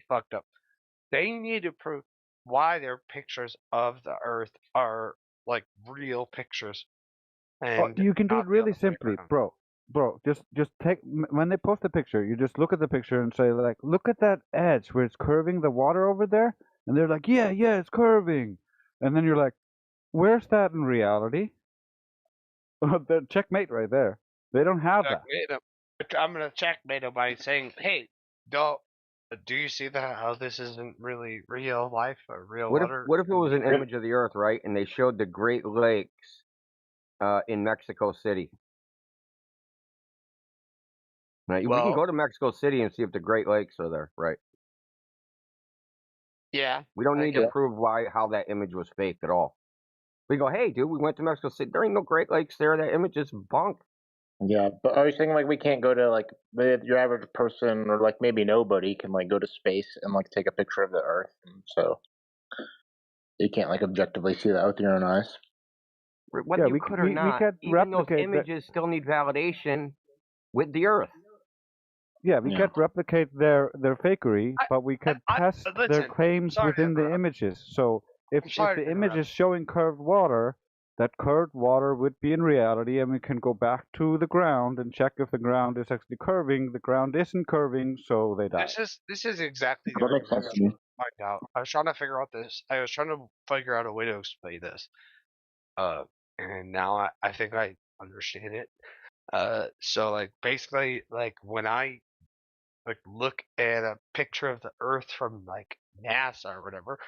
fucked up. They need to prove why their pictures of the Earth are like real pictures. And you can do not it the really other way simply, around. bro. Just take when they post a picture, you just look at the picture and say like, look at that edge where it's curving the water over there, and they're like, yeah, it's curving, and then you're like, where's that in reality? The checkmate right there. They don't have that. Checkmate 'em. I'm gonna checkmate him by saying, "Hey, do you see that? How this isn't really real life or real water?" What if it was an image of the Earth, right? And they showed the Great Lakes in Mexico City. Right? We can go to Mexico City and see if the Great Lakes are there, right? Yeah. We don't need to prove how that image was faked at all. We go, hey, dude, we went to Mexico City. There ain't no Great Lakes there. That image is bunk. Yeah, but are you saying like we can't go to like your average person or like maybe nobody can like go to space and like take a picture of the Earth, and so you can't like objectively see that with your own eyes? Whether you could or not, even those images still need validation with the Earth. Yeah, we can't replicate their fakery, but we can test their claims within the images. So if the image is showing curved water, that curved water would be in reality, and we can go back to the ground and check if the ground is actually curving. The ground isn't curving, so they die. This is exactly That makes sense to me. find out. I was trying to figure out this. I was trying to figure out a way to explain this. And now I think I understand it. So like basically like when I like look at a picture of the Earth from like NASA or whatever,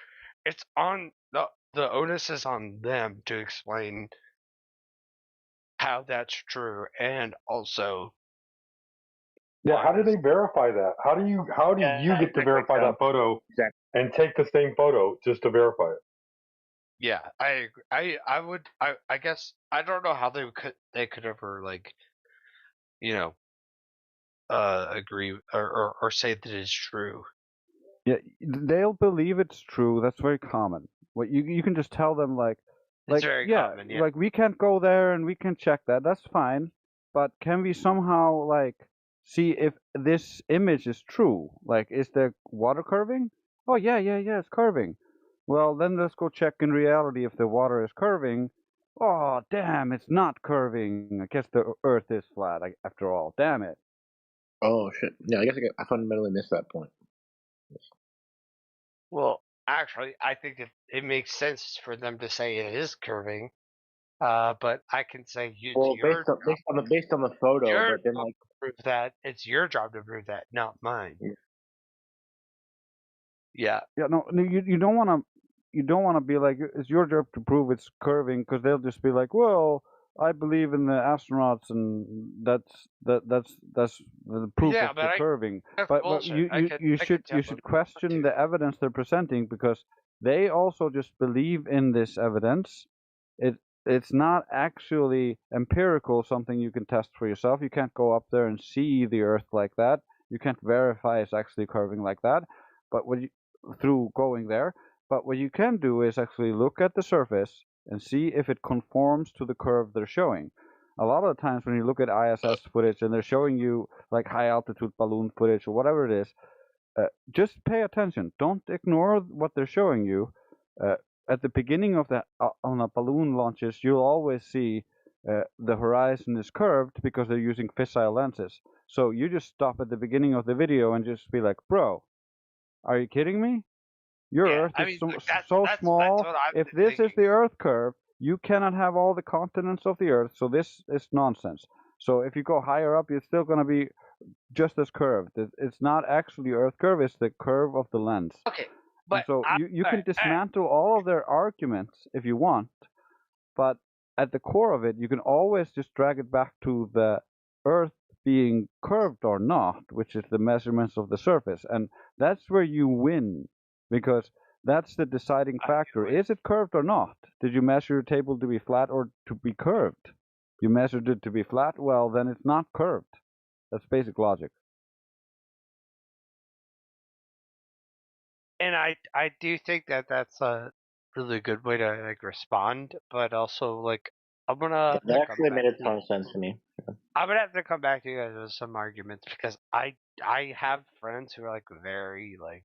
it's on the onus is on them to explain how that's true, and also how do they verify that? How do you get to verify that photo and take the same photo just to verify it? Yeah, I agree. I guess I don't know how they could ever like, you know, agree or say that it's true. Yeah, they'll believe it's true. That's very common. What you can just tell them like It's very common, yeah. like we can't go there and we can check that. That's fine. But can we somehow like see if this image is true? Like, is the water curving? Oh yeah, it's curving. Well, then let's go check in reality if the water is curving. Oh damn, it's not curving. I guess the Earth is flat after all. Damn it. Oh shit! Yeah, I guess I fundamentally missed that point. Well, actually, I think it makes sense for them to say it is curving. But I can say based on the photo, but then like prove that it's your job to prove that, not mine. Yeah. Yeah. No, you don't want to. You don't want to be like it's your job to prove it's curving because they'll just be like, well, I believe in the astronauts and that's the proof of the curving. But you should question the evidence they're presenting because they also just believe in this evidence. It's not actually empirical, something you can test for yourself. You can't go up there and see the Earth like that. You can't verify it's actually curving like that. But through going there. But what you can do is actually look at the surface and see if it conforms to the curve they're showing. A lot of the times when you look at ISS footage and they're showing you like high altitude balloon footage or whatever it is, just pay attention. Don't ignore what they're showing you. At the beginning of on a balloon launches, you'll always see the horizon is curved because they're using fissile lenses. So you just stop at the beginning of the video and just be like, bro, are you kidding me? Your Earth is so small. If this is the Earth curve, you cannot have all the continents of the Earth, so this is nonsense. So if you go higher up, you're still going to be just as curved. It's not actually Earth curve, it's the curve of the lens. Okay, but so you can dismantle all of their arguments if you want, but at the core of it, you can always just drag it back to the Earth being curved or not, which is the measurements of the surface. And that's where you win, because that's the deciding factor. Is it curved or not? Did you measure your table to be flat or to be curved? You measured it to be flat, well, then it's not curved. That's basic logic. And I do think that that's a really good way to like respond, but also like I'm gonna. That actually made a ton of sense to me. I'm gonna have to come back to you guys with some arguments because I have friends who are like very like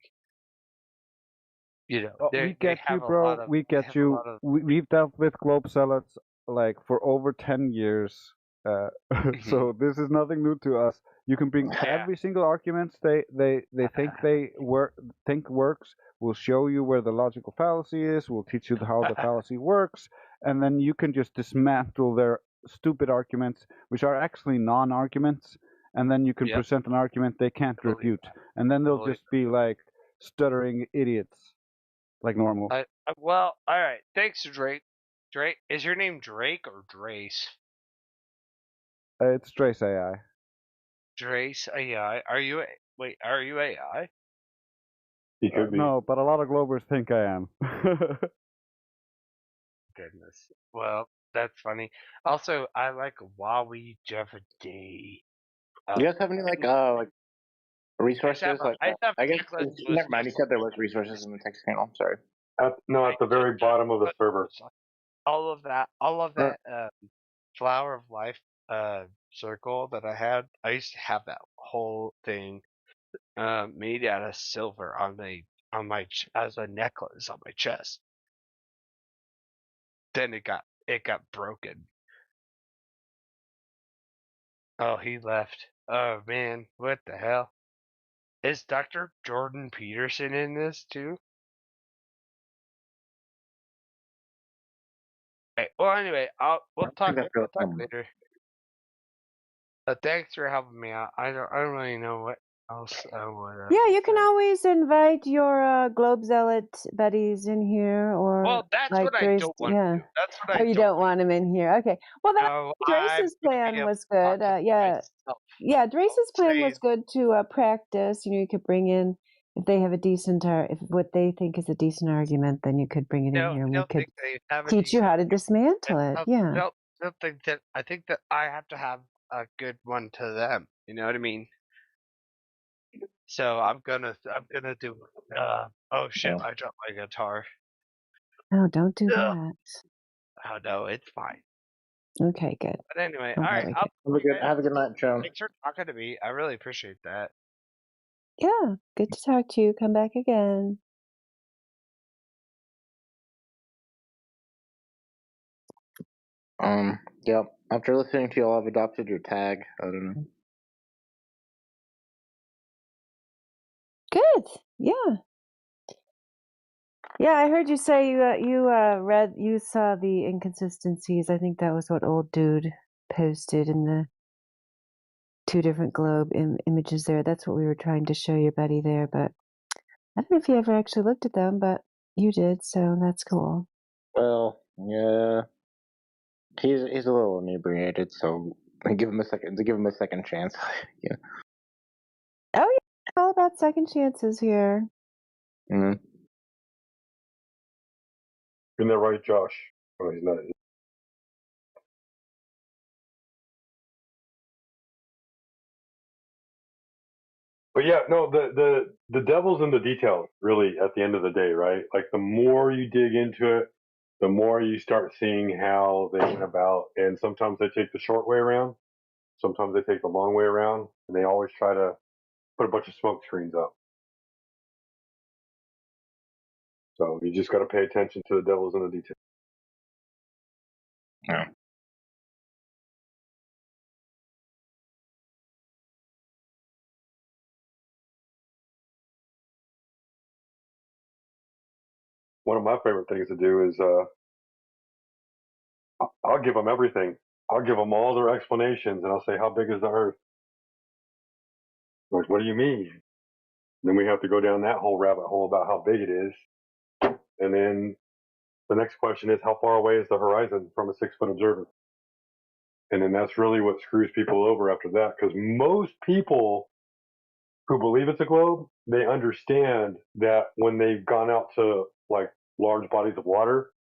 We they get you, have a lot bro. of We they get have a you. lot of We've dealt with globe zealots like for over 10 years. Mhm. So this is nothing new to us. You can bring Yeah. every single argument they think works. We'll show you where the logical fallacy is. We'll teach you how the fallacy works, and then you can just dismantle their stupid arguments, which are actually non-arguments, and then you can Yep. present an argument they can't I believe refute, that. and then I they'll believe just be like stuttering idiots like normal. well, all right. Thanks, Drake. Drake, is your name Drake or Drace? It's Trace AI. Drace AI. Wait, are you AI? He could be. No, but a lot of Globers think I am. Goodness. Well, that's funny. Also, I like Huawei Day. You guys have any like resources? I have I guess Techless never mind. Wisdom. You said there was resources in the text channel. Sorry. No, at the very bottom of the server. All of Uh, that Flower of Life circle that I had. I used to have that whole thing made out of silver as a necklace on my chest. Then it got broken. Oh, he left. Oh man, what the hell? Is Dr. Jordan Peterson in this too? Okay, well, anyway, I think that's we'll talk later. Thanks for helping me out. I don't really know what else I would. Yeah, you can always invite your Globe Zealot buddies in here, or Well, that's like what I Drace. don't want Yeah. to do. That's what I Oh, you don't don't want him in here. Okay. Well, that know. I'm Drace's gonna be plan able was to talk good. to Yeah. myself. Yeah, Drace's plan Say, was good to practice. You could bring in if they have a decent, if what they think is a decent argument, then you could bring it in here, I and we don't could think they have a teach you decent. how to dismantle it. Yeah. Don't think that. I think that I have to have a good one to them. You know what I mean? So I'm gonna do. Oh shit! Yeah. I dropped my guitar. No, don't do Ugh. that. Oh no, it's fine. Okay, good. But anyway, Don't all right. break I'll it. Have a good night, Joan. thanks for talking to me. I really appreciate that. Yeah, good to talk to you. Come back again. Yeah. After listening to y'all, I've adopted your tag. I don't know. Good. Yeah. Yeah, I heard you say you saw the inconsistencies. I think that was what old dude posted in the two different globe images there. That's what we were trying to show your buddy there, but I don't know if you ever actually looked at them, but you did, so that's cool. Well, yeah. He's a little inebriated, so give him a second chance. Yeah. Oh yeah, all about second chances here. Mm-hmm. Isn't that right, Josh? Oh, he's not. But yeah, no, the devil's in the details, really, at the end of the day, right? Like the more you dig into it, the more you start seeing how they went about, and sometimes they take the short way around, sometimes they take the long way around, and they always try to put a bunch of smoke screens up. So you just got to pay attention to the devil's in the details. Yeah. One of my favorite things to do is I'll give them everything. I'll give them all their explanations, and I'll say, "How big is the Earth?" Like, what do you mean? Then we have to go down that whole rabbit hole about how big it is, and then the next question is, how far away is the horizon from a 6-foot observer? And then that's really what screws people over after that, because most people who believe it's a globe, they understand that when they've gone out to like large bodies of water,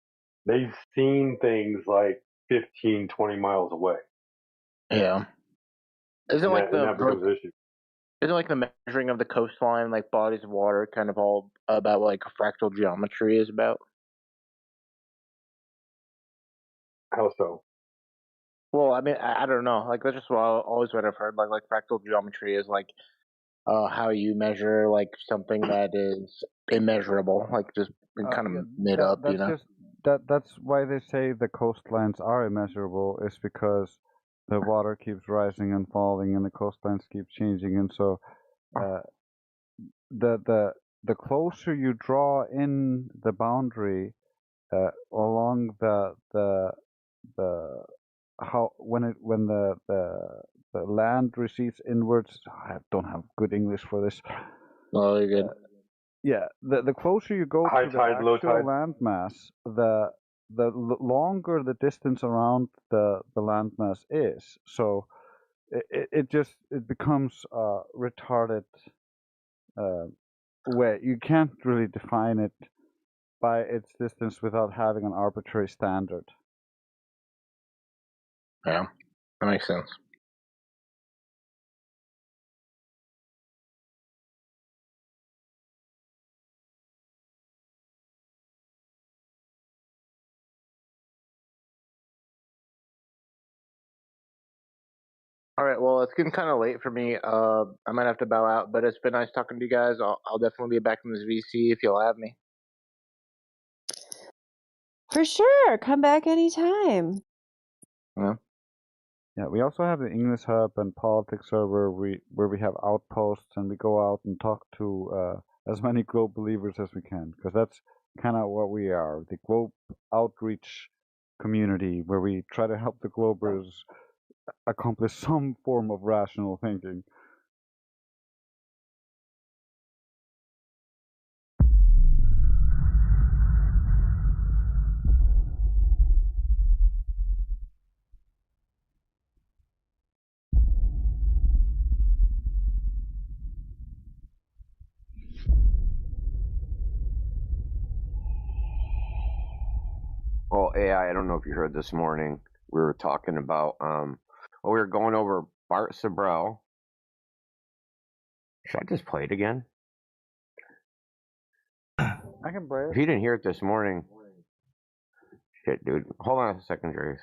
they've seen things like 15, 20 miles away. Yeah. Isn't And that becomes an issue. Isn't like the measuring of the coastline, like bodies of water, kind of all about what, like fractal geometry is about? How so? Well, I mean, I don't know. Like that's just always what I've heard. Like fractal geometry is like how you measure like something that is immeasurable, like just kind of Yeah, made up, that's you know? just that's why they say the coastlines are immeasurable, is because the water keeps rising and falling and the coastlines keep changing, and so uh, the the the closer you draw in the boundary along the how when the land recedes inwards. I don't have good English for this. Oh, you're good. Yeah, the closer you go High to the tide, low actual tide. landmass, longer the distance around the landmass is. So it becomes retarded uh, way. You can't really define it by its distance without having an arbitrary standard. Yeah, that makes sense. All right, well, it's getting kind of late for me. I might have to bow out, but it's been nice talking to you guys. I'll definitely be back in this VC if you'll have me. For sure. Come back anytime. Yeah. Yeah, we also have the English Hub and Politics server where we have outposts and we go out and talk to as many globe believers as we can, because that's kind of what we are, the globe outreach community where we try to help the globers accomplish some form of rational thinking. Well, AI, I don't know if you heard this morning. We were talking about we were going over Bart Sabrell. Should I just play it again? I can play If it. you didn't hear it this morning, shit, dude. Hold on a second, Trace.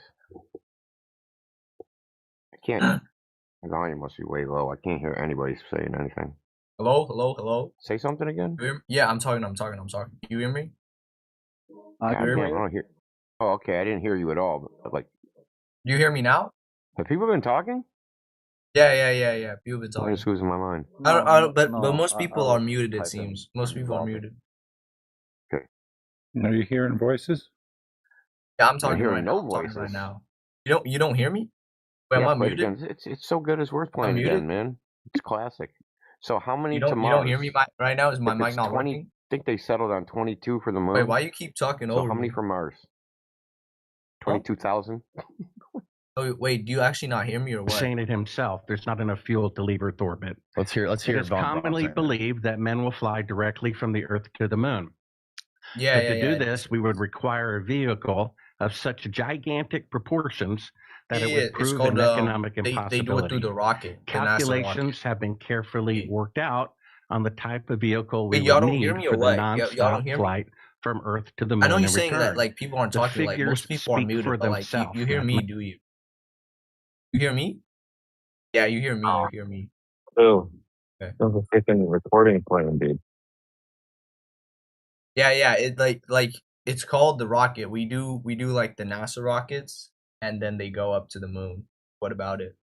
I can't. The volume must be way low. I can't hear anybody saying anything. Hello, hello, hello. Say something again. Yeah, I'm talking. You hear me? I God can damn, play I it. don't hear. Oh, okay. I didn't hear you at all. But like, You hear me now? have people been talking? Yeah. People been I'm talking. just losing my mind. But No, most I people are was muted. It typing seems most people are something. muted. Okay. Are you hearing voices? Yeah, I'm I'm talking right hearing now. no I'm talking right voices. now. You don't hear me? Wait, am Yeah, I play it muted? again. It's so good. It's worth I'm playing muted. again, man. It's classic. So how many to You don't hear Mars? me right now? Is my If mic it's not 20, working? I think they settled on 22 for the moon. Wait, why you keep talking So over how many me? for Mars? Huh? 22,000. Oh wait, do you actually not hear me or what? Saying it himself. There's not enough fuel to leave Earth orbit. Let's hear It is commonly believed that men will fly directly from the Earth to the moon. Yeah, But to do this, we would require a vehicle of such gigantic proportions that it would it's prove called an economic they do it through impossibility. the rocket. The NASA rocket. Calculations have been carefully worked out on the type of vehicle we Wait, y'all would don't hear need me or for the what? Y'all don't non-stop hear me? flight from Earth to the I moon know you're and saying that return. like people aren't The talking. Like figures most people are speak muted, for but like themselves. you hear me? Do you? You hear me? Yeah, you hear me. You hear me. Oh, Okay. there's a freaking recording playing, dude. Yeah. It like it's called the rocket. We do like the NASA rockets, and then they go up to the moon. What about it?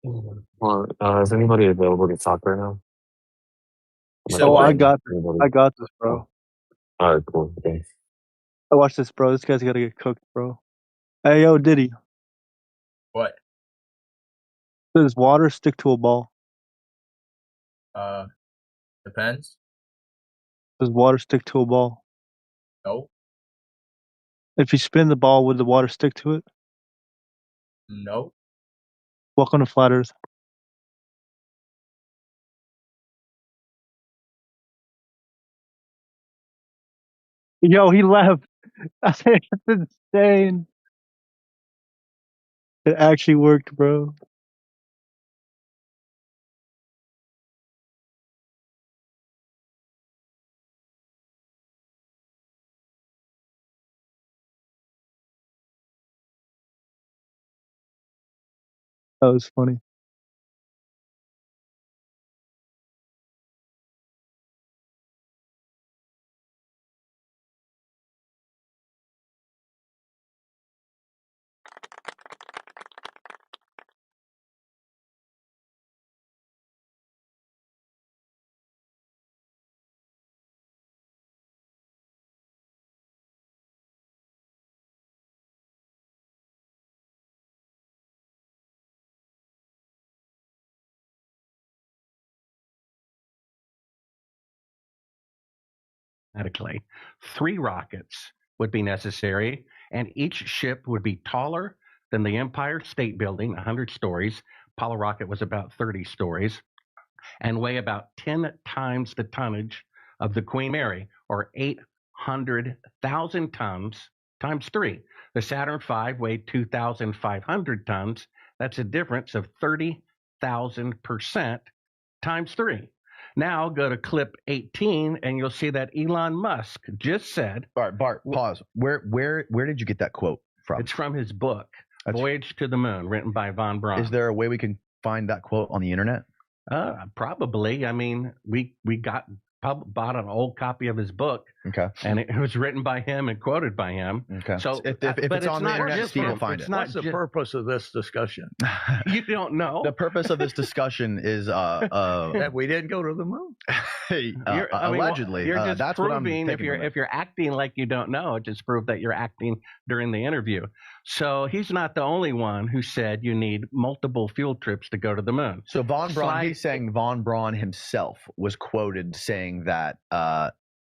Well, is anybody available to talk right now? You said what? I got Anybody? this, bro. All right, cool. Thanks. I watch this, bro. This guy's gotta get cooked, bro. Hey, yo, Diddy. What? Does water stick to a ball? Depends. Does water stick to a ball? No. If you spin the ball, would the water stick to it? No. Welcome to Flat Earth. Yo, he left. That's insane. It actually worked, bro. That was funny. automatically. 3 rockets would be necessary, and each ship would be taller than the Empire State Building, 100 stories. Apollo rocket was about 30 stories, and weigh about 10 times the tonnage of the Queen Mary, or 800,000 tons times 3. The Saturn V weighed 2,500 tons. That's a difference of 30,000% times 3. Now go to clip 18, and you'll see that Elon Musk just said. All right, Bart, pause. Where did you get that quote from? It's from his book, Voyage to the Moon, written by von Braun. Is there a way we can find that quote on the internet? Probably. I mean, we bought an old copy of his book. Okay. And it was written by him and quoted by him. Okay. So if it's on the internet, Steve will find it. What's the purpose of this discussion? You don't know. The purpose of this discussion is that we didn't go to the moon. Allegedly. You're just that's proving what I'm if you're acting like you don't know, it just proves that you're acting during the interview. So he's not the only one who said you need multiple fuel trips to go to the moon. So von Braun, he's saying von Braun himself was quoted saying that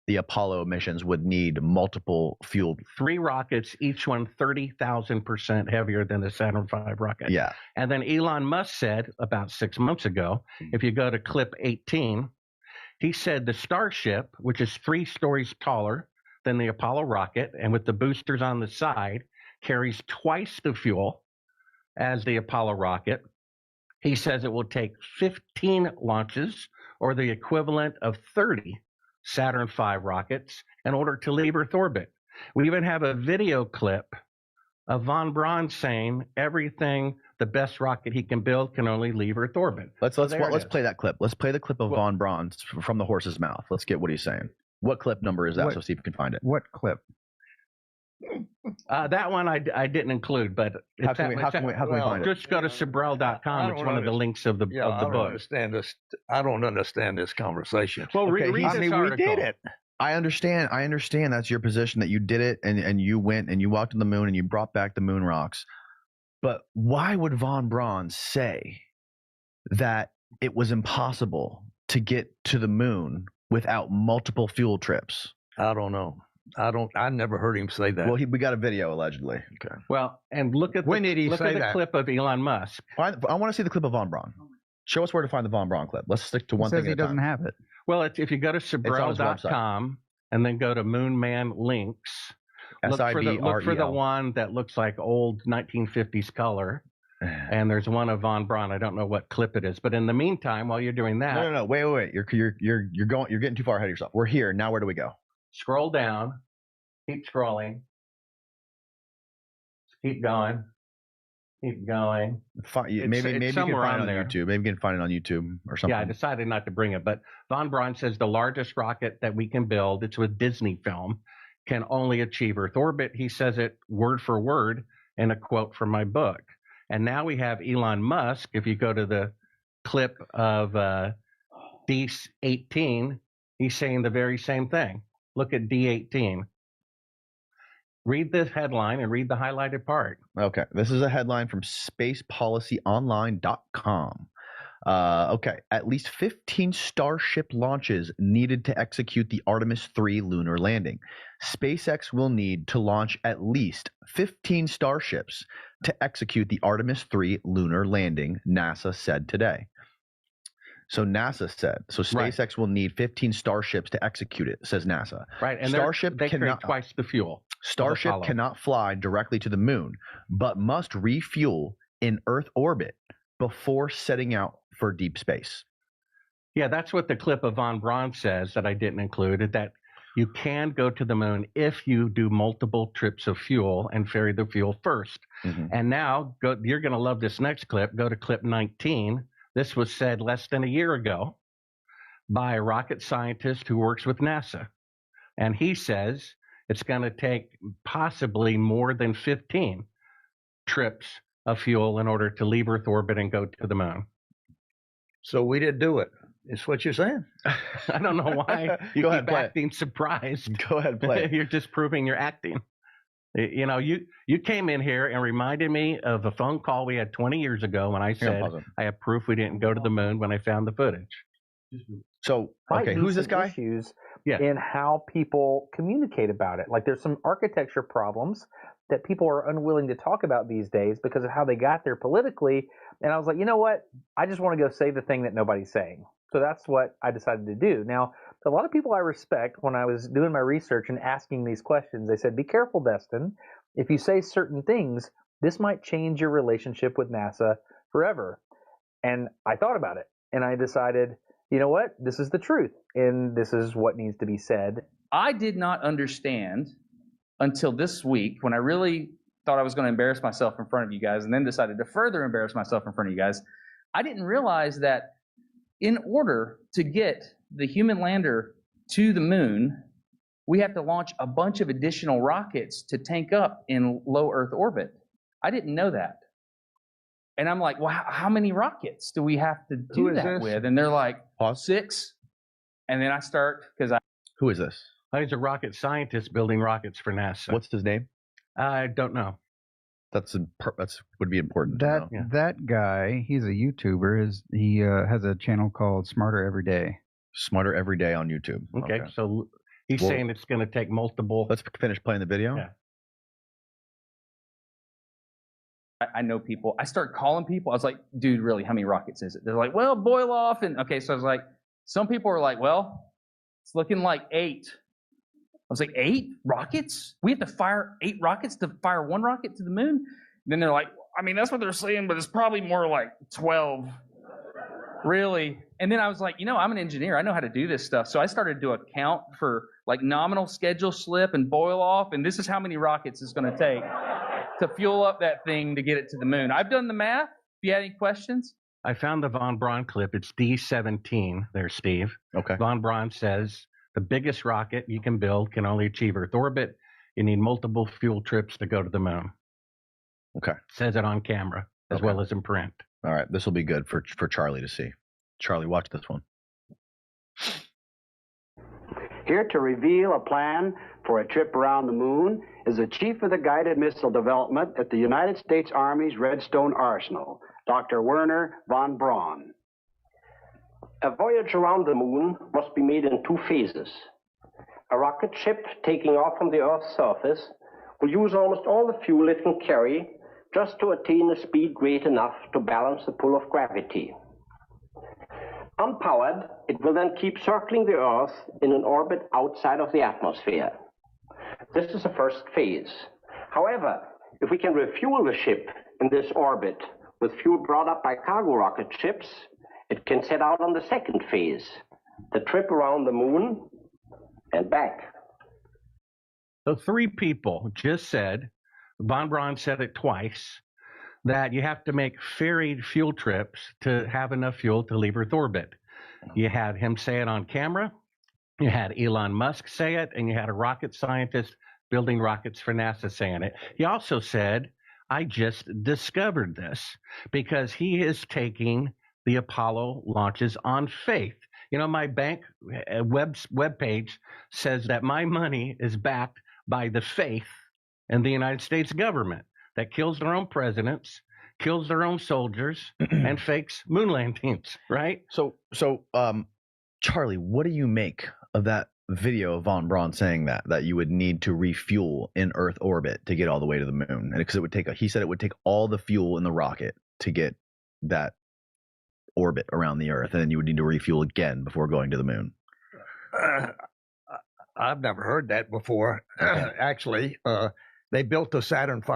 the Apollo missions would need multiple fueled 3 rockets, each one 30,000% heavier than the Saturn V rocket. Yeah. And then Elon Musk said about 6 months ago, if you go to clip 18, he said the Starship, which is 3 stories taller than the Apollo rocket and with the boosters on the side, carries twice the fuel as the Apollo rocket. He says it will take 15 launches, or the equivalent of 30 Saturn V rockets, in order to leave Earth orbit. We even have a video clip of von Braun saying everything, the best rocket he can build, can only leave Earth orbit. Let's play that clip. Let's play the clip of von Braun from the horse's mouth. Let's get what he's saying. What clip number is that? So see if you can find it. What clip? That one I didn't include, but how can we find it? Just go to Sabrel.com. It's one of the links of the book. I don't understand this conversation. Well, read this article. We did it. I understand that's your position, that you did it and you went and you walked on the moon and you brought back the moon rocks. But why would von Braun say that it was impossible to get to the moon without multiple fuel trips? I don't know. I never heard him say that. Well, we got a video allegedly. Okay. Well, and look at the clip of Elon Musk. I want to see the clip of von Braun. Show us where to find the von Braun clip. Let's stick to one thing. He doesn't have it. Well, if you go to Sabrel.com and then go to Moonman links, look for the one that looks like old 1950s color. And there's one of von Braun. I don't know what clip it is, but in the meantime, while you're doing that, no, wait. You're getting too far ahead of yourself. We're here now. Where do we go? Scroll down. Keep scrolling. Keep going. Keep going. Maybe you can find it on YouTube. Maybe you can find it on YouTube or something. Yeah, I decided not to bring it, but von Braun says the largest rocket that we can build, it's with Disney film, can only achieve Earth orbit. He says it word for word in a quote from my book. And now we have Elon Musk. If you go to the clip of D18, he's saying the very same thing. Look at D18. Read this headline and read the highlighted part. Okay. This is a headline from spacepolicyonline.com. Okay. At least 15 Starship launches needed to execute the Artemis 3 lunar landing. SpaceX will need to launch at least 15 Starships to execute the Artemis 3 lunar landing, NASA said today. So NASA said. So SpaceX will need 15 Starships to execute it, says NASA. Right. And they carry twice the fuel. Starship cannot fly directly to the moon, but must refuel in Earth orbit before setting out for deep space. Yeah, that's what the clip of von Braun says that I didn't include, that you can go to the moon if you do multiple trips of fuel and ferry the fuel first. Mm-hmm. And now you're going to love this next clip. Go to clip 19. This was said less than a year ago by a rocket scientist who works with NASA. And he says it's going to take possibly more than 15 trips of fuel in order to leave Earth orbit and go to the moon. So we did do it. Is what you're saying? I don't know why you Go keep ahead, play acting surprised. Go ahead, play it. You're just proving you're acting. You know, you came in here and reminded me of a phone call we had 20 years ago when I said I have proof we didn't go to the moon when I found the footage. So, okay, who's this guy? in how people communicate about it. Like there's some architecture problems that people are unwilling to talk about these days because of how they got there politically. And I was like, you know what? I just want to go say the thing that nobody's saying. So that's what I decided to do. Now, a lot of people I respect, when I was doing my research and asking these questions, they said, be careful, Destin. If you say certain things, this might change your relationship with NASA forever. And I thought about it and I decided, you know what? This is the truth. And this is what needs to be said. I did not understand until this week when I really thought I was going to embarrass myself in front of you guys and then decided to further embarrass myself in front of you guys. I didn't realize that in order to get the human lander to the moon, we have to launch a bunch of additional rockets to tank up in low Earth orbit. I didn't know that. And I'm like, well, how many rockets do we have to do that with? And they're like, 6. And then I start, because I... Who is this? He's a rocket scientist building rockets for NASA. What's his name? I don't know. That's would be important. To know. That guy, he's a YouTuber. He has a channel called Smarter Every Day. Smarter Every Day on YouTube. Okay. So he's saying it's going to take multiple. Let's finish playing the video. Yeah. I know people. I start calling people. I was like, dude, really, how many rockets is it? They're like, well, boil off. And okay, so I was like, some people are like, well, it's looking like 8. I was like, 8 rockets? We have to fire 8 rockets to fire 1 rocket to the moon? And then they're like, I mean, that's what they're saying, but it's probably more like 12. Really? And then I was like, I'm an engineer. I know how to do this stuff. So I started to account for like nominal schedule slip and boil off. And this is how many rockets it's going to take to fuel up that thing to get it to the moon. I've done the math. If you had any questions? I found the Von Braun clip. It's D17 there, Steve. Okay. Von Braun says the biggest rocket you can build can only achieve Earth orbit. You need multiple fuel trips to go to the moon. Okay. Says it on camera as well as in print. All right. This will be good for Charlie to see. Charlie, watch this one. Here to reveal a plan for a trip around the moon is the chief of the guided missile development at the United States Army's Redstone Arsenal, Dr. Werner von Braun. A voyage around the moon must be made in 2 phases. A rocket ship taking off from the Earth's surface will use almost all the fuel it can carry just to attain a speed great enough to balance the pull of gravity. Unpowered, it will then keep circling the Earth in an orbit outside of the atmosphere. This is the first phase. However, if we can refuel the ship in this orbit with fuel brought up by cargo rocket ships, it can set out on the second phase, the trip around the moon and back. So 3 people just said, Von Braun said it twice, that you have to make ferried fuel trips to have enough fuel to leave Earth orbit. You had him say it on camera, you had Elon Musk say it, and you had a rocket scientist building rockets for NASA saying it. He also said, I just discovered this, because he is taking the Apollo launches on faith. My bank web page says that my money is backed by the faith in the United States government that kills their own presidents, kills their own soldiers, and fakes moon landings, right? So, Charlie, what do you make of that video of Von Braun saying that you would need to refuel in Earth orbit to get all the way to the moon? And because he said it would take all the fuel in the rocket to get that orbit around the Earth, and then you would need to refuel again before going to the moon. I've never heard that before. Okay. Actually, they built the Saturn V.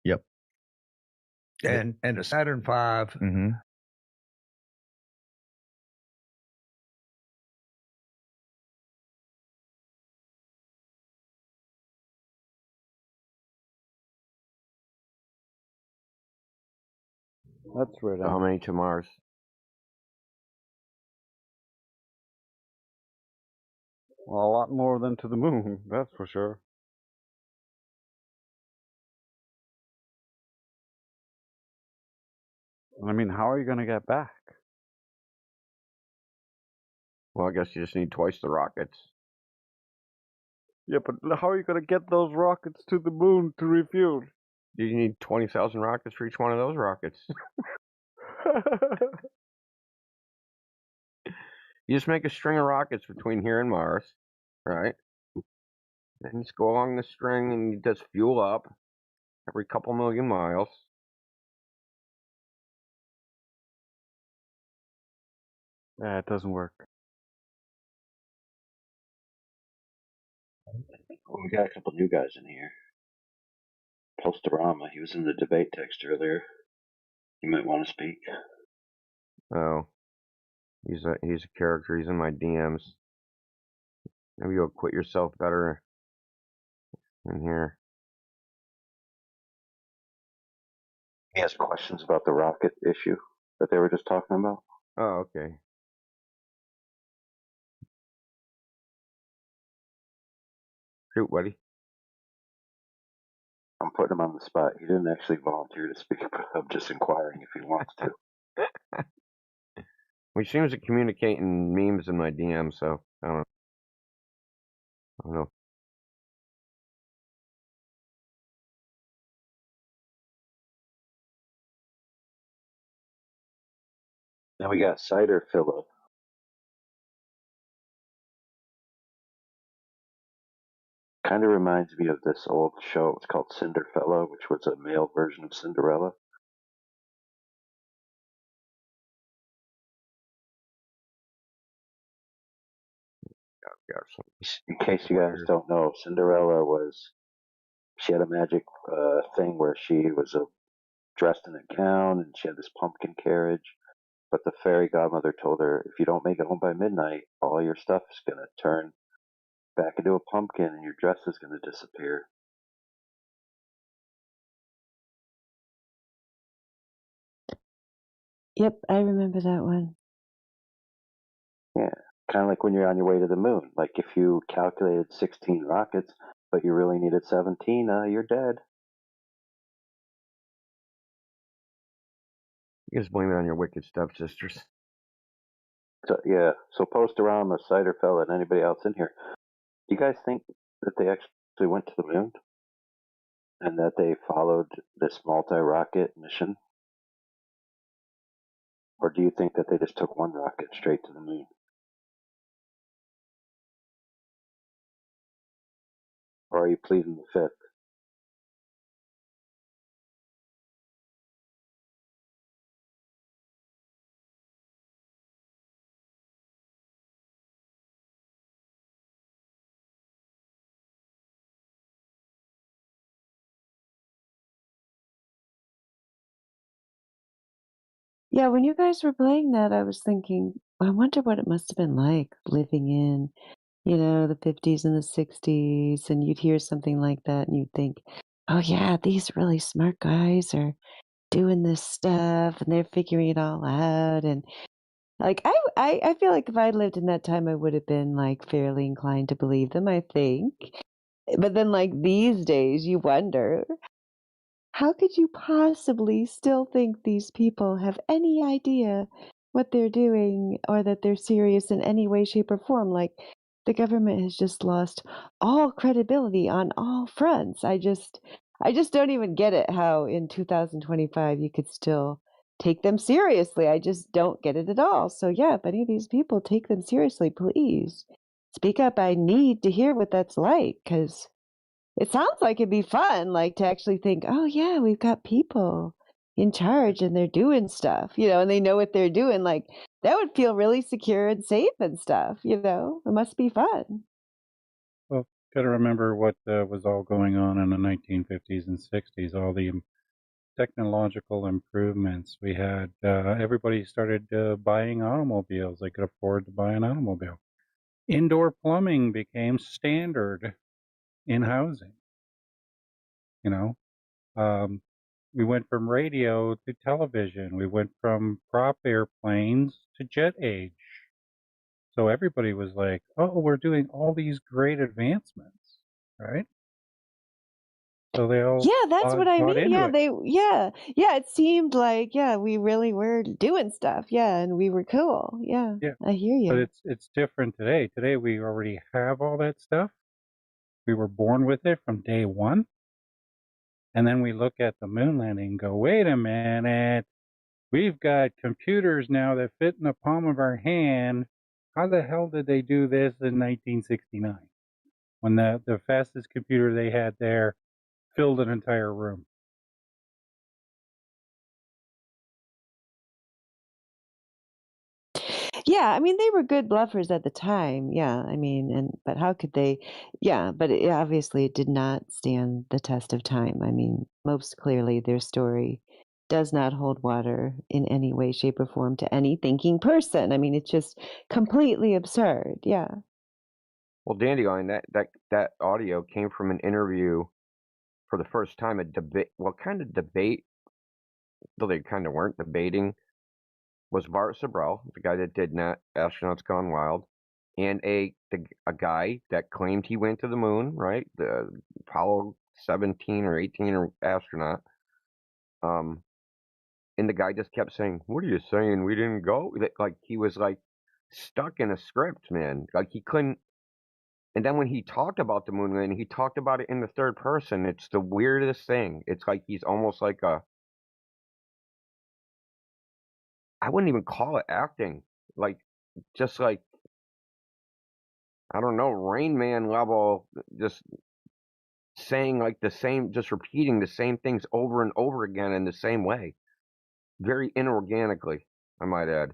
Yep. And the Saturn V. Mm-hmm. That's right. How many to Mars? Well, a lot more than to the moon, that's for sure. I mean, how are you going to get back? Well, I guess you just need twice the rockets. Yeah, but how are you going to get those rockets to the moon to refuel? You need 20,000 rockets for each one of those rockets. You just make a string of rockets between here and Mars. right? And you just go along the string and you just fuel up every couple million miles. Yeah, it doesn't work. Well, we got a couple new guys in here. Postorama, he was in the debate text earlier. You might want to speak. Oh, he's a character. He's in my DMs. Maybe you'll quit yourself better in here. He has questions about the rocket issue that they were just talking about. Oh, okay. Shoot, buddy. I'm putting him on the spot. He didn't actually volunteer to speak, but I'm just inquiring if he wants to. He seems to communicate in memes in my DMs, so I don't know. Now we got Cider Philip. Kind of reminds me of this old show. It's called Cinderfella, which was a male version of Cinderella. In case you guys don't know, Cinderella she had a magic thing where she was dressed in a gown and she had this pumpkin carriage. But the fairy godmother told her, if you don't make it home by midnight, all your stuff is going to turn back into a pumpkin and your dress is going to disappear. Yep, I remember that one. Yeah, kind of like when you're on your way to the moon. Like if you calculated 16 rockets, but you really needed 17, you're dead. You just blame it on your wicked stepsisters. So yeah, so Postorama, Cider Fella, and anybody else in here, do you guys think that they actually went to the moon? And that they followed this multi-rocket mission? Or do you think that they just took one rocket straight to the moon? Or are you pleading the fifth? Yeah, when you guys were playing that, I was thinking, I wonder what it must have been like living in, the 50s and the 60s, and you'd hear something like that and you'd think, oh yeah, these really smart guys are doing this stuff and they're figuring it all out. And like, I feel like if I lived in that time, I would have been like fairly inclined to believe them, I think. But then like these days, you wonder, how could you possibly still think these people have any idea what they're doing or that they're serious in any way, shape, or form? Like, the government has just lost all credibility on all fronts. I just don't even get it how in 2025 you could still take them seriously. I just don't get it at all. So yeah, if any of these people take them seriously, please speak up. I need to hear what that's like, because it sounds like it'd be fun, like to actually think, oh yeah, we've got people in charge and they're doing stuff, and they know what they're doing. Like that would feel really secure and safe and stuff, It must be fun. Well, got to remember what was all going on in the 1950s and 60s, all the technological improvements. We had, everybody started buying automobiles. They could afford to buy an automobile. Indoor plumbing became standard in housing. We went from radio to television. We went from prop airplanes to jet age. So everybody was like, oh, we're doing all these great advancements, right? So they all Yeah, that's what I bought mean. into it. Yeah, it seemed like, we really were doing stuff. Yeah, and we were cool. Yeah, Yeah. I hear But you. it's different today. Today we already have all that stuff. We were born with it from day one. And then we look at the moon landing and go, wait a minute. We've got computers now that fit in the palm of our hand. How the hell did they do this in 1969? when the fastest computer they had there filled an entire room. Yeah, I mean, they were good bluffers at the time. Yeah, I mean, but how could they? Yeah, but obviously it did not stand the test of time. I mean, most clearly their story does not hold water in any way, shape, or form to any thinking person. I mean, it's just completely absurd. Yeah. Well, Dandelion, that audio came from an interview for the first time, a debate. What kind of debate? Though they kind of weren't debating. Was Bart Sibrel, the guy that did Astronauts Gone Wild, and a guy that claimed he went to the moon, right? The Apollo 17 or 18 or astronaut. And the guy just kept saying, "What are you saying? We didn't go?" Like he was like stuck in a script, man. Like he couldn't. And then when he talked about the moon landing, he talked about it in the third person. It's the weirdest thing. It's like he's almost like I wouldn't even call it acting. Like just like I don't know, Rain Man level, just saying like the same, just repeating the same things over and over again in the same way, very inorganically, I might add.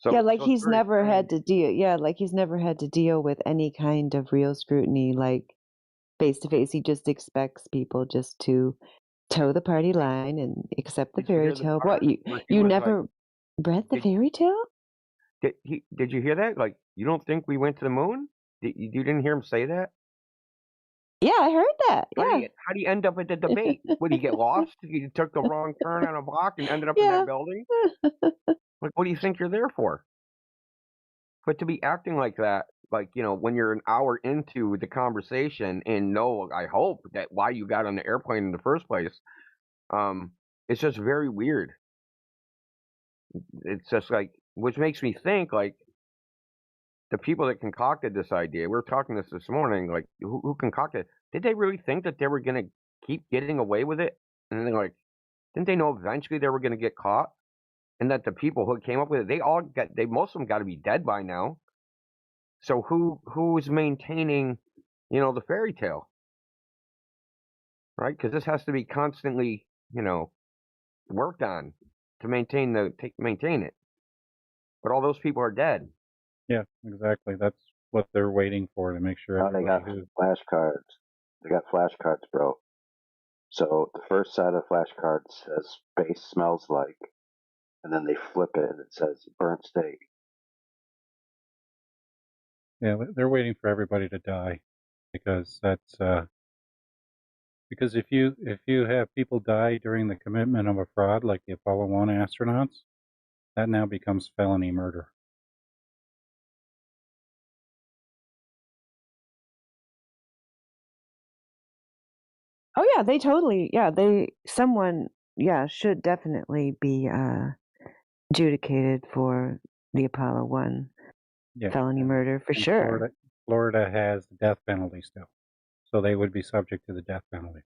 Yeah, So, like so it's he's very never strange. had to deal. Yeah, like he's never had to deal with any kind of real scrutiny, like face to face. He just expects people just to toe the party line and accept the Did you fairy hear the tale. What part where he you was like, never read the did fairy tale? did you hear that? Like, you don't think we went to the moon? You didn't hear him say that? Yeah, I heard that. Yeah. How do you end up at the debate? Would he get lost? You took the wrong turn on a block and ended up in Yeah. that building? Like, what do you think you're there for? But to be acting like that, like, when you're an hour into the conversation and know, I hope, that why you got on the airplane in the first place, it's just very weird. It's just like, which makes me think, like, the people that concocted this idea, we were talking this morning, like, who concocted it, did they really think that they were going to keep getting away with it? And then, like, didn't they know eventually they were going to get caught? And that the people who came up with it, most of them got to be dead by now. So who's maintaining, the fairy tale, right? Because this has to be constantly, worked on to maintain it. But all those people are dead. Yeah, exactly. That's what they're waiting for, to make sure Now they got everybody who flashcards. They got flashcards, bro. So the first side of the flashcard says "space smells like," and then they flip it and it says "burnt steak." yeah, they're waiting for everybody to die, because that's because if you have people die during the commitment of a fraud like the Apollo 1 astronauts, that now becomes felony murder. Oh yeah, they totally. Yeah, someone should definitely be adjudicated for the Apollo 1 Yeah, felony murder for and sure. Florida has the death penalty still, so they would be subject to the death penalty.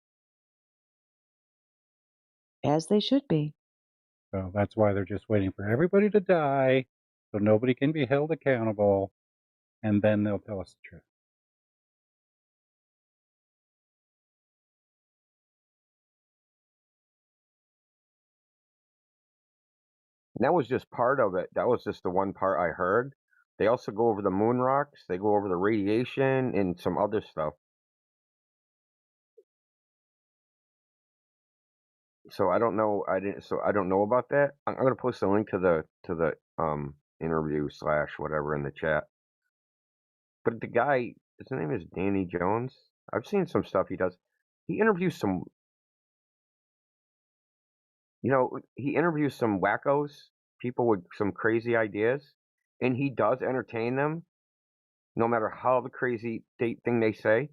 As they should be. So that's why they're just waiting for everybody to die, so nobody can be held accountable, and then they'll tell us the truth. And that was just part of it. That was just the one part I heard. They also go over the moon rocks. They go over the radiation and some other stuff. So I don't know. I don't know about that. I'm gonna post a link to the interview / whatever in the chat. But the guy, his name is Danny Jones. I've seen some stuff he does. He interviews some, he interviews some wackos, people with some crazy ideas, and he does entertain them, no matter how the crazy thing they say.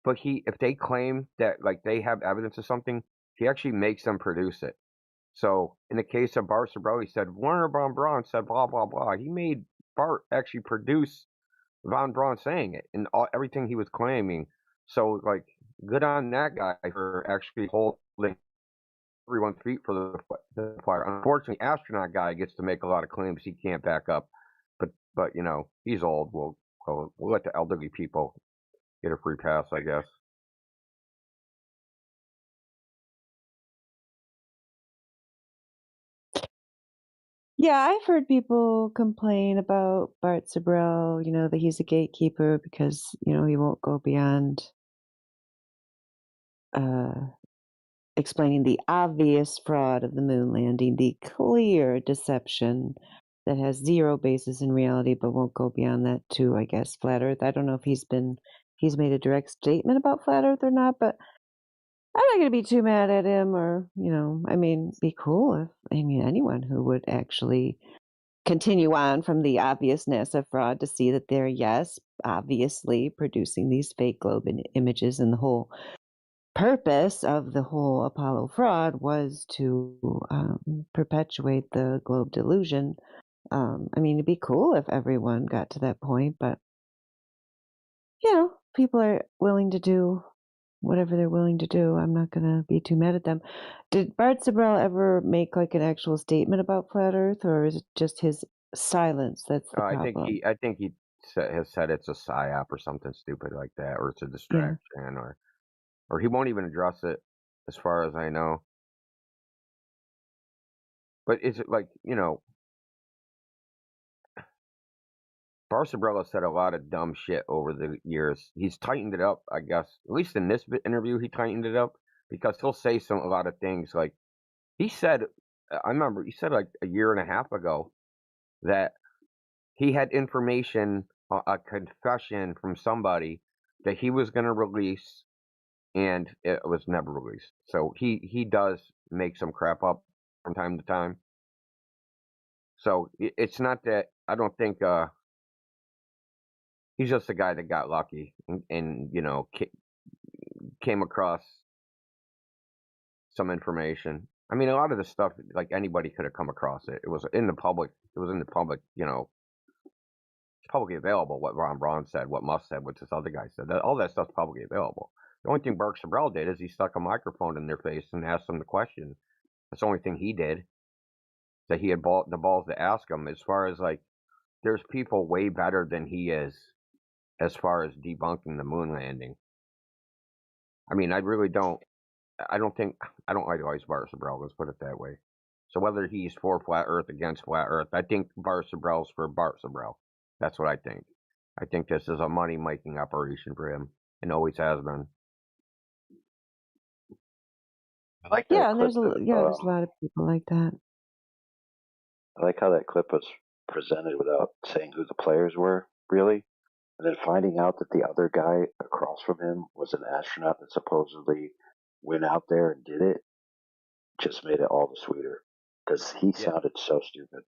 But if they claim that like they have evidence of something, he actually makes them produce it. So in the case of Bart Sibrel, he said Werner von Braun said blah blah blah. He made Bart actually produce von Braun saying it and everything he was claiming. So like, good on that guy for actually holding everyone's feet for the fire. Unfortunately, astronaut guy gets to make a lot of claims he can't back up. But he's old. We'll We'll let the elderly people get a free pass, I guess. Yeah, I've heard people complain about Bart Sibrel, that he's a gatekeeper because, he won't go beyond explaining the obvious fraud of the moon landing, the clear deception that has zero basis in reality, but won't go beyond that to, I guess, Flat Earth. I don't know if he's made a direct statement about Flat Earth or not, but I'm not going to be too mad at him or, be cool if, anyone who would actually continue on from the obvious NASA fraud to see that they're, yes, obviously producing these fake globe images, and the whole purpose of the whole Apollo fraud was to perpetuate the globe delusion. It'd be cool if everyone got to that point, but, people are willing to do whatever they're willing to do. I'm not going to be too mad at them. Did Bart Sibrel ever make like an actual statement about Flat Earth, or is it just his silence that's the problem? I think he has said it's a psyop or something stupid like that, or it's a distraction, or he won't even address it, as far as I know. But is it like, Bart Sibrel said a lot of dumb shit over the years. He's tightened it up, I guess. At least in this interview, he tightened it up, because he'll say a lot of things. Like he said, I remember he said like a year and a half ago that he had information, a confession from somebody that he was going to release, and it was never released. So he does make some crap up from time to time. So it's not that I don't think he's just a guy that got lucky and came across some information. I mean, a lot of the stuff, like anybody could have come across it. It was in the public. It's publicly available. What Ron Braun said, what Musk said, what this other guy said. All that stuff's publicly available. The only thing Bart Sibrel did is he stuck a microphone in their face and asked them the question. That's the only thing he did. That he had the balls to ask them. As far as like, there's people way better than he is as far as debunking the moon landing. I mean, I don't idolize Bart Sibrel, let's put it that way. So whether he's for Flat Earth, against Flat Earth, I think Bart Sibrel's for Bart Sibrel. That's what I think. I think this is a money-making operation for him, and always has been. I like that and there's a lot of people like that. I like how that clip was presented without saying who the players were, really. And then finding out that the other guy across from him was an astronaut that supposedly went out there and did it just made it all the sweeter. Because he sounded so stupid.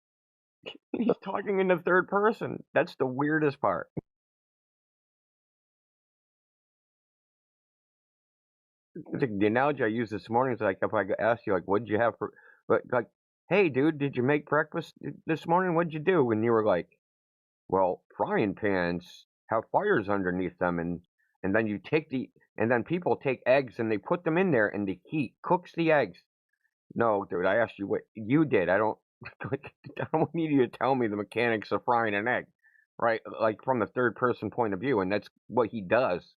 He's talking in the third person. That's the weirdest part. The analogy I used this morning is like, if I asked you, like, what did you have for, but like, hey, dude, did you make breakfast this morning? What'd you do? And you were like, well, frying pans have fires underneath them, and then you take and then people take eggs and they put them in there, and the heat cooks the eggs. No, dude, I asked you what you did. I don't need you to tell me the mechanics of frying an egg, right? Like from the third person point of view, and that's what he does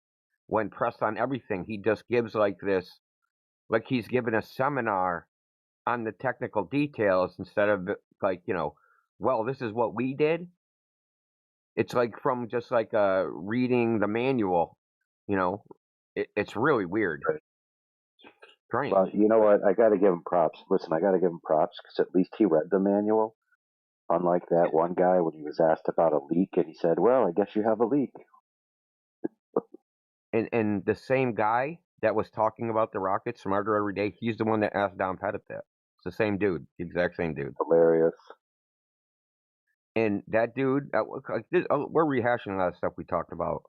when pressed on everything. He just gives like this, like he's given a seminar on the technical details instead of like, well, this is what we did. It's like from just like reading the manual, it's really weird. Right. Strange. Well, you know what? I got to give him props. Listen, I got to give him props because at least he read the manual. Unlike that one guy when he was asked about a leak and he said, well, I guess you have a leak. And the same guy that was talking about the rocket smarter every day, he's the one that asked Don Pettit that. It's the same dude, the exact same dude. Hilarious. And that dude, we're rehashing a lot of stuff we talked about.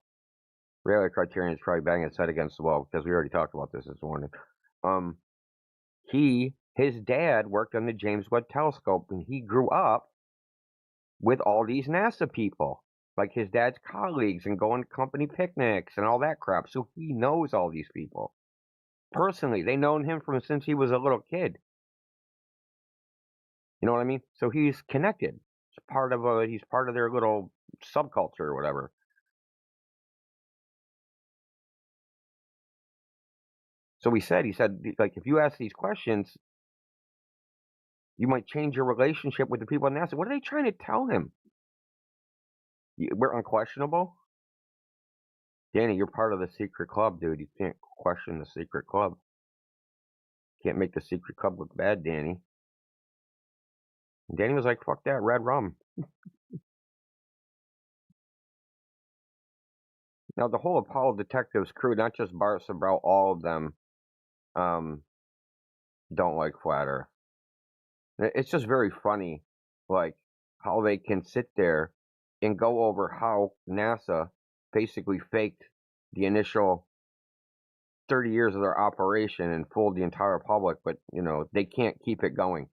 Reality Criterion is probably banging its head against the wall because we already talked about this morning. His dad worked on the James Webb Telescope, and he grew up with all these NASA people, like his dad's colleagues, and going to company picnics and all that crap. So he knows all these people personally. They known him from since he was a little kid. You know what I mean? So he's connected. He's part of their little subculture or whatever. So he said, like, if you ask these questions, you might change your relationship with the people at NASA. What are they trying to tell him? We're unquestionable? Danny, you're part of the secret club, dude. You can't question the secret club. Can't make the secret club look bad, Danny. And Danny was like, fuck that, red rum. Now, the whole Apollo Detectives crew, not just Bart Sabral, all of them don't like flat Earth. It's just very funny, like, how they can sit there and go over how NASA basically faked the initial 30 years of their operation and fooled the entire public, but, they can't keep it going.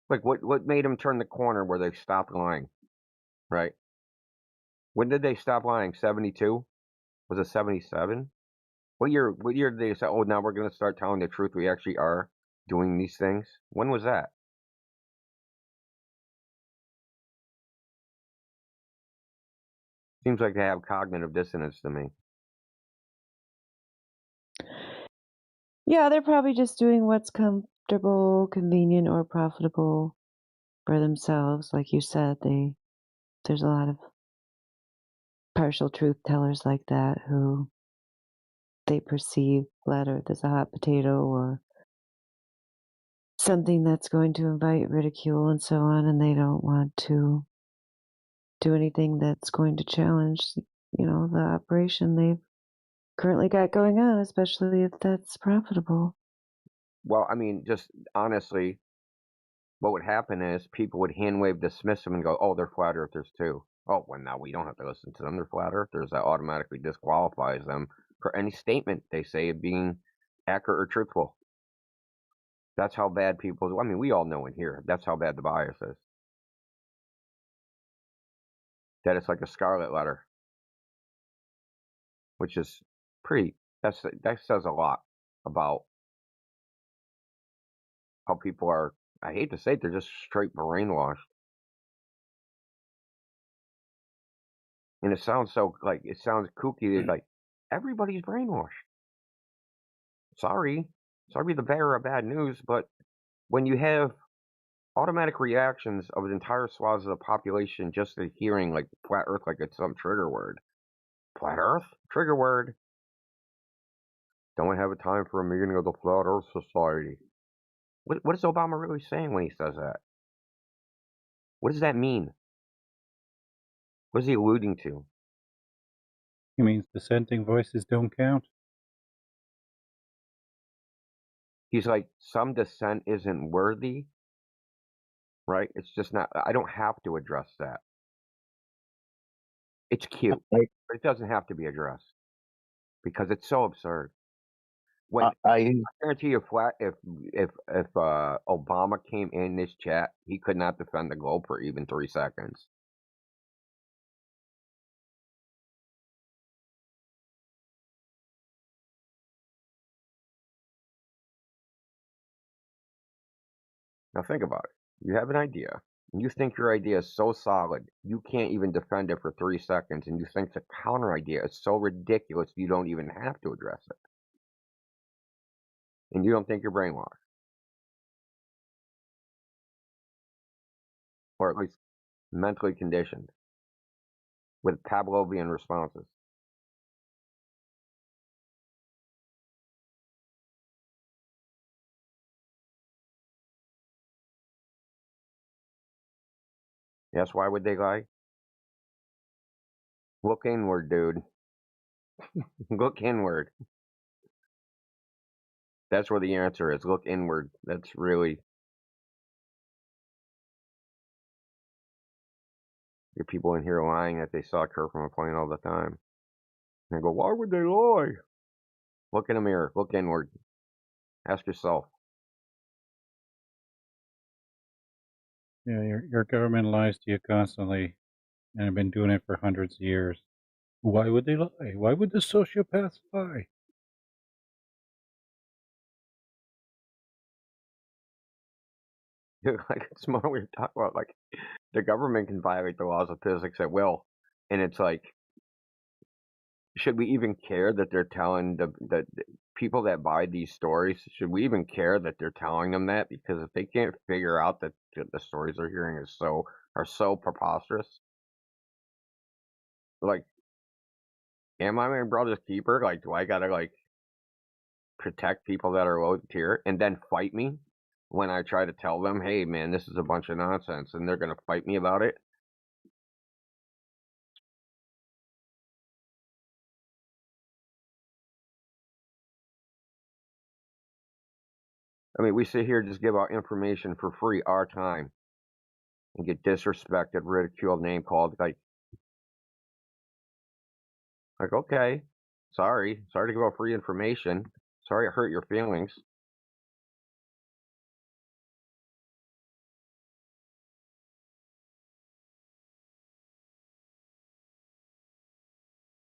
Like, what made them turn the corner where they stopped lying, right? When did they stop lying? 72? Was it 77? What year did they say, oh, now we're going to start telling the truth? We actually are doing these things. When was that? Seems like they have cognitive dissonance to me. Yeah, they're probably just doing what's comfortable, convenient, or profitable for themselves. Like you said, there's a lot of partial truth tellers like that who they perceive flat Earth as a hot potato or something that's going to invite ridicule and so on, and they don't want to do anything that's going to challenge, the operation they've currently got going on, especially if that's profitable. Well, I mean, just honestly, what would happen is people would hand wave dismiss them and go, oh, they're flat earthers too. Oh, well, now we don't have to listen to them. They're flat earthers. That automatically disqualifies them for any statement they say of being accurate or truthful. That's how bad people do. I mean, we all know in here. That's how bad the bias is. That it's like a scarlet letter, which is pretty. That says a lot about how people are. I hate to say it, they're just straight brainwashed. And it sounds kooky. Like everybody's brainwashed. Sorry the bearer of bad news, but when you have automatic reactions of an entire swath of the population just to hearing like flat Earth like it's some trigger word. Flat Earth? Trigger word. Don't have a time for a meeting of the Flat Earth Society. What is Obama really saying when he says that? What does that mean? What is he alluding to? He means dissenting voices don't count. He's like, some dissent isn't worthy, right? It's just not, I don't have to address that. It's cute, but it doesn't have to be addressed because it's so absurd. When I guarantee you, if Obama came in this chat, he could not defend the globe for even 3 seconds. Now think about it. You have an idea, and you think your idea is so solid, you can't even defend it for 3 seconds, and you think the counter idea is so ridiculous you don't even have to address it. And you don't think you're brainwashed. Or at least mentally conditioned with Pavlovian responses. Yes, why would they lie? Look inward, dude. Look inward. That's where the answer is. Look inward. That's really. Your people in here lying that they saw Kurt from a plane all the time. And they go, why would they lie? Look in a mirror. Look inward. Ask yourself. Yeah, your government lies to you constantly, and have been doing it for hundreds of years. Why would they lie? Why would the sociopaths lie? Like it's more we were talking about. Like the government can violate the laws of physics at will, and it's like, should we even care that they're telling the people that buy these stories, should we even care that they're telling them that? Because if they can't figure out that the stories they're hearing are so preposterous, like, am I my brother's keeper? Like, do I gotta like protect people that are low tier and then fight me when I try to tell them, hey man, this is a bunch of nonsense, and they're gonna fight me about it? I mean, we sit here just give out information for free, our time, and get disrespected, ridiculed, name called. Like, okay, sorry to give out free information. Sorry it hurt your feelings.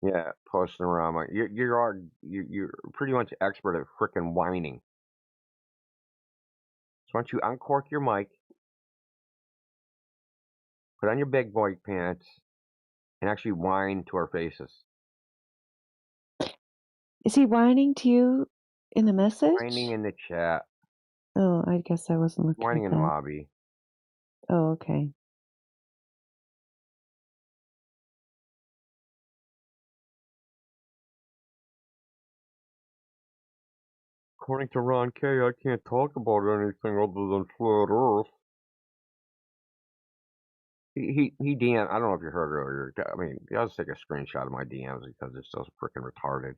Yeah, Post-Norama. You're pretty much expert at frickin' whining. So why don't you uncork your mic, put on your big boy pants, and actually whine to our faces. Is he whining to you in the message? Whining in the chat. Oh, I guess I wasn't looking Whining at in that. lobby. Oh, okay. According to Ron K, I can't talk about anything other than flat Earth. He DM. I don't know if you heard earlier. I mean, I'll just take a screenshot of my DMs because it's so freaking retarded.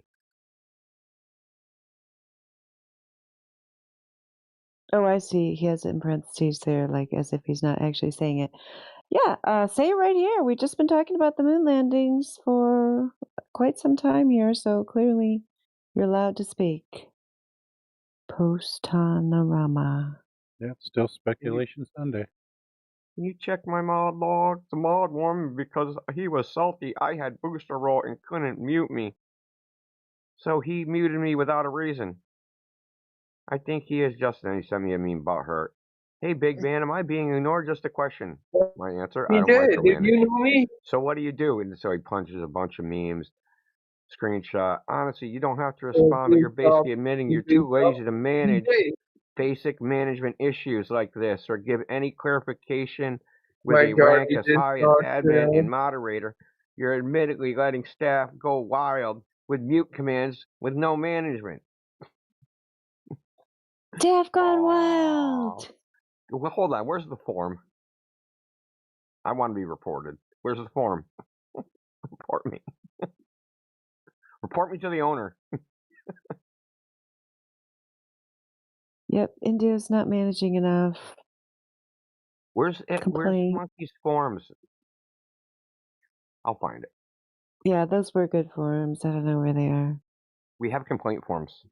Oh, I see. He has it in parentheses there, like as if he's not actually saying it. Yeah, say it right here. We've just been talking about the moon landings for quite some time here, so clearly you're allowed to speak. Post-Norama. Yeah, it's still speculation Sunday. Can you check my mod log? The mod warned me because he was salty. I had booster roll and couldn't mute me. So he muted me without a reason. I think he is Justin. He sent me a meme about her. Hey, big man, am I being ignored? Just a question. My answer, I You don't did. Did micromanage. you know me? So what do you do? And so he punches a bunch of memes. Screenshot. Honestly, you don't have to Oh, respond, but good you're job. basically admitting you're Good too job. lazy to You manage did. basic management issues like this, or give any clarification with My a God, rank you as did high as not admin fail. and moderator. You're admittedly letting staff go wild with mute commands with no management. Staff gone wild. Well, hold on. Where's the form? I want to be reported. Where's the form? Report me. Report me to the owner. Yep, India's not managing enough. Where's Complaint. Monkey's forms? I'll find it. Yeah, those were good forums. I don't know where they are. We have complaint forms.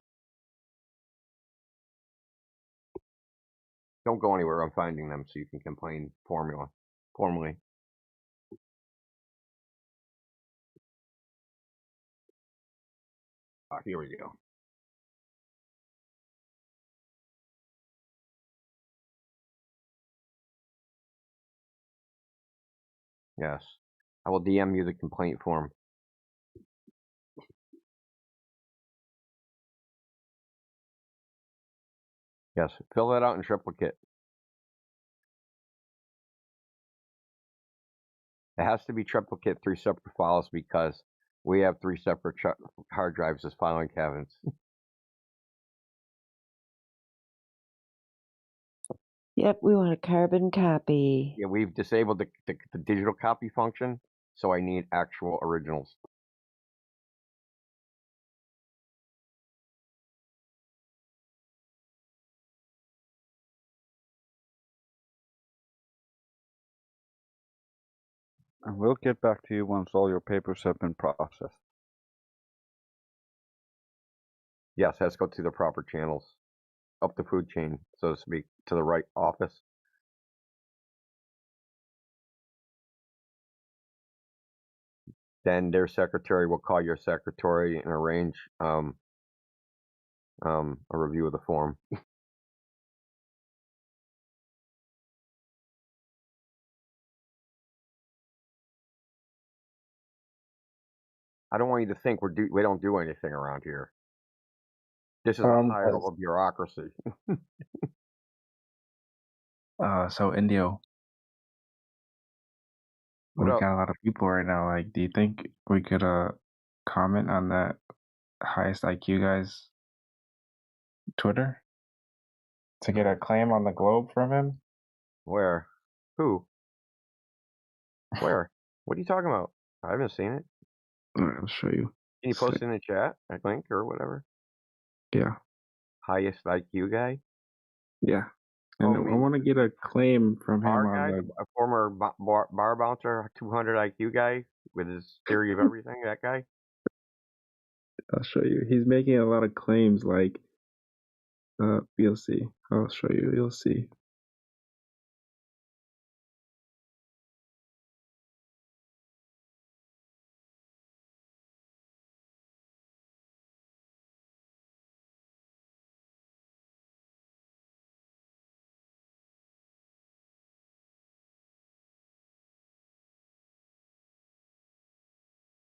Don't go anywhere. I'm finding them so you can complain formally. Here we go. Yes. I will DM you the complaint form. Yes. Fill that out in triplicate. It has to be triplicate 3 separate files because we have 3 separate hard drives as filing cabinets. Yep, we want a carbon copy. Yeah, we've disabled the digital copy function, so I need actual originals. And we'll get back to you once all your papers have been processed. Yes, has to go through the proper channels. Up the food chain, so to speak, to the right office. Then their secretary will call your secretary and arrange a review of the form. I don't want you to think we don't do anything around here. This is a high level bureaucracy. So Indio, What we up? got a lot of people right now. Like, do you think we could comment on that highest IQ guy's Twitter to get a claim on the globe from him? Where? Who? Where? What are you talking about? I haven't seen it. All right, I'll show you. Can you post it in the chat, a link or whatever? Yeah, Highest IQ guy? yeah. Oh, And you I mean want to get a claim from him bar on guy, the. a former bar bouncer, 200 IQ guy with his theory of everything. That guy. I'll show you. He's making a lot of claims. Like, you'll see. I'll show you. You'll see.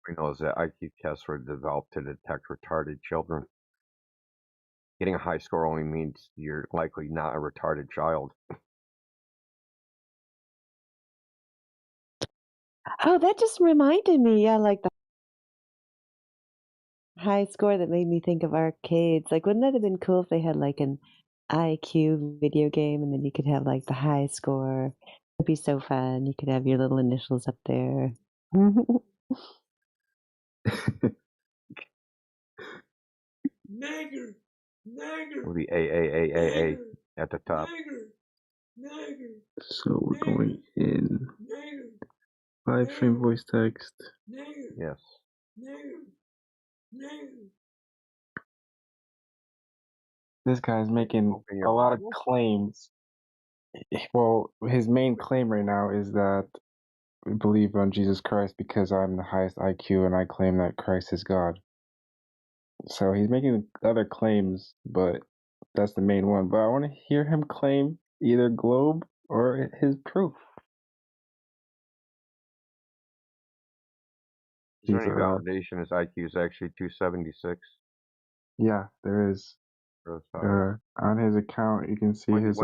He knows that IQ tests were developed to detect retarded children. Getting a high score only means you're likely not a retarded child. Oh, that just reminded me. Yeah, like the high score that made me think of arcades. Like, wouldn't that have been cool if they had like an IQ video game and then you could have like the high score? It'd be so fun. You could have your little initials up there. Nagger, with the A at the top. So we're going in live stream voice text. Yes. This guy's making a lot of claims. Well, his main claim right now is that we believe on Jesus Christ because I'm the highest IQ and I claim that Christ is God. So he's making other claims, but that's the main one. But I want to hear him claim either globe or his proof. Is there any validation his IQ is actually 276? Yeah, there is. On his account, you can see his.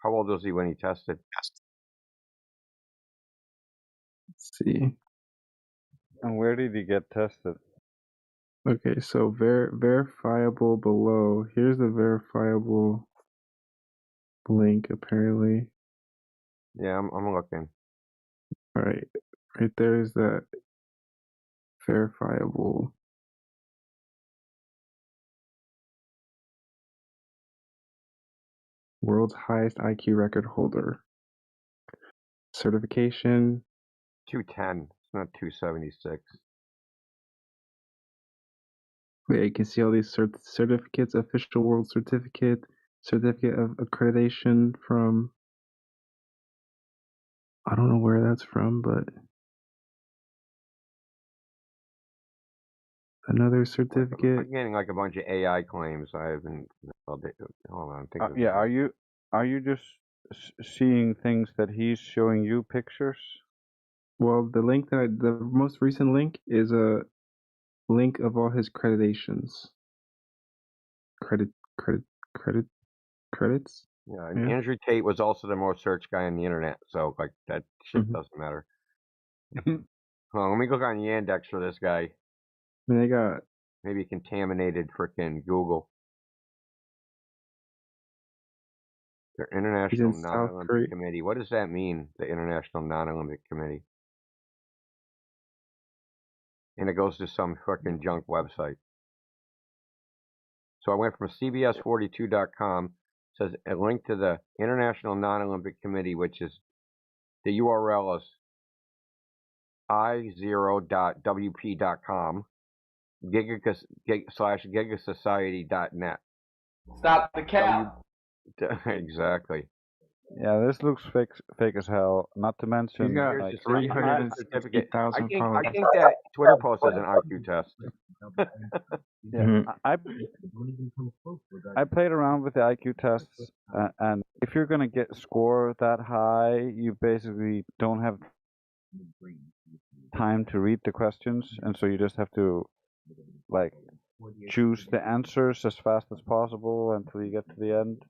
How old was he when he tested? Let's see. And where did he get tested? Okay, so verifiable below. Here's the verifiable link, apparently. Yeah, I'm looking. All right, right there is that verifiable. World's highest IQ record holder. Certification. 210. It's not 276. Wait, you can see all these certificates, official world certificate, certificate of accreditation from, I don't know where that's from, but another certificate. I'm getting like a bunch of AI claims. I haven't. Hold on. Yeah, are you just seeing things that he's showing you pictures? Well, the link the most recent link is a link of all his accreditations. Credits. Yeah, and Andrew Tate was also the most searched guy on the internet, so like that shit doesn't matter. Hold on, let me look on Yandex for this guy. I mean, they got maybe contaminated frickin' Google. The International Non-Olympic Committee. What does that mean? The International Non-Olympic Committee. And it goes to some frickin' junk website. So I went from CBS42.com. Says a link to the International Non-Olympic Committee, which is the URL is i0.wp.com /gigasociety.net. Stop the cap. Exactly. Yeah, this looks fake as hell. Not to mention, like 360,000 I think that Twitter post is an IQ test. Yeah, I played around with the IQ tests, and if you're gonna get score that high, you basically don't have time to read the questions, and so you just have to like choose the answers as fast as possible until you get to the end.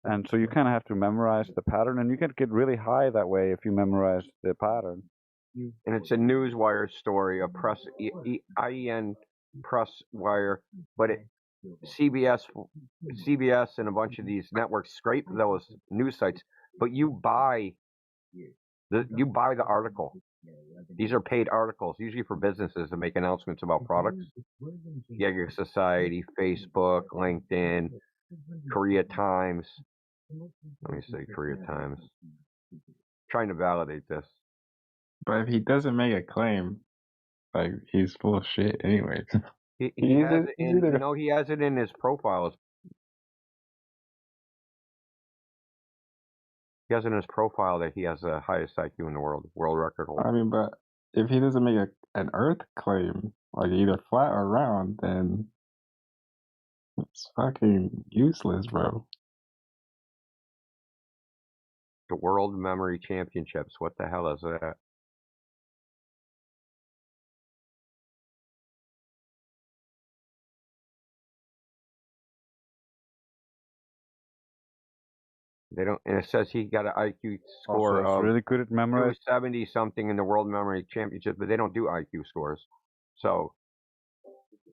And so you kind of have to memorize the pattern, and you can get really high that way if you memorize the pattern. And it's a newswire story, a press IEN press wire, but CBS and a bunch of these networks scrape those news sites, but you buy the article. These are paid articles, usually for businesses to make announcements about products. Jaeger Society, Facebook, LinkedIn, Korea Times. Let me say Korea Times. Trying to validate this. But if he doesn't make a claim, like, he's full of shit anyways. He has it in, he has it in his profile. He has it in his profile that he has the highest IQ in the world record holder. I mean, but if he doesn't make an Earth claim, like either flat or round, then it's fucking useless, bro. The World Memory Championships. What the hell is that? They don't, and it says he got an IQ score of really good at memorizing 270 something in the World Memory Championship, but they don't do IQ scores. So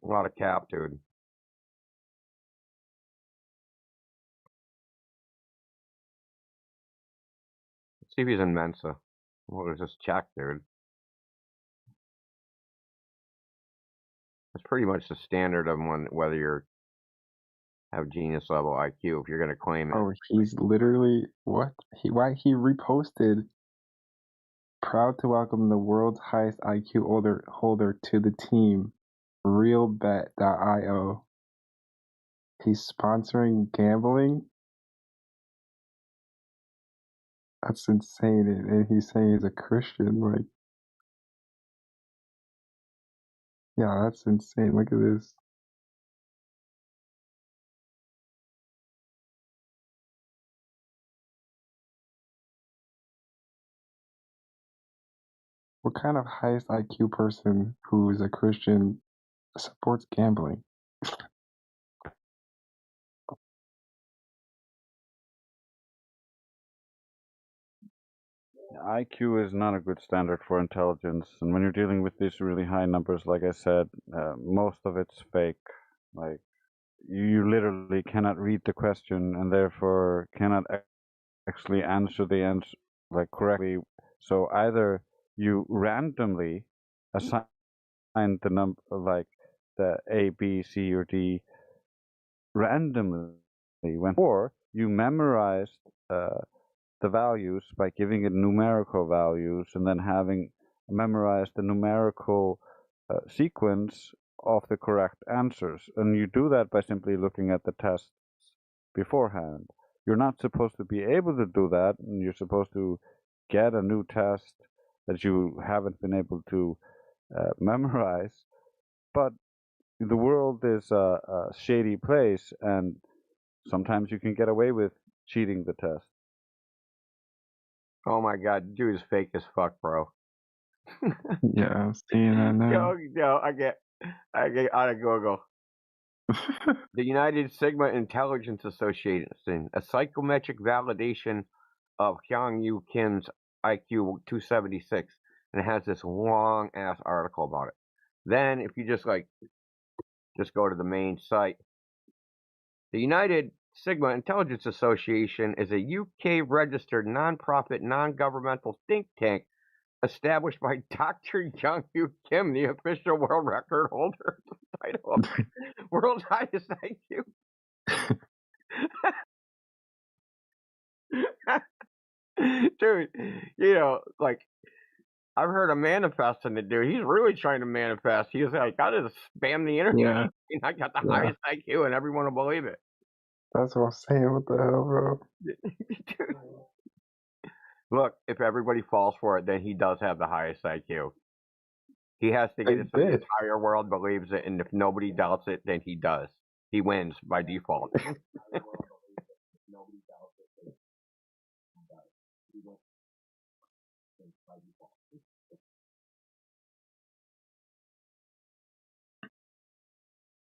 a lot of cap, dude. Let's see if he's in Mensa. We'll just check, dude. That's pretty much the standard of whether you're have genius level IQ if you're gonna claim it. Oh, he's literally what? He reposted. Proud to welcome the world's highest IQ holder to the team, RealBet.io. He's sponsoring gambling. That's insane, and he's saying he's a Christian. Like, yeah, that's insane. Look at this. What kind of highest IQ person who is a Christian supports gambling? IQ is not a good standard for intelligence, and when you're dealing with these really high numbers, like I said, most of it's fake. Like, you literally cannot read the question, and therefore cannot actually answer the answer correctly. So either you randomly assign the number, like the A, B, C, or D, randomly, or you memorized the values by giving it numerical values and then having memorized the numerical sequence of the correct answers. And you do that by simply looking at the tests beforehand. You're not supposed to be able to do that, and you're supposed to get a new test that you haven't been able to memorize. But the world is a shady place, and sometimes you can get away with cheating the test. Oh my god, dude is fake as fuck, bro. Yeah, I'm seeing that now. Yo, I get out of Google. The United Sigma Intelligence Association, a psychometric validation of Hyung Yu Kim's IQ 276, and it has this long ass article about it. Then, if you just go to the main site, the United Sigma Intelligence Association is a UK registered non-profit, non-governmental think tank established by Dr. Young Yu Kim, the official world record holder of the title of World's Highest IQ. Dude, I've heard of manifesting the dude. He's really trying to manifest. He's like, I just spam the internet. Yeah. And I got the highest IQ, and everyone will believe it. That's what I'm saying. What the hell, bro? Dude. Look, if everybody falls for it, then he does have the highest IQ. He has to get it so the entire world believes it, and if nobody doubts it, then he does. He wins by default.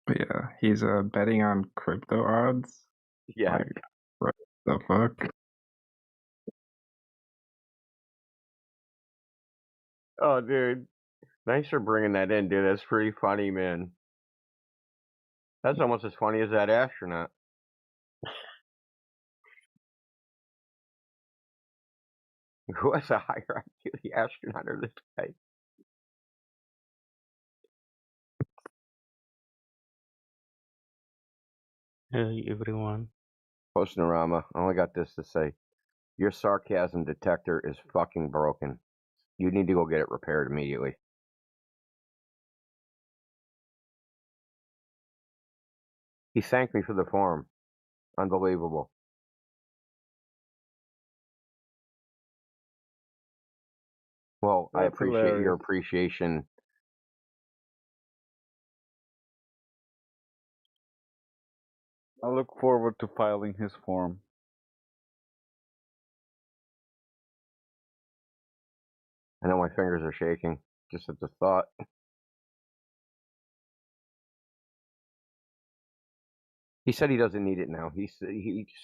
Yeah, he's betting on crypto odds. Yeah. Like, what the fuck? Oh, dude. Thanks for bringing that in, dude. That's pretty funny, man. That's almost as funny as that astronaut. Who has a higher IQ, the astronaut or this guy? Hey everyone. Post-Norama, I only got this to say. Your sarcasm detector is fucking broken. You need to go get it repaired immediately. He thanked me for the forum. Unbelievable. Well, I That's appreciate your hilarious. appreciation. I look forward to filing his form. I know my fingers are shaking just at the thought. He said he doesn't need it now. He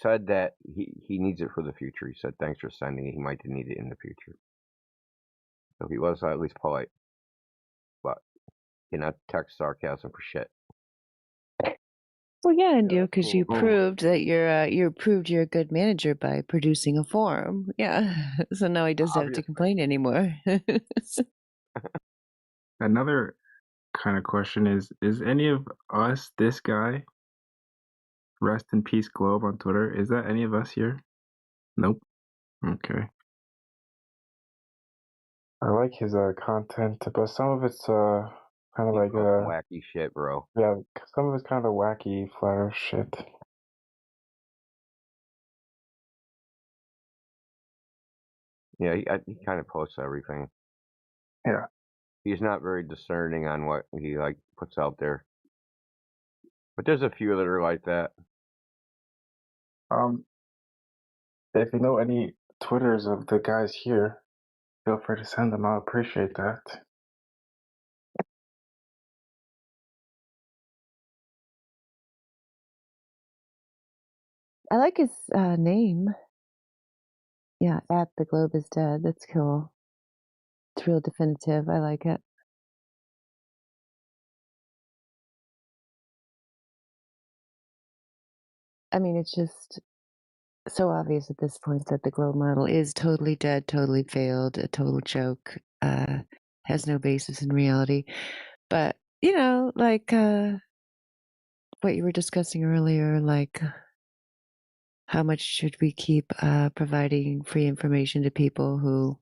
said that he needs it for the future. He said thanks for sending it. He might need it in the future. So he was at least polite. But you're not text sarcasm for shit. Well, yeah, and because cool. you proved that you proved you're a good manager by producing a form. Yeah, so now he doesn't have to complain anymore. Another kind of question is any of us this guy? Rest in peace, Globe on Twitter. Is that any of us here? Nope. Okay. I like his content, but some of it's kind of like wacky shit, bro. Yeah, some of it's kind of wacky, flat Earth shit. Yeah, he kind of posts everything. Yeah. He's not very discerning on what he puts out there. But there's a few that are like that. If you know any Twitters of the guys here, feel free to send them. I'll appreciate that. I like his name. Yeah, at the Globe is Dead. That's cool. It's real definitive. I like it. I mean, it's just so obvious at this point that the Globe model is totally dead, totally failed, a total joke, has no basis in reality. But, like what you were discussing earlier, like how much should we keep providing free information to people who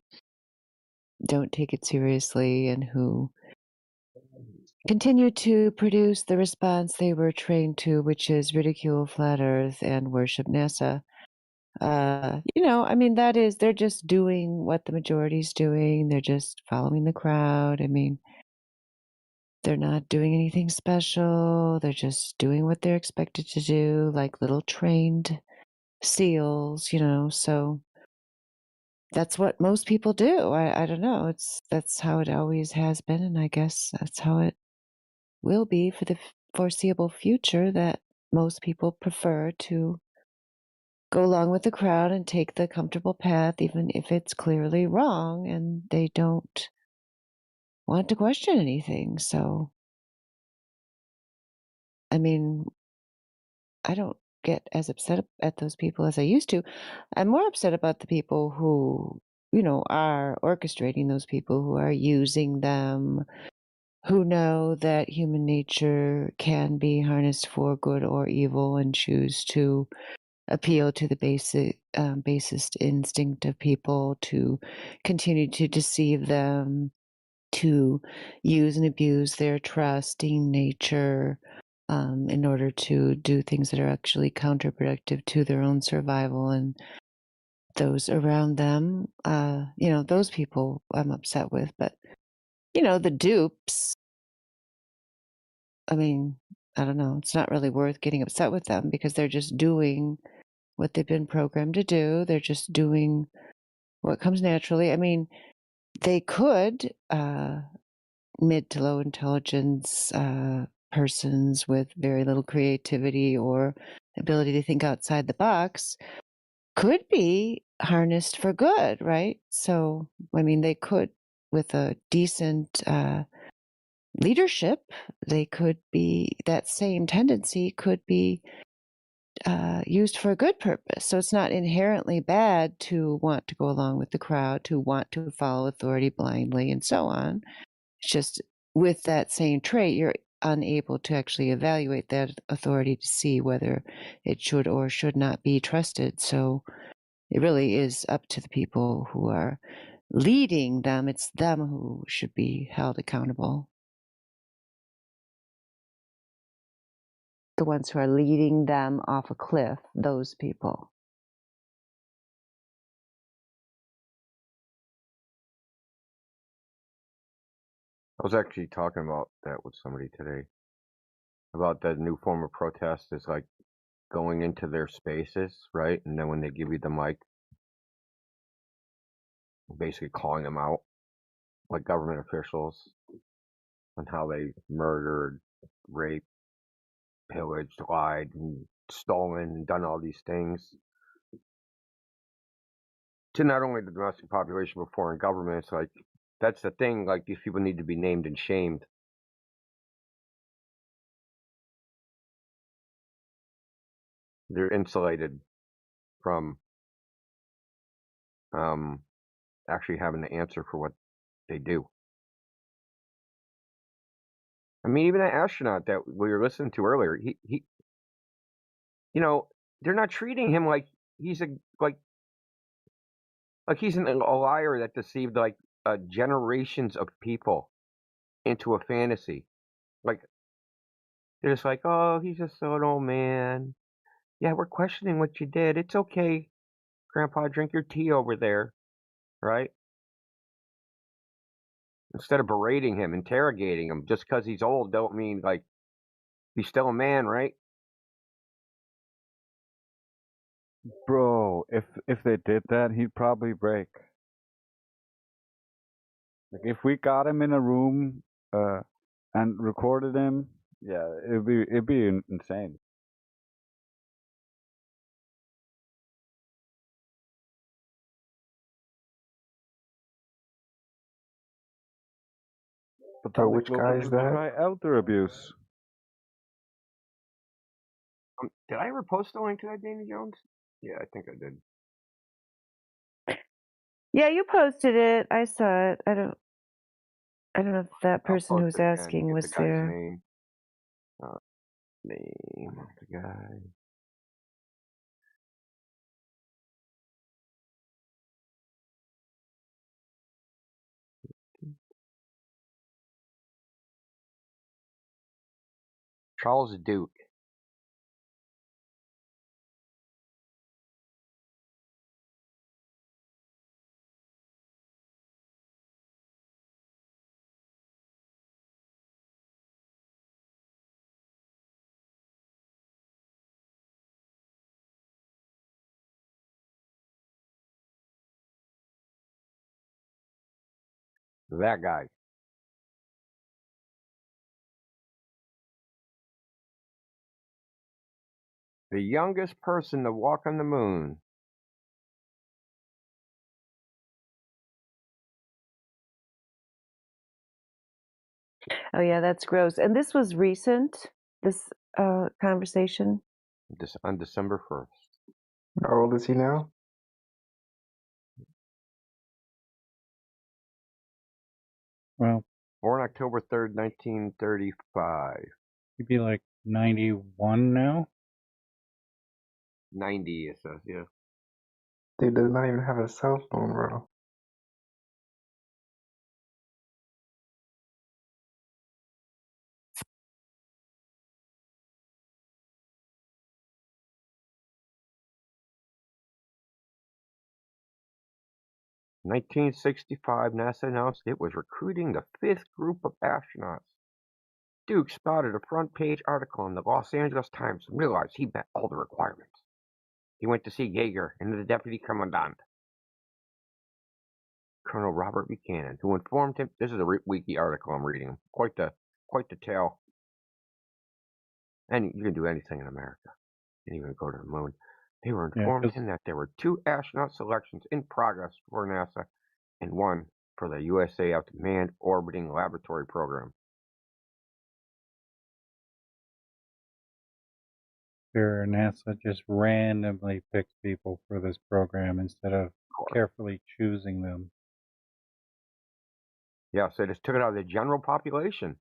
don't take it seriously and who continue to produce the response they were trained to, which is ridicule flat Earth and worship NASA. I mean, they're just doing what the majority's doing. They're just following the crowd. I mean, they're not doing anything special. They're just doing what they're expected to do, like little trained SEALs, so that's what most people do. I don't know. That's how it always has been, and I guess that's how it will be for the foreseeable future, that most people prefer to go along with the crowd and take the comfortable path, even if it's clearly wrong, and they don't want to question anything. So, I mean, I don't get as upset at those people as I used to. I'm more upset about the people who, are orchestrating those people, who are using them, who know that human nature can be harnessed for good or evil and choose to appeal to the basest instinct of people, to continue to deceive them, to use and abuse their trusting nature in order to do things that are actually counterproductive to their own survival and those around them. Those people I'm upset with. But, the dupes, I mean, I don't know. It's not really worth getting upset with them because they're just doing what they've been programmed to do. They're just doing what comes naturally. I mean, they could, mid to low intelligence persons with very little creativity or ability to think outside the box could be harnessed for good, right? So, I mean, they could, with a decent leadership, they could be, that same tendency could be used for a good purpose. So it's not inherently bad to want to go along with the crowd, to want to follow authority blindly, and so on. It's just with that same trait, you're unable to actually evaluate that authority to see whether it should or should not be trusted. So it really is up to the people who are leading them. It's them who should be held accountable. The ones who are leading them off a cliff, those people. I was actually talking about that with somebody today. About that new form of protest is like going into their spaces, right? And then when they give you the mic, basically calling them out, like government officials, on how they murdered, raped, pillaged, lied, and stolen, and done all these things to not only the domestic population but foreign governments. Like, that's the thing. Like, these people need to be named and shamed. They're insulated from actually having to answer for what they do. I mean, even that astronaut that we were listening to earlier, he you know, they're not treating him like he's a he's a liar that deceived generations of people into a fantasy. Like, they're just like, oh, he's just an old man. Yeah, we're questioning what you did. It's okay, Grandpa. Drink your tea over there, right? Instead of berating him, interrogating him, just because he's old, don't mean like he's still a man, right? Bro, if they did that, he'd probably break. Like, if we got him in a room and recorded him, yeah, it'd be insane. But Oh, then the which guy is globalists that? try elder abuse. Did I ever post a link to that, Danny Jones? Yeah, I think I did. Yeah, you posted it. I saw it. I don't know if that person who was Again, asking get was the guy's there. name. Name of the guy. Charles Duke. That guy. The youngest person to walk on the moon. Oh yeah, that's gross. And this was recent, this conversation? On December 1st. How old is he now? Well, born October 3rd, 1935. He'd be like 91 now. 90, it says, yeah. Dude does not even have a cell phone, bro. In 1965, NASA announced it was recruiting the 5th group of astronauts. Duke spotted a front-page article in the Los Angeles Times and realized he met all the requirements. He went to see Yeager and the deputy commandant, Colonel Robert Buchanan, who informed him. This is a wiki article I'm reading. Quite the tale. And you can do anything in America. You can even go to the moon. They were Yeah, informed 'cause him that there were 2 astronaut selections in progress for NASA and 1 for the USA Manned Orbiting Laboratory Program. sure, NASA just randomly picks people for this program instead of carefully choosing them. Yeah, so they just took it out of the general population.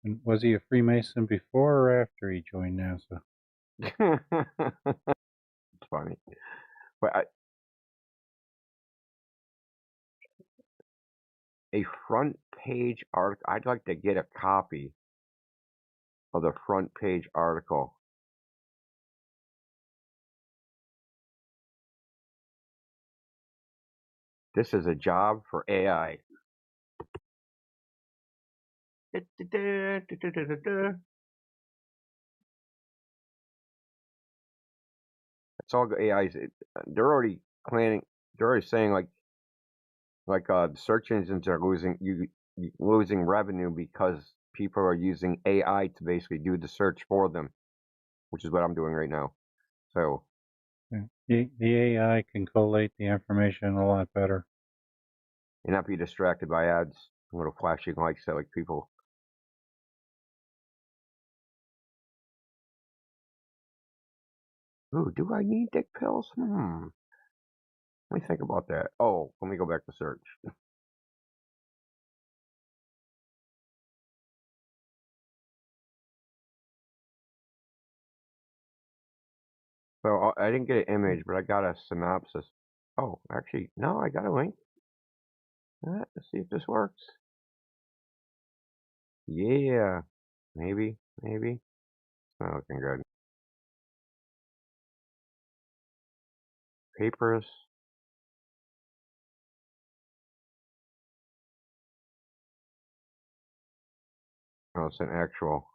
And was he a Freemason before or after he joined NASA? It's funny. But a front page article, I'd like to get a copy of the front page article. This is a job for AI. It's all AIs. They're already planning. They're already saying the search engines are losing revenue because people are using AI to basically do the search for them, which is what I'm doing right now. So Yeah. The AI can collate the information a lot better. and not be distracted by ads, little flashing lights that like people. Ooh, do I need dick pills? Let me think about that. Oh, let me go back to search. So I didn't get an image, but I got a synopsis. Oh, actually, no, I got a link. Let's see if this works. Yeah, maybe. It's not looking good. Papers. Oh, it's an actual.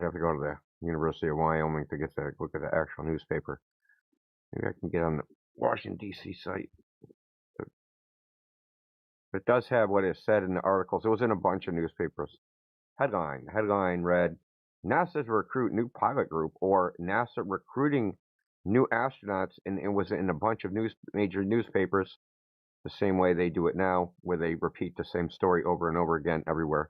I have to go to the University of Wyoming to get to look at the actual newspaper. Maybe I can get on the Washington D.C. site. But it does have what it said in the articles. It was in a bunch of newspapers. Headline read, NASA's recruit new pilot group, or NASA recruiting new astronauts, and it was in a bunch of major newspapers, the same way they do it now, where they repeat the same story over and over again everywhere,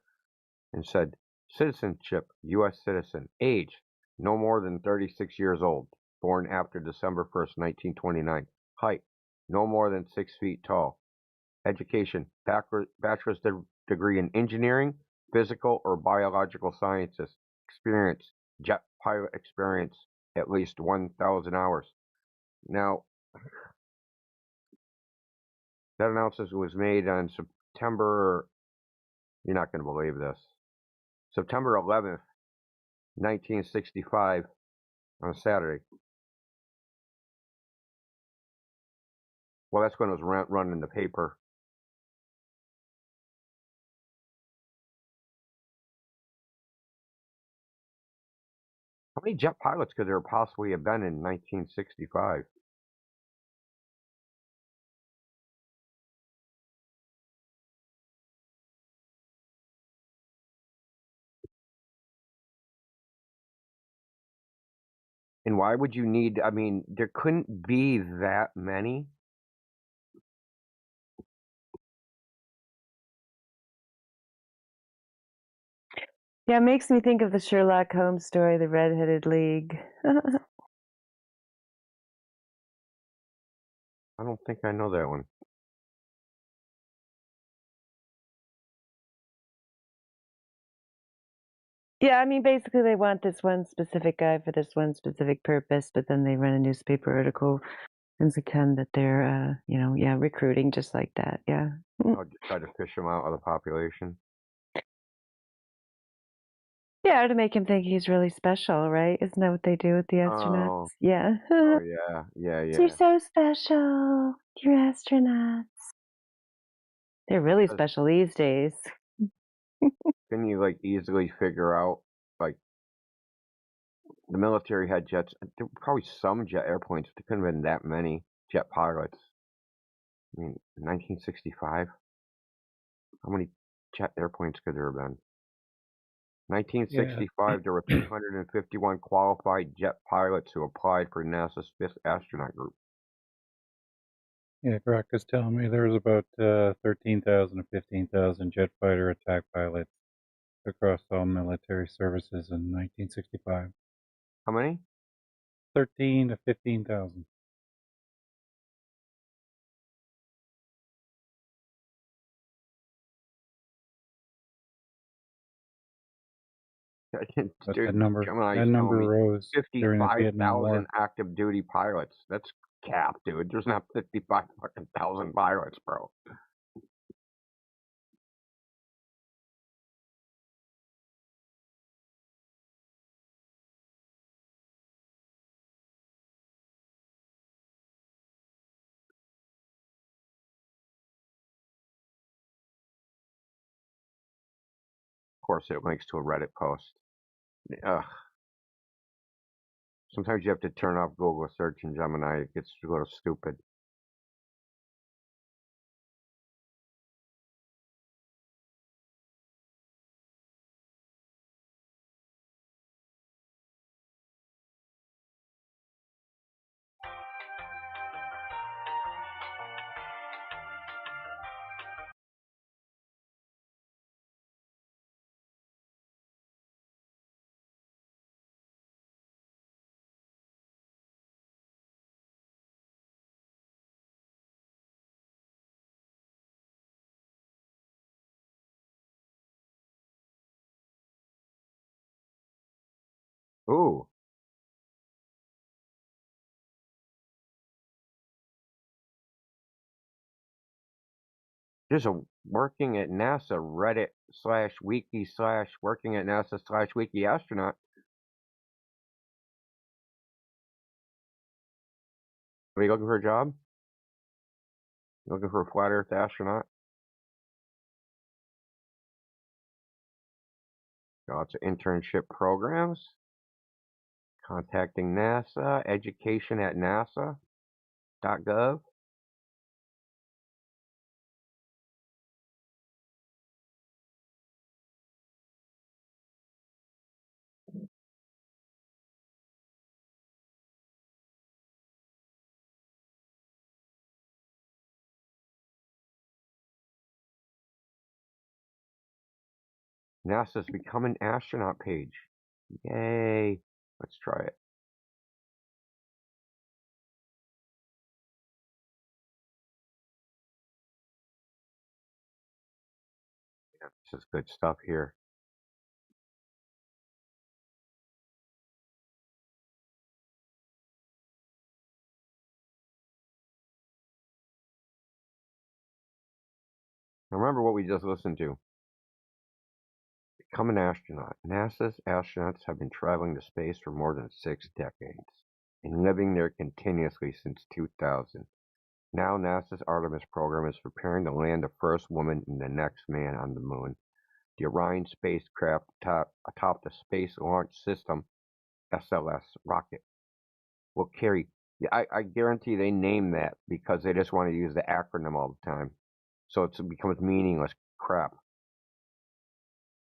and said, citizenship, U.S. citizen, age, no more than 36 years old, born after December 1st, 1929, height, no more than 6 feet tall, education, bachelor's degree in engineering, physical or biological sciences, experience, jet pilot experience, at least 1,000 hours. Now, that announcement was made on September, you're not going to believe this, September 11th, 1965, on Saturday. Well, that's when it was run in the paper. How many jet pilots could there possibly have been in 1965? And why would you need, I mean, there couldn't be that many. Yeah, it makes me think of the Sherlock Holmes story, The Red-Headed League. I don't think I know that one. Yeah, I mean, basically they want this one specific guy for this one specific purpose, but then they run a newspaper article and pretend that they're, recruiting just like that. Yeah. I'll just try to fish them out of the population. Yeah, to make him think he's really special, right? Isn't that what they do with the astronauts? Oh. Yeah. Oh, yeah. You're so special. You're astronauts. They're really special these days. Can you, easily figure out, the military had jets. There were probably some jet airplanes, but there couldn't have been that many jet pilots. I mean, 1965. How many jet airplanes could there have been? 1965, there were 351 qualified jet pilots who applied for NASA's 5th astronaut group. Yeah, Grok is telling me there was about 13,000 to 15,000 jet fighter attack pilots across all military services in 1965. How many? 13 to 15,000. But Dude, that number Gemini's telling me rose during the Vietnam War. 55,000 active duty pilots. That's cap, dude. There's not 55,000 pilots, bro. Of course, it links to a Reddit post. Ugh. Sometimes you have to turn off Google search in Gemini. It gets a little stupid. Ooh. There's a working at NASA Reddit /wiki /working at NASA /wiki astronaut. Are you looking for a job? You looking for a flat Earth astronaut? Lots of internship programs. Contacting NASA. Education at NASA.gov. NASA's Become an Astronaut page. Yay. Let's try it. Yeah, this is good stuff here. Now remember what we just listened to. Become an astronaut. NASA's astronauts have been traveling to space for more than 6 decades and living there continuously since 2000. Now NASA's Artemis program is preparing to land the first woman and the next man on the moon. The Orion spacecraft atop the Space Launch System (SLS) rocket will carry. I guarantee they named that because they just want to use the acronym all the time, so it becomes meaningless crap.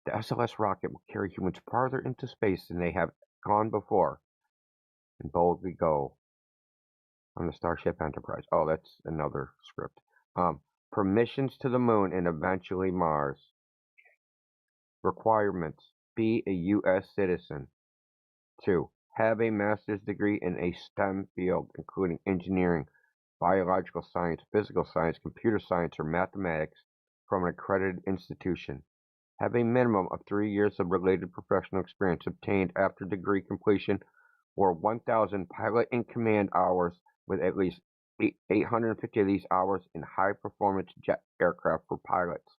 The SLS rocket will carry humans farther into space than they have gone before, and boldly go on the Starship Enterprise. Oh, that's another script. Permissions to the moon and eventually Mars. Requirements: be a U.S. citizen. 2. Have a master's degree in a STEM field, including engineering, biological science, physical science, computer science, or mathematics from an accredited institution. Have a minimum of 3 years of related professional experience obtained after degree completion or 1,000 pilot in command hours with at least 850 of these hours in high-performance jet aircraft for pilots.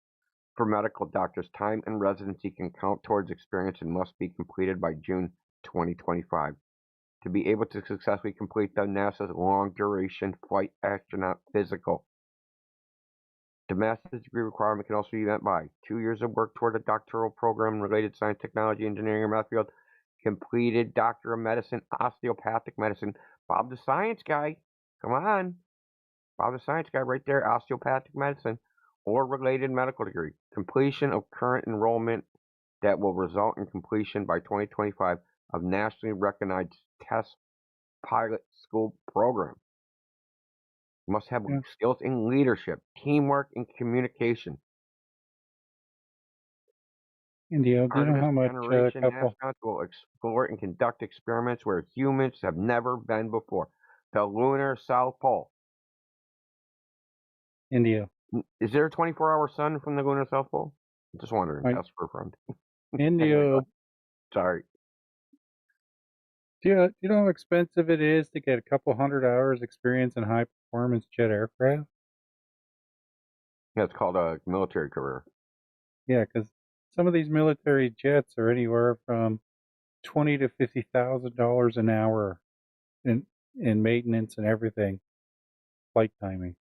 For medical doctors, time in residency can count towards experience and must be completed by June 2025. To be able to successfully complete the NASA's long-duration flight astronaut physical. The master's degree requirement can also be met by 2 years of work toward a doctoral program in related science, technology, engineering, or math field. Completed Doctor of Medicine, Osteopathic Medicine. Bob the Science Guy. Come on. Bob, the science guy right there, osteopathic medicine or related medical degree. Completion of current enrollment that will result in completion by 2025 of nationally recognized test pilot school program. Must have skills in leadership, teamwork, and communication. India, do you know how much Generation couple astronauts will explore and conduct experiments where humans have never been before. The lunar South Pole. India? Is there a 24-hour sun from the lunar South Pole? I'm just wondering. Right. That's for a friend. India. Anyway, sorry. Do you know how expensive it is to get a couple hundred hours experience in high performance jet aircraft? Yeah, it's called a military career. Yeah, because some of these military jets are anywhere from $20,000 to $50,000 an hour in maintenance and everything, flight timing.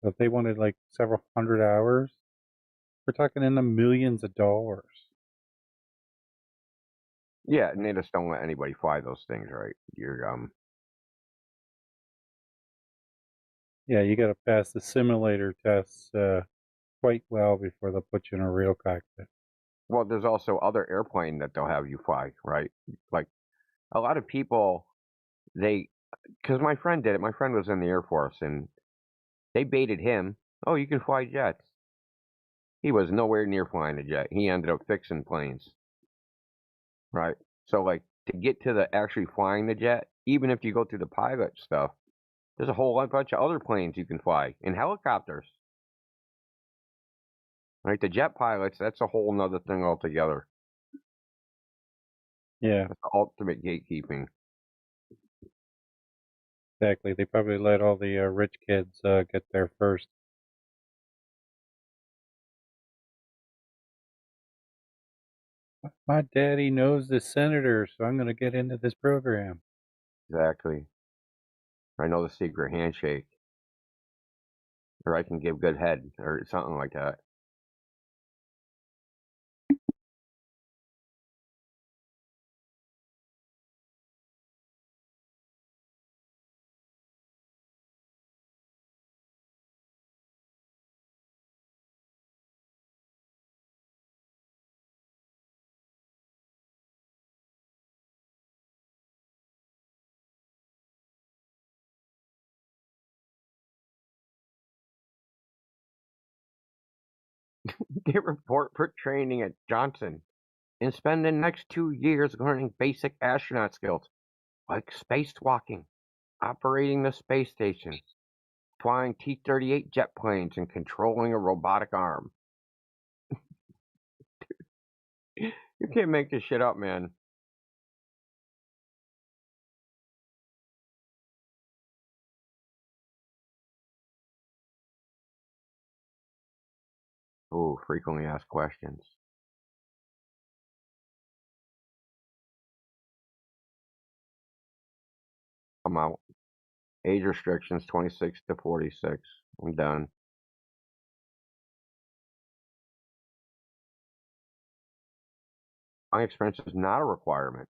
So if they wanted like several hundred hours, we're talking in the millions of dollars. Yeah, and they just don't let anybody fly those things, right? Yeah, you got to pass the simulator tests quite well before they'll put you in a real cockpit. Well, there's also other airplane that they'll have you fly, right? Like a lot of people, because my friend did it. My friend was in the Air Force, and they baited him. Oh, you can fly jets. He was nowhere near flying a jet. He ended up fixing planes, right? So, like, to get to the actually flying the jet, even if you go through the pilot stuff, there's a whole bunch of other planes you can fly, and helicopters. Right, the jet pilots, that's a whole nother thing altogether. Yeah. That's the ultimate gatekeeping. Exactly. They probably let all the rich kids get there first. My daddy knows the senator, so I'm going to get into this program. Exactly. I know the secret handshake. Or I can give good head, or something like that. Get report for training at Johnson and spend the next 2 years learning basic astronaut skills like spacewalking, operating the space station, flying T-38 jet planes, and controlling a robotic arm. You can't make this shit up, man. Ooh, frequently asked questions. I'm out. Age restrictions 26 to 46. I'm done. My experience is not a requirement.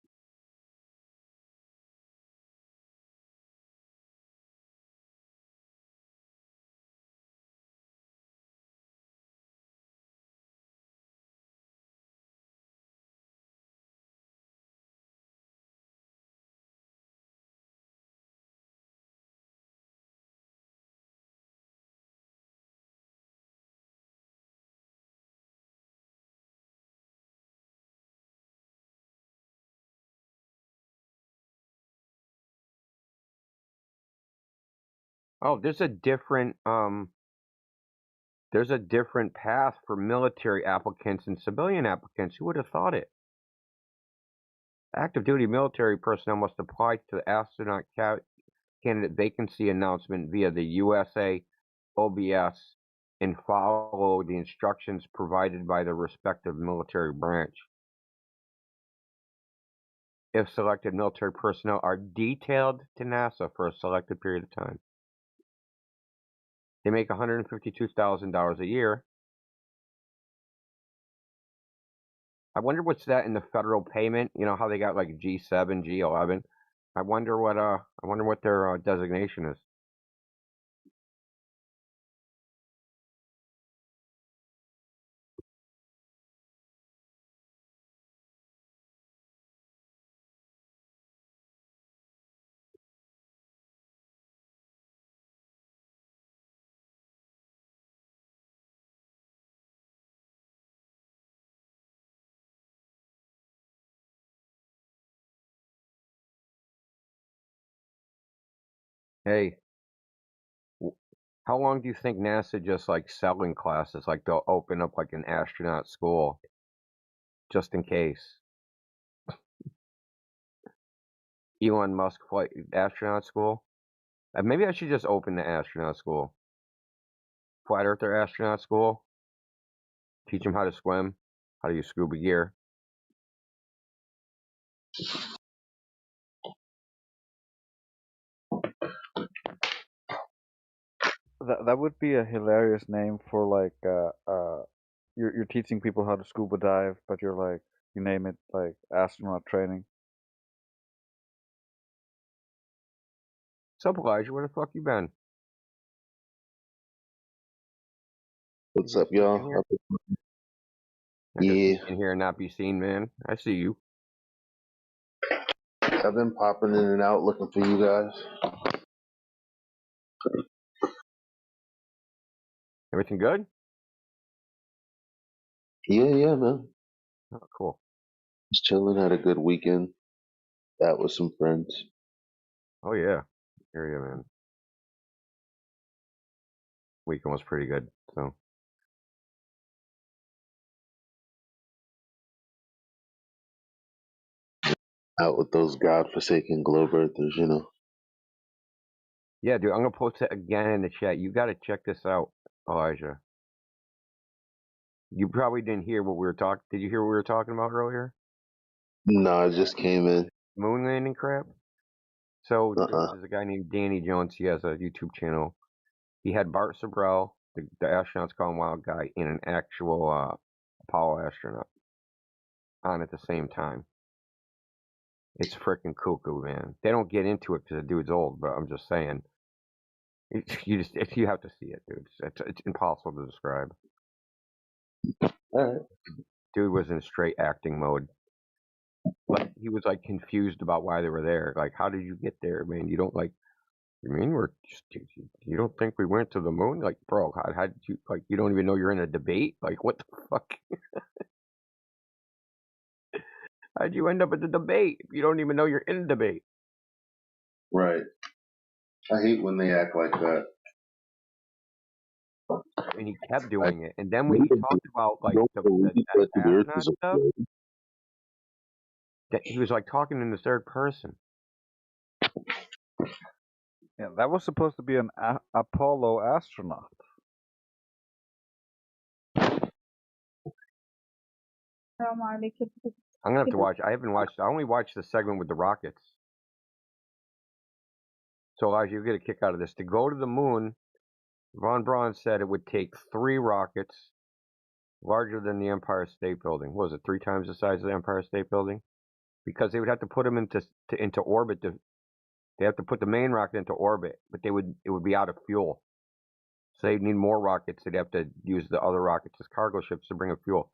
Oh, there's a different path for military applicants and civilian applicants. Who would have thought it? Active duty military personnel must apply to the astronaut candidate vacancy announcement via the USA OBS and follow the instructions provided by the respective military branch. If selected, military personnel are detailed to NASA for a selected period of time. They make $152,000 a year. I wonder what's that in the federal payment. You know how they got like G7, G11? I wonder what their designation is. Hey, how long do you think NASA just like selling classes? Like they'll open up like an astronaut school just in case. Elon Musk flight astronaut school. Maybe I should just open the astronaut school. Flat Earther astronaut school. Teach them how to swim, how to use scuba gear. That would be a hilarious name for like you're teaching people how to scuba dive, but you're like you name it like astronaut training. What's up, Elijah? Where the fuck you been? What's up, y'all? Yeah, In here and not be seen, man. I see you. I've been popping in and out looking for you guys. Everything good? Yeah, man. Oh, cool. Just chilling, had a good weekend. Out with some friends. Oh yeah, here you, man. Weekend was pretty good. So Out with those godforsaken globe earthers, you know. yeah, dude, I'm gonna post it again in the chat. You gotta check this out, Elijah. You probably didn't hear what we were talking. Did you hear what we were talking about earlier? No, I just came in. Moon landing crap. So there's a guy named Danny Jones. He has a YouTube channel. He had Bart Sabrell, the astronauts call him Wild Guy, and an actual Apollo astronaut on at the same time. It's freaking cuckoo, man. They don't get into it because the dude's old, but I'm just saying. You have to see it, dude. It's impossible to describe. Alright. Dude was in straight acting mode. Like he was like confused about why they were there. Like, how did you get there, man? You don't like. You mean we're just, you don't think we went to the moon? Like, bro, how did you like? You don't even know you're in a debate? Like, what the fuck? How'd you end up at the debate if you don't even know you're in a debate? Right. I hate when they act like that. And he kept doing it. And then when he talked about like the astronaut stuff, he was like talking in the third person. Yeah, that was supposed to be an Apollo astronaut. I'm gonna have to watch. I haven't watched. I only watched the segment with the rockets. So Elijah, you get a kick out of this. To go to the moon, Von Braun said it would take 3 rockets larger than the Empire State Building. What was it, 3 times the size of the Empire State Building? Because they would have to put them into orbit. They have to put the main rocket into orbit, but it would be out of fuel. So they'd need more rockets. They'd have to use the other rockets as cargo ships to bring up fuel.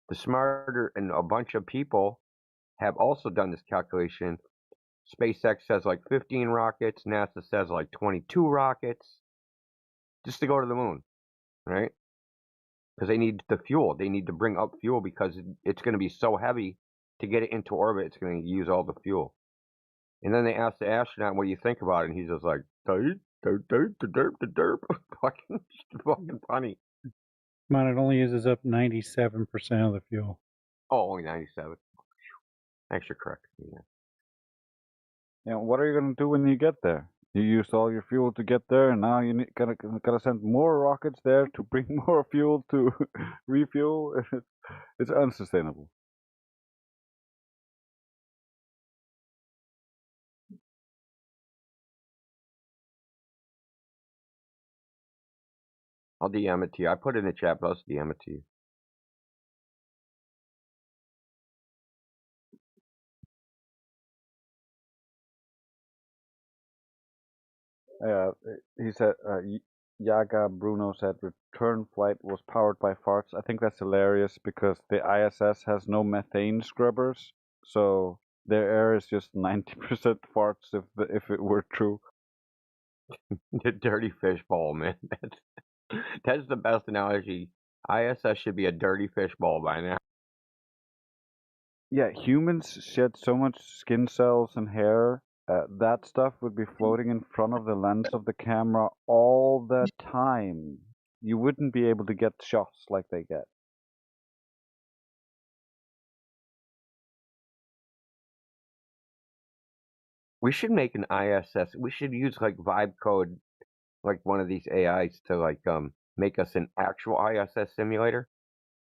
The smarter and a bunch of people have also done this calculation. SpaceX says like 15 rockets. NASA says like 22 rockets just to go to the moon, right? Because they need the fuel. They need to bring up fuel because it's going to be so heavy to get it into orbit. It's going to use all the fuel. And then they asked the astronaut, "What do you think about it?" And he's just like, "Derp, derp, derp, derp." Fucking funny. Man, it only uses up 97% of the fuel. Oh, only 97. Thanks for correcting me. Yeah. Yeah, what are you gonna do when you get there? You used all your fuel to get there, and now you gotta send more rockets there to bring more fuel to refuel. It's unsustainable. I'll DM it to you. I put it in the chat, but I'll just DM it to you. He said, Yaga Bruno said return flight was powered by farts. I think that's hilarious because the ISS has no methane scrubbers, so their air is just 90% farts if it were true. The dirty fishbowl, man. That's the best analogy. ISS should be a dirty fishbowl by now. Yeah, humans shed so much skin cells and hair. That stuff would be floating in front of the lens of the camera all the time. You wouldn't be able to get shots like they get. We should make an ISS. We should use like vibe code, like one of these AIs to like make us an actual ISS simulator.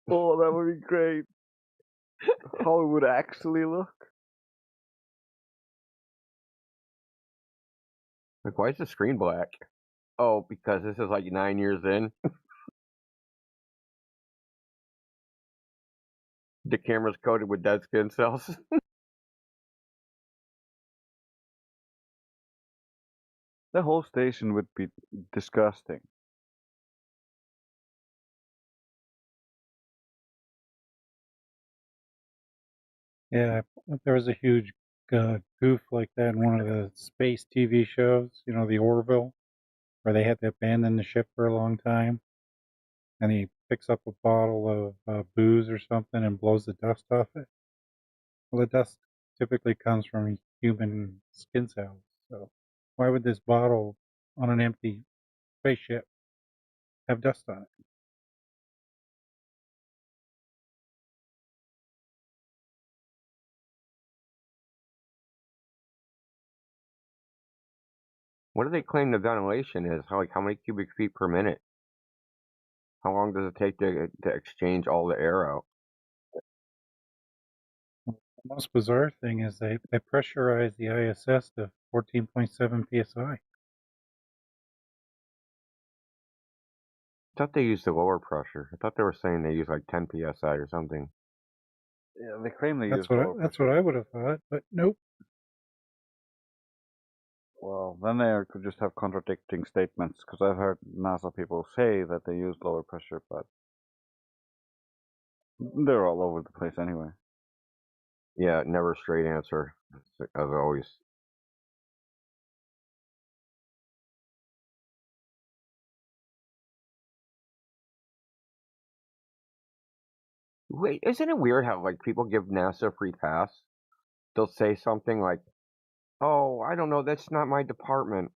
Oh, that would be great. How it would actually look. Like, why is the screen black? Oh, because this is like 9 years in. The camera's coated with dead skin cells. The whole station would be disgusting. Yeah, there was a huge goof like that in one of the space TV shows, you know, the Orville, where they had to abandon the ship for a long time. And he picks up a bottle of booze or something and blows the dust off it. Well, the dust typically comes from human skin cells. So why would this bottle on an empty spaceship have dust on it? What do they claim the ventilation is? How many cubic feet per minute? How long does it take to exchange all the air out? The most bizarre thing is they pressurize the ISS to 14.7 psi. I thought they used the lower pressure. I thought they were saying they use like 10 psi or something. Yeah, they claim they use That's lower what I would have thought, but nope. Well, then they could just have contradicting statements, because I've heard NASA people say that they use lower pressure, but they're all over the place anyway. Yeah, never a straight answer, as always. Wait, isn't it weird how like people give NASA a free pass? They'll say something like, "Oh, I don't know, that's not my department."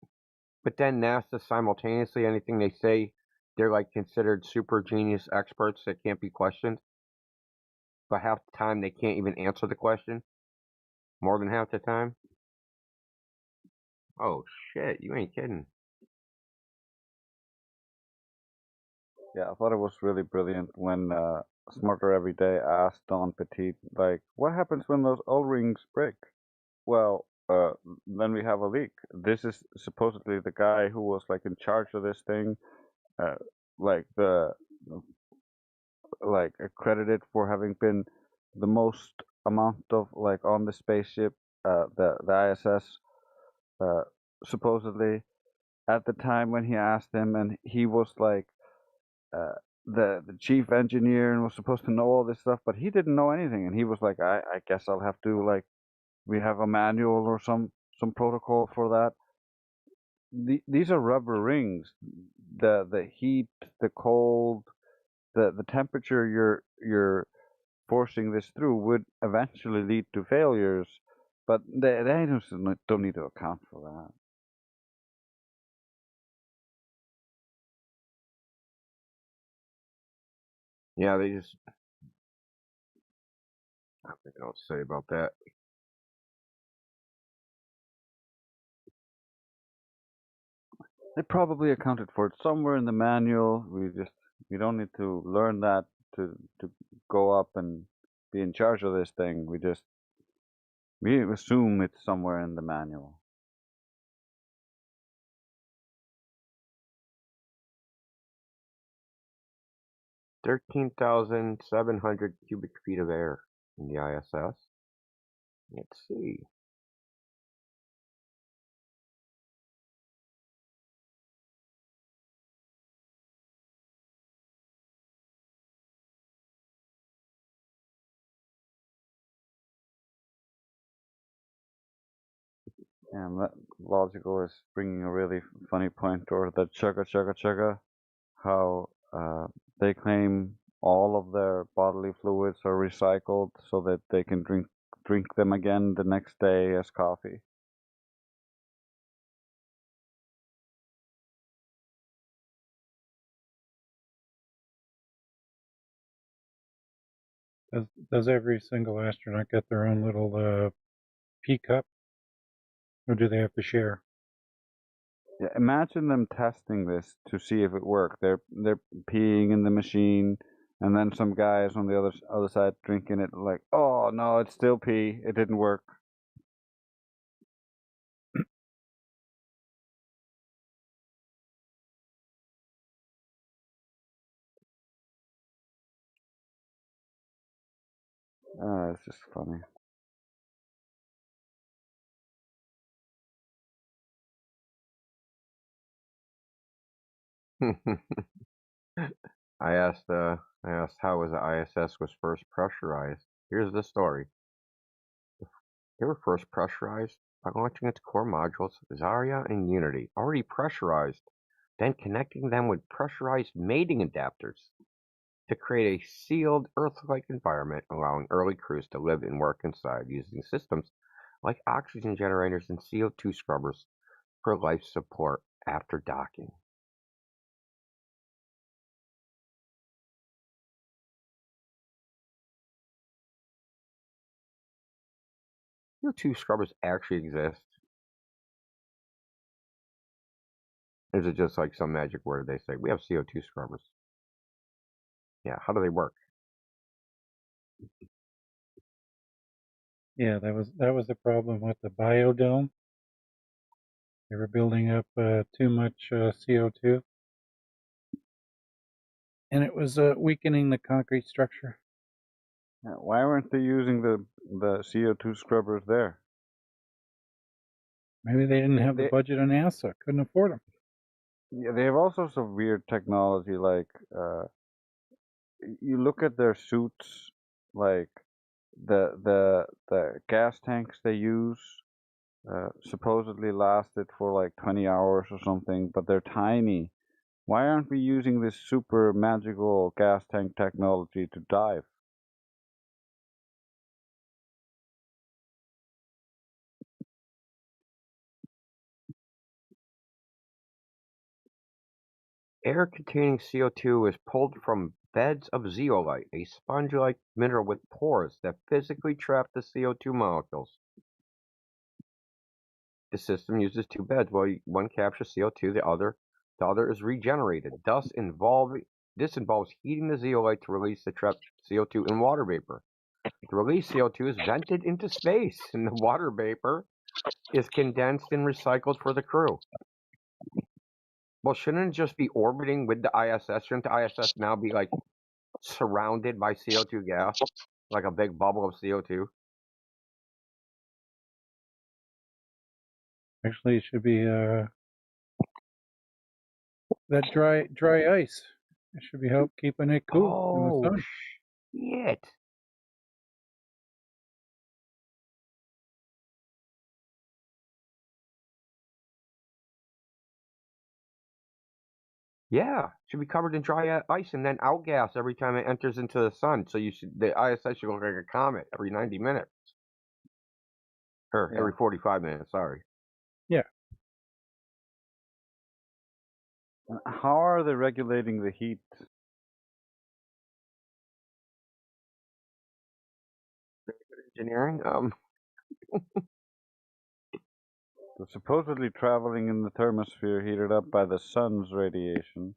But then NASA simultaneously, anything they say, they're like considered super genius experts that can't be questioned. But half the time they can't even answer the question. More than half the time. Oh shit, you ain't kidding. Yeah, I thought it was really brilliant when Smarter Every Day asked Don Petit, like, what happens when those O-rings break? Well, then we have a leak. This is supposedly the guy who was like in charge of this thing, like accredited for having been the most amount of like on the spaceship, the ISS, supposedly at the time when he asked him, and he was like the chief engineer and was supposed to know all this stuff, but he didn't know anything, and he was like, I guess I'll have to like, we have a manual or some protocol for that. These are rubber rings. The heat, the cold, the temperature you're forcing this through would eventually lead to failures, but they don't need to account for that. Yeah, they just. I think I'll say about that. They probably accounted for it somewhere in the manual. We don't need to learn that to go up and be in charge of this thing. We assume it's somewhere in the manual. $13,700 cubic feet of air in the ISS. Let's see. And that logical is bringing a really funny point, or the chugga chugga chugga, how they claim all of their bodily fluids are recycled so that they can drink them again the next day as coffee. Does every single astronaut get their own little pee cup, or do they have to share? Yeah, imagine them testing this to see if it worked. They're peeing in the machine, and then some guys on the other side drinking it. Like, oh no, it's still pee. It didn't work. It's just funny. I asked how was the ISS was first pressurized. Here's the story. They were first pressurized by launching its core modules, Zarya and Unity, already pressurized, then connecting them with pressurized mating adapters to create a sealed Earth-like environment, allowing early crews to live and work inside using systems like oxygen generators and CO2 scrubbers for life support after docking. CO2 scrubbers actually exist. Is it just like some magic word they say, we have CO2 scrubbers? Yeah, how do they work? Yeah, that was the problem with the biodome. They were building up too much CO2, and it was weakening the concrete structure. Yeah, why weren't they using the CO2 scrubbers there? Maybe they didn't have the budget on NASA. Couldn't afford them. Yeah, they have all sorts of weird technology. Like, you look at their suits, like the gas tanks they use supposedly lasted for like 20 hours or something, but they're tiny. Why aren't we using this super magical gas tank technology to dive? Air containing CO2 is pulled from beds of zeolite, a sponge-like mineral with pores that physically trap the CO2 molecules. The system uses two beds. While one captures CO2, the other is regenerated. This involves heating the zeolite to release the trapped CO2 in water vapor. The released CO2 is vented into space, and the water vapor is condensed and recycled for the crew. Well, shouldn't it just be orbiting with the ISS? Shouldn't the ISS now be like surrounded by CO2 gas, like a big bubble of CO2? Actually, it should be that dry ice. It should be help keeping it cool in the Oh, sun. shit. Yeah, should be covered in dry ice and then outgas every time it enters into the sun. So the ISS should look like a comet every 90 minutes. Or Yeah. every 45 minutes, sorry. Yeah. How are they regulating the heat? Engineering? They're supposedly traveling in the thermosphere heated up by the sun's radiation.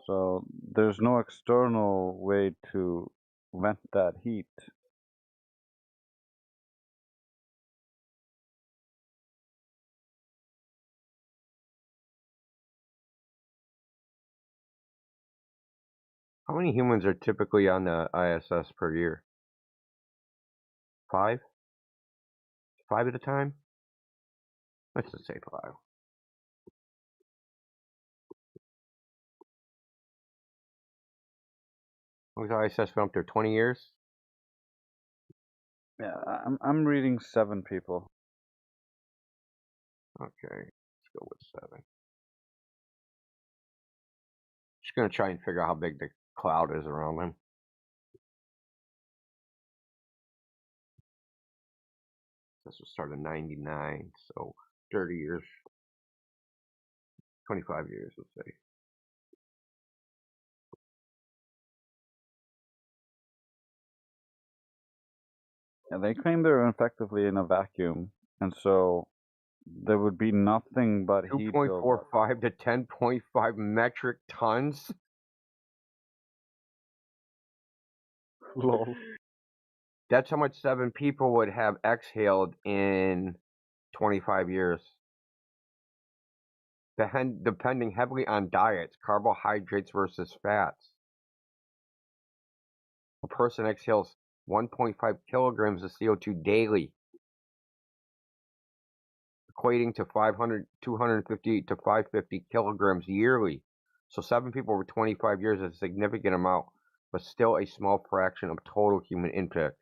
So there's no external way to vent that heat. How many humans are typically on the ISS per year? 5? 5 at a time? Let's just say 5. Was the ISS been up there 20 years? Yeah, I'm reading 7 people. Okay, let's go with 7. Just gonna try and figure out how big the cloud is around them. This was started in 99, so 30 years, 25 years, let's say. Yeah, they claim they're effectively in a vacuum, and so there would be nothing but heat buildup. 2.45 to 10.5 metric tons. Lol. That's how much 7 people would have exhaled in 25 years. Depending heavily on diets, carbohydrates versus fats. A person exhales 1.5 kilograms of CO2 daily, equating to 250 to 550 kilograms yearly. So 7 people over 25 years is a significant amount, but still a small fraction of total human impact.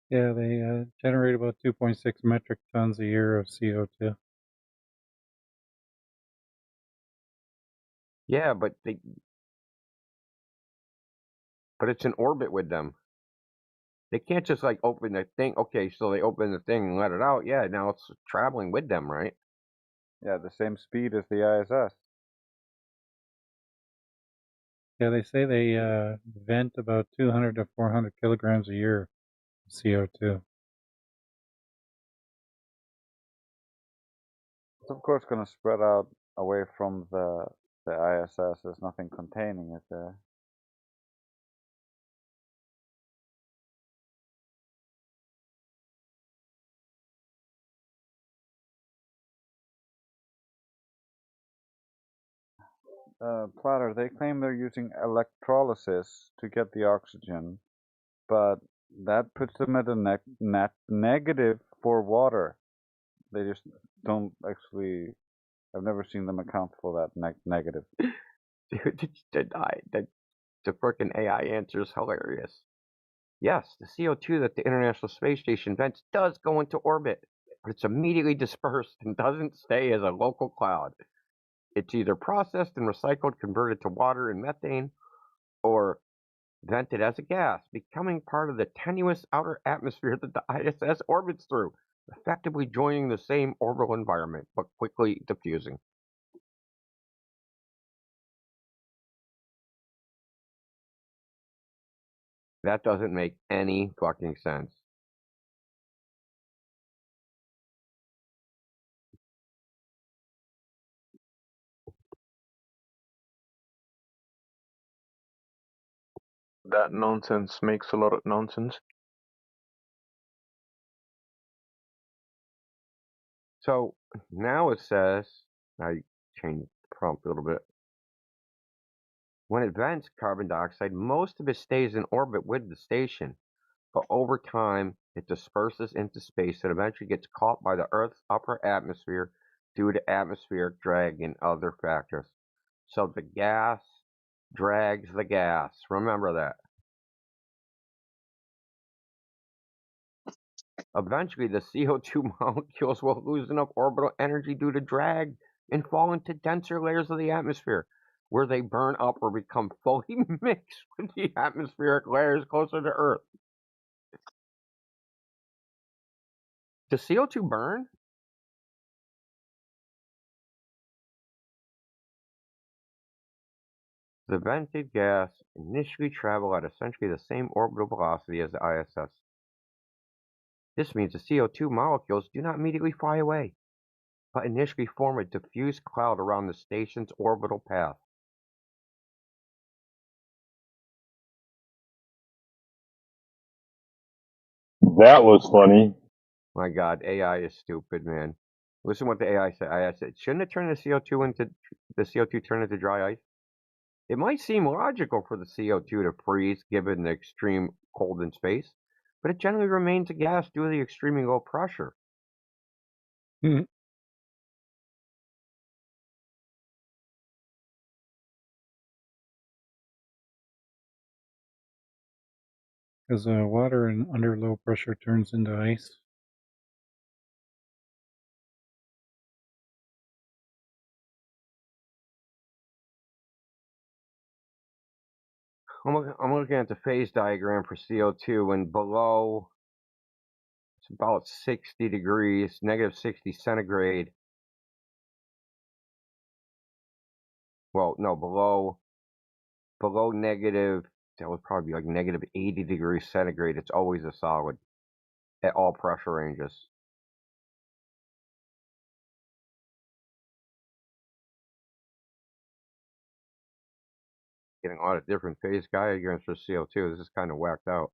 Yeah, they generate about 2.6 metric tons a year of CO2. Yeah, but it's in orbit with them. They can't just like open the thing. Okay, so they open the thing and let it out. Yeah, now it's traveling with them, right? Yeah, the same speed as the ISS. Yeah, they say they vent about 200 to 400 kilograms a year of CO2. It's of course going to spread out away from the ISS. There's nothing containing it there. Platter, they claim they're using electrolysis to get the oxygen, but that puts them at a net negative for water. They just don't actually. I've never seen them account for that negative. Dude, the freaking AI answer is hilarious. Yes, the CO2 that the International Space Station vents does go into orbit, but it's immediately dispersed and doesn't stay as a local cloud. It's either processed and recycled, converted to water and methane, or vented as a gas, becoming part of the tenuous outer atmosphere that the ISS orbits through, effectively joining the same orbital environment, but quickly diffusing. That doesn't make any fucking sense. That nonsense makes a lot of nonsense. So now it says, I changed the prompt a little bit. When it vents carbon dioxide, most of it stays in orbit with the station, but over time it disperses into space and eventually gets caught by the Earth's upper atmosphere due to atmospheric drag and other factors. So the gas drags the gas. Remember that. Eventually, the CO2 molecules will lose enough orbital energy due to drag and fall into denser layers of the atmosphere, where they burn up or become fully mixed with the atmospheric layers closer to Earth. Does CO2 burn? The vented gas initially travel at essentially the same orbital velocity as the ISS. This means the CO2 molecules do not immediately fly away, but initially form a diffuse cloud around the station's orbital path. That was funny. My God, AI is stupid, man. Listen what the AI said. I said, shouldn't it turn the CO2 turn into dry ice? It might seem logical for the CO2 to freeze given the extreme cold in space, but it generally remains a gas due to the extremely low pressure. Because water under low pressure turns into ice. I'm looking at the phase diagram for CO2, and below it's about 60 degrees, negative 60 centigrade. Well, no, below negative, that would probably be like negative 80 degrees centigrade. It's always a solid at all pressure ranges. Getting a lot of different phase diagrams for CO2. This is kind of whacked out.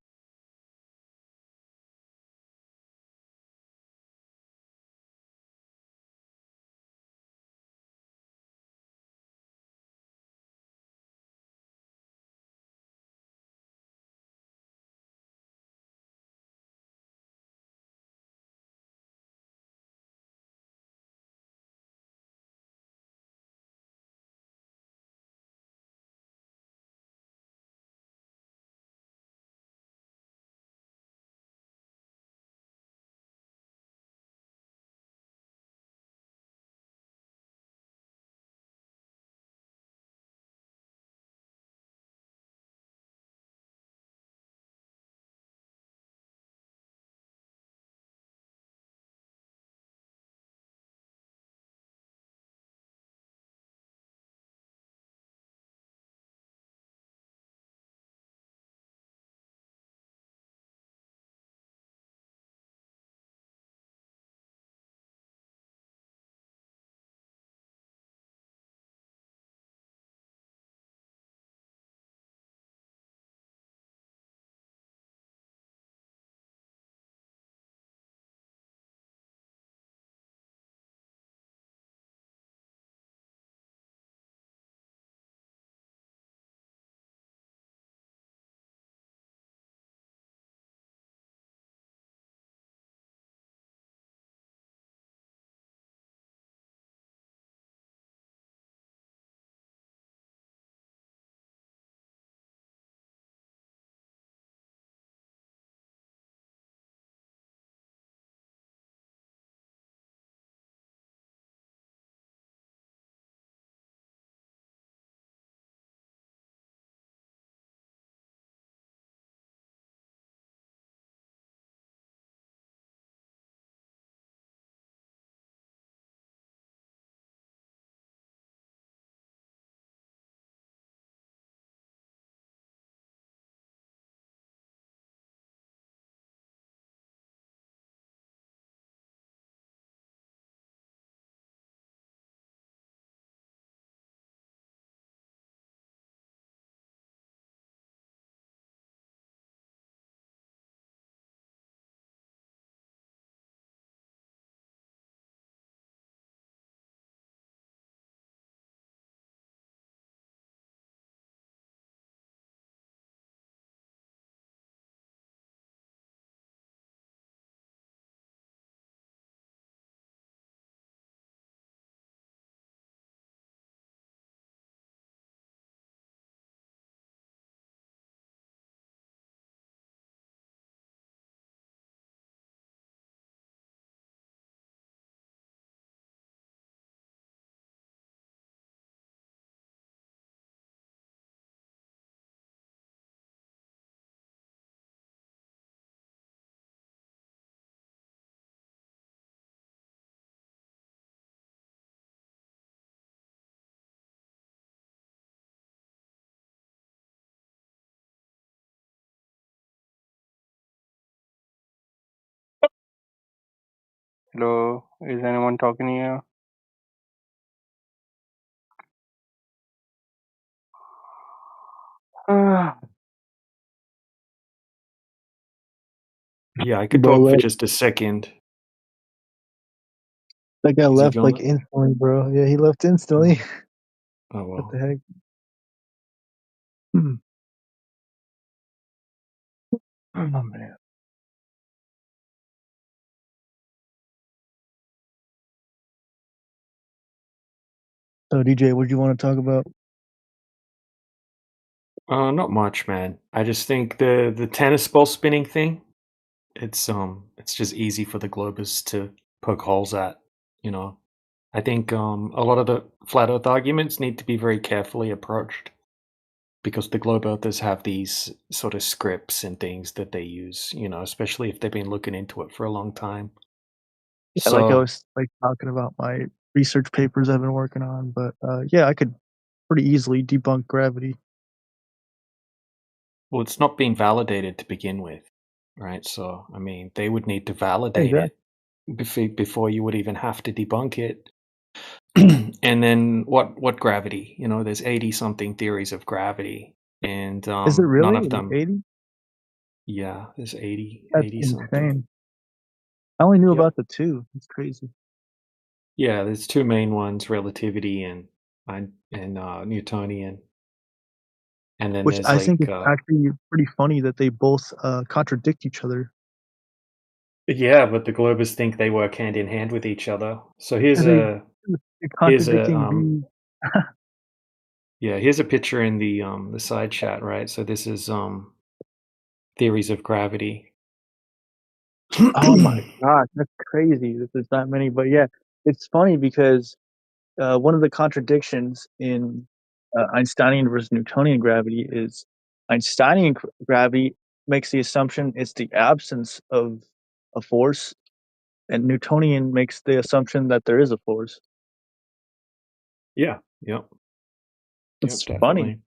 Hello, is anyone talking here? Yeah, I could Bro, talk for like, just a second. that guy Is he left gone? like instantly, bro. Yeah, he left instantly. Oh What well. the heck? Hmm. Oh man. So DJ, what do you want to talk about? Not much, man. I just think the tennis ball spinning thing, it's just easy for the globers to poke holes at, you know. I think a lot of the flat earth arguments need to be very carefully approached because the globe earthers have these sort of scripts and things that they use, you know, especially if they've been looking into it for a long time. Yeah, like I So, was like talking about my research papers I've been working on, but yeah, I could pretty easily debunk gravity. well, it's not being validated to begin with, right? So, I mean, they would need to validate Exactly. it before you would even have to debunk it. And then what gravity? You know, there's 80 something theories of gravity, and Is it none really of them. 80? Yeah, there's 80, That's 80 something. insane. I only knew Yep. about the two. It's crazy. Yeah, there's two main ones: relativity and Newtonian. And then Which there's I think like it's actually pretty funny that they both contradict each other. yeah, but the globers think they work hand in hand with each other. So And they're here's a contradicting here's a picture in the side chat, right? So this is theories of gravity. Oh my gosh, that's crazy. This is that many, but yeah, it's funny because one of the contradictions in Einsteinian versus Newtonian gravity is Einsteinian gravity makes the assumption it's the absence of a force, and Newtonian makes the assumption that there is a force. Yeah, yep. It's Yep, funny. definitely.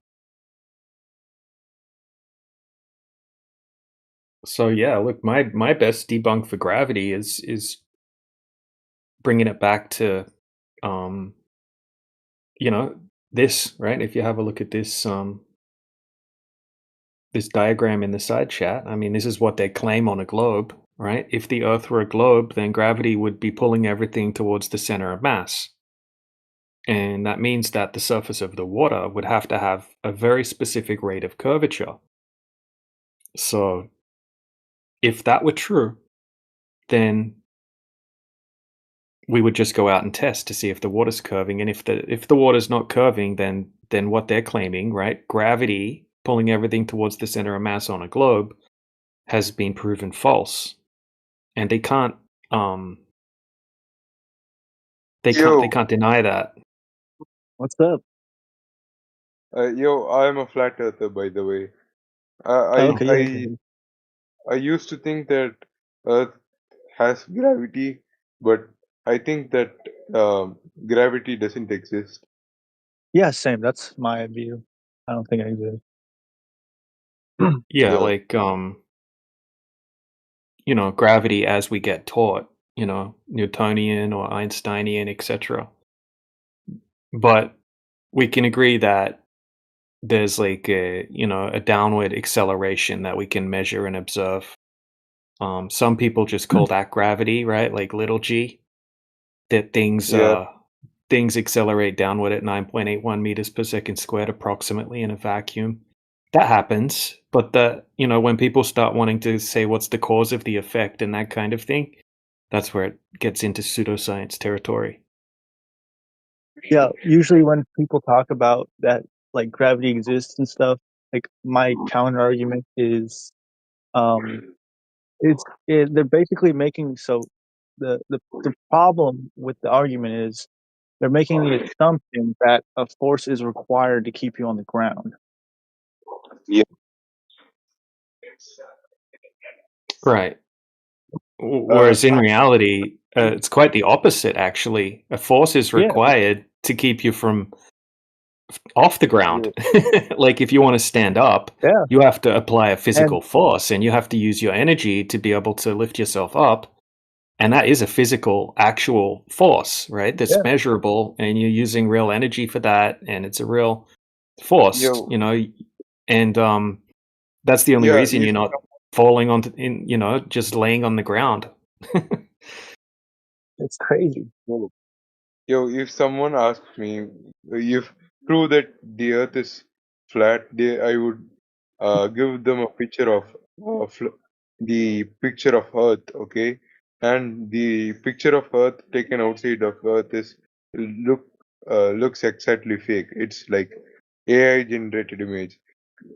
So yeah, look, my best debunk for gravity is bringing it back to you know, this, right? If you have a look at this diagram in the side chat, I mean, this is what they claim on a globe, right? If the Earth were a globe, then gravity would be pulling everything towards the center of mass. And that means that the surface of the water would have to have a very specific rate of curvature. So if that were true, then we would just go out and test to see if the water's curving. And if the water's not curving, then what they're claiming, right? Gravity pulling everything towards the center of mass on a globe has been proven false. And they can't they can't deny that. What's up? I'm a flat earther, by the way. Okay, yeah, I used to think that Earth has gravity, but I think that gravity doesn't exist. yeah, same. That's my view. I don't think I exist. Yeah, Yeah. like you know, gravity as we get taught, you know, Newtonian or Einsteinian, etc. But we can agree that there's like a, you know, a downward acceleration that we can measure and observe. Some people just call that gravity, right? Like little g, that Yeah. things accelerate downward at 9.81 meters per second squared approximately in a vacuum. That happens, but you know, when people start wanting to say what's the cause of the effect and that kind of thing, that's where it gets into pseudoscience territory. Yeah, usually when people talk about that, like gravity exists and stuff, like my counter argument is, they're basically making the problem with the argument is they're making the assumption that a force is required to keep you on the ground. Yeah. Right. Whereas in reality, it's quite the opposite, actually. A force is Yeah. required to keep you from off the ground. Like if you want to stand up, Yeah. you have to apply a physical And force and you have to use your energy to be able to lift yourself up. And that is a physical, actual force, right? That's yeah, measurable and you're using real energy for that. And it's a real force, you know, and that's the only Yeah. reason you're not falling you know, just laying on the ground. it's crazy. If someone asks me if prove that the Earth is flat, I would give them a picture of the picture of Earth, okay, and the picture of Earth taken outside of Earth is look looks exactly fake. It's like AI generated image.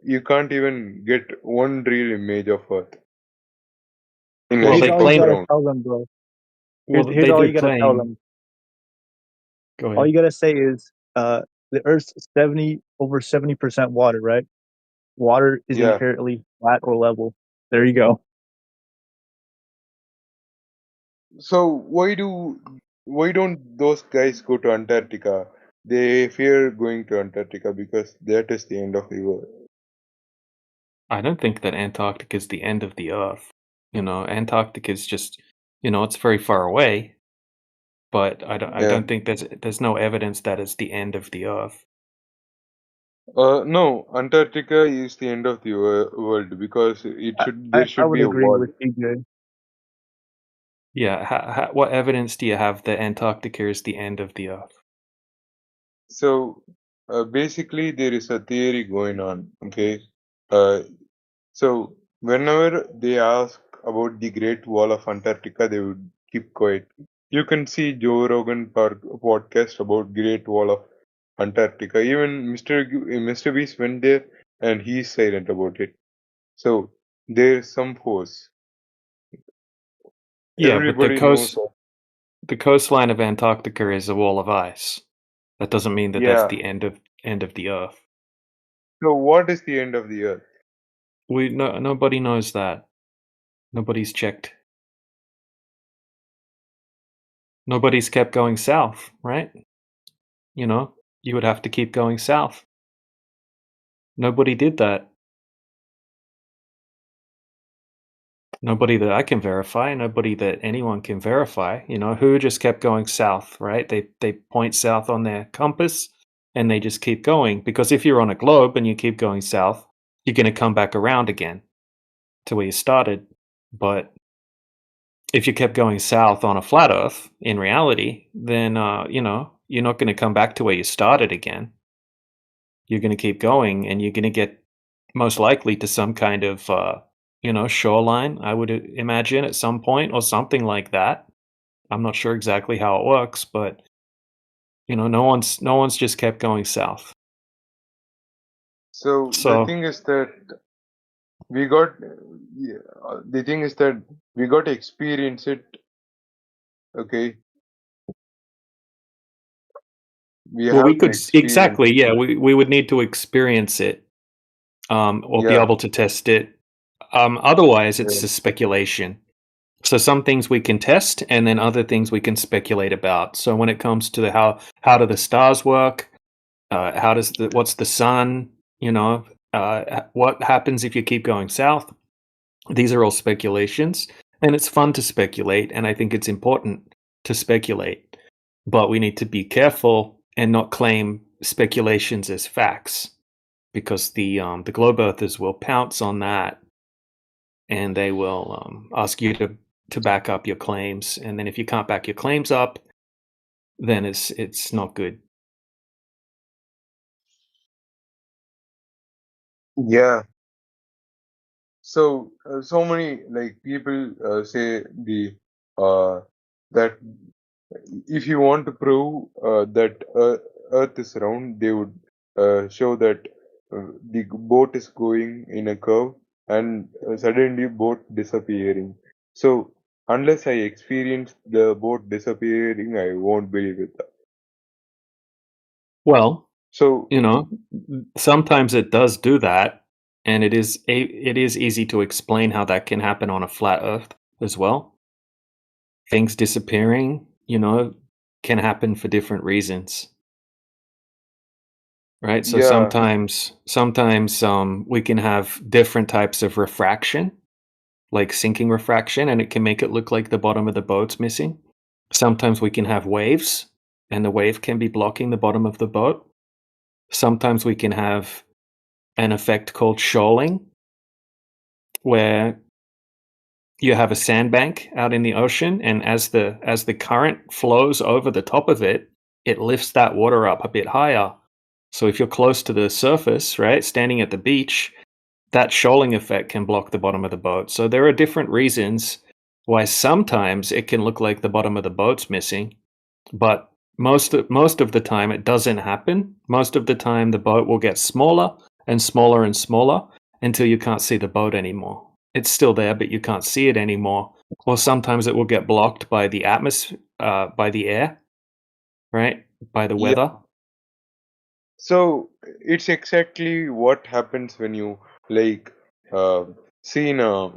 you can't even get one real image of Earth in Well, like Here's they all you claim. gotta ground. tell them, bro. Well, Here's they all do you gotta tell claim. them. Go All ahead. you gotta say is, the Earth's over 70% water, right? Water is Yeah. inherently flat or level. There you go. So why don't those guys go to Antarctica? They fear going to Antarctica because that is the end of the world. I don't think that Antarctica is the end of the Earth. Antarctica is just, it's very far away, but I Yeah. don't think there's no evidence that it's the end of the Earth. No, Antarctica is the end of the world because there I should would be a agree wall. with TJ. Yeah, what evidence do you have that Antarctica is the end of the Earth? So basically, there is a theory going on. Okay, uh, so whenever they ask about the Great Wall of Antarctica, they would keep quiet. You can see Joe Rogan podcast about Great Wall of Antarctica. Even Mr. Beast went there and he's silent about it. So there's some force. Yeah, but Everybody knows. the coastline of Antarctica is a wall of ice. That doesn't mean that that's Yeah. the end of the Earth. So what is the end of the Earth? Nobody knows that. Nobody's checked. Nobody's kept going south, right? You would have to keep going south. Nobody did that. Nobody that I can verify, nobody that anyone can verify. Who just kept going south, right? They point south on their compass and they just keep going, because if you're on a globe and you keep going south, you're going to come back around again to where you started. But if you kept going south on a flat Earth, in reality, then you're not going to come back to where you started again. You're going to keep going, and you're going to get most likely to some kind of shoreline, I would imagine, at some point, or something like that. I'm not sure exactly how it works, but no one's just kept going south. So the thing is that we got the thing is that we got to experience it. Okay. We Well, we have to could experience exactly, it. yeah. We would need to experience it, or be Yeah. able to test it. Otherwise, it's Yeah. just speculation. So some things we can test, and then other things we can speculate about. So when it comes to how do the stars work, what's the sun, what happens if you keep going south? These are all speculations, and it's fun to speculate, and I think it's important to speculate. But we need to be careful and not claim speculations as facts, because the globe earthers will pounce on that, and they will ask you to back up your claims, and then if you can't back your claims up, then it's not good. Yeah. So so many like people say that if you want to prove that Earth is round, they would show that the boat is going in a curve and suddenly boat disappearing. So unless I experience the boat disappearing, I won't believe it. Well, So sometimes it does do that, and it is easy to explain how that can happen on a flat Earth as well. Things disappearing, can happen for different reasons, right? So yeah, sometimes we can have different types of refraction, like sinking refraction, and it can make it look like the bottom of the boat's missing. Sometimes we can have waves, and the wave can be blocking the bottom of the boat. Sometimes we can have an effect called shoaling, where you have a sandbank out in the ocean, and as the current flows over the top of it, it lifts that water up a bit higher. So if you're close to the surface, right, standing at the beach, that shoaling effect can block the bottom of the boat. So there are different reasons why sometimes it can look like the bottom of the boat's missing, but most of the time it doesn't happen. Most of the time the boat will get smaller and smaller until you can't see the boat anymore. It's still there, but you can't see it anymore. Or sometimes it will get blocked by the atmosphere, by the air, right? By the Yeah. weather. So it's exactly what happens when you like see in a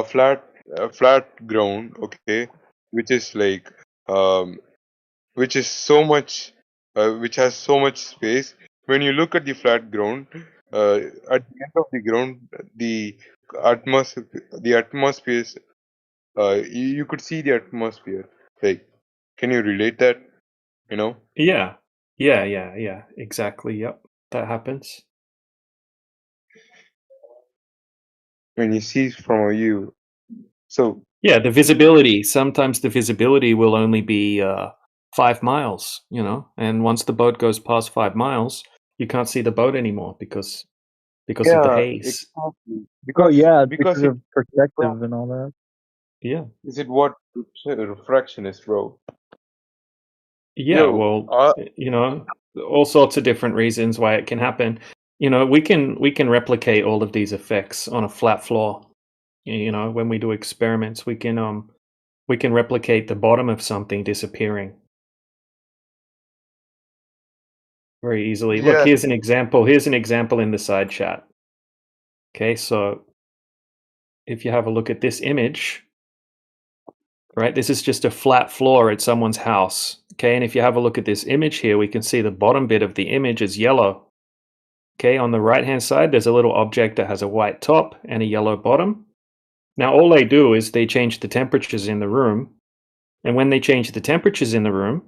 flat ground, okay, which is like um which is so much which has so much space. When you look at the flat ground, at the end of the ground, the atmosphere is you could see the atmosphere. Like, can you relate that? You know, Yeah. Exactly. Yep. That happens. when you see from a view. So Yeah, the visibility. Sometimes the visibility will only be 5 miles, and once the boat goes past 5 miles, you can't see the boat anymore because of the yeah, haze. exactly. Oh yeah, Because because it of perspective and all that. Yeah. is it what refraction is, bro? Yeah, Yo, well, all sorts of different reasons why it can happen. We can replicate all of these effects on a flat floor. When we do experiments, we can replicate the bottom of something disappearing very easily. Look, yeah, here's an example. Here's an example in the side chat. Okay, so if you have a look at this image, right, this is just a flat floor at someone's house. Okay, and if you have a look at this image here, we can see the bottom bit of the image is yellow. Okay, on the right-hand side, there's a little object that has a white top and a yellow bottom. Now, all they do is they change the temperatures in the room. And when they change the temperatures in the room,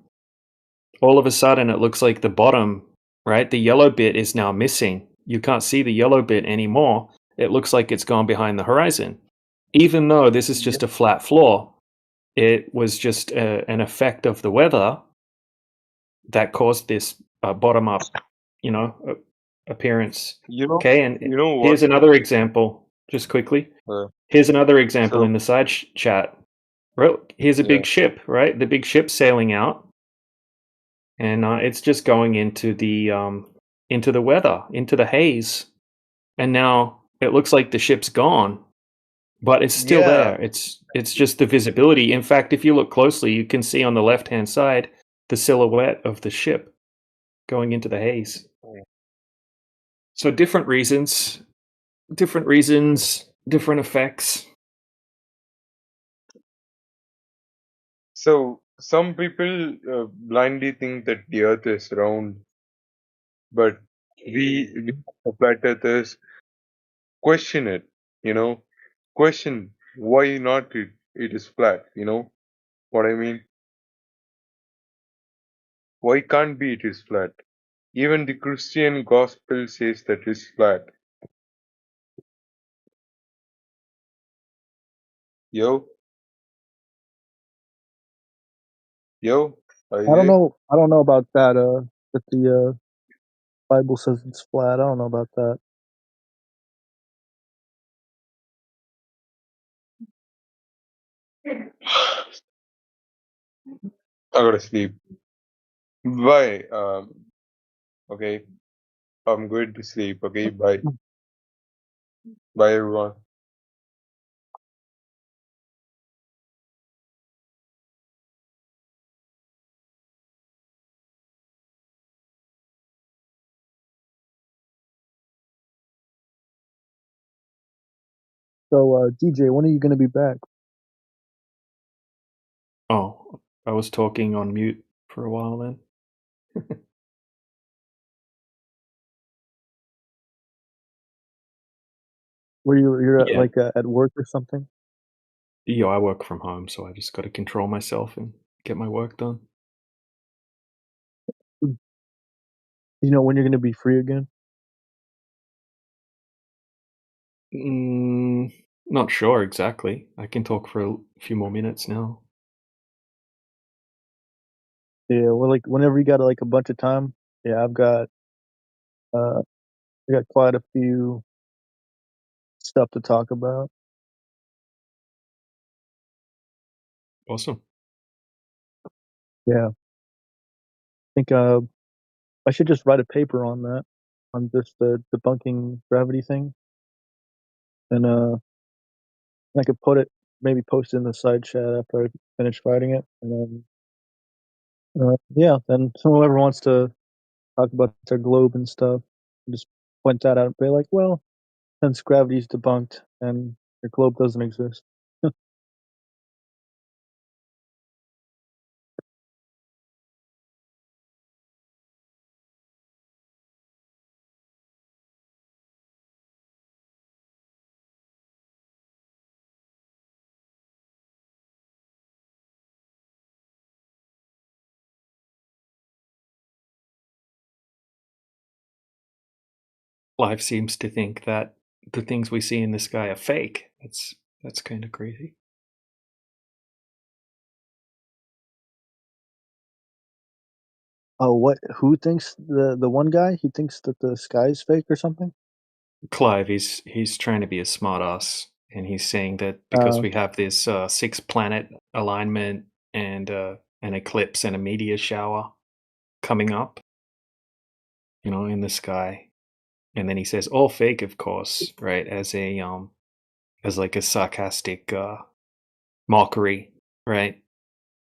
all of a sudden it looks like the bottom, right? The yellow bit is now missing. You can't see the yellow bit anymore. It looks like it's gone behind the horizon. Even though this is just a flat floor, it was just an effect of the weather that caused this bottom-up, appearance. Okay, and you know what? here's another example, just quickly. Here's another example So in the side chat. Right, here's a yeah, big ship, right? The big ship sailing out, and it's just going into the weather, into the haze, and now it looks like the ship's gone, but it's still yeah, there. It's just the visibility. In fact, if you look closely, you can see on the left-hand side the silhouette of the ship going into the haze. So different reasons, different effects. so some people blindly think that the Earth is round, but we flat earthers question it. You know, question why not it is flat. You know what I mean? Why can't be it is flat? Even the Christian gospel says that it's flat. Yo, yo, are you I don't there? know. I don't know about that. That the Bible says it's flat. I don't know about that. I gotta sleep. Bye. Okay. I'm going to sleep. Okay. Bye. Bye, everyone. So, DJ, when are you going to be back? Oh, I was talking on mute for a while then. Where you're at, Yeah. like at work or something? I work from home, so I just got to control myself and get my work done. You know when you're going to be free again? Not sure exactly. I can talk for a few more minutes now. Yeah, well, like whenever you got like a bunch of time. Yeah, I got quite a few stuff to talk about. Awesome. Yeah, I think I should just write a paper on that. on just the debunking gravity thing, and I could maybe post it in the side chat after I finish writing it, and then then whoever wants to talk about their globe and stuff, just point that out and be like, well, since gravity's debunked and your globe doesn't exist. Life seems to think that the things we see in the sky are fake. That's kind of crazy. Oh, what? Who thinks the one guy? He thinks that the sky is fake or something? Clive, he's trying to be a smartass, and he's saying that because we have this 6-planet alignment and an eclipse and a meteor shower coming up, in the sky, and then he says all fake, of course, right? As like a sarcastic mockery, right?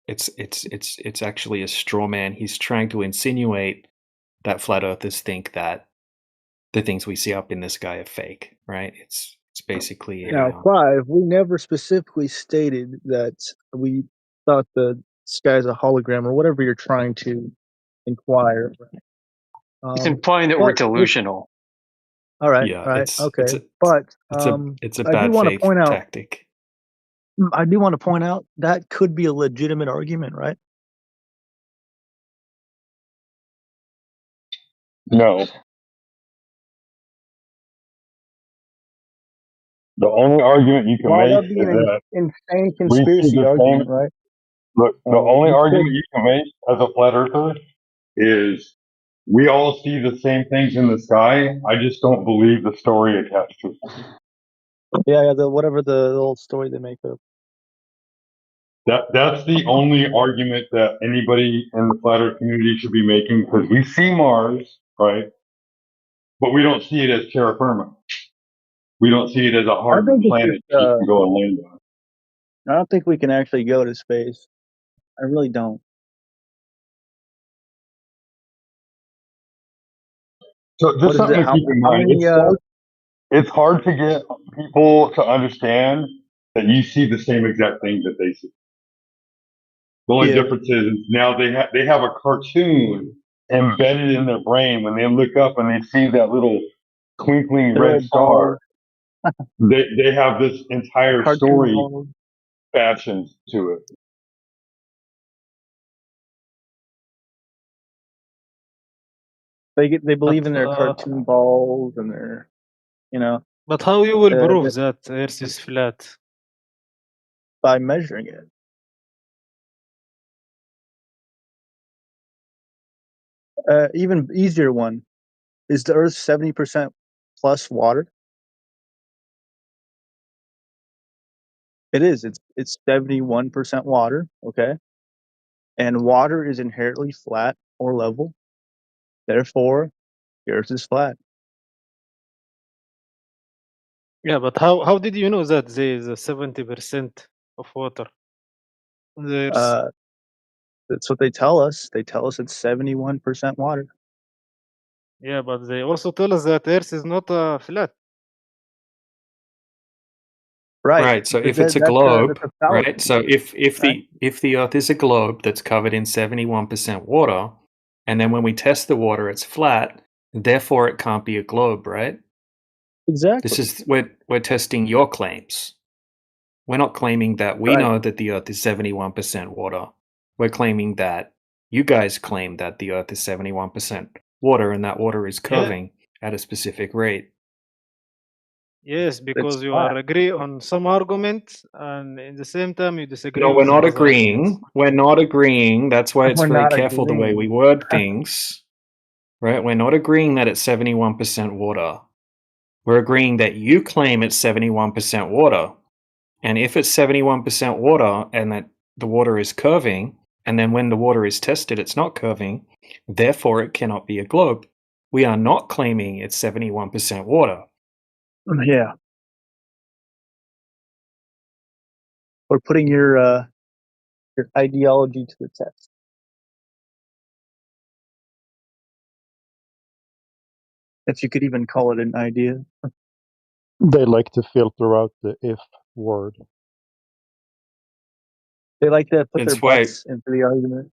It's actually a straw man. He's trying to insinuate that flat earthers think that the things we see up in the sky are fake, right? It's basically Now, Clive, we never specifically stated that we thought the sky's a hologram or whatever you're trying to inquire. It's implying that we're delusional. All right, yeah, all right, it's okay. it's a But it's a I do bad want to faith point out. tactic. I do want to point out that could be a legitimate argument, right? No. The only argument you can Well, make that'd be is an that insane we see conspiracy the argument, same. right? Look, the only You argument could. you can make as a flat earther is we all see the same things in the sky. I just don't believe the story attached to it. Yeah, whatever the old story they make up. That's the only argument that anybody in the flat earth community should be making, because we see Mars, right? But we don't see it as terra firma. We don't see it as a I hard think it's planet just. that you can go and land on. I don't think we can actually go to space. I really don't. So just something to keep in How mind. many? It's hard to get people to understand that you see the same exact thing that they see. The only difference is now they have a cartoon embedded in their brain. When they look up and they see that little twinkling red star, they have this entire story fashioned to it. They believe in their cartoon balls and their, But how you will prove that Earth is flat? By measuring it. Even easier one. Is the Earth 70% plus water? It is. It's 71% water. Okay. And water is inherently flat or level. Therefore, the Earth is flat. Yeah, but how did you know that there is 70% of water on the Earth? That's what they tell us. They tell us it's 71% water. Yeah, but they also tell us that Earth is not flat. Right. So if it's a globe, right? So if the Earth is a globe that's covered in 71% water, and then when we test the water, it's flat. Therefore, it can't be a globe, right? Exactly. This is we're testing your claims. We're not claiming that we know that the Earth is 71% water. We're claiming that you guys claim that the Earth is 71% water, and that water is curving at a specific rate. Yes, because you are agree on some argument, and at the same time you disagree. No, we're with not other agreeing. We're not agreeing. That's why it's We're very not careful the way agreeing. we word things. Right? We're not agreeing that it's 71% water. We're agreeing that you claim it's 71% water. And if it's 71% water and that the water is curving, and then when the water is tested, it's not curving, therefore it cannot be a globe. we are not claiming it's 71% water. Yeah. Or putting your ideology to the test. If you could even call it an idea. They like to filter out the if word. They like to put their That's why butts into the argument.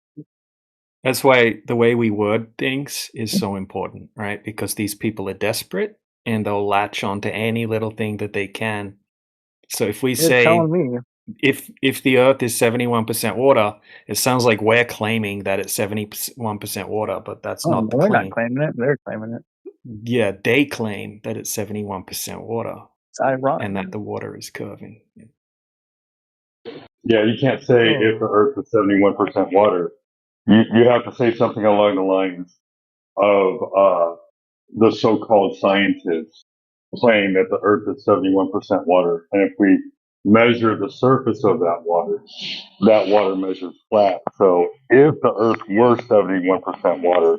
That's why the way we word things is so important, right? Because these people are desperate and they'll latch onto any little thing that they can. So if we You're say telling me. if the Earth is 71% water, it sounds like we're claiming that it's 71% water, but that's Oh, not the no, they're not claim. claiming it. They're claiming it. Yeah, they claim that it's 71% water It's ironic. and that the water is curving. Yeah, you can't say if the Earth is 71% water. You have to say something along the lines of the so-called scientists claim that the Earth is 71% water, and if we measure the surface of that water measures flat. So if the Earth were 71% water,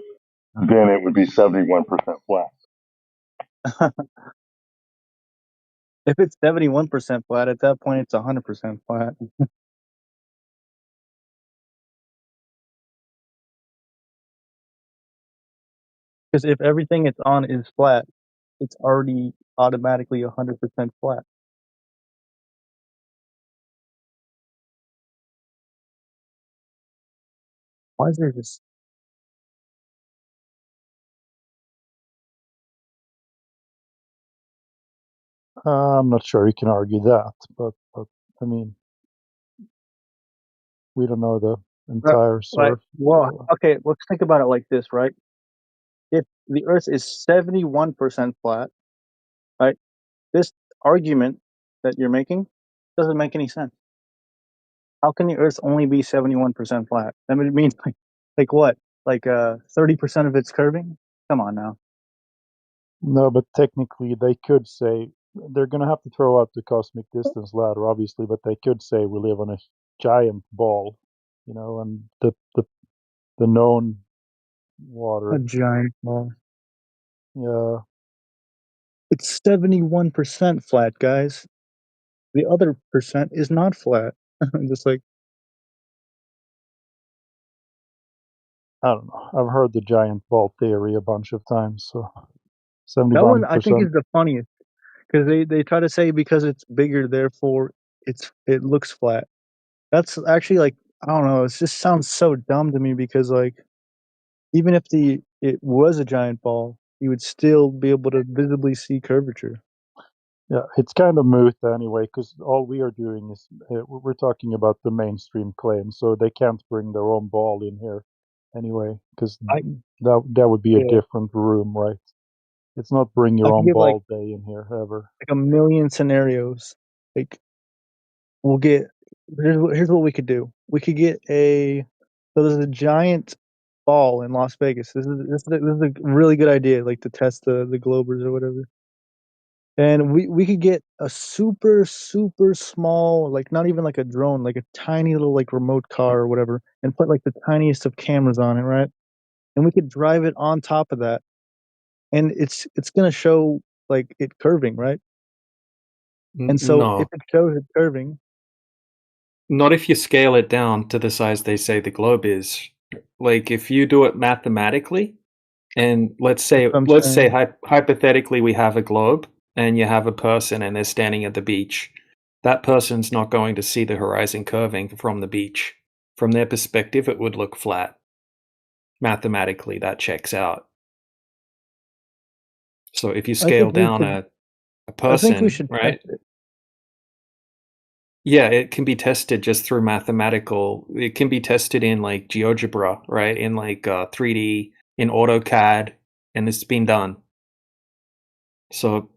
then it would be 71% flat. If it's 71% flat, at that point it's 100% flat. Because if everything it's on is flat, it's already automatically 100% flat. Why is there just... I'm not sure you can argue that, but I mean, we don't know the entire Right. surface. Well, okay, let's think about it like this, right? If the Earth is 71% flat, right? This argument that you're making doesn't make any sense. How can the Earth only be 71% flat? That means like what? Like 30% of it's curving? Come on now. No, but technically they could say they're going to have to throw out the cosmic distance ladder, obviously, but they could say we live on a giant ball, and the known water. A giant ball. Yeah. It's 71% flat, guys. The other percent is not flat. Just like, I don't know. I've heard the giant ball theory a bunch of times. So that one I think 71%. is the funniest because they try to say because it's bigger, therefore it looks flat. That's actually like, I don't know. It just sounds so dumb to me because like even if it was a giant ball, you would still be able to visibly see curvature. Yeah, it's kind of moot anyway, because all we are doing is we're talking about the mainstream claim, so they can't bring their own ball in here anyway, because that would be a Yeah. different room, right? It's not bring I your can own give like ball day in here ever. a million scenarios. Like we'll get here's what we could do. We could get so there's a giant ball in Las Vegas. This is a really good idea, like to test the globers or whatever. And we could get a super small, like not even like a drone, like a tiny little like remote car or whatever, and put like the tiniest of cameras on it, right? And we could drive it on top of that, and it's gonna show like it curving, right? And so if No, it shows it curving, not if you scale it down to the size they say the globe is. Like if you do it mathematically, and let's say that's what I'm saying. hypothetically we have a globe and you have a person and they're standing at the beach. That person's not going to see the horizon curving from the beach. From their perspective, it would look flat. Mathematically, that checks out. So if you I scale think we down should. a I think we person, should right? test it. Yeah, it can be tested just through mathematical. It can be tested in like GeoGebra, right? In like 3D, in AutoCAD, and it's been done. So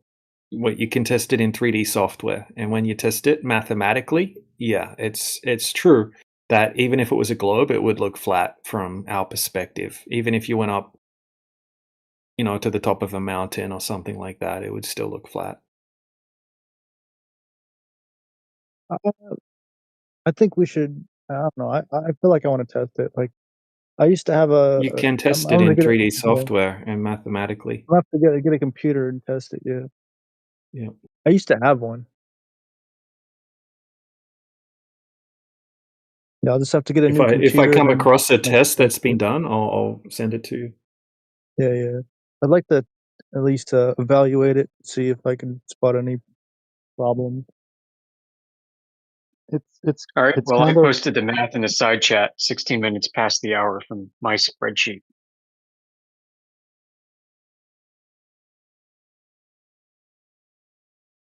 what you can test it in 3D software, and when you test it mathematically, yeah, it's true that even if it was a globe, it would look flat from our perspective. Even if you went up, to the top of a mountain or something like that, it would still look flat. I think we should. I don't know. I feel like I want to test it. Like I used to have You can test I'm it gonna in get 3D yeah. software and mathematically. I'll have to get a computer and test it. Yeah. Yeah. I used to have one. Yeah, I'll just have to get a If new I computer come and across a like test test that's been it. done, I'll send it to you. Yeah, yeah. I'd like to at least evaluate it, see if I can spot any problems. It's All right. it's Well, I kind of posted the math in the side chat. 16 minutes past the hour from my spreadsheet.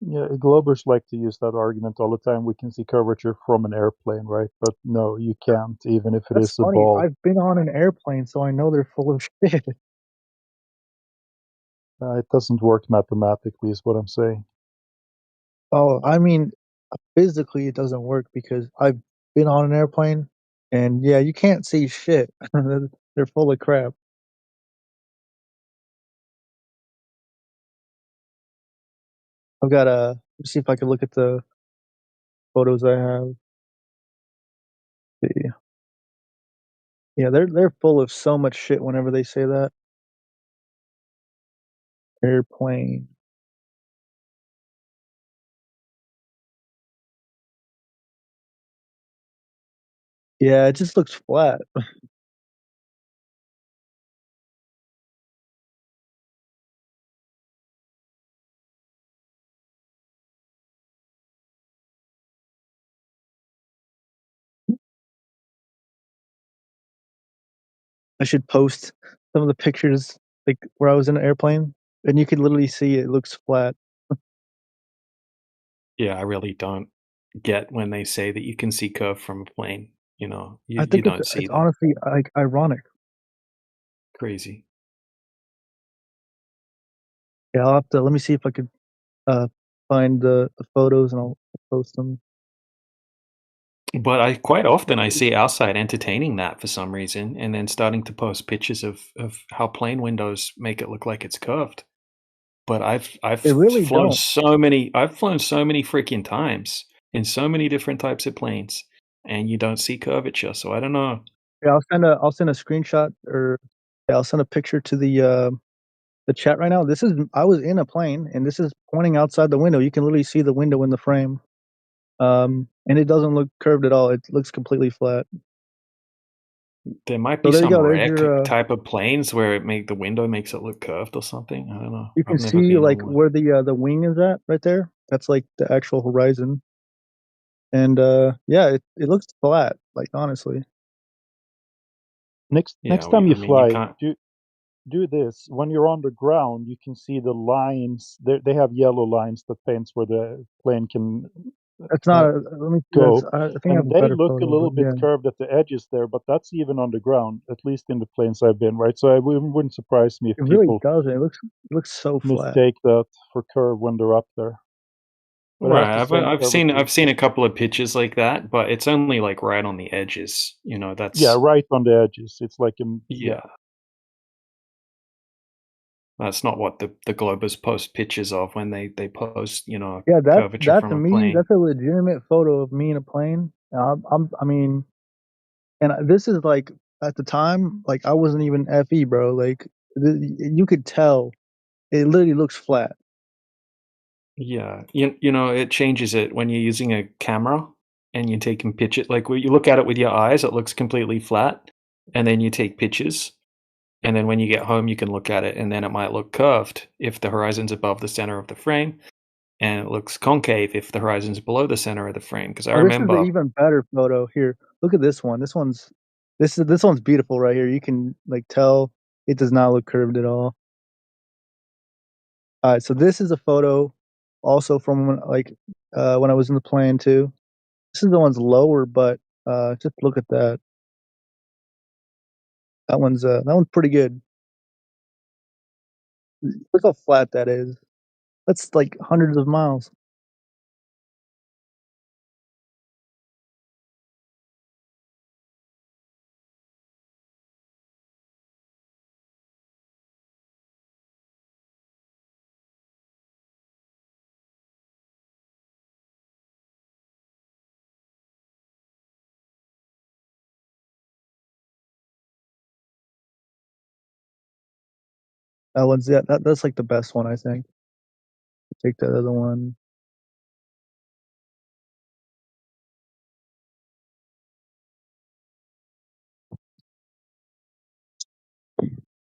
yeah. Globers like to use that argument all the time. We can see curvature from an airplane, right? But no, you can't, even if it That's is a funny. ball. I've been on an airplane, so I know they're full of shit. It doesn't work mathematically, is what I'm saying. Oh, I mean, physically it doesn't work because I've been on an airplane, and yeah, you can't see shit. They're full of crap. I've got let's see if I can look at the photos I have. See. Yeah, they're full of so much shit whenever they say that. Airplane. Yeah, it just looks flat. I should post some of the pictures like where I was in an airplane, and you could literally see it looks flat. Yeah, I really don't get when they say that you can see curve from a plane. You know, I you think don't see it's that. honestly like ironic. Crazy. Yeah, I'll have to let me see if I could find the photos and I'll post them. But I quite often I see our side entertaining that for some reason, and then starting to post pictures of how plane windows make it look like it's curved. But I've They really flown don't. so many freaking times in so many different types of planes, and you don't see curvature. So I don't know. Yeah, I'll send a screenshot or yeah, I'll send a picture to the chat right now. This is I was in a plane and this is pointing outside the window. You can literally see the window in the frame. And it doesn't look curved at all. It looks completely flat. There might So be there you some go. There's rare your type of planes where the window makes it look curved or something. I don't know. you can I've never see been on like one. where the wing is at right there. That's like the actual horizon. And yeah, it looks flat, like honestly. Next Yeah, time you I mean, you fly, can't. do this. When you're on the ground, you can see the lines. They have yellow lines that paints where the plane can That's not uh, let me see go, I think I have and a they better look a photo, little but bit yeah. curved at the edges there. But that's even on the ground, at least in the planes I've been. Right, so it wouldn't surprise me if It really people doesn't. It looks so flat. mistake that for curve when they're up there. But it has Right, the same curvature. I've seen a couple of pictures like that, but it's only like right on the edges. You know, Yeah, that's right on the edges. It's like yeah, that's not what the Globers post pictures of when they post, you know, Yeah, curvature that from to a me, plane. that's a legitimate photo of me in a plane. I mean, and this is like at the time, like I wasn't even FE, bro. Like you could tell it literally looks flat. Yeah, you know, it changes it when you're using a camera and you're taking pictures. Like when you look at it with your eyes, it looks completely flat, and then you take pictures, and then when you get home, you can look at it, and then it might look curved if the horizon's above the center of the frame, and it looks concave if the horizon's below the center of the frame. Because I Oh, this is the remember, even better photo here. Look at this one. This one's beautiful right here. You can like tell it does not look curved at all. All right, so this is a photo also from when I was in the plane too. This is the one's lower, but just look at that. That one's pretty good. Look how flat that is. That's like hundreds of miles. That one's that's like the best one, I think. Take that other one.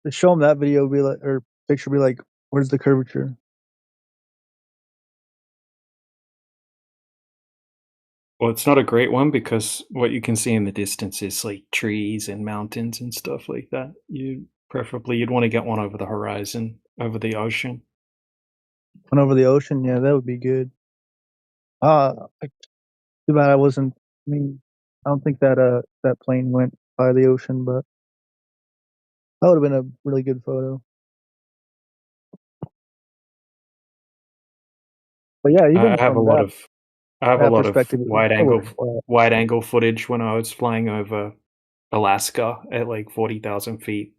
To show them that video, be like, or picture, be like, where's the curvature? Well, it's not a great one because what you can see in the distance is like trees and mountains and stuff like that. You'd want to get one over the horizon, over the ocean. One over the ocean, yeah, that would be good. Too bad I wasn't. I mean, I don't think that that plane went by the ocean, but that would have been a really good photo. But yeah, even I have a from lot of that perspective, it wide still angle looks flat. wide angle footage when I was flying over Alaska at like 40,000 feet.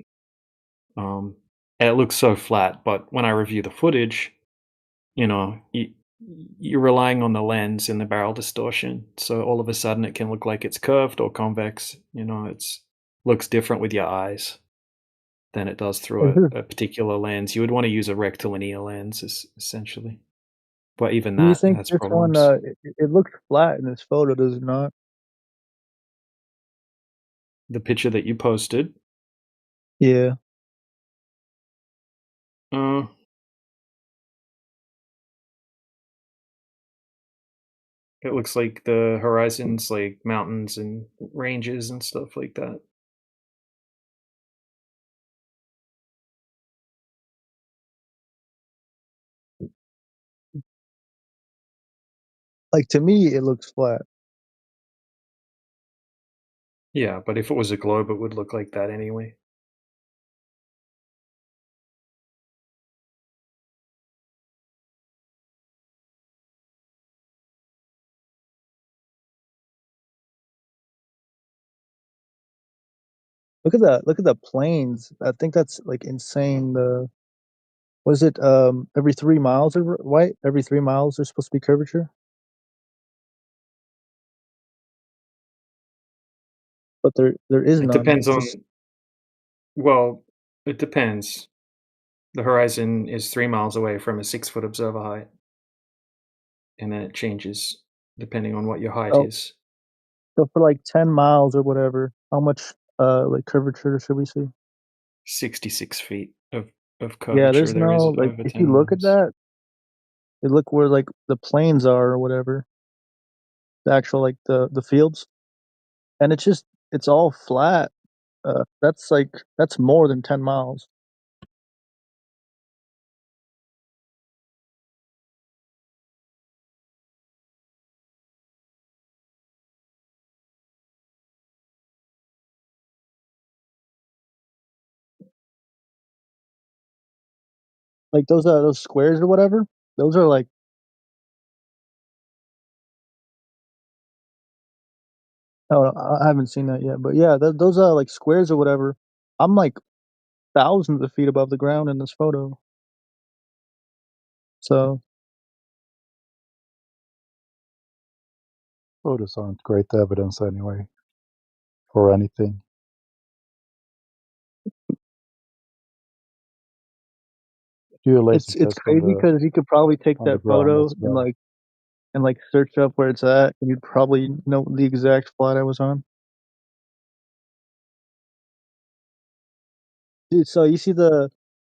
And it looks so flat, but when I review the footage, you know, you're relying on the lens and the barrel distortion. So all of a sudden it can look like it's curved or convex. You know, it's looks different with your eyes than it does through a particular lens. You would want to use a rectilinear lens, essentially. But even Do you that think has this one problems. it looks flat in this photo, does it not? The picture that you posted, Yeah. it looks like the horizon's like mountains and ranges and stuff like that. Like to me, it looks flat. Yeah, but if it was a globe, it would look like that anyway. Look at the planes. I think that's like insane. Was it every 3 miles or right? Every 3 miles there's supposed to be curvature, but there is It none. depends It's on, just well, it depends. The horizon is 3 miles away from a 6-foot observer height, and then it changes depending on what your height oh, is. so for like 10 miles or whatever, how much like curvature should we see? 66 feet of Yeah, curvature there's there is no like over if 10 you look at miles. that, you look where like the planes are or whatever, the actual like the fields, and it's all flat. That's more than 10 miles. Like those squares or whatever, those are like oh I haven't seen that yet, but yeah, those are like squares or whatever. I'm like thousands of feet above the ground in this photo. So Photos aren't great evidence anyway for anything. Do a laser it's test on crazy because you could probably take the that ground photo as well. and like search up where it's at, and you'd probably know the exact flight I was on. Dude, so you see the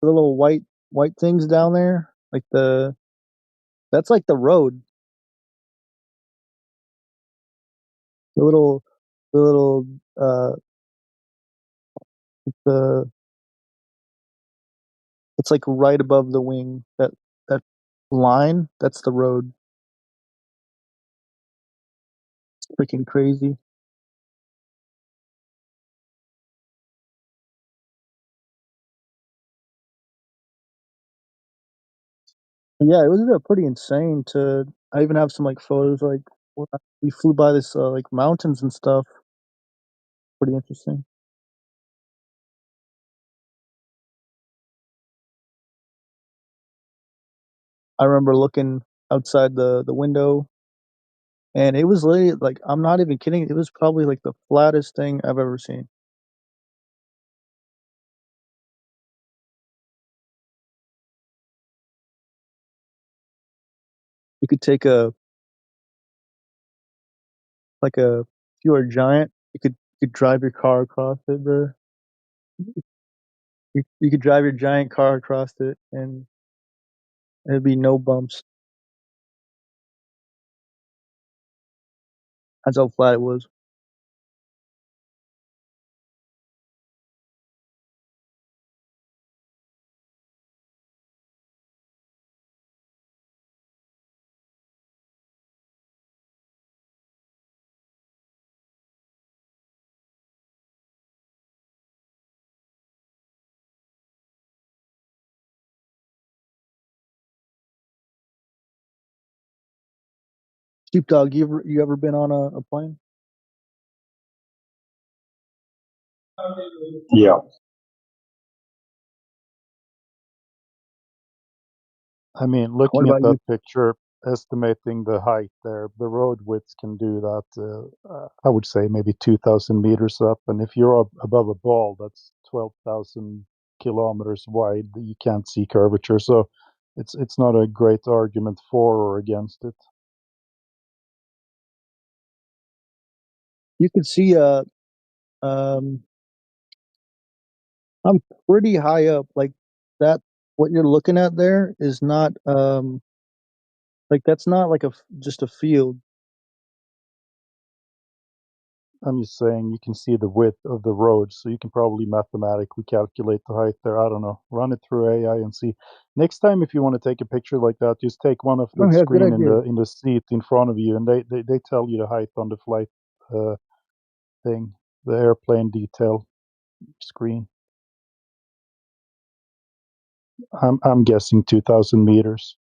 little white things down there, like that's like the road. The little the little the it's like right above the wing. That line, that's the road. It's freaking crazy. Yeah, it was pretty insane to. I even have some like photos like when we flew by this like mountains and stuff. Pretty interesting. I remember looking outside the window, and it was literally like I'm not even kidding. It was probably like the flattest thing I've ever seen. You could take if you were a giant, you could drive your car across it, bro. You could drive your giant car across it, and there'd be no bumps. That's how flat it was. Sheepdog, you ever been on a plane? Yeah. I mean, What looking at about that you? picture, estimating the height there, the road widths can do that. I would say maybe 2,000 meters up, and if you're above a ball that's 12,000 kilometers wide, you can't see curvature. So it's not a great argument for or against it. You can see um I'm pretty high up. Like that, what you're looking at there is not like that's not like just a field. I'm just saying you can see the width of the road, so you can probably mathematically calculate the height there. I don't know. Run it through AI and see. Next time, if you want to take a picture like that, just take one of Oh the yeah, good screen idea. in the seat in front of you, and they tell you the height on the flight uh, thing, the airplane detail screen. I'm guessing 2,000 meters.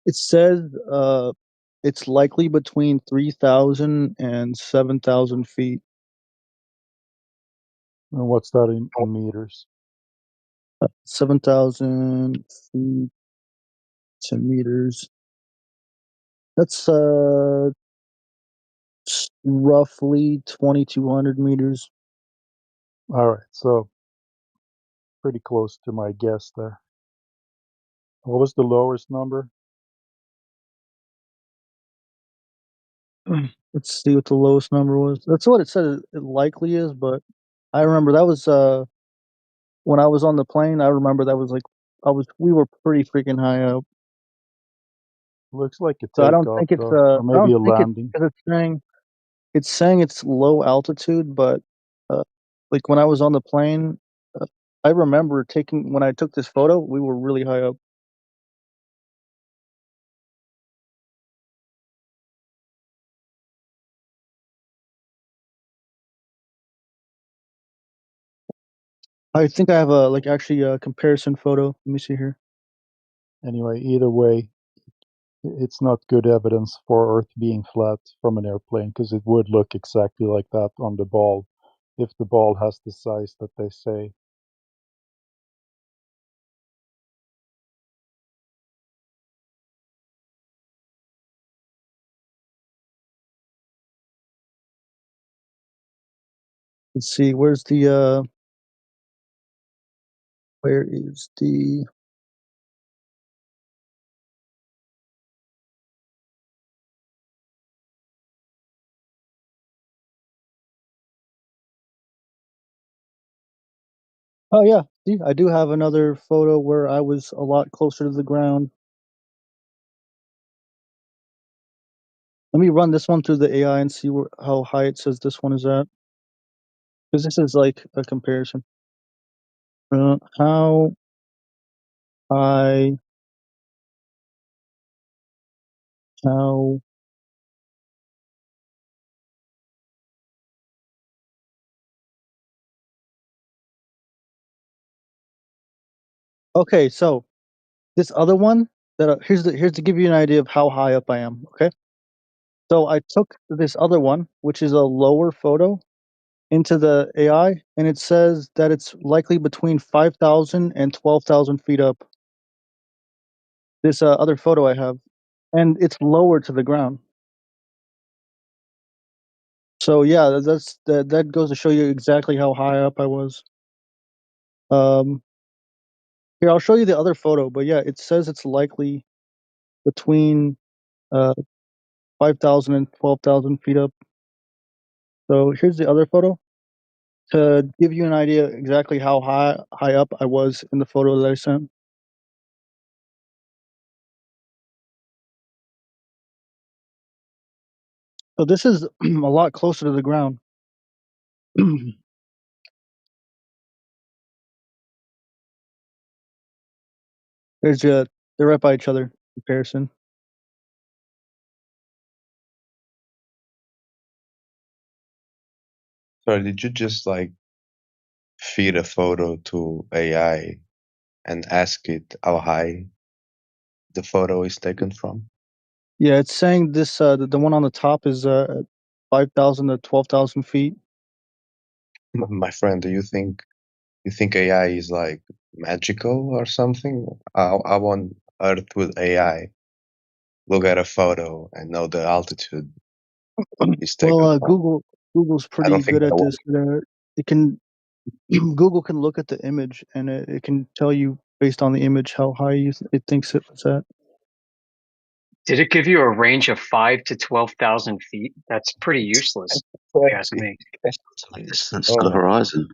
It says it's likely between 3,000 and 7,000 feet. And what's that in meters? 7,000 feet to meters. That's roughly 2,200 meters. All right, so pretty close to my guess there. What was the lowest number? Let's see what the lowest number was. That's what it said it likely is, but I remember that was when I was on the plane. I remember that was like we were pretty freaking high up. Looks like a So I don't takeoff think it's though, or I maybe don't a think it's landing. because it's saying it's low altitude, but uh, like when I was on the plane, uh, I remember when I took this photo, we were really high up. I think I have actually a comparison photo. Let me see here. Anyway, either way, it's not good evidence for Earth being flat from an airplane because it would look exactly like that on the ball if the ball has the size that they say. Let's see, where is the Oh yeah, see, I do have another photo where I was a lot closer to the ground. Let me run this one through the AI and see how high it says this one is at. Because this is like a comparison. How high, how, okay, so this other one here's to give you an idea of how high up I am. Okay, so I took this other one, which is a lower photo, into the AI, and it says that it's likely between 5,000 and 12,000 feet up. This other photo I have. and it's lower to the ground. So yeah, that goes to show you exactly how high up I was. Here, I'll show you the other photo, but yeah, it says it's likely between 5,000 and 12,000 feet up. So here's the other photo to give you an idea exactly how high up I was in the photo that I sent. So this is a lot closer to the ground. They're right by each other. Comparison. So did you just like feed a photo to AI and ask it how high the photo is taken from? Yeah, it's saying this. The one on the top is 5,000 to 12,000 feet. My friend, do you think AI is like magical or something? I on Earth with AI look at a photo and know the altitude is taken Well, from? Google's I don't pretty think good that at this. works. It can Google can look at the image and it can tell you based on the image how high it thinks it was at. Did it give you a range of 5 to 12,000 feet? That's pretty useless, if you ask me. Like distance to the horizon.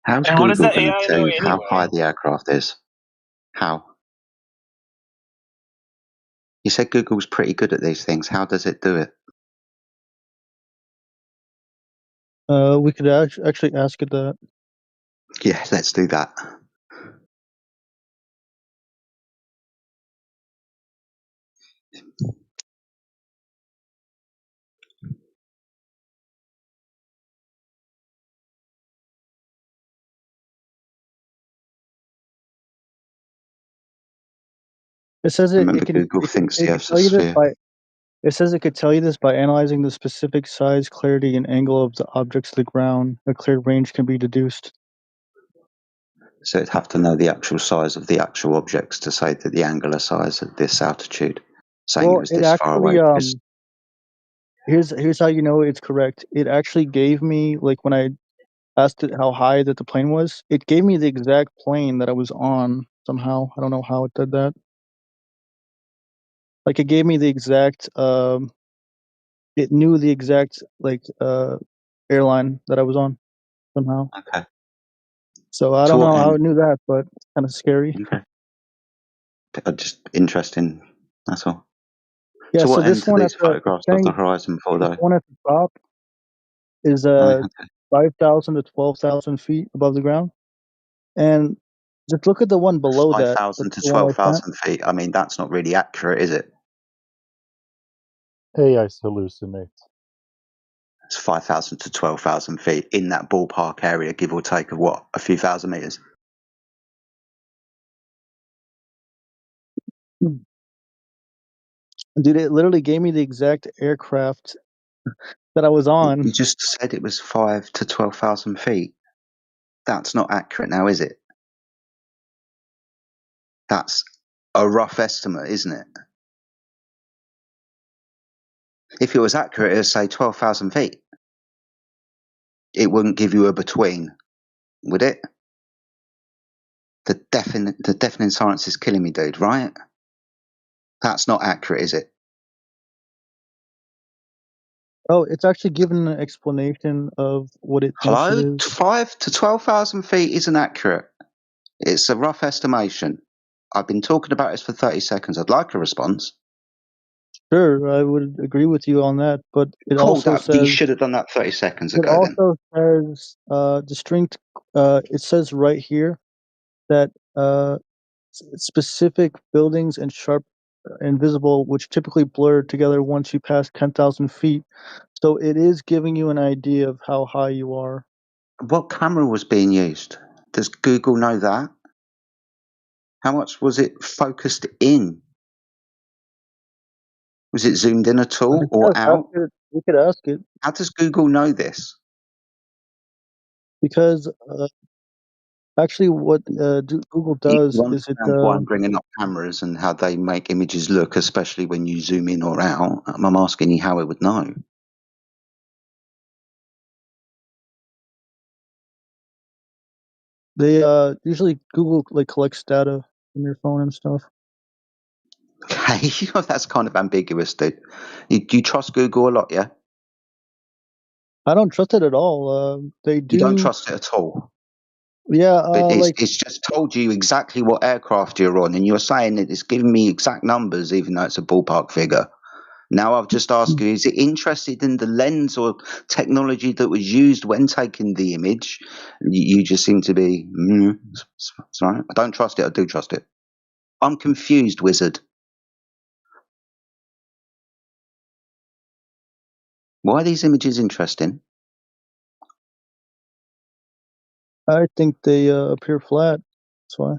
How's And what does Google the going to AI tell know you how anyway? high the aircraft is? How? You said Google's pretty good at these things. How does it do it? We could actually ask it that. Yeah, let's do that. It says Remember, Google thinks the it could Earth's a tell you this sphere. by it says it could tell you this by analyzing the specific size, clarity, and angle of the objects to the ground. A clear range can be deduced. So it'd have to know the actual size of the actual objects to say that the angular size at this altitude, saying it Well, was it this far away. actually here's how you know it's correct. It actually gave me, like, when I asked it how high that the plane was, it gave me the exact plane that I was on somehow. I don't know how it did that. Like, it gave me the exact it knew the exact airline that I was on somehow. Okay. So I To don't what know how end? it knew that, but it's kind of scary. Okay. Just interesting. That's all. Yeah, To so what end this do one these it's photographs of the saying horizon fall, this though? one at the top is Right, okay. 5,000 to 12,000 feet above the ground, and just look at the one below that. 5,000 to The one I sent. 12,000 feet. I mean, that's not really accurate, is it? AIs hallucinate. It's 5,000 to 12,000 feet in that ballpark area, give or take of what? A few thousand meters? Dude, it literally gave me the exact aircraft that I was on. You just said it was 5 to 12,000 feet. That's not accurate now, is it? That's a rough estimate, isn't it? If it was accurate, it would say 12,000 feet. It wouldn't give you a between, would it? The deafening silence is killing me, dude, right? That's not accurate, is it? Oh, it's actually given an explanation of what it thinks it Hello? is. 5 to 12,000 feet isn't accurate. It's a rough estimation. I've been talking about this for 30 seconds. I'd like a response. Sure, I would agree with you on that, but it Cool, also you says should have done that 30 seconds it ago then. also says distinct. It says right here that specific buildings and sharp and visible, which typically blur together once you pass 10,000 feet. So it is giving you an idea of how high you are. What camera was being used? Does Google know that? How much was it focused in? Was it zoomed in at all or out? You could ask it How does Google know this? because Actually, what Google does You is it. understand why I'm bringing up cameras and how they make images look, especially when you zoom in or out. I'm asking you how it would know. They usually Google like collects data from your phone and stuff. Okay, that's kind of ambiguous, dude. You trust Google a lot, yeah? I don't trust it at all. They do. You don't trust it at all. Yeah, But like it's just told you exactly what aircraft you're on, and you're saying that it's giving me exact numbers, even though it's a ballpark figure. Now I've just asked you, is it interested in the lens or technology that was used when taking the image? You just seem to be, it's all right. I don't trust it. I do trust it. I'm confused, wizard. Why are these images interesting? I think they appear flat. That's why.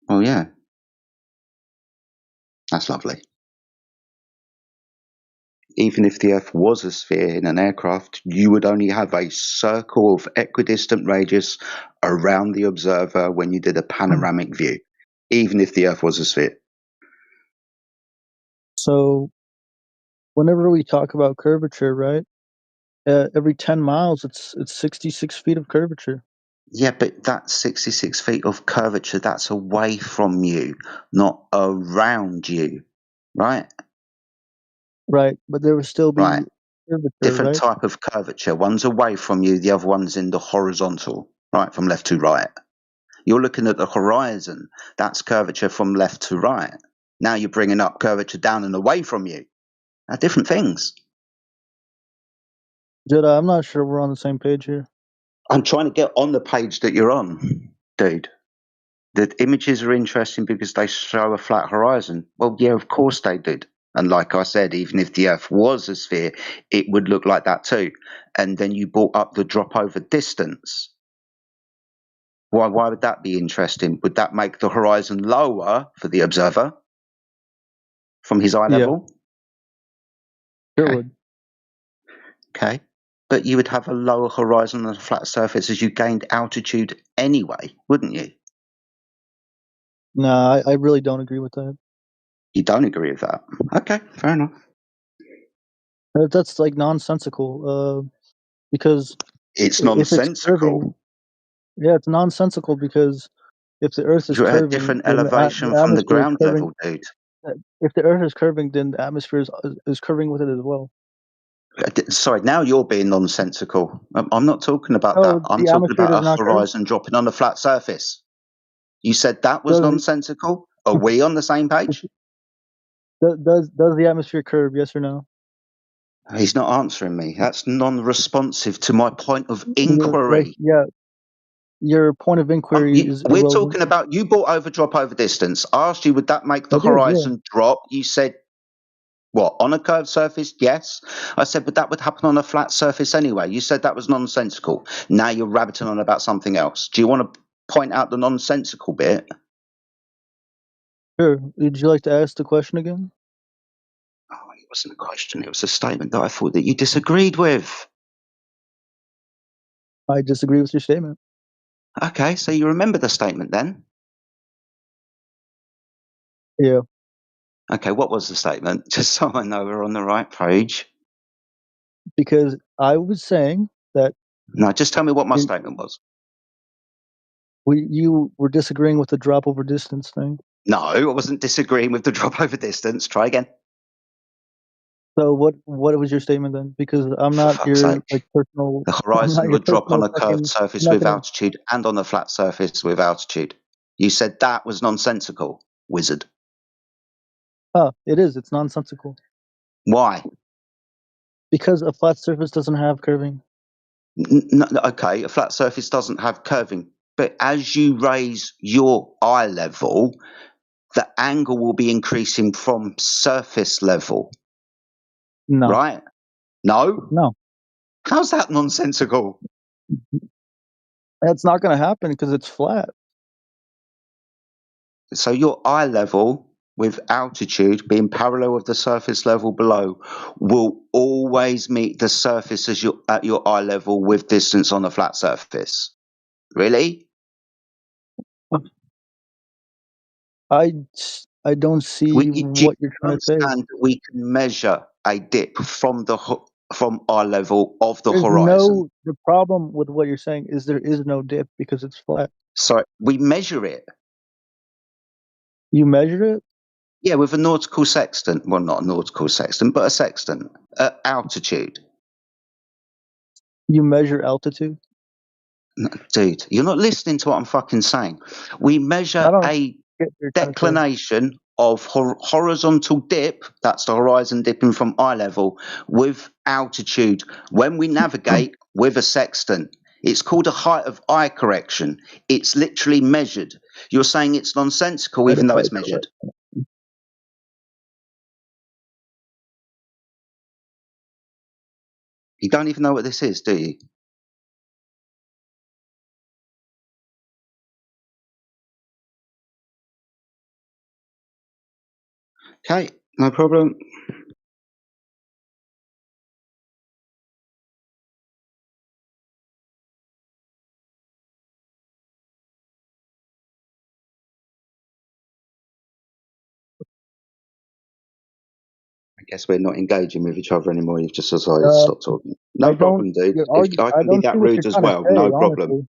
Oh, yeah. That's lovely. Even if the Earth was a sphere in an aircraft, you would only have a circle of equidistant radius around the observer when you did a panoramic view, even if the Earth was a sphere. So, whenever we talk about curvature, right? Every 10 miles, it's 66 feet of curvature. Yeah, but that's 66 feet of curvature. That's away from you, not around you, right? Right, but there would still be Right. curvature, Different right? type of curvature. One's away from you, the other one's in the horizontal, right, from left to right. You're looking at the horizon. That's curvature from left to right. Now you're bringing up curvature down and away from you. They're different things. Jedi, I'm not sure we're on the same page here. I'm trying to get on the page that you're on, dude. The images are interesting because they show a flat horizon. Well, yeah, of course they did. And like I said, even if the Earth was a sphere, it would look like that too. And then you brought up the drop over distance. Why would that be interesting? Would that make the horizon lower for the observer from his eye Yeah. level? Sure Okay. would. Okay. But you would have a lower horizon on a flat surface as you gained altitude anyway, wouldn't you? No, I really don't agree with that. You don't agree with that? Okay, fair enough. That's like nonsensical. Because It's if it's nonsensical. curving, yeah, it's nonsensical because if the Earth is You're at a curving, different then elevation the from the atmosphere is ground curving. level, dude. If the Earth is curving, then the atmosphere is curving with it as well. Sorry, now you're being nonsensical. I'm not talking about No, that. I'm the talking atmosphere about does a not curve. horizon dropping on a flat surface. You said that was Does nonsensical? Are we on the same page? does the atmosphere curve? Yes or no? He's not answering me. That's non-responsive to my point of Like, inquiry. yeah, your point of inquiry is We're irrelevant. talking about, you brought over drop over distance. I asked you, would that make the I did, yeah. horizon drop? You said, what, on a curved surface? Yes. I said, but that would happen on a flat surface anyway. You said that was nonsensical. Now you're rabbiting on about something else. Do you want to point out the nonsensical bit? Sure. Would you like to ask the question again? Oh, it wasn't a question. It was a statement that I thought that you disagreed with. I disagree with your statement. Okay, so you remember the statement then? Yeah. Okay, what was the statement? Just so I know we're on the right page. Because I was saying that No, just tell me what my statement was. you were disagreeing with the drop over distance thing. No, I wasn't disagreeing with the drop over distance. Try again. So what was your statement then? Because I'm For not fuck's your sake. like personal. The I'm not horizon your would drop on personal a curved fucking. I'm surface not with gonna. altitude and on a flat surface with altitude. You said that was nonsensical, wizard. It is. It's nonsensical. Why? Because a flat surface doesn't have curving. Okay, a flat surface doesn't have curving, but as you raise your eye level, the angle will be increasing from surface level. No. Right? No? No. How's that nonsensical? That's not going to happen because it's flat. So your eye level with altitude being parallel with the surface level below will always meet the surface as at your eye level with distance on a flat surface. Really? I don't see Do you what you're trying to say. understand that we can measure a dip from from eye level of the There's horizon? the problem with what you're saying is there is no dip because it's flat. So we measure it. You measure it? Yeah, with a nautical sextant. Well, not a nautical sextant, but a sextant at altitude. You measure altitude? Dude, you're not listening to what I'm fucking saying. We I measure don't a get what you're trying to say. declination of horizontal dip, that's the horizon dipping from eye level, with altitude when we navigate with a sextant. It's called a height of eye correction. It's literally measured. You're saying it's nonsensical Height even of though eye it's measured. correction. You don't even know what this is, do you? Okay, no problem. I guess we're not engaging with each other anymore. You've just decided to stop talking. No problem, dude. If I I can be don't see that what rude you're as trying to well, say, no problem. honestly.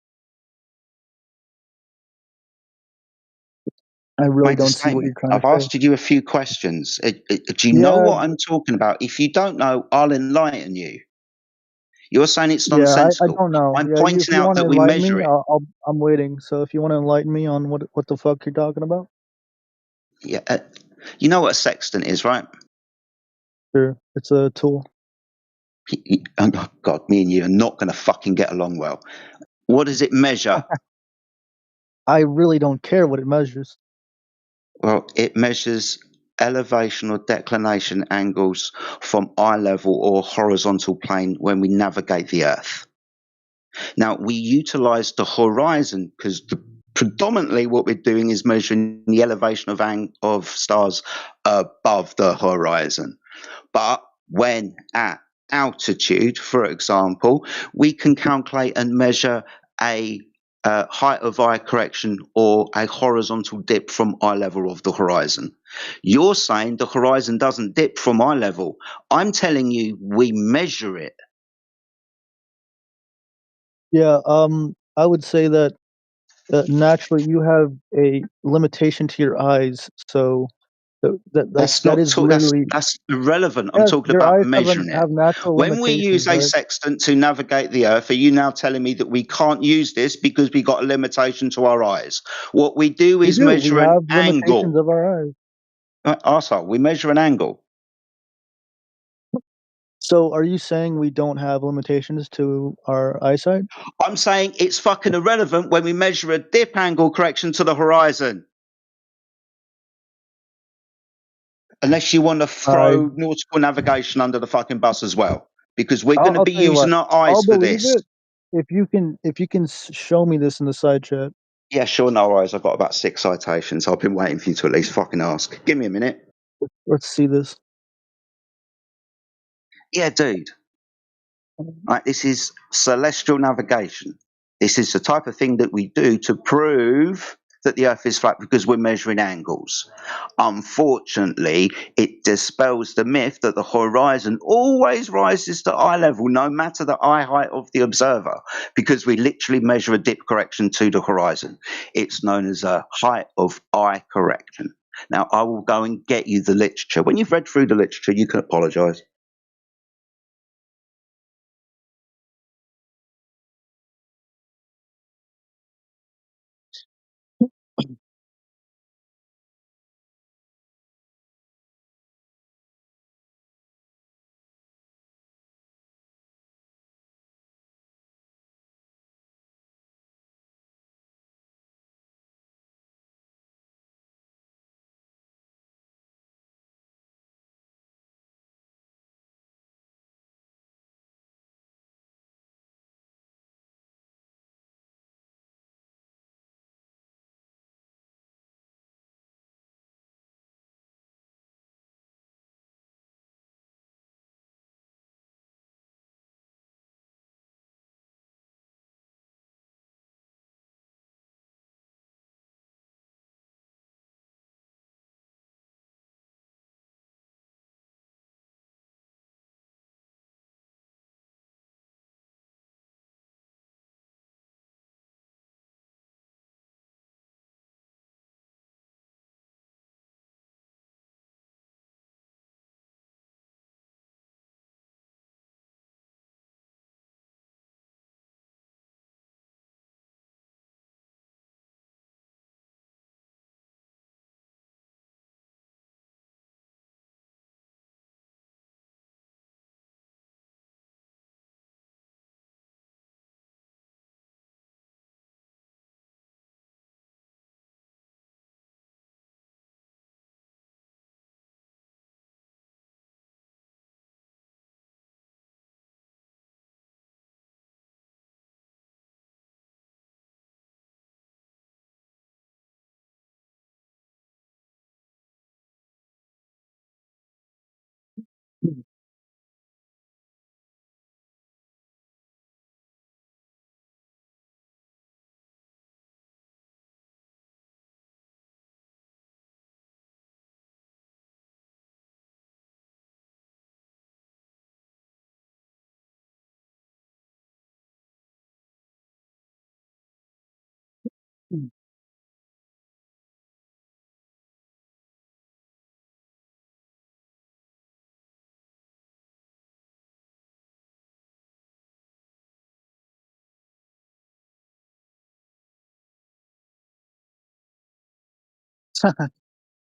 I really Made a don't see what you're statement. trying I've to say. asked you a few questions. Do you know Yeah, what I'm talking about? If you don't know, I'll enlighten you. You're saying it's yeah, I nonsensical. don't know. I'm Yeah, if pointing you out want to that we enlighten measure me, it. I'm waiting. So if you want to enlighten me on what the fuck you're talking about, Yeah, you know what a sextant is, right? sure, it's a tool. Oh God, me and you are not going to fucking get along well. What does it measure? I really don't care what it measures. Well, it measures elevation or declination angles from eye level or horizontal plane when we navigate the Earth. Now, we utilize the horizon because predominantly what we're doing is measuring the elevation of stars above the horizon. But when at altitude, for example, we can calculate and measure a height of eye correction or a horizontal dip from eye level of the horizon. You're saying the horizon doesn't dip from eye level. I'm telling you we measure it. Yeah, I would say that naturally you have a limitation to your eyes, so That's that not is literally that's irrelevant. I'm yes. talking Your about eyes measuring it. have natural When we limitations, use a right? sextant to navigate the Earth, are you now telling me that we can't use this because we got a limitation to our eyes? What we do We is do. We measure an have limitations angle. of our eyes. Arsehole, we measure an angle. So, are you saying we don't have limitations to our eyesight? I'm saying it's fucking irrelevant when we measure a dip angle correction to the horizon. Unless you want to I throw nautical navigation under the fucking bus as well. Because we're going to I'll be tell you what. using our I'll eyes for believe this. it if you can show me this in the side chat. Yeah, sure, no worries. I've got about 6 citations. I've been waiting for you to at least fucking ask. Give me a minute. Let's see this. Yeah, dude. Right, this is celestial navigation. This is the type of thing that we do to prove that the Earth is flat because we're measuring angles. Unfortunately, it dispels the myth that the horizon always rises to eye level, no matter the eye height of the observer, because we literally measure a dip correction to the horizon. It's known as a height of eye correction. Now, I will go and get you the literature. When you've read through the literature, you can apologize.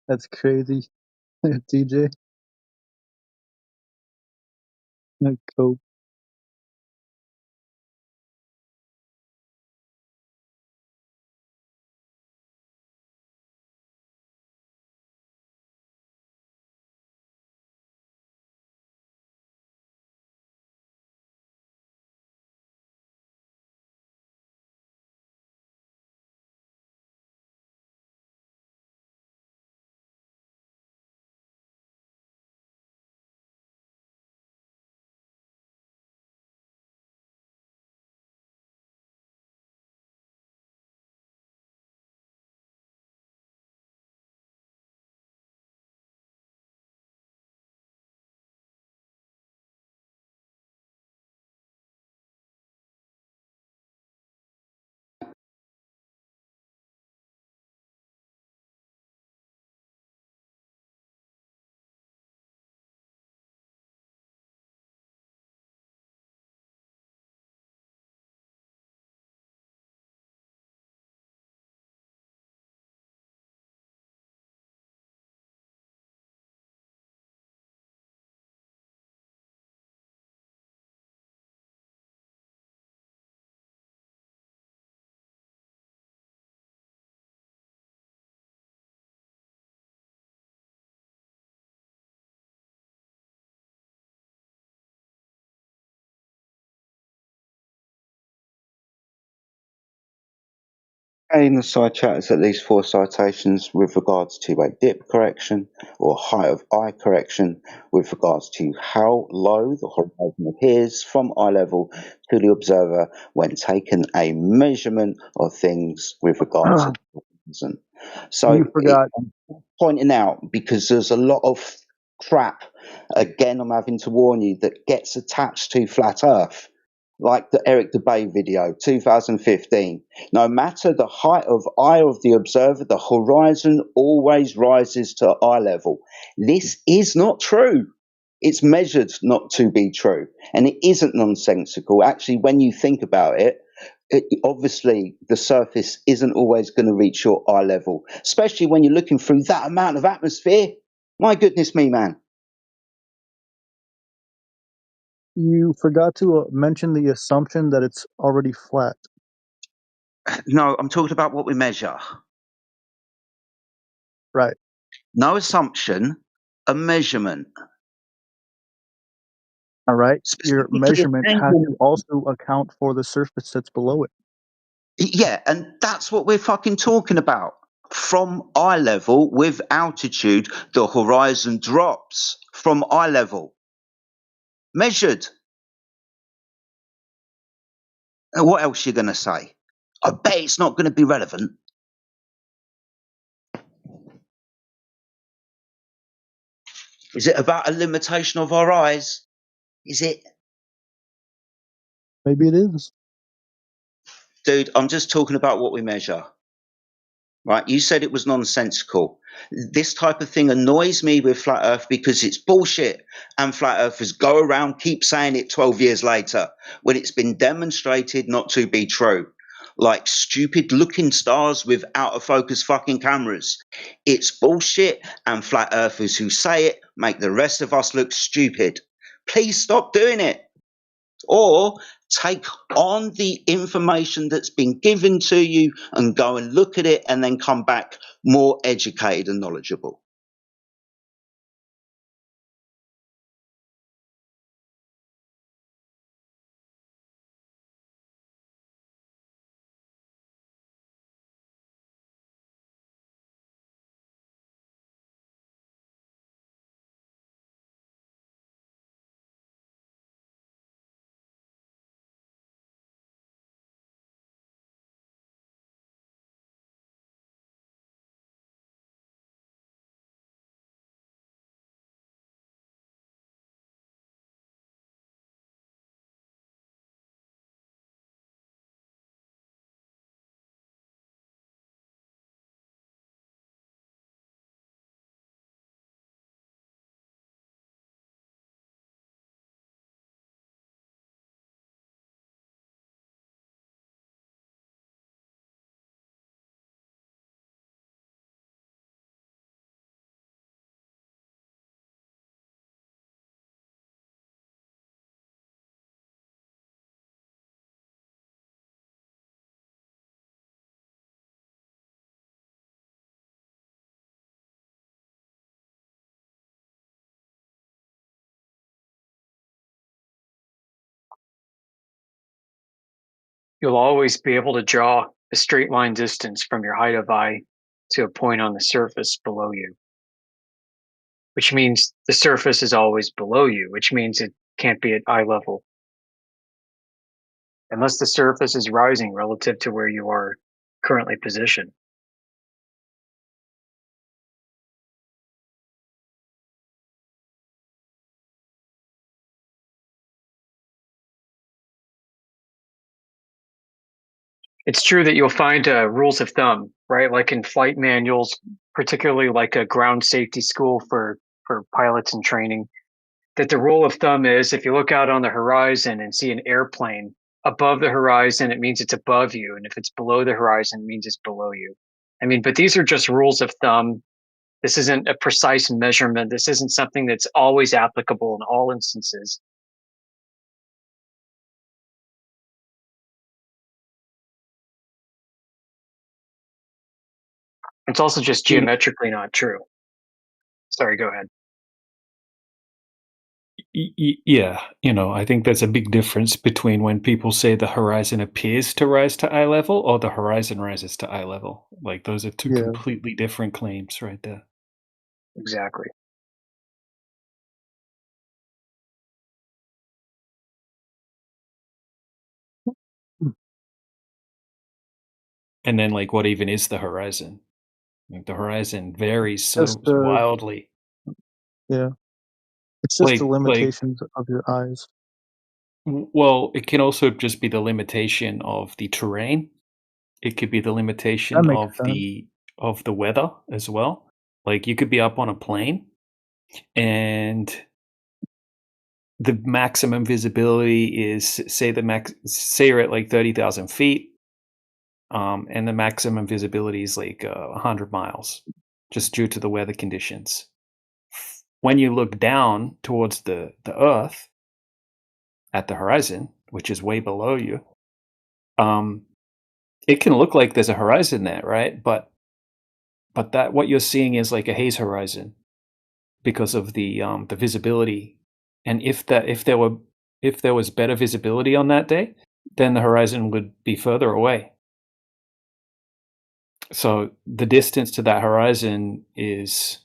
That's crazy. DJ. Cool. In the side chat, it's at least 4 citations with regards to a dip correction or height of eye correction with regards to how low the horizon appears from eye level to the observer when taking a measurement of things with regards to the horizon. So You forgot. I'm pointing out because there's a lot of crap, again, I'm having to warn you, that gets attached to flat Earth. Like the Eric Debay video, 2015. No matter the height of eye of the observer, the horizon always rises to eye level. This is not true. It's measured not to be true. And it isn't nonsensical. Actually, when you think about it, obviously the surface isn't always going to reach your eye level, especially when you're looking through that amount of atmosphere. My goodness me, man. You forgot to mention the assumption that it's already flat. No, I'm talking about what we measure. Right. No assumption, a measurement. All right. Your Specifically measurement has angle. to also account for the surface that's below it. Yeah, and that's what we're fucking talking about. From eye level with altitude, the horizon drops from eye level. Measured. And what else you gonna say? I bet it's not gonna be relevant. Is it about a limitation of our eyes? Is it? Maybe it is. Dude, I'm just talking about what we measure. Right? You said it was nonsensical. This type of thing annoys me with flat earth because it's bullshit. And flat earthers go around, keep saying it 12 years later when it's been demonstrated not to be true. Like stupid looking stars with out of focus fucking cameras. It's bullshit. And flat earthers who say it make the rest of us look stupid. Please stop doing it. Or take on the information that's been given to you and go and look at it and then come back more educated and knowledgeable. You'll always be able to draw a straight line distance from your height of eye to a point on the surface below you, which means the surface is always below you, which means it can't be at eye level unless the surface is rising relative to where you are currently positioned. It's true that you'll find rules of thumb, right? Like in flight manuals, particularly like a ground safety school for pilots in training, that the rule of thumb is if you look out on the horizon and see an airplane above the horizon, it means it's above you. And if it's below the horizon, it means it's below you. I mean, but these are just rules of thumb. This isn't a precise measurement. This isn't something that's always applicable in all instances. It's also just geometrically not true. Sorry, go ahead. Yeah, I think there's a big difference between when people say the horizon appears to rise to eye level or the horizon rises to eye level. Like those are two completely different claims right there. Exactly. And then, like, what even is the horizon? Like, the horizon varies so wildly. Yeah. It's just the Like, limitations of your eyes. well, it can also just be the limitation of the terrain. It could be the limitation That makes of sense. the weather as well. Like you could be up on a plane and the maximum visibility is say you're at like 30,000 feet, and the maximum visibility is like 100 miles, just due to the weather conditions. When you look down towards the Earth at the horizon, which is way below you, it can look like there's a horizon there, right? But that what you're seeing is like a haze horizon because of the visibility. And if there was better visibility on that day, then the horizon would be further away. So the distance to that horizon is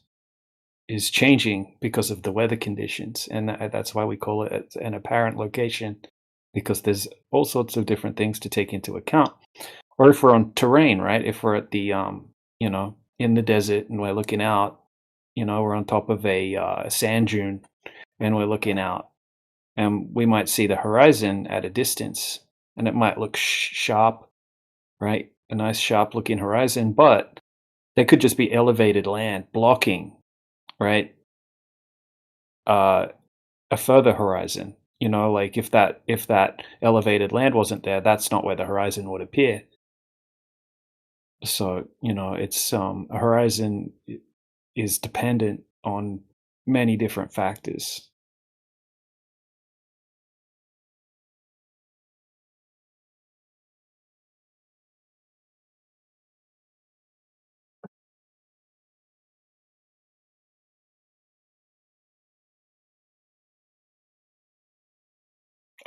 changing because of the weather conditions, and that's why we call it an apparent location, because there's all sorts of different things to take into account. Or if we're on terrain, right? If we're at the in the desert and we're looking out, we're on top of a sand dune and we're looking out, and we might see the horizon at a distance, and it might look sharp, right? A nice sharp looking horizon, but there could just be elevated land blocking, right? A further horizon. Like if that elevated land wasn't there, that's not where the horizon would appear. So, it's a horizon is dependent on many different factors.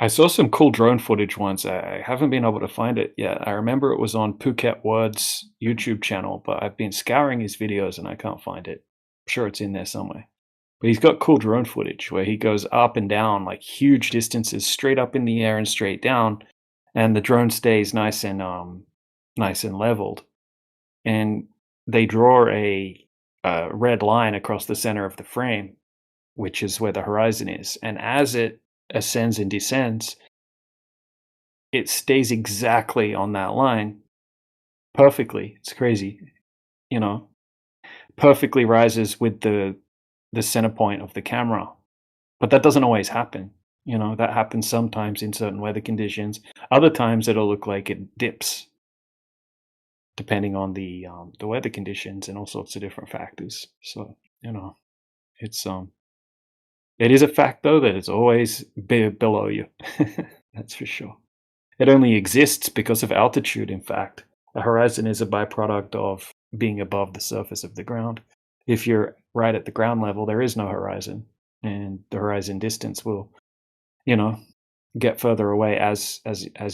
I saw some cool drone footage once. I haven't been able to find it yet. I remember it was on Phuket Word's YouTube channel, but I've been scouring his videos and I can't find it. I'm sure it's in there somewhere. But he's got cool drone footage where he goes up and down like huge distances, straight up in the air and straight down, and the drone stays nice and leveled. And they draw a red line across the center of the frame, which is where the horizon is. And as it ascends and descends, it stays exactly on that line perfectly. It's crazy, perfectly rises with the center point of the camera. But that doesn't always happen. That happens sometimes in certain weather conditions. Other times it'll look like it dips, depending on the weather conditions and all sorts of different factors. So, it's it is a fact though that it's always below you. That's for sure. It only exists because of altitude, in fact. A horizon is a byproduct of being above the surface of the ground. If you're right at the ground level, there is no horizon, and the horizon distance will, get further away as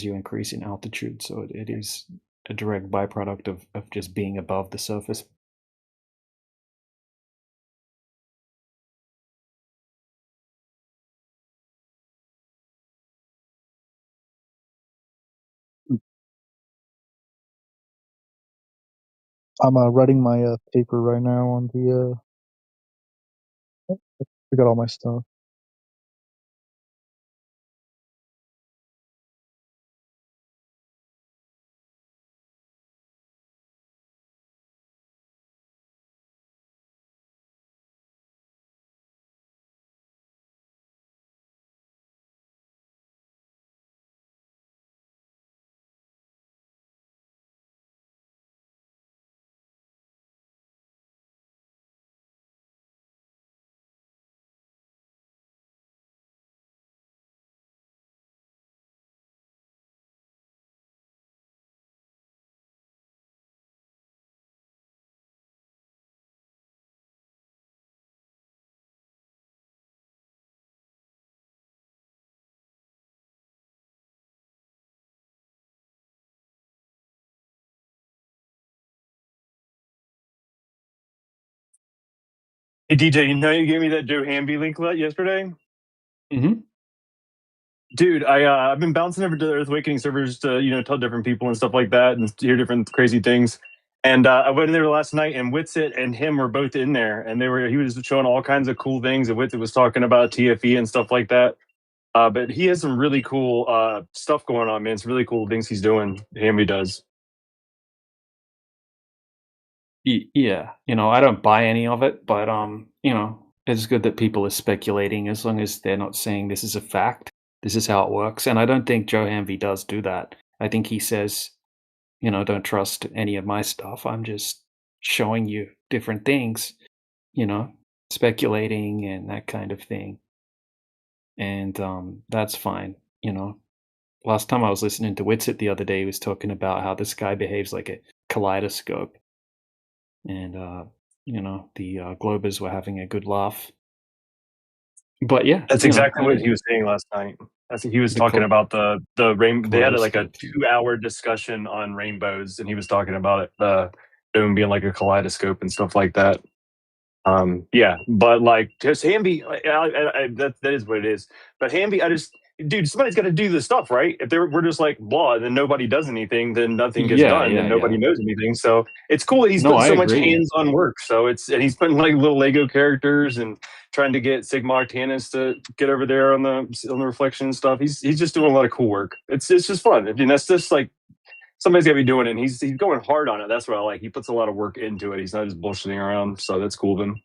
you increase in altitude. So it is a direct byproduct of just being above the surface. I'm writing my paper right now on the. I got all my stuff. Hey DJ, you know you gave me that Joe Hamby link yesterday? Mm-hmm. Dude, I've been bouncing over to the Earth Awakening servers to tell different people and stuff like that and hear different crazy things. And I went in there last night, and Witsit and him were both in there, and he was showing all kinds of cool things. And Witsit was talking about TFE and stuff like that. But he has some really cool stuff going on, man. Some really cool things he's doing. Hamby does. Yeah, I don't buy any of it, but it's good that people are speculating as long as they're not saying this is a fact. This is how it works, and I don't think Joe Hamby does do that. I think he says, don't trust any of my stuff. I'm just showing you different things, speculating and that kind of thing. And that's fine. Last time I was listening to Witsit the other day, he was talking about how the sky behaves like a kaleidoscope. And the Globers were having a good laugh. But yeah, That's exactly what he was saying last night. He was talking about the rainbow. They had like a 2-hour discussion on rainbows, and he was talking about it, the dome being like a kaleidoscope and stuff like that. Yeah, but like just Hamby, that is what it is. But Hamby, dude, somebody's got to do this stuff, right? If we're just like blah, then nobody does anything, then nothing gets done, and nobody knows anything. So it's cool that he's putting so much hands-on work. So and he's putting like little Lego characters and trying to get Sigma Arctanus to get over there on the reflection and stuff. He's just doing a lot of cool work. It's just fun. I mean, that's just like somebody's got to be doing it. And he's going hard on it. That's what I like. He puts a lot of work into it. He's not just bullshitting around. So that's cool of him.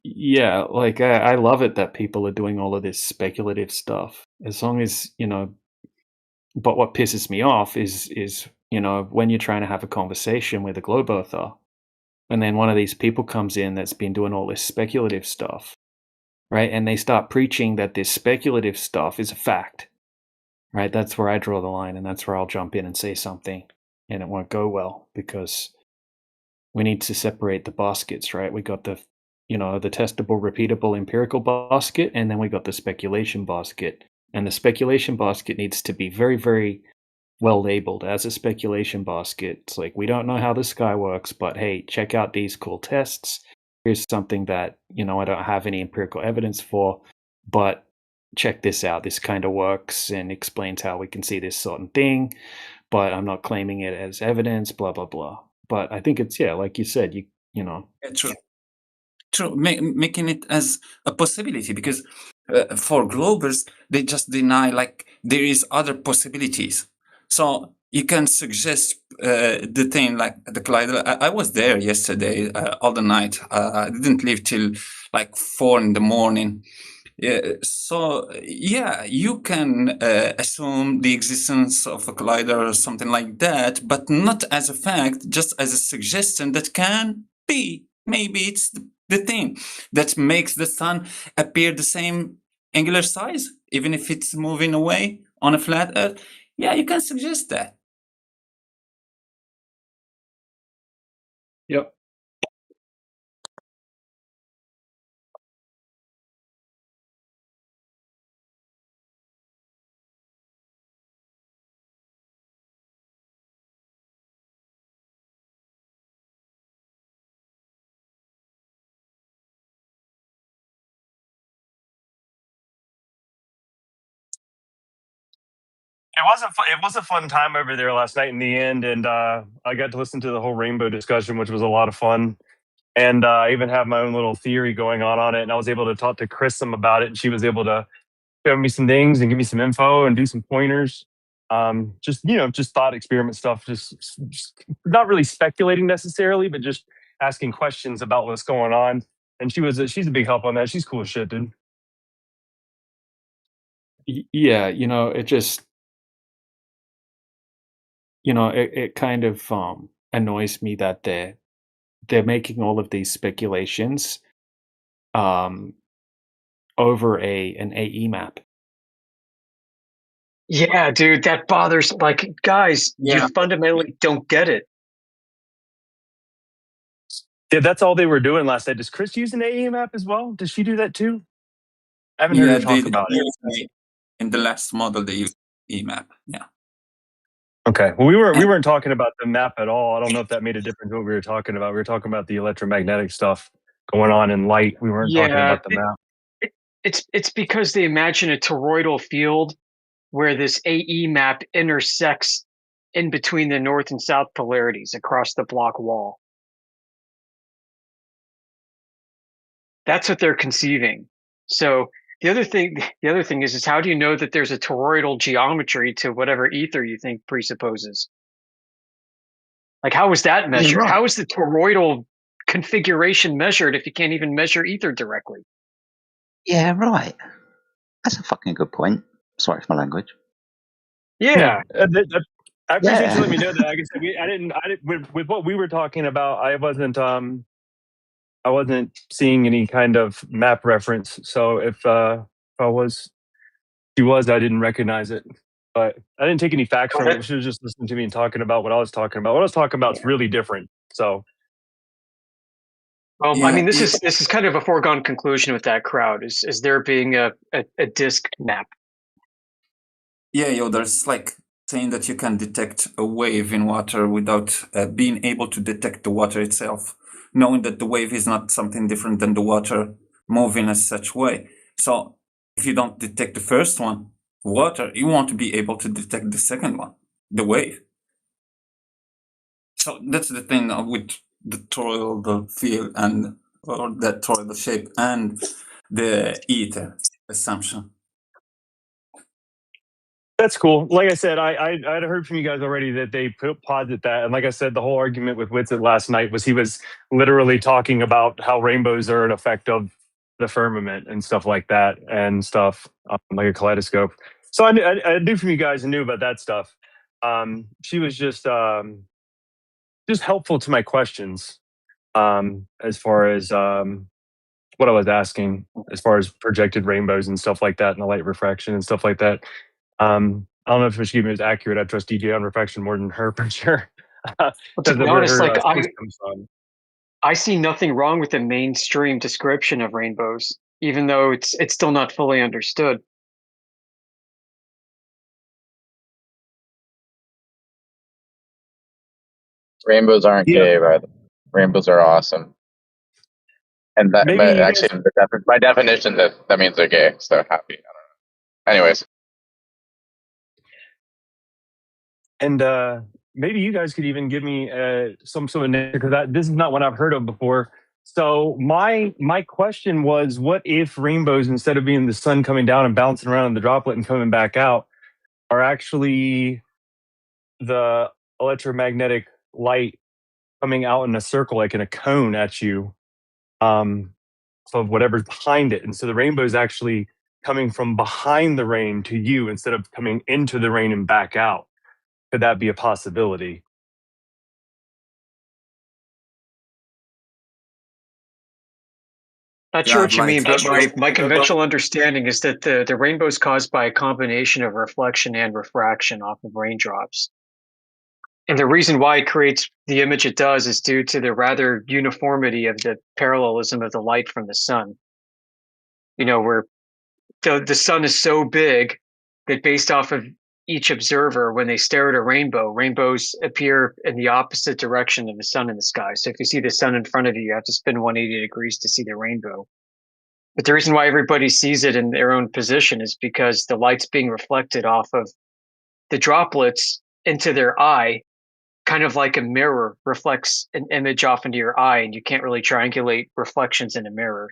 Yeah, like I love it that people are doing all of this speculative stuff. As long as but what pisses me off is when you're trying to have a conversation with a globe earther, and then one of these people comes in that's been doing all this speculative stuff, right? And they start preaching that this speculative stuff is a fact, right? That's where I draw the line, and that's where I'll jump in and say something, and it won't go well because we need to separate the baskets, right? We got the the testable, repeatable, empirical basket, and then we got the speculation basket. And the speculation basket needs to be very, very well labeled as a speculation basket. It's like, we don't know how the sky works, but hey, check out these cool tests. Here's something that, I don't have any empirical evidence for, but check this out. This kind of works and explains how we can see this certain thing, but I'm not claiming it as evidence, blah, blah, blah. But I think it's, like you said, Yeah, true. Making it as a possibility, because for Globers, they just deny like there is other possibilities. So you can suggest the thing like the collider. I was there yesterday all the night. I didn't leave till like 4 a.m. So yeah, you can assume the existence of a collider or something like that, but not as a fact, just as a suggestion that can be. Maybe it's the thing that makes the sun appear the same angular size, even if it's moving away on a flat Earth. Yeah, you can suggest that. Yep. It was a fun time over there last night in the end, and I got to listen to the whole rainbow discussion, which was a lot of fun. And I even have my own little theory going on it, and I was able to talk to Chris some about it, and she was able to show me some things and give me some info and do some pointers. Just thought experiment stuff, just not really speculating necessarily, but just asking questions about what's going on. And she's a big help on that. She's cool as shit, dude. Yeah, it just, it kind of annoys me that they're making all of these speculations over an AE map. Yeah, dude, that bothers. Like, guys, you fundamentally don't get it. Yeah, that's all they were doing last night. Does Chris use an AE map as well? Does she do that too? I haven't heard her talk about it. In the last model, they used EMAP. Yeah. Okay. Well, we weren't talking about the map at all. I don't know if that made a difference what we were talking about. We were talking about the electromagnetic stuff going on in light. We weren't talking about the map. It's because they imagine a toroidal field where this AE map intersects in between the north and south polarities across the block wall. That's what they're conceiving. So the other thing is how do you know that there's a toroidal geometry to whatever ether you think presupposes? Like, how is that measured? right. How is the toroidal configuration measured if you can't even measure ether directly? Yeah, right. That's a fucking good point. Sorry for my language. Yeah. I appreciate you letting me know that. Like I said, I didn't with what we were talking about. I wasn't seeing any kind of map reference. So if she was, I didn't recognize it. But I didn't take any facts from it. She was just listening to me and talking about what I was talking about. What I was talking about is really different. So. Well, I mean, this is kind of a foregone conclusion with that crowd. Is there being a disk map? Yeah, there's like saying that you can detect a wave in water without being able to detect the water itself, knowing that the wave is not something different than the water moving as such way. So if you don't detect the first one, water, you won't be able to detect the second one, the wave. So that's the thing with the toroidal field or that toroidal shape and the ether assumption. That's cool. Like I said, I'd heard from you guys already that they posit that, and like I said, the whole argument with Witsit last night was he was literally talking about how rainbows are an effect of the firmament and stuff like that, and stuff like a kaleidoscope. So I knew from you guys and knew about that stuff. She was just helpful to my questions as far as what I was asking, as far as projected rainbows and stuff like that, and the light refraction and stuff like that. I don't know if she was accurate. I trust DJ on refraction more than her for sure. Well, to be honest, like comes from. I see nothing wrong with the mainstream description of rainbows, even though it's still not fully understood. Rainbows aren't gay, by the way. Rainbows are awesome. And that, but actually, by definition, that means they're gay. So happy. I don't know. Anyways. And maybe you guys could even give me some sort of answer, because this is not what I've heard of before. So my question was, what if rainbows, instead of being the sun coming down and bouncing around in the droplet and coming back out, are actually the electromagnetic light coming out in a circle, like in a cone at you, of whatever's behind it. And so the rainbow is actually coming from behind the rain to you instead of coming into the rain and back out. Could that be a possibility? Not sure what you mean, but my conventional understanding is that the rainbow is caused by a combination of reflection and refraction off of raindrops. And the reason why it creates the image it does is due to the rather uniformity of the parallelism of the light from the sun. Where the sun is so big that based off of each observer, when they stare at a rainbow, rainbows appear in the opposite direction of the sun in the sky. So if you see the sun in front of you, you have to spin 180 degrees to see the rainbow. But the reason why everybody sees it in their own position is because the light's being reflected off of the droplets into their eye, kind of like a mirror reflects an image off into your eye, and you can't really triangulate reflections in a mirror.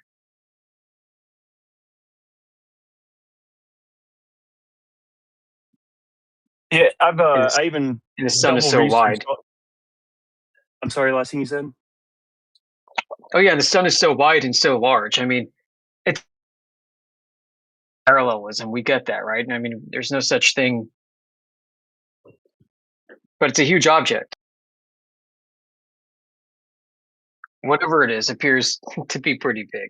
Yeah, I even And the sun is double so researched. wide. I'm sorry, last thing you said. Oh yeah, the sun is so wide and so large. I mean, it's parallelism. We get that, right? I mean, there's no such thing, but it's a huge object. Whatever it is, appears to be pretty big.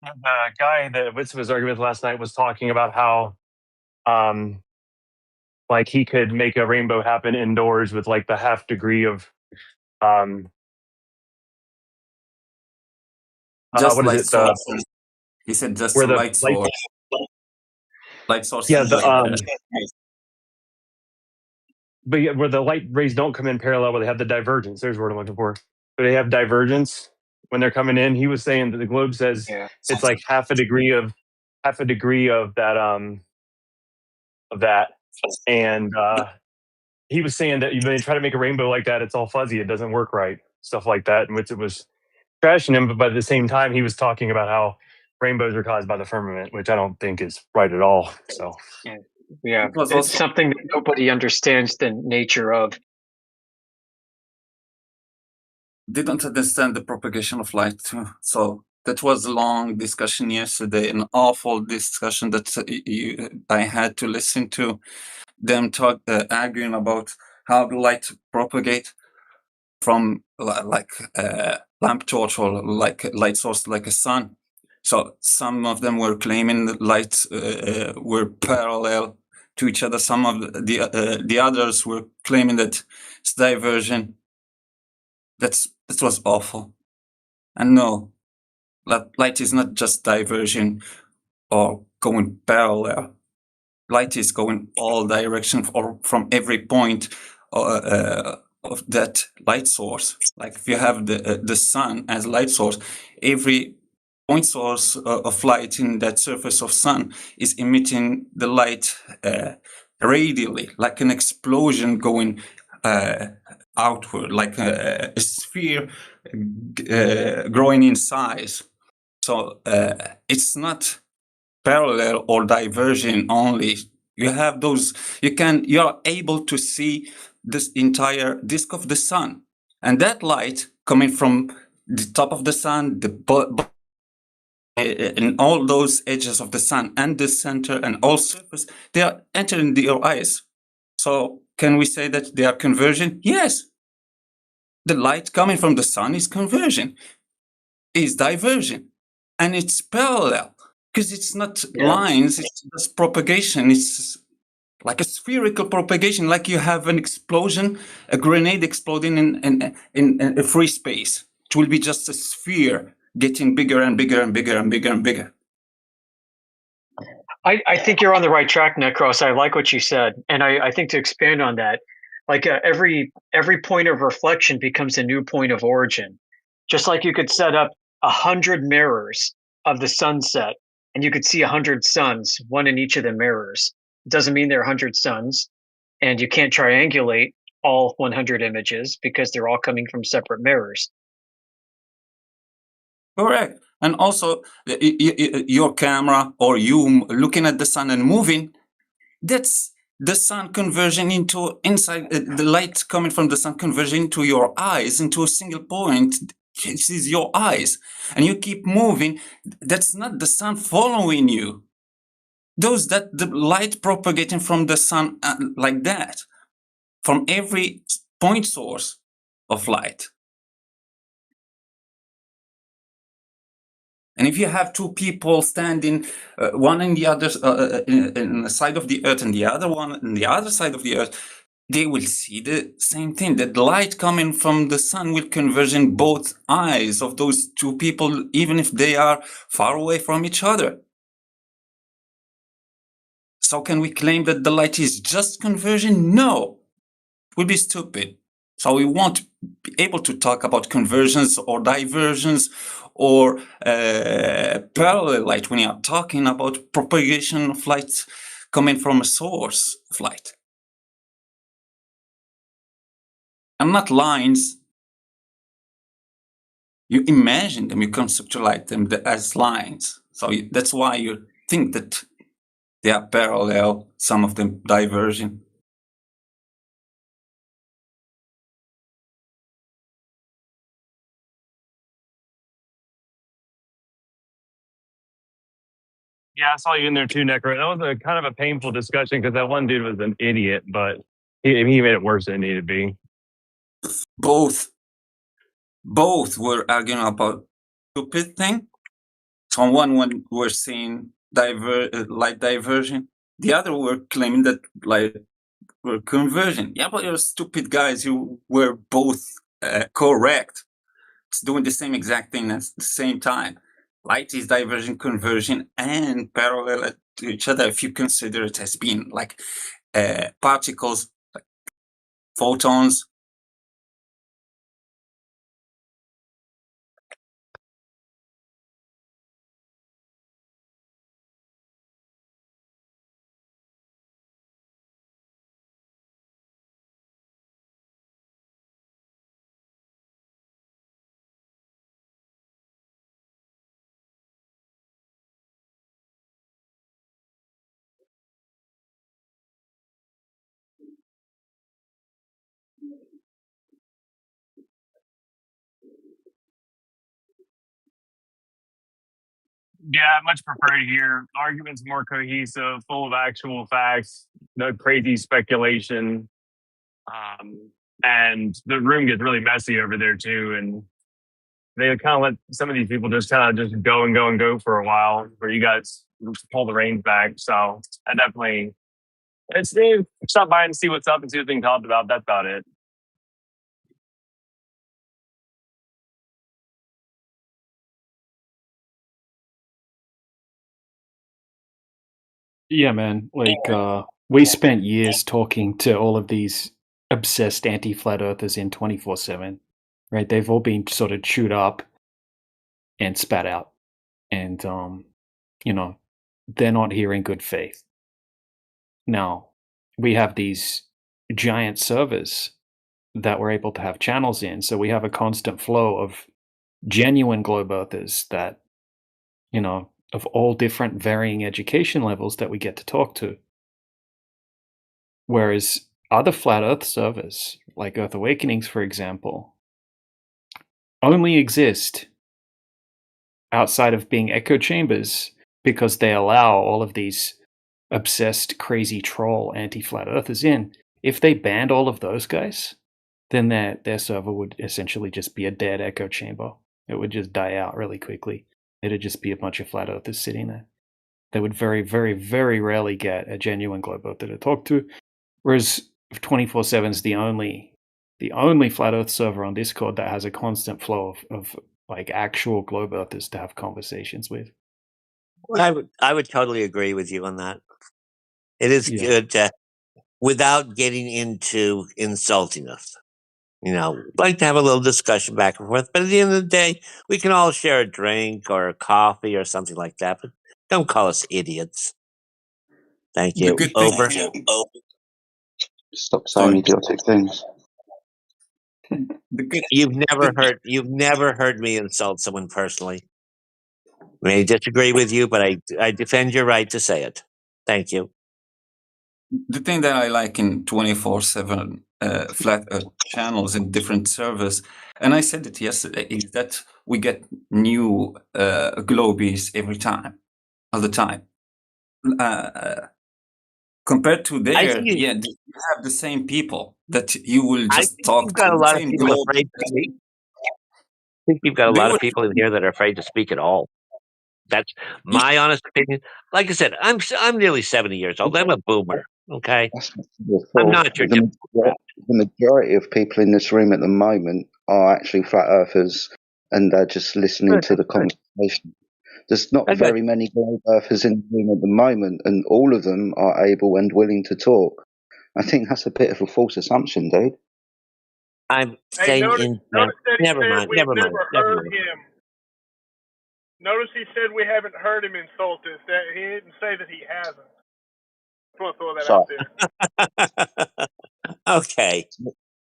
The guy that Witz was arguing with last night was talking about how, like he could make a rainbow happen indoors with like the half degree of, Just what is light it? The source. He said just where a the light source. Light source. yeah is the like, but yeah, where the light rays don't come in parallel, where they have the divergence. There's the word I'm looking for. So they have divergence when they're coming in. He was saying that the globe says it's like half a degree of that and he was saying that when they try to make a rainbow like that, it's all fuzzy, it doesn't work right, stuff like that, in which it was trashing him. But by the same time, he was talking about how rainbows are caused by the firmament, which I don't think is right at all. So yeah, it's something that nobody understands the nature of. Didn't understand the propagation of light too. So that was a long discussion yesterday, an awful discussion that I had to listen to them arguing about how the light propagate from like lamp torch or like a light source like a sun. So some of them were claiming that lights were parallel to each other. Some of the others were claiming that it's diversion. That was awful. And no, light is not just diversion or going parallel. Light is going all directions or from every point of that light source. Like if you have the sun as light source, every point source of light in that surface of sun is emitting the light radially, like an explosion going outward, like a sphere growing in size. So it's not parallel or diversion only. You have those, you are able to see this entire disk of the sun, and that light coming from the top of the sun, and all those edges of the sun and the center and all surface, they are entering your eyes. So can we say that they are conversion? Yes. The light coming from the sun is conversion, is diversion, and it's parallel because it's not lines, it's just propagation. It's like a spherical propagation, like you have an explosion, a grenade exploding in a free space. It will be just a sphere getting bigger and bigger and bigger and bigger and bigger. I think you're on the right track, Necros. I like what you said, and I think to expand on that, like every point of reflection becomes a new point of origin. Just like you could set up 100 mirrors of the sunset, and you could see 100 suns, one in each of the mirrors. It doesn't mean there are 100 suns, and you can't triangulate all 100 images because they're all coming from separate mirrors. Correct. And also, your camera or you looking at the sun and moving, that's the sun conversion into inside the light coming from the sun conversion into your eyes, into a single point. This is your eyes. And you keep moving. That's not the sun following you. That the light propagating from the sun like that, from every point source of light. And if you have two people standing, one in the other in the side of the earth and the other one on the other side of the earth, they will see the same thing. That the light coming from the sun will converge in both eyes of those two people, even if they are far away from each other. So can we claim that the light is just conversion? No, it would be stupid. So So we won't be able to talk about conversions or diversions or parallel light when you are talking about propagation of light coming from a source of light. And not lines. You imagine them, you conceptualize them as lines. So that's why you think that they are parallel, some of them diverging. Yeah, I saw you in there too, Necro. That was a kind of a painful discussion because that one dude was an idiot, but he made it worse than it needed to be. Both were arguing about stupid thing. So one were saying light diversion. The other were claiming that light were conversion. Yeah, but you're stupid guys. You were both correct. It's doing the same exact thing at the same time. Light is diversion, conversion, and parallel to each other if you consider it as being like particles, like photons. Yeah, I much prefer to hear arguments more cohesive, full of actual facts, no crazy speculation. And the room gets really messy over there too. And they kind of let some of these people just kind of just go and go and go for a while, where you guys pull the reins back. So I definitely stop by and see what's up and see what's being talked about. That's about it. Yeah, man. Like, we spent years talking to all of these obsessed anti-flat earthers in 24/7, right? They've all been sort of chewed up and spat out, and you know, they're not here in good faith. Now, we have these giant servers that we're able to have channels in, so we have a constant flow of genuine globe earthers that, of all different varying education levels that we get to talk to. Whereas other flat earth servers, like Earth Awakenings, for example, only exist outside of being echo chambers because they allow all of these obsessed, crazy troll anti-flat earthers in. If they banned all of those guys, then their server would essentially just be a dead echo chamber. It would just die out really quickly. It'd just be a bunch of flat earthers sitting there. They would very, very, very rarely get a genuine globe earther to talk to. Whereas 24/7 is the only flat earth server on Discord that has a constant flow of like actual globe earthers to have conversations with. Well, I would totally agree with you on that. It is good to, without getting into insultingness. Like to have a little discussion back and forth. But at the end of the day, we can all share a drink or a coffee or something like that. But don't call us idiots. Thank you. Over. Stop saying idiotic things. You've never heard me insult someone personally. I may disagree with you, but I defend your right to say it. Thank you. The thing that I like in 24/7 flat earth channels in different servers, and I said it yesterday, is that we get new globies every time, all the time. Compared to there, you have the same people that you will just talk you've got to a the lot of same people globe. afraid to speak. I think you've got a lot of people in here that are afraid to speak at all. That's my honest opinion. Like I said, I'm nearly 70 years old. I'm a boomer. Okay, I'm not your the majority of people in this room at the moment are actually flat earthers, and they're just listening to the conversation. There's not very many globe earthers in the room at the moment, and all of them are able and willing to talk. I think that's a bit of a false assumption, dude. I'm Hey, saying notice, in notice that he never said mind, we've never mind, never never heard mind. him. Notice he said we haven't heard him insult us. That he didn't say that he hasn't. Just want to throw that So, out there. Okay.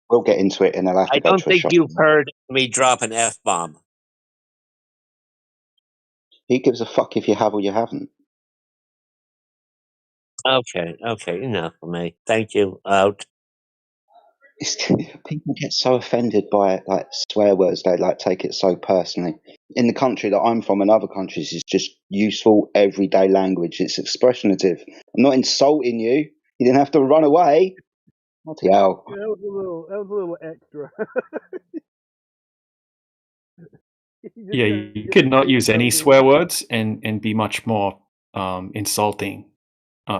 We'll get into it and I'll have I to go don't to a think shop. you've heard me drop an F-bomb. Who gives a fuck if you have or you haven't? Okay, enough for me. Thank you. Out. People get so offended by like swear words, they like take it so personally. In the country that I'm from and other countries, it's just useful everyday language. It's expressionative. I'm not insulting you. You didn't have to run away. Bloody hell. Yeah, that was a little extra. Yeah, you could not use any swear words and be much more insulting.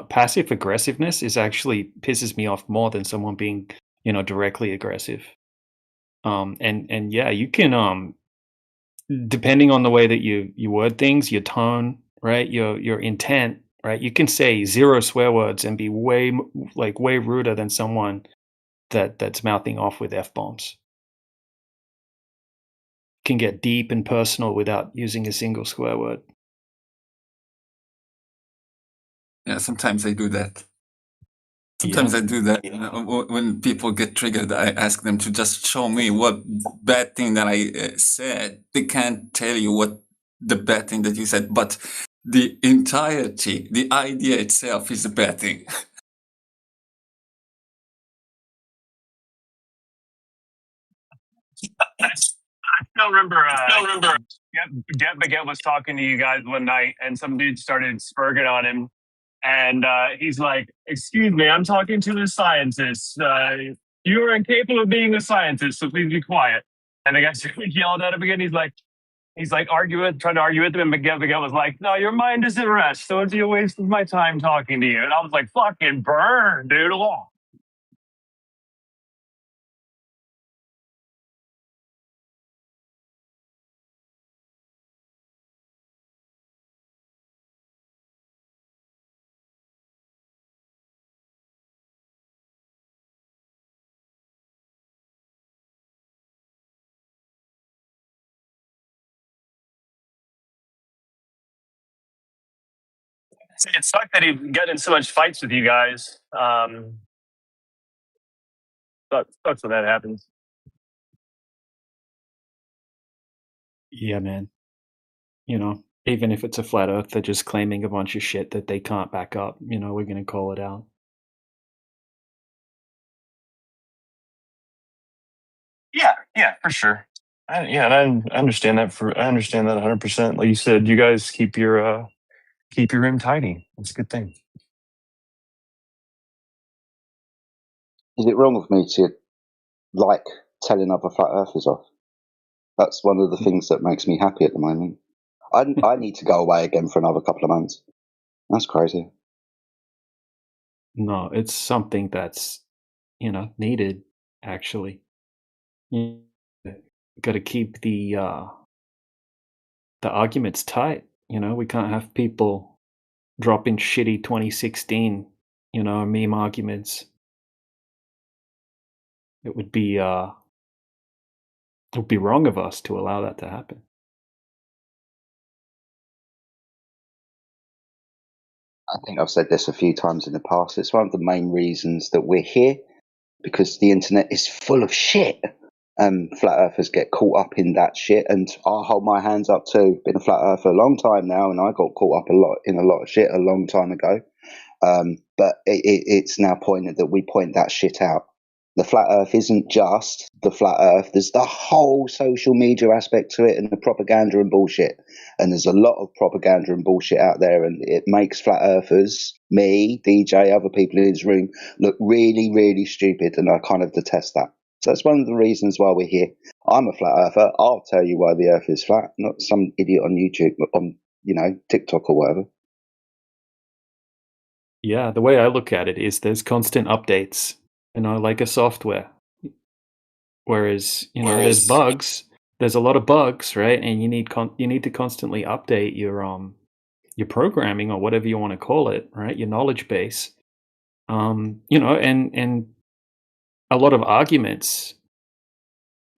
Passive aggressiveness is actually pisses me off more than someone being, directly aggressive. And yeah, you can depending on the way that you word things, your tone, right, your intent, right, you can say 0 swear words and be way ruder than someone that's mouthing off with F-bombs. Can get deep and personal without using a single swear word. Yeah, sometimes I do that. Sometimes I do that. When people get triggered, I ask them to just show me what bad thing that I said. They can't tell you what the bad thing that you said, but the entirety, the idea itself is a bad thing. I still remember. Get Baguette was talking to you guys one night, and some dude started spurging on him, and he's like, "Excuse me, I'm talking to a scientist. You are incapable of being a scientist, so please be quiet." And the guy started yelling at him again. He's like trying to argue with him, and Baguette was like, "No, your mind is at rest, so it's a waste of my time talking to you." And I was like, "Fucking burn, dude!" It sucked that he got in so much fights with you guys. Sucks when that happens. Yeah, man. Even if it's a flat earth, they're just claiming a bunch of shit that they can't back up. We're going to call it out. Yeah, for sure. And I understand that. I understand that 100%. Like you said, you guys keep your room tidy. That's a good thing. Is it wrong of me to like telling other flat earthers off? That's one of the things that makes me happy at the moment. I need to go away again for another couple of months. That's crazy. No, it's something that's, needed, actually. You got to keep the arguments tight. We can't have people dropping shitty 2016, meme arguments. It would be wrong of us to allow that to happen. I think I've said this a few times in the past. It's one of the main reasons that we're here, because the internet is full of shit. Flat earthers get caught up in that shit, and I'll hold my hands up too. Been a flat earther a long time now, and I got caught up in a lot of shit a long time ago. But it's now pointed that we point that shit out. The flat earth isn't just the flat earth. There's the whole social media aspect to it and the propaganda and bullshit. And there's a lot of propaganda and bullshit out there, and it makes flat earthers, me, DJ, other people in this room, look really, really stupid, and I kind of detest that. So that's one of the reasons why we're here. I'm a flat earther. I'll tell you why the earth is flat, not some idiot on YouTube, on TikTok or whatever. Yeah, the way I look at it is there's constant updates, like a software. Whereas, there's bugs. There's a lot of bugs, right? And you need to constantly update your programming or whatever you want to call it, right? Your knowledge base. And a lot of arguments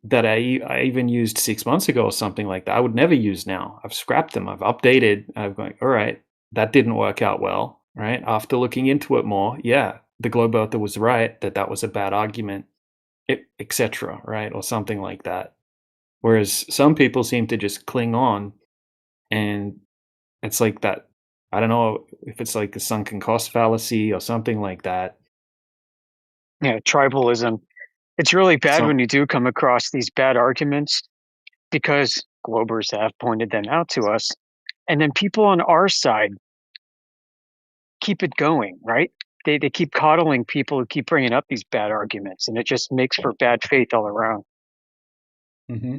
that I even used 6 months ago or something like that, I would never use now. I've scrapped them. I've updated. I'm going, all right, that didn't work out well, right? After looking into it more, yeah, the globe earther was right that was a bad argument, etc., right? Or something like that. Whereas some people seem to just cling on, and it's like that. I don't know if it's like a sunken cost fallacy or something like that. Yeah, tribalism. It's really bad when you do come across these bad arguments because globers have pointed them out to us. And then people on our side keep it going, right? They keep coddling people who keep bringing up these bad arguments, and it just makes for bad faith all around. Mm-hmm.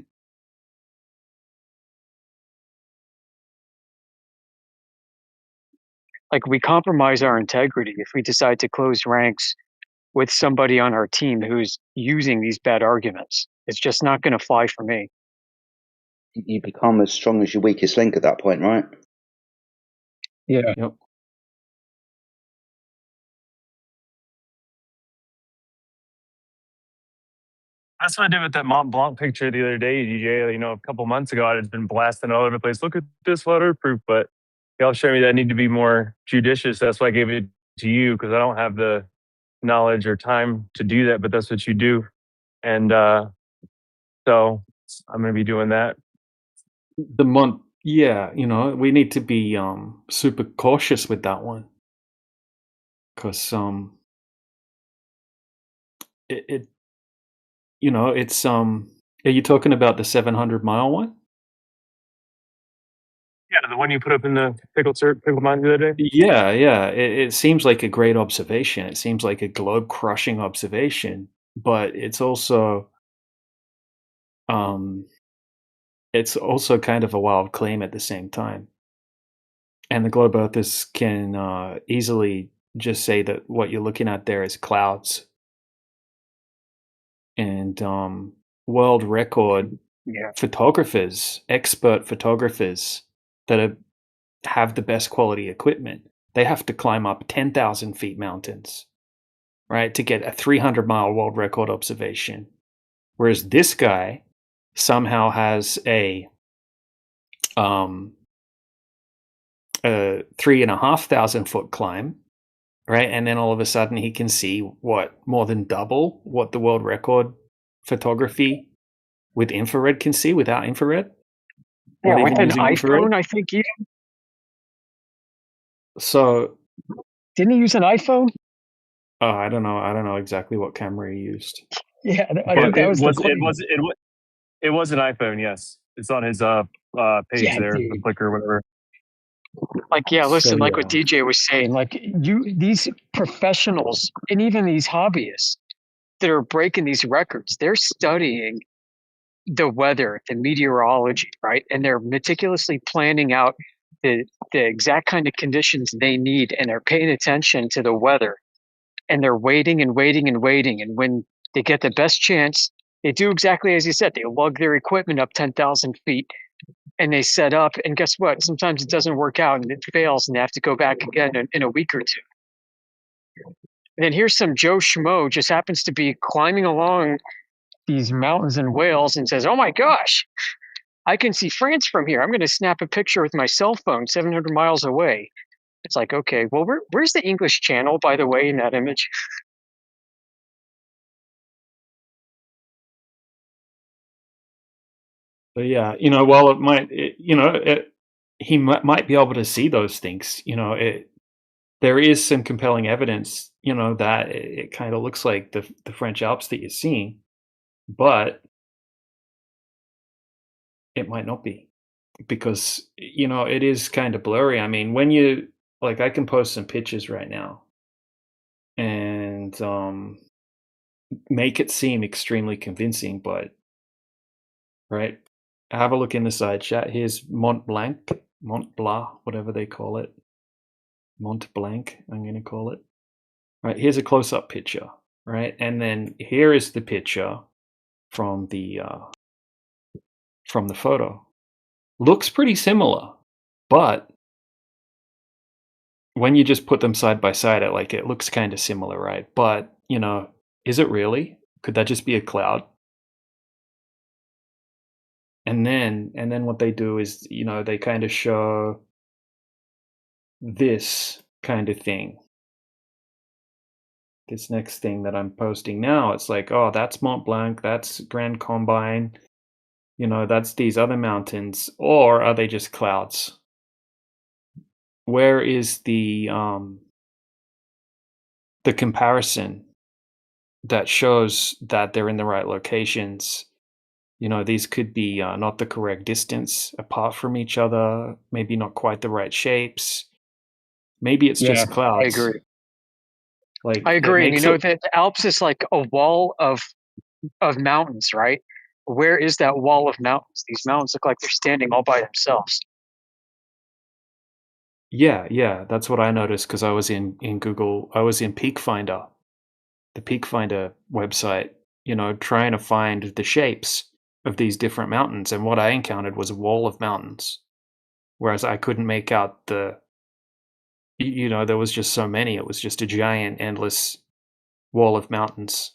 Like, we compromise our integrity if we decide to close ranks with somebody on our team who's using these bad arguments. It's just not going to fly for me. You become as strong as your weakest link at that point, right? Yeah. Yep. That's what I did with that Mont Blanc picture the other day, DJ. You know, a couple months ago, I had been blasting all over the place. Look at this waterproof, but y'all showed me that I need to be more judicious. That's why I gave it to you, because I don't have the knowledge or time to do that, but that's what you do. And so I'm going to be doing that. Yeah, you know, we need to be super cautious with that one, because it you know, it's are you talking about the 700-mile one? Yeah, the one you put up in the pickle mine the other day. Yeah, yeah. It seems like a great observation. It seems like a globe crushing observation, but it's also kind of a wild claim at the same time. And the globe earthers can easily just say that what you're looking at there is clouds. And world record photographers, expert photographers that have the best quality equipment, they have to climb up 10,000 feet mountains, right, to get a 300-mile world record observation. Whereas this guy somehow has a 3,500 foot climb, right? And then all of a sudden he can see more than double what the world record photography with infrared can see without infrared. Yeah, Not with even an using iPhone, infrared. I think you. So didn't he use an iPhone? I don't know. I don't know exactly what camera he used. Yeah, I think that was the claim. It was an iPhone. Yes, it's on his page Yeah, there, dude. the Flickr or whatever. Like, yeah, listen, So, like what yeah. DJ was saying, like these professionals and even these hobbyists that are breaking these records, they're studying the weather, the meteorology, right? And they're meticulously planning out the exact kind of conditions they need, and they're paying attention to the weather, and they're waiting and waiting and waiting. And when they get the best chance, they do exactly as you said. They lug their equipment up 10,000 feet and they set up, and guess what? Sometimes it doesn't work out and it fails, and they have to go back again in a week or two. And then here's some Joe Schmo just happens to be climbing along these mountains in Wales and says, "Oh my gosh, I can see France from here. I'm going to snap a picture with my cell phone 700 miles away." It's like, okay, well, where's the English Channel, by the way, in that image? But yeah, you know, while he might be able to see those things, you know, there is some compelling evidence, you know, that it kind of looks like the French Alps that you're seeing, but it might not be, because, you know, it is kind of blurry. I mean, when you, like, I can post some pictures right now and make it seem extremely convincing, but right, have a look in the side chat. Here's Mont Blanc, whatever they call it. Mont Blanc, I'm going to call it. Right, here's a close-up picture, right? And then here is the picture from the photo. Looks pretty similar, but when you just put them side by side, it looks kind of similar, right? But, you know, is it really? Could that just be a cloud? And then what they do is, they kind of show this kind of thing. This next thing that I'm posting now, it's like, oh, that's Mont Blanc, that's Grand Combine, that's these other mountains, or are they just clouds? Where is the comparison that shows that they're in the right locations? These could be not the correct distance apart from each other, maybe not quite the right shapes. Maybe it's just clouds. I agree. Like, I agree. And it, the Alps is like a wall of mountains, right? Where is that wall of mountains? These mountains look like they're standing all by themselves. Yeah, that's what I noticed because I was in Google. I was in Peak Finder, the Peak Finder website, trying to find the shapes of these different mountains, and what I encountered was a wall of mountains, whereas I couldn't make out there was just so many. It was just a giant, endless wall of mountains,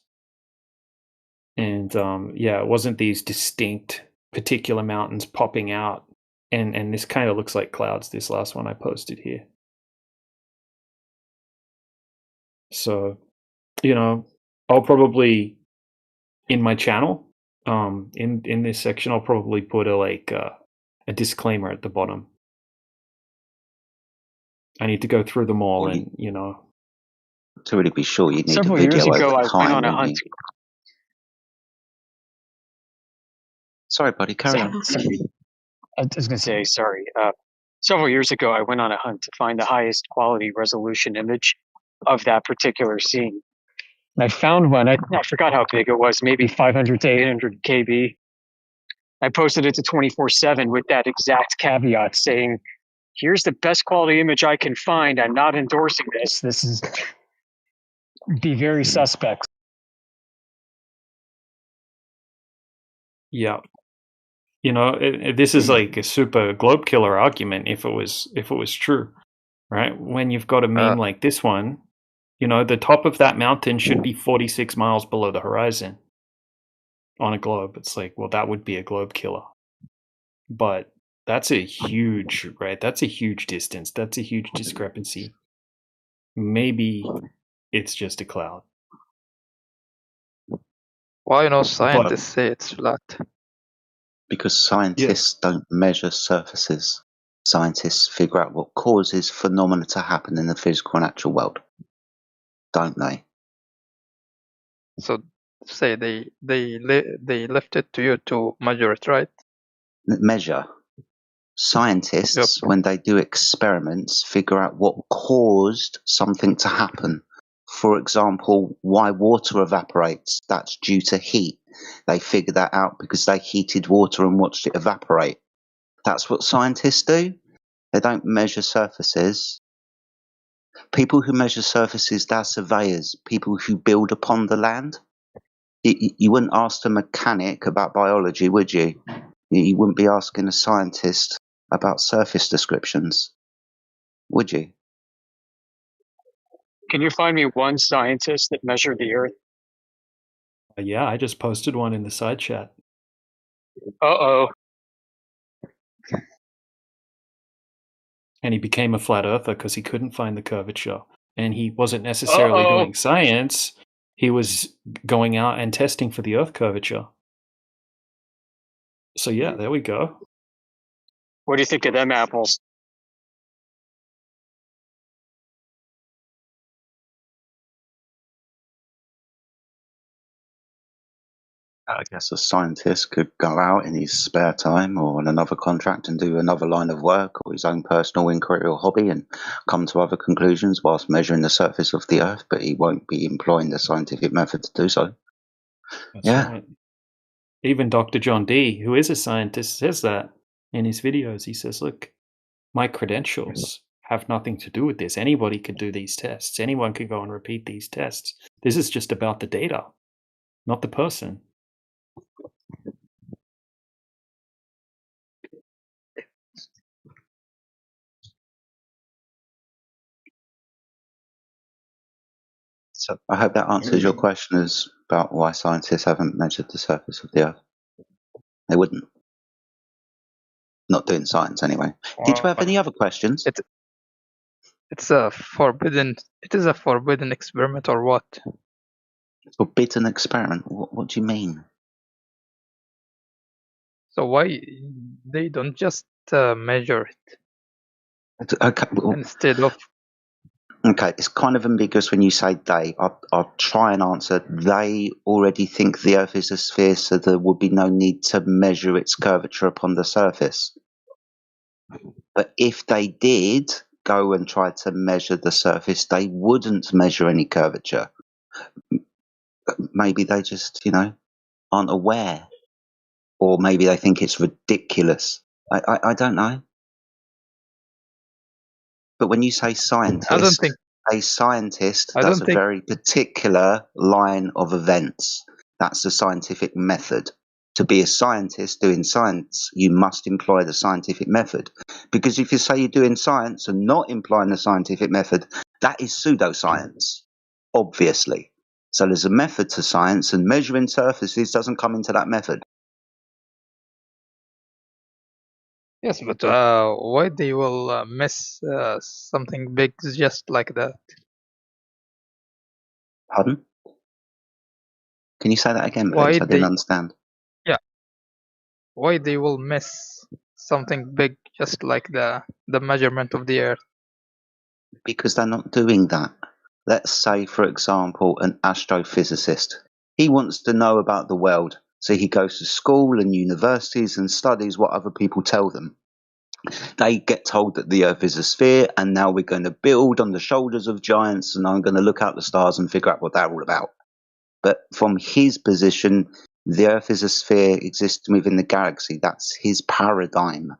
and it wasn't these distinct, particular mountains popping out. And this kind of looks like clouds, this last one I posted here. So, I'll probably, in my channel, in this section, I'll probably put a disclaimer at the bottom. I need to go through them all, and to really be sure, you need Several a video years ago, over I time, went on a wouldn't hunt. you? Sorry, buddy, carry on. I was going to say, sorry. Several years ago, I went on a hunt to find the highest quality resolution image of that particular scene. And I found one. I forgot how big it was, maybe 500 to 800 KB. I posted it to 24/7 with that exact caveat saying, here's the best quality image I can find. I'm not endorsing this. This is be very suspect. Yeah. This is like a super globe killer argument if it was true, right? When you've got a meme like this one, the top of that mountain should be 46 miles below the horizon on a globe. It's like, well, that would be a globe killer. But that's a huge, right? That's a huge distance. That's a huge discrepancy. Maybe it's just a cloud. Why no scientists say it's flat? Because scientists don't measure surfaces. Scientists figure out what causes phenomena to happen in the physical natural world, don't they? So say they left it to you to measure it, right? Measure. Scientists, when they do experiments, figure out what caused something to happen. For example, why water evaporates. That's due to heat. They figure that out because they heated water and watched it evaporate. That's what scientists do. They don't measure surfaces. People who measure surfaces, they're surveyors, people who build upon the land. You wouldn't ask a mechanic about biology, would you? You wouldn't be asking a scientist about surface descriptions, would you? Can you find me one scientist that measured the Earth? Yeah, I just posted one in the side chat. Uh-oh. And he became a flat earther because he couldn't find the curvature. And he wasn't necessarily doing science. He was going out and testing for the Earth curvature. So yeah, there we go. What do you think of them apples? I guess a scientist could go out in his spare time or on another contract and do another line of work or his own personal inquiry or hobby and come to other conclusions whilst measuring the surface of the Earth, but he won't be employing the scientific method to do so. That's right. Even Dr. John D., who is a scientist, says that in his videos. He says, look, my credentials have nothing to do with this. Anybody could do these tests. Anyone could go and repeat these tests. This is just about the data, not the person. So I hope that answers your question about why scientists haven't measured the surface of the Earth. They wouldn't. not doing science anyway. Did you have any other questions? It's a forbidden. It is a forbidden experiment, or what? Forbidden experiment? What do you mean? So why they don't just measure it Okay, instead of? Okay, it's kind of ambiguous when you say they. I'll try and answer. They already think the Earth is a sphere, so there would be no need to measure its curvature upon the surface. But if they did go and try to measure the surface, they wouldn't measure any curvature. Maybe they just, aren't aware. Or maybe they think it's ridiculous. I don't know. But when you say scientist, I don't think. a scientist, I that's don't a think. very particular line of events. That's the scientific method. To be a scientist doing science, you must employ the scientific method. Because if you say you're doing science and not employing the scientific method, that is pseudoscience, obviously. So there's a method to science, and measuring surfaces doesn't come into that method. Yes, but why they will miss something big just like that? Pardon? Can you say that again, Why please? I didn't they? understand. Yeah. Why they will miss something big just like the measurement of the Earth? Because they're not doing that. Let's say, for example, an astrophysicist. He wants to know about the world, so he goes to school and universities and studies what other people tell them. They get told that the Earth is a sphere, and now we're going to build on the shoulders of giants, and I'm going to look out the stars and figure out what they're all about. But from his position, the Earth is a sphere existing within the galaxy. That's his paradigm.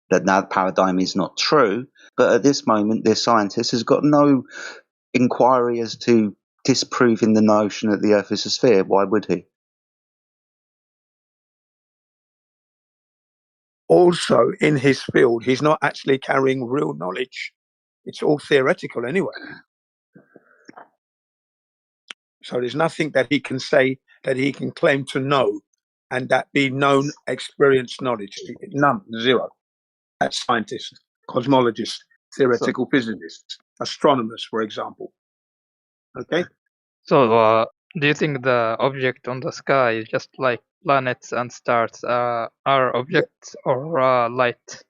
That paradigm is not true, but at this moment, this scientist has got no inquiry as to disproving the notion that the Earth is a sphere. Why would he? Also, in his field, he's not actually carrying real knowledge. It's all theoretical anyway. So there's nothing that he can say that he can claim to know and that be known, experienced knowledge. None, zero. That's scientists, cosmologists, theoretical physicists, astronomers, for example. Okay? So do you think the object on the sky is just like planets and stars are objects or light?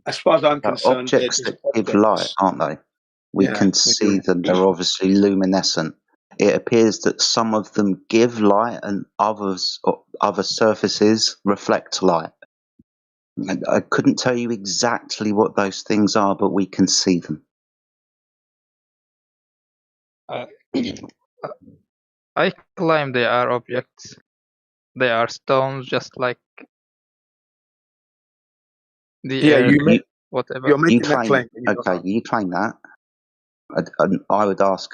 As far as I'm concerned, they're Objects just that give light, objects. aren't they? We Yeah, can see them. They're obviously luminescent. It appears that some of them give light and other surfaces reflect light. I couldn't tell you exactly what those things are, but we can see them. I claim they are objects. They are stones, just like the air, whatever. You're making that claim. Okay, you claim that. I would ask,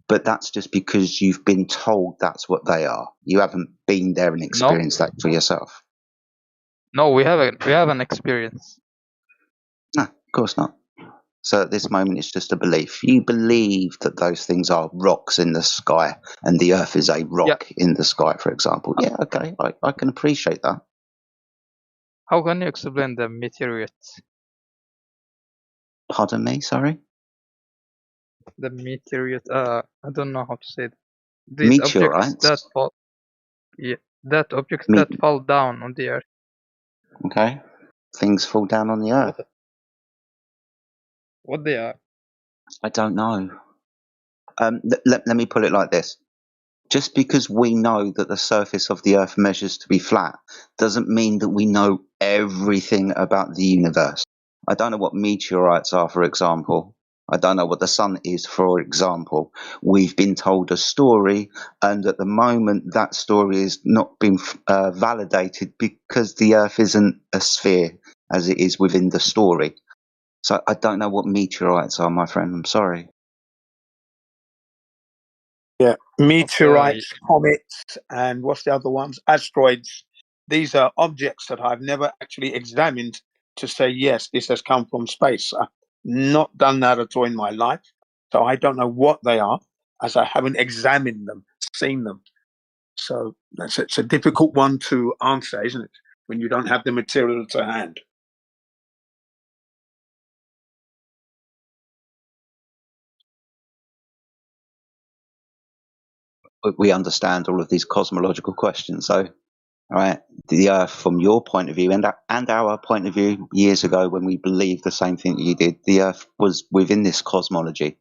but that's just because you've been told that's what they are. You haven't been there and experienced that for yourself. No, we have an experience. No, of course not. So at this moment, it's just a belief. You believe that those things are rocks in the sky, and the Earth is a rock in the sky, for example. Yeah, okay, I can appreciate that. How can you explain the meteorites? Pardon me, sorry? The meteorite. I don't know how to say it. These objects Meteorites? that fall. Yeah, that objects that fall down on the Earth. Okay, things fall down on the Earth. What they are? I don't know. Let me put it like this. Just because we know that the surface of the Earth measures to be flat doesn't mean that we know everything about the universe. I don't know what meteorites are, for example. I don't know what the sun is, for example. We've been told a story, and at the moment that story is not been validated because the Earth isn't a sphere as it is within the story. So I don't know what meteorites are, my friend. I'm sorry. Yeah, meteorites, comets, and what's the other ones? Asteroids. These are objects that I've never actually examined to say, yes, this has come from space. I've not done that at all in my life. So I don't know what they are, as I haven't examined them, seen them. So it's a difficult one to answer, isn't it? When you don't have the material to hand. we understand all of these cosmological questions. So, all right, the Earth, from your point of view and our point of view, years ago when we believed the same thing that you did, the Earth was within this cosmology.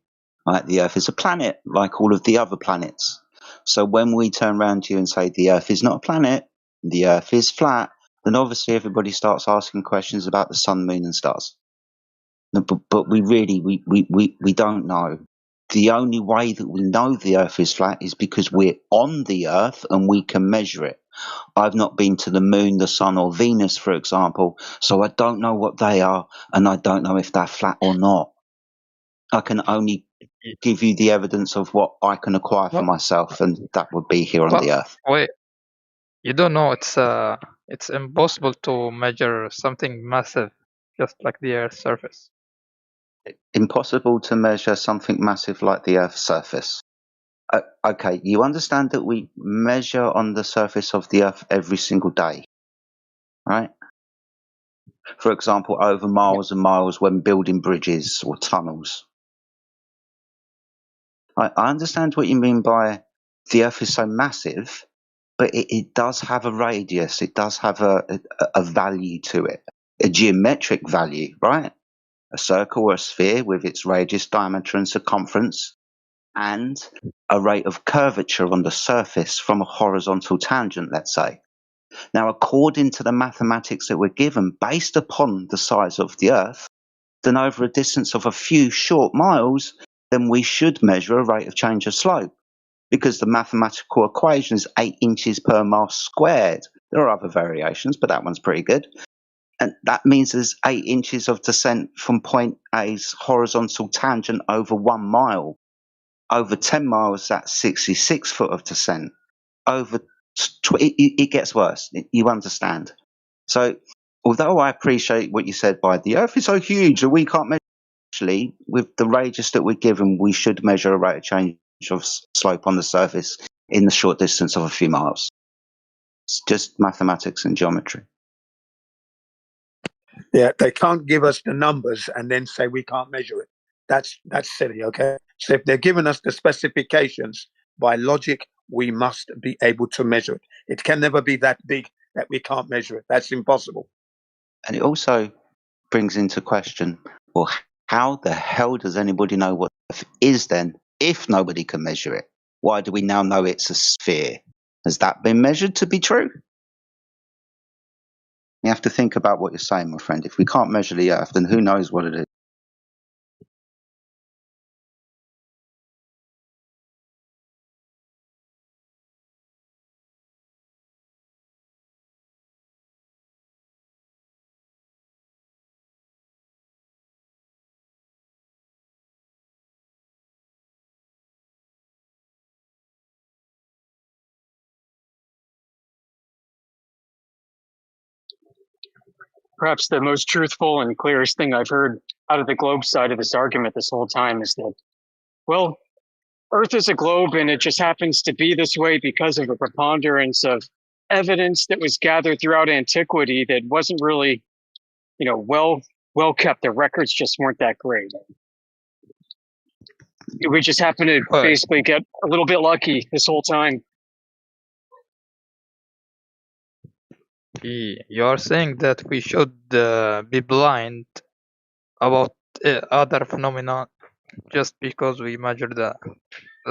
Right, the Earth is a planet like all of the other planets. So when we turn around to you and say the Earth is not a planet, the Earth is flat, then obviously everybody starts asking questions about the sun, moon, and stars. But we really we don't know. The only way that we know the Earth is flat is because we're on the Earth and we can measure it. I've not been to the moon, the sun, or Venus, for example, so I don't know what they are, and I don't know if they're flat or not. I can only give you the evidence of what I can acquire for myself, and that would be here on Well, the Earth. wait, you don't know. It's impossible to measure something massive, just like the Earth's surface. Impossible to measure something massive like the Earth's surface. Okay, you understand that we measure on the surface of the Earth every single day, right? For example, over miles and miles when building bridges or tunnels. I understand what you mean by the Earth is so massive, but it does have a radius. It does have a value to it, a geometric value, right? A circle or a sphere with its radius, diameter, and circumference, and a rate of curvature on the surface from a horizontal tangent, let's say. Now, according to the mathematics that we're given, based upon the size of the Earth, then over a distance of a few short miles, then we should measure a rate of change of slope, because the mathematical equation is 8 inches per mile squared. There are other variations, but that one's pretty good. And that means there's 8 inches of descent from point A's horizontal tangent over 1 mile. Over 10 miles, that's 66 foot of descent. It gets worse. You understand. So, although I appreciate what you said by the Earth is so huge that we can't measure, actually, with the radius that we're given, we should measure a rate of change of slope on the surface in the short distance of a few miles. It's just mathematics and geometry. Yeah, they can't give us the numbers and then say we can't measure it. That's silly, okay? So if they're giving us the specifications, by logic, we must be able to measure it. It can never be that big that we can't measure it. That's impossible. And it also brings into question, well, how the hell does anybody know what Earth is then, if nobody can measure it? Why do we now know it's a sphere? Has that been measured to be true? You have to think about what you're saying, my friend. If we can't measure the Earth, then who knows what it is? Perhaps the most truthful and clearest thing I've heard out of the globe side of this argument this whole time is that, well, Earth is a globe and it just happens to be this way because of a preponderance of evidence that was gathered throughout antiquity that wasn't really, well kept. The records just weren't that great. We just happened to basically get a little bit lucky this whole time. You're saying that we should be blind about other phenomena just because we measure the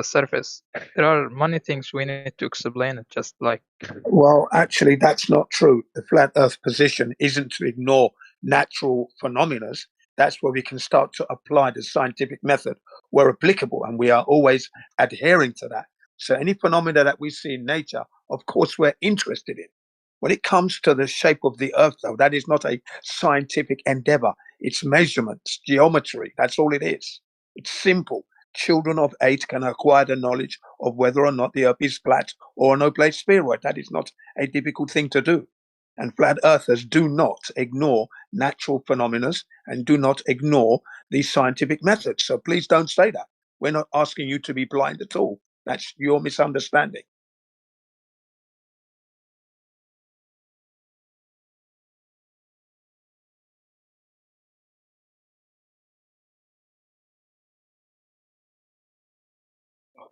surface. There are many things we need to explain it, just like... Well, actually, that's not true. The flat Earth position isn't to ignore natural phenomena. That's where we can start to apply the scientific method where applicable, and we are always adhering to that. So any phenomena that we see in nature, of course, we're interested in. When it comes to the shape of the Earth, though, that is not a scientific endeavor. It's measurements, geometry. That's all it is. It's simple. Children of 8 can acquire the knowledge of whether or not the Earth is flat or an oblate spheroid. That is not a difficult thing to do. And flat earthers do not ignore natural phenomena and do not ignore these scientific methods. So please don't say that. We're not asking you to be blind at all. That's your misunderstanding.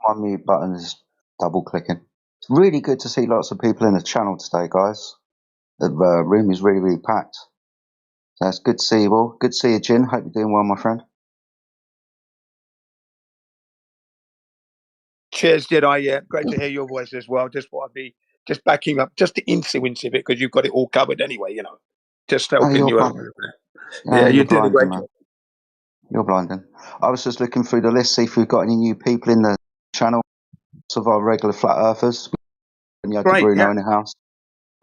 My mute button is double clicking. It's really good to see lots of people in the channel today, guys. The room is really, really packed. So it's good to see you all. Good to see you, Jin. Hope you're doing well, my friend. Cheers, Jedi. Yeah, great to hear your voice as well. Just want to be just backing up, just the influence of it, because you've got it all covered anyway. You know, just helping you out. Yeah, you're doing a great job. You're blinding. I was just looking through the list, see if we've got any new people in the channel of our regular flat earthers. Great, Bruno yeah. in the house.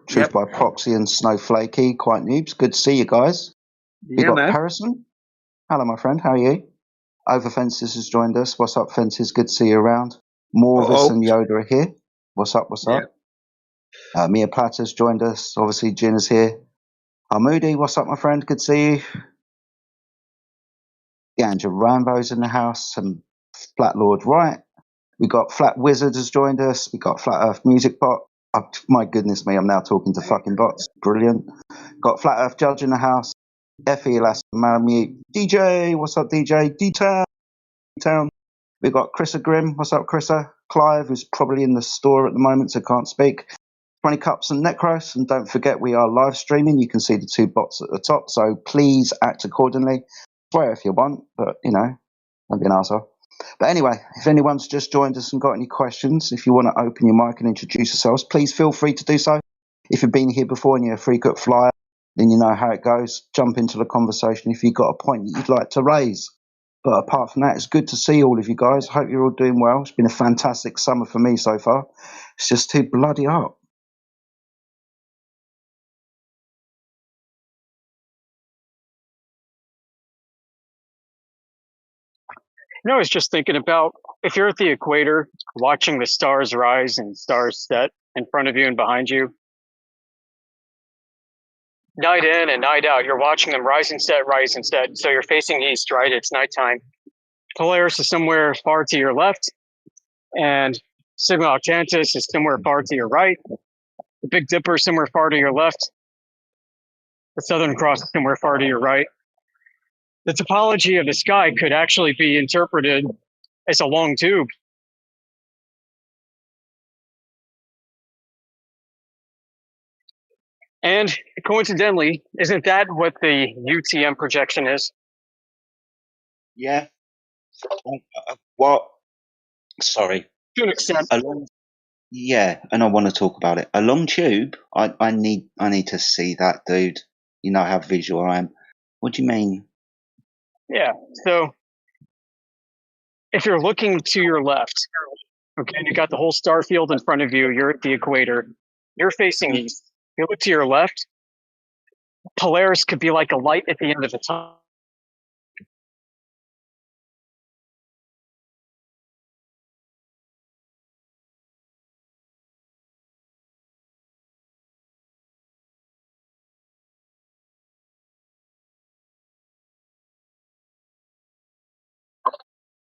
Truth by Proxy and Snowflakey, quite noobs. Good to see you guys. We Yeah, got man. Harrison. Hello, my friend. How are you? Over Fences has joined us. What's up, Fences? Good to see you around. Morvis and Yoda are here. What's up? What's up? Mia Platter's joined us. Obviously, Jin is here. Moody, what's up, my friend? Good to see you. Ganja Rambo's in the house. And Flat Lord Wright. We got Flat Wizard has joined us. We got Flat Earth Music Bot. Oh, my goodness me, I'm now talking to fucking bots. Brilliant. Got Flat Earth Judge in the house. Effie Elastic Malamute. DJ, what's up, DJ? D-Town. We got Chrissa Grimm. What's up, Chrissa? Clive, who's probably in the store at the moment, so can't speak. 20 Cups and Necros. And don't forget, we are live streaming. You can see the two bots at the top, so please act accordingly. Swear if you want, but, you know, don't be an arsehole. But anyway, if anyone's just joined us and got any questions, if you want to open your mic and introduce yourselves, please feel free to do so. If you've been here before and you're a frequent flyer, then you know how it goes. Jump into the conversation if you've got a point that you'd like to raise. But apart from that, it's good to see all of you guys. I hope you're all doing well. It's been a fantastic summer for me so far. It's just too bloody hot. You know, I was just thinking about if you're at the equator, watching the stars rise and stars set in front of you and behind you, night in and night out, you're watching them rise and set, rise and set. So you're facing east, right? It's nighttime. Polaris is somewhere far to your left, and Sigma Octantis is somewhere far to your right. The Big Dipper is somewhere far to your left. The Southern Cross is somewhere far to your right. The topology of the sky could actually be interpreted as a long tube. And coincidentally, isn't that what the UTM projection is? Yeah. What? Sorry. To an extent. Yeah, and I want to talk about it. A long tube? I need to see that, dude. You know how visual I am. What do you mean? Yeah, so if you're looking to your left, okay, you got the whole star field in front of you, you're at the equator, you're facing east. If you look to your left, Polaris could be like a light at the end of the tunnel.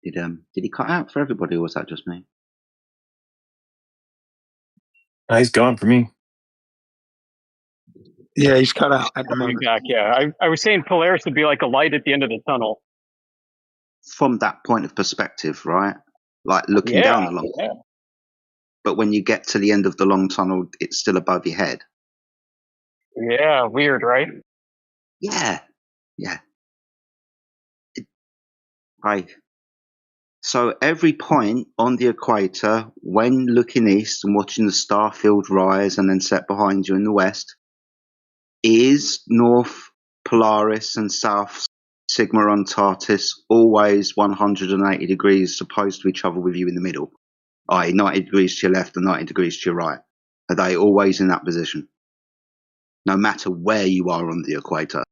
Did he cut out for everybody, or was that just me? He's gone for me. Yeah, he's cut out at the moment. Back, yeah. I was saying Polaris would be like a light at the end of the tunnel. From that point of perspective, right? Like looking down the long tunnel. But when you get to the end of the long tunnel, it's still above your head. Yeah, weird, right? Yeah. Right. So every point on the equator, when looking east and watching the star field rise and then set behind you in the west, is North Polaris and South Sigma Ontatis always 180 degrees opposed to each other with you in the middle? I.e. 90 degrees to your left and 90 degrees to your right. Are they always in that position? No matter where you are on the equator?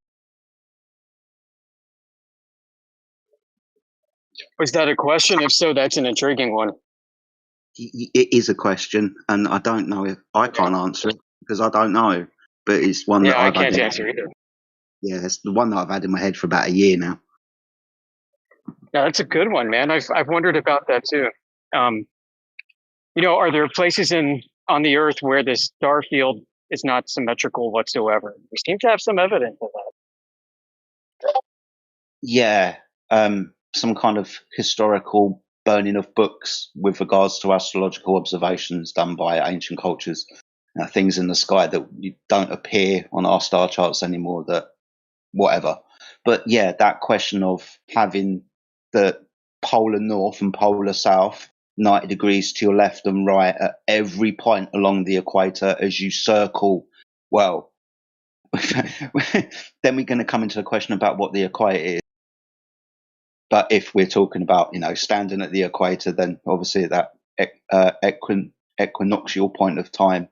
Was that a question? If so, that's an intriguing one. It is a question, and I don't know if I can't answer it because I don't know. But it's one that I've I can't had answer either. Yeah, it's the one that I've had in my head for about a year now. Yeah, that's a good one, man. I've wondered about that too. You know, are there places on the Earth where the star field is not symmetrical whatsoever? We seem to have some evidence of that. Yeah, some kind of historical burning of books with regards to astrological observations done by ancient cultures, things in the sky that don't appear on our star charts anymore, that whatever. But yeah, that question of having the polar north and polar south 90 degrees to your left and right at every point along the equator as you circle, well, then we're going to come into the question about what the equator is. But if we're talking about, standing at the equator, then obviously that equinoctial point of time.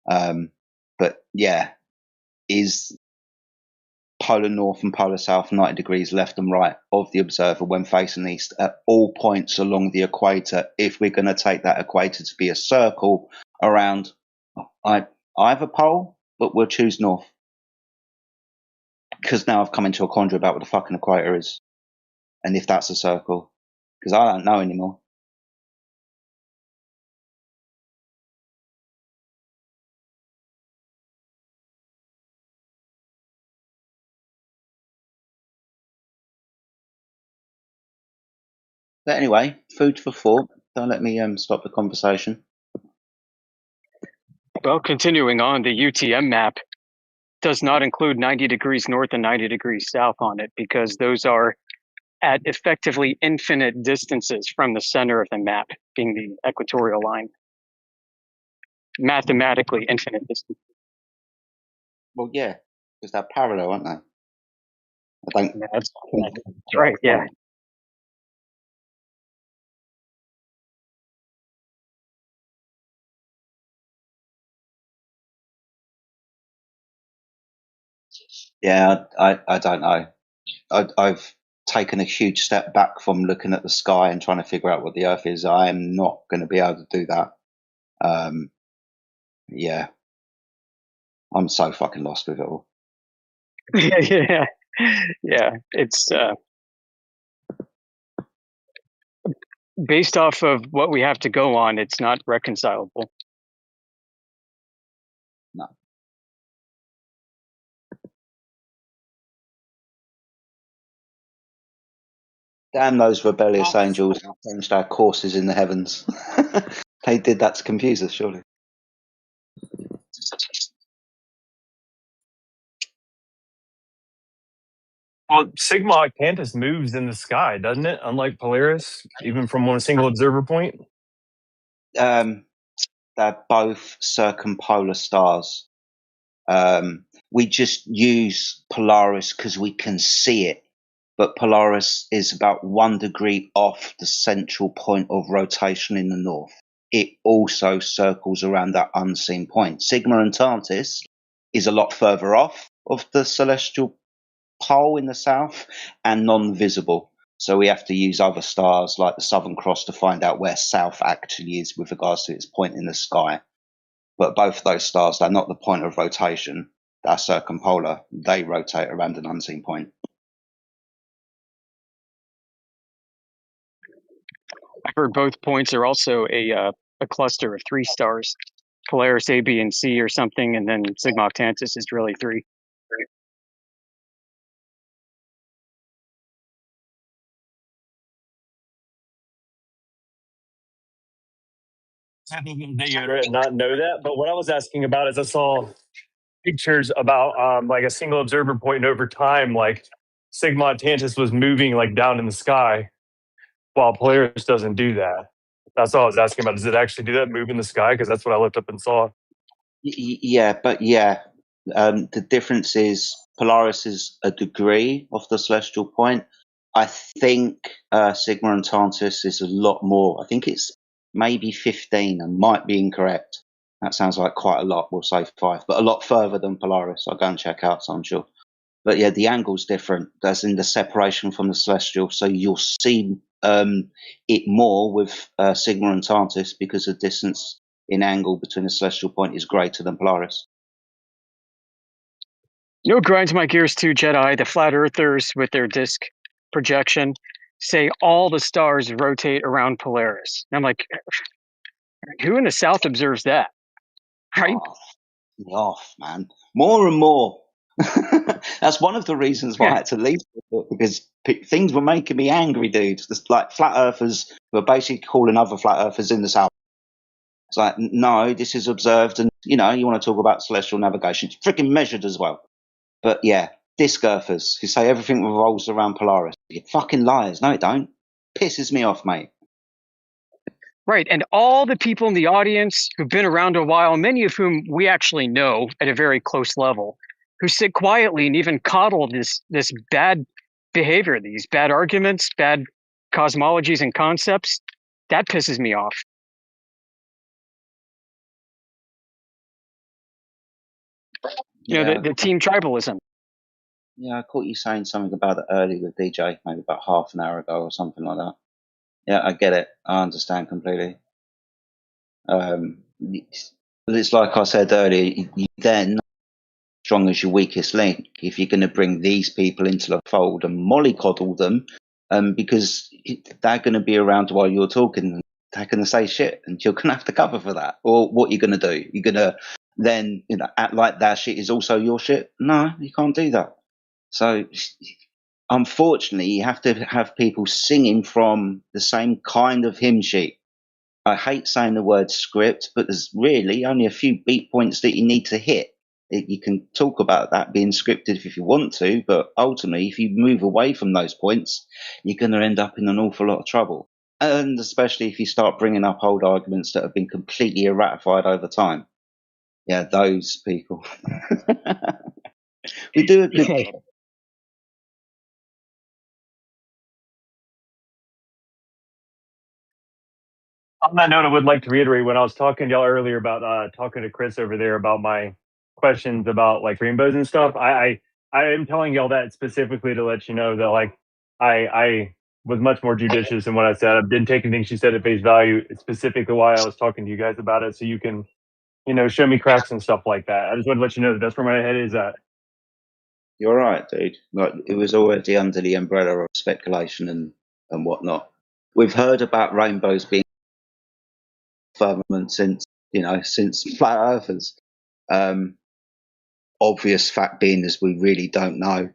But yeah, is polar north and polar south 90 degrees left and right of the observer when facing east at all points along the equator, if we're going to take that equator to be a circle around either pole, but we'll choose north. Because now I've come into a quandary about what the fucking equator is, and if that's a circle, because I don't know anymore. But anyway, food for thought. Don't let me stop the conversation. Well, continuing on, the UTM map does not include 90 degrees north and 90 degrees south on it because those are at effectively infinite distances from the center of the map, being the equatorial line. Mathematically infinite distance. Well, yeah, because they're parallel, aren't they? That's right, yeah. Yeah, I don't know. I've taken a huge step back from looking at the sky and trying to figure out what the Earth is. I am not going to be able to do that. Yeah, I'm so fucking lost with it all. yeah. It's based off of what we have to go on. It's not reconcilable. No. Damn those rebellious angels who changed our courses in the heavens. They did that to confuse us, surely. Well, Sigma Octantis moves in the sky, doesn't it? Unlike Polaris, even from one single observer point. They're both circumpolar stars. We just use Polaris because we can see it, but Polaris is about 1 degree off the central point of rotation in the north. It also circles around that unseen point. Sigma Octantis is a lot further off of the celestial pole in the south and non-visible. So we have to use other stars like the Southern Cross to find out where south actually is with regards to its point in the sky. But both of those stars, they're not the point of rotation. They're circumpolar. They rotate around an unseen point. I've heard both points are also a cluster of 3 stars. Polaris A, B, and C or something, and then Sigma Octantis is really 3. I think they not know that, but what I was asking about is I saw pictures about like a single observer point, and over time, like Sigma Octantis was moving like down in the sky, while Polaris doesn't do that. That's all I was asking about. Does it actually do that, move in the sky? Because that's what I looked up and saw. Yeah, but yeah, the difference is Polaris is a degree of the celestial point. I think Sigma Octantis is a lot more. I think it's maybe 15. I might be incorrect. That sounds like quite a lot. We'll say 5, but a lot further than Polaris. I'll go and check out, so I'm sure. But yeah, the angle's different. That's in the separation from the celestial. So you'll see it more with Sigma Octantis because the distance in angle between the celestial point is greater than Polaris. You know what grinds my gears too, Jedi? The flat earthers with their disk projection say all the stars rotate around Polaris. And I'm like, who in the South observes that? Right? Off, man. More and more That's one of the reasons why I had to leave it, because things were making me angry, dude. It's like flat earthers were basically calling other flat earthers in the south. It's like, no, this is observed, and you want to talk about celestial navigation. It's freaking measured as well. But yeah, disc earthers who say everything revolves around Polaris. You're fucking liars. No, it don't. Pisses me off, mate. Right. And all the people in the audience who've been around a while, many of whom we actually know at a very close level, who sit quietly and even coddle this bad behavior, these bad arguments, bad cosmologies and concepts, that pisses me off. The team tribalism. Yeah, I caught you saying something about it earlier with DJ, maybe about half an hour ago or something like that. Yeah, I get it. I understand completely. It's like I said earlier, you then strong as your weakest link if you're going to bring these people into the fold and mollycoddle them, because they're going to be around while you're talking. They're going to say shit, and you're going to have to cover for that. Or what you're going to do? You're going to then act like that shit is also your shit? No, you can't do that. So unfortunately, you have to have people singing from the same kind of hymn sheet. I hate saying the word script, but there's really only a few beat points that you need to hit. You can talk about that being scripted if you want to, but ultimately, if you move away from those points, you're going to end up in an awful lot of trouble. And especially if you start bringing up old arguments that have been completely ratified over time. Yeah, those people. We do a good On that note, I would like to reiterate when I was talking to y'all earlier about talking to Chris over there about my questions about like rainbows and stuff. I am telling y'all that specifically to let you know that like I was much more judicious in what I said. I didn't take anything she said at face value. It's specifically why I was talking to you guys about it, so you can show me cracks and stuff like that. I just want to let you know that that's where my head is at. You're right, dude. Like, it was already under the umbrella of speculation and whatnot. We've heard about rainbows being firmament since flat earthers. Obvious fact being is we really don't know.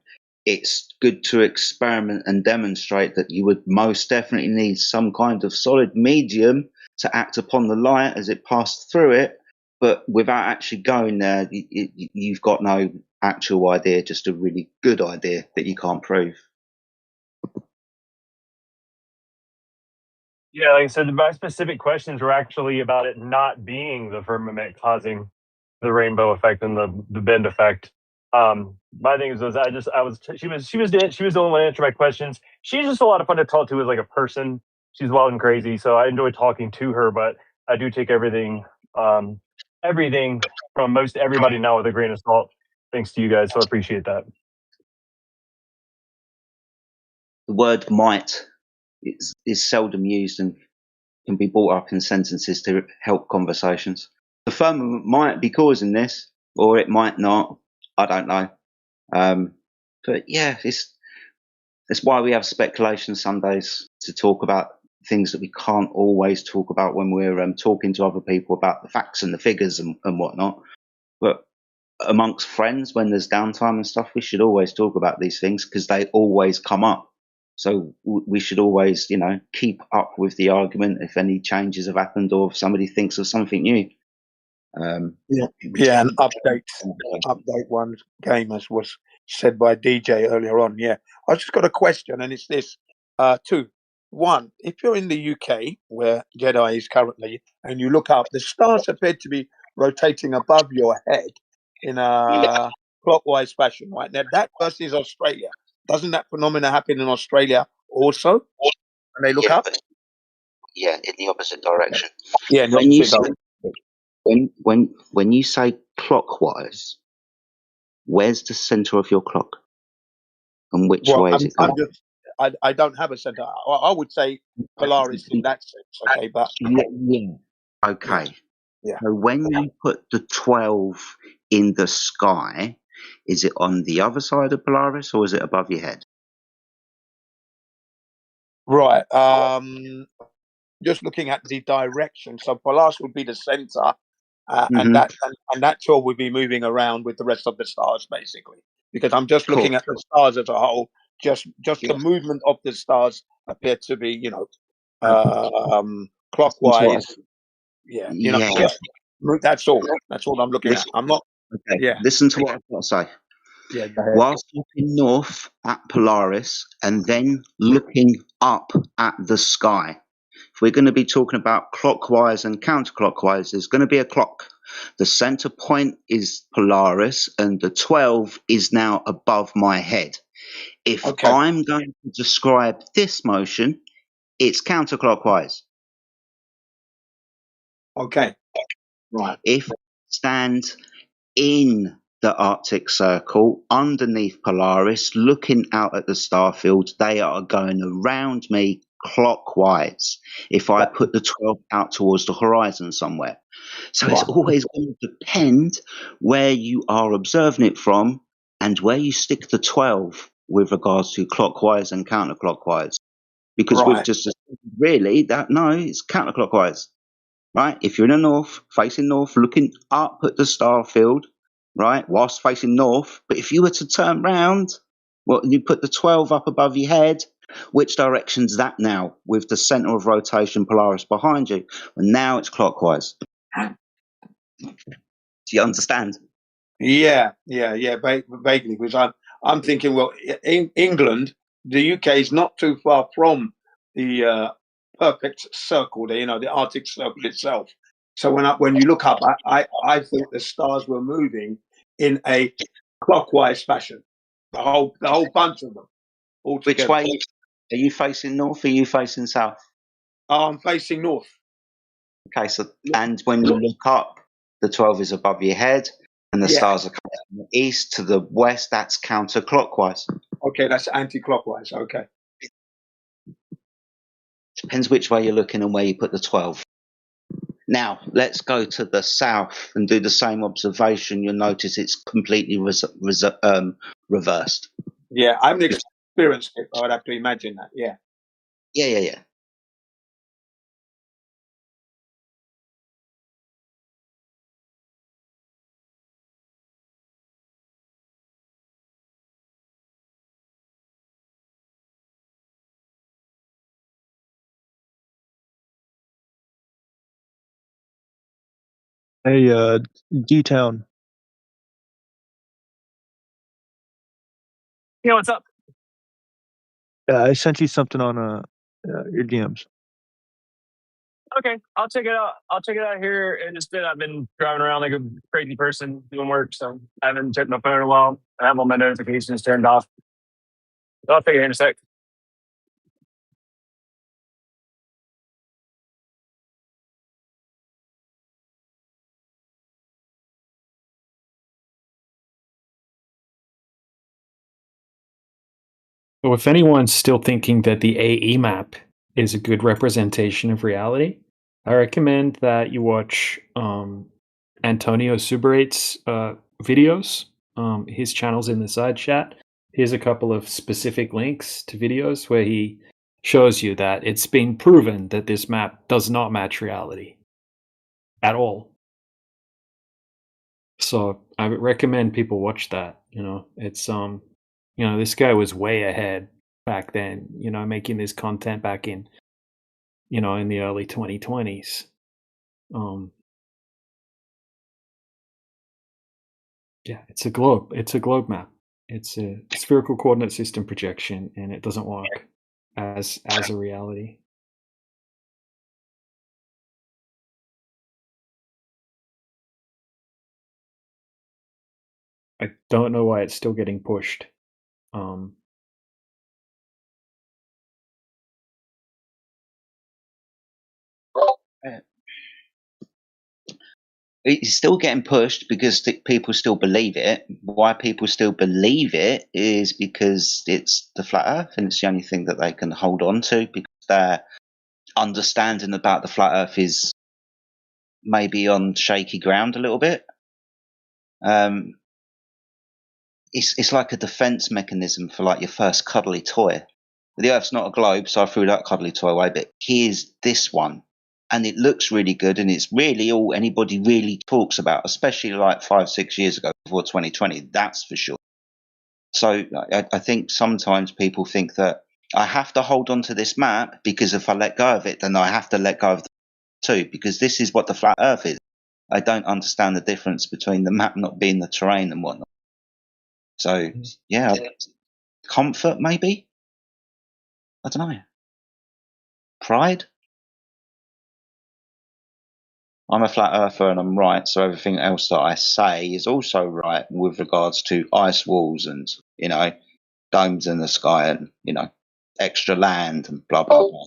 It's good to experiment and demonstrate that you would most definitely need some kind of solid medium to act upon the light as it passed through it, but without actually going there, you've got no actual idea, just a really good idea that you can't prove. Yeah, like I said, my specific questions were actually about it not being the firmament causing the rainbow effect and the bend effect. My thing was she was the only one to answer my questions. She's just a lot of fun to talk to as like a person. She's wild and crazy, so I enjoy talking to her. But I do take everything from most everybody now with a grain of salt. Thanks to you guys, so I appreciate that. The word might is seldom used and can be brought up in sentences to help conversations. The firmament might be causing this, or it might not. I don't know. But yeah, it's why we have speculation Sundays to talk about things that we can't always talk about when we're talking to other people about the facts and the figures and whatnot. But amongst friends, when there's downtime and stuff, we should always talk about these things because they always come up. So we should always, keep up with the argument if any changes have happened or if somebody thinks of something new. And update one game, as was said by DJ earlier on. Yeah, I just got a question, and it's this: two. One, if you're in the UK where Jedi is currently, and you look up, the stars appear to be rotating above your head in a clockwise fashion, right? Now that versus Australia. Doesn't that phenomena happen in Australia also? When they look up? Yeah, in the opposite direction. Yeah, in the When you opposite say, direction. when you say clockwise, where's the center of your clock, and which way is it going? I don't have a center. I would say Polaris in that sense. Okay, but yeah. Okay. Yeah. So when you put the 12 in the sky, is it on the other side of Polaris or is it above your head? Right. Just looking at the direction. So Polaris would be the center, and that 12 would be moving around with the rest of the stars, basically. Because I'm just looking at the stars as a whole. Just the movement of the stars appear to be, clockwise. Yeah, that's all. That's all I'm looking at. I'm not. Okay. Yeah. Listen to what I've got to say. Yeah. Go ahead. Whilst looking north at Polaris and then looking up at the sky. If we're going to be talking about clockwise and counterclockwise, there's going to be a clock. The center point is Polaris, and the 12 is now above my head. If I'm going to describe this motion, it's counterclockwise. Okay. Right. If I stand in the Arctic Circle, underneath Polaris, looking out at the star field, they are going around me clockwise if I put the 12 out towards the horizon somewhere. So it's always going to depend where you are observing it from and where you stick the 12 with regards to clockwise and counterclockwise. Because we've just really it's counterclockwise. Right? If you're in the north, facing north, looking up at the star field, right, whilst facing north, but if you were to turn round, well, you put the 12 up above your head, which direction's that now? With the center of rotation Polaris behind you. And now it's clockwise. Do you understand? Yeah, vaguely. Because I'm thinking, well, in England, the UK is not too far from the perfect circle, the Arctic Circle itself. So when you look up, I think the stars were moving in a clockwise fashion. The whole bunch of them all together. Which way are you facing north? Or are you facing south? I'm facing north. Okay, so and when you look up, the 12 is above your head, and the stars are coming from the east to the west. That's counterclockwise. Okay, that's anti-clockwise. Okay. Depends which way you're looking and where you put the 12. Now, let's go to the south and do the same observation. You'll notice it's completely reversed. Yeah, I haven't experienced it, but I'd have to imagine that. Yeah. Yeah. Hey, D-Town. Yeah, what's up? I sent you something on your DMs. Okay, I'll check it out. I'll check it out here in just a bit. I've been driving around like a crazy person doing work, so I haven't checked my phone in a while. I have all my notifications turned off. So I'll figure it in a sec. So if anyone's still thinking that the AE map is a good representation of reality, I recommend that you watch Antonio Suberate's videos. His channel's in the side chat. Here's a couple of specific links to videos where he shows you that it's been proven that this map does not match reality at all. So I would recommend people watch that. It's this guy was way ahead back then, making this content back in in the early 2020s. Yeah, it's a globe. It's a globe map. It's a spherical coordinate system projection, and it doesn't work as a reality. I don't know why it's still getting pushed. It's still getting pushed because people still believe it. Why people still believe it is because it's the flat Earth, and it's the only thing that they can hold on to, because their understanding about the flat Earth is maybe on shaky ground a little bit. It's like a defense mechanism for like your first cuddly toy. The Earth's not a globe, so I threw that cuddly toy away. But here's this one. and it looks really good, and it's really all anybody really talks about, especially like 5-6 years ago before 2020. That's for sure. So I think sometimes people think that I have to hold on to this map because if I let go of it, then I have to let go of the too, because this is what the flat Earth is. I don't understand the difference between the map not being the terrain and whatnot. So yeah, comfort maybe. I don't know. Pride. I'm a flat earther and I'm right, so everything else that I say is also right with regards to ice walls and, domes in the sky and, extra land and blah, blah, blah.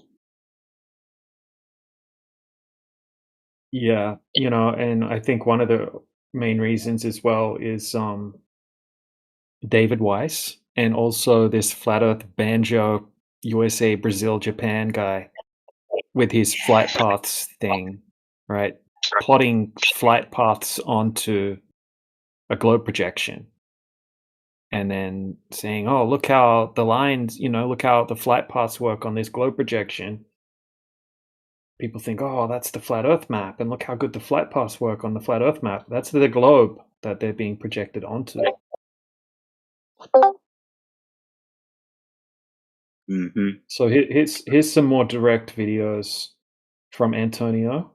Yeah, and I think one of the main reasons as well is David Weiss and also this flat earth banjo USA, Brazil, Japan guy with his flight paths thing, right? Plotting flight paths onto a globe projection and then saying, oh, look how the lines, look how the flight paths work on this globe projection. People think, oh, that's the flat earth map, and look how good the flight paths work on the flat earth map. That's the globe that they're being projected onto. Mm-hmm. So here's some more direct videos from Antonio,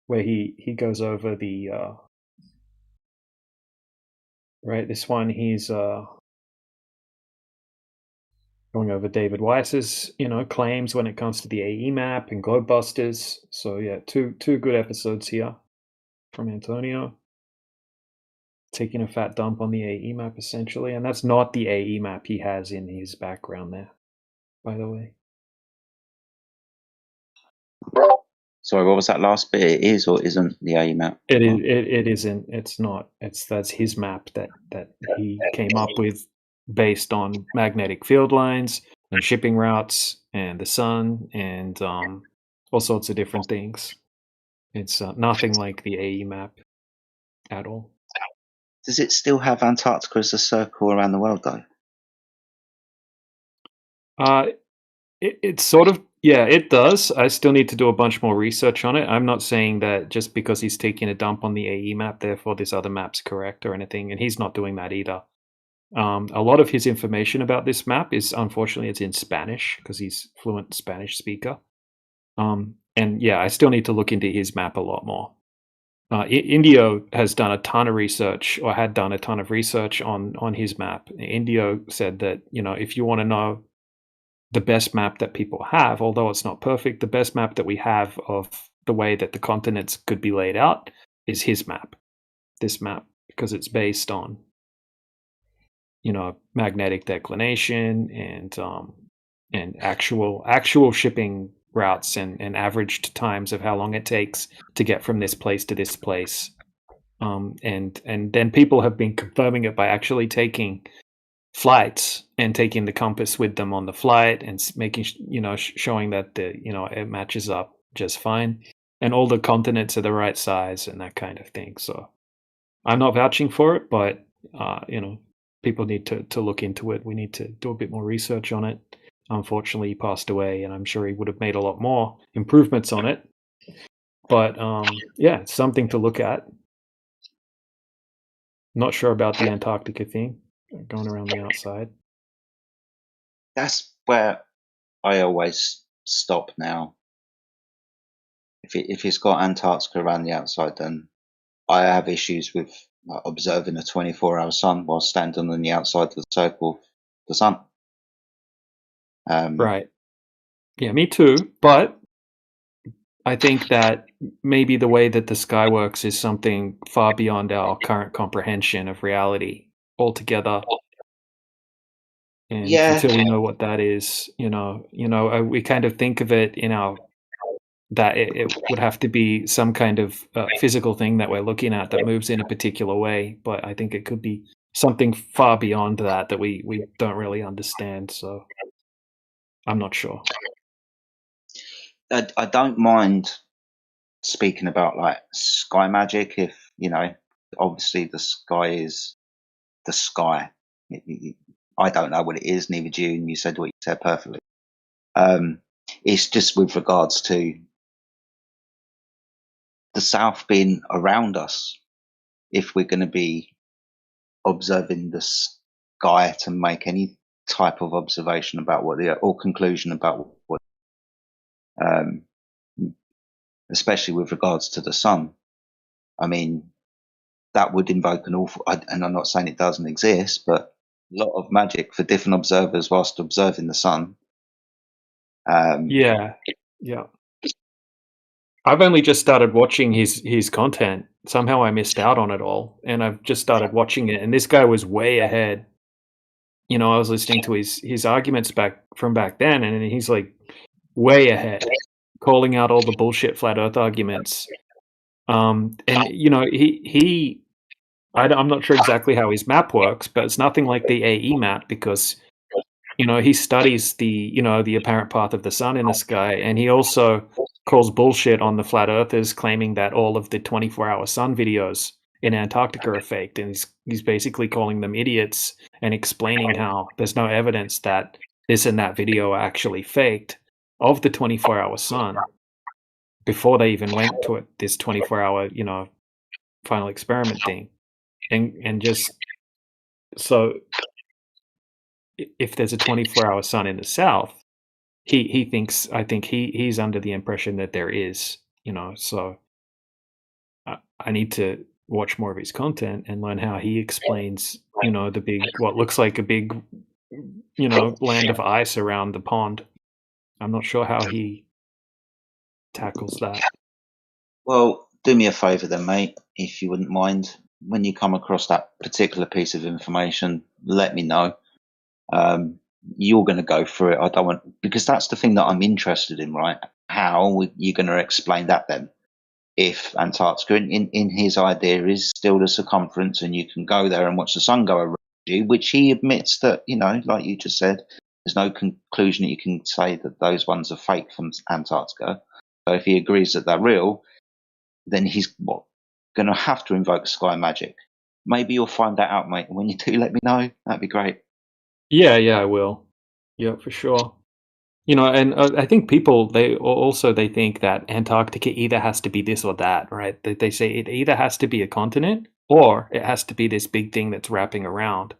where he goes over the right. This one he's going over David Weiss's claims when it comes to the AE map and Globebusters. So yeah, two good episodes here from Antonio. Taking a fat dump on the AE map essentially, and that's not the AE map he has in his background there, by the way. Sorry, what was that last bit? It is or isn't the AE map? It is. It isn't. It's not. That's his map that he came up with based on magnetic field lines and shipping routes and the sun and all sorts of different things. It's nothing like the AE map at all. Does it still have Antarctica as a circle around the world, though? It's sort of, yeah, it does. I still need to do a bunch more research on it. I'm not saying that just because he's taking a dump on the AE map, therefore this other map's correct or anything, and he's not doing that either. A lot of his information about this map is, unfortunately, it's in Spanish because he's fluent Spanish speaker. And yeah, I still need to look into his map a lot more. Indio has done a ton of research, or had done a ton of research on his map. Indio said that, if you want to know the best map that people have, although it's not perfect, the best map that we have of the way that the continents could be laid out is his map, this map, because it's based on, magnetic declination and actual shipping routes and averaged times of how long it takes to get from this place to this place. And then people have been confirming it by actually taking flights and taking the compass with them on the flight and making showing that it matches up just fine and all the continents are the right size and that kind of thing. So I'm not vouching for it, but people need to look into it. We need to do a bit more research on it. Unfortunately, he passed away, and I'm sure he would have made a lot more improvements on it. But yeah, it's something to look at. Not sure about the Antarctica thing, going around the outside. That's where I always stop now. If it's got Antarctica around the outside, then I have issues with observing a 24-hour sun while standing on the outside of the circle of the sun. Right. Yeah, me too. But I think that maybe the way that the sky works is something far beyond our current comprehension of reality altogether. And until we know what that is, we kind of think of it that it would have to be some kind of physical thing that we're looking at that moves in a particular way. But I think it could be something far beyond that we don't really understand. So I'm not sure. I don't mind speaking about like sky magic if, obviously the sky is the sky. I don't know what it is, neither do you, and you said what you said perfectly. It's just with regards to the South being around us. If we're going to be observing the sky to make any type of observation about or conclusion about what, especially with regards to the sun, I mean, that would invoke an awful, and I'm not saying it doesn't exist, but a lot of magic for different observers whilst observing the sun. Yeah. I've only just started watching his content. Somehow I missed out on it all, and I've just started watching it. And this guy was way ahead. You know, I was listening to his arguments back then, and he's like way ahead, calling out all the bullshit flat Earth arguments. And you know, I'm not sure exactly how his map works, but it's nothing like the AE map because, you know, he studies the apparent path of the sun in the sky, and he also calls bullshit on the flat earthers claiming that all of the 24-hour sun videos in Antarctica are faked, and he's basically calling them idiots and explaining how there's no evidence that this and that video are actually faked of the 24-hour sun before they even went to this 24-hour, you know, final experiment thing. And just so if there's a 24-hour sun in the south, I think he's under the impression that there is, you know, so I need to watch more of his content and learn how he explains, you know, what looks like a big, you know, land of ice around the pond. I'm not sure how he tackles that. Well, do me a favour then, mate, if you wouldn't mind. When you come across that particular piece of information, let me know. You're going to go through it. I don't want, because that's the thing that I'm interested in, right? How you're going to explain that then? If Antarctica, in his idea, is still the circumference, and you can go there and watch the sun go around you, which he admits that, you know, like you just said, there's no conclusion that you can say that those ones are fake from Antarctica. So if he agrees that they're real, then he's going to have to invoke sky magic. Maybe you'll find that out, mate. When you do, let me know. That'd be great. Yeah, I will. Yeah, for sure. You know, and I think people they think that Antarctica either has to be this or that, right? They say it either has to be a continent or it has to be this big thing that's wrapping around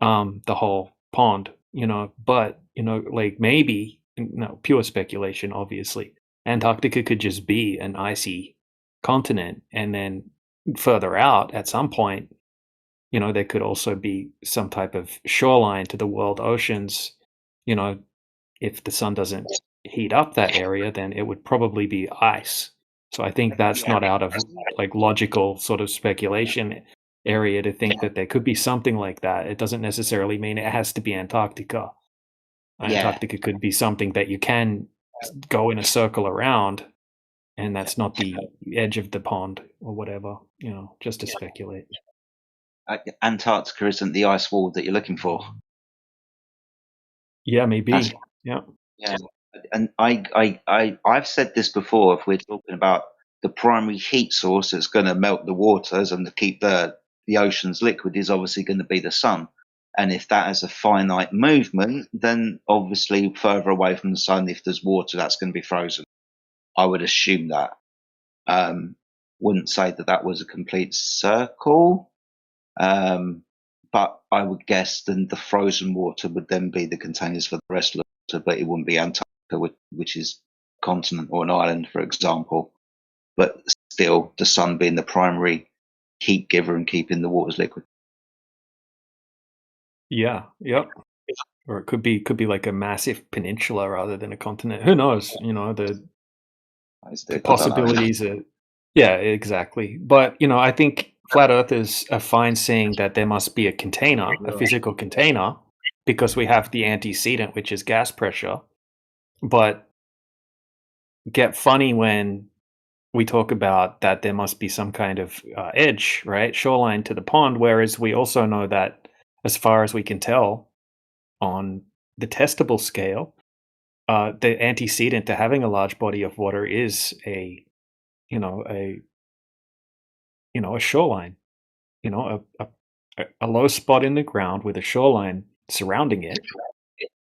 the whole pond, you know. But, you know, like maybe, no, pure speculation, obviously. Antarctica could just be an icy continent, and then further out at some point, you know, there could also be some type of shoreline to the world oceans. You know, if the sun doesn't heat up that area, then it would probably be ice. So I think that's not out of like logical sort of speculation area to think that there could be something like that. It doesn't necessarily mean it has to be Antarctica. Antarctica could be something that you can go in a circle around, and that's not the edge of the pond or whatever, you know, just to speculate. Antarctica isn't the ice wall that you're looking for. Yeah, maybe. Yeah. And I've said this before. If we're talking about the primary heat source that's going to melt the waters and to keep the oceans liquid is obviously going to be the sun. And if that is a finite movement, then obviously further away from the sun, if there's water, that's going to be frozen. I would assume that. Wouldn't say that was a complete circle. But I would guess then the frozen water would then be the containers for the rest of the water, but it wouldn't be Antarctica, which is a continent or an island, for example. But still, the sun being the primary heat giver and keeping the waters liquid. Yeah. Yep. Or it could be like a massive peninsula rather than a continent. Who knows? You know, the possibilities are. Yeah, exactly. But, you know, I think flat earthers are fine saying that there must be a container, a physical container, because we have the antecedent, which is gas pressure. But get funny when we talk about that there must be some kind of edge, right? Shoreline to the pond, whereas we also know that as far as we can tell on the testable scale, the antecedent to having a large body of water is a shoreline, you know, a low spot in the ground with a shoreline surrounding it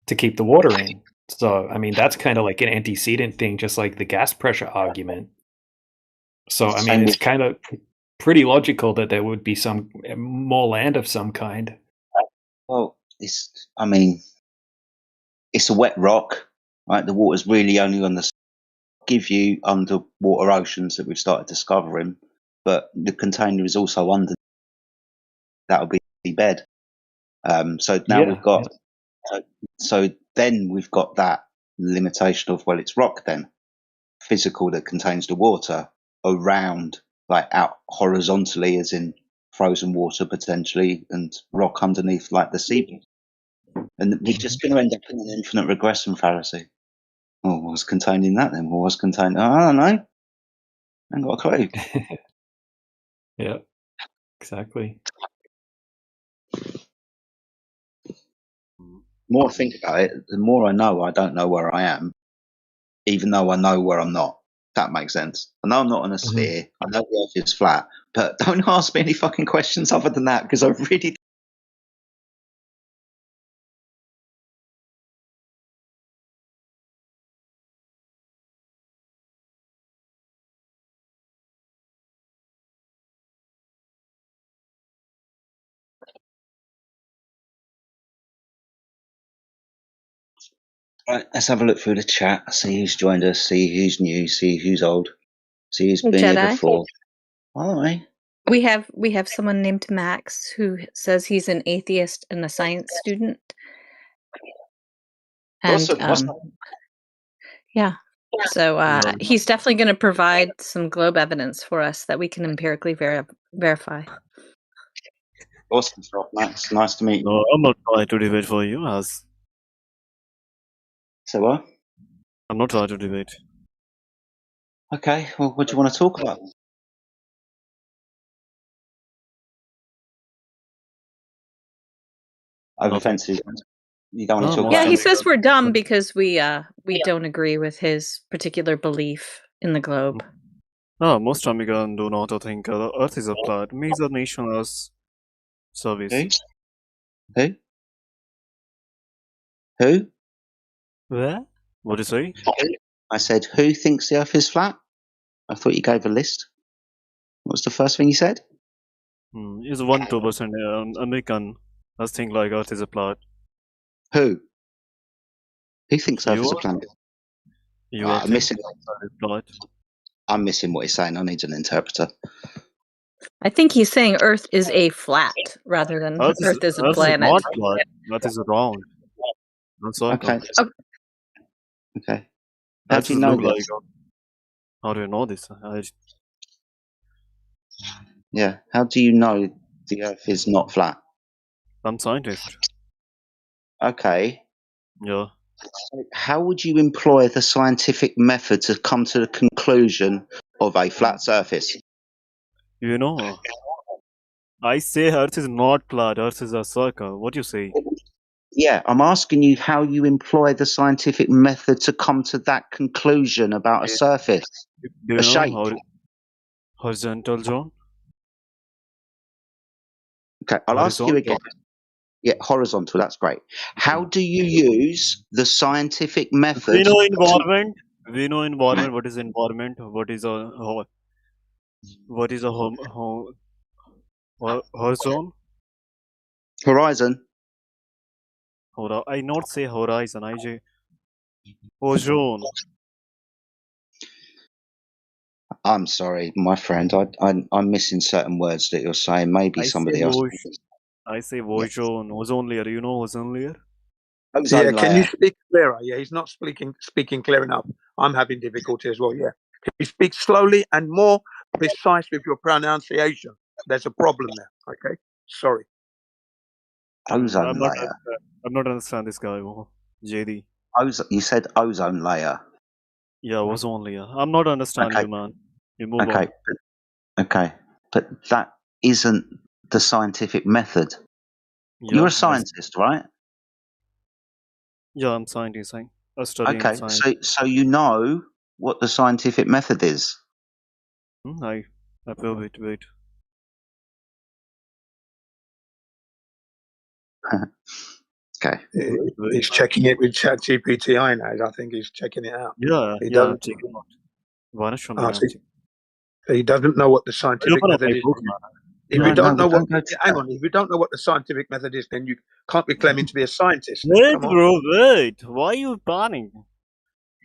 to keep the water in. So, I mean, that's kind of like an antecedent thing, just like the gas pressure argument. So, I mean, it's kind of pretty logical that there would be some more land of some kind. Well, it's a wet rock, right? The water's really only on the give you underwater oceans that we've started discovering, but the container is also under. That'll be the bed. So now we've got. So then we've got that limitation of, well, it's rock then, physical, that contains the water around, like out horizontally, as in frozen water potentially, and rock underneath, like the sea. And we're just going to end up in an infinite regression fallacy. Oh, what's contained in that then? What was contained? I don't know. I ain't got a clue. Yeah, exactly. The more I think about it, the more I know I don't know where I am, even though I know where I'm not. If that makes sense. I know I'm not on a sphere. I know the Earth is flat, but don't ask me any fucking questions other than that, because I really. Right, let's have a look through the chat. See who's joined us. See who's new. See who's old. See who's been here Jedi. before. Hi. We have someone named Max who says he's an atheist and a science student. And Awesome. yeah. So he's definitely going to provide some globe evidence for us that we can empirically verify. Awesome stuff, Max. Nice to meet you. No, I'm not trying to debate for you, as. So what? I'm not trying to debate. Okay, well, what do you want to talk about? Offensive. You don't want to talk about. Yeah, he says we're dumb because we don't agree with his particular belief in the globe. No, most Americans do not think the Earth is a flat. Major nation as service. Who? Who? Where? What do you say? I said, who thinks the Earth is flat? I thought you gave a list. What was the first thing you said? Is 1-2% American as think like Earth is a flat. Who? Who thinks Earth You is a are? planet? You are I'm missing. flat. I'm missing what he's saying. I need an interpreter. I think he's saying Earth is a flat rather than Earth is a planet. Earth is not flat. Earth is round. Not circle. Okay. How do you know this? How do you know this? Yeah. How do you know the Earth is not flat? I'm scientist. Okay. Yeah. How would you employ the scientific method to come to the conclusion of a flat surface? You know, I say Earth is not flat. Earth is a circle. What do you say? Yeah, I'm asking you how you employ the scientific method to come to that conclusion about a surface, Do you a know shape. horizontal zone? Okay, I'll ask you again. Yeah, horizontal, that's great. How do you use the scientific method? We know environment. We know environment. What is environment? What is a horizon? Horizon. I not say horizon. I say ozone. I'm sorry, my friend. I'm missing certain words that you're saying. Maybe somebody else. I say ozone. Ozone layer. You know ozone layer? Yeah, can you speak clearer? Yeah, he's not speaking clear enough. I'm having difficulty as well. Yeah, can you speak slowly and more precise with your pronunciation? There's a problem there. Okay, sorry. Ozone layer. I'm not understand this guy. JD. You said ozone layer. Yeah, ozone layer. I'm not understand you, man. You move on. Okay, but that isn't the scientific method. Yeah, You're a scientist, right? Yeah, I'm scientist. I'm studying science. So you know what the scientific method is. I will wait. Okay. He's checking it with ChatGPT. I know. I think he's checking it out. Yeah, He I'm doesn't. checking out. Vanish from Oh, the see, he doesn't know what the scientific open up method my is. book, man. If No, you don't we know what, don't go to hang that. on. If you don't know what the scientific method is, then you can't be claiming to be a scientist. Wait, Come on. bro, wait. Why are you panicking?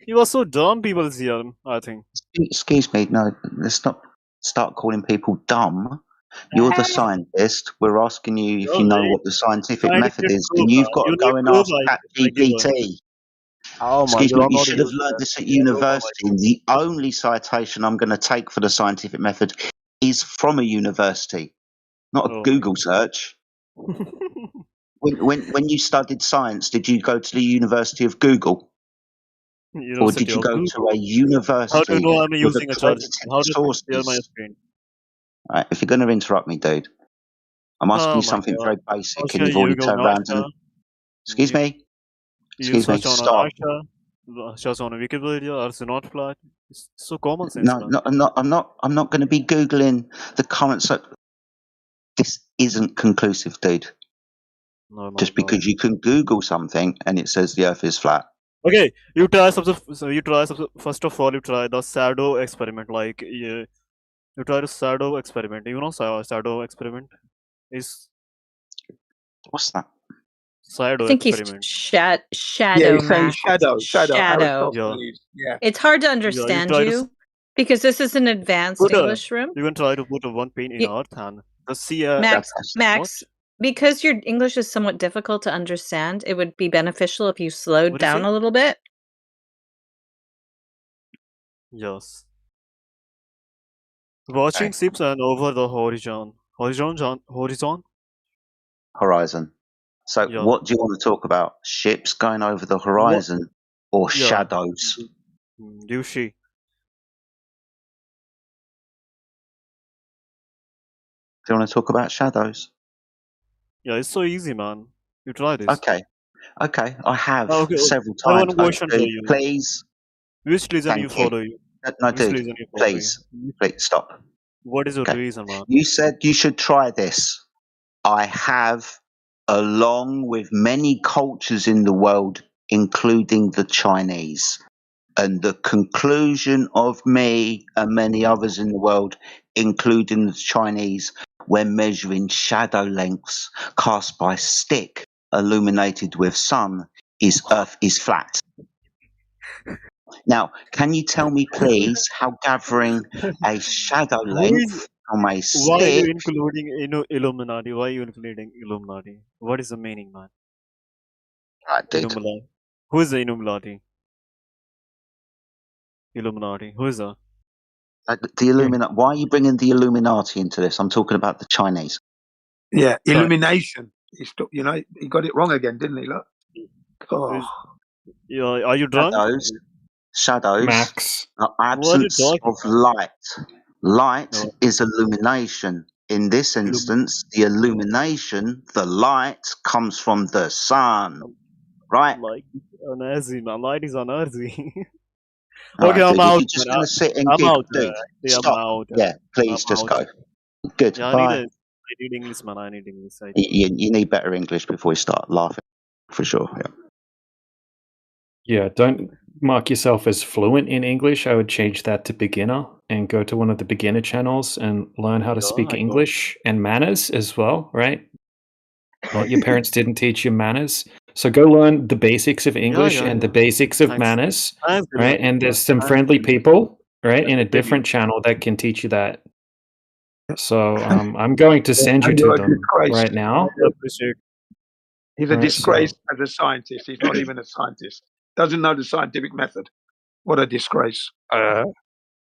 You are so dumb, people here, I think. Excuse me. No, let's not start calling people dumb. You're the scientist. We're asking you if you know what the scientific method is, and you've got to go and ask ChatGPT. Oh my Excuse me, god, you I'm not should have using learned that. this at university. And the only citation I'm going to take for the scientific method is from a university, not a Oh my Google search. When you studied science, did you go to the University of Google? Or did University you of go to Google. a How do you university know I'm with using a charger? accredited How does it clear my sources? screen? Right, if you're going to interrupt me, dude, I'm asking Oh you my something god. very basic, and Okay, you've you already go turned around Nasha. and excuse me, You search on stop. Nasha, search on Wikipedia or Synod flat. It's so common sense, No, man. no, I'm not going to be googling the current. This isn't conclusive, dude. No, my Just god. because you can Google something and it says the Earth is flat. Okay, first of all, you try the shadow experiment. Like, you try the shadow experiment. You know, shadow experiment is What's that? I shadow think he's experiment. Yeah, shadow, he's saying Max. shadow. Shadow. Yeah, Aristophanes. Yeah. It's hard to yeah. You understand try to you because this is an advanced put a. English room. You can try to put a one pin in You, Earth and just see a Max, what? Max, because your English is somewhat difficult to understand, it would be beneficial if you slowed What do you down say? a little bit. Yes. Watching ships and over the horizon. Horizon. So, Yeah. what do you want to talk about? Ships going over the What? horizon or Yeah. shadows? Do you see? Do you want to talk about shadows? Yeah, it's so easy, man. You try this. Okay. I have Okay. several I have times. one question for Dude, you. please. Which reason Thank you follow you? No, Which dude, reason you follow please you? stop. What is your Okay. reason, man? You said you should try this. I have, along with many cultures in the world, including the Chinese. And the conclusion of me and many others in the world, including the Chinese, when measuring shadow lengths cast by stick illuminated with sun, is Earth is flat. Now, can you tell me, please, how gathering a shadow length from a Why are stick? you including Illuminati? Why are you including Illuminati? What is the meaning, man? Right, dude. Illuminati. Who is the Illuminati? Illuminati. Who is that? The Illuminati. Why are you bringing the Illuminati into this? I'm talking about the Chinese. Yeah, illumination. You know, he got it wrong again, didn't he? Look. Oh. Yeah, are you drunk? Shadows Max. are absence of light. Light is illumination. In this instance, the illumination, the light, comes from the sun. Right? Like uneasy, man. Light is uneasy. All Okay, right, I'm dude. If out, you're just man. going to sit and I'm giggle, out. dude, I'm stop. out. Yeah, please, I'm just out. go. Good. Yeah, Bye. I need English, man. I need English. You need better English before you start laughing, for sure. Yeah. Yeah, don't mark yourself as fluent in English. I would change that to beginner and go to one of the beginner channels and learn how to speak English and manners as well, right? What your parents didn't teach you manners. So go learn the basics of English and the basics of manners, right? And there's some friendly people, right, in a different channel that can teach you that. So I'm going to send you to them right now. He's a disgrace as a scientist. He's not even a scientist. Doesn't know the scientific method. What a disgrace. I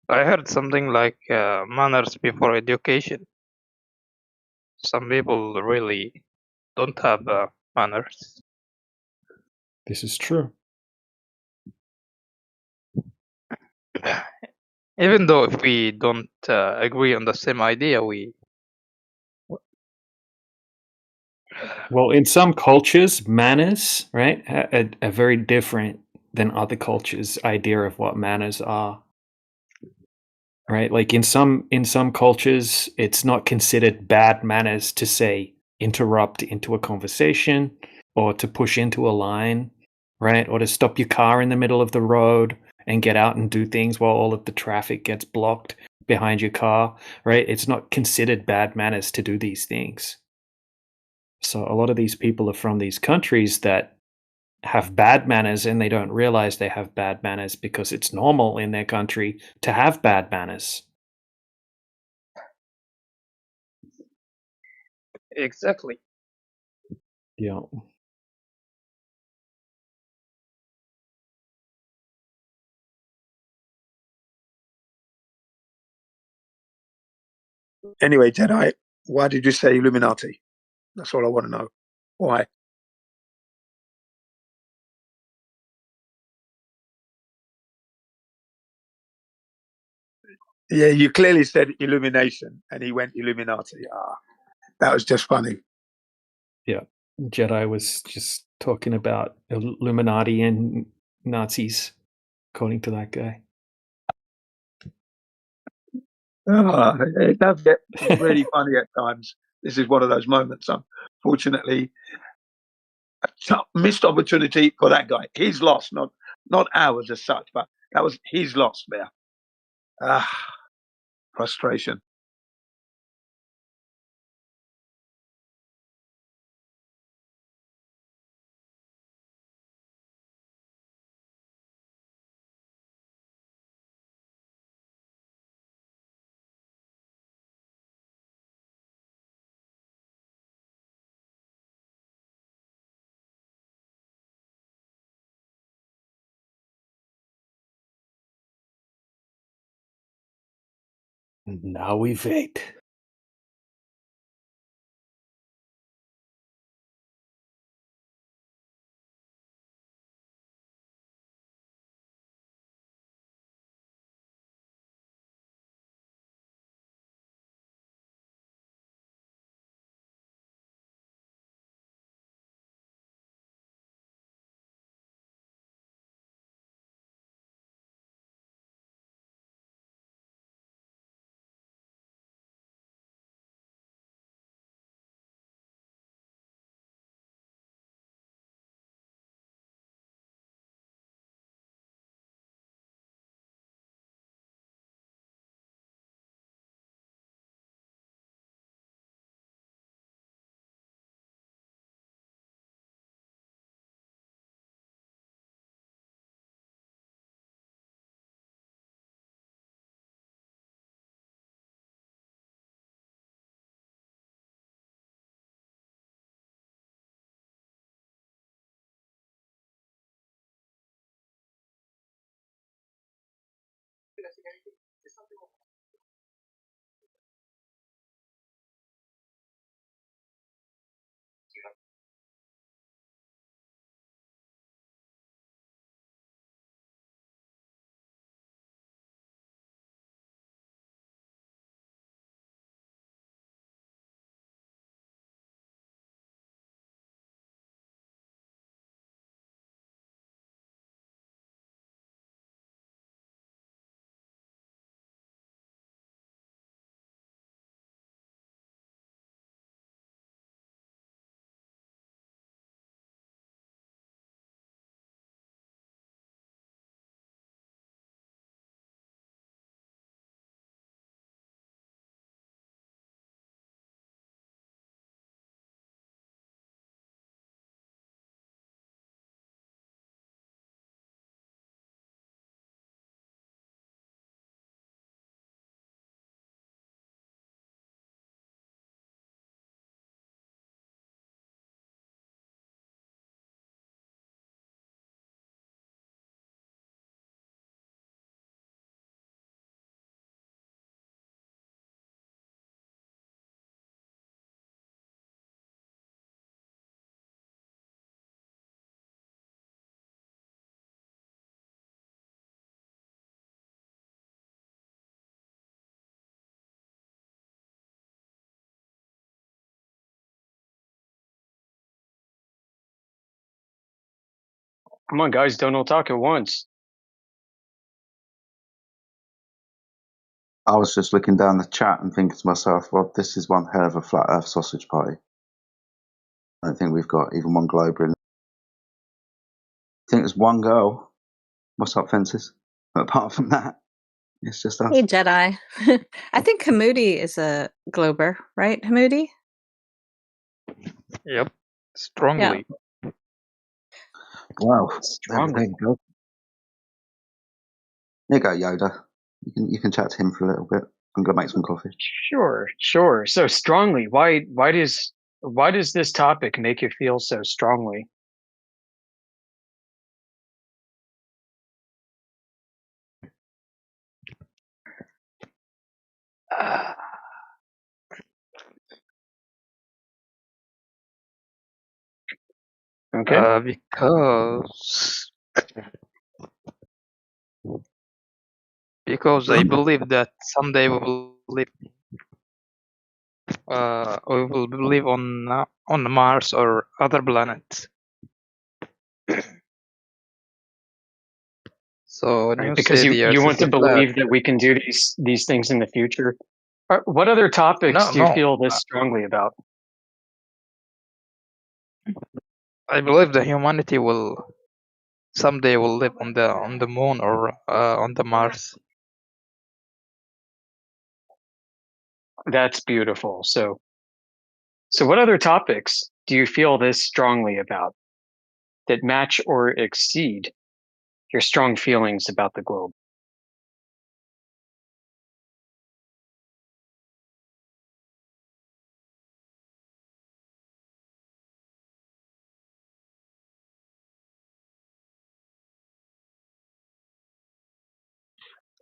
heard something like manners before education. Some people really don't have manners. This is true. Even though if we don't agree on the same idea, Well, in some cultures, manners, right, are very different than other cultures' idea of what manners are. Right? Like in some cultures, it's not considered bad manners to say interrupt into a conversation. or to push into a line, right? Or to stop your car in the middle of the road and get out and do things while all of the traffic gets blocked behind your car, right? It's not considered bad manners to do these things. So a lot of these people are from these countries that have bad manners and they don't realize they have bad manners because it's normal in their country to have bad manners. Exactly. Yeah. Anyway, Jedi, why did you say Illuminati? That's all I want to know. Why? Yeah, you clearly said illumination, and he went Illuminati. That was just funny. Yeah. Jedi was just talking about Illuminati and Nazis, according to that guy. It does get really funny at times. This is one of those moments. Unfortunately, a missed opportunity for that guy. He's lost, not ours as such, but that was his loss there. Frustration. Now we vape. Come on, guys, don't all talk at once. I was just looking down the chat and thinking to myself, well, this is one hell of a flat earth sausage party. I don't think we've got even one Glober in. I think there's one girl. What's up, fences? But apart from that, it's just us. Hey, Jedi. I think Hamudi is a Glober, right, Hamudi? Yep, strongly. Yeah. Wow. Strongly. There you go. There you go, Yoda. You can chat to him for a little bit. I'm gonna make some coffee. Sure. So strongly. Why does this topic make you feel so strongly? Okay. Because I believe that someday we will live on Mars or other planets. So when you Because say the you Earth want is to flat, believe that we can do these things in the future. What other topics do you no, feel this strongly about? I believe the humanity will someday will live on the moon or on the Mars. That's beautiful. So what other topics do you feel this strongly about that match or exceed your strong feelings about the globe?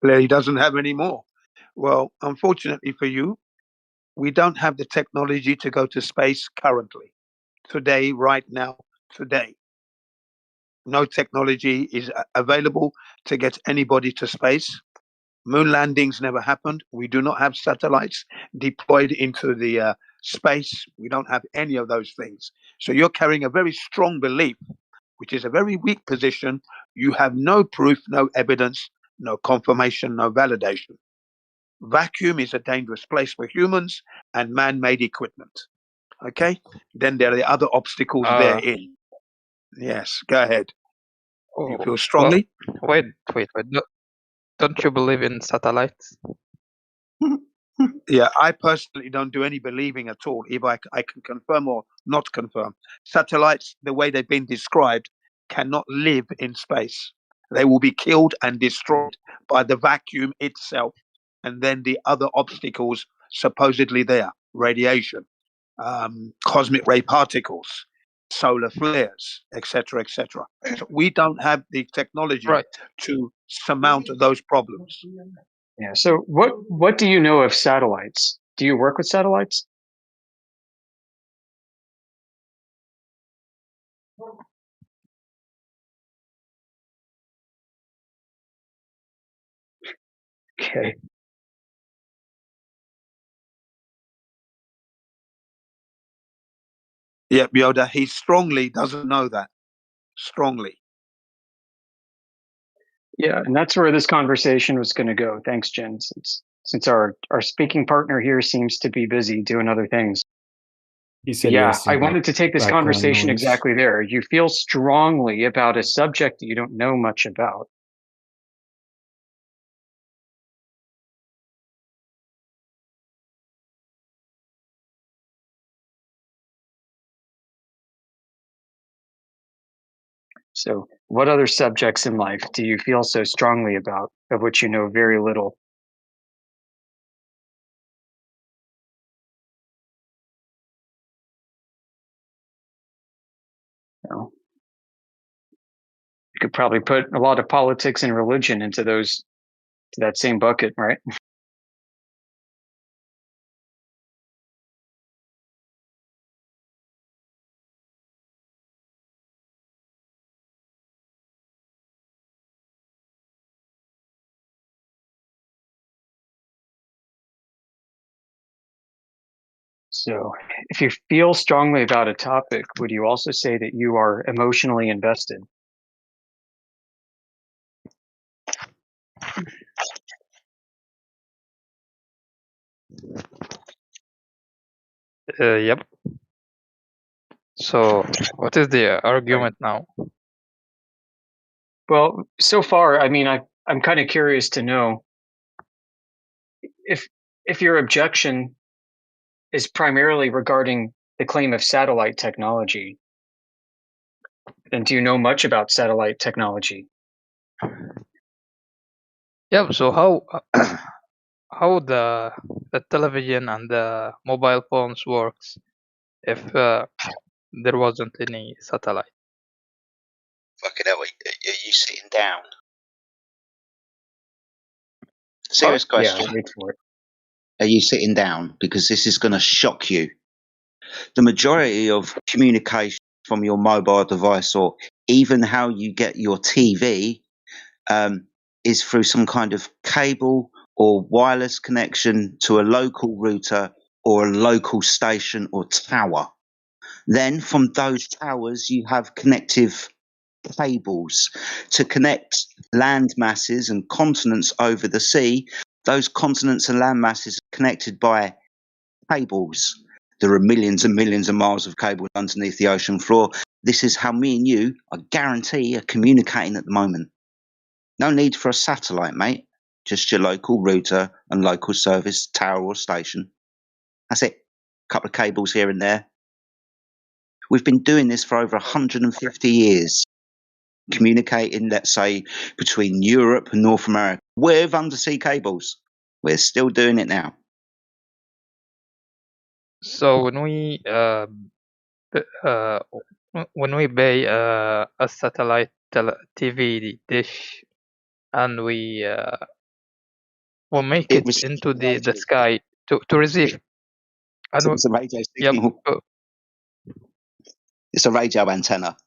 He doesn't have any more. Well, unfortunately for you, we don't have the technology to go to space currently. Today, right now, today. No technology is available to get anybody to space. Moon landings never happened. We do not have satellites deployed into the space. We don't have any of those things. So you're carrying a very strong belief, which is a very weak position. You have no proof, no evidence, no confirmation, no validation. Vacuum is a dangerous place for humans and man-made equipment. Okay? Then there are the other obstacles therein. Yes, go ahead. You feel strongly? Well, wait. Don't you believe in satellites? Yeah, I personally don't do any believing at all. If I can confirm or not confirm, satellites, the way they've been described, cannot live in space. They will be killed and destroyed by the vacuum itself, and then the other obstacles supposedly there: radiation, cosmic ray particles, solar flares, etc., etc. So we don't have the technology to surmount those problems. Yeah. So what do you know of satellites? Do you work with satellites? Okay. Yep, Yoda, he strongly doesn't know that. Strongly. Yeah, and that's where this conversation was going to go. Thanks, Jen. Since our speaking partner here seems to be busy doing other things. He said Yeah, yes. I wanted to take this conversation exactly there. You feel strongly about a subject that you don't know much about. So, what other subjects in life do you feel so strongly about, of which you know very little? You could probably put a lot of politics and religion into that same bucket, right? So, if you feel strongly about a topic, would you also say that you are emotionally invested? Yep. So, what is the argument now? Well, so far, I mean, I'm kind of curious to know if your objection is primarily regarding the claim of satellite technology, then do you know much about satellite technology? Yeah. So how the television and the mobile phones works if there wasn't any satellite? Fucking hell, are you sitting down? Serious question. Yeah, wait for it. Are you sitting down? Because this is going to shock you. The majority of communication from your mobile device, or even how you get your TV, is through some kind of cable or wireless connection to a local router or a local station or tower. Then from those towers, you have connective cables to connect land masses and continents over the sea. Those continents and land masses are connected by cables. There are millions and millions of miles of cables underneath the ocean floor. This is how me and you, I guarantee, are communicating at the moment. No need for a satellite, mate. Just your local router and local service tower or station. That's it. A couple of cables here and there. We've been doing this for over 150 years. Communicating, let's say, between Europe and North America with undersea cables. We're still doing it now. So when we pay a satellite TV dish and we make it into the sky to receive. It's a radio signal. It's a radio antenna.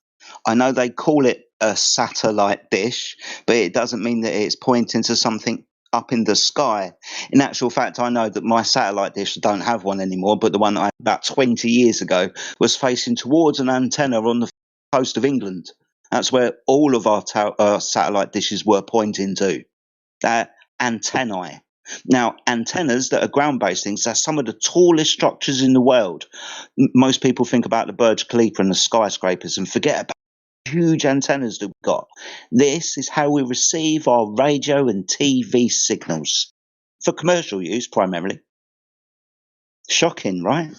I know they call it a satellite dish, but it doesn't mean that it's pointing to something up in the sky. In actual fact, I know that my satellite dish, I don't have one anymore, but the one I had about 20 years ago was facing towards an antenna on the coast of England. That's where all of our satellite dishes were pointing to. They're antennae. Now, antennas that are ground-based things, they're some of the tallest structures in the world. Most people think about the Burj Khalifa and the skyscrapers and forget about huge antennas that we've got. This is how we receive our radio and TV signals for commercial use primarily. Shocking, right?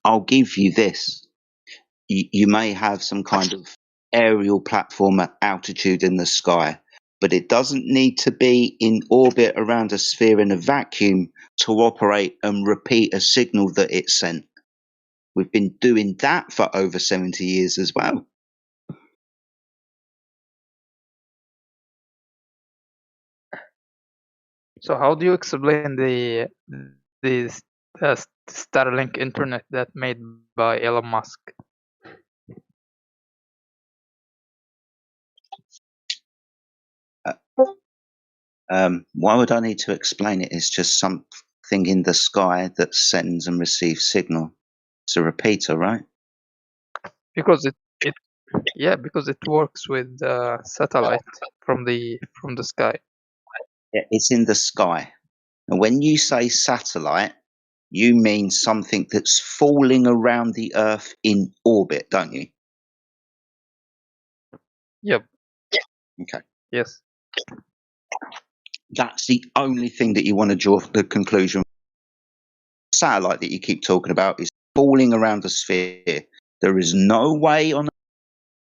I'll give you this. You may have some kind of aerial platform at altitude in the sky, but it doesn't need to be in orbit around a sphere in a vacuum to operate and repeat a signal that it sent. We've been doing that for over 70 years as well. So how do you explain the Starlink internet that made by Elon Musk? Why would I need to explain it? It's just something in the sky that sends and receives signal. It's a repeater, right? Because it works with satellite from the sky. Yeah, it's in the sky. And when you say satellite, you mean something that's falling around the Earth in orbit, don't you? Yep. Okay. Yes. That's the only thing that you want to draw the conclusion. The satellite that you keep talking about is falling around a sphere. There is no way on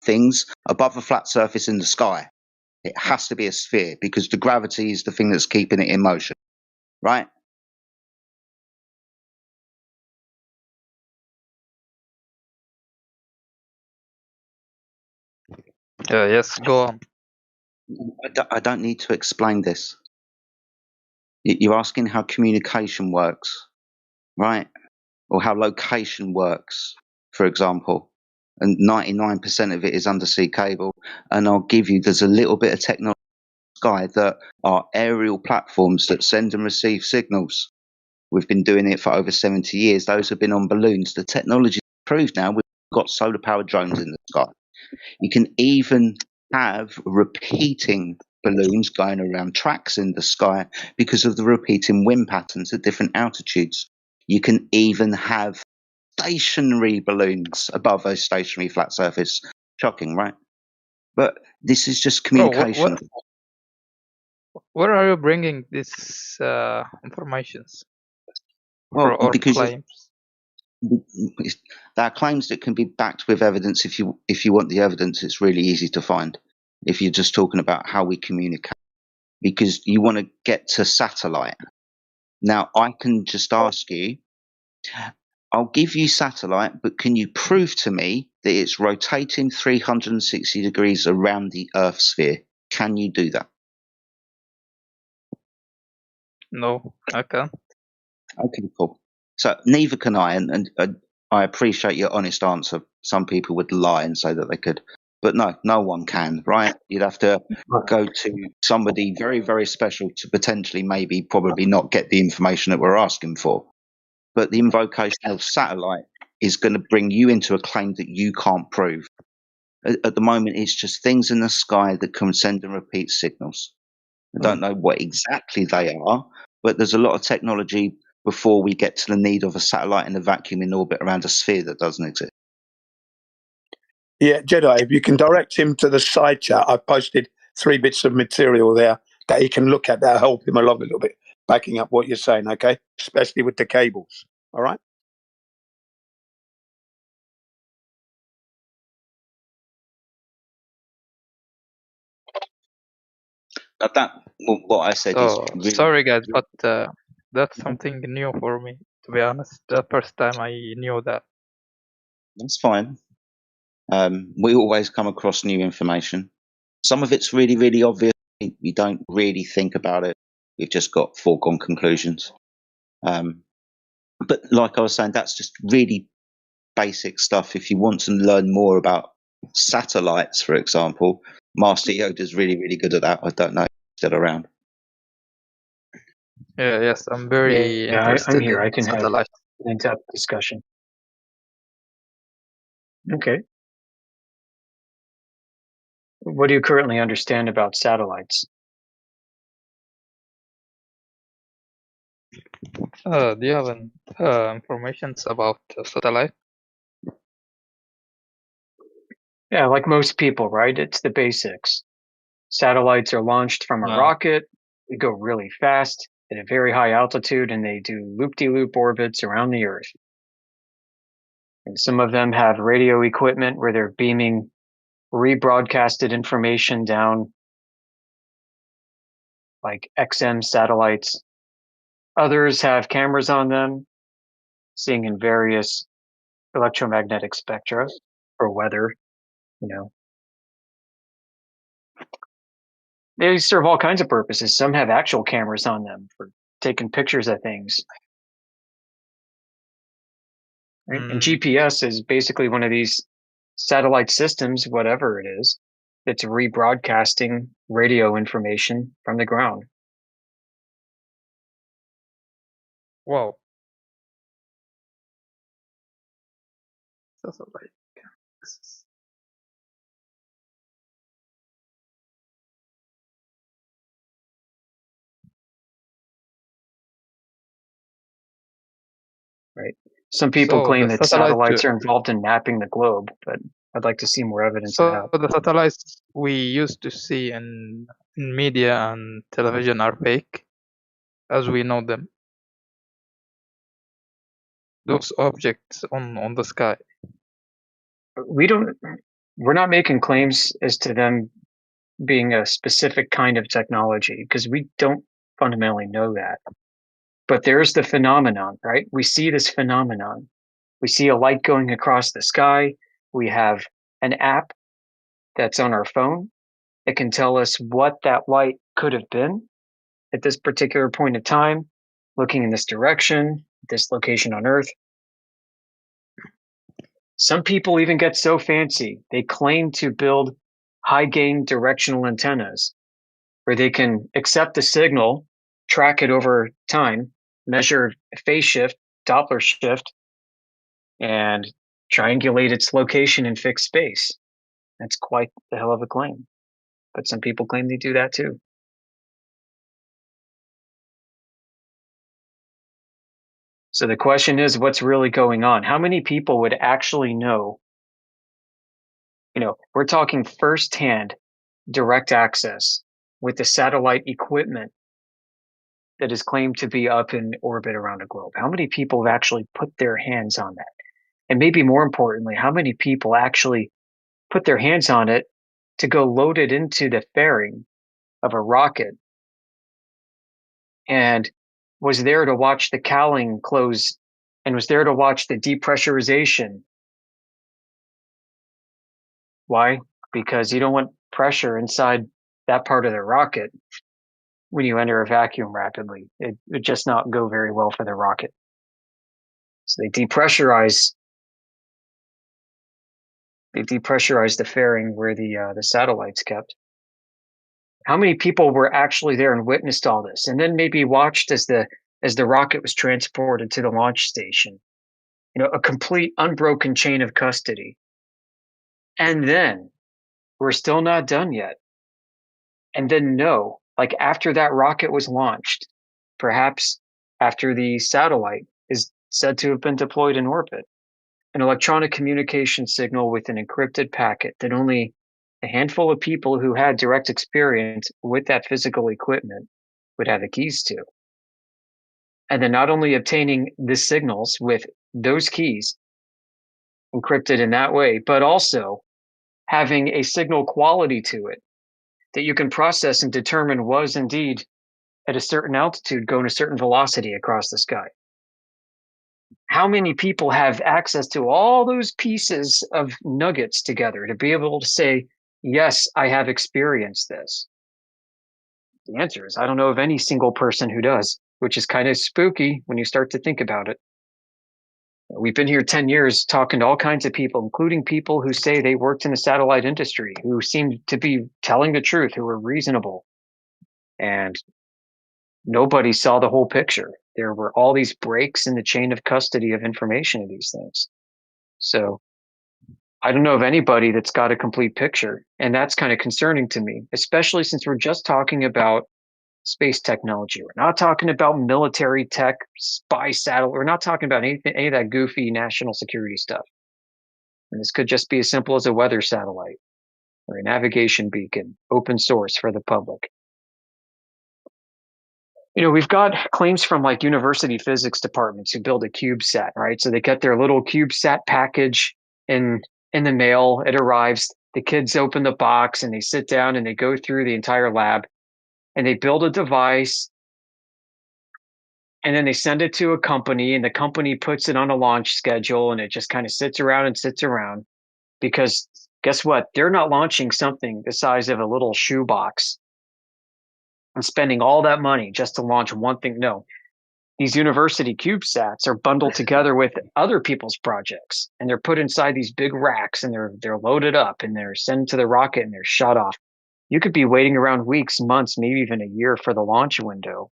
things above a flat surface in the sky. It has to be a sphere because the gravity is the thing that's keeping it in motion, right? Yes, go on. I don't need to explain this. You're asking how communication works, right? Or how location works, for example. And 99% of it is undersea cable. And I'll give you, there's a little bit of technology in the sky that are aerial platforms that send and receive signals. We've been doing it for over 70 years. Those have been on balloons. The technology is improved now. We've got solar powered drones in the sky. You can even have repeating balloons going around tracks in the sky because of the repeating wind patterns at different altitudes. You can even have stationary balloons above a stationary flat surface. Shocking, right? But this is just communication. Where are you bringing this informations? Well, or because claims? there are claims that can be backed with evidence. If you want the evidence, it's really easy to find. If you're just talking about how we communicate, because you want to get to satellite. Now, I can just ask you, I'll give you satellite, but can you prove to me that it's rotating 360 degrees around the Earth sphere? Can you do that? No, I can't. Okay, cool. So neither can I, and I appreciate your honest answer. Some people would lie and say that they could, but no one can, right? You'd have to go to somebody very, very special to potentially, maybe, probably not get the information that we're asking for. But the invocation of satellite is going to bring you into a claim that you can't prove. At the moment, it's just things in the sky that can send and repeat signals. I don't know what exactly they are, but there's a lot of technology before we get to the need of a satellite in a vacuum in orbit around a sphere that doesn't exist. Yeah, Jedi, if you can direct him to the side chat, I've posted 3 bits of material there that he can look at that'll help him along a little bit, backing up what you're saying, okay? Especially with the cables, all right? What I said is really, sorry guys, but that's something new for me, to be honest. The first time I knew that. That's fine. We always come across new information. Some of it's really, really obvious. We don't really think about it. We've just got foregone conclusions. But like I was saying, that's just really basic stuff. If you want to learn more about satellites, for example, Master Yoda's really, really good at that. I don't know if he's still around. Yeah, yes, I'm very interested I'm here. in I can have satellites. an in-depth discussion. Okay. What do you currently understand about satellites? Do you have information about satellite? Yeah, like most people, right? It's the basics. Satellites are launched from a rocket. They go really fast at a very high altitude, and they do loop-de-loop orbits around the Earth. And some of them have radio equipment where they're beaming rebroadcasted information down, like XM satellites. Others have cameras on them, seeing in various electromagnetic spectra or weather, you know. They serve all kinds of purposes. Some have actual cameras on them for taking pictures of things. Right? And GPS is basically one of these satellite systems, whatever it is, that's rebroadcasting radio information from the ground. Wow. Satellite. Right. Some people So claim the that satellite, satellites are involved in mapping the globe, but I'd like to see more evidence of so that. the satellites we used to see in media and television are fake, as we know them. Those objects on the sky. We're not making claims as to them being a specific kind of technology because we don't fundamentally know that. But there's the phenomenon, right? We see this phenomenon. We see a light going across the sky. We have an app that's on our phone. It can tell us what that light could have been at this particular point of time, looking in this direction, this location on Earth. Some people even get so fancy, they claim to build high gain directional antennas where they can accept the signal, track it over time, measure phase shift, Doppler shift, and triangulate its location in fixed space. That's quite the hell of a claim. but some people claim they do that too. So the question is, what's really going on? How many people would actually know? We're talking firsthand direct access with the satellite equipment that is claimed to be up in orbit around the globe. How many people have actually put their hands on that? And maybe more importantly, how many people actually put their hands on it to go load it into the fairing of a rocket and was there to watch the cowling close and was there to watch the depressurization? Why? Because you don't want pressure inside that part of the rocket when you enter a vacuum rapidly. It would just not go very well for the rocket. So they depressurize the fairing where the satellite's kept. How many people were actually there and witnessed all this, and then maybe watched as the rocket was transported to the launch station? A complete unbroken chain of custody. And then we're still not done yet. And then like after that rocket was launched, perhaps after the satellite is said to have been deployed in orbit, an electronic communication signal with an encrypted packet that only a handful of people who had direct experience with that physical equipment would have the keys to. And then not only obtaining the signals with those keys encrypted in that way, but also having a signal quality to it that you can process and determine was indeed at a certain altitude going a certain velocity across the sky. How many people have access to all those pieces of nuggets together to be able to say, yes, I have experienced this? The answer is, I don't know of any single person who does, which is kind of spooky when you start to think about it. We've been here 10 years talking to all kinds of people, including people who say they worked in the satellite industry, who seem to be telling the truth, who are reasonable. And nobody saw the whole picture. There were all these breaks in the chain of custody of information of these things. So I don't know of anybody that's got a complete picture. And that's kind of concerning to me, especially since we're just talking about space technology. We're not talking about military tech, spy satellite. We're not talking about any of that goofy national security stuff. And this could just be as simple as a weather satellite or a navigation beacon, open source for the public. We've got claims from like university physics departments who build a CubeSat, right? So they get their little CubeSat package in the mail. It arrives. The kids open the box and they sit down and they go through the entire lab and they build a device. And then they send it to a company and the company puts it on a launch schedule and it just kind of sits around because guess what? They're not launching something the size of a little shoebox and spending all that money just to launch one thing. No, these university CubeSats are bundled together with other people's projects and they're put inside these big racks and they're loaded up and they're sent to the rocket and they're shut off. You could be waiting around weeks, months, maybe even a year for the launch window.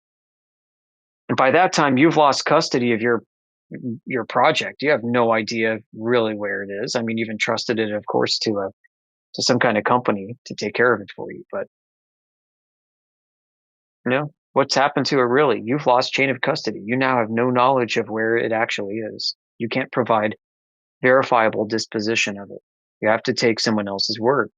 And by that time, you've lost custody of your project. You have no idea really where it is. I mean, you've entrusted it, of course, to some kind of company to take care of it for you. But what's happened to it really? You've lost chain of custody. You now have no knowledge of where it actually is. You can't provide verifiable disposition of it. You have to take someone else's word.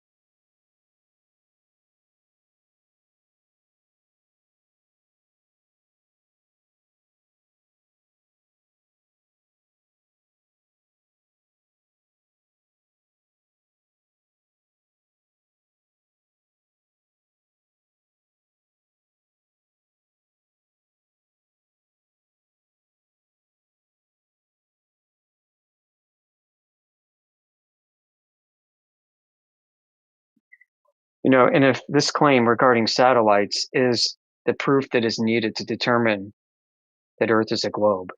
And if this claim regarding satellites is the proof that is needed to determine that Earth is a globe,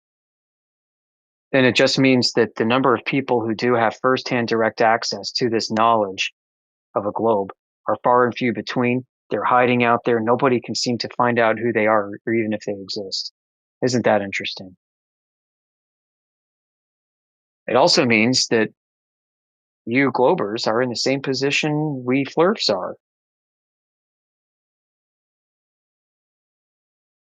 then it just means that the number of people who do have firsthand direct access to this knowledge of a globe are far and few between. They're hiding out there. Nobody can seem to find out who they are or even if they exist. Isn't that interesting? It also means that you globers are in the same position we flurfs are.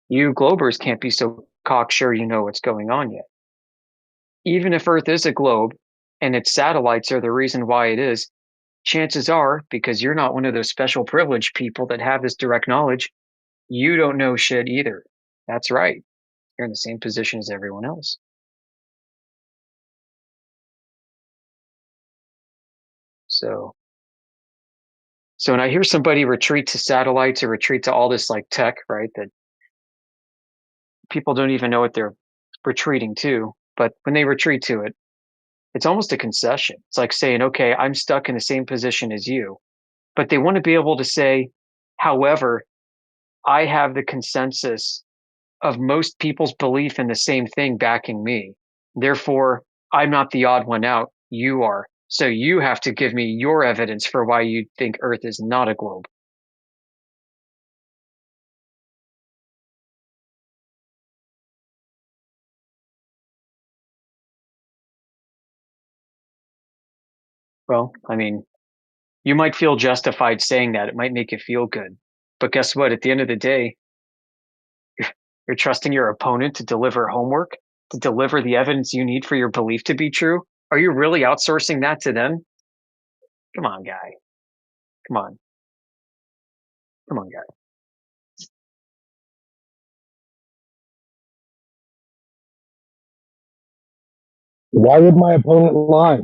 You Globers can't be so cocksure you know what's going on yet. Even if Earth is a globe and its satellites are the reason why it is, chances are, because you're not one of those special privileged people that have this direct knowledge, you don't know shit either. That's right. You're in the same position as everyone else. So when I hear somebody retreat to satellites or retreat to all this like tech, right, that people don't even know what they're retreating to, but when they retreat to it, it's almost a concession. It's like saying, okay, I'm stuck in the same position as you, but they want to be able to say, however, I have the consensus of most people's belief in the same thing backing me. Therefore, I'm not the odd one out. You are. So you have to give me your evidence for why you think Earth is not a globe. Well, I mean, you might feel justified saying that. It might make you feel good. But guess what? At the end of the day, you're trusting your opponent to deliver homework, to deliver the evidence you need for your belief to be true. Are you really outsourcing that to them? Come on, guy. Come on. Come on, guy. Why would my opponent lie?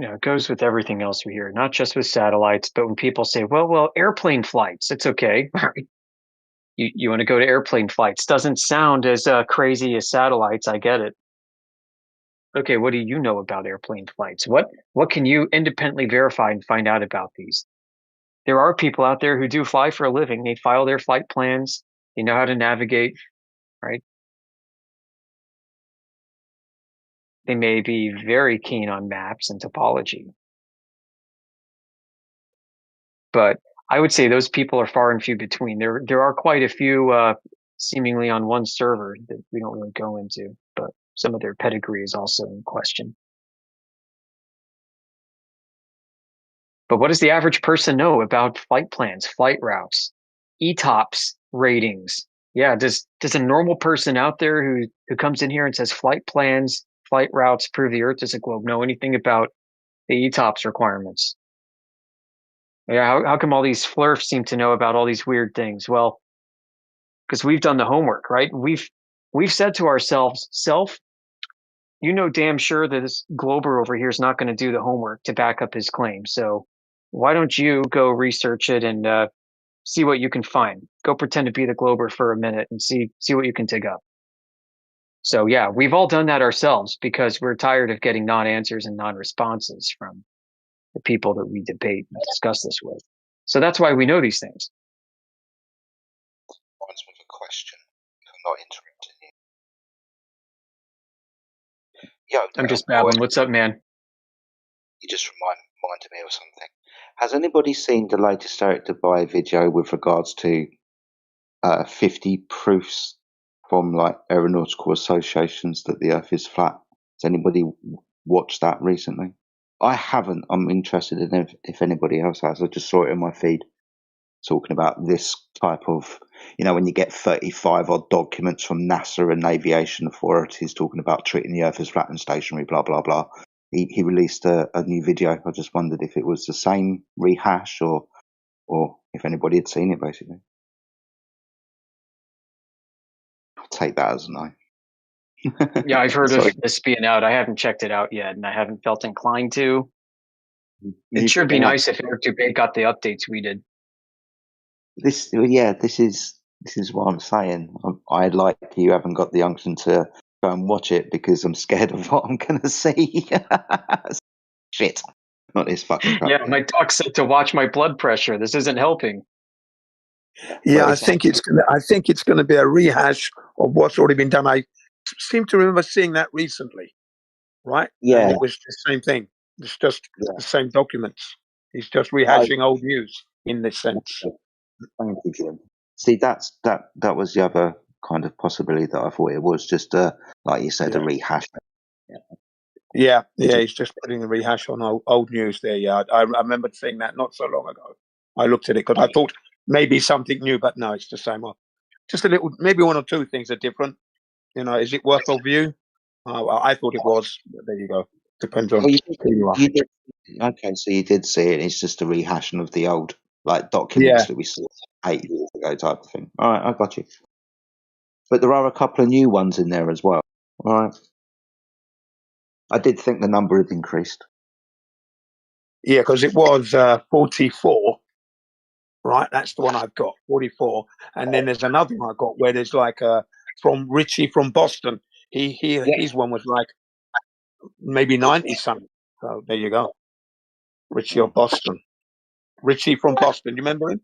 It goes with everything else we hear, not just with satellites, but when people say, well, airplane flights, it's okay. You want to go to airplane flights. Doesn't sound as crazy as satellites. I get it. Okay, what do you know about airplane flights? What can you independently verify and find out about these? There are people out there who do fly for a living. They file their flight plans. They know how to navigate, right? They may be very keen on maps and topology. But I would say those people are far and few between. There are quite a few seemingly on one server that we don't really go into, but some of their pedigree is also in question. But what does the average person know about flight plans, flight routes, ETOPS ratings? Yeah, does a normal person out there who comes in here and says flight plans, flight routes prove the Earth is a globe know anything about the ETOPS requirements? Yeah, how come all these flirfs seem to know about all these weird things? Well, because we've done the homework, right? We've said to ourselves, self, you know damn sure that this Glober over here is not going to do the homework to back up his claim. So why don't you go research it and see what you can find? Go pretend to be the Glober for a minute and see what you can dig up. So yeah, we've all done that ourselves because we're tired of getting non-answers and non-responses from the people that we debate and discuss this with. So that's why we know these things. With a question, if I'm not interrupting you. Yo, I'm just babbling. What's up, man? You just reminded me of something. Has anybody seen the latest Eric Dubai video with regards to 50 proofs from like aeronautical associations that the Earth is flat? Has anybody watched that recently? I haven't. I'm interested in if anybody else has. I just saw it in my feed talking about this type of, when you get 35 odd documents from NASA and aviation authorities talking about treating the Earth as flat and stationary, blah, blah, blah. He released a new video. I just wondered if it was the same rehash or if anybody had seen it, basically. I'll take that as a no. Yeah, I've heard of this being out. I haven't checked it out yet, and I haven't felt inclined to. It should be nice if Eric Dubé got the updates we did. This is what I'm saying. I like you haven't got the unction to go and watch it because I'm scared of what I'm going to see. Shit. Not this fucking crap. Yeah, my doc said to watch my blood pressure. This isn't helping. Yeah, I think it's going to be a rehash of what's already been done. I seem to remember seeing that recently, right? Yeah. And it was the same thing. It's just the same documents. He's just rehashing old news in this sense. Thank you, Jim. See, that was the other kind of possibility that I thought it was just like you said, a rehash. Yeah, he's just putting a rehash on old news there. Yeah, I remember seeing that not so long ago. I looked at it because I thought maybe something new, but no, it's the same one. Just a little, maybe one or two things are different. You know, is it worth a view? Well, I thought it was. But there you go. Depends on who you are. Okay, so you did see it. It's just a rehashing of the old documents that we saw 8 years ago, type of thing. All right, I got you. But there are a couple of new ones in there as well. All right. I did think the number had increased. Yeah, because it was 44. Right, that's the one I've got, 44. And then there's another one I got where there's like from Richie from Boston. His one was like maybe 90 something. So there you go. Richie of Boston. Richie from Boston, you remember him?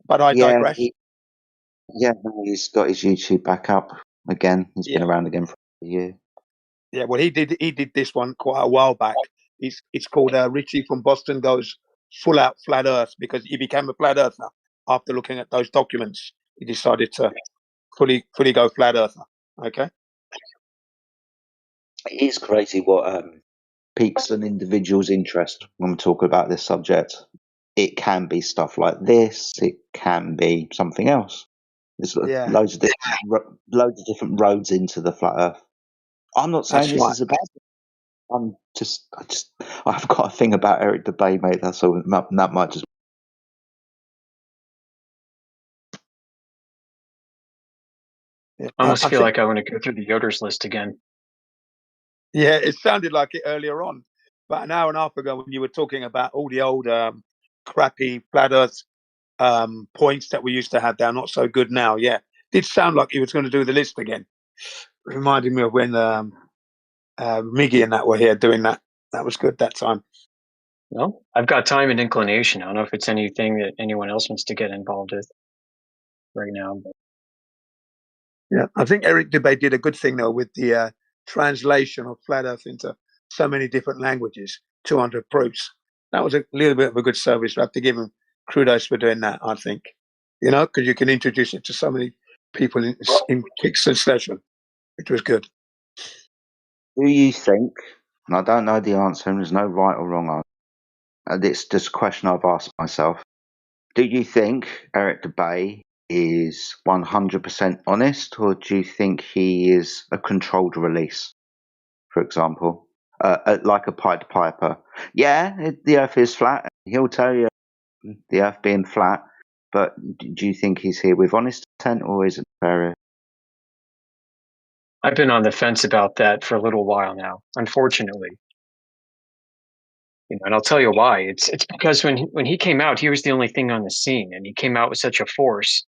But I digress. He's got his YouTube back up again. He's been around again for a year. Yeah, well, he did this one quite a while back. It's called Richie from Boston Goes Full Out Flat Earth, because he became a flat earther after looking at those documents. He decided to fully go flat earther. Okay. It is crazy what piques an individual's interest when we talk about this subject. It can be stuff like this. It can be something else. There's loads of different roads into the flat Earth. I'm not saying this is a bad thing. I've got a thing about Eric Dubay, mate. That's all. That much. I almost feel like I want to go through the Yoder's list again. Yeah, it sounded like it earlier on, about an hour and a half ago when you were talking about all the old crappy flat Earth points that we used to have. They're not so good now. Yeah, did sound like he was going to do the list again. Reminded me of when Miggy and that were here doing that. That was good that time. Well, I've got time and inclination. I don't know if it's anything that anyone else wants to get involved with right now. But... Yeah, I think Eric Dubay did a good thing though with the translation of flat Earth into so many different languages, 200 proofs. That was a little bit of a good service. We have to give him kudos for doing that, I think. You know, because you can introduce it to so many people in quick succession, which was good. Do you think, and I don't know the answer, and there's no right or wrong answer, and it's just a question I've asked myself. Do you think Eric Dubay is 100% honest, or do you think he is a controlled release, for example? Like a Pied Piper. Yeah, the Earth is flat. He'll tell you the Earth being flat, but do you think he's here with honest intent, or is it fair? I've been on the fence about that for a little while now, unfortunately. You know, and I'll tell you why. It's because when he came out, he was the only thing on the scene, and he came out with such a force,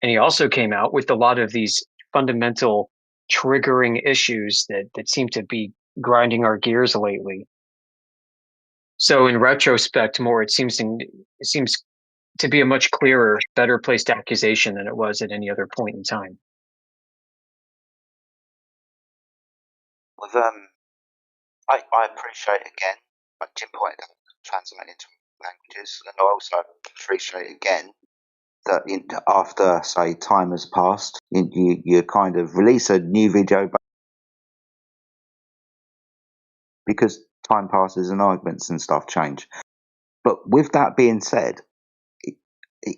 and he also came out with a lot of these fundamental triggering issues that seem to be grinding our gears lately. So in retrospect, it seems to be a much clearer, better placed accusation than it was at any other point in time. With I appreciate again, like Jim pointed out, translating into languages, and I also appreciate again that after say time has passed, you kind of release a new video because time passes and arguments and stuff change. But with that being said,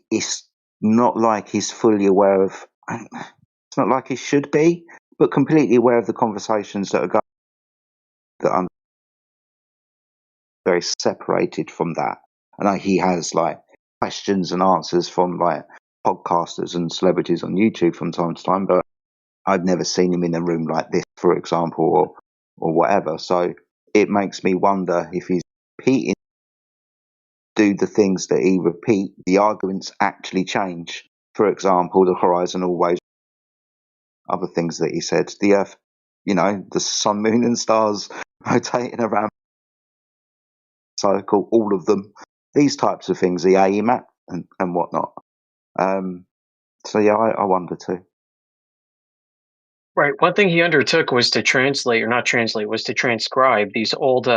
it's not like he's fully aware of. It's not like he should be, but completely aware of the conversations that are going. That I'm very separated from that. I know he has like questions and answers from like podcasters and celebrities on YouTube from time to time, but I've never seen him in a room like this, for example, or whatever. So it makes me wonder if he's repeating, do the things that he repeat, the arguments actually change. For example, the horizon always, other things that he said, the Earth, the sun, moon, and stars rotating around cycle, all of them, these types of things, the aim at and whatnot. So yeah, I wonder too. Right. One thing he undertook was to translate, or not translate, was to transcribe these old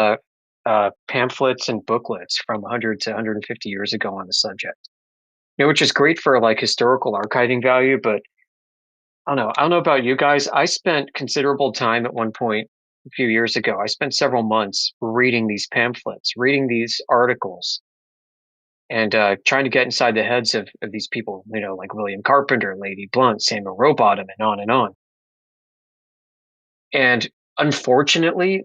pamphlets and booklets from 100 to 150 years ago on the subject. Which is great for like historical archiving value, but I don't know about you guys. I spent considerable time at one point a few years ago. I spent several months reading these pamphlets, reading these articles, and trying to get inside the heads of these people, like William Carpenter, Lady Blunt, Samuel Rowbottom, and on and on. And unfortunately,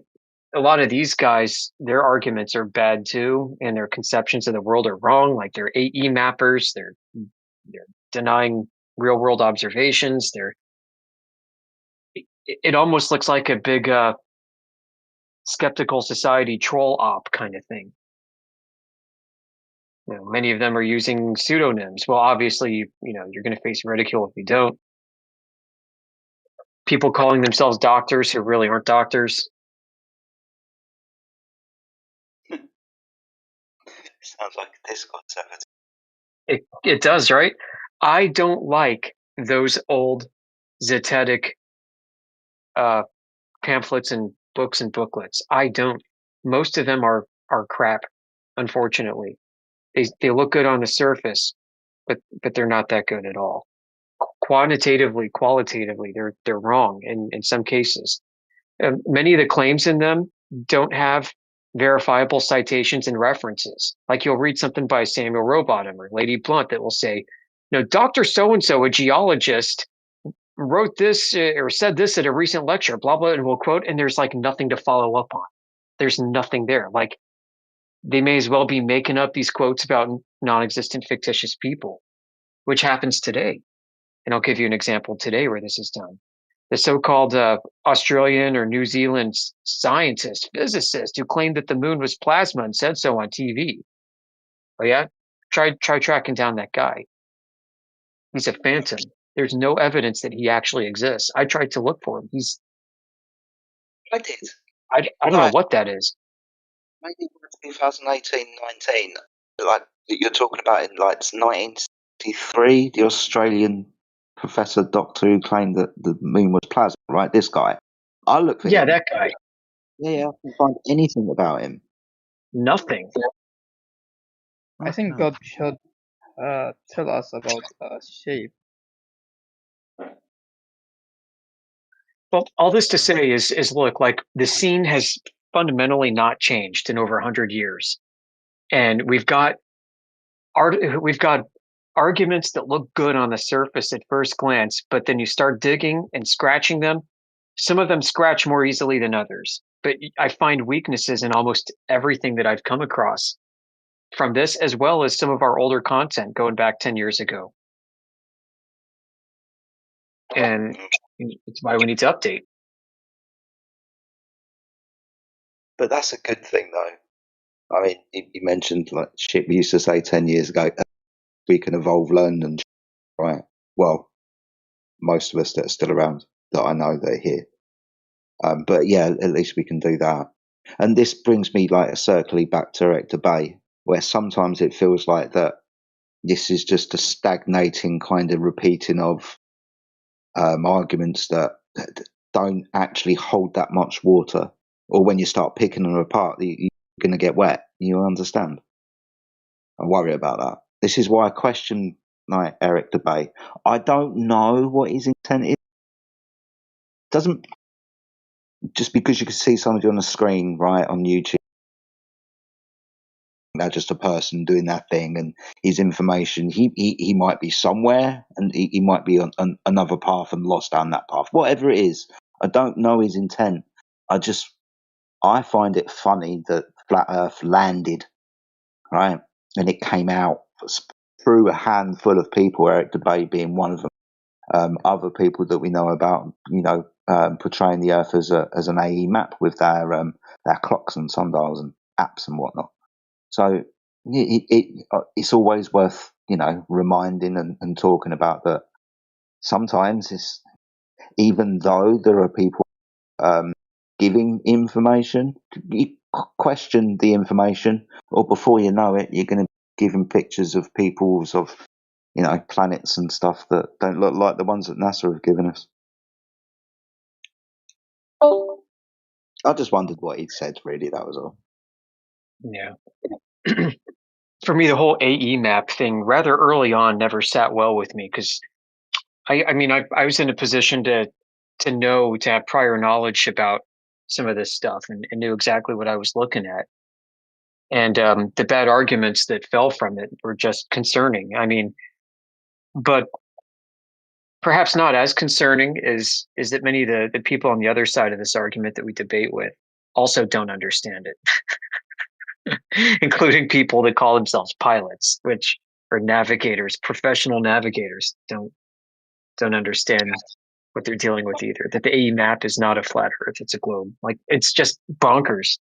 a lot of these guys, their arguments are bad too, and their conceptions of the world are wrong. Like they're AE mappers, they're denying real world observations. It almost looks like a big skeptical society troll op kind of thing. Many of them are using pseudonyms. Well, obviously, you're going to face ridicule if you don't. People calling themselves doctors who really aren't doctors. Sounds like a Discord server. It does, right? I don't like those old zetetic pamphlets and books and booklets. I don't. Most of them are crap, unfortunately. They look good on the surface, but they're not that good at all. Quantitatively, qualitatively, they're wrong in some cases. Many of the claims in them don't have verifiable citations and references. Like you'll read something by Samuel Rowbottom or Lady Blunt that will say, Dr. So-and-so, a geologist, wrote this or said this at a recent lecture, blah, blah, and we'll quote, and there's like nothing to follow up on. There's nothing there. Like they may as well be making up these quotes about non-existent fictitious people, which happens today. And I'll give you an example today where this is done. The so-called Australian or New Zealand scientist, physicist who claimed that the moon was plasma and said so on TV. Oh yeah? Try tracking down that guy. He's a phantom. There's no evidence that he actually exists. I tried to look for him. I did. I don't know what that is. Maybe 2018, 19. Like you're talking about in like 1963, the Australian professor doctor who claimed that the moon was plasma, right? This guy. I look for him. Yeah, that guy. Yeah, I can't find anything about him. Nothing. I think God should tell us about the shape. Well, all this to say is look, like the scene has fundamentally not changed in over 100 years. And we've got arguments that look good on the surface at first glance, but then you start digging and scratching them. Some of them scratch more easily than others, but I find weaknesses in almost everything that I've come across from this, as well as some of our older content going back 10 years ago. And it's why we need to update. But that's a good thing, though. I mean, you mentioned like shit we used to say 10 years ago, we can evolve, learn, and right. Well, most of us that are still around that I know that are here. But yeah, at least we can do that. And this brings me like a circly back to Eric Debay, where sometimes it feels like that this is just a stagnating kind of repeating of arguments that don't actually hold that much water. Or when you start picking them apart, you're going to get wet. You understand? I worry about that. This is why I question like Eric Debay. I don't know what his intent is. Doesn't just because you can see somebody on the screen, right, on YouTube, they're just a person doing that thing, and his information, he might be somewhere, and he might be on another path and lost down that path. Whatever it is, I don't know his intent. I find it funny that Flat Earth landed, right, and it came out through a handful of people, Eric Debay being one of them. Other people that we know about, portraying the Earth as an AE map with their clocks and sundials and apps and whatnot. So it's always worth reminding and talking about that. Sometimes it's, even though there are people giving information, you question the information, or before you know it, you're going to be giving pictures of people's of planets and stuff that don't look like the ones that NASA have given us. I just wondered what he'd said, really, that was all. Yeah. For me, the whole AE map thing rather early on never sat well with me because I was in a position to have prior knowledge about some of this stuff and knew exactly what I was looking at. And the bad arguments that fell from it were just concerning. But perhaps not as concerning is that many of the people on the other side of this argument that we debate with also don't understand it, including people that call themselves pilots, which are navigators, professional navigators, don't understand what they're dealing with either. That the AE map is not a flat Earth; it's a globe. Like, it's just bonkers.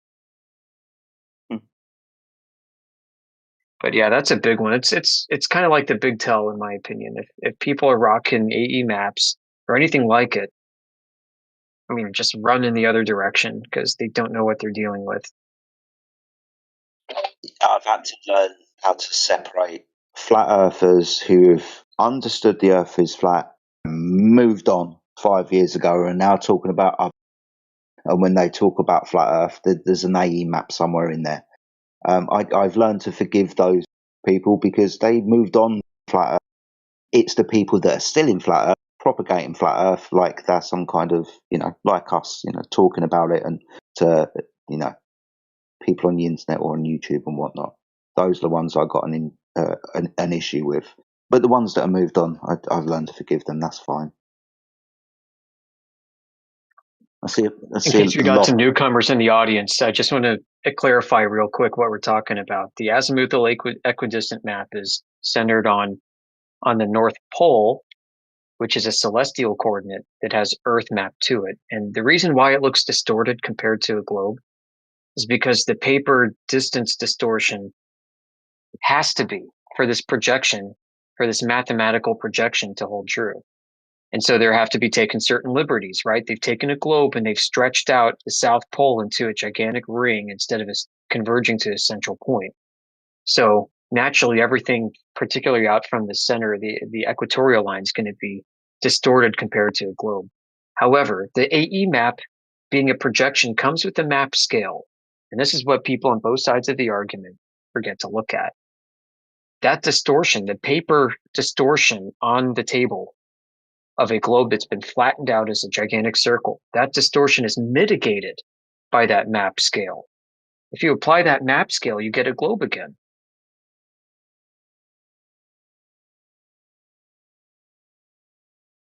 But yeah, that's a big one. It's kind of like the big tell, in my opinion. If people are rocking AE maps or anything like it, just run in the other direction because they don't know what they're dealing with. I've had to learn how to separate flat earthers who've understood the Earth is flat, moved on 5 years ago, and now talking about and when they talk about flat Earth, there's an AE map somewhere in there. I've learned to forgive those people because they moved on flat Earth. It's the people that are still in flat Earth, propagating flat Earth, like they're some kind of, like us, talking about it, and to, people on the internet or on YouTube and whatnot. Those are the ones I got an issue with. But the ones that are moved on, I've learned to forgive them. That's fine. In case we got some newcomers in the audience, I just want to clarify real quick what we're talking about. The azimuthal equidistant map is centered on the North Pole, which is a celestial coordinate that has Earth mapped to it. And the reason why it looks distorted compared to a globe is because the paper distance distortion has to be for this projection, for this mathematical projection to hold true. And so there have to be taken certain liberties, right? They've taken a globe and they've stretched out the South Pole into a gigantic ring instead of converging to a central point. So naturally, everything, particularly out from the center, the equatorial line, is going to be distorted compared to a globe. However, the AE map, being a projection, comes with a map scale. And this is what people on both sides of the argument forget to look at. That distortion, the paper distortion on the table of a globe that's been flattened out as a gigantic circle, that distortion is mitigated by that map scale. If you apply that map scale, you get a globe again.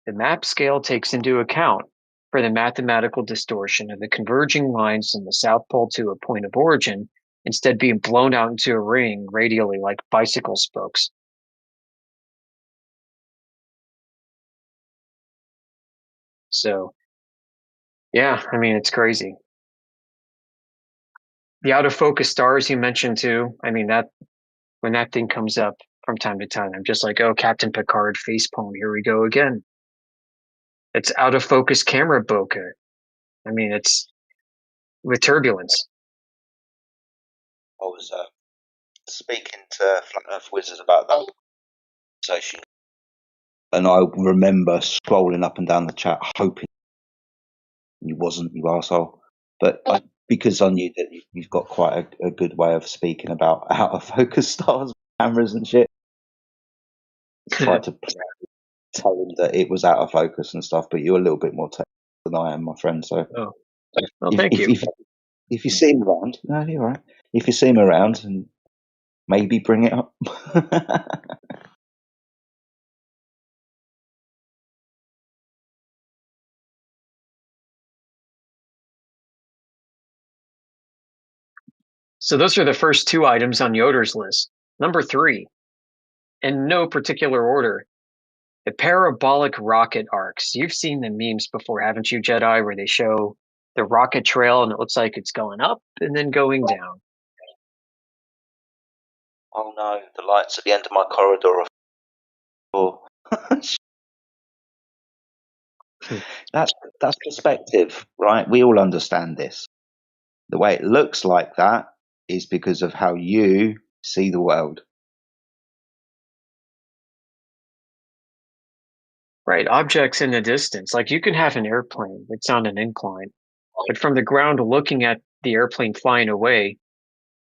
The map scale takes into account for the mathematical distortion of the converging lines from the South Pole to a point of origin, instead being blown out into a ring radially like bicycle spokes. So, yeah, it's crazy. The out of focus stars you mentioned too. That when that thing comes up from time to time, I'm just like, oh, Captain Picard facepalm, here we go again. It's out of focus camera bokeh. It's with turbulence. I was speaking to Flat Earth Wizards about that conversation, and I remember scrolling up and down the chat hoping you wasn't, you arsehole. But because I knew that you've got quite a good way of speaking about out of focus stars, cameras and shit, tried to tell him that it was out of focus and stuff, but you're a little bit more technical than I am, my friend. So, thank you. If you see him around, no, you're right. If you see him around, and maybe bring it up. So those are the first two items on Yoder's list. Number 3, in no particular order, the parabolic rocket arcs. You've seen the memes before, haven't you, Jedi, where they show the rocket trail and it looks like it's going up and then going down. Oh no, the lights at the end of my corridor are full. That's perspective, right? We all understand this. The way it looks like that is because of how you see the world. Right, objects in the distance. Like you can have an airplane, it's on an incline, but from the ground looking at the airplane flying away,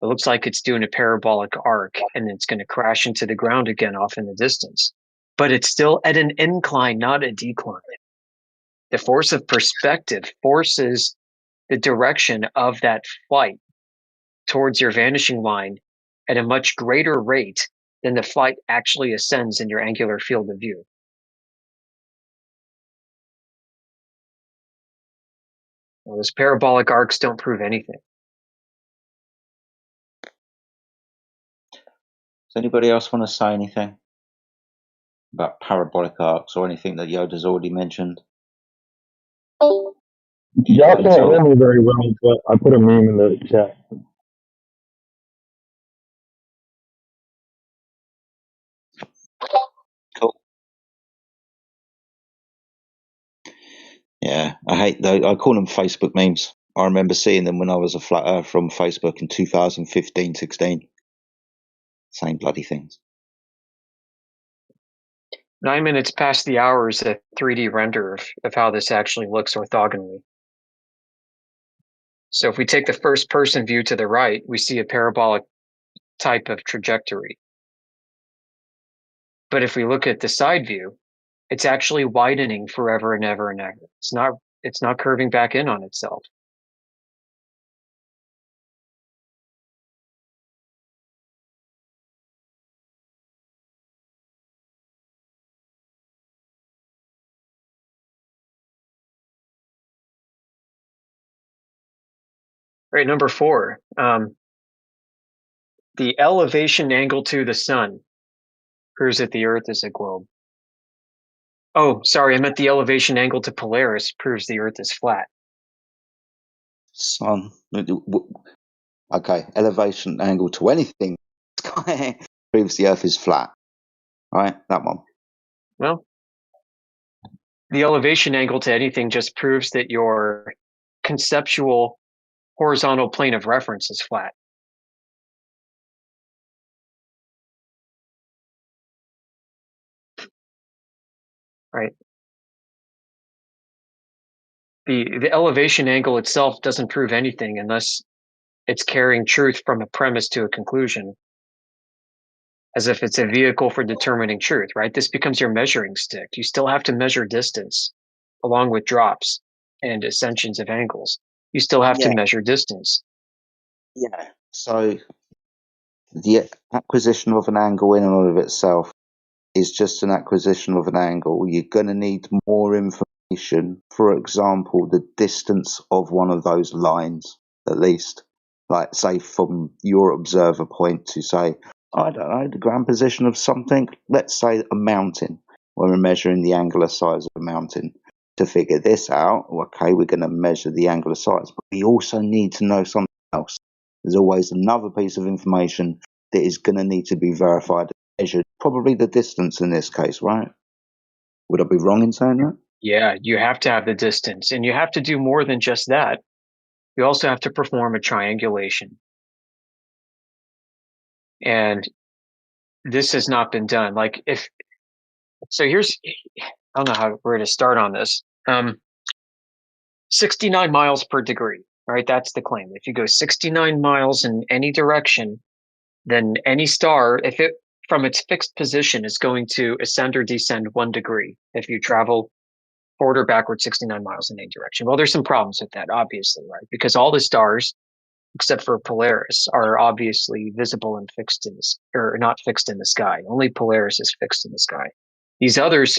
it looks like it's doing a parabolic arc and it's going to crash into the ground again off in the distance. But it's still at an incline, not a decline. The force of perspective forces the direction of that flight towards your vanishing line at a much greater rate than the flight actually ascends in your angular field of view. Well, those parabolic arcs don't prove anything. Does anybody else want to say anything about parabolic arcs or anything that Yoda's already mentioned? Y'all can't hear me very well, but I put a meme in the chat. Cool. Yeah, I hate those. I call them Facebook memes. I remember seeing them when I was a flat earther on Facebook in 2015, 16. Same bloody things. 9 minutes past the hour is a 3D render of how this actually looks orthogonally. So if we take the first person view to the right, we see a parabolic type of trajectory. But if we look at the side view, it's actually widening forever and ever and ever. It's not curving back in on itself. Right, number 4. The elevation angle to the sun proves that the Earth is a globe. Oh, sorry, I meant the elevation angle to Polaris proves the Earth is flat. Sun. Okay, elevation angle to anything proves the Earth is flat. Right, that one. Well, the elevation angle to anything just proves that your conceptual horizontal plane of reference is flat. Right. The elevation angle itself doesn't prove anything unless it's carrying truth from a premise to a conclusion, as if it's a vehicle for determining truth, right? This becomes your measuring stick. You still have to measure distance along with drops and ascensions of angles. You still have to measure distance. Yeah. So the acquisition of an angle in and of itself is just an acquisition of an angle. You're going to need more information. For example, the distance of one of those lines, at least. Like, say, from your observer point to, say, I don't know, the ground position of something. Let's say a mountain, when we're measuring the angular size of a mountain. To figure this out, okay, we're going to measure the angular size. But we also need to know something else. There's always another piece of information that is going to need to be verified and measured. Probably the distance in this case, right? Would I be wrong in saying that? Yeah, you have to have the distance, and you have to do more than just that. You also have to perform a triangulation. And this has not been done. Like here's, I don't know where to start on this. 69 miles per degree, right? That's the claim. If you go 69 miles in any direction, then any star, if it from its fixed position is going to ascend or descend 1 degree if you travel forward or backward 69 miles in any direction. Well, there's some problems with that, obviously, right? Because all the stars, except for Polaris, are obviously visible and fixed in this, or not fixed in the sky. Only Polaris is fixed in the sky. These others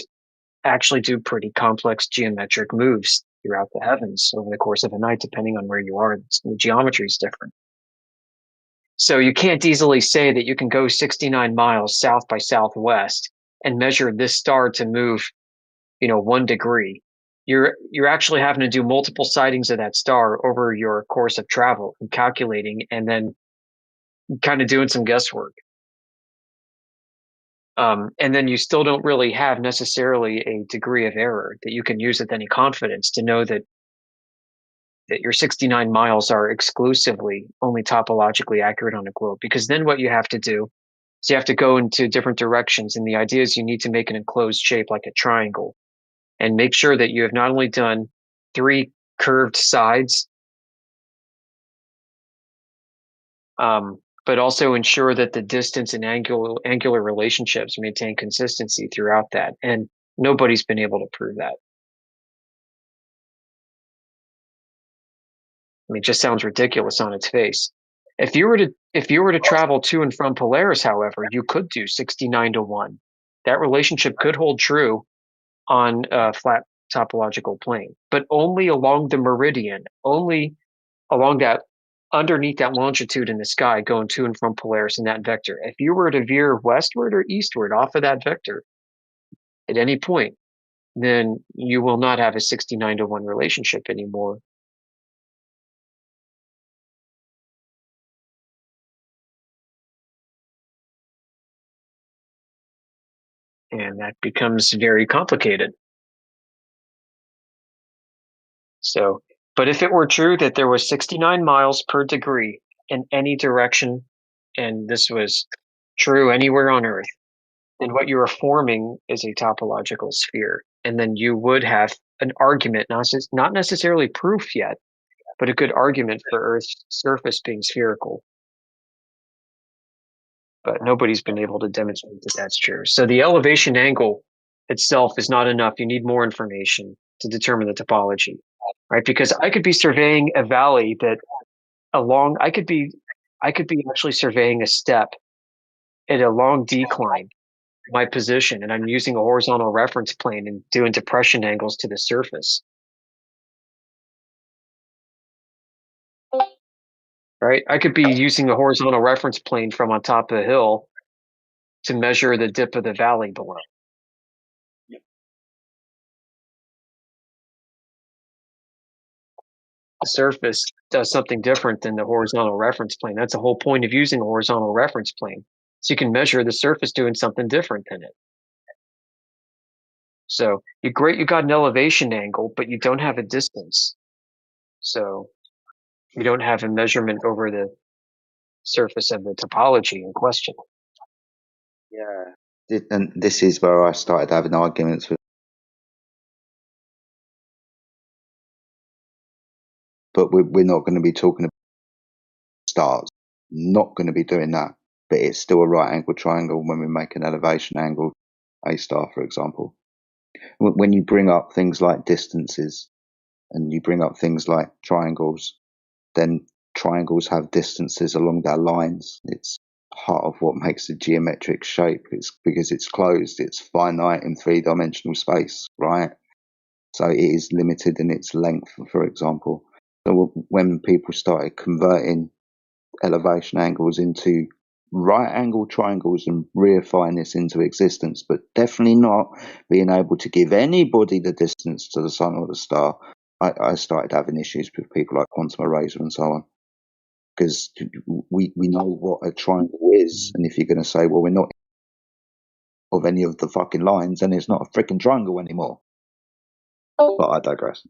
actually do pretty complex geometric moves throughout the heavens over the course of a night, depending on where you are. The geometry is different. So you can't easily say that you can go 69 miles south by southwest and measure this star to move, 1 degree. You're actually having to do multiple sightings of that star over your course of travel and calculating and then kind of doing some guesswork. And then you still don't really have necessarily a degree of error that you can use with any confidence to know that your 69 miles are exclusively only topologically accurate on a globe. Because then what you have to do is you have to go into different directions. And the idea is you need to make an enclosed shape like a triangle and make sure that you have not only done 3 curved sides, but also ensure that the distance and angular relationships maintain consistency throughout that. And nobody's been able to prove that. I mean, it just sounds ridiculous on its face. If you were to travel to and from Polaris, however, you could do 69-1. That relationship could hold true on a flat topological plane, but only along the meridian, only along that, underneath that longitude in the sky, going to and from Polaris in that vector. If you were to veer westward or eastward off of that vector at any point, then you will not have a 69-1 relationship anymore. And that becomes very complicated. So, but if it were true that there was 69 miles per degree in any direction, and this was true anywhere on Earth, then what you are forming is a topological sphere. And then you would have an argument, not necessarily proof yet, but a good argument for Earth's surface being spherical. But nobody's been able to demonstrate that that's true. So the elevation angle itself is not enough. You need more information to determine the topology, right? Because I could be surveying a valley that I could be actually surveying a step at a long decline, my position, and I'm using a horizontal reference plane and doing depression angles to the surface. Right? I could be using a horizontal reference plane from on top of a hill to measure the dip of the valley below. The surface does something different than the horizontal reference plane. That's the whole point of using a horizontal reference plane. So you can measure the surface doing something different than it. So you got an elevation angle, but you don't have a distance. So you don't have a measurement over the surface of the topology in question. Yeah. And this is where I started having arguments with. But we're not going to be talking about stars. Not going to be doing that. But it's still a right angle triangle when we make an elevation angle A star, for example. When you bring up things like distances and you bring up things like triangles, then triangles have distances along their lines. It's part of what makes a geometric shape. It's because it's closed. It's finite in 3-dimensional space, right? So it is limited in its length, for example. So when people started converting elevation angles into right angle triangles and reifying this into existence, but definitely not being able to give anybody the distance to the sun or the star, I started having issues with people like quantum eraser and so on. Because we know what a triangle is, and if you're going to say, well, we're not of any of the fucking lines, then it's not a freaking triangle anymore. But I digress.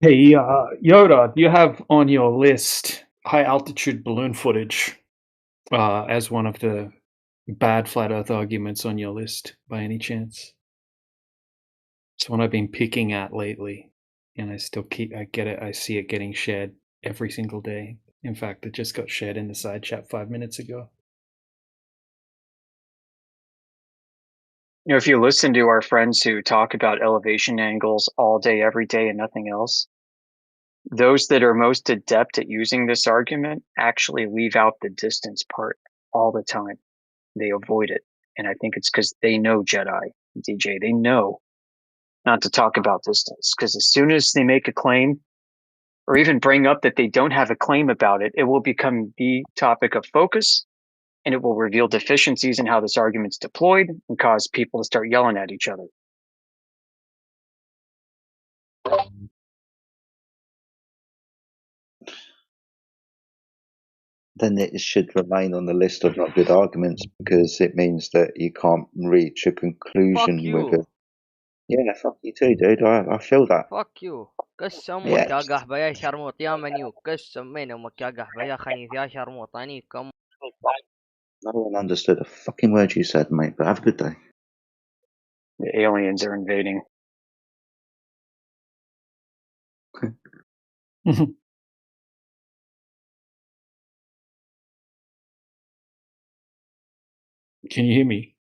Hey, Yoda, do you have on your list high altitude balloon footage as one of the bad flat Earth arguments on your list by any chance? It's one I've been picking at lately, and I see it getting shared every single day. In fact, it just got shared in the side chat 5 minutes ago. You know, if you listen to our friends who talk about elevation angles all day, every day, and nothing else, those that are most adept at using this argument actually leave out the distance part all the time. They avoid it. And I think it's because they know Jedi, DJ. They know not to talk about distance, because as soon as they make a claim or even bring up that they don't have a claim about it, it will become the topic of focus, and it will reveal deficiencies in how this argument's deployed and cause people to start yelling at each other. Then it should remain on the list of not good arguments, because it means that you can't reach a conclusion with it. Yeah, fuck you too, dude. I feel that. Fuck you. قسم Yeah. مكاقح بيا شرموط يا منيو قسم منو مكاقح بيا خنيف يا شرموط أني كم No one understood a fucking word you said, mate. But have a good day. The aliens are invading. Can you hear me?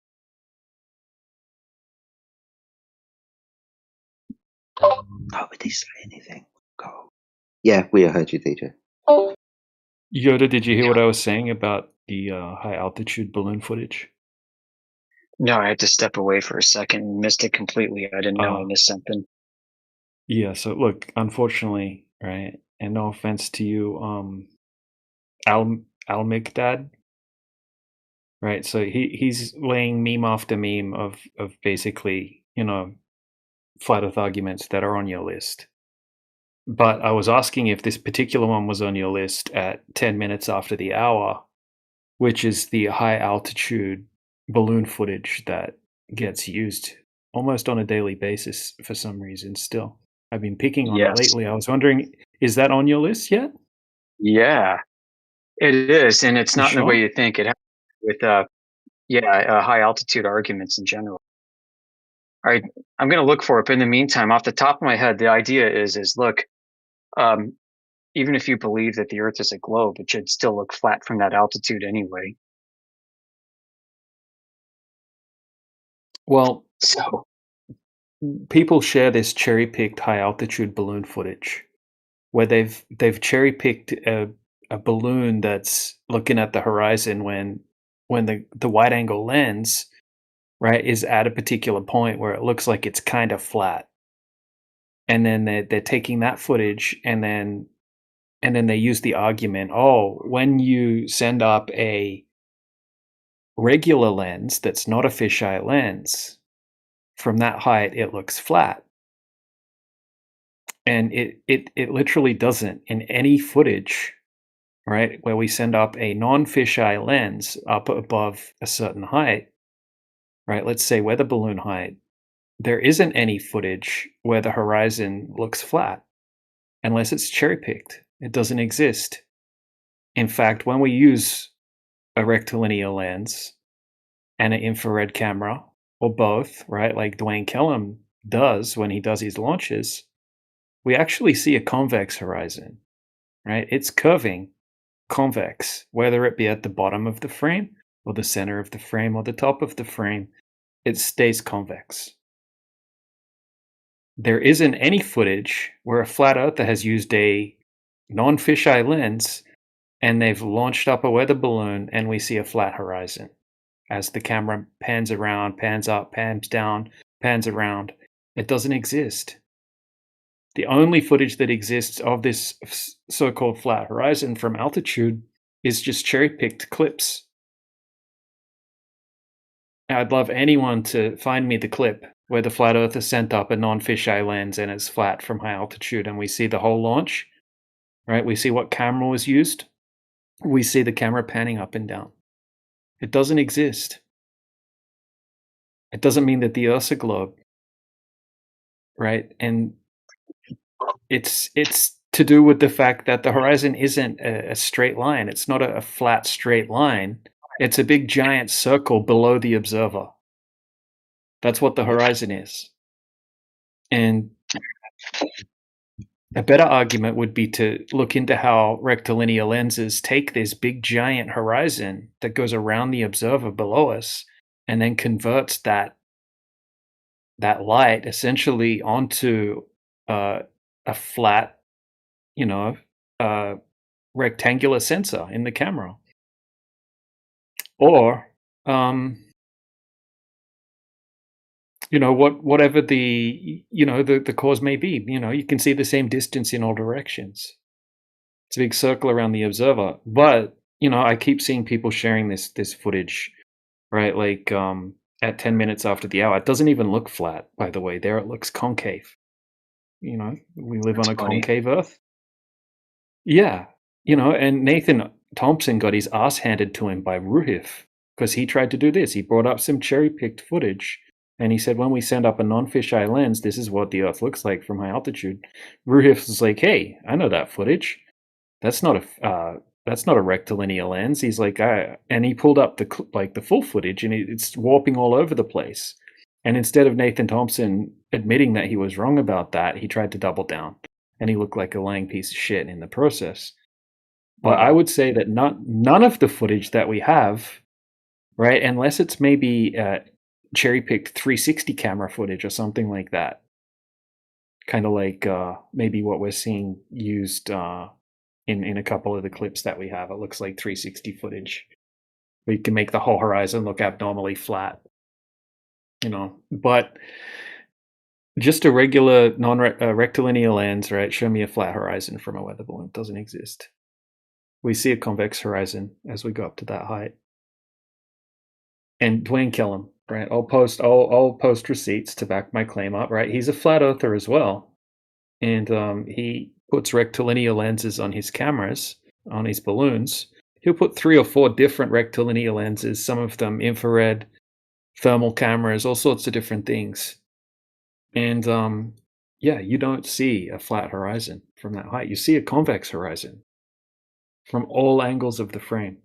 Oh, did he say anything? God. Yeah, we heard you, DJ. Yoda, did you hear what I was saying about the high altitude balloon footage? No, I had to step away for a second and missed it completely. I didn't know I missed something. Yeah, so look, unfortunately, right, and no offense to you, Al-Mikdad, right? So he's laying meme after meme of basically, flat earth arguments that are on your list. But I was asking if this particular one was on your list at 10 minutes after the hour, which is the high altitude balloon footage that gets used almost on a daily basis for some reason still. I've been picking on it Yes. lately. I was wondering, is that on your list yet? Yeah, it is, and it's You not in the way sure? you think. It has with high altitude arguments in general. All right, I'm going to look for it. But in the meantime, off the top of my head, the idea is look, even if you believe that the Earth is a globe, it should still look flat from that altitude anyway. Well, So people share this cherry-picked high altitude balloon footage where they've cherry-picked a balloon that's looking at the horizon when the wide angle lens, right, is at a particular point where it looks like it's kind of flat. And then they're taking that footage and then they use the argument, oh, when you send up a regular lens that's not a fisheye lens, from that height it looks flat. And it literally doesn't in any footage, right, where we send up a non-fisheye lens up above a certain height, right, let's say weather balloon height, there isn't any footage where the horizon looks flat unless it's cherry-picked. It doesn't exist. In fact, when we use a rectilinear lens and an infrared camera, or both, right, like Dwayne Kellum does when he does his launches, we actually see a convex horizon, right? It's curving convex, whether it be at the bottom of the frame or the center of the frame or the top of the frame, it stays convex. There isn't any footage where a flat earther has used a non-fisheye lens and they've launched up a weather balloon and we see a flat horizon as the camera pans around, pans up, pans down, pans around. It doesn't exist. The only footage that exists of this so-called flat horizon from altitude is just cherry-picked clips. I'd love anyone to find me the clip where the flat earther sent up a non-fisheye lens and it's flat from high altitude and we see the whole launch, right? We see what camera was used. We see the camera panning up and down. It doesn't exist. It doesn't mean that the Earth's a globe, right? And it's to do with the fact that the horizon isn't a straight line. It's not a flat straight line. It's a big giant circle below the observer. That's what the horizon is. And a better argument would be to look into how rectilinear lenses take this big giant horizon that goes around the observer below us and then converts that light essentially onto a flat, rectangular sensor in the camera. Or, whatever the cause may be, you can see the same distance in all directions. It's a big circle around the observer. But, I keep seeing people sharing this footage, right? Like at 10 minutes after the hour. It doesn't even look flat, by the way. There it looks concave. We live on a concave Earth. Yeah. And Nathan Thompson got his ass handed to him by Ruhif because he tried to do this. He brought up some cherry-picked footage And he said, when we send up a non-fisheye lens, this is what the Earth looks like from high altitude. Ruhif was like, hey, I know that footage. That's not a rectilinear lens. He's like, and he pulled up the full footage, and it's warping all over the place. And instead of Nathan Thompson admitting that he was wrong about that, he tried to double down, and he looked like a lying piece of shit in the process. But I would say that none of the footage that we have, right, unless it's maybe cherry-picked 360 camera footage or something like that, kind of like maybe what we're seeing used in a couple of the clips that we have. It looks like 360 footage. We can make the whole horizon look abnormally flat, but just a regular rectilinear lens, right? Show me a flat horizon from a weather balloon. It doesn't exist. We see a convex horizon as we go up to that height. And Dwayne Kellum, right? I'll post receipts to back my claim up, right? He's a flat earther as well. And he puts rectilinear lenses on his cameras, on his balloons. He'll put 3 or 4 different rectilinear lenses, some of them infrared, thermal cameras, all sorts of different things. And you don't see a flat horizon from that height. You see a convex horizon from all angles of the frame.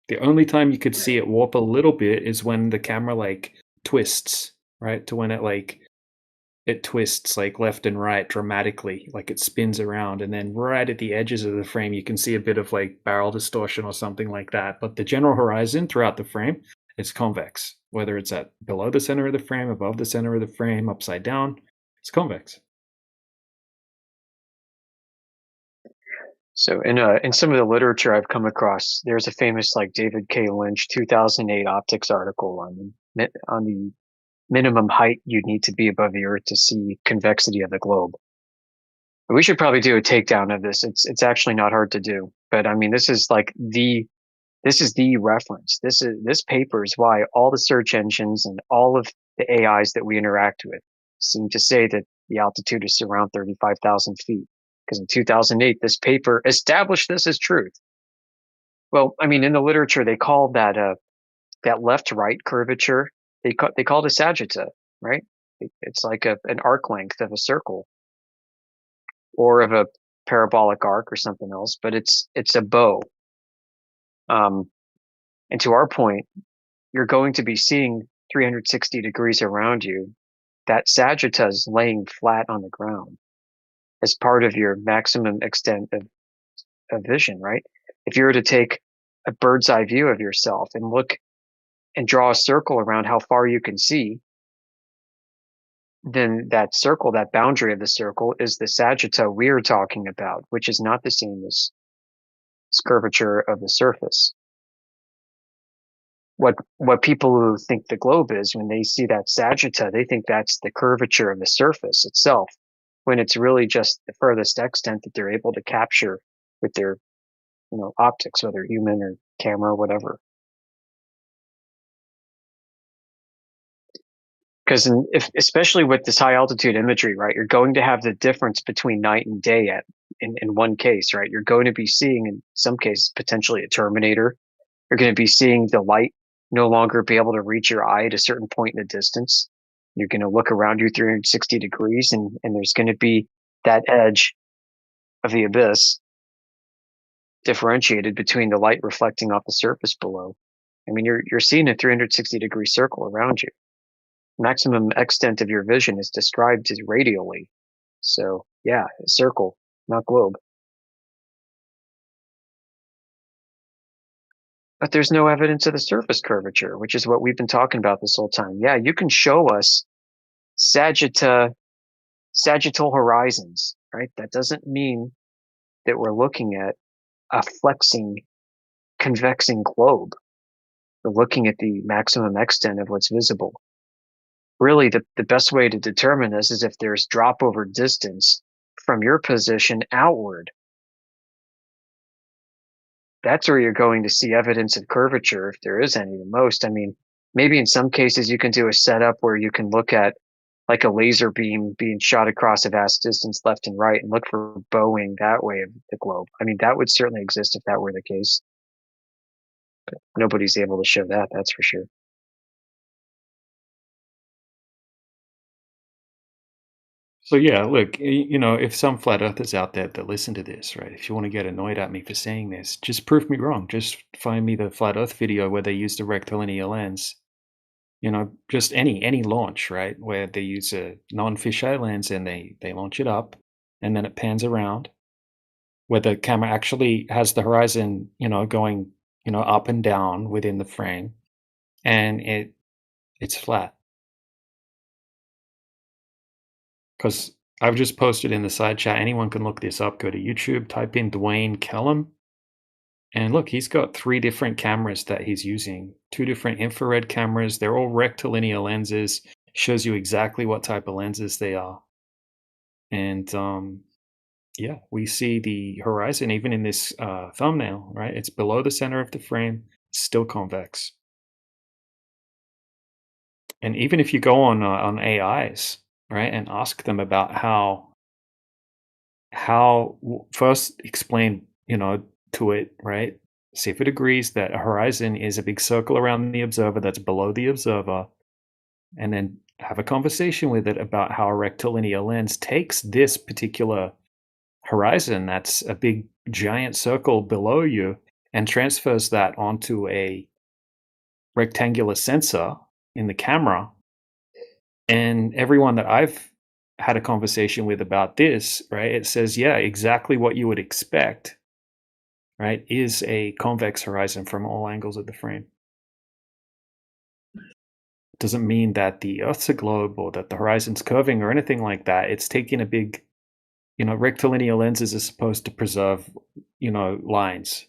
The only time you could see it warp a little bit is when the camera twists, right? To when it twists left and right dramatically, like it spins around, and then right at the edges of the frame you can see a bit of barrel distortion or something like that. But the general horizon throughout the frame is convex, whether it's at below the center of the frame, above the center of the frame, upside down, it's convex. So in some of the literature I've come across, there's a famous David K. Lynch 2008 optics article on the minimum height you'd need to be above the Earth to see convexity of the globe. We should probably do a takedown of this. It's actually not hard to do, but I mean this is the reference. This paper is why all the search engines and all of the AIs that we interact with seem to say that the altitude is around 35,000 feet. Because in 2008, this paper established this as truth. Well, I mean, in the literature, they call that left-right curvature. They call it a sagitta, right? It's like an arc length of a circle, or of a parabolic arc, or something else. But it's a bow. And to our point, you're going to be seeing 360 degrees around you. That sagitta is laying flat on the ground as part of your maximum extent of vision, right? If you were to take a bird's eye view of yourself and look and draw a circle around how far you can see, then that circle, that boundary of the circle, is the sagitta we're talking about, which is not the same as curvature of the surface. What people who think the globe is, when they see that sagitta, they think that's the curvature of the surface itself, when it's really just the furthest extent that they're able to capture with their optics, whether human or camera or whatever. Because especially with this high altitude imagery, right, you're going to have the difference between night and day in one case, right? You're going to be seeing, in some cases, potentially a Terminator. You're going to be seeing the light no longer be able to reach your eye at a certain point in the distance. You're going to look around you 360 degrees, and there's going to be that edge of the abyss differentiated between the light reflecting off the surface below. I mean, you're seeing a 360 degree circle around you. Maximum extent of your vision is described as radially. So yeah, a circle, not globe. But there's no evidence of the surface curvature, which is what we've been talking about this whole time. Yeah, you can show us sagittal horizons, right? That doesn't mean that we're looking at a flexing, convexing globe. We're looking at the maximum extent of what's visible. Really, the best way to determine this is if there's drop over distance from your position outward. That's where you're going to see evidence of curvature, if there is any, the most. I mean, maybe in some cases you can do a setup where you can look at like a laser beam being shot across a vast distance left and right and look for bowing that way of the globe. I mean, that would certainly exist if that were the case. But nobody's able to show that, that's for sure. So yeah, look, you know, if some flat earthers out there that listen to this, right, if you want to get annoyed at me for saying this, just prove me wrong. Just find me the flat earth video where they use the rectilinear lens. You know, just any launch, right, where they use a non-fisheye lens and they launch it up and then it pans around, where the camera actually has the horizon, you know, going, you know, up and down within the frame, and it's flat. Because I've just posted in the side chat. Anyone can look this up. Go to YouTube, type in Dwayne Kellum, and look, he's got 3 different cameras that he's using. 2 different infrared cameras. They're all rectilinear lenses. Shows you exactly what type of lenses they are. And yeah, we see the horizon even in this thumbnail, right? It's below the center of the frame, still convex. And even if you go on AIs, right, and ask them about first explain, you know, to it, right? See if it agrees that a horizon is a big circle around the observer that's below the observer, and then have a conversation with it about how a rectilinear lens takes this particular horizon that's a big giant circle below you and transfers that onto a rectangular sensor in the camera. And everyone that I've had a conversation with about this, right, it says, yeah, exactly what you would expect, right, is a convex horizon from all angles of the frame. Doesn't mean that the Earth's a globe or that the horizon's curving or anything like that. It's taking a big, you know, rectilinear lenses are supposed to preserve, you know, lines.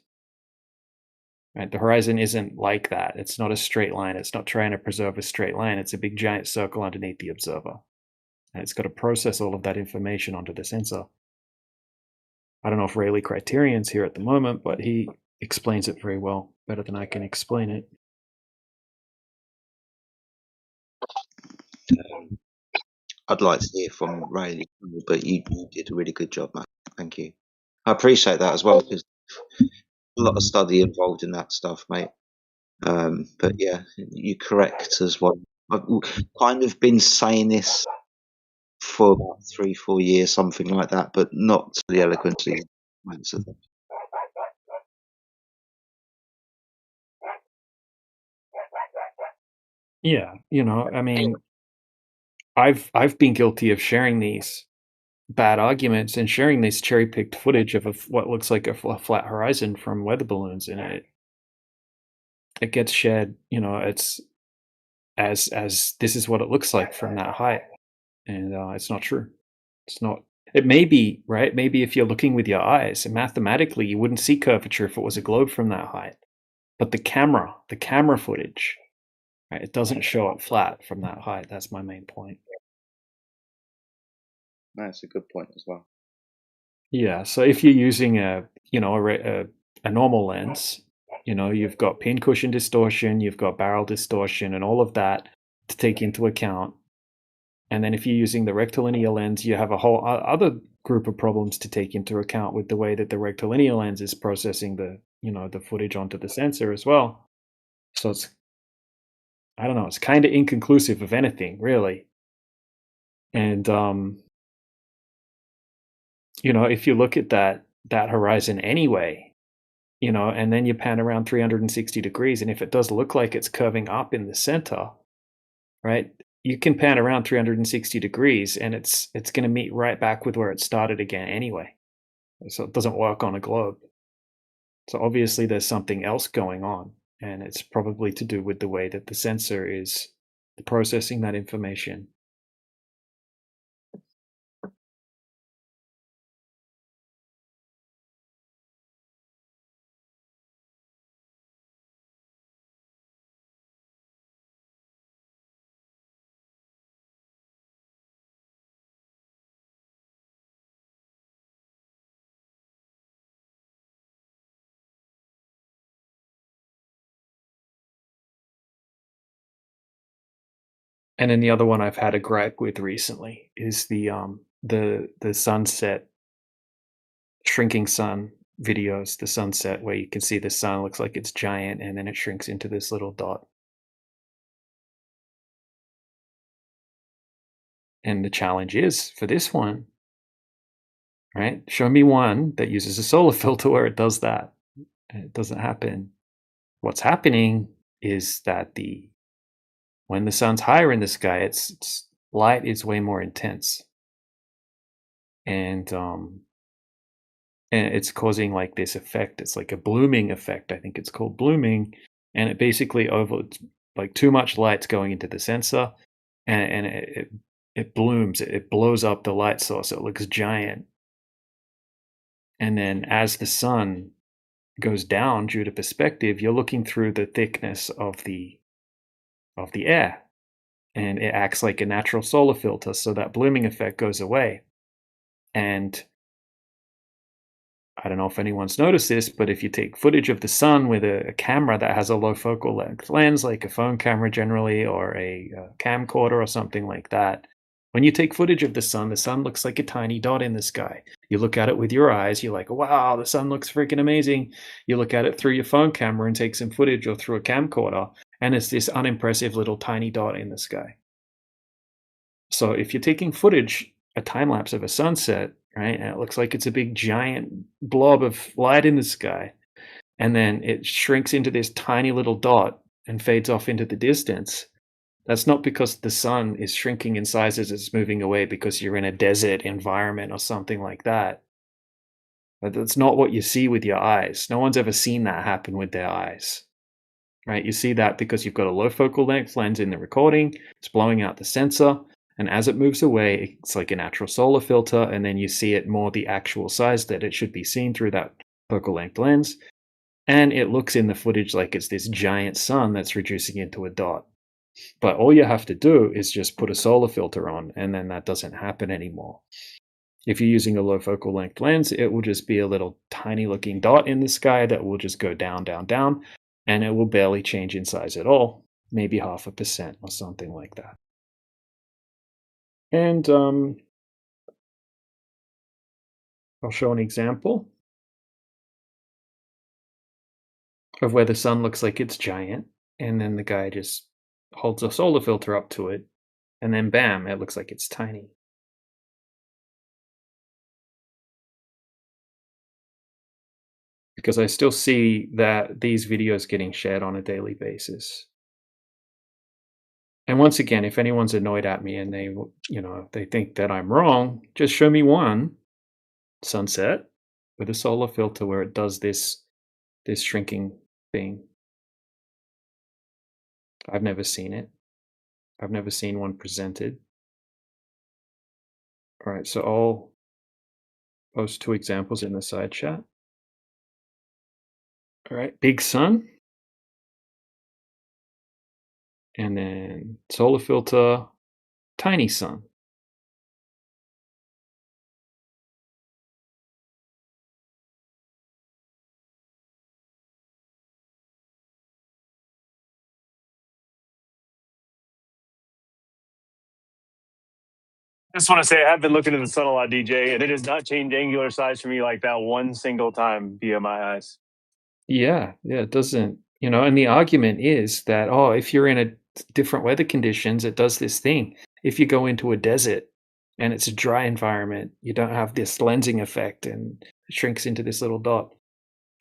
Right? The horizon isn't like that. It's not a straight line. It's not trying to preserve a straight line. It's a big giant circle underneath the observer. And it's got to process all of that information onto the sensor. I don't know if Rayleigh Criterion's here at the moment, but he explains it very well, better than I can explain it. I'd like to hear from Rayleigh, but you did a really good job, Matt. Thank you. I appreciate that as well, because a lot of study involved in that stuff, mate. But yeah, you're correct as well. I've kind of been saying this for about 3-4 years, something like that, but not to the eloquence of it. Yeah, you know, I mean, I've been guilty of sharing these bad arguments and sharing this cherry-picked footage of what looks like a flat horizon from weather balloons, and it gets shared, you know, it's as this is what it looks like from that height, and it's not true. It's not. It may be, right? Maybe if you're looking with your eyes, and mathematically you wouldn't see curvature if it was a globe from that height. But the camera footage, right? It doesn't show it flat from that height. That's my main point. That's a good point as well. Yeah. So if you're using a normal lens, you know, you've got pincushion distortion, you've got barrel distortion, and all of that to take into account. And then if you're using the rectilinear lens, you have a whole other group of problems to take into account with the way that the rectilinear lens is processing the, you know, the footage onto the sensor as well. So it's, I don't know, it's kind of inconclusive of anything, really. And you know, if you look at that horizon anyway, you know, and then you pan around 360 degrees, and if it does look like it's curving up in the center, right? You can pan around 360 degrees and it's going to meet right back with where it started again anyway. So it doesn't work on a globe. So obviously there's something else going on, and it's probably to do with the way that the sensor is processing that information. And then the other one I've had a gripe with recently is the sunset, shrinking sun videos, the sunset where you can see the sun looks like it's giant and then it shrinks into this little dot. And the challenge is for this one, right? Show me one that uses a solar filter where it does that. And it doesn't happen. What's happening is that when the sun's higher in the sky, its light is way more intense. And it's causing like this effect. It's like a blooming effect. I think it's called blooming. And it basically like too much light's going into the sensor, and it blooms. It blows up the light source. It looks giant. And then as the sun goes down due to perspective, you're looking through the thickness of the air, and it acts like a natural solar filter, so that blooming effect goes away. And I don't know if anyone's noticed this, but if you take footage of the sun with a camera that has a low focal length lens, like a phone camera generally, or a camcorder or something like that, when you take footage of the sun looks like a tiny dot in the sky. You look at it with your eyes, you're like, wow, the sun looks freaking amazing. You look at it through your phone camera and take some footage, or through a camcorder, and it's this unimpressive little tiny dot in the sky. So if you're taking footage, a time lapse of a sunset, right, and it looks like it's a big giant blob of light in the sky, and then it shrinks into this tiny little dot and fades off into the distance, that's not because the sun is shrinking in size as it's moving away because you're in a desert environment or something like that. But that's not what you see with your eyes. No one's ever seen that happen with their eyes, right? You see that because you've got a low focal length lens in the recording, it's blowing out the sensor, and as it moves away, it's like a natural solar filter, and then you see it more the actual size that it should be seen through that focal length lens, and it looks in the footage like it's this giant sun that's reducing into a dot. But all you have to do is just put a solar filter on, and then that doesn't happen anymore. If you're using a low focal length lens, it will just be a little tiny looking dot in the sky that will just go down, down, down, and it will barely change in size at all, maybe 0.5% or something like that. And I'll show an example of where the sun looks like it's giant, and then the guy just holds a solar filter up to it, and then bam, it looks like it's tiny. Because I still see that these videos getting shared on a daily basis. And once again, if anyone's annoyed at me and they think that I'm wrong, just show me one sunset with a solar filter where it does this shrinking thing. I've never seen it. I've never seen one presented. All right, so I'll post 2 examples in the side chat. All right, big sun. And then solar filter, tiny sun. I just want to say I have been looking at the sun a lot, DJ, and it has not changed angular size for me like that one single time via my eyes. Yeah, it doesn't, and the argument is that, if you're in a different weather conditions, it does this thing. If you go into a desert and it's a dry environment, you don't have this lensing effect and it shrinks into this little dot.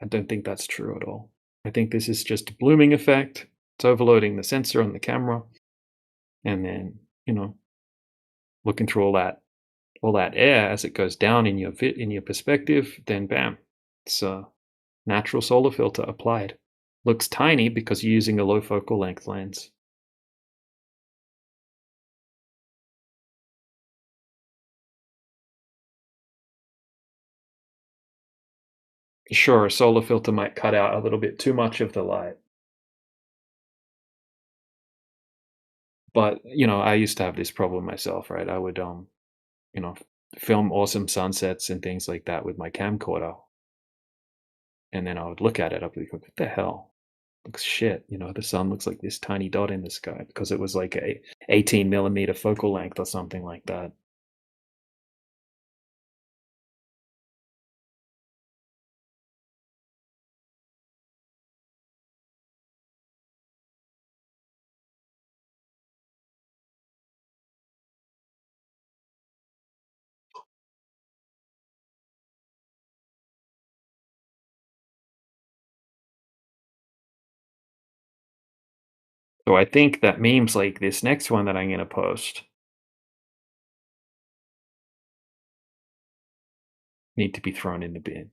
I don't think that's true at all. I think this is just a blooming effect. It's overloading the sensor on the camera. And then, looking through all that air as it goes down in your perspective, then bam, it's a natural solar filter applied. Looks tiny because you're using a low focal length lens. Sure, a solar filter might cut out a little bit too much of the light. But, I used to have this problem myself, right? I would, film awesome sunsets and things like that with my camcorder. And then I would look at it, I'd be like, what the hell? Looks shit. The sun looks like this tiny dot in the sky because it was like a 18 millimeter focal length or something like that. So I think that memes like this next one that I'm going to post need to be thrown in the bin.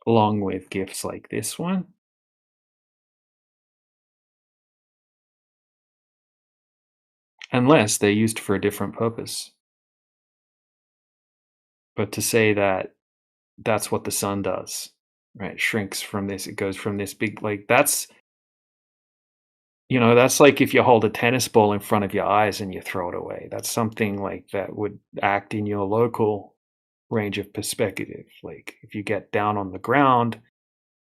Along with gifts like this one. Unless they're used for a different purpose. But to say that that's what the sun does, right? It shrinks from this, it goes from this big, like that's, that's like if you hold a tennis ball in front of your eyes and you throw it away. That's something like that would act in your local range of perspective. Like if you get down on the ground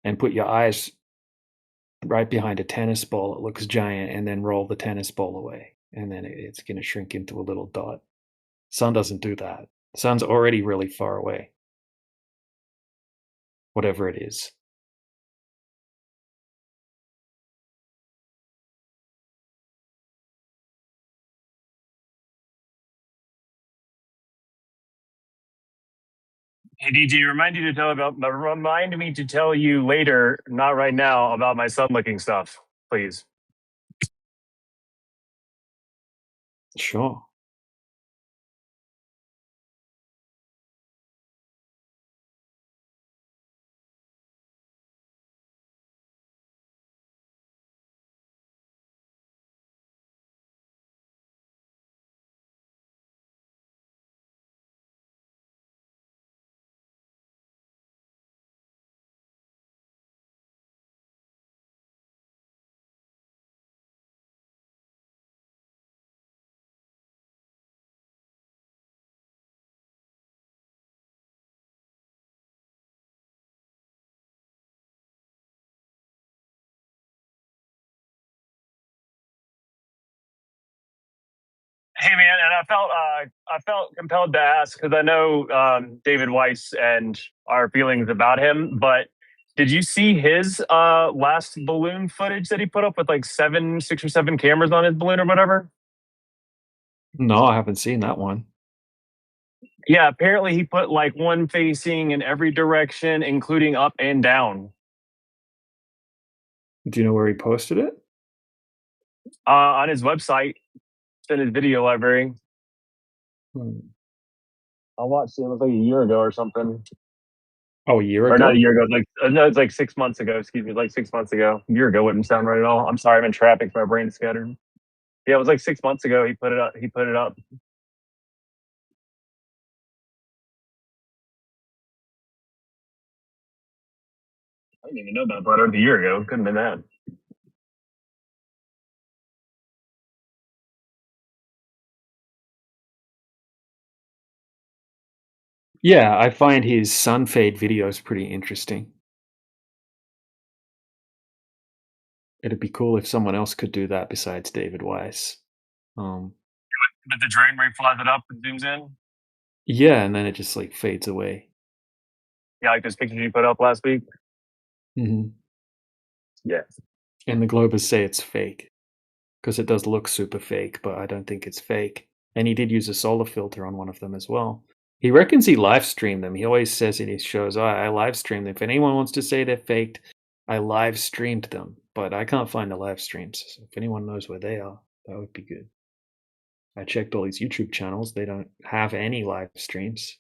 and put your eyes right behind a tennis ball, it looks giant, and then roll the tennis ball away, and then it's going to shrink into a little dot. Sun doesn't do that. The sun's already really far away. Whatever it is. Hey, DG, remind me to tell you later, not right now, about my sun licking stuff, please. Sure. Hey, man, and I felt compelled to ask because I know David Weiss and our feelings about him, but did you see his last balloon footage that he put up with like 6 or 7 cameras on his balloon or whatever? No, I haven't seen that one. Yeah, apparently he put like one facing in every direction, including up and down. Do you know where he posted it? On his website, in his video library. I watched it. It was like a year ago or something. Oh, a year ago? Or not a year ago. No, it's like 6 months ago. Excuse me, like 6 months ago. A year ago wouldn't sound right at all. I'm sorry, I'm in traffic. My brain's scattered. Yeah, it was like 6 months ago. He put it up. I didn't even know about that. It was a year ago. Couldn't have been that. Yeah, I find his sun fade videos pretty interesting. It'd be cool if someone else could do that besides David Weiss. But the drone where he flies it up and zooms in? Yeah, and then it just like fades away. Yeah, like those pictures you put up last week? Mm-hmm. Yeah. And the Globers say it's fake. Because it does look super fake, but I don't think it's fake. And he did use a solar filter on one of them as well. He reckons he live streamed them. He always says in his shows, I live streamed them. If anyone wants to say they're faked, I live streamed them. But I can't find the live streams. So if anyone knows where they are, that would be good. I checked all his YouTube channels. They don't have any live streams.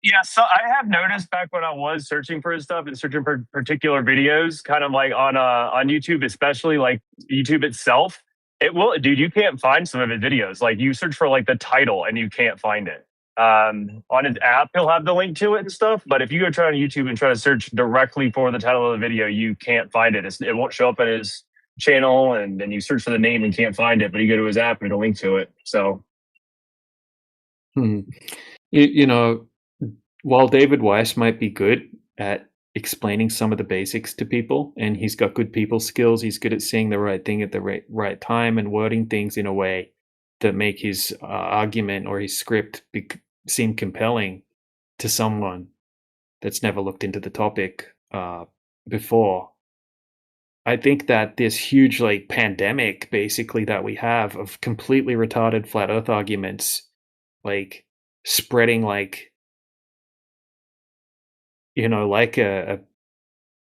Yeah, so I have noticed back when I was searching for his stuff and searching for particular videos, kind of like on YouTube, especially like YouTube itself, dude, you can't find some of his videos. Like you search for like the title and you can't find it. On his app, he'll have the link to it and stuff. But if you go try on YouTube and try to search directly for the title of the video, you can't find it. It won't show up in his channel, and then you search for the name and can't find it. But you go to his app and it'll link to it. So, You know, while David Weiss might be good at explaining some of the basics to people, and he's got good people skills. He's good at saying the right thing at the right time and wording things in a way that make his argument or his script seem compelling to someone that's never looked into the topic before. I think that this huge like pandemic basically that we have of completely retarded flat earth arguments like spreading like, you know, like a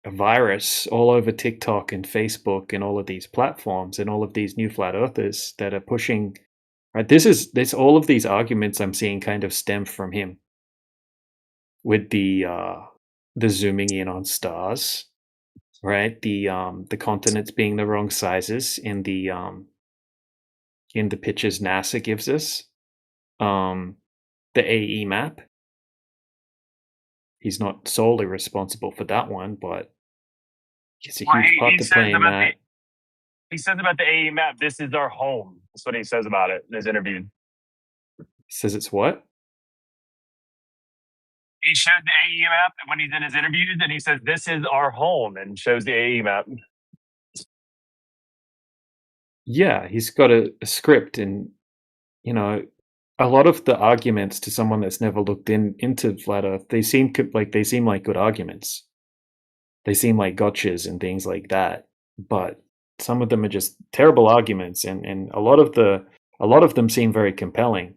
virus all over TikTok and Facebook and all of these platforms and all of these new flat earthers that are pushing, right? This all of these arguments I'm seeing kind of stem from him with the zooming in on stars, right? The continents being the wrong sizes in the pictures NASA gives us, the AE map. He's not solely responsible for that one, but it's a huge part to play in that. He says about the AE map, this is our home. That's what he says about it in his interview. Says it's what? He showed the AE map when he's in his interviews, and he says, this is our home, and shows the AE map. Yeah, he's got a script, and, you know, a lot of the arguments to someone that's never looked into flat Earth, they seem like good arguments. They seem like gotchas and things like that, but some of them are just terrible arguments, and a lot of them seem very compelling,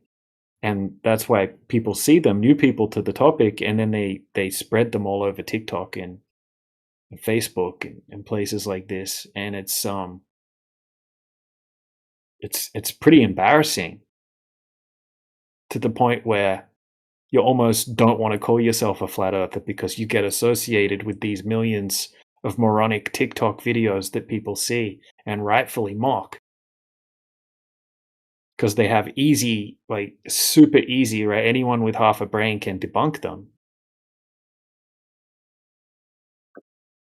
and that's why people see them, new people to the topic, and then they spread them all over TikTok and Facebook and places like this, and it's pretty embarrassing to the point where you almost don't want to call yourself a flat earther because you get associated with these millions of moronic TikTok videos that people see and rightfully mock because they have easy, like super easy, right? Anyone with half a brain can debunk them.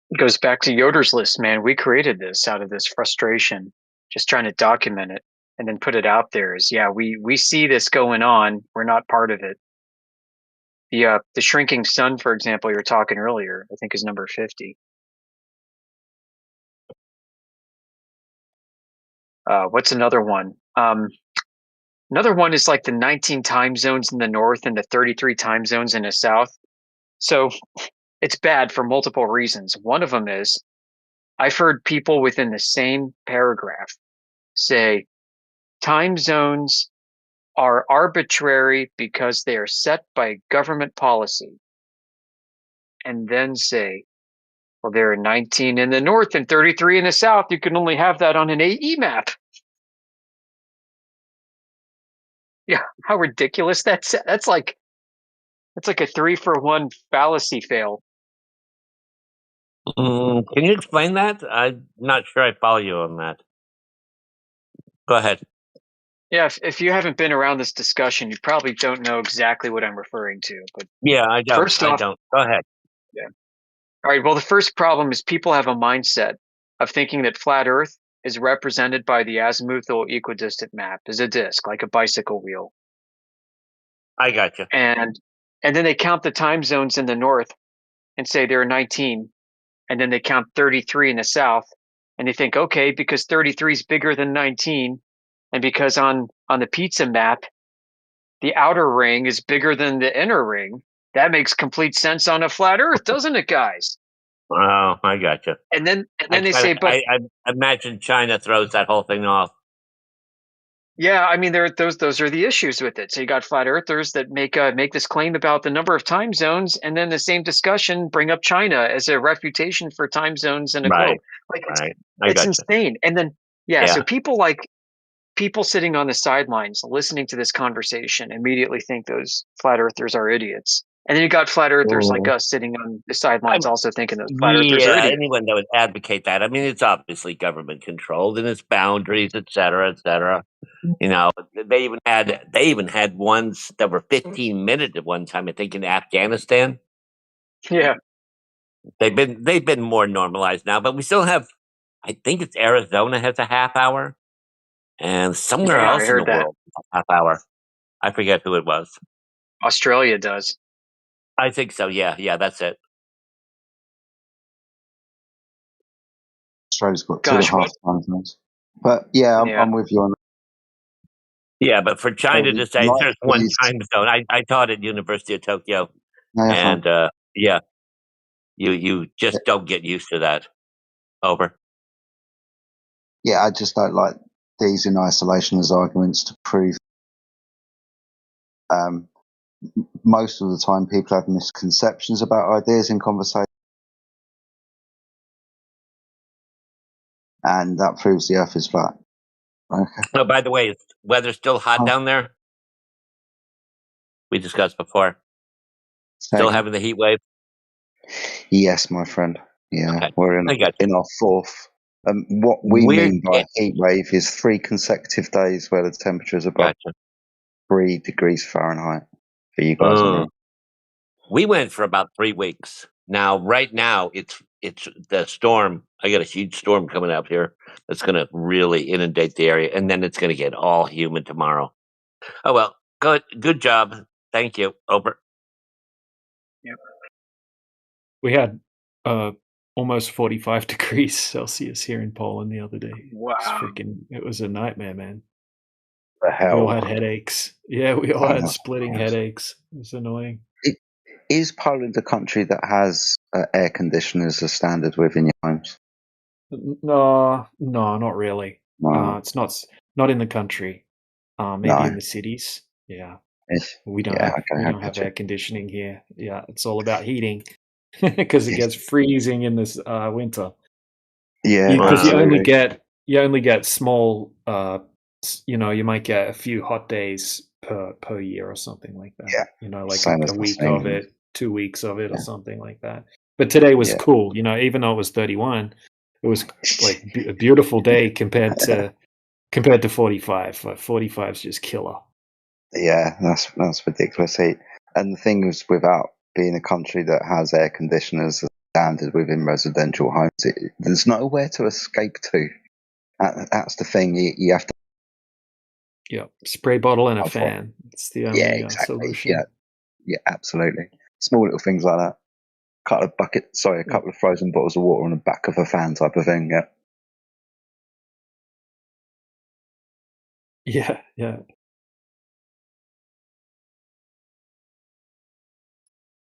It goes back to Yoder's list, man. We created this out of this frustration, just trying to document it and then put it out there. We see this going on. We're not part of it. The shrinking sun, for example, you were talking earlier, I think is number 50. What's another one? Another one is like the 19 time zones in the north and the 33 time zones in the south. So it's bad for multiple reasons. One of them is I've heard people within the same paragraph say time zones are arbitrary because they are set by government policy, and then say, well, there are 19 in the north and 33 in the south. You can only have that on an AE map. Yeah, how ridiculous that's like a 3-for-1 fallacy fail. Can you explain that? I'm not sure I follow you on that. Go ahead. Yeah, if you haven't been around this discussion, you probably don't know exactly what I'm referring to. But yeah, I don't. First off, Go ahead. Yeah. All right. Well, the first problem is people have a mindset of thinking that flat Earth is represented by the azimuthal equidistant map as a disk, like a bicycle wheel. I got you. And then they count the time zones in the north and say there are 19, and then they count 33 in the south, and they think, okay, because 33 is bigger than 19, and because on the pizza map, the outer ring is bigger than the inner ring, that makes complete sense on a flat Earth, doesn't it, guys? Oh, I got you. And then they say, but I imagine China throws that whole thing off. Yeah, I mean, those are the issues with it. So you got flat earthers that make this claim about the number of time zones, and then the same discussion bring up China as a refutation for time zones in a globe. Like it's insane. And then so people sitting on the sidelines listening to this conversation immediately think those flat earthers are idiots. And then you got flat earthers like us sitting on the sidelines also thinking those flat earthers are idiots. Anyone that would advocate that. I mean, it's obviously government controlled and its boundaries, et cetera, et cetera. You know, they even had ones that were 15 minutes at one time, I think, in Afghanistan. Yeah. They've been more normalized now, but we still have, I think it's Arizona has a half hour. And somewhere else in the world, a half hour. I forget who it was. Australia does. I think so. Yeah, that's it. Australia's got Gosh, 2.5 time zones. But yeah, Yeah. I'm with you on that. Yeah, but for China to say Like there's one these, time zone, I taught at University of Tokyo, yeah, and fine. yeah, you just don't get used to that. Over. Yeah, I just don't like these in isolation as arguments to prove. Most of the time, people have misconceptions about ideas in conversation, and that proves the Earth is flat. Okay. Oh, by the way, is weather still hot down there? We discussed before. Still having the heat wave? Yes, my friend. Yeah, Okay. we're I got in our fourth. What we Weird. mean by heat wave is 3 consecutive days where the temperature is above 3 degrees Fahrenheit for you guys in Europe. We went for about 3 weeks. Now, right now, it's the storm. I got a huge storm coming up here that's going to really inundate the area, and then it's going to get all humid tomorrow. Oh well, good job. Thank you. Over. Yep. We had almost 45 degrees Celsius here in Poland the other day. Wow. It was a nightmare, man. The hell? We all had headaches. Yeah, we all had that's splitting gross. headaches. It was annoying. Is Poland a country that has air conditioners as standard within your homes? No, not really. No. It's not in the country. Maybe in the cities. Yeah. We don't have air conditioning here. Yeah, it's all about heating because it gets freezing in this winter. Yeah, because you only absolutely. get small. You might get a few hot days per year or something like that. Yeah. Like Same a as the week same of here. it, 2 weeks of it, or Yeah. something like that. But today was Yeah. cool. Even though it was 31, it was like a beautiful day compared to 45. 45 is just killer. Yeah, that's ridiculous heat. And the thing is, without being a country that has air conditioners as standard within residential homes, there's nowhere to escape to. That's the thing. You have to. Yeah, spray bottle and a fan. It's the only exactly. solution. Yeah, absolutely. Small little things like that. A couple of frozen bottles of water on the back of a fan type of thing. Yeah. Yeah.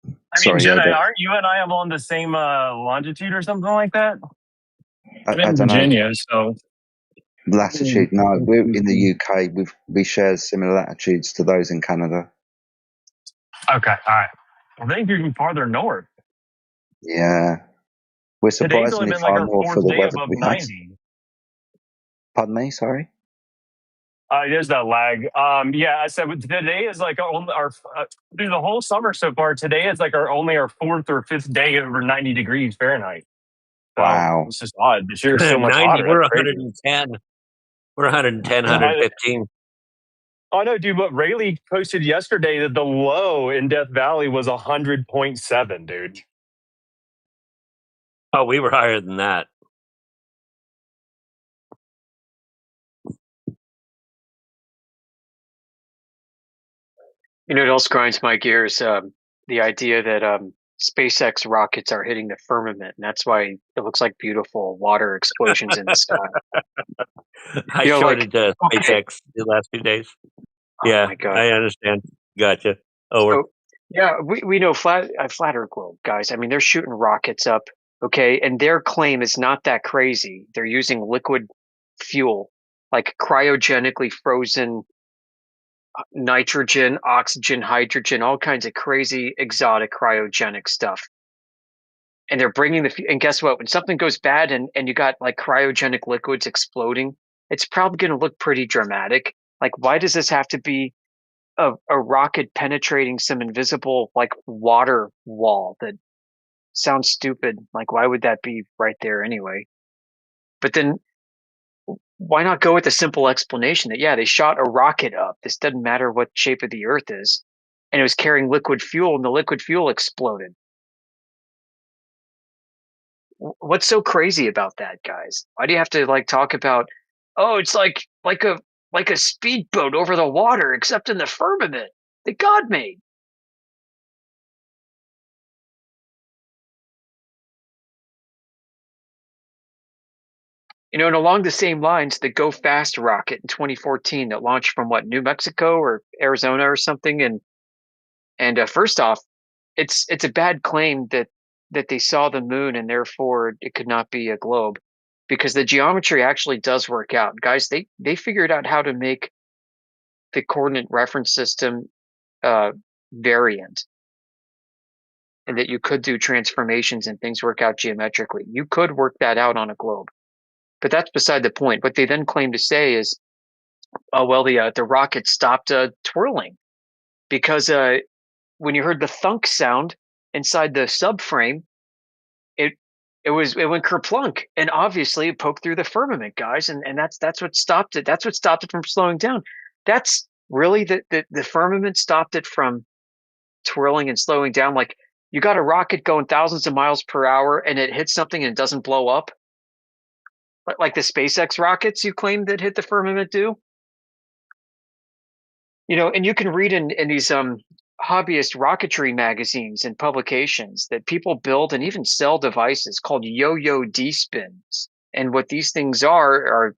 I mean, Jedi, aren't you and I on the same longitude or something like that? I'm in don't know. Virginia, so Latitude? No, we're in the UK. We share similar latitudes to those in Canada. Okay, all right. I think you're even farther north. Yeah, we're Today's only surprisingly been like far our north for fourth the day weather above we have. 90. Pardon me, sorry. There's that lag. Yeah, I said today is like our through the whole summer so far. Today is like our fourth or fifth day over 90 degrees Fahrenheit. So Wow, it's just odd. This year is so much 90. hotter. We're That's crazy. 110. We're 110, 115. Oh no, dude! What Rayleigh posted yesterday that the low in Death Valley was 100.7, dude. Oh, we were higher than that. It also grinds my gears. The idea that SpaceX rockets are hitting the firmament, and that's why it looks like beautiful water explosions in the sky. I shorted SpaceX the last 2 days. Yeah, my God. I understand. Gotcha. Over. So, yeah, we know flat Earth globe, guys. I mean, they're shooting rockets up, okay, and their claim is not that crazy. They're using liquid fuel, like cryogenically frozen nitrogen, oxygen, hydrogen, all kinds of crazy exotic cryogenic stuff. And they're bringing and guess what? When something goes bad and you got like cryogenic liquids exploding, it's probably going to look pretty dramatic. Like, why does this have to be a rocket penetrating some invisible like water wall? That sounds stupid. Like, why would that be right there anyway? But then why not go with the simple explanation that, yeah, they shot a rocket up. This doesn't matter what shape of the Earth is. And it was carrying liquid fuel, and the liquid fuel exploded. What's so crazy about that, guys? Why do you have to like talk about, oh, it's like a speedboat over the water, except in the firmament that God made? You know, and along the same lines, the Go Fast rocket in 2014 that launched from New Mexico or Arizona or something. And first off, it's a bad claim that they saw the moon and therefore it could not be a globe, because the geometry actually does work out. Guys, they figured out how to make the coordinate reference system variant, and that you could do transformations and things work out geometrically. You could work that out on a globe. But that's beside the point. What they then claim to say is, oh, well, the rocket stopped twirling because when you heard the thunk sound inside the subframe, it went kerplunk, and obviously it poked through the firmament, guys, and that's what stopped it. That's what stopped it from slowing down. That's really the firmament stopped it from twirling and slowing down. Like, you got a rocket going thousands of miles per hour and it hits something and it doesn't blow up, like the SpaceX rockets you claim that hit the firmament do. You know, and you can read in these hobbyist rocketry magazines and publications that people build and even sell devices called yo-yo D-spins. And what these things are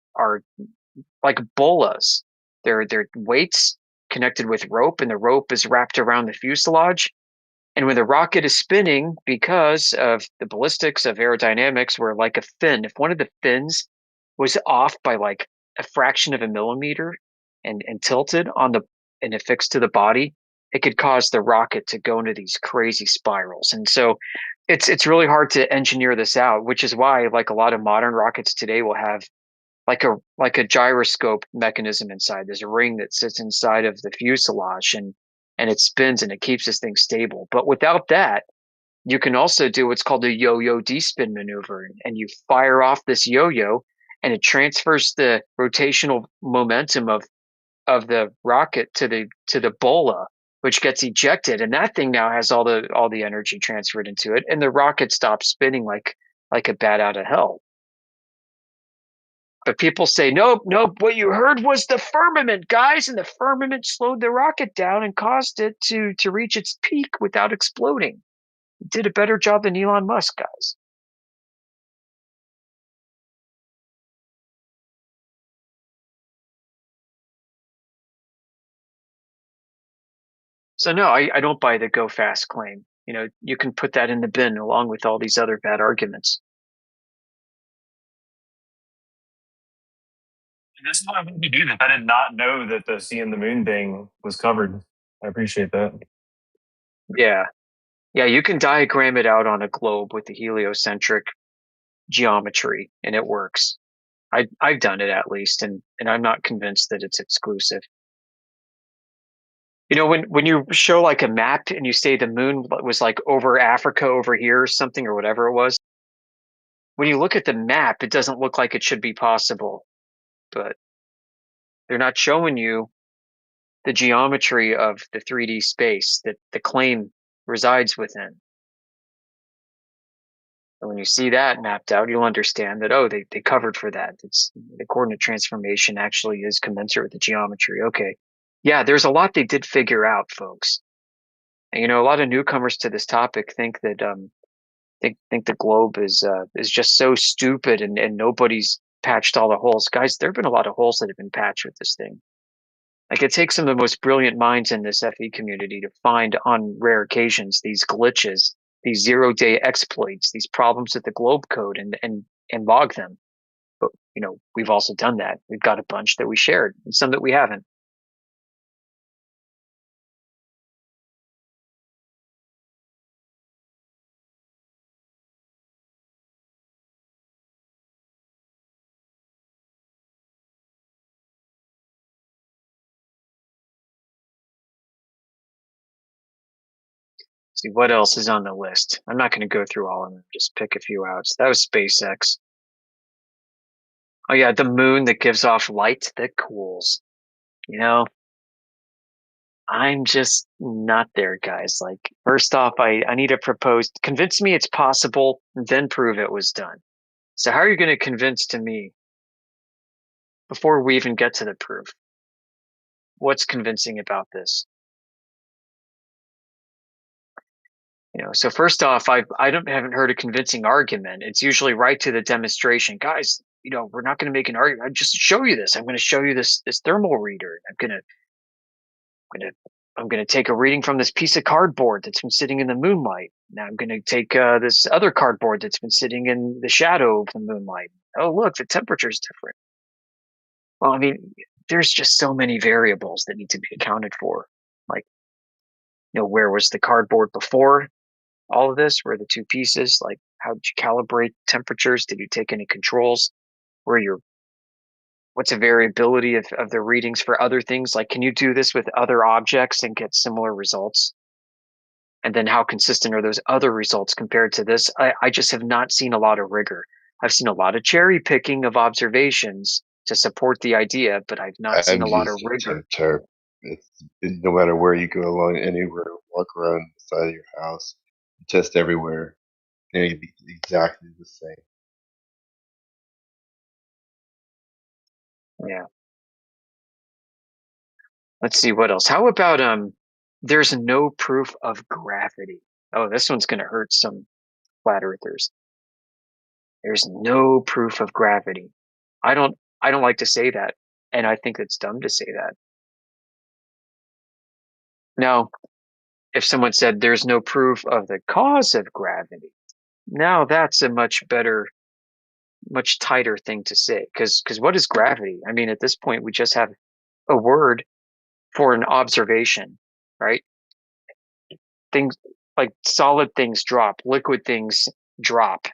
like bolas. They're weights connected with rope, and the rope is wrapped around the fuselage. And when the rocket is spinning, because of the ballistics of aerodynamics, where like a fin, if one of the fins was off by like a fraction of a millimeter and tilted and affixed to the body, it could cause the rocket to go into these crazy spirals. And so it's really hard to engineer this out, which is why like a lot of modern rockets today will have like a gyroscope mechanism inside. There's a ring that sits inside of the fuselage, and it spins and it keeps this thing stable. But without that, you can also do what's called a yo-yo D-spin maneuver, and you fire off this yo-yo and it transfers the rotational momentum of the rocket to the bola, which gets ejected, and that thing now has all the energy transferred into it, and the rocket stops spinning like a bat out of hell. But people say, nope, what you heard was the firmament, guys, and the firmament slowed the rocket down and caused it to reach its peak without exploding. It did a better job than Elon Musk, guys. So no, I don't buy the go fast claim. You know, you can put that in the bin along with all these other bad arguments. This is why I wanted to do this. I did not know that the seeing the moon thing was covered. I appreciate that. Yeah. Yeah, you can diagram it out on a globe with the heliocentric geometry, and it works. I've done it at least, and I'm not convinced that it's exclusive. You know, when you show like a map and you say the moon was like over Africa over here or something or whatever it was, when you look at the map, it doesn't look like it should be possible. But they're not showing you the geometry of the 3D space that the claim resides within. And when you see that mapped out, you'll understand that, oh, they covered for that. It's the coordinate transformation actually is commensurate with the geometry. Okay. Yeah, there's a lot they did figure out, folks. And you know, a lot of newcomers to this topic think that think the globe is just so stupid and nobody's patched all the holes. Guys, there have been a lot of holes that have been patched with this thing. Like, it takes some of the most brilliant minds in this FE community to find, on rare occasions, these glitches, these zero-day exploits, these problems with the globe code, and log them. But you know, we've also done that. We've got a bunch that we shared, and some that we haven't. See what else is on the list. I'm not going to go through all of them. Just pick a few out. So that was SpaceX. Oh yeah, the moon that gives off light that cools. You know, I'm just not there, guys. Like, first off, I need to propose, convince me it's possible, then prove it was done. So how are you going to convince to me before we even get to the proof? What's convincing about this? You know, so first off, I haven't heard a convincing argument. It's usually right to the demonstration. Guys, we're not going to make an argument. I just show you this. I'm going to show you this thermal reader. I'm going to take a reading from this piece of cardboard that's been sitting in the moonlight. Now I'm going to take this other cardboard that's been sitting in the shadow of the moonlight. Oh, look, the temperature's different. Well, I mean, there's just so many variables that need to be accounted for. Like, where was the cardboard before all of this? Where are the two pieces? Like, how did you calibrate temperatures? Did you take any controls? What's the variability of the readings for other things? Like, can you do this with other objects and get similar results? And then how consistent are those other results compared to this? I just have not seen a lot of rigor. I've seen a lot of cherry picking of observations to support the idea, but I've not seen a lot of rigor. It's no matter where you go along anywhere, walk around the side of your house, test everywhere, and it'd be exactly the same. Yeah. Let's see what else. How about there's no proof of gravity. Oh, this one's going to hurt some flat earthers. There's no proof of gravity. I don't like to say that, and I think it's dumb to say that. Now, if someone said there's no proof of the cause of gravity, now that's a much better, much tighter thing to say. Because what is gravity? I mean, at this point, we just have a word for an observation, right? Things like solid things drop, liquid things drop.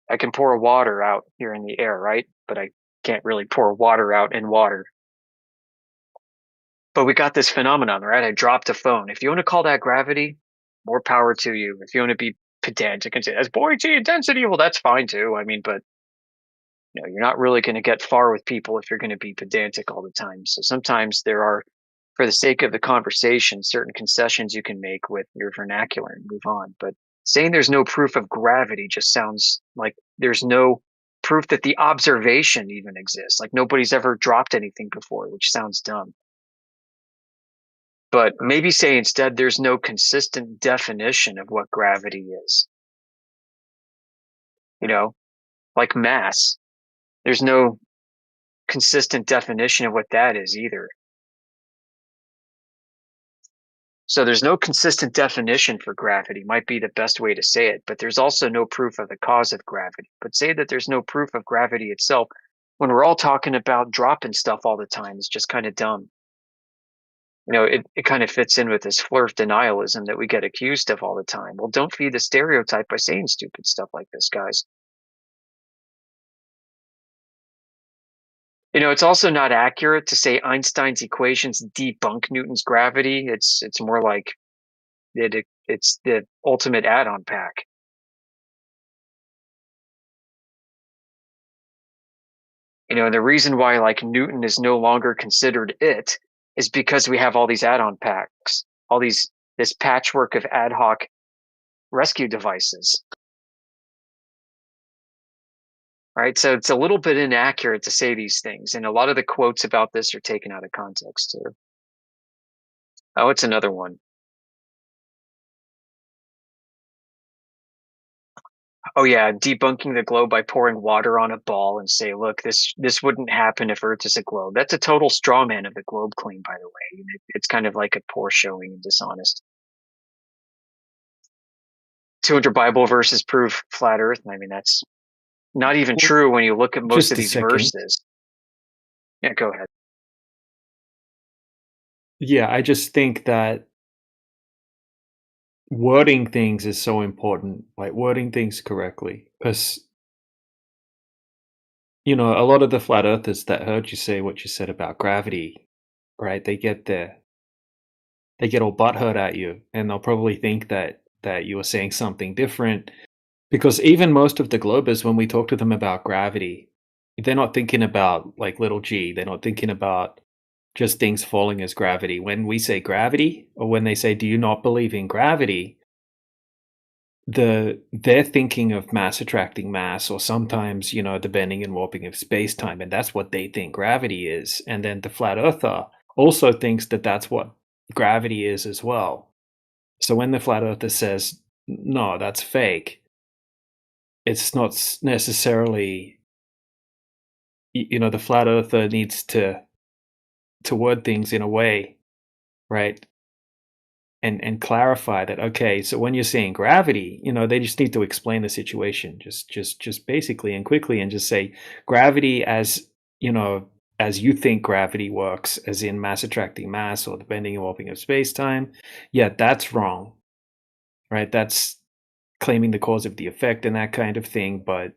I can pour water out here in the air, right? But I can't really pour water out in water. But we got this phenomenon, right? I dropped a phone. If you want to call that gravity, more power to you. If you want to be pedantic and say that's buoyancy and density, well, that's fine too. I mean, but you're not really going to get far with people if you're going to be pedantic all the time. So sometimes there are, for the sake of the conversation, certain concessions you can make with your vernacular and move on. But saying there's no proof of gravity just sounds like there's no proof that the observation even exists. Like nobody's ever dropped anything before, which sounds dumb. But maybe say instead there's no consistent definition of what gravity is. Like mass. There's no consistent definition of what that is either. So there's no consistent definition for gravity, might be the best way to say it, but there's also no proof of the cause of gravity. But say that there's no proof of gravity itself when we're all talking about dropping stuff all the time is just kind of dumb. It kind of fits in with this flirt denialism that we get accused of all the time. Well, don't feed the stereotype by saying stupid stuff like this, guys. It's also not accurate to say Einstein's equations debunk Newton's gravity. It's more like it's the ultimate add-on pack. The reason why like Newton is no longer considered it is because we have all these add-on packs, this patchwork of ad hoc rescue devices. Right? So it's a little bit inaccurate to say these things. And a lot of the quotes about this are taken out of context too. Oh, it's another one. Oh yeah, debunking the globe by pouring water on a ball and say, look, this wouldn't happen if Earth is a globe. That's a total straw man of the globe claim, by the way. It's kind of like a poor showing and dishonest. 200 Bible verses prove flat Earth. I mean, that's not even true when you look at most of these verses. Yeah, go ahead. Yeah, I just think that wording things is so important, like wording things correctly. Because, a lot of the flat earthers that heard you say what you said about gravity, right? They get all butthurt at you, and they'll probably think that you were saying something different. Because even most of the globers, when we talk to them about gravity, they're not thinking about like little g. They're not thinking about just things falling as gravity. When we say gravity, or when they say, do you not believe in gravity? They're thinking of mass attracting mass, or sometimes, the bending and warping of space-time, and that's what they think gravity is. And then the flat earther also thinks that that's what gravity is as well. So when the flat earther says, no, that's fake, it's not necessarily, the flat earther needs to word things in a way, right? And clarify that, okay, so when you're seeing gravity, they just need to explain the situation just basically and quickly, and just say gravity as you think gravity works, as in mass attracting mass or the bending and warping of space-time. Yeah, that's wrong, right? That's claiming the cause of the effect and that kind of thing. But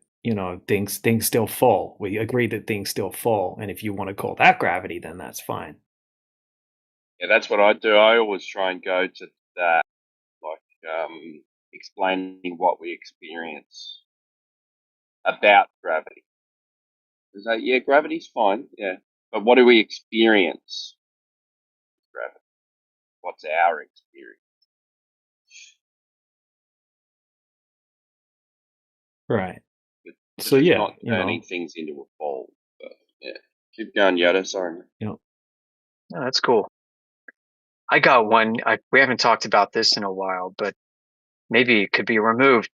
things still fall. We agree that things still fall, and if you want to call that gravity, then that's fine. Yeah, that's what I do. I always try and go to that, like explaining what we experience about gravity. It's like, yeah, gravity's fine, yeah, but what do we experience? Gravity. What's our experience? Right. Because So it's yeah, not turning things into a ball. But yeah, keep going, Yoda. Sorry, man. Oh, that's cool. I got one. We haven't talked about this in a while, but maybe it could be removed.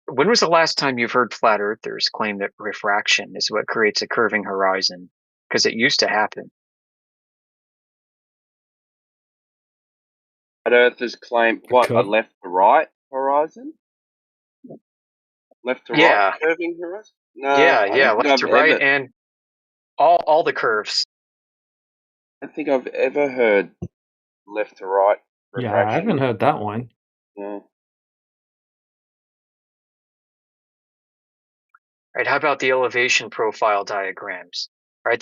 When was the last time you've heard flat earthers claim that refraction is what creates a curving horizon? Because it used to happen. Flat earthers claim what? A left to right horizon? Left to right curving horizon? No, I don't think left to I've right, ever. and all the curves. I don't think I've ever heard left to right refraction. Yeah, I haven't heard that one. No. Right? How about the elevation profile diagrams? Right?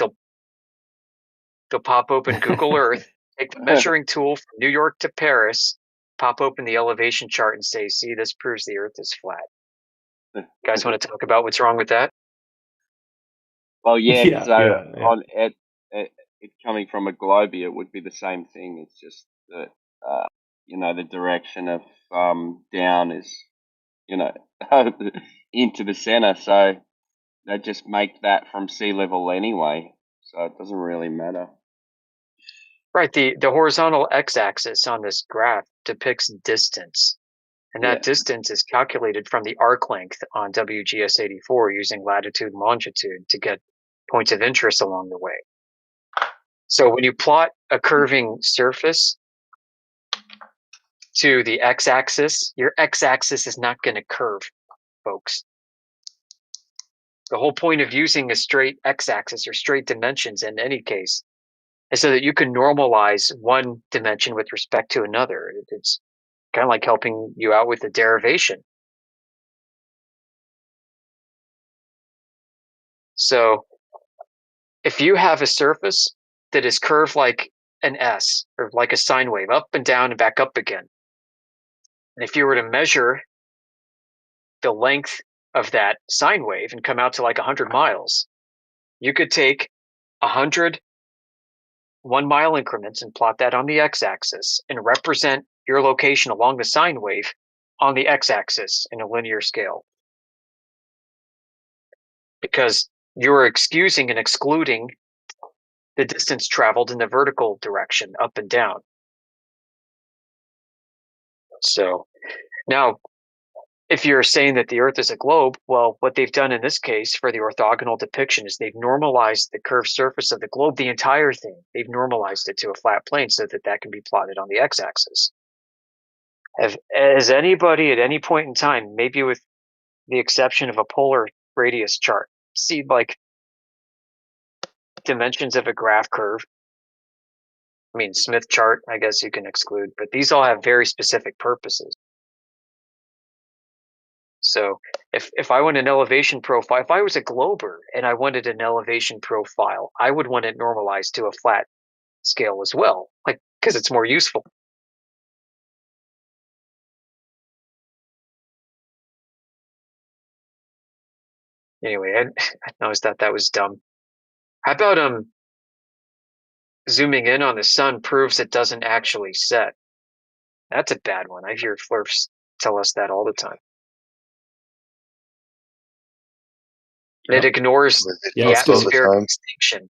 They'll pop open Google Earth, take the measuring tool from New York to Paris, pop open the elevation chart, and say, "See, this proves the Earth is flat." You guys want to talk about what's wrong with that? Well, yeah, because on it coming from a globie, it would be the same thing. It's just that the direction of down is into the center, so they just make that from sea level anyway, so it doesn't really matter. Right. The horizontal x-axis on this graph depicts distance, and that distance is calculated from the arc length on WGS 84 using latitude and longitude to get points of interest along the way. So when you plot a curving surface to the x-axis, your x-axis is not going to curve, folks. The whole point of using a straight x-axis or straight dimensions in any case is so that you can normalize one dimension with respect to another. It's kind of like helping you out with the derivation. So if you have a surface that is curved like an S or like a sine wave, up and down and back up again, and if you were to measure the length of that sine wave and come out to like 100 miles, you could take 100 1-mile increments and plot that on the x-axis and represent your location along the sine wave on the x-axis in a linear scale. Because you're excusing and excluding the distance traveled in the vertical direction, up and down. So now, if you're saying that the Earth is a globe, well, what they've done in this case for the orthogonal depiction is they've normalized the curved surface of the globe, the entire thing. They've normalized it to a flat plane so that can be plotted on the x-axis. Has anybody at any point in time, maybe with the exception of a polar radius chart, see like dimensions of a graph curve? I mean, Smith chart, I guess you can exclude, but these all have very specific purposes. So if I want an elevation profile, if I was a glober and I wanted an elevation profile, I would want it normalized to a flat scale as well, like because it's more useful. Anyway, I always thought that was dumb. How about zooming in on the sun proves it doesn't actually set? That's a bad one. I hear flirts tell us that all the time. It ignores the atmospheric extinction.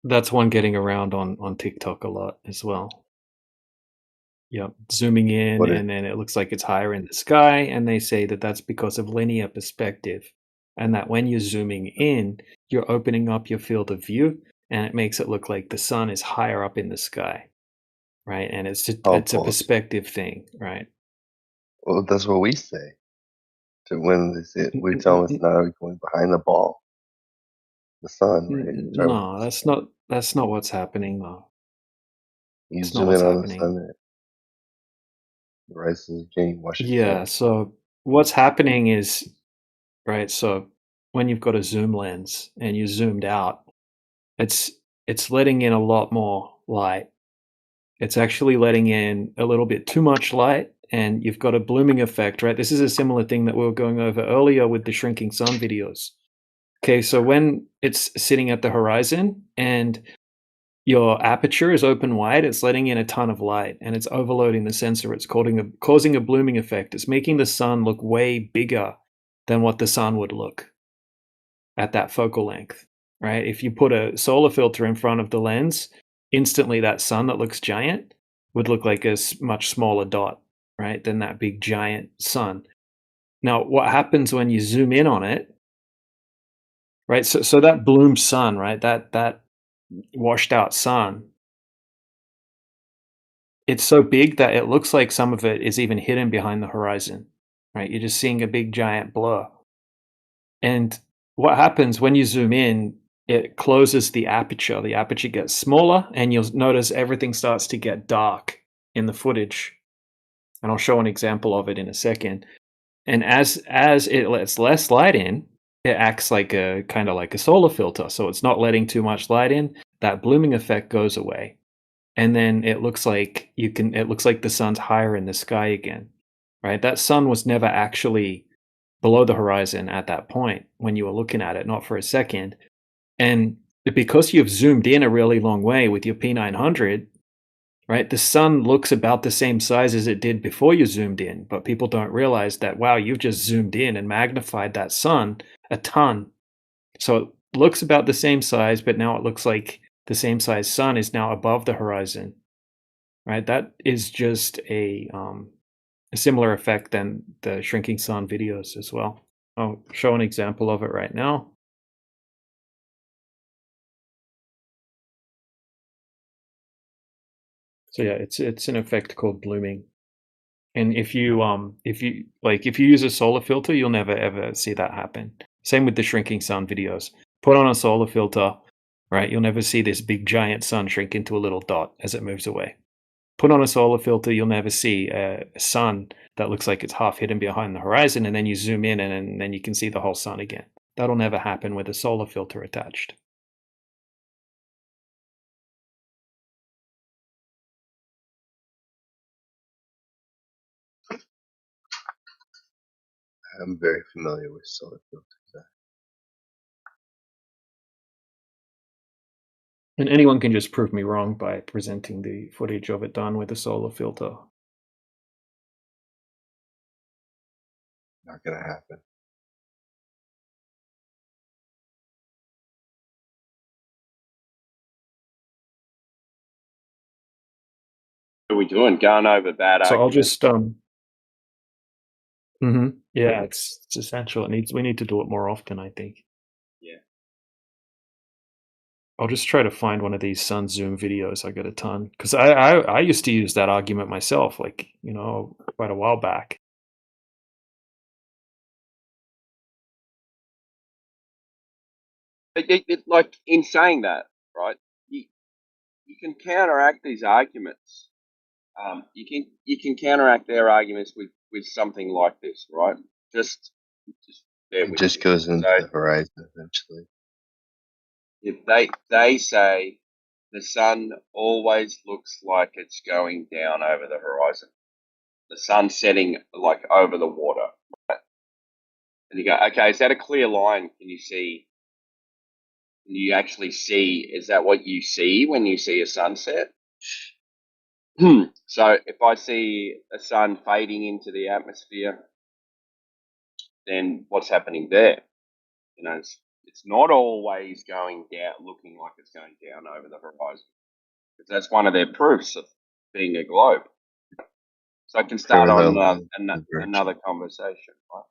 That's one getting around on TikTok a lot as well. Yep, zooming in, What is- and then it looks like it's higher in the sky, and they say that that's because of linear perspective, and that when you're zooming in, you're opening up your field of view, and it makes it look like the sun is higher up in the sky, right? And it's a bullshit. perspective thing, right? Well, that's what we say. To when we tell them it's not going behind the ball, the sun, right? No, that's not what's happening, though. You It's not zoom what's in on happening. the sun, the rises again, Washington. Yeah, so what's happening is, right, so when you've got a zoom lens and you're zoomed out, it's letting in a lot more light. It's actually letting in a little bit too much light, and you've got a blooming effect, right? This is a similar thing that we were going over earlier with the shrinking sun videos. Okay, so when it's sitting at the horizon and your aperture is open wide, it's letting in a ton of light and it's overloading the sensor. It's causing a blooming effect. It's making the sun look way bigger than what the sun would look at that focal length, right? If you put a solar filter in front of the lens, instantly that sun that looks giant would look like a much smaller dot, right, than that big giant sun. Now, what happens when you zoom in on it, right? So that bloomed sun, right, that washed out sun, it's so big that it looks like some of it is even hidden behind the horizon, right? You're just seeing a big giant blur. And what happens when you zoom in, it closes the aperture. The aperture gets smaller, and you'll notice everything starts to get dark in the footage. And I'll show an example of it in a second. And as it lets less light in, it acts like a kind of like a solar filter. So it's not letting too much light in. That blooming effect goes away. And then it looks like the sun's higher in the sky again, right? That sun was never actually below the horizon at that point when you were looking at it, not for a second. And because you've zoomed in a really long way with your P900, right, the sun looks about the same size as it did before you zoomed in, but people don't realize that, wow, you've just zoomed in and magnified that sun a ton. So it looks about the same size, but now it looks like the same size sun is now above the horizon, right? That is just a similar effect than the shrinking sun videos as well. I'll show an example of it right now. So yeah, it's an effect called blooming. And if you use a solar filter, you'll never ever see that happen. Same with the shrinking sun videos. Put on a solar filter, right? You'll never see this big giant sun shrink into a little dot as it moves away. Put on a solar filter, you'll never see a sun that looks like it's half hidden behind the horizon, and then you zoom in and then you can see the whole sun again. That'll never happen with a solar filter attached. I'm very familiar with solar filters. And anyone can just prove me wrong by presenting the footage of it done with a solar filter. Not gonna happen. What are we doing? Going over bad So I'll arguments? just yeah, it's essential. We need to do it more often, I think. Yeah. I'll just try to find one of these sun zoom videos. I got a ton because I used to use that argument myself, like, quite a while back. Like in saying that, right? You can counteract these arguments. You can counteract their arguments with something like this, right? Just bear It with just me. goes into So the horizon eventually. if they say the sun always looks like it's going down over the horizon, the sun setting like over the water, right? And you go, okay, is that a clear line? Can you see? Can you actually see? Is that what you see when you see a sunset? So if I see a sun fading into the atmosphere, then what's happening there? It's not always going down, looking like it's going down over the horizon. Because that's one of their proofs of being a globe. So I can start Parallel on lines converge. another conversation. Right?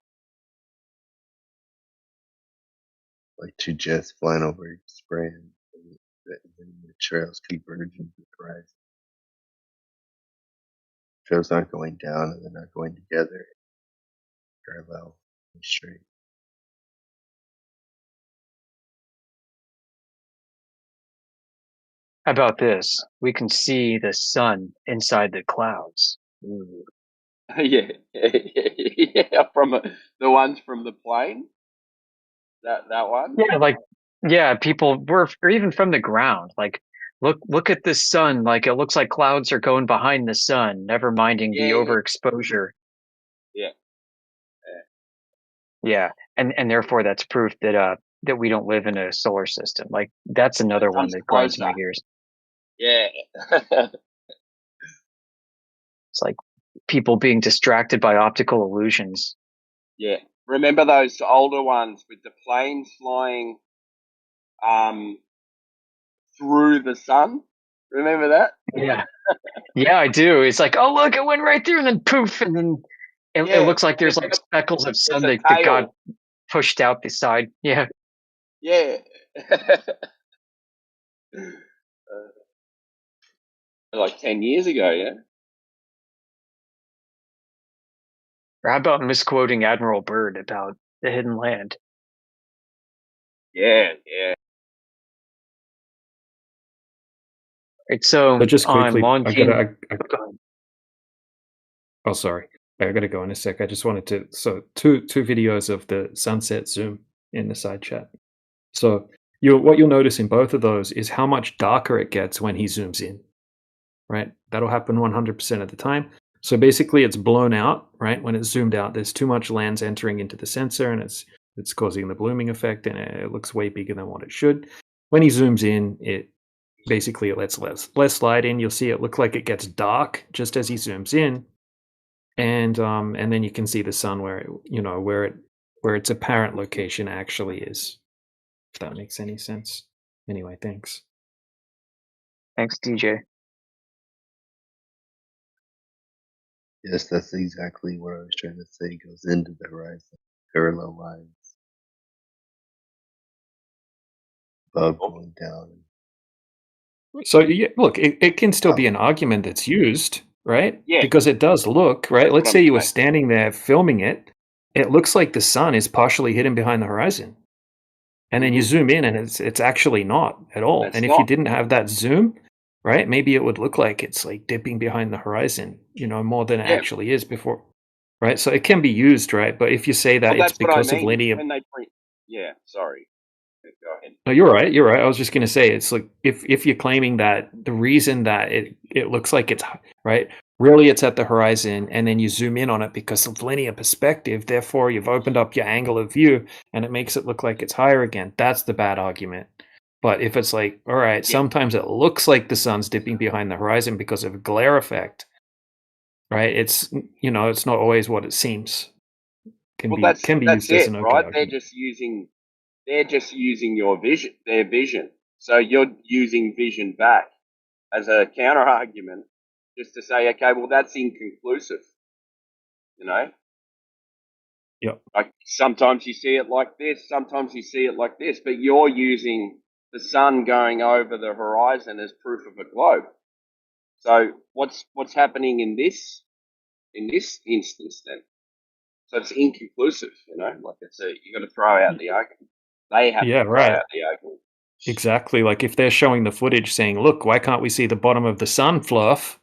Like two jets flying over each brand. And the trails converging to the horizon. Trails aren't going down and they're not going together. Parallel and straight. How about this? We can see the sun inside the clouds. Ooh. Yeah, from the ones from the plane. That one. Yeah, like people were, or even from the ground. Like, look at the sun. Like, it looks like clouds are going behind the sun. Never minding the Yeah. overexposure. Yeah. Yeah, and therefore that's proof that that we don't live in a solar system. Like, that's another one that grinds my gears. Yeah. It's like people being distracted by optical illusions. Yeah. Remember those older ones with the planes flying through the sun? Remember that? Yeah. Yeah, I do. It's like, oh, look, it went right through, and then poof, and then it looks like there's like speckles of sun that got pushed out the side. Yeah. Yeah. Like 10 years ago, yeah? Or how about misquoting Admiral Byrd about the hidden land? Yeah. Right, so just quickly, on Longines. Oh, sorry. I gotta go in a sec. I just wanted to, so two videos of the sunset zoom in the side chat. So what you'll notice in both of those is how much darker it gets when he zooms in, right? That'll happen 100% of the time. So basically it's blown out, right? When it's zoomed out, there's too much lens entering into the sensor and it's causing the blooming effect and it looks way bigger than what it should. When he zooms in, it lets less light in. You'll see it look like it gets dark just as he zooms in. And then you can see the sun where its apparent location actually is. If that makes any sense. Anyway, thanks. Thanks, DJ. Yes, that's exactly what I was trying to say. It goes into the horizon. Parallel lines. Above going down. So yeah, look, it can still be an argument that's used, right? Yeah. Because it does look, right? That's Let's what say I'm you were saying. standing there filming it. It looks like the sun is partially hidden behind the horizon. And then you zoom in and it's actually not at all. It's and if you not. didn't have that zoom, right, maybe it would look like it's like dipping behind the horizon, more than it actually is before. Right? So it can be used, right? But if you say that Well, it's that's what I because of mean. linear. When they yeah, sorry. Go ahead. No, you're right. You're right. I was just going to say, it's like if you're claiming that the reason that it looks like it's right, really it's at the horizon, and then you zoom in on it because of linear perspective. Therefore, you've opened up your angle of view, and it makes it look like it's higher again. That's the bad argument. But if it's like, all right, sometimes it looks like the sun's dipping behind the horizon because of a glare effect, right? It's it's not always what it seems. Can be used as an open right? argument. They're just using their vision. So you're using vision back as a counter argument, just to say, okay, well that's inconclusive. Yep. Like sometimes you see it like this, sometimes you see it like this, but you're using the sun going over the horizon as proof of a globe. So what's happening in this instance then? So it's inconclusive, like you got to throw out the argument. They have to throw out the argument. Exactly. Like if they're showing the footage saying, look, why can't we see the bottom of the sun, Fluff?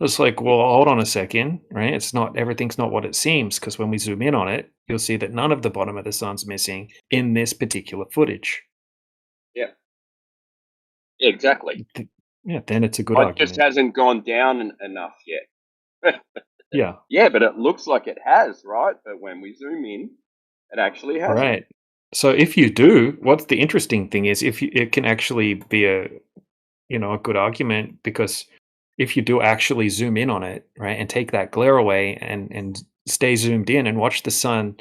It's like, well, hold on a second, right? Everything's not what it seems, because when we zoom in on it, you'll see that none of the bottom of the sun's missing in this particular footage. Yeah. Exactly. Yeah, then it's a good argument. It just hasn't gone down enough yet. Yeah. Yeah, but it looks like it has, right? But when we zoom in, it actually hasn't. Right. So if you do, what's the interesting thing is it can actually be a good argument, because if you do actually zoom in on it, right, and take that glare away and stay zoomed in and watch the sun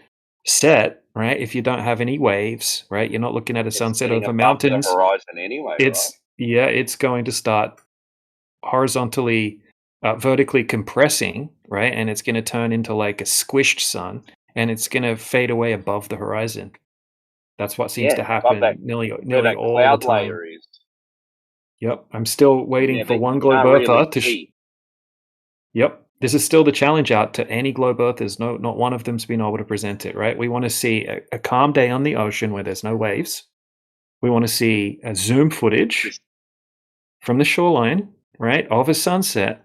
set, right, if you don't have any waves, right, you're not looking at a sunset over mountains. The horizon anyway, it's going to start horizontally vertically compressing, right? And it's going to turn into like a squished sun, and it's going to fade away above the horizon. That's what seems to above that, happen nearly where that all the cloud time. layer is. Yep, I'm still waiting Yeah, for that one you globe can't really earther to. see. Yep, this is still the challenge out to any globe earthers. No, not one of them's been able to present it. Right? We want to see a calm day on the ocean where there's no waves. We want to see a zoom footage from the shoreline, right, of a sunset,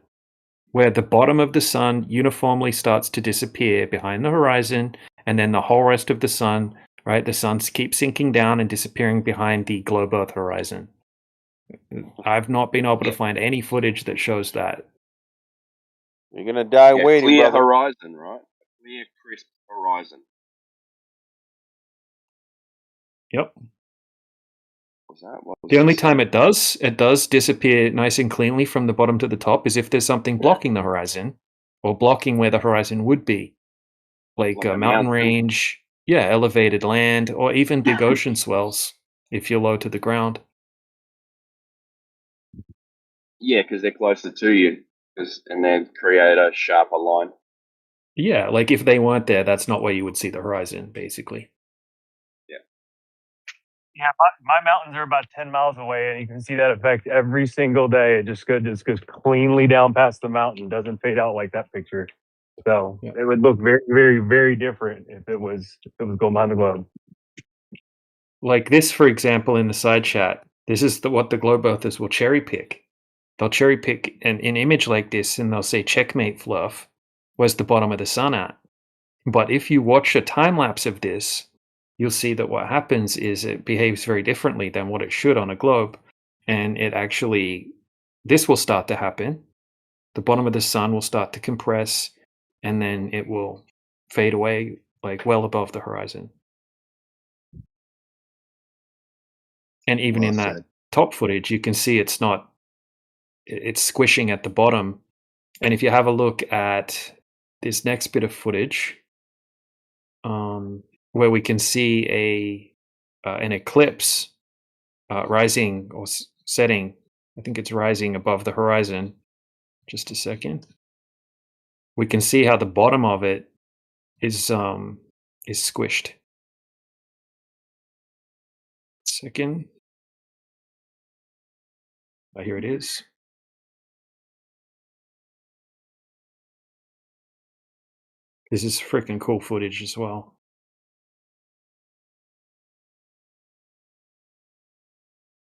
where the bottom of the sun uniformly starts to disappear behind the horizon, and then the whole rest of the sun, right, the sun keeps sinking down and disappearing behind the globe Earth horizon. I've not been able to find any footage that shows that. You're gonna die waiting, clear brother. horizon, right? Clear, crisp horizon. Yep. What was The only this? time it does disappear nice and cleanly from the bottom to the top is if there's something blocking the horizon, or blocking where the horizon would be, like a mountain range, elevated land, or even big ocean swells if you're low to the ground. Yeah, because they're closer to you, and then create a sharper line. Yeah, like if they weren't there, that's not where you would see the horizon, basically. Yeah, my mountains are about 10 miles away, and you can see that effect every single day. It just goes cleanly down past the mountain, doesn't fade out like that picture. So it would look very, very, very different if it was going behind the globe. Like this, for example, in the side chat, this is what the globe earthers will cherry pick. They'll cherry pick an image like this, and they'll say, checkmate fluff, where's the bottom of the sun at? But if you watch a time lapse of this, you'll see that what happens is it behaves very differently than what it should on a globe. And it actually, this will start to happen. The bottom of the sun will start to compress, and then it will fade away like well above the horizon. And even in that top footage, you can see it's squishing at the bottom. And if you have a look at this next bit of footage, where we can see an eclipse rising or setting. I think it's rising above the horizon. Just a second. We can see how the bottom of it is squished. Second. Here it is. This is freaking cool footage as well.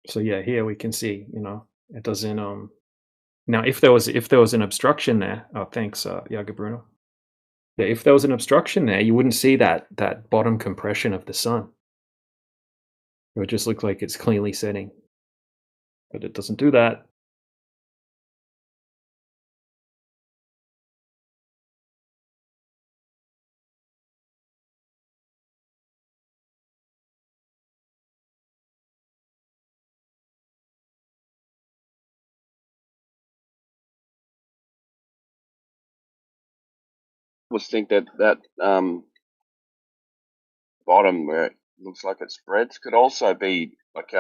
So yeah, here we can see, it doesn't now if there was an obstruction there, thanks, Yaga Bruno. Yeah, if there was an obstruction there, you wouldn't see that bottom compression of the sun. It would just look like it's cleanly setting. But it doesn't do that. Think that bottom where it looks like it spreads could also be like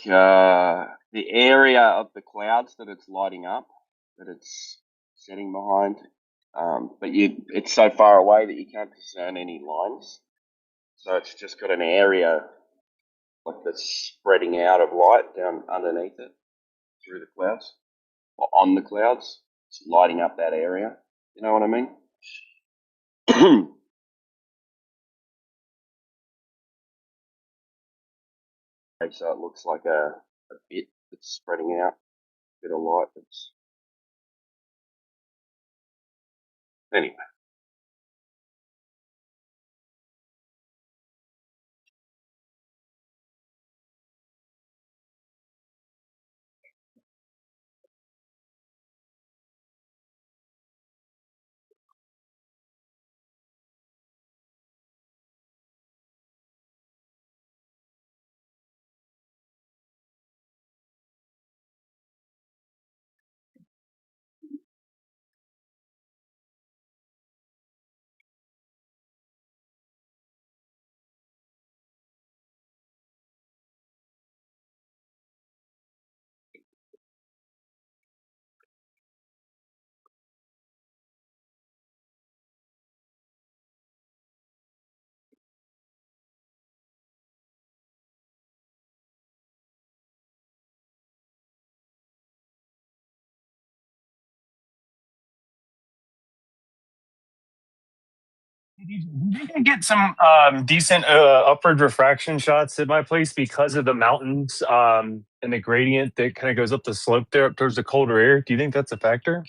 the area of the clouds that it's lighting up, that it's setting behind. But it's so far away that you can't discern any lines. So it's just got an area like that's spreading out of light down underneath it through the clouds or on the clouds. It's lighting up that area. You know what I mean? So it looks like a bit that's spreading out, a bit of light that's. Anyway. You can get some decent upward refraction shots at my place because of the mountains and the gradient that kind of goes up the slope there up towards the colder air. Do you think that's a factor?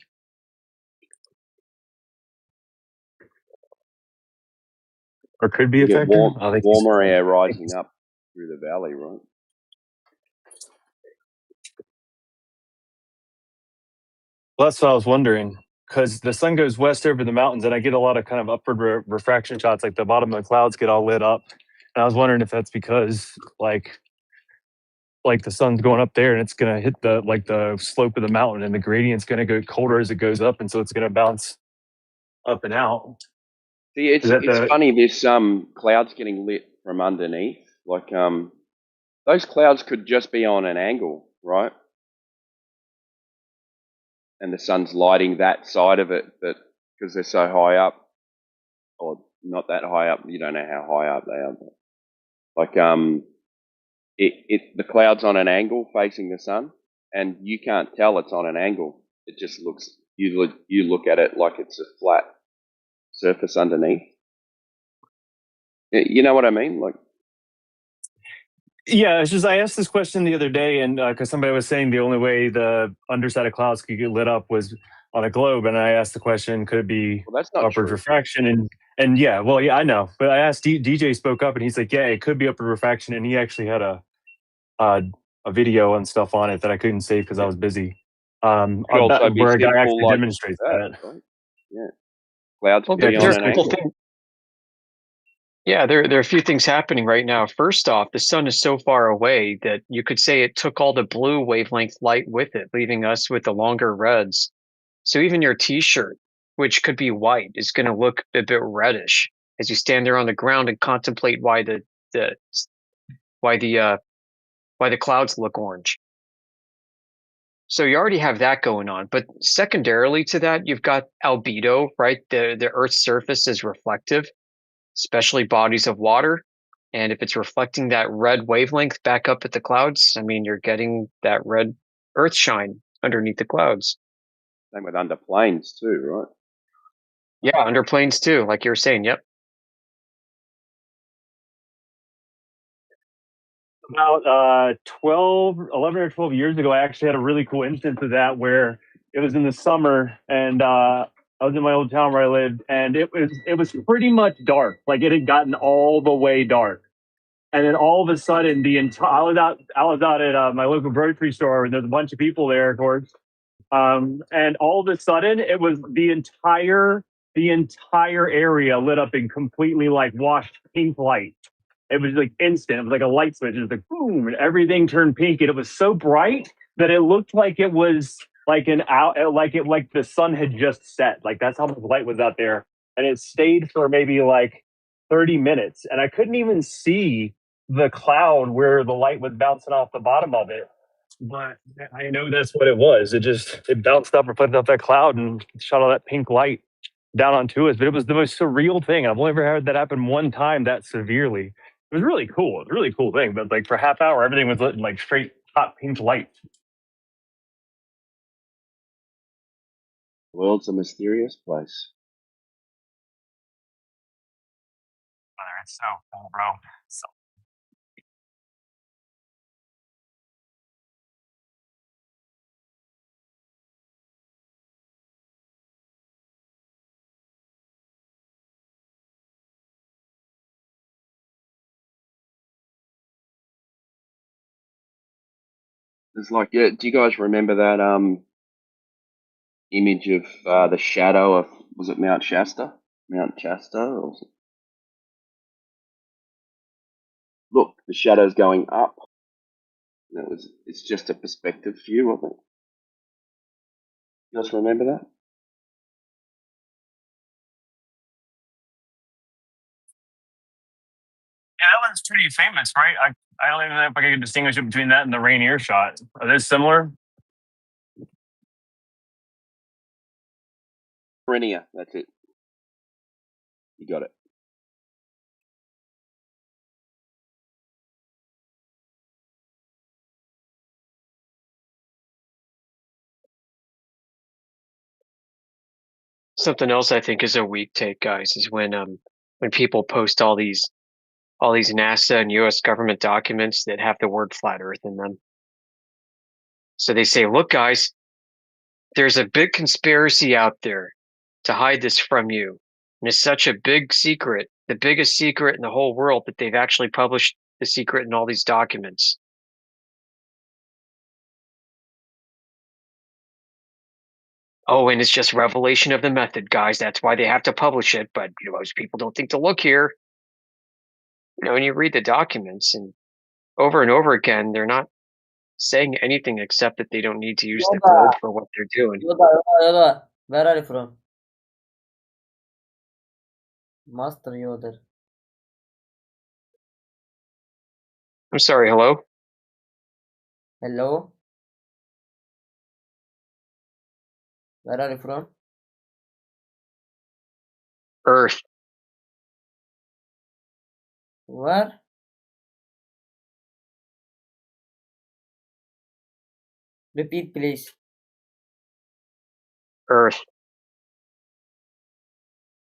Or could be You a get factor? I think warmer air rising up through the valley, right? Well, that's what I was wondering. Because the sun goes west over the mountains, and I get a lot of kind of upward refraction shots, like the bottom of the clouds get all lit up. And I was wondering if that's because, like the sun's going up there, and it's gonna hit the slope of the mountain, and the gradient's gonna go colder as it goes up, and so it's gonna bounce up and out. See, it's funny. This clouds getting lit from underneath. Like those clouds could just be on an angle, right? And the sun's lighting that side of it, but because they're so high up, or not that high up, you don't know how high up they are. But like the cloud's on an angle facing the sun, and you can't tell it's on an angle. It just looks you look at it like it's a flat surface underneath. You know what I mean? Like, yeah, it's just I asked this question the other day, and because somebody was saying the only way the underside of clouds could get lit up was on a globe, and I asked the question, could it be that's not upward true. refraction? And yeah, well, yeah, I know, but I asked DJ spoke up, and he's like, yeah, it could be upward refraction, and he actually had a video and stuff on it that I couldn't save because I was busy. Could also be where a guy simple actually like demonstrates that. that. Right? Yeah, clouds Well, could be on there are an a couple angle. things. Yeah, there are a few things happening right now. First off, the sun is so far away that you could say it took all the blue wavelength light with it, leaving us with the longer reds. So even your T-shirt, which could be white, is going to look a bit reddish as you stand there on the ground and contemplate why the clouds look orange. So you already have that going on. But secondarily to that, you've got albedo, right? The Earth's surface is reflective, especially bodies of water. And if it's reflecting that red wavelength back up at the clouds, I mean, you're getting that red earth shine underneath the clouds. Same with under planes too, right? Yeah, under planes too, like you were saying. Yep. About 11 or 12 years ago, I actually had a really cool instance of that where it was in the summer, and I was in my old town where I lived, and it was pretty much dark. Like it had gotten all the way dark. And then all of a sudden, I was out at my local grocery store, and there's a bunch of people there, of course. And all of a sudden, it was the entire area lit up in completely like washed pink light. It was like instant. It was like a light switch. It was like boom, and everything turned pink. And it was so bright that it looked like it was like like the sun had just set. Like that's how much light was out there, and it stayed for maybe like 30 minutes, and I couldn't even see the cloud where the light was bouncing off the bottom of it. But I know that's what it was. It bounced up, reflected off that cloud, and shot all that pink light down onto us. But it was the most surreal thing. I've only ever had that happen one time that severely. It was really cool. It was a really cool thing. But like for half hour, everything was lit in like straight hot pink light. The world's a mysterious place. It's so cool, bro. So It's like, yeah, do you guys remember that image of the shadow of, was it Mount Shasta? Mount Shasta? Or was it? Look, the shadow's going up. And it's just a perspective view of it. You guys remember that? yeah, that one's pretty famous, right? I don't even know if I can distinguish it between that and the Rainier shot. Are they similar? Rainier, that's it. You got it. Something else I think is a weak take, guys, is when when people post all these NASA and US government documents that have the word flat earth in them. So they say, look, guys, there's a big conspiracy out there to hide this from you. And it's such a big secret, the biggest secret in the whole world, that they've actually published the secret in all these documents. Oh, and it's just revelation of the method, guys. That's why they have to publish it. But most people don't think to look here. When you read the documents and over again, they're not saying anything except that they don't need to use the globe for what they're doing. Yoda, where are you from? Master Yoda. I'm sorry, hello? Hello? Where are you from? Earth. Where? Repeat, please. Earth.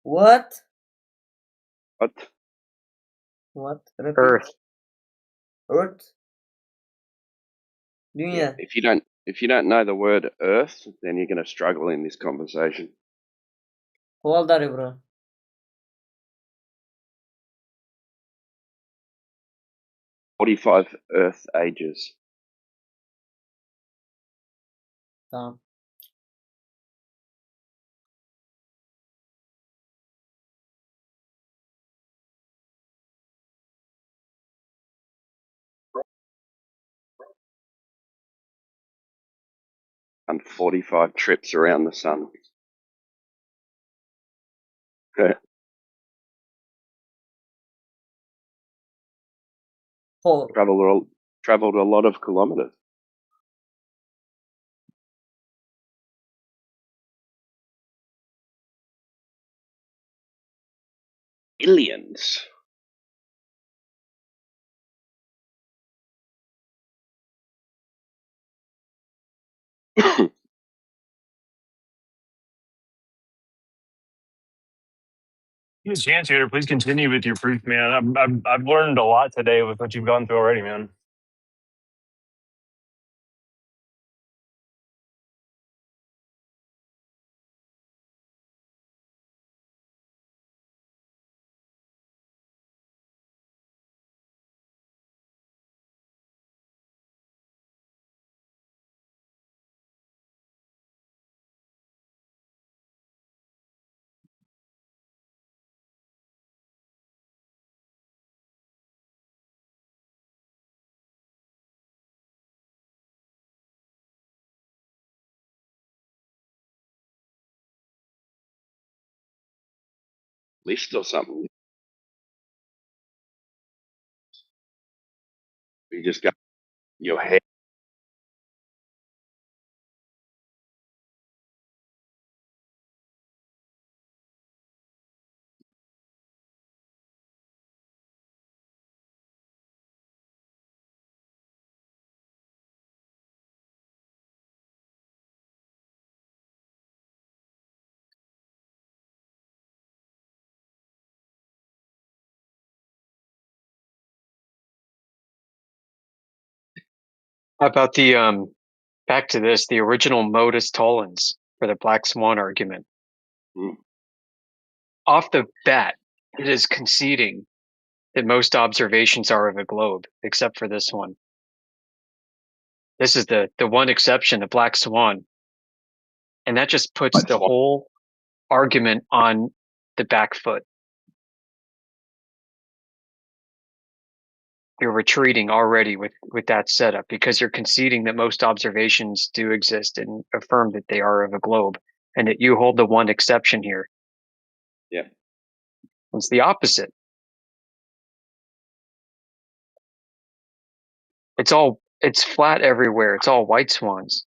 What? What? What? Repeat. Earth. Earth. Yeah, if you don't know the word Earth, then you're going to struggle in this conversation. How old are you, bro? 45 Earth ages. Tamam. And 45 trips around the sun. Okay. Oh. Traveled a lot of kilometers. Billions. Yes, Chancellor, please continue with your proof, man. I've learned a lot today with what you've gone through already, man. List or something. You just got your head. How about back to this, the original modus tollens for the black swan argument? Off the bat, it is conceding that most observations are of a globe, except for this one. This is the one exception, the black swan. And that just puts the whole argument on the back foot. You're retreating already with that setup because you're conceding that most observations do exist and affirm that they are of a globe and that you hold the one exception here. Yeah. It's the opposite. It's flat everywhere. It's all white swans.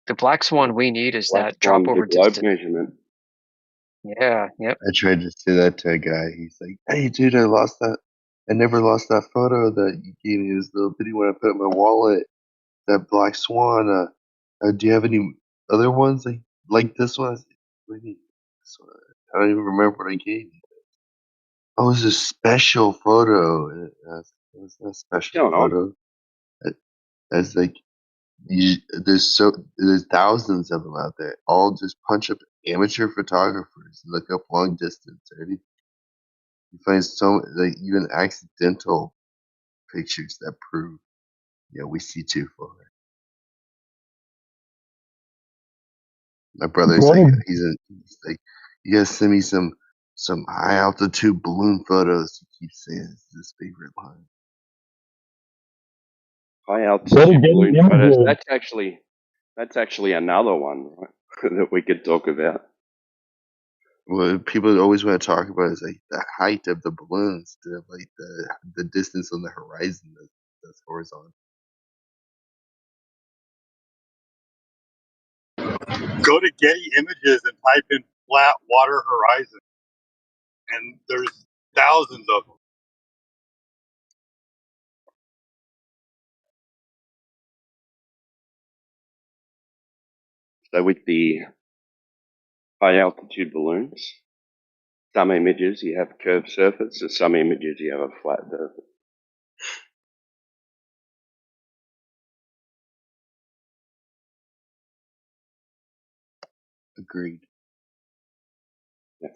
The black swan we need is that drop over globe measurement. Yeah, yep. I tried to say that to a guy. He's like, "Hey, dude, I never lost that photo that you gave me. It was the little bitty one I put in my wallet. That black swan. Do you have any other ones like this one?" I said, "What do you mean? this one. I don't even remember what I gave you. Oh, it was a special photo. It was a special Going on? photo. That's like there's thousands of them out there. All just punch up amateur photographers. Look up long distance. Already, you find so like even accidental pictures that prove we see too far. My brother's like he's like, you gotta send me some high altitude balloon photos. He keeps saying it's his favorite line. High altitude balloon photos. That's actually another one, right? that we could talk about. What people always want to talk about is like the height of the balloon instead of like the distance on the horizon that's horizontal. Go to Getty Images and type in flat water horizon, and there's thousands of them. So with the high altitude balloons, some images you have a curved surface, and some images you have a flat surface. Agreed. Yeah.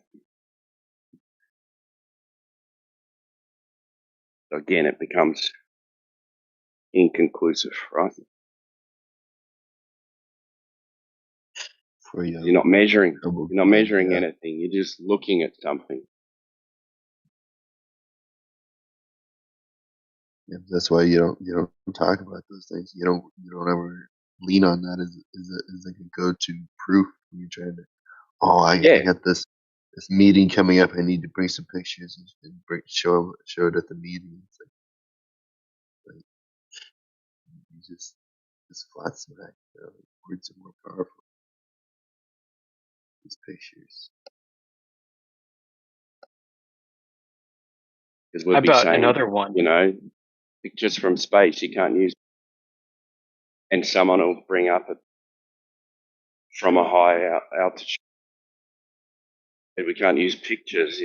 So again, it becomes inconclusive, right? You're not measuring. You're not measuring anything. You're just looking at something. Yeah, that's why you don't talk about those things. You don't ever lean on that as like a go-to proof when you're trying to. Oh, I got this meeting coming up. I need to bring some pictures and show it at the meeting. It's like you just flat smack. Words are more powerful. These pictures. Because we'll How be about saying, another one? Pictures from space you can't use, and someone will bring up it from a high altitude. And we can't use pictures,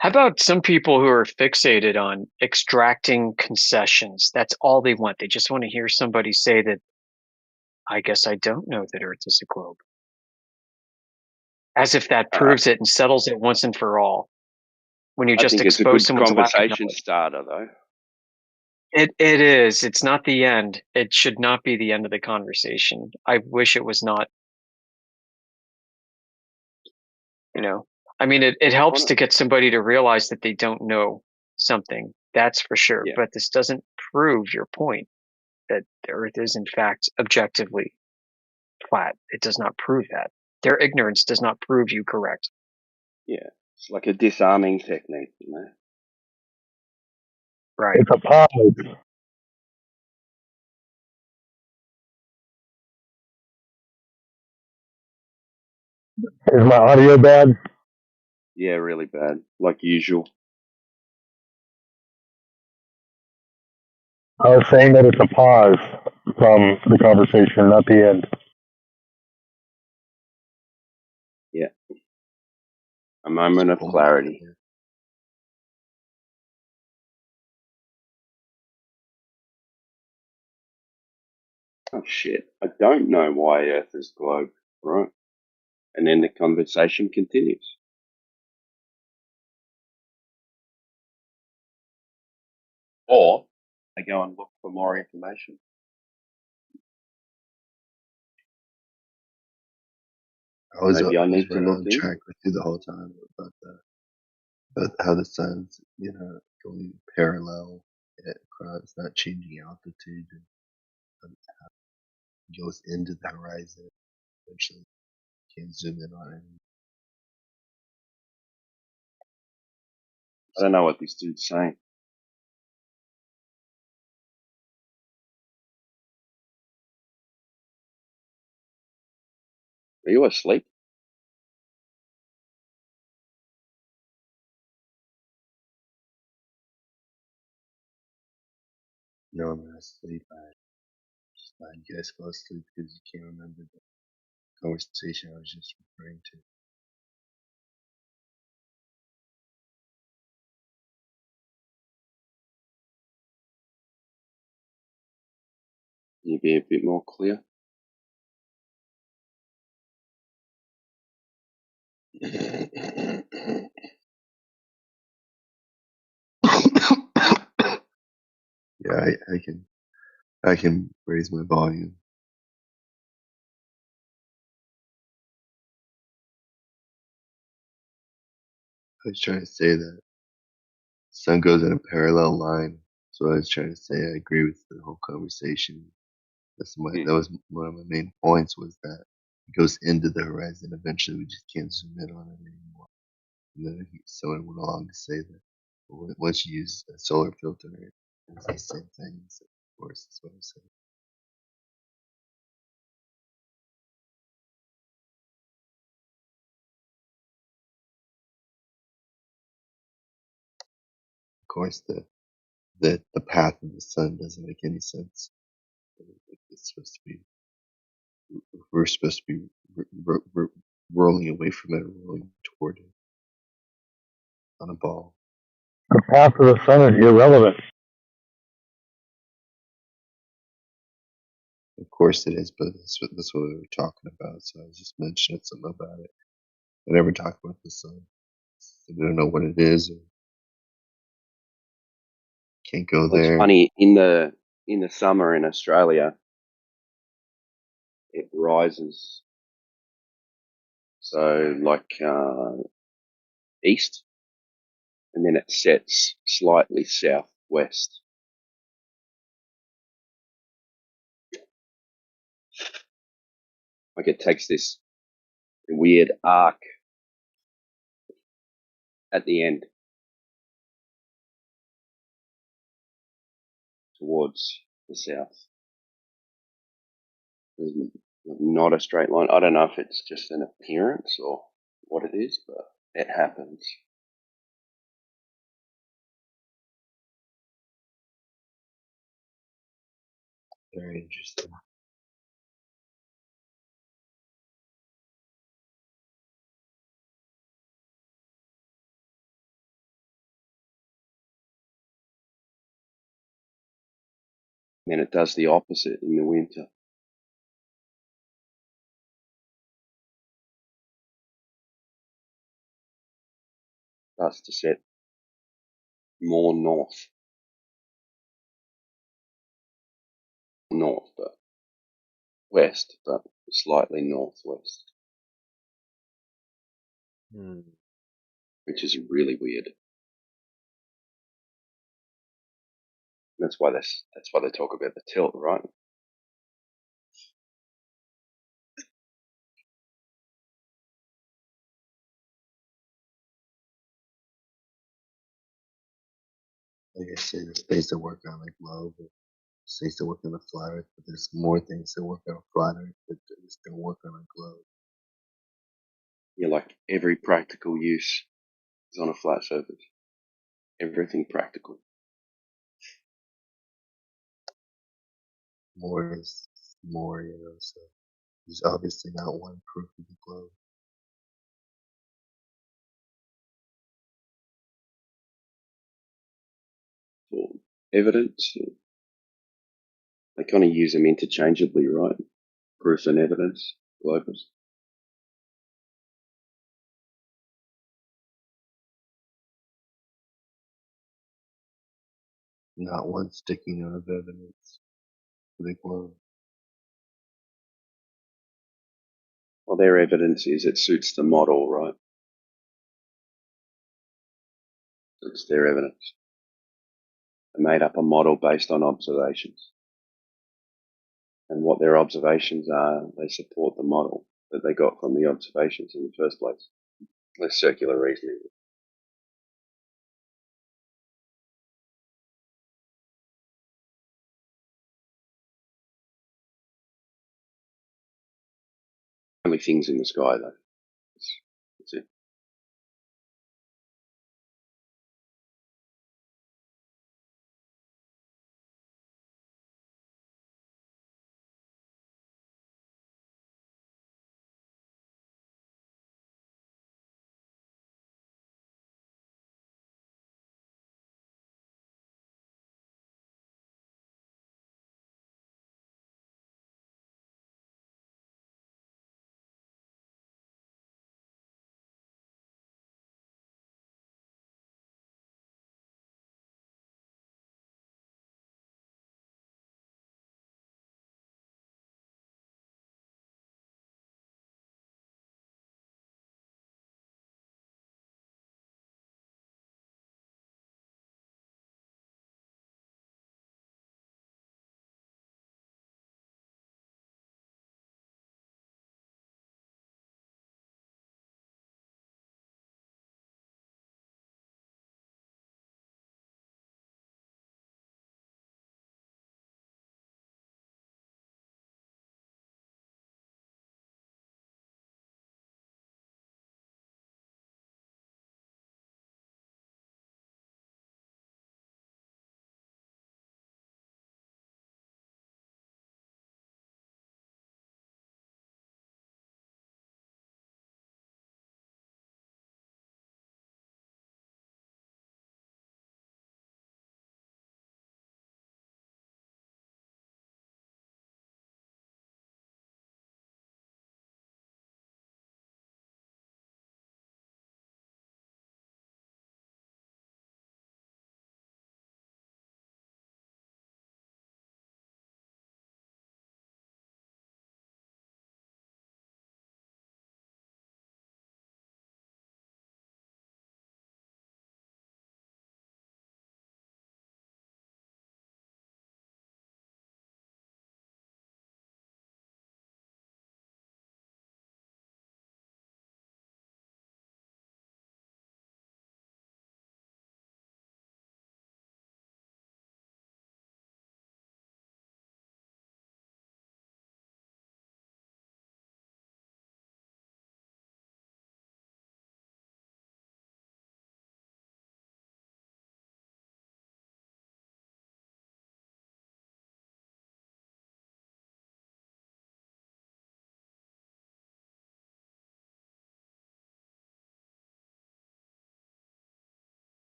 How about some people who are fixated on extracting concessions? That's all they want. They just want to hear somebody say that, I guess I don't know that Earth is a globe. As if that proves it and settles it once and for all. When you I just think it's a expose good someone's lack of conversation knowledge. starter, though. It is. It's not the end. It should not be the end of the conversation. I wish it was not. I mean, it helps to get somebody to realize that they don't know something. That's for sure. Yeah. But this doesn't prove your point that the Earth is in fact objectively flat. It does not prove that. Their ignorance does not prove you correct. Yeah. It's like a disarming technique, Right. It's a pause. Is my audio bad? Yeah, really bad, like usual. I was saying that it's a pause from the conversation, not the end. Yeah. A moment of clarity. Oh shit! I don't know why Earth is a globe, right? And then the conversation continues. Or I go and look for more information. Maybe I need to right look on in. track with you the whole time about how the sun's going parallel across, not changing altitude, and it goes into the horizon. Eventually, you can zoom in on it. I don't know what this dude's saying. Are you asleep? No, I'm not asleep. You guys fall asleep because you can't remember the conversation I was just referring to. Can you be a bit more clear? Yeah, I can raise my volume. I was trying to say that sun goes in a parallel line. So I was trying to say I agree with the whole conversation. That was one of my main points, was that it goes into the horizon. Eventually, we just can't zoom in on it anymore. And then someone went along to say that once you use a solar filter, it's the same thing. So, of course, that's what I'm saying. Of course, the path of the sun doesn't make any sense. It's supposed to be, we're supposed to be rolling away from it, rolling toward it on a ball. The path of the sun is irrelevant. Of course it is, but that's what we were talking about. So I was just mentioning something about it. I never talked about the sun. So we don't know what it is. Or can't go Well, it's there. funny, in the summer in Australia, it rises. So like east, and then it sets slightly southwest. Like it takes this weird arc at the end towards the south. There's not a straight line. I don't know if it's just an appearance or what it is, but it happens. Very interesting. And then it does the opposite in the winter. Starts to set more north, but west, but slightly northwest, which is really weird. That's why they talk about the tilt, right? Like I said, it's based to work on like globe. It's based to work on the flat earth, but there's more things that work on a flat earth that just don't work on a globe. Yeah, like every practical use is on a flat surface. Everything practical. More is more, so there's obviously not one proof of the globe. For evidence, they kind of use them interchangeably, right? Proof and evidence, globus. Not one sticking out of evidence for the globe. Well, their evidence is it suits the model, right? It's their evidence. They made up a model based on observations. And what their observations are, they support the model that they got from the observations in the first place. There's circular reasoning. Only things in the sky, though. That's it.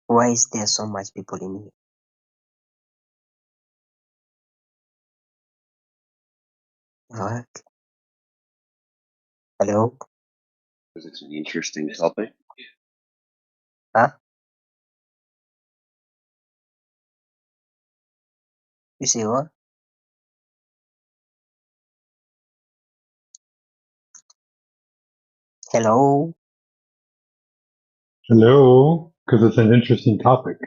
Why is there so much people in here? What? Hello? Because it's an interesting topic. Huh? You say what? Hello? Hello, because it's an interesting topic.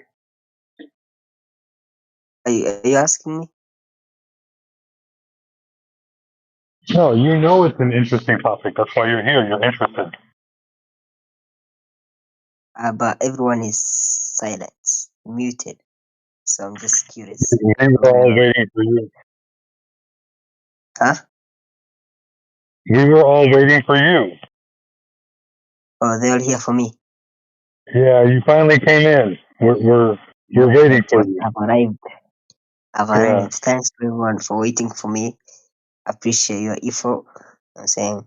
Are you asking me? No, you know it's an interesting topic. That's why you're here. You're interested. But everyone is silent, muted. So I'm just curious. We were all waiting for you. Huh? We were all waiting for you. Oh, they're all here for me. Yeah, you finally came in. We're waiting for you. I've arrived. I've Yeah. arrived. Thanks to everyone for waiting for me. Appreciate your effort. I'm saying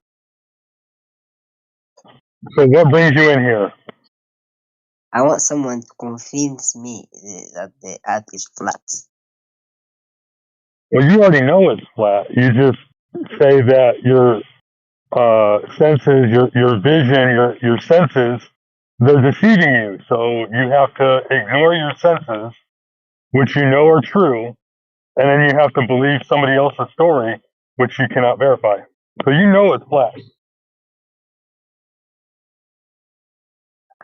So what brings you in here? I want someone to convince me that the earth is flat. Well, you already know it's flat. You just say that your senses, your vision, your senses, they're deceiving you. So you have to ignore your senses, which you know are true, and then you have to believe somebody else's story, which you cannot verify. So you know it's flat.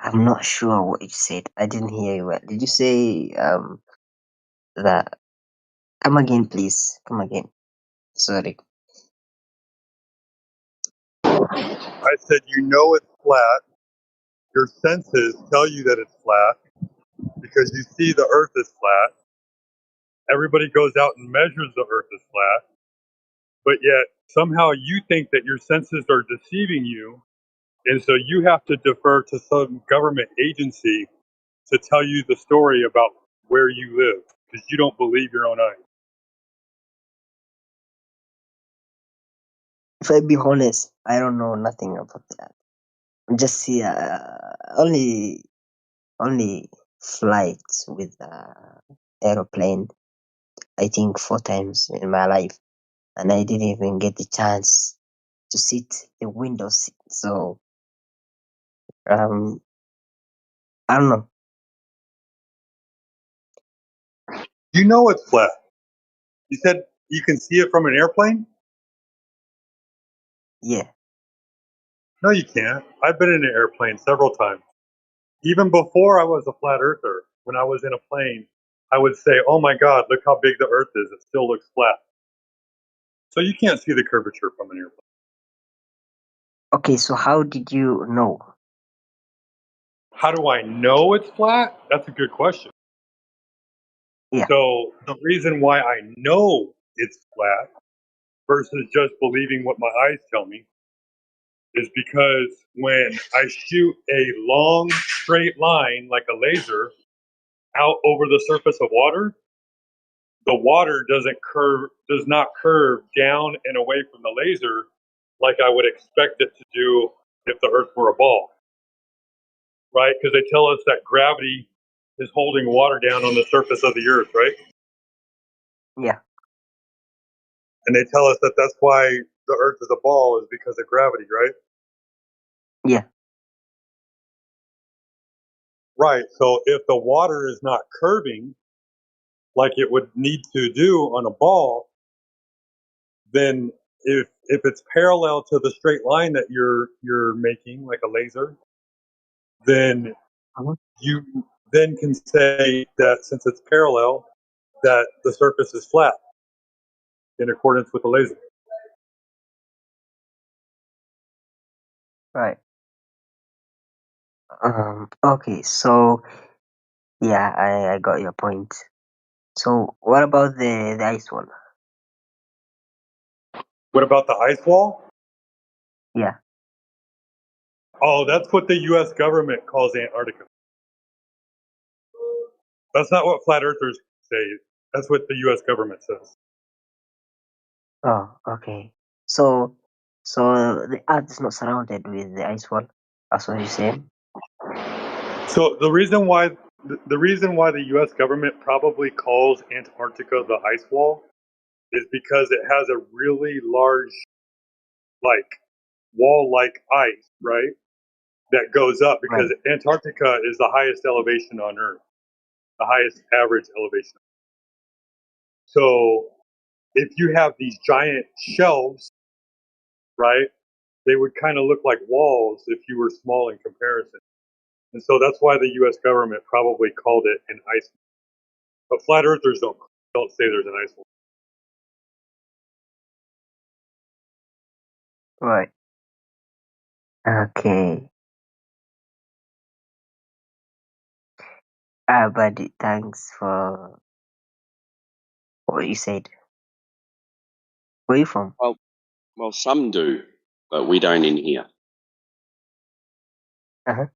I'm not sure what you said. I didn't hear you well. Did you say that? Come again, please. Come again. Sorry. I said you know it's flat. Your senses tell you that it's flat because you see the earth is flat. Everybody goes out and measures the earth is flat, but yet somehow you think that your senses are deceiving you, and so you have to defer to some government agency to tell you the story about where you live because you don't believe your own eyes. If I be honest, I don't know nothing about that. Just see only flights with aeroplane. I think 4 times in my life, and I didn't even get the chance to sit the window seat. So I don't know. You know it's flat. You said you can see it from an airplane? Yeah. No, you can't. I've been in an airplane several times. Even before I was a flat earther, when I was in a plane, I would say, oh my God, look how big the earth is. It still looks flat. So you can't see the curvature from an airplane. Okay, so how did you know? How do I know it's flat? That's a good question. Yeah. So the reason why I know it's flat versus just believing what my eyes tell me is because when I shoot a long straight line like a laser out over the surface of water, the water does not curve down and away from the laser like I would expect it to do if the earth were a ball. Right? Because they tell us that gravity is holding water down on the surface of the earth, right? Yeah. And they tell us that that's why the earth is a ball is because of gravity, right? Yeah. Right. So if the water is not curving like it would need to do on a ball, then if it's parallel to the straight line that you're making like a laser, then you then can say that since it's parallel, that the surface is flat in accordance with the laser. Right. Okay, so yeah, I got your point. So what about the ice wall? What about the ice wall? Yeah. Oh, that's what the U.S. government calls Antarctica. That's not what flat earthers say. That's what the U.S. government says. Oh, okay. So the earth is not surrounded with the ice wall. That's what you're saying? So the reason why The reason why the U.S. government probably calls Antarctica the ice wall is because it has a really large, like, wall-like ice, right? That goes up because Antarctica is the highest elevation on Earth, the highest average elevation. So if you have these giant shelves, right, they would kind of look like walls if you were small in comparison. And so that's why the U.S. government probably called it an ice wall. But flat earthers don't say there's an ice wall. Right. Okay. Buddy, thanks for what you said. Where are you from? Well, some do, but we don't in here. Uh-huh.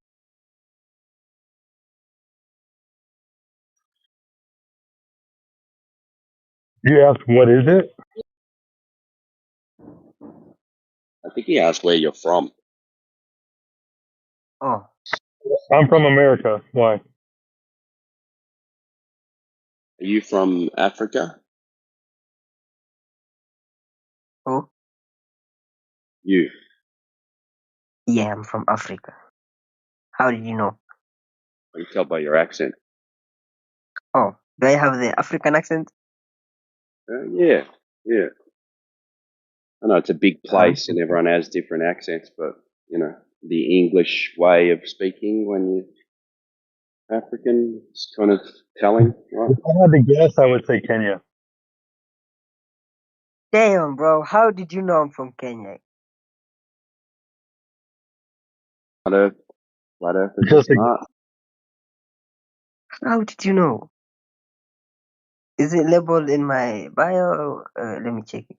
You asked, what is it? I think he asked where you're from. Oh. I'm from America. Why? Are you from Africa? Oh. You. Yeah, I'm from Africa. How did you know? I can tell by your accent. Oh, do I have the African accent? Yeah. I know it's a big place and everyone has different accents, but, you know, the English way of speaking when you're African is kind of telling, right? If I had to guess, I would say Kenya. Damn, bro. How did you know I'm from Kenya? Flat Earthers are smart. How did you know? Is it labeled in my bio? Let me check it.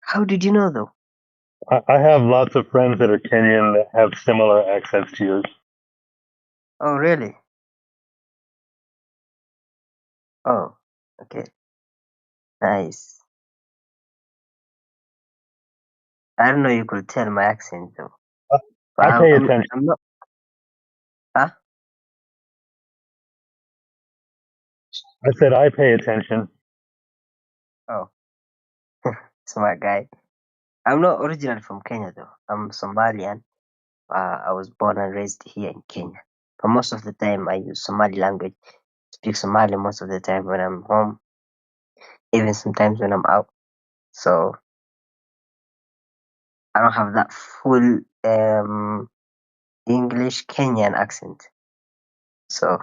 How did you know, though? I have lots of friends that are Kenyan that have similar accents to yours. Oh, really? Oh, okay. Nice. I don't know you could tell my accent, though. But I pay attention. I'm not. Huh? I said I pay attention. Oh, smart guy. I'm not originally from Kenya, though. I'm Somalian. I was born and raised here in Kenya. But most of the time, I use Somali language. Speak Somali most of the time when I'm home, even sometimes when I'm out. So I don't have that full English Kenyan accent. So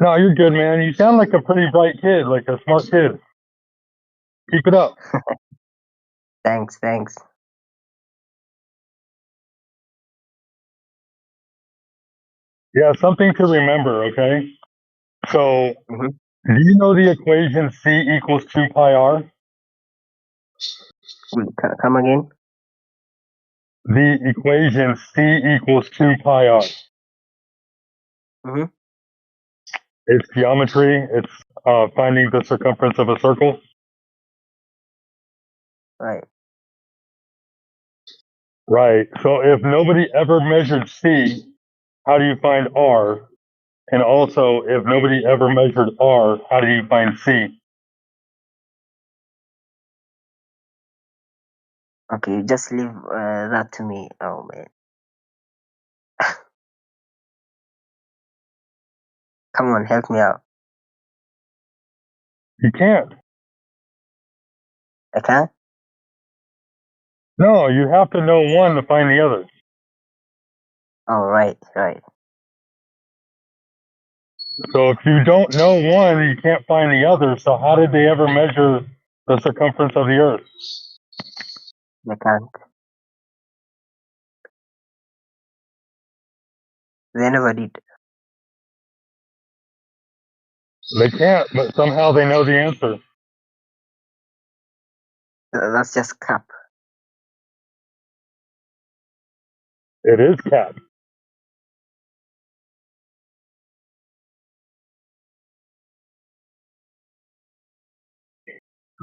No, you're good, man. You sound like a pretty bright kid, like a smart kid. Keep it up. thanks. Yeah, something to remember, okay? So, do you know the equation C equals 2 pi r? Come again? The equation C equals 2 pi r. Mm-hmm. It's geometry. It's finding the circumference of a circle. Right. Right. So if nobody ever measured C, how do you find R? And also, if nobody ever measured R, how do you find C? Okay, just leave that to me. Oh man. Come on, help me out. You can't. I can't? No, you have to know one to find the other. Oh, right. So if you don't know one, you can't find the other. So how did they ever measure the circumference of the Earth? I can't. They never did. They can't, but somehow they know the answer. That's just cap. It is cap.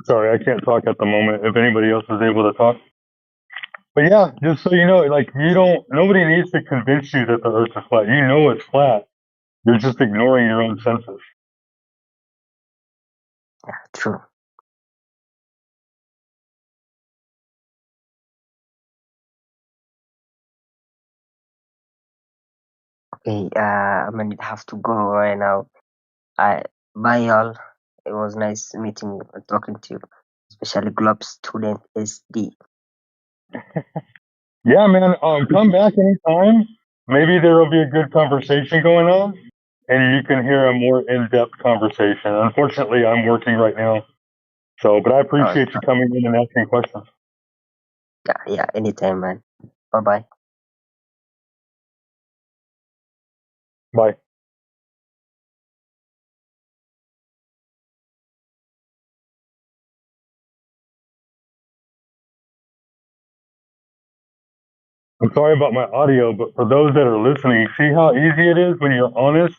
Sorry, I can't talk at the moment. If anybody else is able to talk. But yeah, just so you know, like nobody needs to convince you that the Earth is flat. You know it's flat. You're just ignoring your own senses. True. Okay, I'm gonna have to go right now. Bye y'all. It was nice meeting and talking to you, especially Globe Student SD. Yeah, man. Come back anytime. Maybe there will be a good conversation going on, and you can hear a more in-depth conversation. Unfortunately, I'm working right now, but I appreciate you coming in and asking questions. Yeah, anytime, man. Bye. Bye. I'm sorry about my audio, but for those that are listening, see how easy it is when you're honest?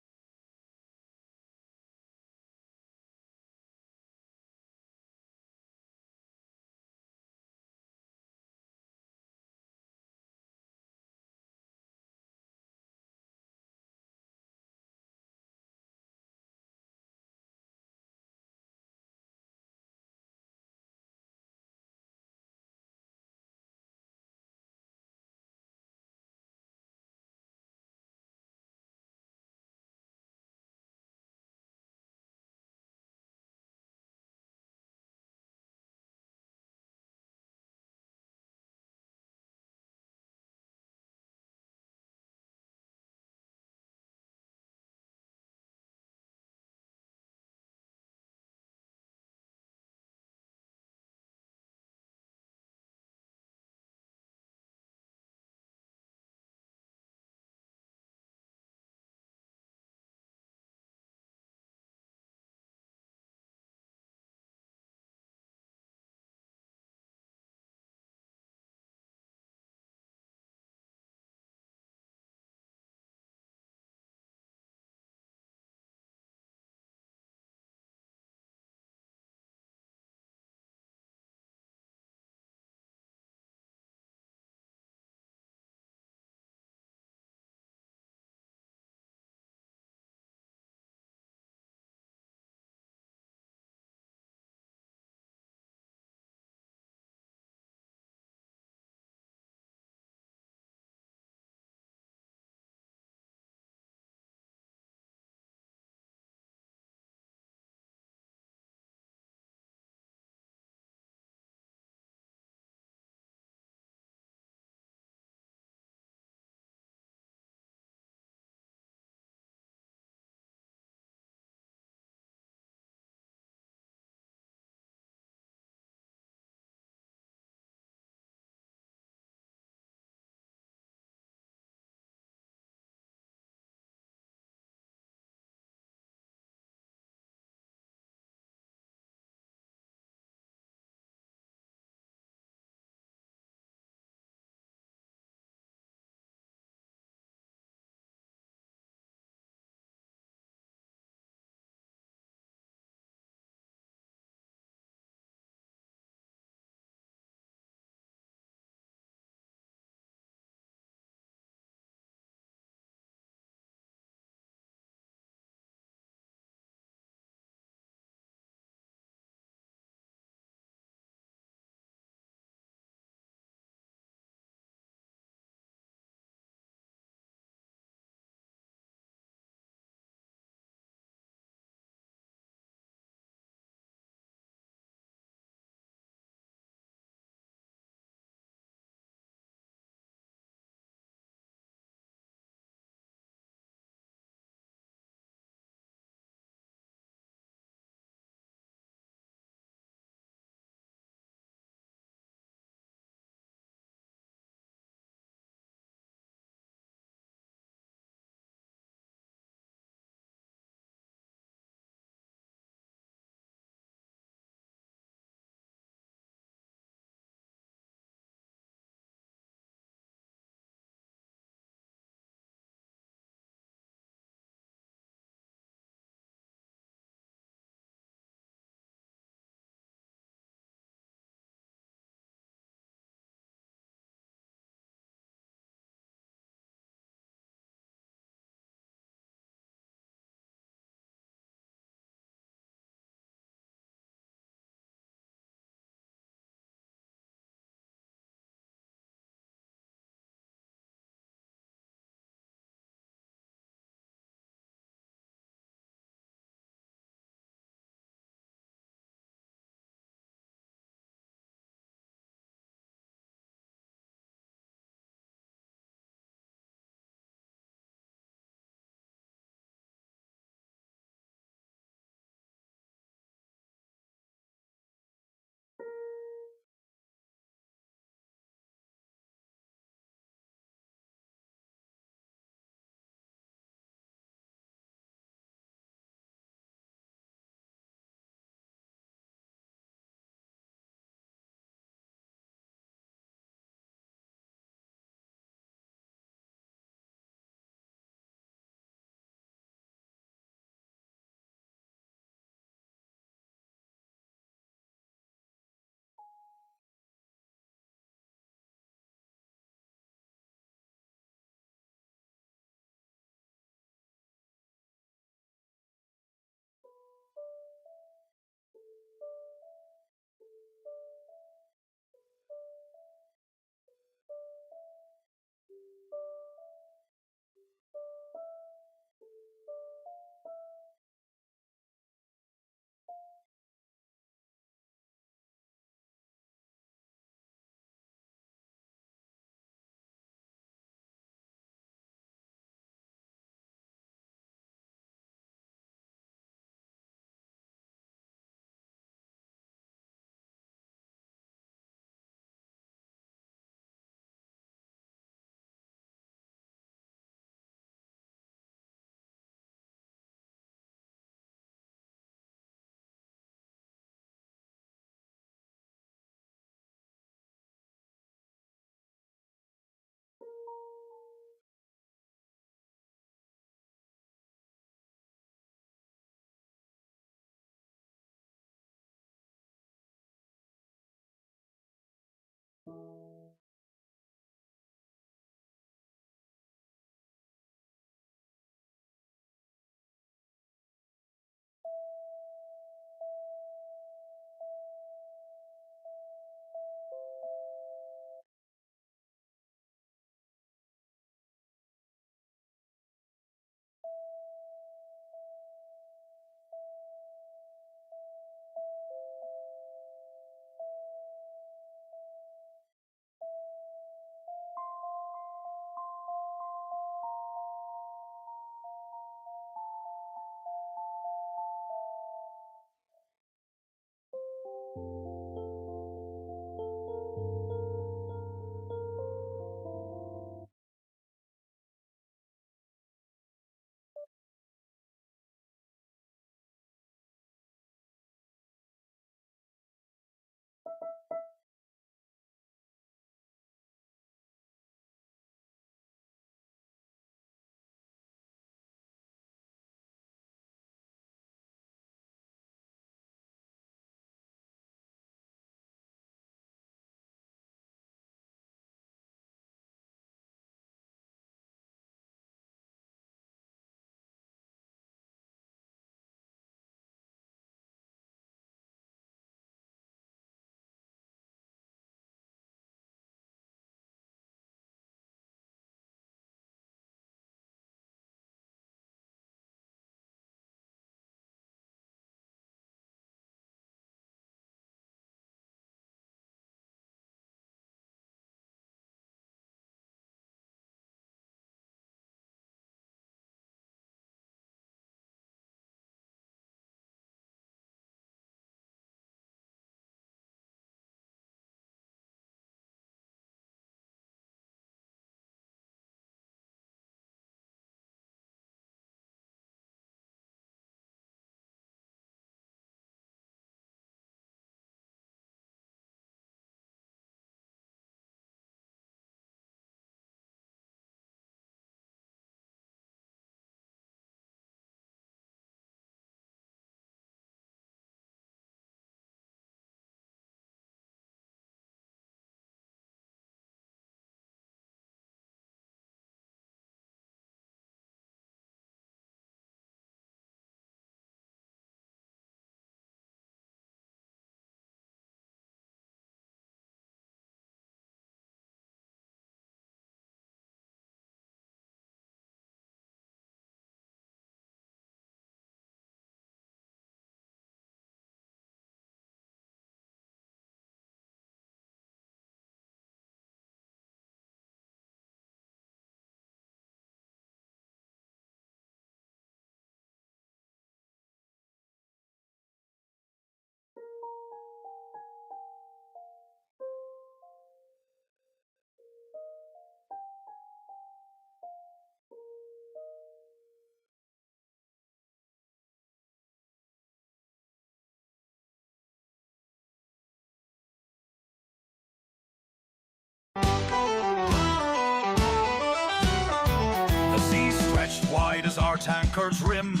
The sea stretched wide as our tanker's rim,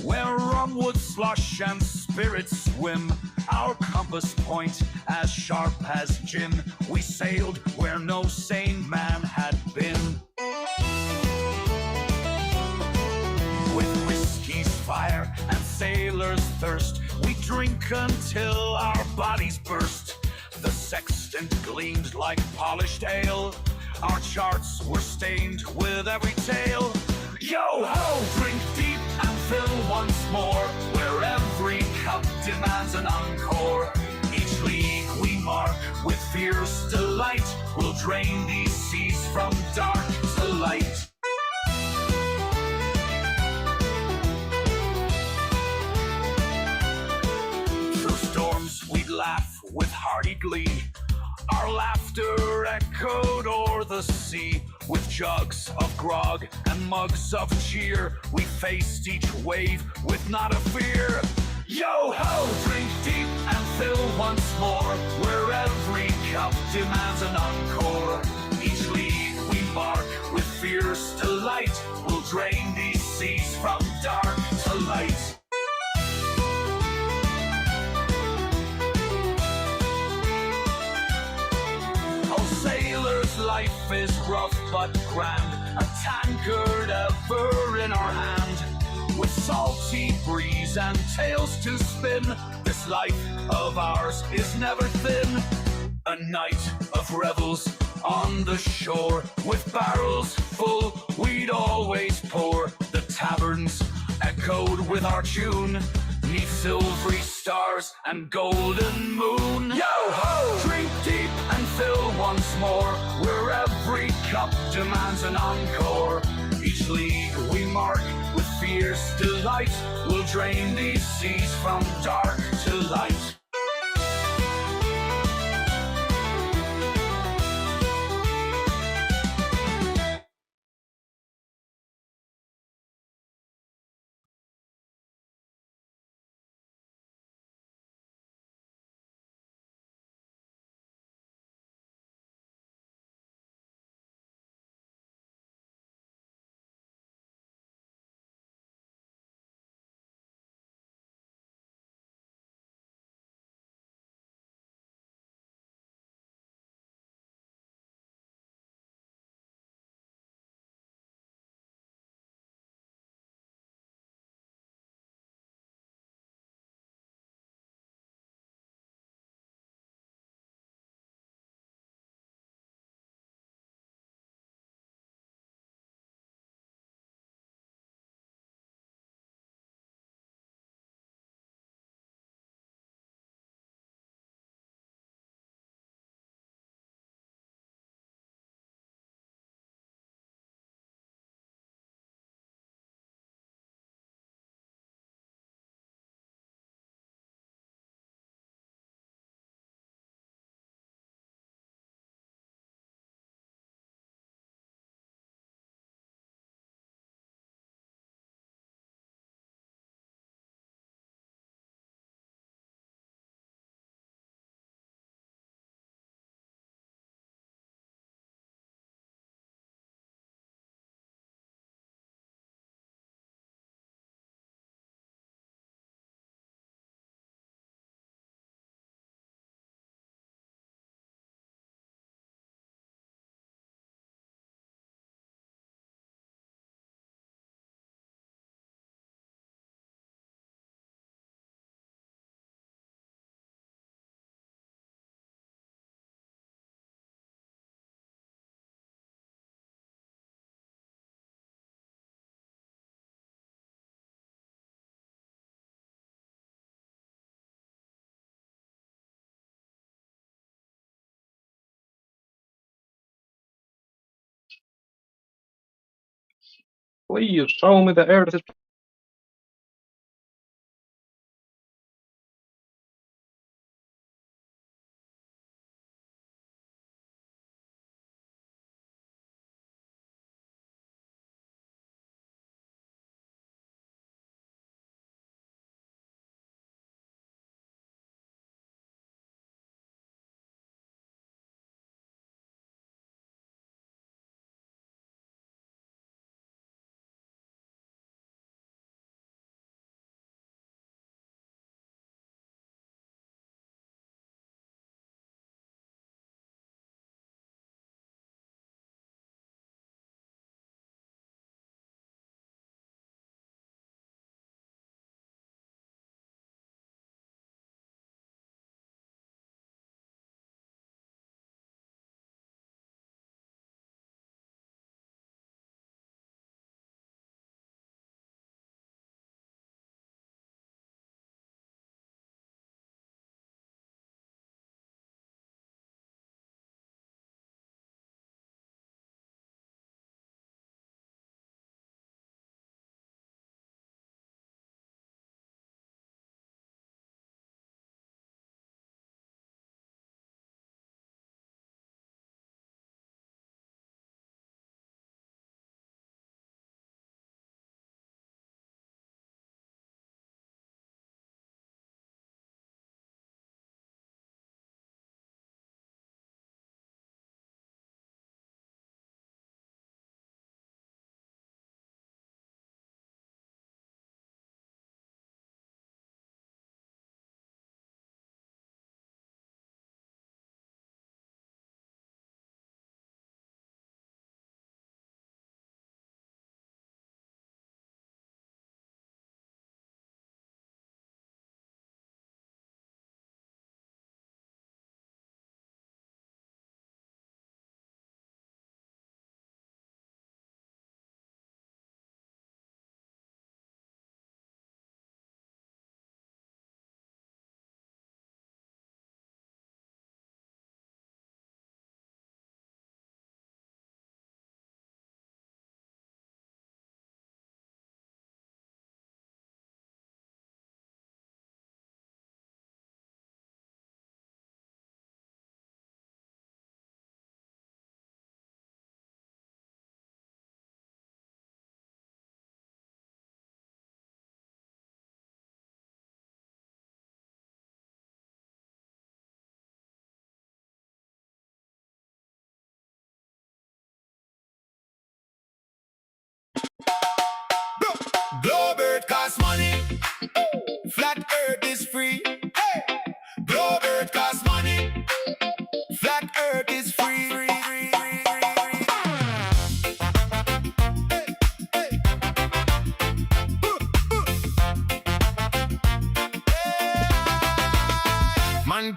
where rum would slush and spirits swim. Our compass point as sharp as gin. We sailed where no sane man had been. With whiskey's fire and sailor's thirst, we drink until our bodies burst. The sextant gleamed like polished ale. Our charts were stained with every tale. Yo-ho! Drink deep and fill once more, where every cup demands an encore. Each league we mark with fierce delight will drain these seas from dark to light. Through storms we'd laugh with hearty glee. Our laughter echoed o'er the sea. With jugs of grog and mugs of cheer, we faced each wave with not a fear. Yo-ho! Drink deep and fill once more, where every cup demands an encore. Each league we mark with fierce delight will drain these seas from dark to light. Sailor's life is rough but grand, a tankard ever in our hand. With salty breeze and tales to spin, this life of ours is never thin. A night of revels on the shore, with barrels full we'd always pour. The taverns echoed with our tune, 'neath silvery stars and golden moon. Yo-ho! Drink deep and fill once more, where every cup demands an encore. Each league we mark with fierce delight will drain these seas from dark to light. Please show me the earth is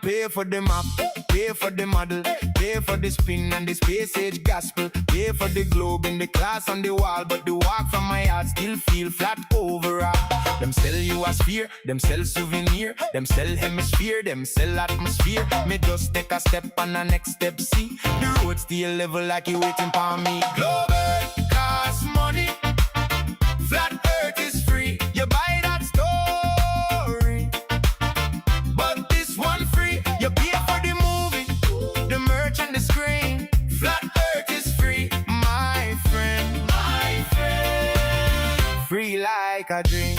pay for the map, pay for the model, pay for the spin and the space age gospel, pay for the globe in the class on the wall, but the walk from my heart still feel flat overall. Them sell you a sphere, them sell souvenir, them sell hemisphere, them sell atmosphere. Me just take a step and the next step see the road still level like you waiting for me. Globe Earth costs money, flat earth is free. You buy that story, but this one free. You pay for the movie, the merch and the screen. Flat earth is free, my friend. My friend. Free like a dream.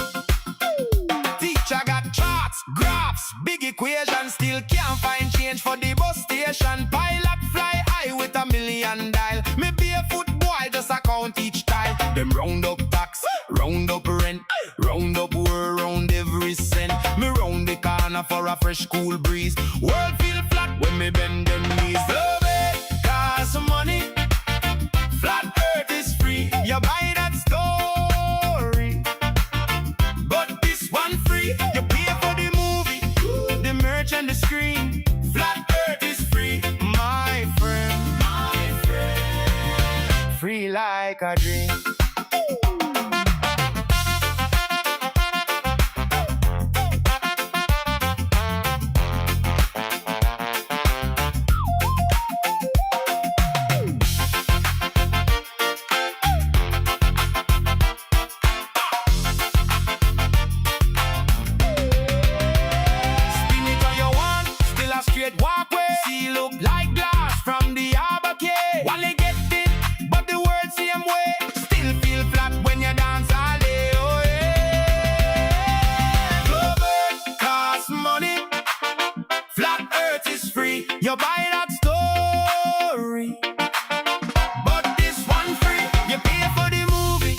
Teacher got charts, graphs, big equations. Still can't find change for the bus station. Pilot fly high with a million dial. Me barefoot boy just a count each tile. Them round up tax, round up rent, round up world, round every cent. Me round the corner for a fresh cool breeze. World feel flat when me bend them knees. Love it, cost some money. Flat earth is free. You buy that story, but this one free. You pay for the movie, the merch and the screen. Flat earth is free, my friend. My friend. Free like a dream. Straight walkway, see look like glass from the harbor quay. Wally get it, but the world same way. Still feel flat when you dance all day. Oh yeah. Globe Earth costs money, flat earth is free. You buy that story, but this one free. You pay for the movie,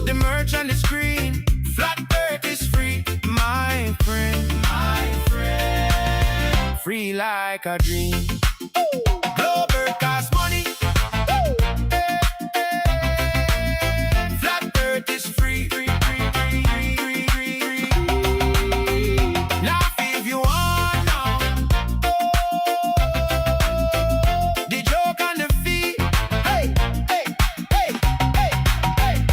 the merch and the screen. Flat earth is free, my friend. My friend. Free like a dream. Globe Earth costs money. Flat earth is free. Laugh if you want now. The joke on the feet. Hey, hey, hey, hey, hey.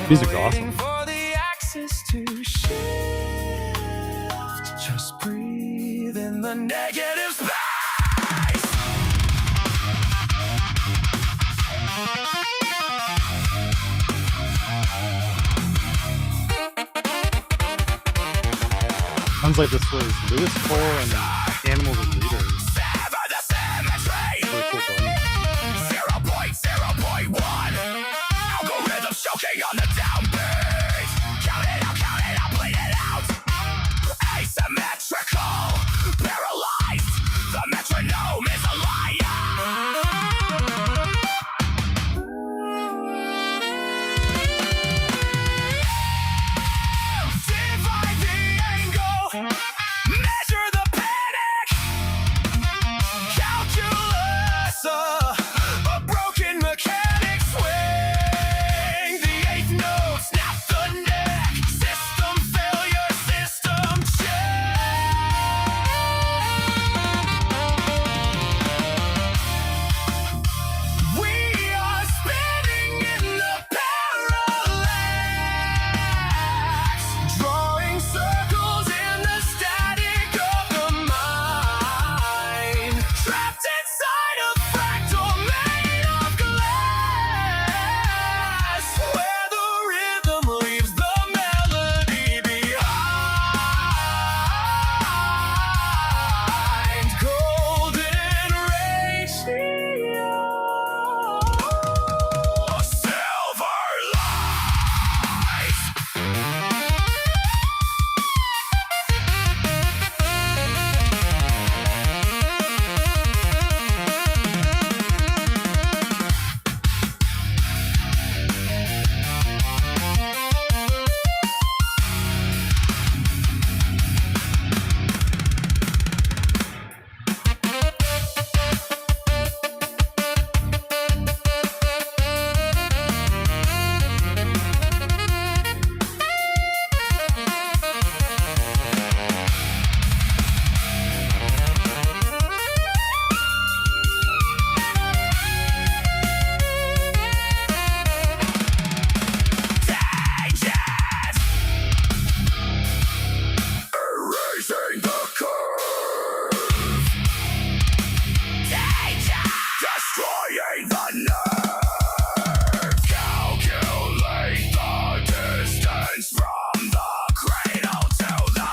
Music's awesome. For the axis to shift, just breathe in the negative space. Sounds like this was Lewis Cole and Animals as Leaders. Really cool button. 0.0.1 algorithms choking on the downbeat. Count it out, bleed it out. Asymmetrical, paralyzed. The metronome is a liar. Divide the angle, measure the panic. Calculus, a broken mechanic swing. The eighth note, snap the neck. System failure, system check. We are spinning in the parallax, drawing circles in the static of the mind, trapped inside a fractal made of glass, where the rhythm leaves the melody behind. Golden ratio, silver light. Erasing the curve. Danger. Destroying the nerve. Calculate the distance from the cradle to the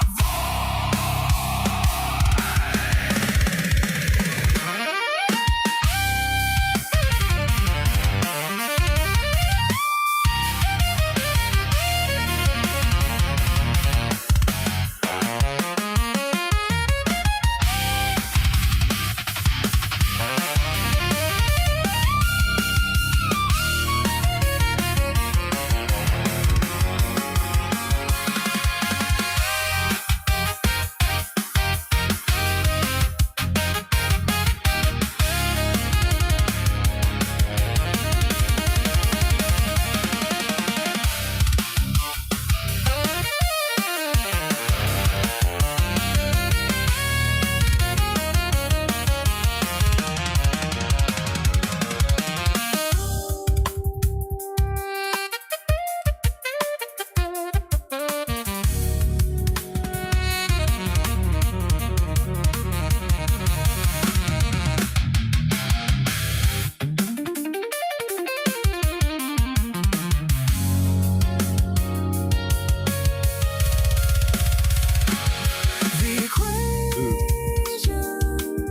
The equation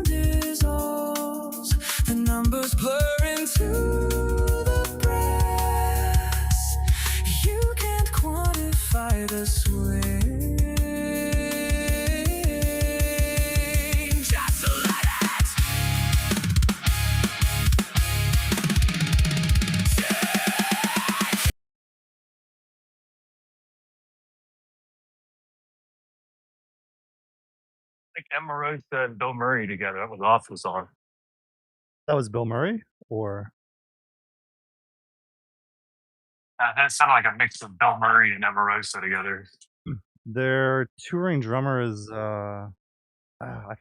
dissolves, the numbers blur into the brass. You can't quantify the swing. Just let it. Like Emarosa and Bill Murray together. That was an awesome song. That was Bill Murray, or That sounded like a mix of Bill Murray and Emarosa together. their touring drummer is I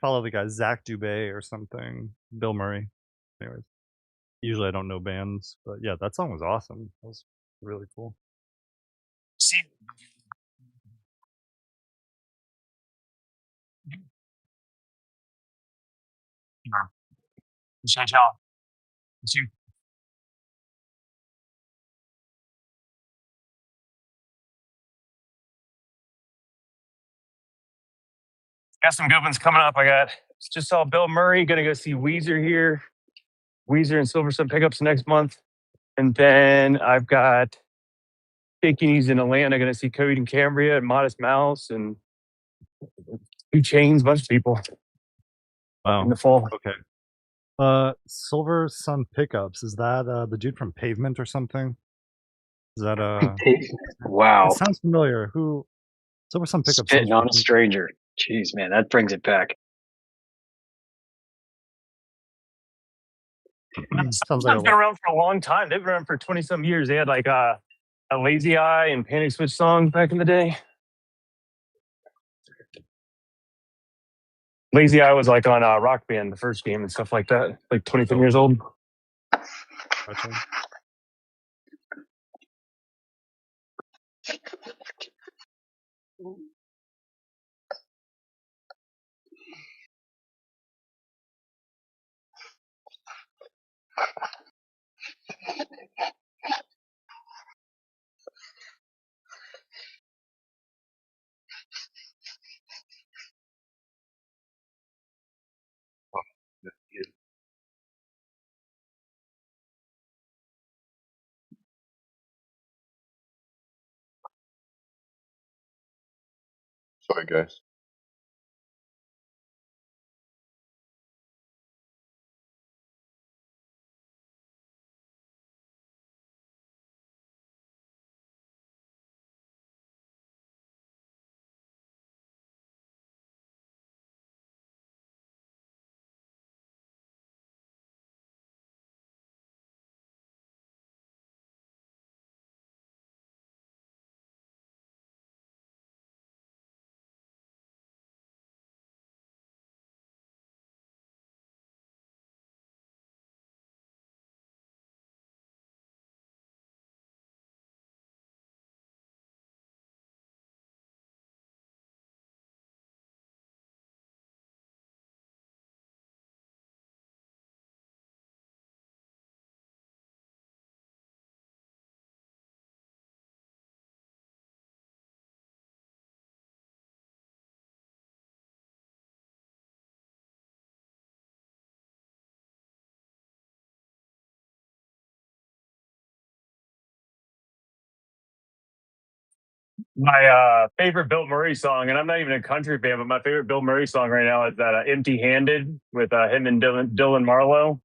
follow the guy Zach Dubé or something. Bill Murray. Anyways, usually I don't know bands, but yeah, that song was awesome. That was really cool. Ciao, ciao. See you. Got some good ones coming up. I just saw Bill Murray. Gonna go see Weezer here. Weezer and Silver Sun pickups next month. And then I've got Pickies in Atlanta. Gonna see Cody and Cambria and Modest Mouse and Two Chains, bunch of people Wow. in the fall. Okay. Silver Sun Pickups. Is that the dude from Pavement or something? Is that Wow. It sounds familiar. Who? Silver Sun Pickups. Spitting on a stranger. Jeez, man, that brings it back. Sounds like It's been around for a long time. They've been around for 20 some years. They had like a Lazy Eye and Panic Switch song back in the day. Lazy Eye was like on Rock Band, the first game and stuff like that. Like 20 years old. Gotcha. Sorry, guys. My favorite Bill Murray song, and I'm not even a country fan, but my favorite Bill Murray song right now is that "Empty Handed" with him and Dylan Marlowe.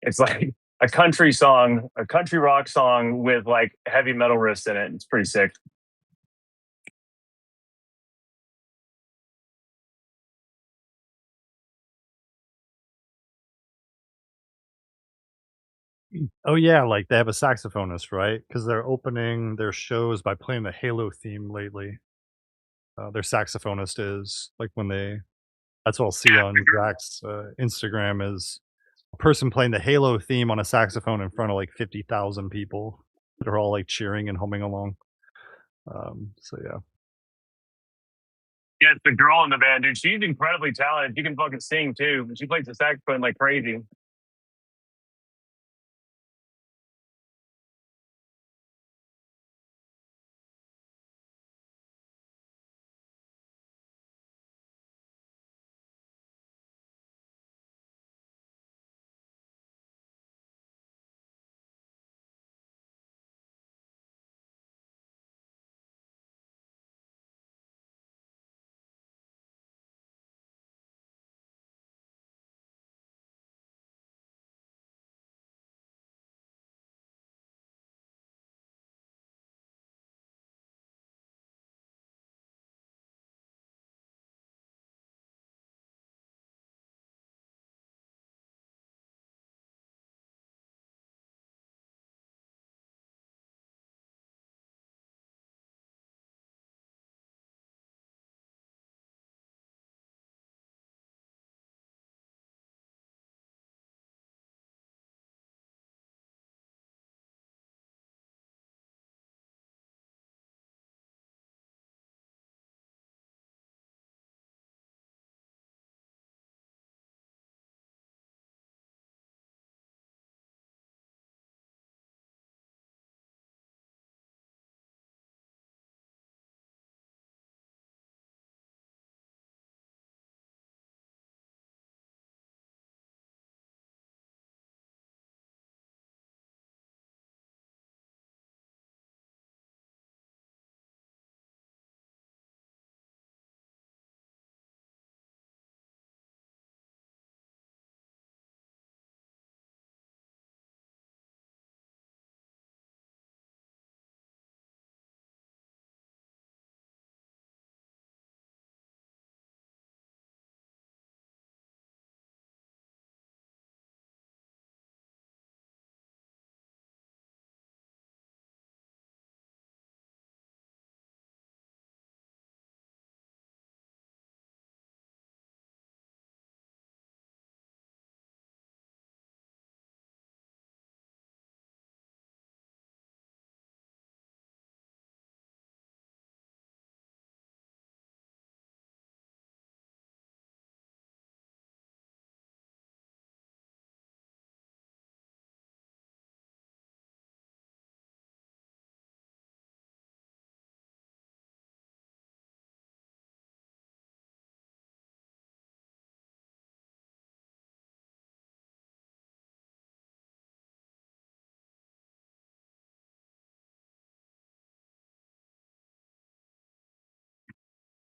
It's like a country song, a country rock song with like heavy metal riffs in it. It's pretty sick. Oh yeah, like they have a saxophonist, right? Because they're opening their shows by playing the Halo theme lately. Their saxophonist is like when they. That's what I'll see on Zach's Instagram is a person playing the Halo theme on a saxophone in front of like 50,000 people that are all like cheering and humming along. So yeah. Yeah, it's the girl in the band, dude. She's incredibly talented. She can fucking sing too. She plays the saxophone like crazy.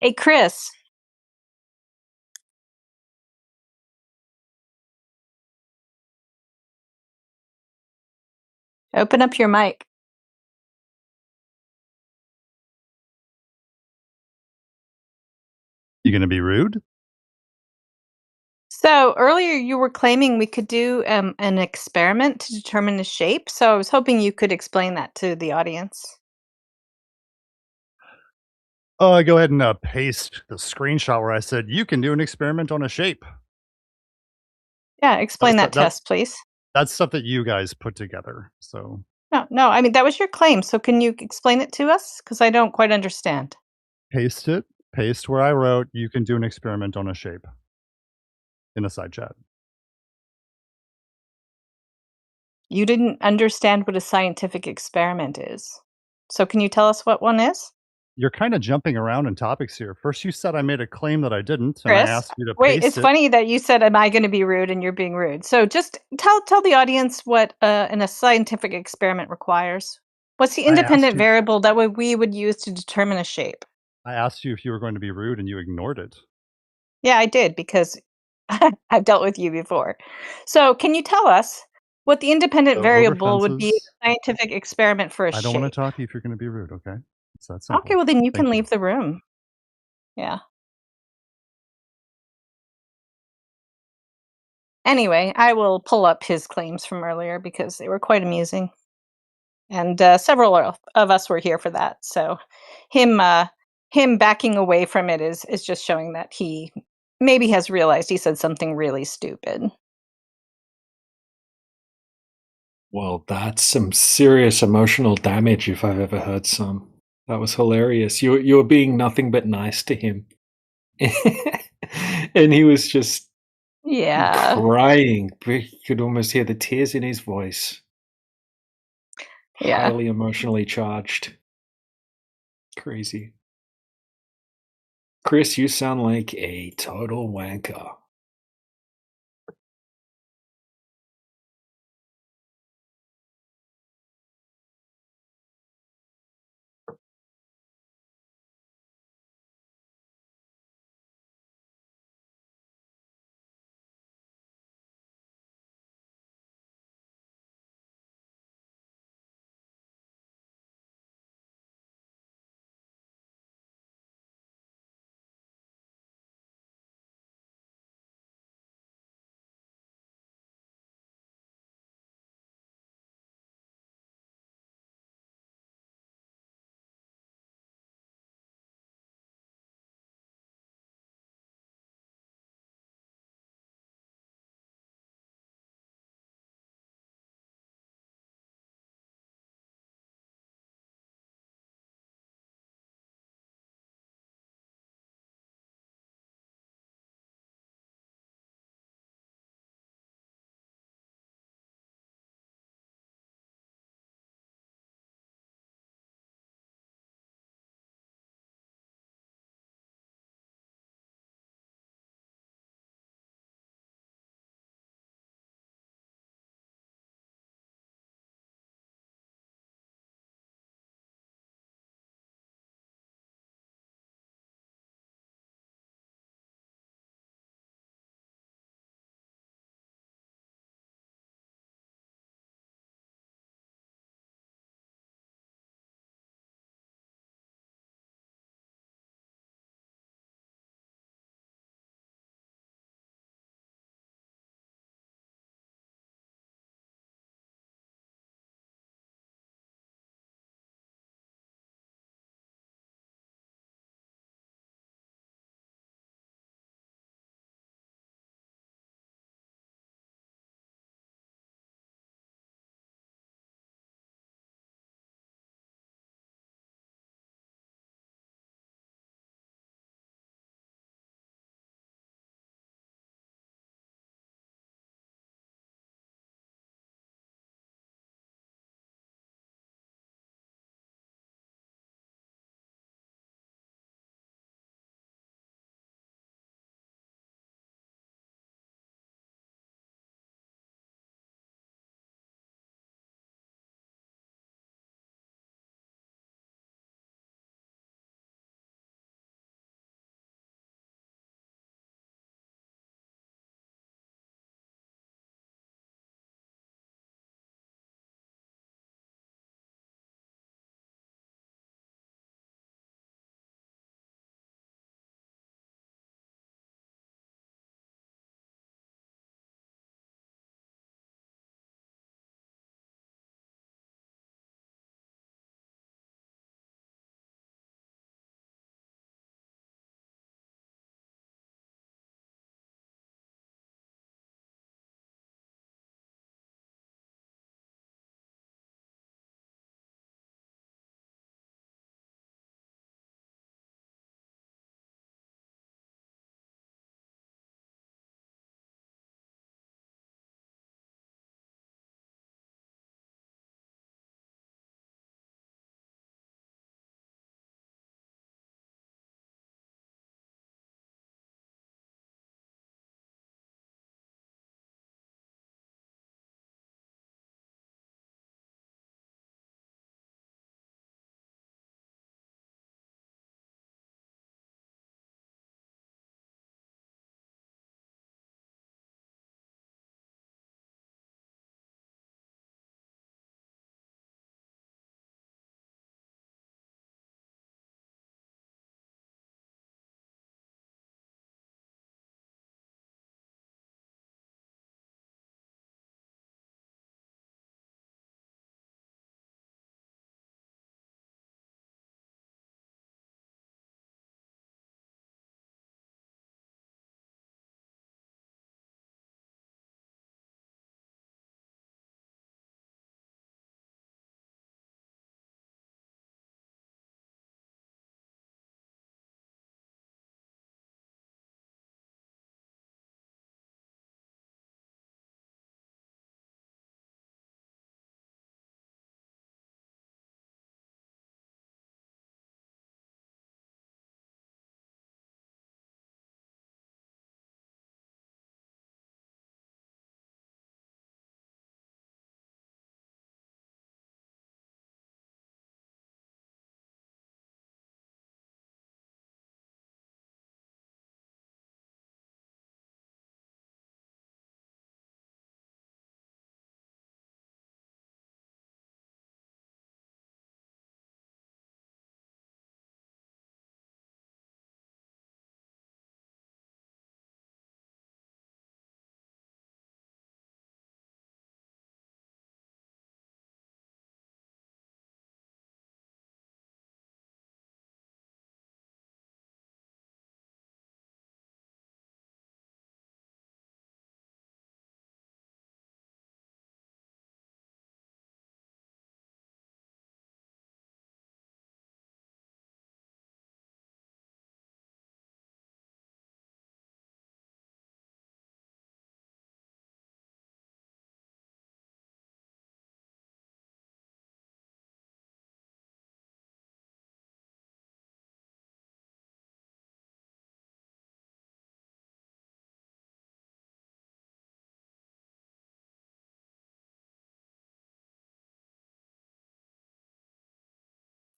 Hey, Chris. Open up your mic. You gonna be rude? So earlier you were claiming we could do an experiment to determine the shape. So I was hoping you could explain that to the audience. Oh, go ahead and paste the screenshot where I said you can do an experiment on a shape. Yeah, explain that to That us, please. that's stuff that you guys put together. So No, I mean, that was your claim. So can you explain it to us? Because I don't quite understand. paste it, paste where I wrote you can do an experiment on a shape in a side chat. You didn't understand what a scientific experiment is. So can you tell us what one is? You're kind of jumping around in topics here. First, you said I made a claim that I didn't, and I Chris, asked you to wait, paste it's it. funny that you said, am I going to be rude? And you're being rude. So just tell the audience what a scientific experiment requires. What's the I asked independent you- variable that we would use to determine a shape? I asked you if you were going to be rude, and you ignored it. Yeah, I did because I've dealt with you before. So can you tell us what the independent So over variable would be in fences. a scientific experiment for a I don't want to shape? talk to you if you're going to be rude. Okay, it's that simple. Okay, well then you Thank can leave the room. Yeah. Anyway, I will pull up his claims from earlier because they were quite amusing. And several of us were here for that. So him backing away from it is just showing that he maybe has realized he said something really stupid. Well, that's some serious emotional damage if I've ever heard some. That was hilarious. You were being nothing but nice to him. And he was just Yeah. crying. You could almost hear the tears in his voice. Yeah. Highly emotionally charged. Crazy. Chris, you sound like a total wanker.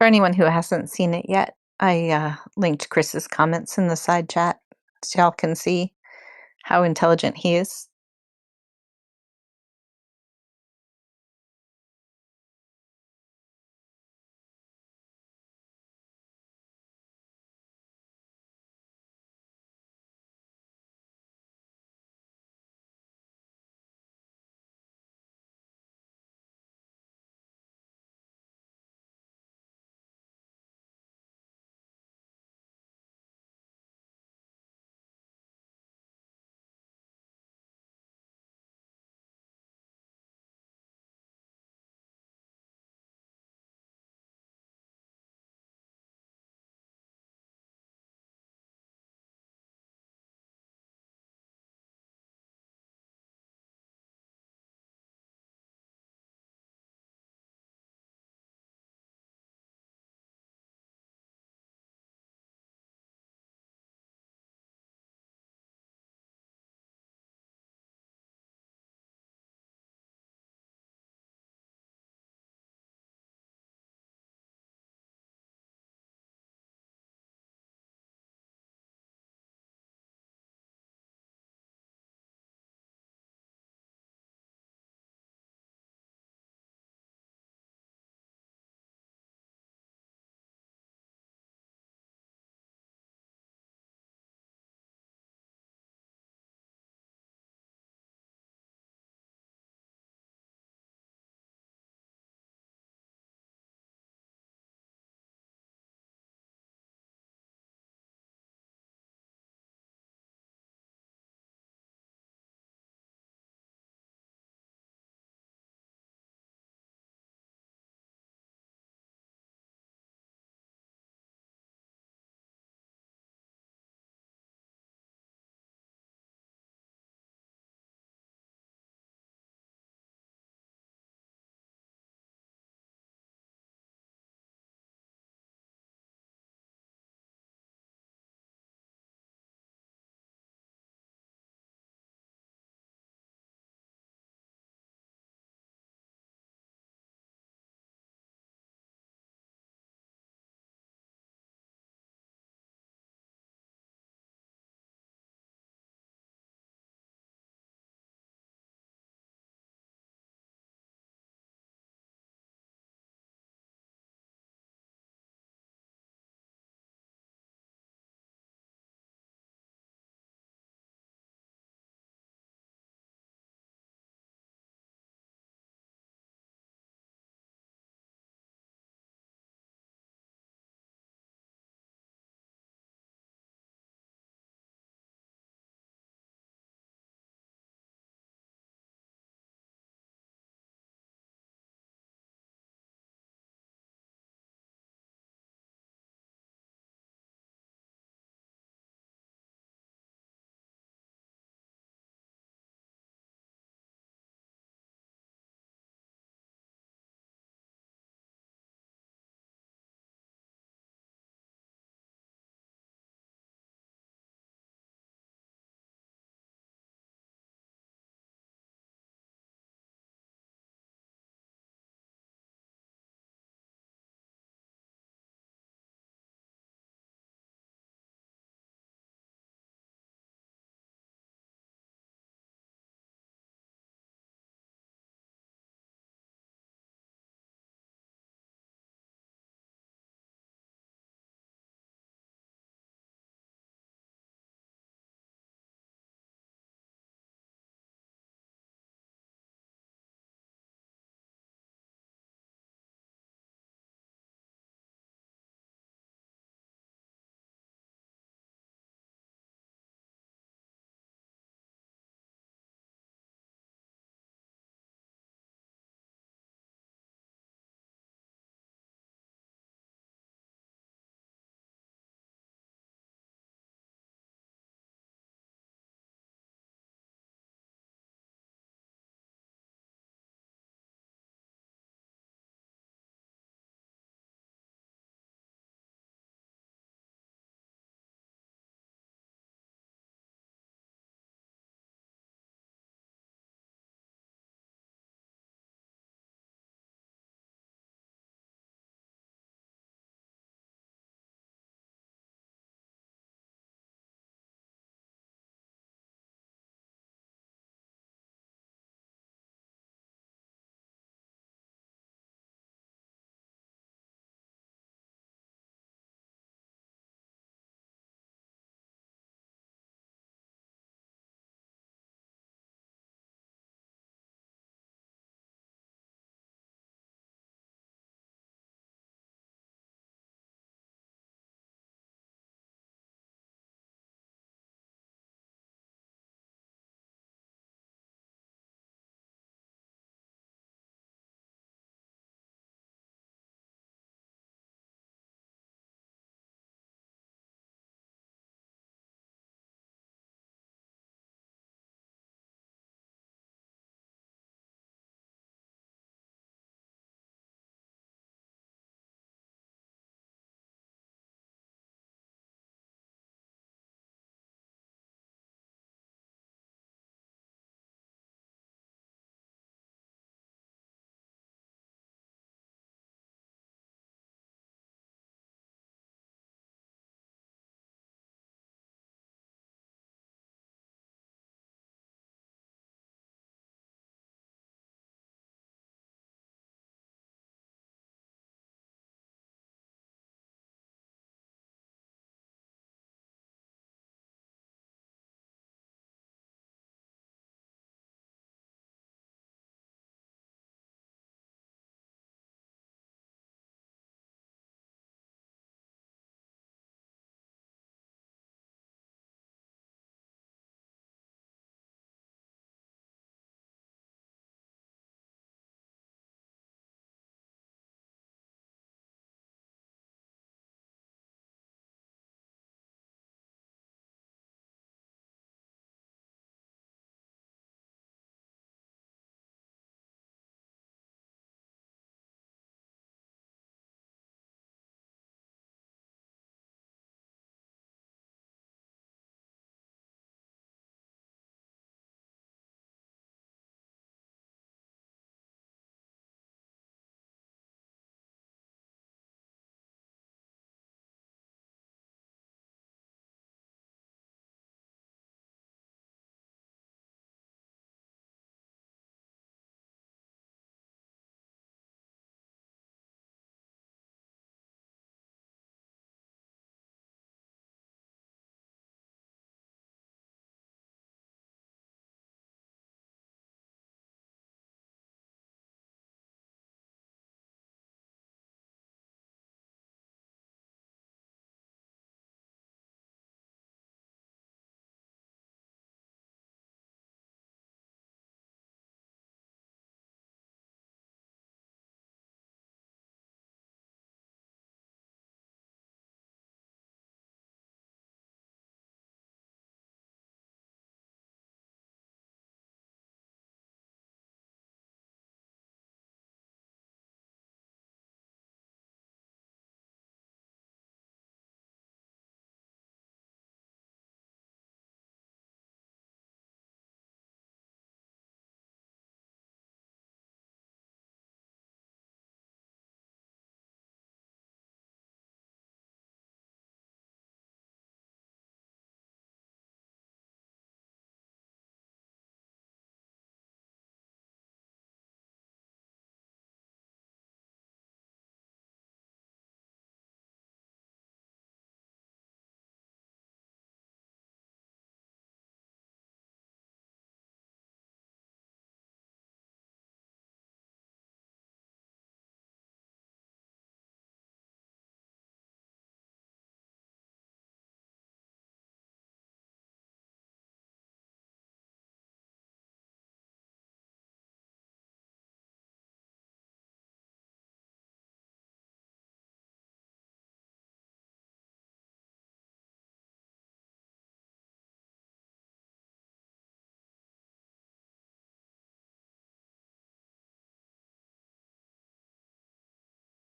For anyone who hasn't seen it yet, I linked Chris's comments in the side chat so y'all can see how intelligent he is.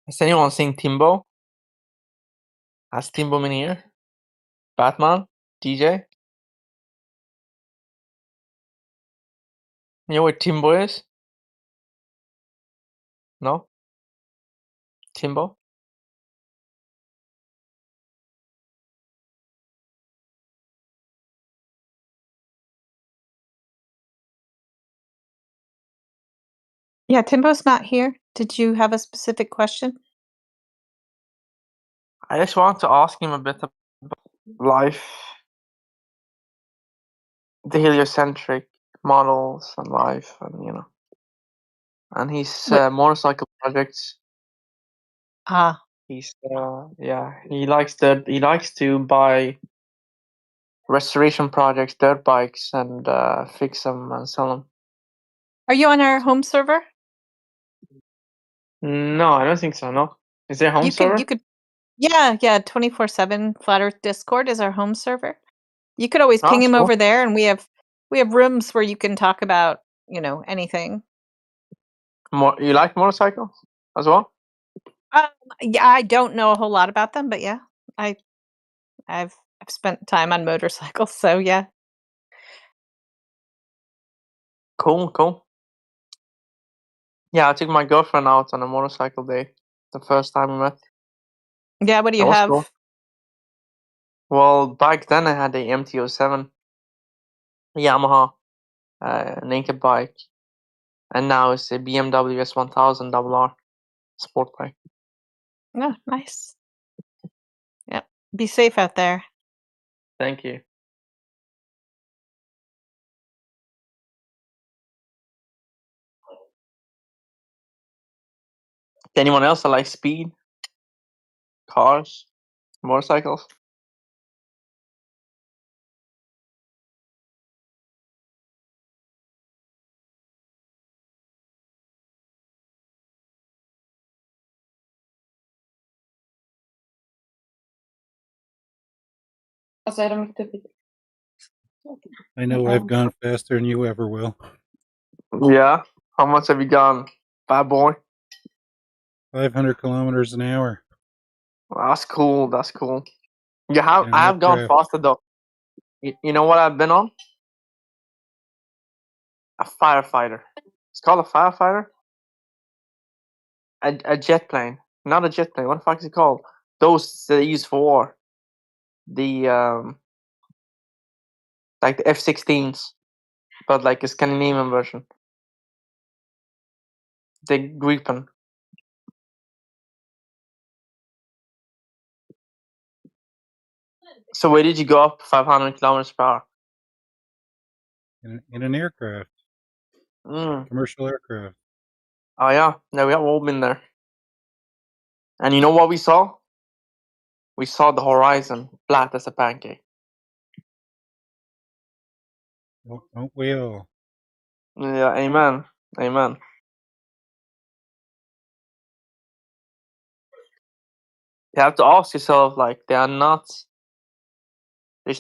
Has anyone seen Timbo? Has Timbo been here? Batman? DJ? You know where Timbo is? No? Timbo? Yeah, Timbo's not here. Did you have a specific question? I just want to ask him a bit about life, the heliocentric models and life, and and his motorcycle projects. Ah. He's he likes to buy restoration projects, dirt bikes, and fix them and sell them. Are you on our home server? No, I don't think so. No, is there a home server? You could. Yeah, 24/7 Flat Earth Discord is our home server. You could always ping him cool. over there, and we have rooms where you can talk about anything. You like motorcycles as well? Yeah, I don't know a whole lot about them, but yeah, I've spent time on motorcycles, so yeah. Cool. Yeah, I took my girlfriend out on a motorcycle day. The first time we met. Yeah, what do you That was have? cool. Well, back then I had the MT-07 Yamaha naked bike, and now it's a BMW S1000 RR sport bike. Oh, nice. Yep. Be safe out there. Thank you. Anyone else that likes speed? Cars? Motorcycles? I know I've gone faster than you ever will. Yeah. How much have you gone, bad boy? 500 kilometers an hour. Well, that's cool. I have gone faster though. You know what I've been on? A firefighter. It's called a firefighter. A jet plane, not a jet plane. What the fuck is it called? Those they use for war. The like the F-16s, but like a Scandinavian version. The Gripen. So where did you go up 500 kilometers per hour? In an aircraft. Commercial aircraft. Oh yeah, we have all been there. And you know what we saw? We saw the horizon flat as a pancake. Well, don't we all? Yeah, amen. You have to ask yourself, like, there's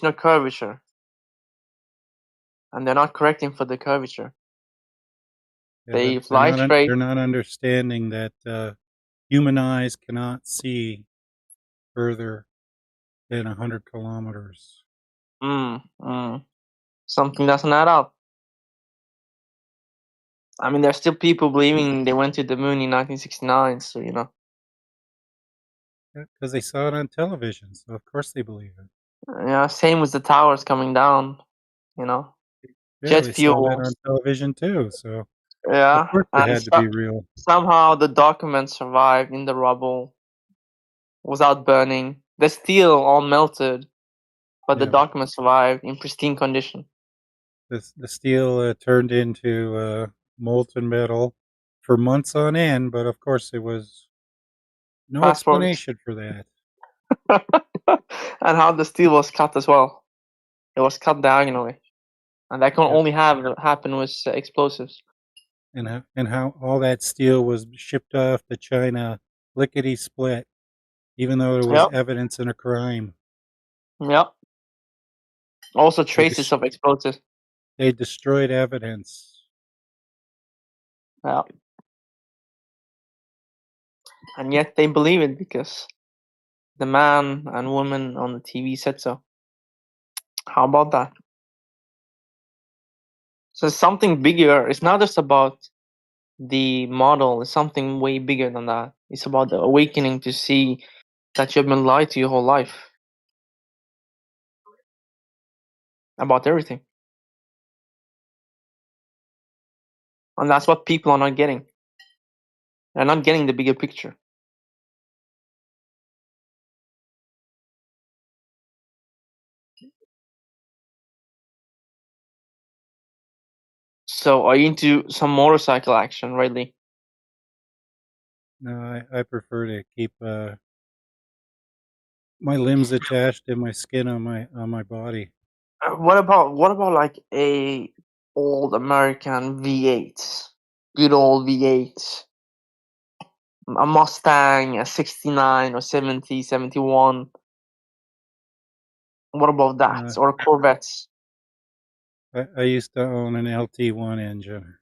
no curvature. And they're not correcting for the curvature. Yeah, They fly straight. They're not understanding that human eyes cannot see further than 100 kilometers. Something doesn't add up. I mean, there's still people believing they went to the moon in 1969, so Because they saw it on television, so of course they believe it. Yeah, same with the towers coming down, Yeah, Jet they fuel. saw that on television too, so Yeah, of course it and had to be real. somehow the documents survived in the rubble without burning. They're still all melted, but the documents survived in pristine condition. The steel turned into molten metal for months on end, but of course there was no Fast forward. explanation for that. And how the steel was cut as well. It was cut diagonally, and that can only happen with explosives. And how all that steel was shipped off to China lickety split, even though there was evidence in a crime. Yep. Also traces of explosives. They destroyed evidence. Yeah. And yet they believe it because the man and woman on the TV said so. How about that? So it's something bigger. It's not just about the model. It's something way bigger than that. It's about the awakening to see that you've been lied to your whole life. About everything. And that's what people are not getting. They're not getting the bigger picture. So are you into some motorcycle action, Riley? No, I prefer to keep my limbs attached and my skin on my body. What about like a old American V8? Good old V8. A Mustang, a 69 or 70, 71. What about that? Or Corvettes? I used to own an LT1 engine.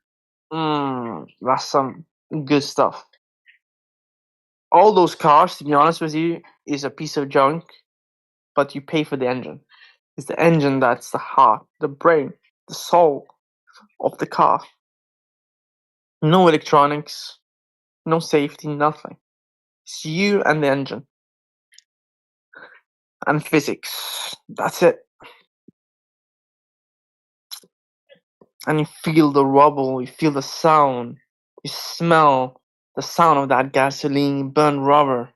That's some good stuff. All those cars, to be honest with you, is a piece of junk, but you pay for the engine. It's the engine that's the heart, the brain, the soul of the car. No electronics, no safety, nothing. It's you and the engine. And physics. That's it. And you feel the rubble, you feel the sound, you smell the sound of that gasoline, burnt rubber.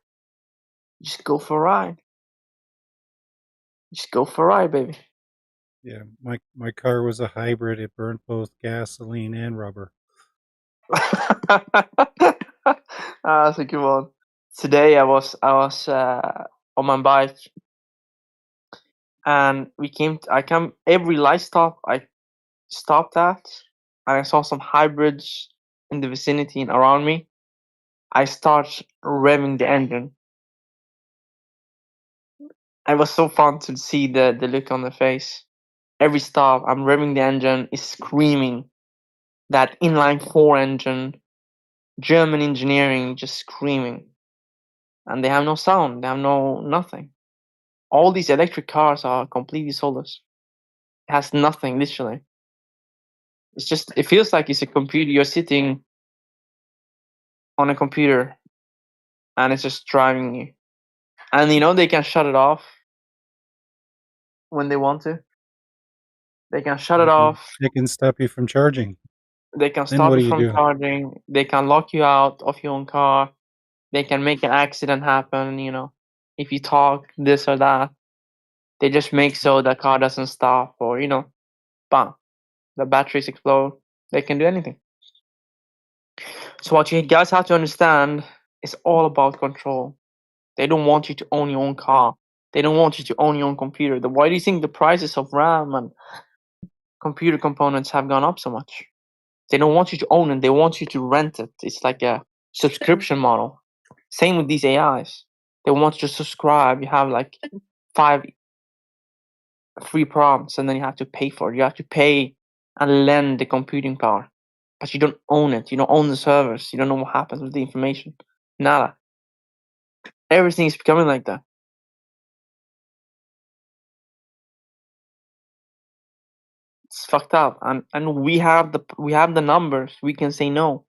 Just go for a ride. Just go for a ride, baby. Yeah, my car was a hybrid. It burnt both gasoline and rubber. That's a good one. Today I was on my bike, and I come every light stop I stopped at, and I saw some hybrids in the vicinity and around me. I start revving the engine. It was so fun to see the look on the face. Every stop, I'm revving the engine, is screaming. That inline 4 engine, German engineering, just screaming. And they have no sound, they have nothing. All these electric cars are completely soulless. It has nothing, literally. It feels like it's a computer. You're sitting on a computer, and it's just driving you. And they can shut it off when they want to. They can shut it off. They can stop you from charging. They can Then stop what you do you from do? charging. They can lock you out of your own car. They can make an accident happen, if you talk this or that. They just make so the car doesn't stop, or, bam, the batteries explode. They can do anything. So what you guys have to understand is all about control. They don't want you to own your own car. They don't want you to own your own computer. Why do you think the prices of RAM and computer components have gone up so much? They don't want you to own it. They want you to rent it. It's like a subscription model. Same with these AIs. They want you to subscribe. You have like 5 free prompts, and then you have to pay for it. You have to pay and lend the computing power. But you don't own it. You don't own the servers. You don't know what happens with the information. Nada. Everything is becoming like that. It's fucked up. And we have the numbers. We can say no.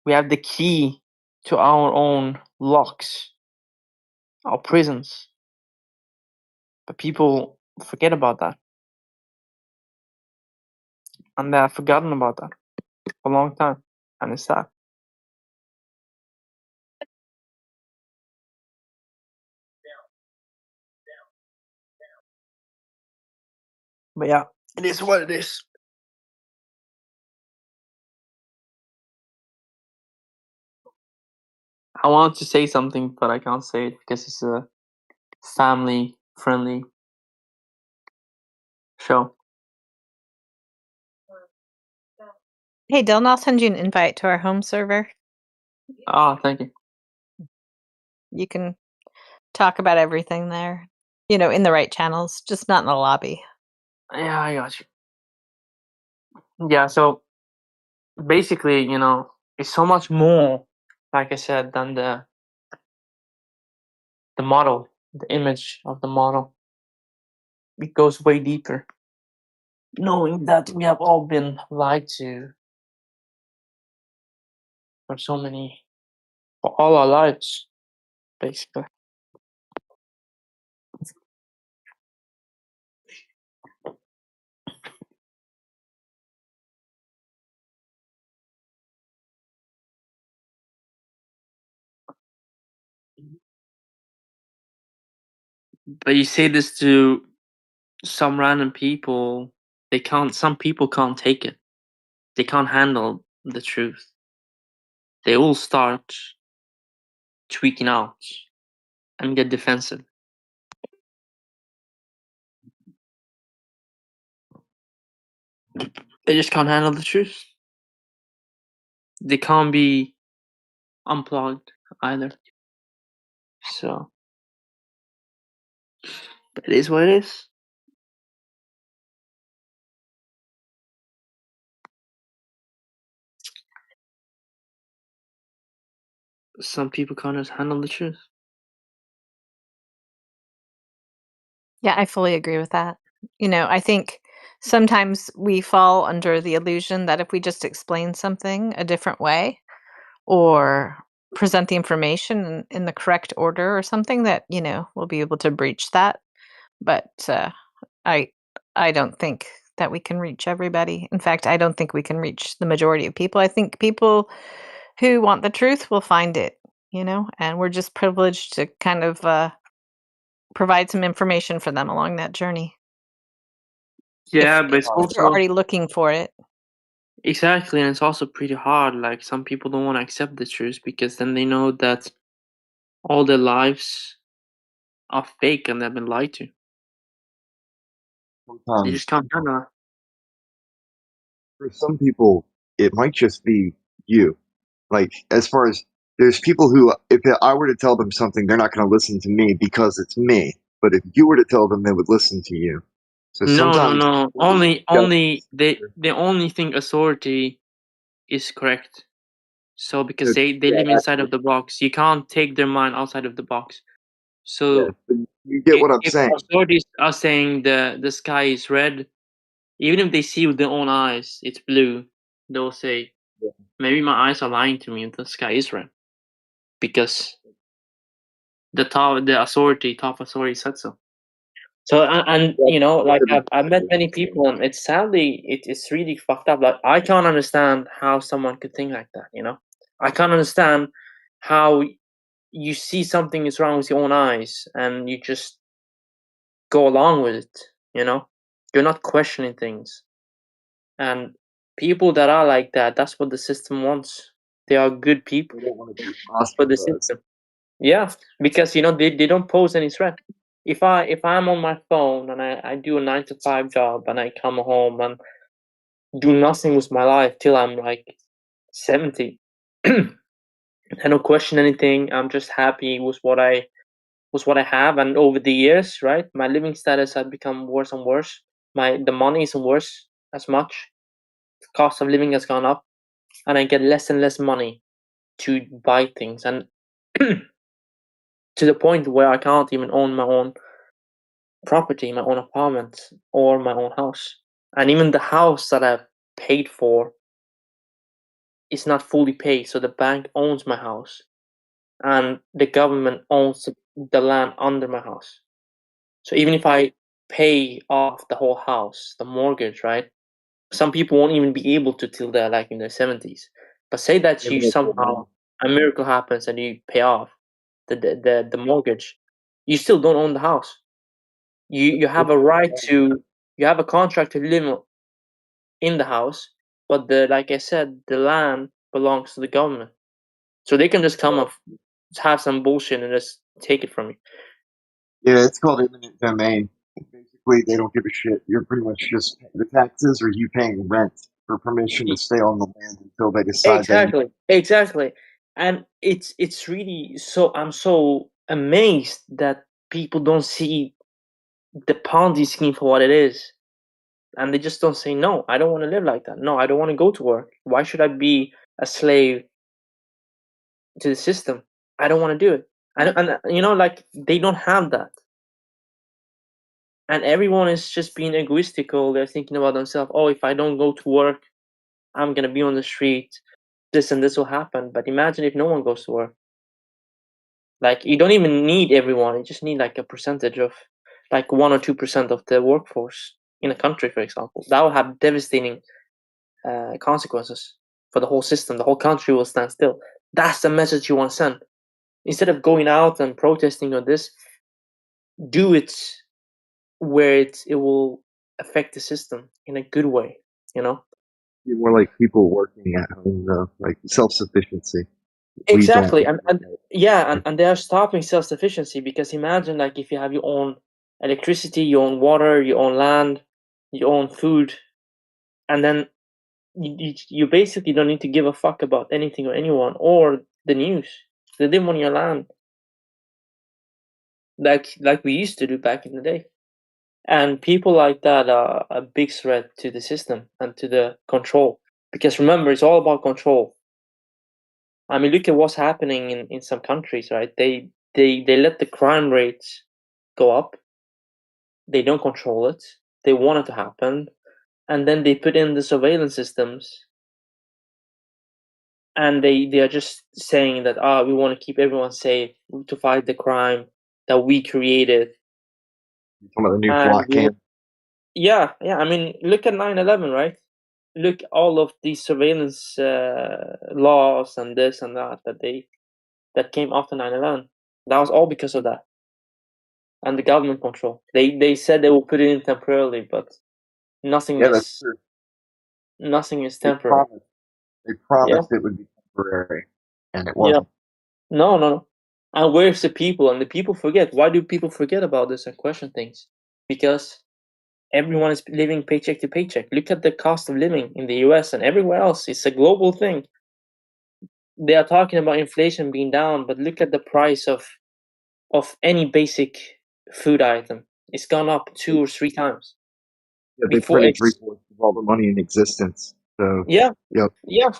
We have the key to our own locks, our prisons. But people forget about that. And they have forgotten about that for a long time. And it's sad. But yeah, it is what it is. I want to say something, but I can't say it because it's a family-friendly show. Hey, Dylan, I'll send you an invite to our home server. Oh, thank you. You can talk about everything there. In the right channels, just not in the lobby. Yeah, I got you. Yeah, so basically, it's so much more, like I said, than the the model, the image of the model. It goes way deeper. Knowing that we have all been lied to for for all our lives, basically. But you say this to some random people, some people can't take it. They can't handle the truth. They all start tweaking out and get defensive. They just can't handle the truth. They can't be unplugged either. So, but it is what it is. Some people can't just handle the truth. Yeah, I fully agree with that. I think sometimes we fall under the illusion that if we just explain something a different way or present the information in the correct order or something that, we'll be able to breach that. But I don't think that we can reach everybody. In fact, I don't think we can reach the majority of people. I think people who want the truth will find it, and we're just privileged to kind of provide some information for them along that journey. Yeah, but it's If they're also already looking for it. exactly, and it's also pretty hard. Like some people don't want to accept the truth because then they know that all their lives are fake and they've been lied to. They just can't handle it. For some people, it might just be you. Like, as far as there's people who, if I were to tell them something, they're not going to listen to me because it's me. But if you were to tell them, they would listen to you. So No. sometimes Only they only think authority is correct. So because they live inside of the box, you can't take their mind outside of the box. So you get what I'm if saying. authorities are saying the sky is red, even if they see with their own eyes it's blue, they'll say, maybe my eyes are lying to me and the sky is red. Because the top authority said so. So and like I've met many people and it's sadly it's really fucked up. Like I can't understand how someone could think like that, I can't understand how you see something is wrong with your own eyes and you just go along with it, You're not questioning things. And people that are like that, that's what the system wants. They are good people for the system. Yeah, because they don't pose any threat. If I'm on my phone and I do a 9 to 5 job and I come home and do nothing with my life till I'm like 70, I don't question anything. I'm just happy with what I have, and over the years, right, my living status had become worse and worse. The money isn't worse as much. The cost of living has gone up, and I get less and less money to buy things, and to the point where I can't even own my own property, my own apartment, or my own house. And even the house that I've paid for is not fully paid, so the bank owns my house, and the government owns the land under my house. So even if I pay off the whole house, the mortgage, right? Some people won't even be able to till they're like in their 70s. But say that you somehow a miracle happens and you pay off the mortgage, you still don't own the house. You have a right to you have a contract to live in the house, but like I said, the land belongs to the government. So they can just come up, have some bullshit and just take it from you. Yeah, it's called eminent domain. Basically, they don't give a shit. You're pretty much just paying the taxes or you paying rent for permission to stay on the land until they decide Exactly. And it's really so I'm so amazed that people don't see the Ponzi scheme for what it is. And they just don't say, no, I don't want to live like that. No, I don't want to go to work. Why should I be a slave to the system? I don't want to do it. and like they don't have that, and everyone is just being egoistical. They're thinking about themselves. Oh, if I don't go to work, I'm gonna be on the street. This and this will happen. But imagine if no one goes to work. Like, you don't even need everyone. You just need like a percentage of, like 1 or 2% of the workforce in a country, for example. That will have devastating consequences for the whole system. The whole country will stand still. That's the message you want to send. Instead of going out and protesting on this, do it where it will affect the system in a good way. Be more like people working at home, though, like self-sufficiency. Exactly, and they are stopping self-sufficiency, because imagine, like, if you have your own electricity, your own water, your own land, your own food, and then you basically don't need to give a fuck about anything or anyone or the news. They live on your land, like we used to do back in the day. And people like that are a big threat to the system and to the control, because remember, it's all about control. I mean, look at what's happening in some countries, right? They let the crime rates go up. They don't control it. They want it to happen, and then they put in the surveillance systems, and they are just saying that we want to keep everyone safe to fight the crime that we created. Some of the new And flock cam. yeah. I mean, look at 9/11, right? Look, all of these surveillance laws and this and that came after 9/11. That was all because of that. And the government control. They said they will put it in temporarily, but nothing That's is true. temporary. They promised it would be temporary, and it Yeah. wasn't. No. And where's the people? And the people forget. Why do people forget about this and question things? Because everyone is living paycheck to paycheck. Look at the cost of living in the US and everywhere else. It's a global thing. They are talking about inflation being down, but look at the price of any basic food item. It's gone up 2 or 3 times. Yeah, they printed 3/4 of all the money in existence. So Yeah. yep. Yeah.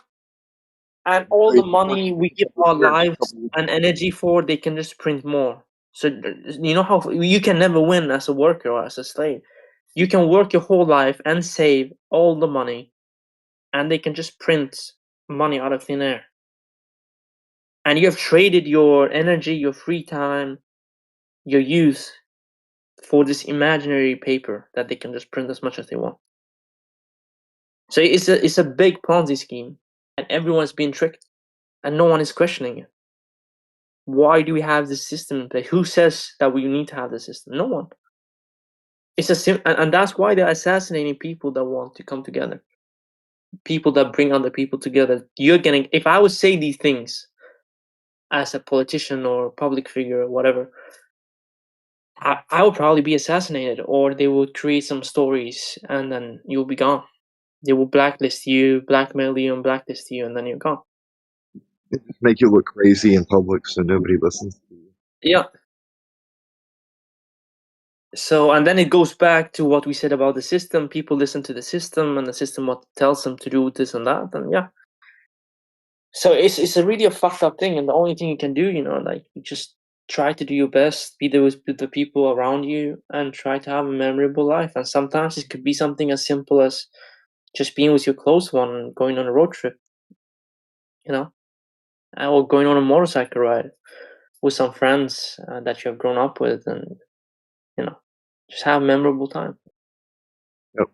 And all the money we give our lives and energy for, they can just print more. So you know how you can never win as a worker or as a slave. You can work your whole life and save all the money, and they can just print money out of thin air. And you have traded your energy, your free time, your youth for this imaginary paper that they can just print as much as they want. So it's a big Ponzi scheme, and everyone's being tricked, and no one is questioning it. Why do we have this system in place? Who says that we need to have the system? No one. It's and that's why they're assassinating people that want to come together. People that bring other people together. If I would say these things as a politician or public figure or whatever, I would probably be assassinated, or they would create some stories and then you'll be gone. They will blacklist you, blackmail you, and blacklist you, and then you're gone. It just make you look crazy in public, so nobody listens to you. Yeah. So, and then it goes back to what we said about the system. People listen to the system, and the system what tells them to do this and that, and yeah. So it's a really a fucked up thing, and the only thing you can do, like, you just try to do your best, be there with the people around you, and try to have a memorable life. And sometimes it could be something as simple as just being with your close one and going on a road trip, or going on a motorcycle ride with some friends that you have grown up with, and just have a memorable time.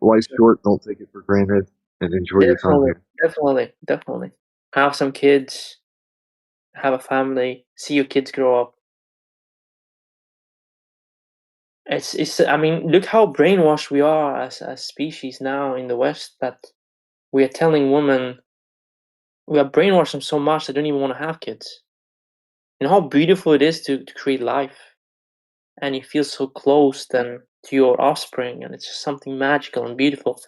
Life's short. Don't take it for granted, and enjoy your time here. Definitely. Have some kids, have a family, see your kids grow up. It's. I mean, look how brainwashed we are as a species now in the West, that we are telling women, we are brainwashed them so much they don't even want to have kids. You know how beautiful it is to create life, and you feel so close then to your offspring, and it's just something magical and beautiful.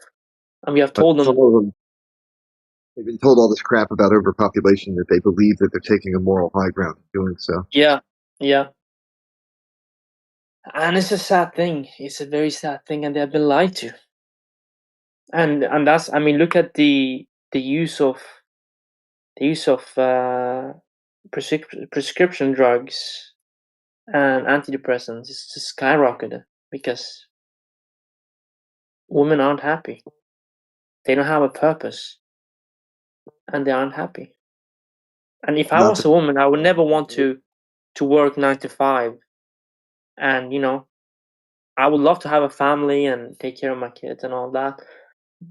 And we have told them. Some of them, they've been told all this crap about overpopulation that they believe that they're taking a moral high ground doing so. Yeah. And it's a sad thing. It's a very sad thing, and they have been lied to. And that's, I mean, look at the use of prescription drugs and antidepressants is just skyrocketed because women aren't happy. They don't have a purpose, and they aren't happy. And if I was a woman, I would never want to work 9 to 5. And I would love to have a family and take care of my kids and all that.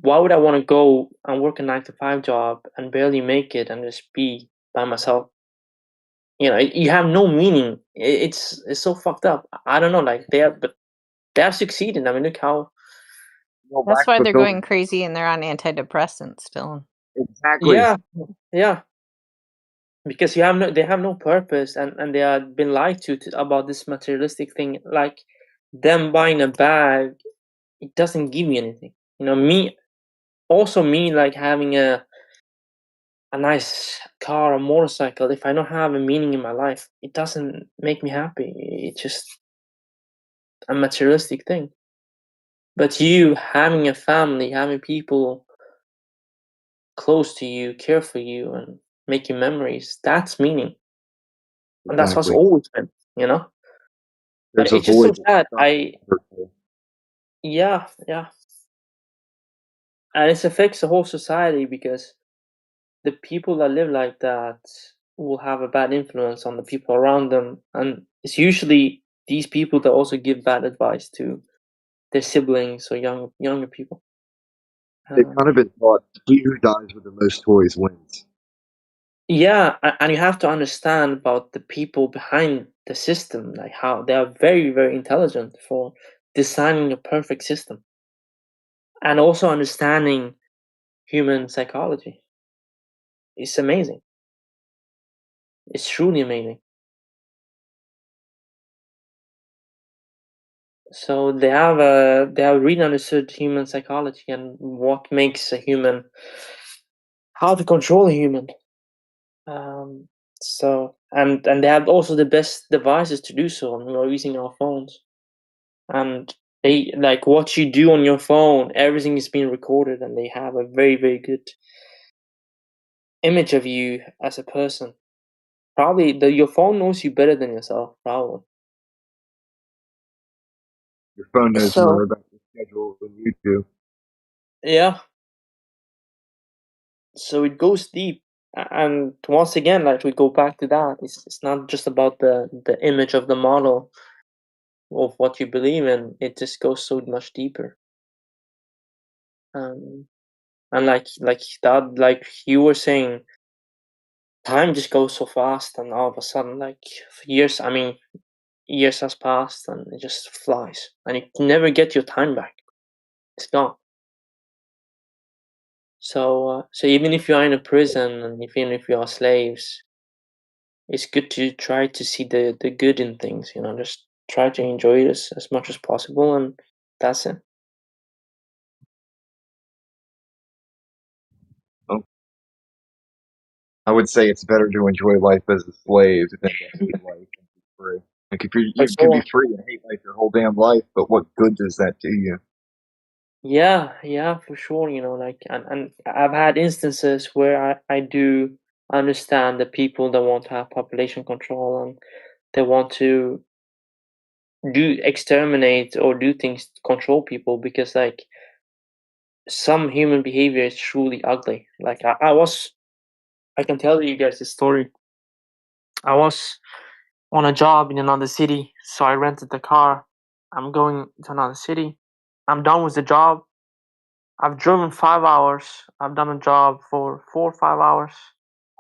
Why would I want to go and work a 9 to 5 job and barely make it and just be by myself? You have no meaning. It's so fucked up. I don't know. Like they have succeeded. I mean, look how. That's why they're going crazy and they're on antidepressants still. Exactly. Yeah. Because they have no purpose, and they have been lied to about this materialistic thing. Like them buying a bag, it doesn't give me anything. Me like having a nice car or motorcycle. If I don't have a meaning in my life, it doesn't make me happy. It's just a materialistic thing. But you having a family, having people close to you, care for you, and making memories, that's meaning. And that's what's always been, But it's just so sad. Yeah. And it affects the whole society because the people that live like that will have a bad influence on the people around them. And it's usually these people that also give bad advice to their siblings or younger people. They've kind of been taught, he who dies with the most toys wins. Yeah, and you have to understand about the people behind the system, like how they are very, very intelligent for designing a perfect system. And also understanding human psychology. It's amazing. It's truly amazing. So they have really understood human psychology and what makes a human, how to control a human. So and they have also the best devices to do so. We're using our phones, and they like what you do on your phone. Everything is being recorded, and they have a very, very good image of you as a person. Probably your phone knows you better than yourself. Probably. Your phone knows more about your schedule than you do. Yeah. So it goes deep, and once again, like we go back to that. It's not just about the image of the model of what you believe in. It just goes so much deeper. And like that, like you were saying, time just goes so fast, and all of a sudden, like years. I mean, years has passed, and it just flies, and you never get your time back. It's gone. So even if you are in a prison, and even if you are slaves, it's good to try to see the good in things. Just try to enjoy it as much as possible, and that's it. Oh. I would say it's better to enjoy life as a slave than to hate life and be free. Like if you can be free and hate life your whole damn life, but what good does that do you? Yeah, for sure. Like and I've had instances where I do understand the people that want to have population control, and they want to exterminate or do things to control people, because like some human behavior is truly ugly. Like I can tell you guys this story. I was on a job in another city, so I rented the car. I'm going to another city. I'm done with the job. I've driven 5 hours. I've done a job for 4 or 5 hours.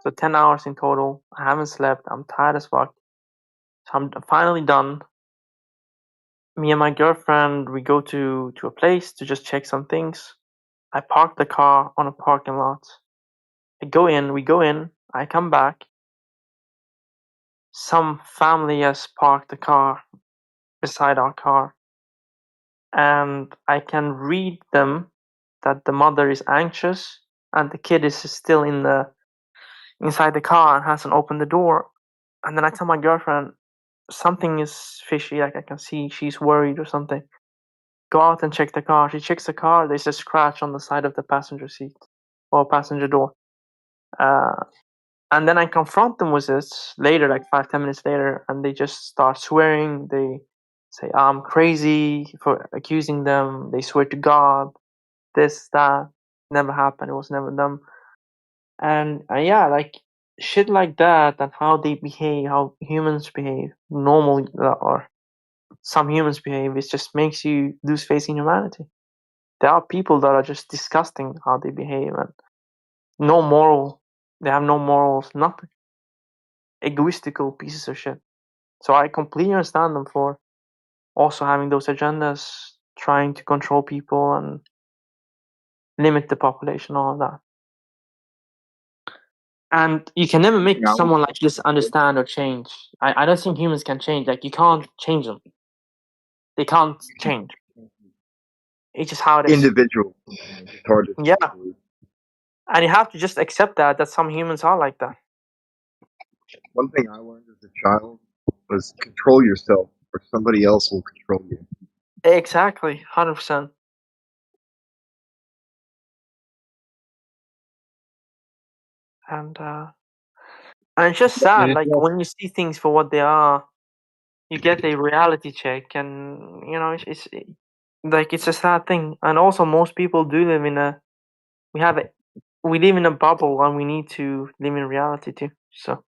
So 10 hours in total. I haven't slept. I'm tired as fuck. So I'm finally done. Me and my girlfriend, we go to a place to just check some things. I park the car on a parking lot. We go in, I come back. Some family has parked the car beside our car. And I can read them that the mother is anxious and the kid is still inside the car and hasn't opened the door. And then I tell my girlfriend something is fishy, like I can see she's worried or something. Go out and check the car. She checks the car. There's a scratch on the side of the passenger seat or passenger door. And then I confront them with this later, like 5-10 minutes later, and they just start swearing. They say I'm crazy for accusing them. They swear to God, this, that, never happened. It was never them. And yeah, like shit like that, and how they behave, how humans behave, normal or some humans behave, it just makes you lose faith in humanity. There are people that are just disgusting how they behave and no moral. They have no morals, nothing. Egoistical pieces of shit. So I completely understand them for also having those agendas, trying to control people and limit the population, all of that. And you can never make someone like this understand or change. I don't think humans can change. Like you can't change them. They can't change. It's just how it is. Individual. It's hard to Yeah. And you have to just accept that some humans are like that. One thing I learned as a child was control yourself, or somebody else will control you. Exactly, 100%. And it's just sad. Like when you see things for what they are, you get a reality check, and you know it's like it's a sad thing. And also, most people do live in we live in a bubble, and we need to live in reality too. So.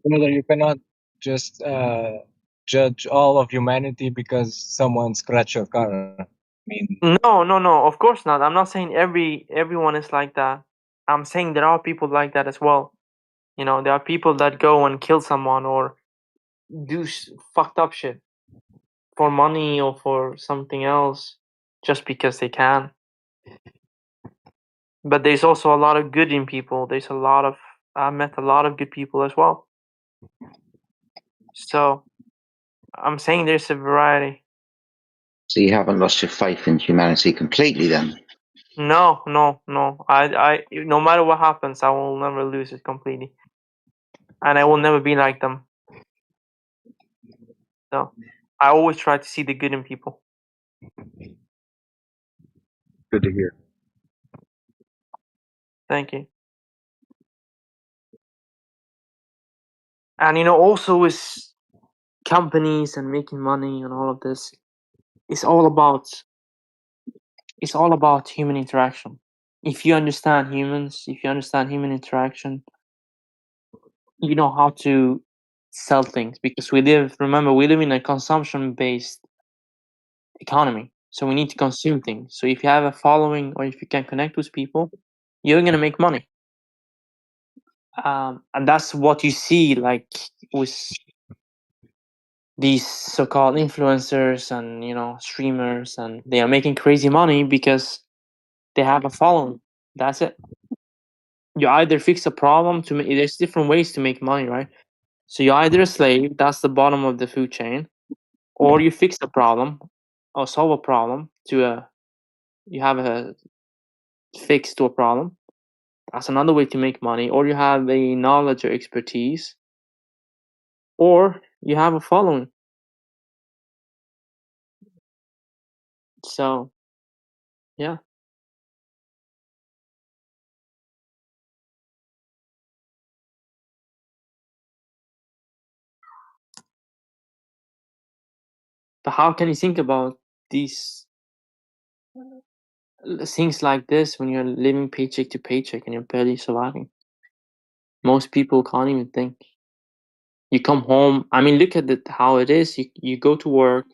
Brother, you cannot just judge all of humanity because someone scratched your car. I mean, No, of course not. I'm not saying everyone is like that. I'm saying there are people like that as well. You know, there are people that go and kill someone or do fucked up shit for money or for something else just because they can. But there's also a lot of good in people. I met a lot of good people as well. So I'm saying there's a variety. So you haven't lost your faith in humanity completely then? No. I no matter what happens, I will never lose it completely. And I will never be like them. So I always try to see the good in people. Good to hear. Thank you. And also with companies and making money and all of this, it's all about human interaction. If you understand humans, if you understand human interaction, you know how to sell things, because we live in a consumption-based economy. So we need to consume things. So if you have a following or if you can connect with people, you're going to make money. And that's what you see like with these so-called influencers and streamers, and they are making crazy money because they have a following. That's it. You either fix a problem there's different ways to make money, right? So you're either a slave, that's the bottom of the food chain, or you fix a problem or solve a problem you have a fix to a problem. That's another way to make money. Or you have a knowledge or expertise, or you have a following. So yeah. But how can you think about these things like this when you're living paycheck to paycheck and you're barely surviving? Most people can't even think. You come home. I mean, look at how it is. You go to work,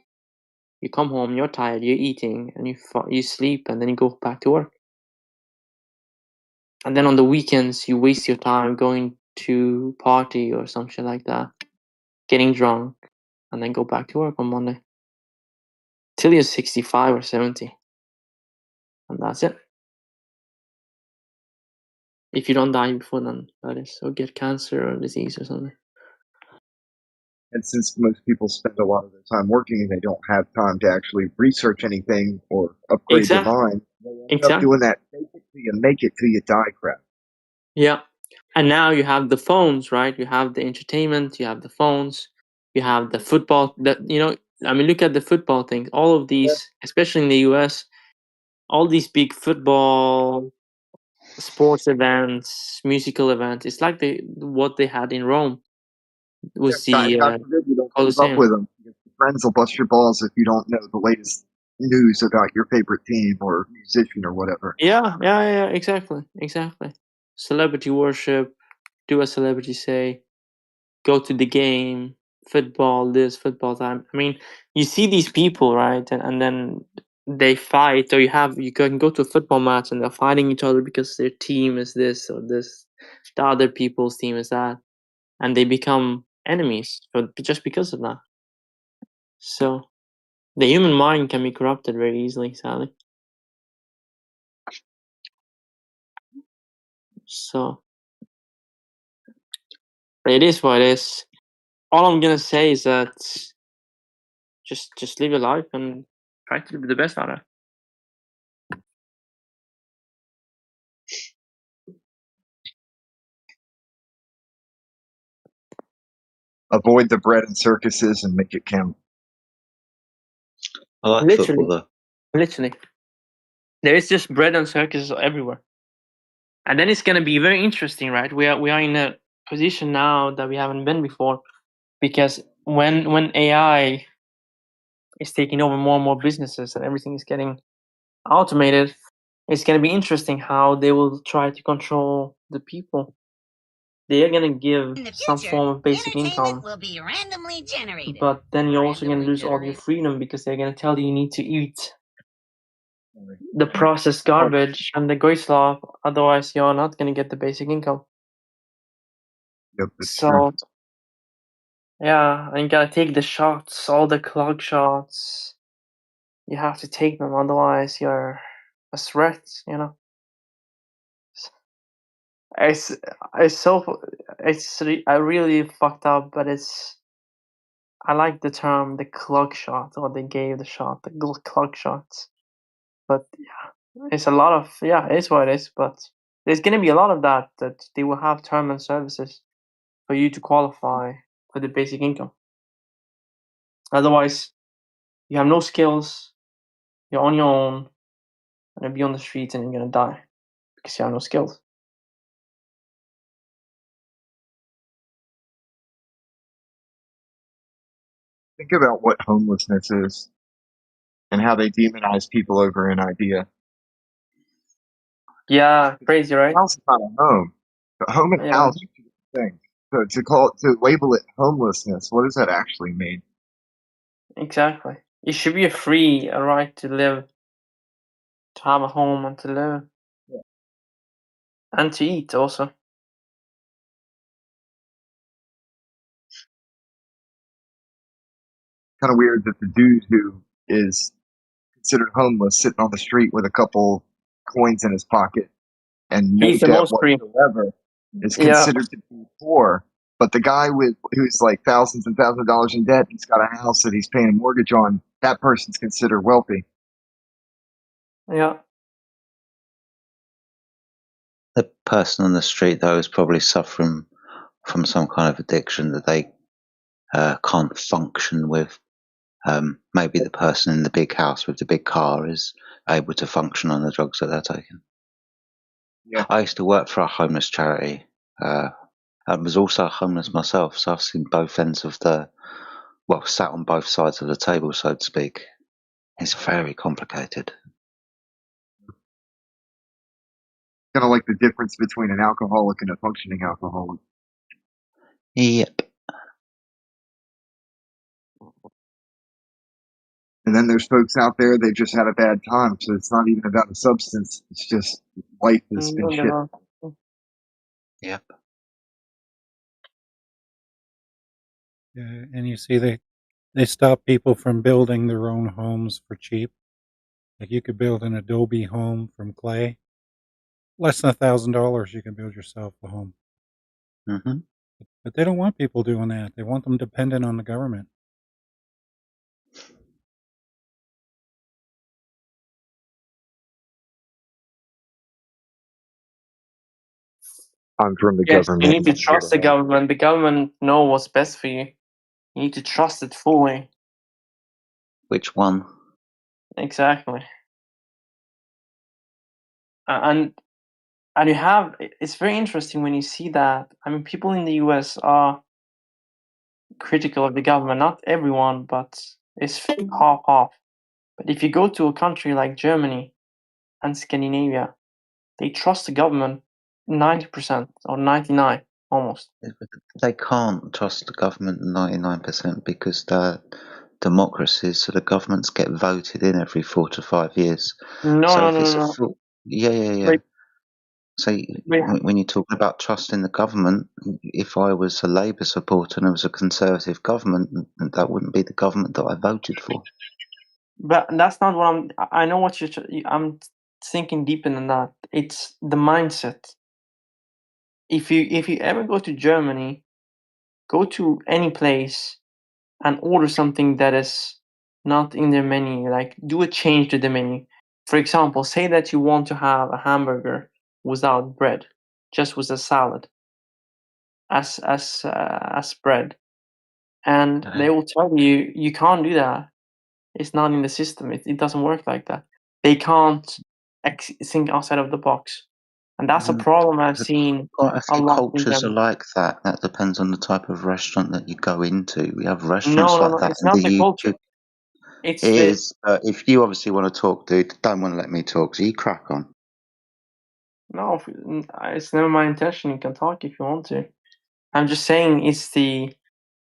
you come home, you're tired, you're eating, and you sleep, and then you go back to work. And then on the weekends, you waste your time going to party or some shit like that, getting drunk, and then go back to work on Monday till you're 65 or 70, and that's it. If you don't die before then, that is, or get cancer or disease or something. And since most people spend a lot of their time working and they don't have time to actually research anything or upgrade their mind, they end up doing that basically a make it till you die crap. Yeah. And now you have the phones, right? You have the entertainment, you have the phones, you have the football. I mean, look at the football thing. All of these, especially in the US, all these big football sports events, musical events. It's like what they had in Rome with God, the God forbid you don't keep up Colosseum. with them. Your friends will bust your balls if you don't know the latest news about your favorite team or musician or whatever. Yeah, exactly. Celebrity worship, do as celebrities say, go to the game, football this, football time. I mean, you see these people, right? And then they fight, or you can go to a football match and they're fighting each other because their team is this or this, the other people's team is that, and they become enemies just because of that. So the human mind can be corrupted very easily, sadly. So it is what it is. All I'm gonna say is that just live your life and try to do the best out of it. Avoid the bread and circuses and make it count. I like football though. Literally. There is just bread and circuses everywhere. And then it's gonna be very interesting, right? We are in a position now that we haven't been before, because when AI is taking over more and more businesses and everything is getting automated, it's gonna be interesting how they will try to control the people. They are gonna give some form of basic income, will be randomly generated. but then you're also gonna lose all your freedom because they're gonna tell you need to eat the processed garbage and the Goislav, otherwise you're not gonna get the basic income. Yep, that's So true. yeah, and you gotta take the shots, all the clog shots. You have to take them, otherwise you're a threat, you know. It's I really fucked up, but I like the term the clog shot, or they gave the shot, the clog shots. But yeah, it's a lot of it is what it is. But there's gonna be a lot of that they will have term and services for you to qualify for the basic income. Otherwise, you have no skills. You're on your own, and you'll be on the streets, and you're gonna die because you have no skills. Think about what homelessness is and how they demonize people over an idea. Yeah, crazy, right? House is not a home. But home and Yeah, house are two different things. So to label it homelessness, what does that actually mean? exactly. It should be a right to live, to have a home and to live, and to eat also. Kind of weird that the dude who is considered homeless, sitting on the street with a couple coins in his pocket and no He's the debt most free. whatsoever, is Yeah, considered to be poor. But the guy who's like thousands and thousands of dollars in debt, he's got a house that he's paying a mortgage on, that person's considered wealthy. yeah. The person on the street though is probably suffering from some kind of addiction that they can't function with. Maybe the person in the big house with the big car is able to function on the drugs that they're taking. Yeah. I used to work for a homeless charity. I was also homeless myself, so I've seen both ends of sat on both sides of the table, so to speak. It's very complicated. Kind of like the difference between an alcoholic and a functioning alcoholic. Yep. And then there's folks out there, they just had a bad time, so it's not even about a substance. It's just life has been shit. Yep. Yeah, and you see, they stop people from building their own homes for cheap. Like you could build an adobe home from clay. Less than $1,000, you can build yourself a home. Mm-hmm. But they don't want people doing that. They want them dependent on the government. I'm from the Yes, you government. need to trust the government. The government know what's best for you. You need to trust it fully. Which one? Exactly. And And it's very interesting when you see that. I mean, people in the US are critical of the government. Not everyone, but it's half. But if you go to a country like Germany and Scandinavia, they trust the government 90% or 99% almost. They can't trust the government 99% because they're democracies, so the governments get voted in every 4 to 5 years. No. Yeah. Wait. So when you're talking about trusting the government, if I was a Labour supporter and it was a Conservative government, that wouldn't be the government that I voted for. But that's not what I know what I'm thinking deeper than that. It's the mindset. If you ever go to Germany, go to any place and order something that is not in their menu, like do a change to the menu. For example, say that you want to have a hamburger without bread, just with a salad as bread, and they will tell you you can't do that. It's not in the system. It doesn't work like that. They can't think outside of the box, and that's a problem I've seen Quite a a few lot in cultures are Germany. like that. That depends on the type of restaurant that you go into. We have restaurants like No. that It's in not the the culture. UK. It's It the is, but if you obviously want to talk, dude, don't want to let me talk, so you crack on. no. It's never my intention. You can talk if you want to. I'm just saying it's the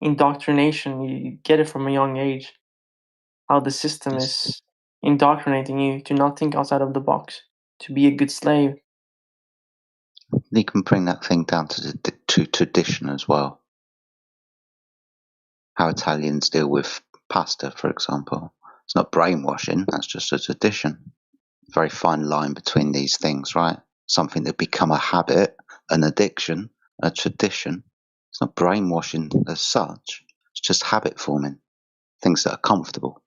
indoctrination. You get it from a young age. How the system is indoctrinating you to not think outside of the box, to be a good slave. You can bring that thing down to tradition as well. How Italians deal with pasta, for example. It's not brainwashing, that's just a tradition. Very fine line between these things, right? Something that become a habit, an addiction, a tradition. It's not brainwashing as such. It's just habit forming. Things that are comfortable.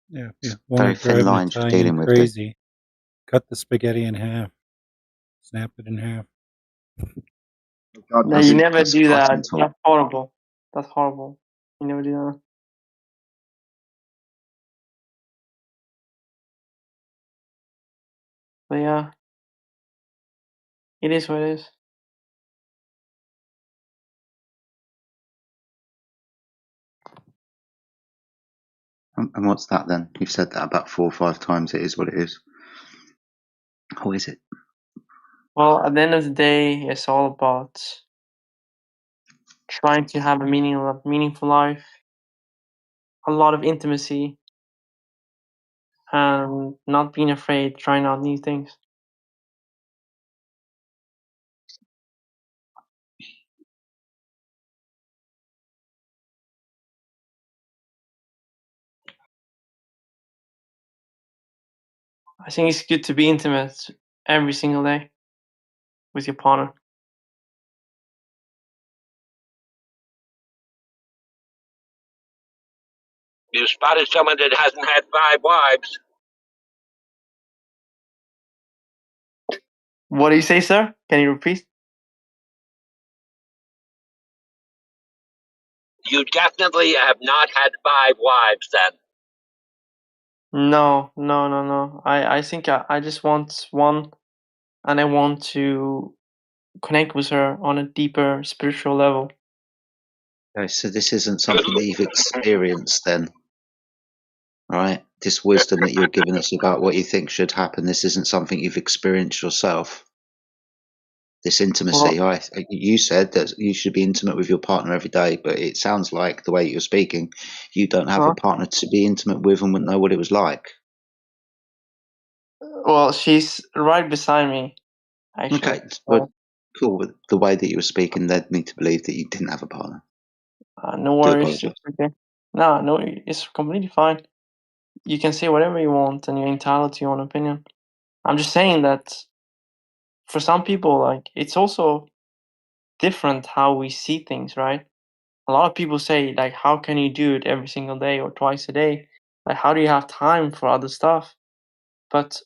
Yeah, if you want Very to thin drive an lines you're Italian dealing with. crazy, cut the spaghetti in half, snap it in half. No, you never do that. Fighting talk. That's horrible. That's horrible. You never do that. But yeah, it is what it is. And what's that then? You've said that about 4 or 5 times. It is what it is. What is it? Well, at the end of the day, it's all about trying to have a meaningful life, a lot of intimacy, and not being afraid, trying out new things. I think it's good to be intimate every single day with your partner. You spotted someone that hasn't had 5 wives. What do you say, sir? Can you repeat? You definitely have not had 5 wives then. No. I think I just want one, and I want to connect with her on a deeper spiritual level. Okay, so this isn't something that you've experienced then, right? This wisdom that you're giving us about what you think should happen, this isn't something you've experienced yourself. This intimacy, you said that you should be intimate with your partner every day, but it sounds like the way you're speaking, you don't have a partner to be intimate with and wouldn't know what it was like. Well, she's right beside me, actually. Okay, but cool. But the way that you were speaking led me to believe that you didn't have a partner. No worries. It's okay. No, it's completely fine. You can say whatever you want, and you're entitled to your own opinion. I'm just saying that for some people, like, it's also different how we see things, right? A lot of people say, like, how can you do it every single day or twice a day? Like, how do you have time for other stuff? But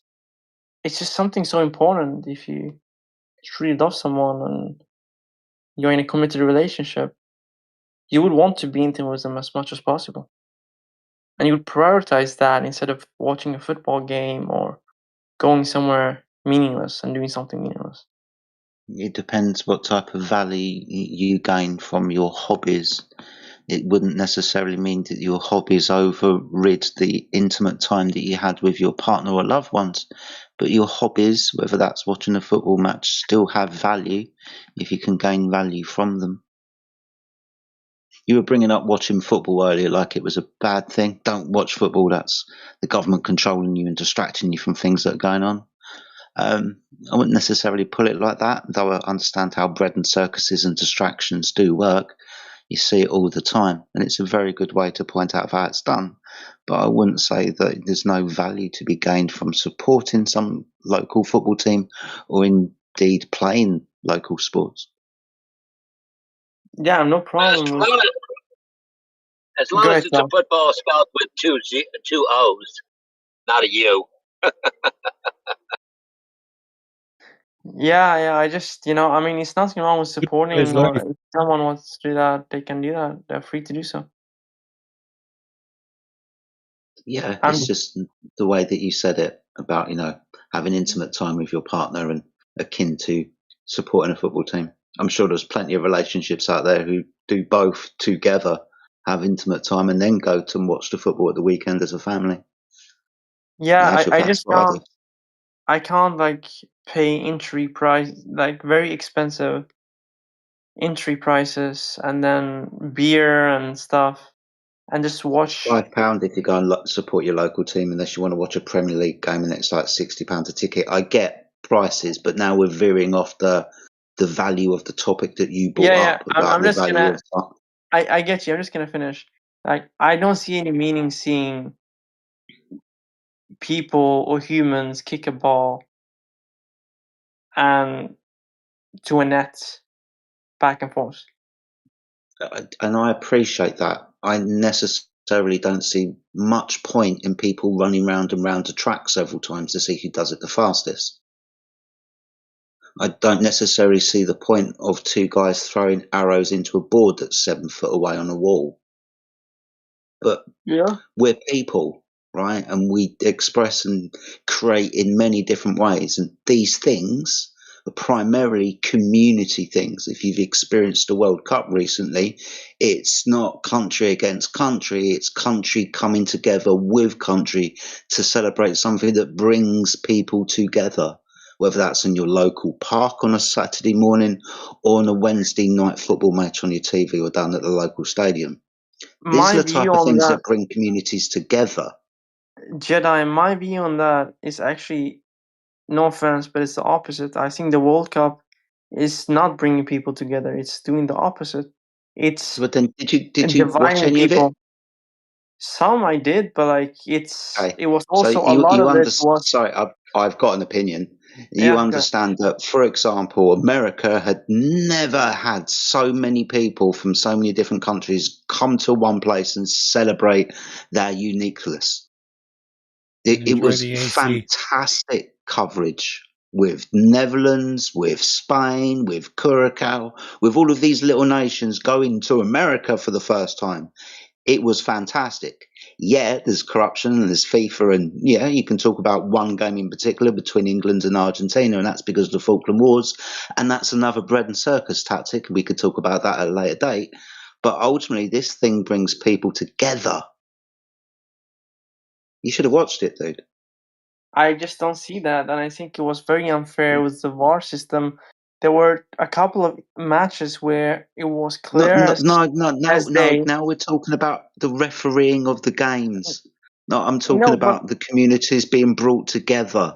it's just something so important. If you truly love someone and you're in a committed relationship, you would want to be intimate with them as much as possible. And you would prioritize that instead of watching a football game or going somewhere meaningless and doing something meaningless. It depends what type of value you gain from your hobbies. It wouldn't necessarily mean that your hobbies overrid the intimate time that you had with your partner or loved ones. But your hobbies, whether that's watching a football match, still have value if you can gain value from them. You were bringing up watching football earlier like it was a bad thing. Don't watch football. That's the government controlling you and distracting you from things that are going on. I wouldn't necessarily put it like that, though I understand how bread and circuses and distractions do work. You see it all the time, and it's a very good way to point out how it's done. But I wouldn't say that there's no value to be gained from supporting some local football team or indeed playing local sports. Yeah, no problem with. As long as it's a football spelled with two O's, not a U. Yeah. I just, I mean, it's nothing wrong with supporting, or if someone wants to do that, they can do that. They're free to do so. Yeah, it's just the way that you said it about, having intimate time with your partner and akin to supporting a football team. I'm sure there's plenty of relationships out there who do both together, have intimate time, and then go to watch the football at the weekend as a family. Yeah, I just can't. I can't like pay entry price, like very expensive entry prices, and then beer and stuff, and just watch. £5 if you go and support your local team, unless you want to watch a Premier League game, and it's like £60 a ticket. I get prices, but now we're veering off the value of the topic that you brought up about I'm the just value gonna. of stuff. I get you. I'm just gonna finish. Like, I don't see any meaning seeing people or humans kick a ball and to a net back and forth. And I appreciate that. I necessarily don't see much point in people running round and round a track several times to see who does it the fastest. I don't necessarily see the point of two guys throwing arrows into a board that's 7 foot away on a wall. But we're people, right? And we express and create in many different ways. And these things are primarily community things. If you've experienced the World Cup recently, it's not country against country. It's country coming together with country to celebrate something that brings people together, whether that's in your local park on a Saturday morning or on a Wednesday night football match on your TV or down at the local stadium. These are the type of things that bring communities together. Jedi, my view on that is actually, no offense, but it's the opposite. I think the World Cup is not bringing people together. It's doing the opposite. It's but then did you watch any people. of it? Some I did, but like it was So also a lot of it was. Sorry, I've got an opinion. You understand that, for example, America had never had so many people from so many different countries come to one place and celebrate their uniqueness. It was fantastic coverage with Netherlands, with Spain, with Curacao, with all of these little nations going to America for the first time. It was fantastic. Yeah, there's corruption and there's FIFA, and yeah, you can talk about one game in particular between England and Argentina, and that's because of the Falkland Wars, and that's another bread and circus tactic, and we could talk about that at a later date. But ultimately, this thing brings people together. You should have watched it, dude. I just don't see that, and I think it was very unfair with the VAR system. There were a couple of matches where it was clear. Now we're talking about the refereeing of the games. No, I'm talking about the communities being brought together.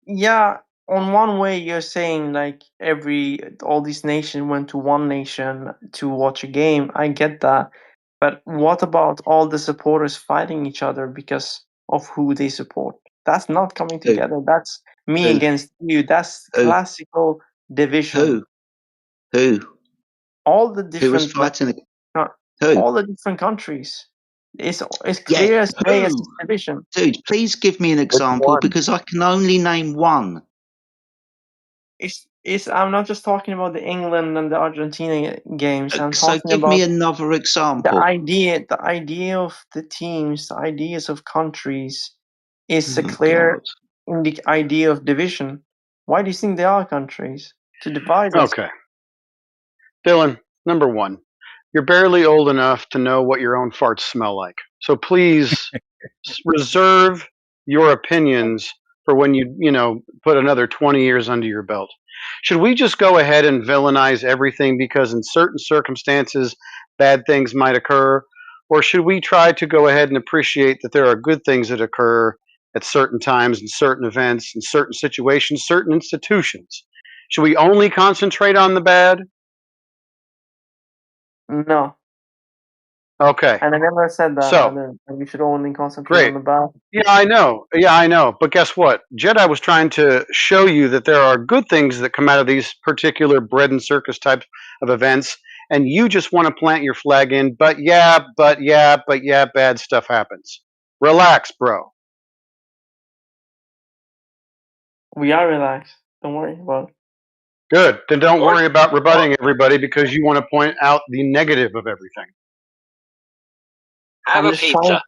Yeah, on one way you're saying like all these nations went to one nation to watch a game. I get that. But what about all the supporters fighting each other because of who they support? That's not coming together. That's me against you. That's classical division. Who? All the different. Who was fighting? All the different countries. It's clear as day as division. Dude, please give me an example because I can only name one. I'm not just talking about the England and the Argentina games. I'm so talking give about me another example. The idea of the teams, the ideas of countries is clear in the idea of division. Why do you think they are countries? To divide us. Okay. Dylan, number one, you're barely old enough to know what your own farts smell like. So please reserve your opinions for when you put another 20 years under your belt. Should we just go ahead and villainize everything because in certain circumstances bad things might occur? Or should we try to go ahead and appreciate that there are good things that occur at certain times and certain events and certain situations, certain institutions? Should we only concentrate on the bad? No. Okay. And I never said that So, either. And we should only concentrate great. on the bad. Yeah, I know. But guess what? Jedi was trying to show you that there are good things that come out of these particular bread and circus types of events, and you just want to plant your flag in, but yeah, bad stuff happens. Relax, bro. We are relaxed. Don't worry about it. Good. Then don't worry about rebutting everybody because you want to point out the negative of everything. Have a pizza.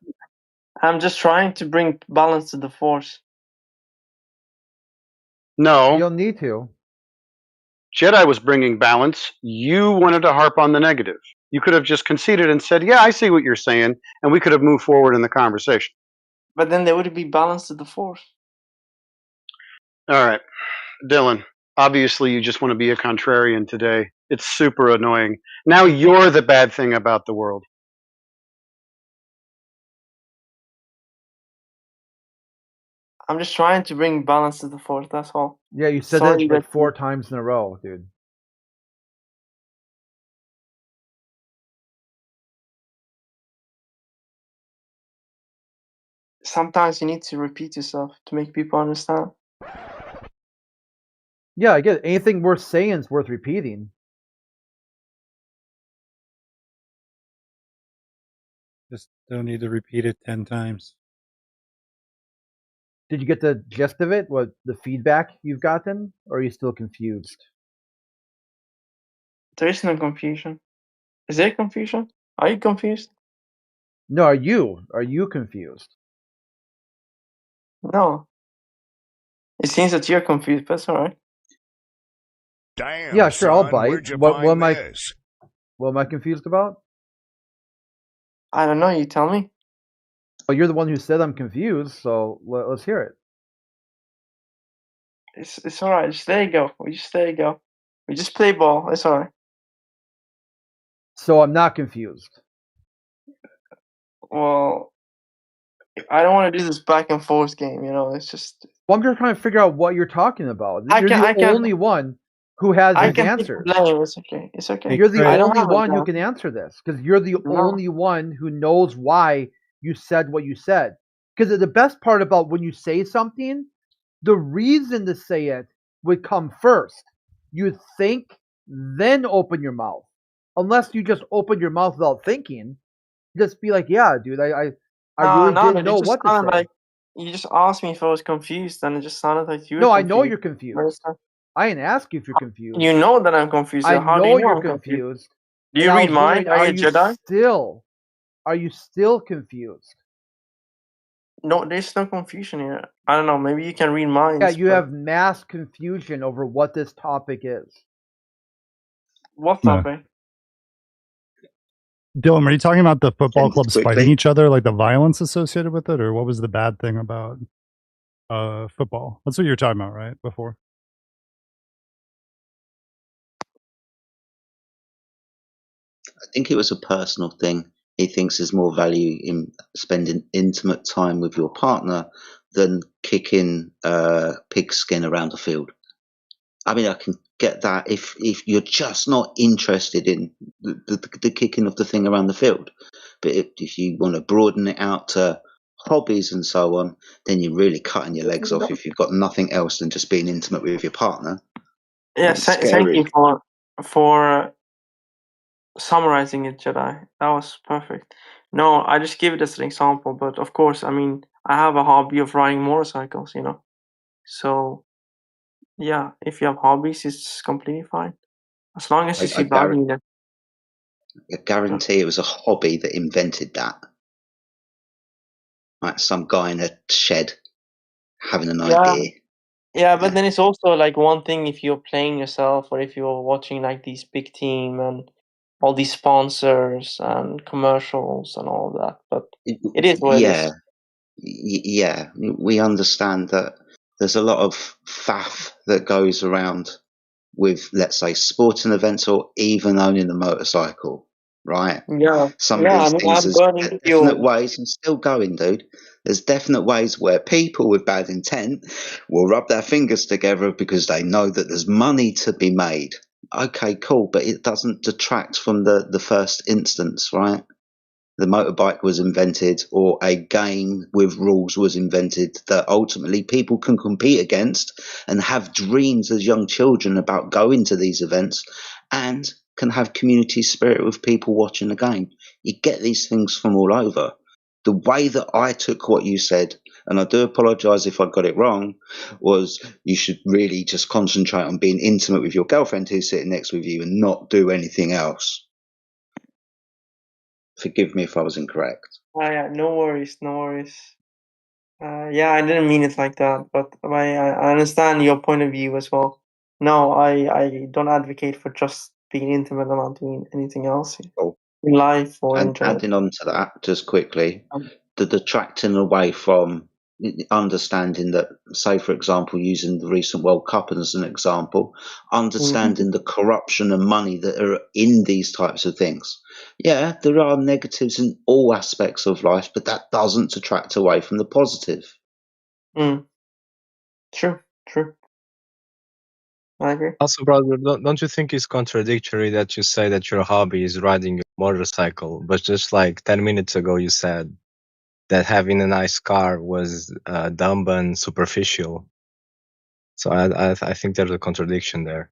I'm just trying to bring balance to the Force. No. You don't need to. Jedi was bringing balance. You wanted to harp on the negative. You could have just conceded and said, yeah, I see what you're saying, and we could have moved forward in the conversation. But then there would be balance to the Force. All right. Dylan, obviously you just want to be a contrarian today. It's super annoying. Now you're the bad thing about the world. I'm just trying to bring balance to the Force, that's all. Yeah, you said that like 4 times in a row, dude. Sometimes you need to repeat yourself to make people understand. Yeah, I get it. Anything worth saying is worth repeating. Just don't need to repeat it 10 times. Did you get the gist of it? What the feedback you've gotten? Or are you still confused? There is no confusion. Is there confusion? Are you confused? No, are you confused? No. It seems that you're confused, but it's alright. Damn, yeah, sure, I'll bite. What am I confused about? I don't know, you tell me. Well, you're the one who said I'm confused, so let's hear it. It's alright, just let it go. We just play ball, it's alright. So I'm not confused. Well, I don't want to do this back and forth game, it's just... Well, I'm just trying to figure out what you're talking about. You're the only one who has the answer. It's okay, it's okay. You're the only one who can answer this, because you're the only one who knows why you said what you said. Because the best part about when you say something, the reason to say it would come first. You think, then open your mouth. Unless you just open your mouth without thinking, just be like, yeah, dude, I really didn't know what to say. Like, you just asked me if I was confused, and it just sounded like you were confused. No, I know you're confused. I didn't ask you if you're confused. You know that I'm confused. I know you're confused. Do you read mine? Are you a Jedi? Are you still confused? No, there's no confusion here. I don't know. Maybe you can read mine. Yeah, you have mass confusion over what this topic is. What topic? Dylan, were you talking about the football clubs fighting each other, like the violence associated with it, or what was the bad thing about football? That's what you were talking about, right? Before. I think it was a personal thing. He thinks there's more value in spending intimate time with your partner than kicking pigskin around the field. I mean, I can get that if you're just not interested in the kicking of the thing around the field. But if you want to broaden it out to hobbies and so on, then you're really cutting your legs off if you've got nothing else than just being intimate with your partner. Yeah, thank you for summarizing it, Jedi. That was perfect. No, I just give it as an example, but of course, I mean, I have a hobby of riding motorcycles, So, yeah, if you have hobbies, it's completely fine. As long as you see value in it. I guarantee it was a hobby that invented that. Like some guy in a shed having an idea. Yeah, but then it's also like one thing if you're playing yourself or if you're watching like these big team and all these sponsors and commercials and all that. But it is what it is. Yeah, we understand that there's a lot of faff that goes around with, let's say, sporting events or even owning a motorcycle, right? Yeah, Some of yeah. I these mean, things, I'm there's burning definite fuel. ways, and still going, dude. There's definite ways where people with bad intent will rub their fingers together because they know that there's money to be made. Okay, cool, but it doesn't detract from the first instance, right? The motorbike was invented, or a game with rules was invented that ultimately people can compete against and have dreams as young children about going to these events and can have community spirit with people watching the game. You get these things from all over. The way that I took what you said, and I do apologise if I got it wrong, was you should really just concentrate on being intimate with your girlfriend who's sitting next with you and not do anything else. Forgive me if I was incorrect. Yeah, no worries, no worries. Yeah, I didn't mean it like that, but I understand your point of view as well. No, I don't advocate for just being intimate and not doing anything else in life or in And general. adding on to that, just quickly, the detracting away from understanding that, say, for example, using the recent World Cup as an example, understanding the corruption and money that are in these types of things. Yeah, there are negatives in all aspects of life, but that doesn't detract away from the positive. True, true. I agree. Also, brother, don't you think it's contradictory that you say that your hobby is riding a motorcycle, but just like 10 minutes ago you said that having a nice car was dumb and superficial? So I think there's a contradiction there.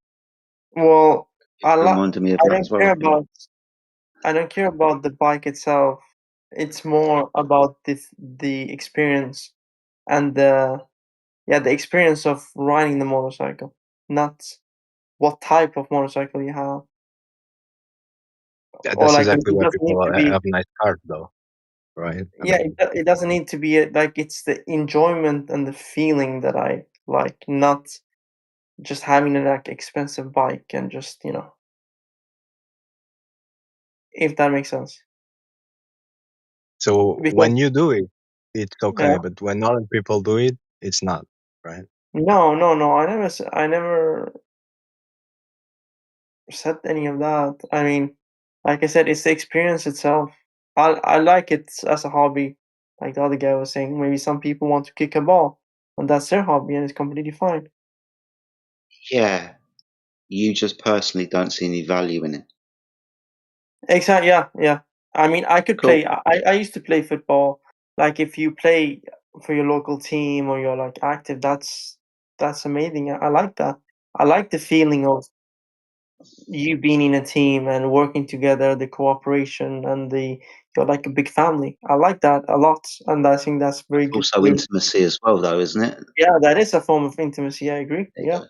Well, Reminded me of I that don't as well. care about I don't care about the bike itself. It's more about the experience and the experience of riding the motorcycle, not what type of motorcycle you have. Or That's like exactly it why doesn't need people to be. have nice cars, though, right? Yeah, it doesn't need to be like it's the enjoyment and the feeling that I like, not just having a like expensive bike and just if that makes sense. So Because when you do it, it's okay, yeah, but when other people do it, it's not, right? no, I never said any of that. I mean, like I said, it's the experience itself. I like it as a hobby. Like the other guy was saying, maybe some people want to kick a ball, and that's their hobby, and it's completely fine. Yeah, you just personally don't see any value in it. Exactly. Yeah. I mean, I could Cool. play. I used to play football. Like, if you play for your local team or you're like active, that's amazing. I like that. I like the feeling of you being in a team and working together, the cooperation and you're like a big family. I like that a lot, and I think that's very good. Also intimacy as well, though, isn't it? Yeah, that is a form of intimacy. I agree. Yeah,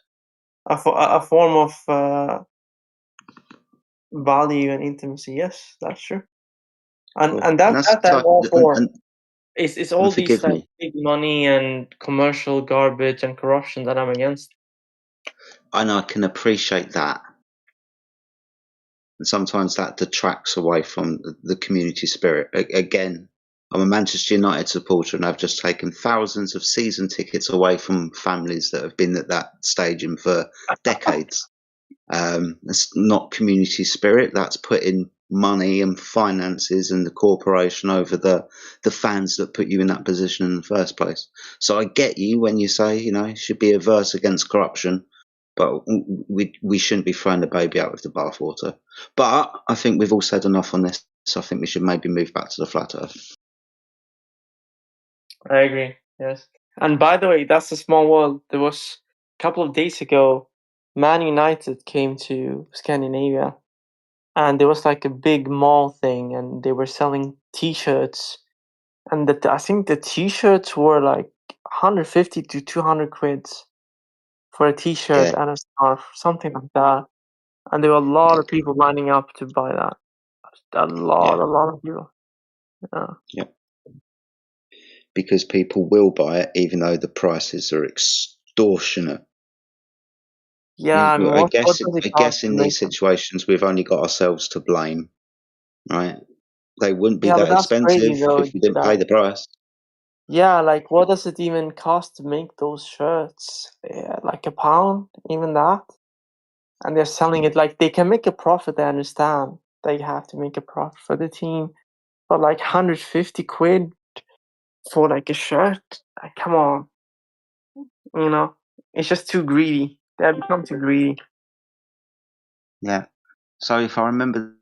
a form of value and intimacy. Yes, that's true. And Cool. and that That's that I'm all for. and It's all these forgive like me. big money and commercial garbage and corruption that I'm against. And I can appreciate that. And sometimes that detracts away from the community spirit. Again, I'm a Manchester United supporter, and I've just taken thousands of season tickets away from families that have been at that stadium for decades. It's not community spirit. That's putting money and finances and the corporation over the fans that put you in that position in the first place. So I get you when you say, you should be averse against corruption, but we shouldn't be throwing the baby out with the bathwater. But I think we've all said enough on this, so I think we should maybe move back to the flat earth. I agree. Yes. And by the way, that's a small world. There was a couple of days ago, Man United came to Scandinavia, and there was like a big mall thing, and they were selling T-shirts, and I think the T-shirts were like 150 to 200 quids for a T-shirt Yeah. and a scarf, something like that. And there were a lot of people lining up to buy that. A lot of people. Yeah. Because people will buy it, even though the prices are extortionate. Yeah, I mean, I what guess does it cost to in make these them? situations we've only got ourselves to blame, right? They wouldn't be Yeah, but that that's crazy expensive though. if you didn't pay That the price. yeah, like what does it even cost to make those shirts? Yeah, like £1, even that, and they're selling it like they can make a profit. I understand they have to make a profit for the team, but like 150 quid for like a shirt, like, come on, you know, it's just too greedy. They have become too greedy. Yeah. So if I remember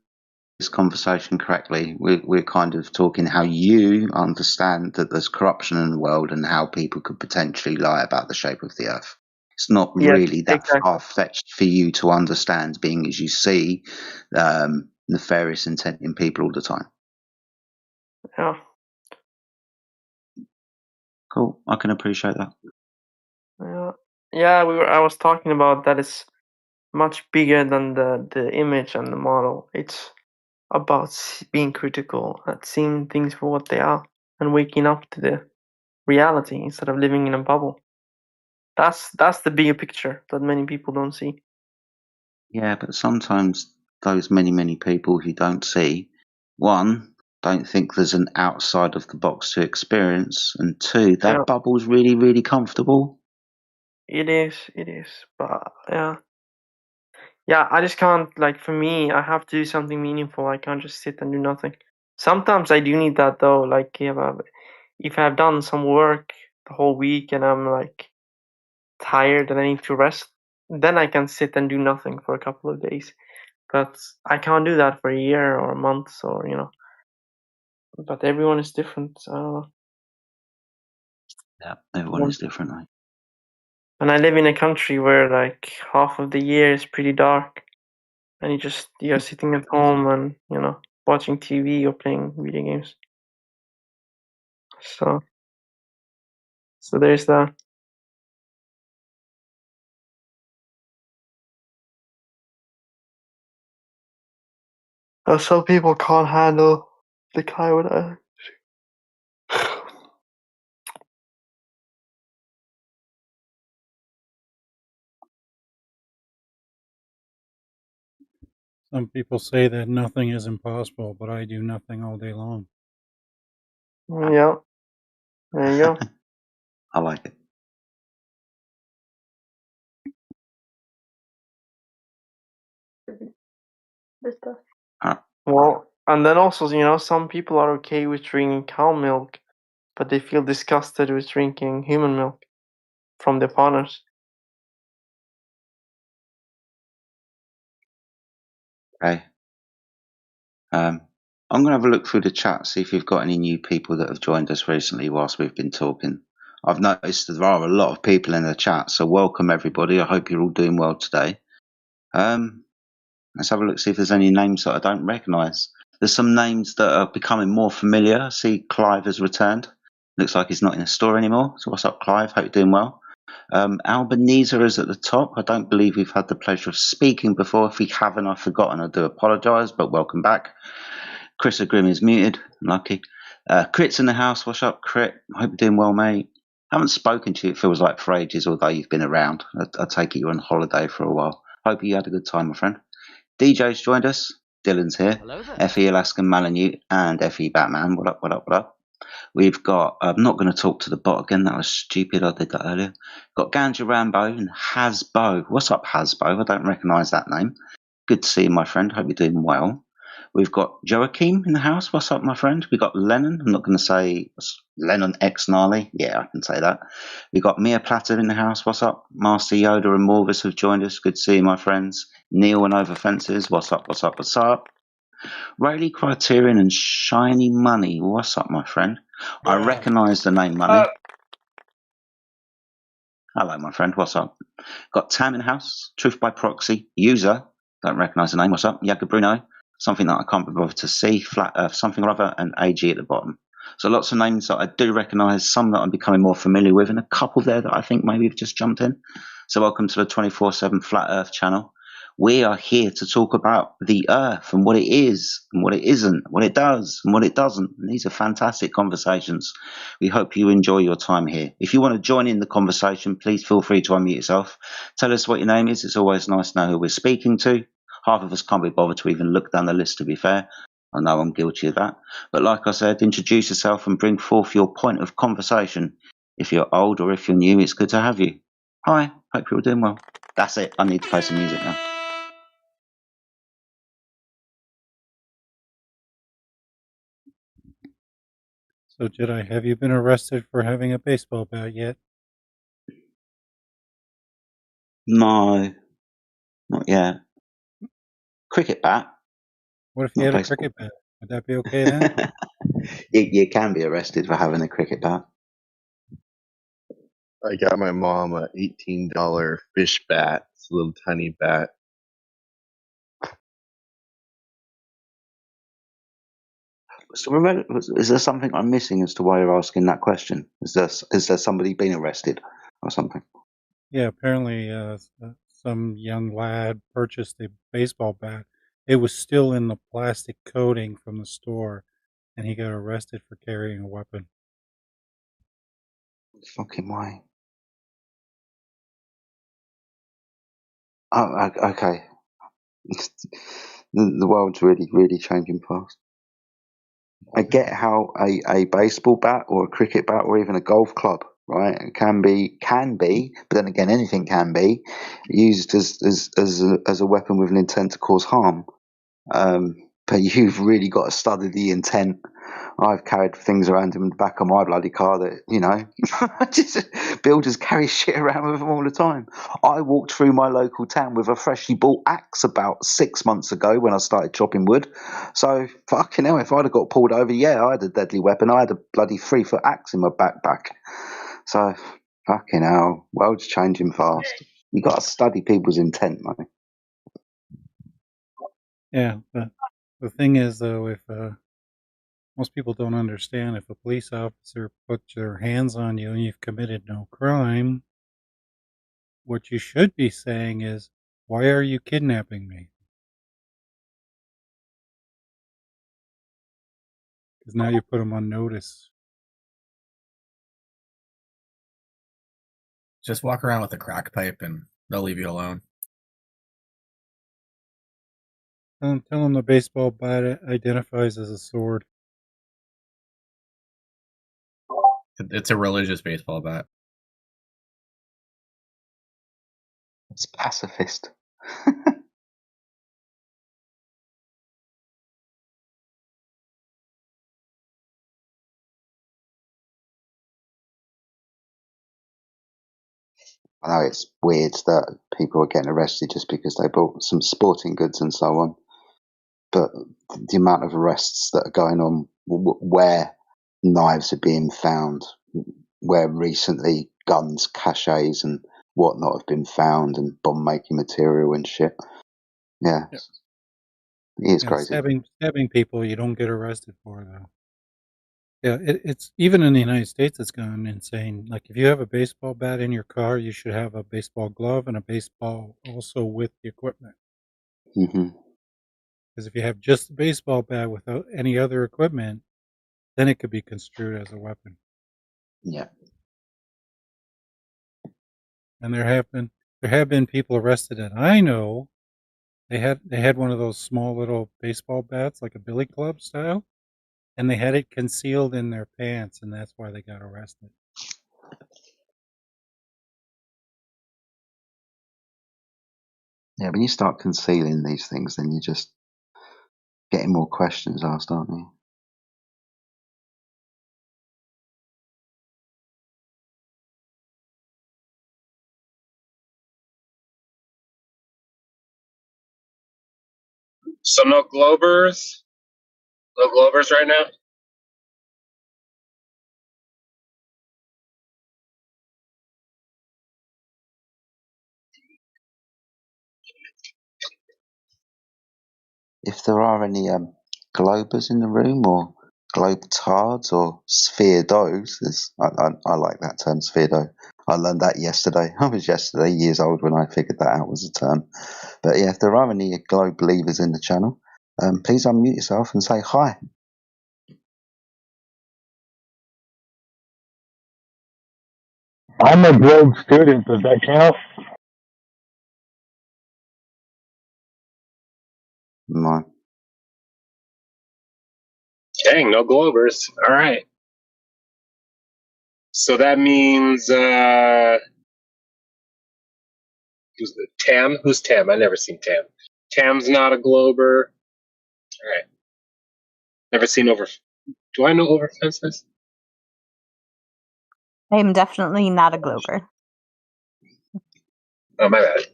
this conversation correctly, we're kind of talking how you understand that there's corruption in the world and how people could potentially lie about the shape of the earth. It's not Yes, really that exactly. far-fetched for you to understand, being as you see nefarious intent in people all the time. Yeah. Cool. I can appreciate that. Yeah. Yeah, I was talking about that is much bigger than the image and the model. It's about being critical and seeing things for what they are and waking up to the reality instead of living in a bubble. That's the bigger picture that many people don't see. Yeah, but sometimes those many people who don't see, one, don't think there's an outside of the box to experience, and two, that Yeah. bubble's really comfortable. It is, but yeah. Yeah, I just can't, like, for me, I have to do something meaningful. I can't just sit and do nothing. Sometimes I do need that though, like if I've done some work the whole week and I'm like tired and I need to rest, then I can sit and do nothing for a couple of days. But I can't do that for a year or months or, you know. But everyone is different. I don't know. Yeah, everyone is different, right? And I live in a country where like half of the year is pretty dark, and you're sitting at home and, you know, watching TV or playing video games. So there's that. Some people can't handle the climate. Some people say that nothing is impossible, but I do nothing all day long. Yeah, there you go. I like it. Well, and then also, you know, some people are okay with drinking cow milk, but they feel disgusted with drinking human milk from their partners. Okay. I'm going to have a look through the chat, see if we've got any new people that have joined us recently whilst we've been talking. I've noticed there are a lot of people in the chat, so welcome everybody. I hope you're all doing well today. Let's have a look, see if there's any names that I don't recognise. There's some names that are becoming more familiar. I see Clive has returned. Looks like he's not in the store anymore. So what's up, Clive? Hope you're doing well. Albanese is at the top. I don't believe we've had the pleasure of speaking before. If we haven't, I've forgotten. I do apologise, but welcome back. Chris Grim is muted. Lucky. Crit's in the house. What's up, Crit? I hope you're doing well, mate. Haven't spoken to you, it feels like, for ages, although you've been around. I take it you're on holiday for a while. Hope you had a good time, my friend. DJ's joined us. Dylan's here. FE Alaskan Malinute and FE Batman. What up? We've got, I'm not going to talk to the bot again. That was stupid. I did that earlier. Got Ganja Rambo and Hasbo. What's up, Hasbo? I don't recognise that name. Good to see you, my friend. Hope you're doing well. We've got Joachim in the house. What's up, my friend? We've got Lennon. I'm not going to say Lennon X Gnarly. Yeah, I can say that. We've got Mia Platter in the house. What's up? Master Yoda and Morvis have joined us. Good to see you, my friends. Neil and Over Fences. What's up? Rayleigh Criterion and Shiny Money. What's up, my friend? I recognise the name Money. Hello, my friend. What's up? Got Tam in the house. Truth by Proxy. User. Don't recognise the name. What's up? Yaga Bruno. Something that I can't be bothered to see. Flat Earth. Something or other. And AG at the bottom. So lots of names that I do recognise. Some that I'm becoming more familiar with. And a couple there that I think maybe have just jumped in. So welcome to the 24/7 Flat Earth channel. We are here to talk about the Earth and what it is and what it isn't, what it does and what it doesn't. And these are fantastic conversations. We hope you enjoy your time here. If you want to join in the conversation, please feel free to unmute yourself. Tell us what your name is. It's always nice to know who we're speaking to. Half of us can't be bothered to even look down the list, to be fair. I know I'm guilty of that. But like I said, introduce yourself and bring forth your point of conversation. If you're old or if you're new, it's good to have you. Hi, hope you're all doing well. That's it. I need to play some music now. So, Jedi, have you been arrested for having a baseball bat yet? No, not yet. Cricket bat? What if you had a cricket bat? Would that be okay then? You can be arrested for having a cricket bat. I got my mom a $18 fish bat. It's a little tiny bat. So remember, is there something I'm missing as to why you're asking that question? Is there somebody being arrested or something? Yeah, apparently some young lad purchased a baseball bat. It was still in the plastic coating from the store, and he got arrested for carrying a weapon. Fucking way. Oh, okay. The world's really, really changing fast. I get how a baseball bat or a cricket bat or even a golf club, right, can be, but then again, anything can be used as a weapon with an intent to cause harm. But you've really got to study the intent. I've carried things around in the back of my bloody car that, just builders carry shit around with them all the time. I walked through my local town with a freshly bought axe about 6 months ago when I started chopping wood. So, fucking hell, if I'd have got pulled over, yeah, I had a deadly weapon. I had a bloody 3-foot axe in my backpack. So, fucking hell, world's changing fast. You got to study people's intent, mate. Yeah, but the thing is, though, if most people don't understand, if a police officer puts their hands on you and you've committed no crime, what you should be saying is, "Why are you kidnapping me?" Because now you put them on notice. Just walk around with a crack pipe and they'll leave you alone. Tell them the baseball bat identifies as a sword. It's a religious baseball bat. It's pacifist. I know it's weird that people are getting arrested just because they bought some sporting goods and so on. But the amount of arrests that are going on where knives are being found, where recently guns, caches and whatnot have been found and bomb making material and shit. Yeah. Yep. It is crazy. Stabbing people you don't get arrested for, though. Yeah, it's even in the United States, it's gone insane. Like, if you have a baseball bat in your car, you should have a baseball glove and a baseball also with the equipment. Mm-hmm. Because if you have just a baseball bat without any other equipment, then it could be construed as a weapon. Yeah. And there have been people arrested that I know. They had one of those small little baseball bats, like a billy club style, and they had it concealed in their pants, and that's why they got arrested. Yeah, when you start concealing these things, then you're just getting more questions asked, aren't you? So no Globers? No Globers right now? If there are any Globers in the room or Globetards or Sphere-dos, I like that term, Sphere-do. I learned that yesterday. I was yesterday years old when I figured that out was a term. But yeah, if there are any globe believers in the channel, please unmute yourself and say hi. I'm a globe student. Does that count? No. Dang, no Globers. All right. So that means Tam? Who's Tam? I never seen Tam. Tam's not a Glober. All right. Never seen Over. Do I know Over Fences? I am definitely not a Glober. Oh, my bad.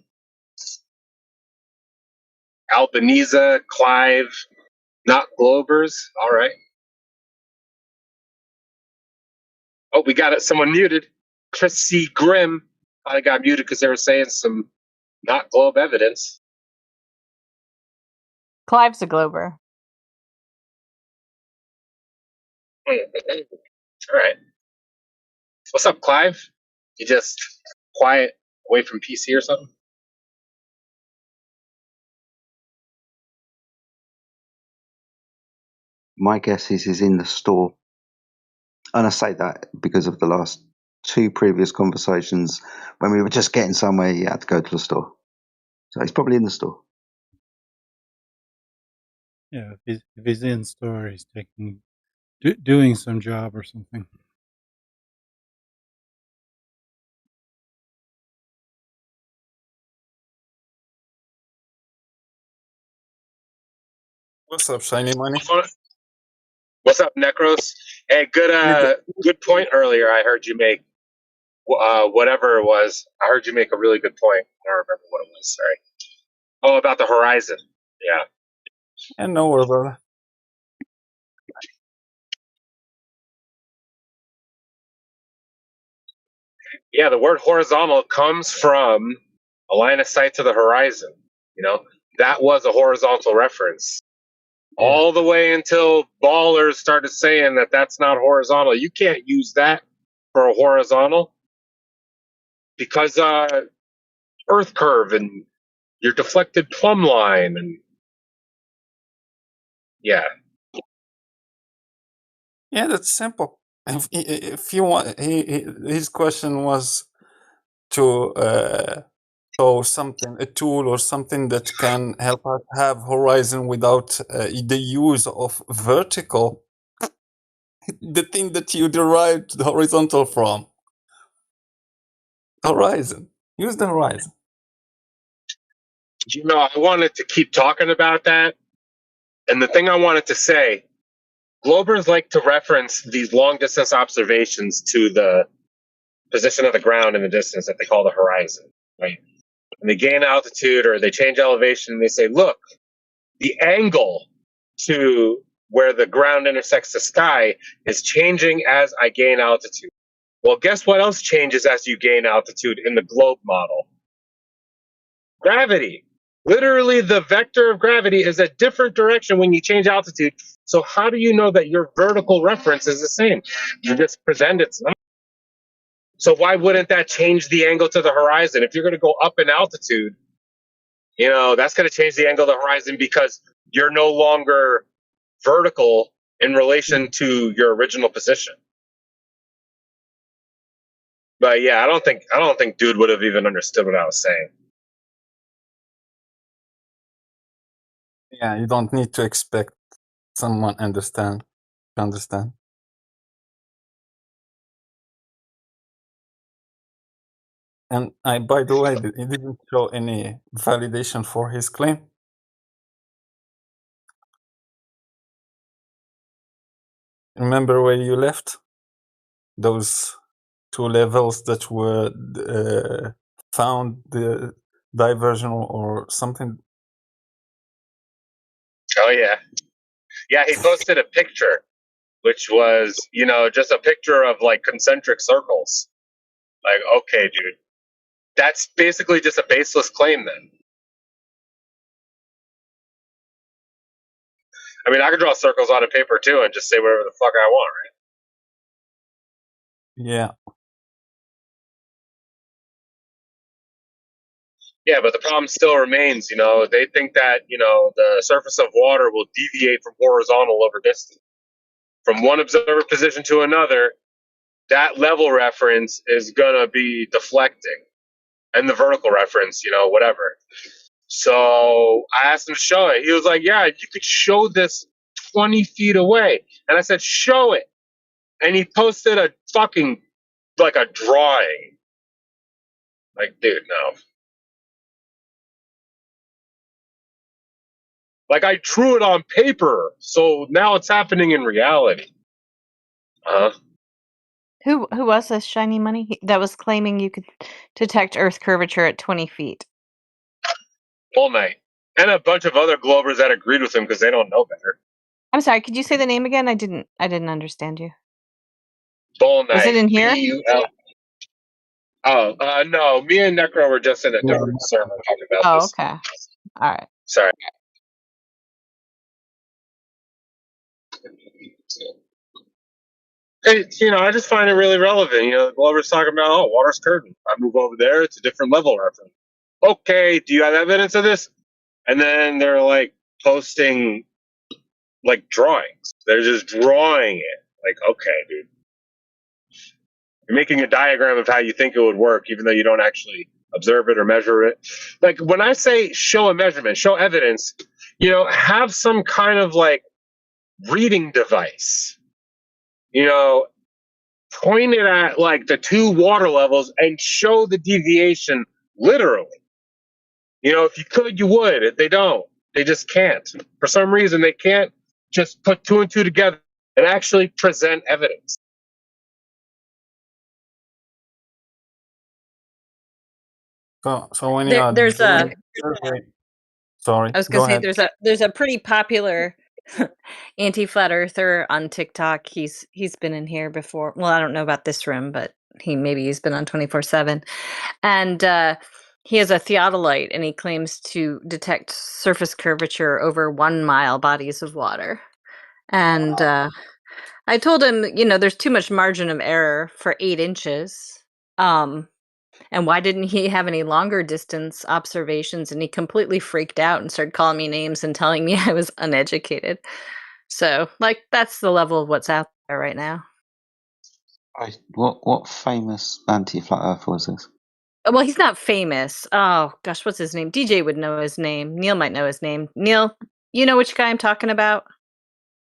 Albanese, Clive, not Globers. All right. Oh, we got it. Someone muted. Chris C. Grimm. I got muted because they were saying some not Globe evidence. Clive's a Glober. All right. What's up, Clive? You just quiet away from PC or something? My guess is he's in the store. And I say that because of the last two previous conversations when we were just getting somewhere, you had to go to the store. So he's probably in the store. Yeah, if he's in store, he's doing some job or something. What's up, Shiny Money? What's up, Necros? Hey, good point earlier. I heard you make whatever it was. I heard you make a really good point. I don't remember what it was. Sorry. Oh, about the horizon. Yeah. And no worry about it. Yeah, the word horizontal comes from a line of sight to the horizon. You know, that was a horizontal reference. All the way until ballers started saying that that's not horizontal. You can't use that for a horizontal because Earth curve and your deflected plumb line and yeah. Yeah, that's simple. If you want, his question was to show something, a tool or something that can help us have horizon without the use of vertical. The thing that you derived the horizontal from. Horizon. Use the horizon. You know, I wanted to keep talking about that. And the thing I wanted to say, Globers like to reference these long distance observations to the position of the ground in the distance that they call the horizon, right? And they gain altitude or they change elevation and they say, look, the angle to where the ground intersects the sky is changing as I gain altitude. Well, guess what else changes as you gain altitude in the globe model? Gravity. Literally, the vector of gravity is a different direction when you change altitude. So how do you know that your vertical reference is the same? You just present it's not. So why wouldn't that change the angle to the horizon? If you're going to go up in altitude, you know, that's going to change the angle of the horizon because you're no longer vertical in relation to your original position. But yeah, I don't think dude would have even understood what I was saying. Yeah, you don't need to expect someone to understand. And by the way, he didn't show any validation for his claim. Remember where you left? Those two levels that were found the diversion or something. Oh yeah. Yeah, he posted a picture, which was, you know, just a picture of like concentric circles. Like, okay, dude. That's basically just a baseless claim then. I mean, I could draw circles on a paper too and just say whatever the fuck I want, right? Yeah. Yeah, but the problem still remains. They think that the surface of water will deviate from horizontal over distance. From one observer position to another, that level reference is gonna be deflecting, and the vertical reference, whatever. So I asked him to show it. He was like, "Yeah, you could show this 20 feet away," and I said, "Show it." And he posted a fucking like a drawing. Like, dude, no. Like, I drew it on paper, so now it's happening in reality. Who was this shiny money that was claiming you could detect Earth curvature at 20 feet? All night. And a bunch of other Globers that agreed with him because they don't know better. I'm sorry, could you say the name again? I didn't understand you. Bull Knight. Was it in here? B-U-L. Oh, no. Me and Necro were just in a different server talking about Oh, this. okay. All right. Sorry. I just find it really relevant. The Glover's talking about, water's curving. I move over there, it's a different level reference. Okay, do you have evidence of this? And then they're like posting like drawings. They're just drawing it. Like, okay, dude. You're making a diagram of how you think it would work, even though you don't actually observe it or measure it. Like, when I say show a measurement, show evidence, have some kind of like reading device. Point it at like the two water levels and show the deviation literally. If you could, you would. They don't. They just can't. For some reason, they can't just put two and two together and actually present evidence. So when you are There's a. Sorry. I was Go gonna say ahead. there's a pretty popular anti-flat earther on TikTok. He's been in here before. Well, I don't know about this room, but he's been on 24/7, and he has a theodolite, and he claims to detect surface curvature over 1 mile bodies of water. And I told him, there's too much margin of error for 8 inches. And why didn't he have any longer distance observations? And he completely freaked out and started calling me names and telling me I was uneducated. So, that's the level of what's out there right now. What famous anti-flat earther was this? Well, he's not famous. Oh, gosh, what's his name? DJ would know his name. Neil might know his name. Neil, you know which guy I'm talking about?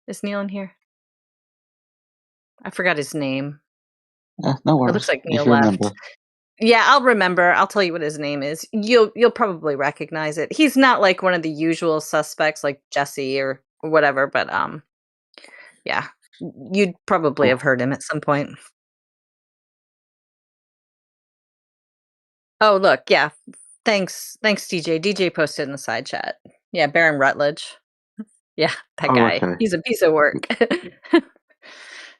Is Neil in here? I forgot his name. No It worries. looks like Neil If you left. remember. Yeah, I'll remember. I'll tell you what his name is. You'll probably recognize it. He's not like one of the usual suspects like Jesse or whatever, but yeah. You'd probably have heard him at some point. Oh, look, yeah. Thanks, DJ. DJ posted in the side chat. Yeah, Baron Rutledge. Yeah, that guy. Okay. He's a piece of work.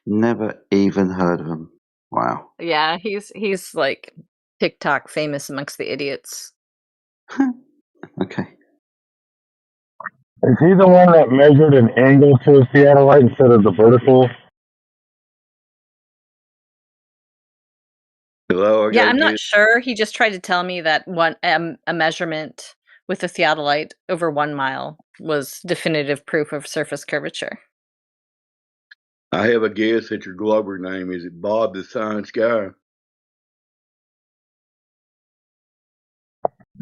Never even heard of him. Wow. Yeah, he's like TikTok famous amongst the idiots. Okay. Is he the one that measured an angle to a theodolite instead of the vertical? Hello, I Yeah, got I'm not you. sure. He just tried to tell me that a measurement with a theodolite over 1 mile was definitive proof of surface curvature. I have a guess at your Glover name. Is it Bob the Science Guy?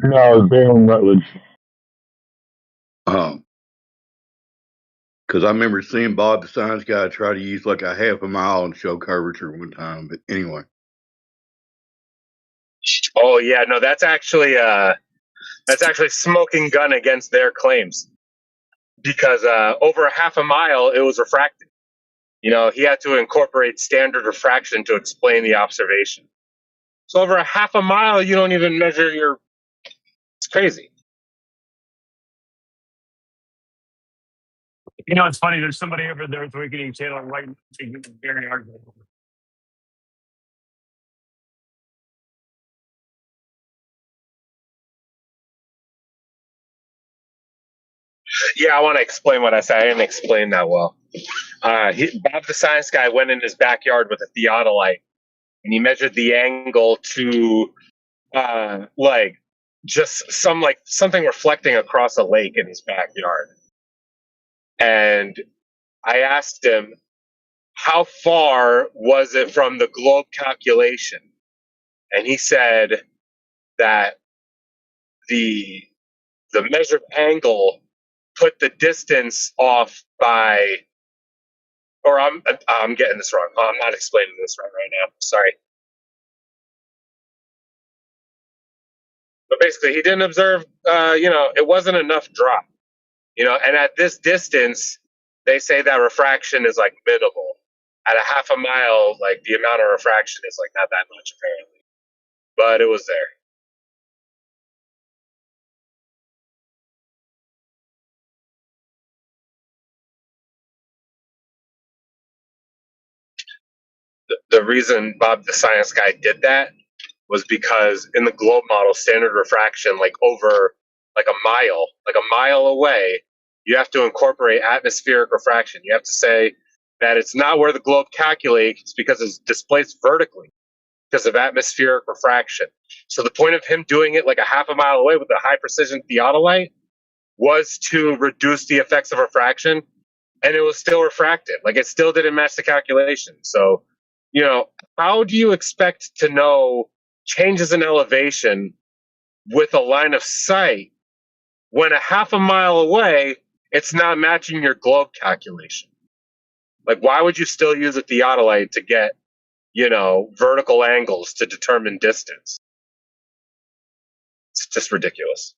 No, Baron Rutledge. Because I remember seeing Bob the Science Guy try to use like a half a mile and show curvature one time. But anyway. Oh yeah, no, that's actually smoking gun against their claims, because over a half a mile it was refracted. He had to incorporate standard refraction to explain the observation. So over a half a mile, you don't even measure your. It's crazy. It's funny. There's somebody over there with Wicked channel right very hard. Yeah, I want to explain what I said. I didn't explain that well. Bob the Science Guy went in his backyard with a theodolite, and he measured the angle to just something reflecting across a lake in his backyard. And I asked him, how far was it from the globe calculation? And he said that the measured angle put the distance off by, or I'm getting this wrong. I'm not explaining this right now. Sorry. But basically, he didn't observe, it wasn't enough drop, and at this distance, they say that refraction is like minimal. At a half a mile, like the amount of refraction is like not that much apparently, but it was there. The reason Bob the science guy did that was because in the globe model, standard refraction, like over like a mile away, you have to incorporate atmospheric refraction. You have to say that it's not where the globe calculates because it's displaced vertically because of atmospheric refraction. So the point of him doing it like a half a mile away with a high precision theodolite was to reduce the effects of refraction, and it was still refracted. Like it still didn't match the calculation. So, how do you expect to know changes in elevation with a line of sight when a half a mile away it's not matching your globe calculation? Like, why would you still use a theodolite to get, vertical angles to determine distance? It's just ridiculous.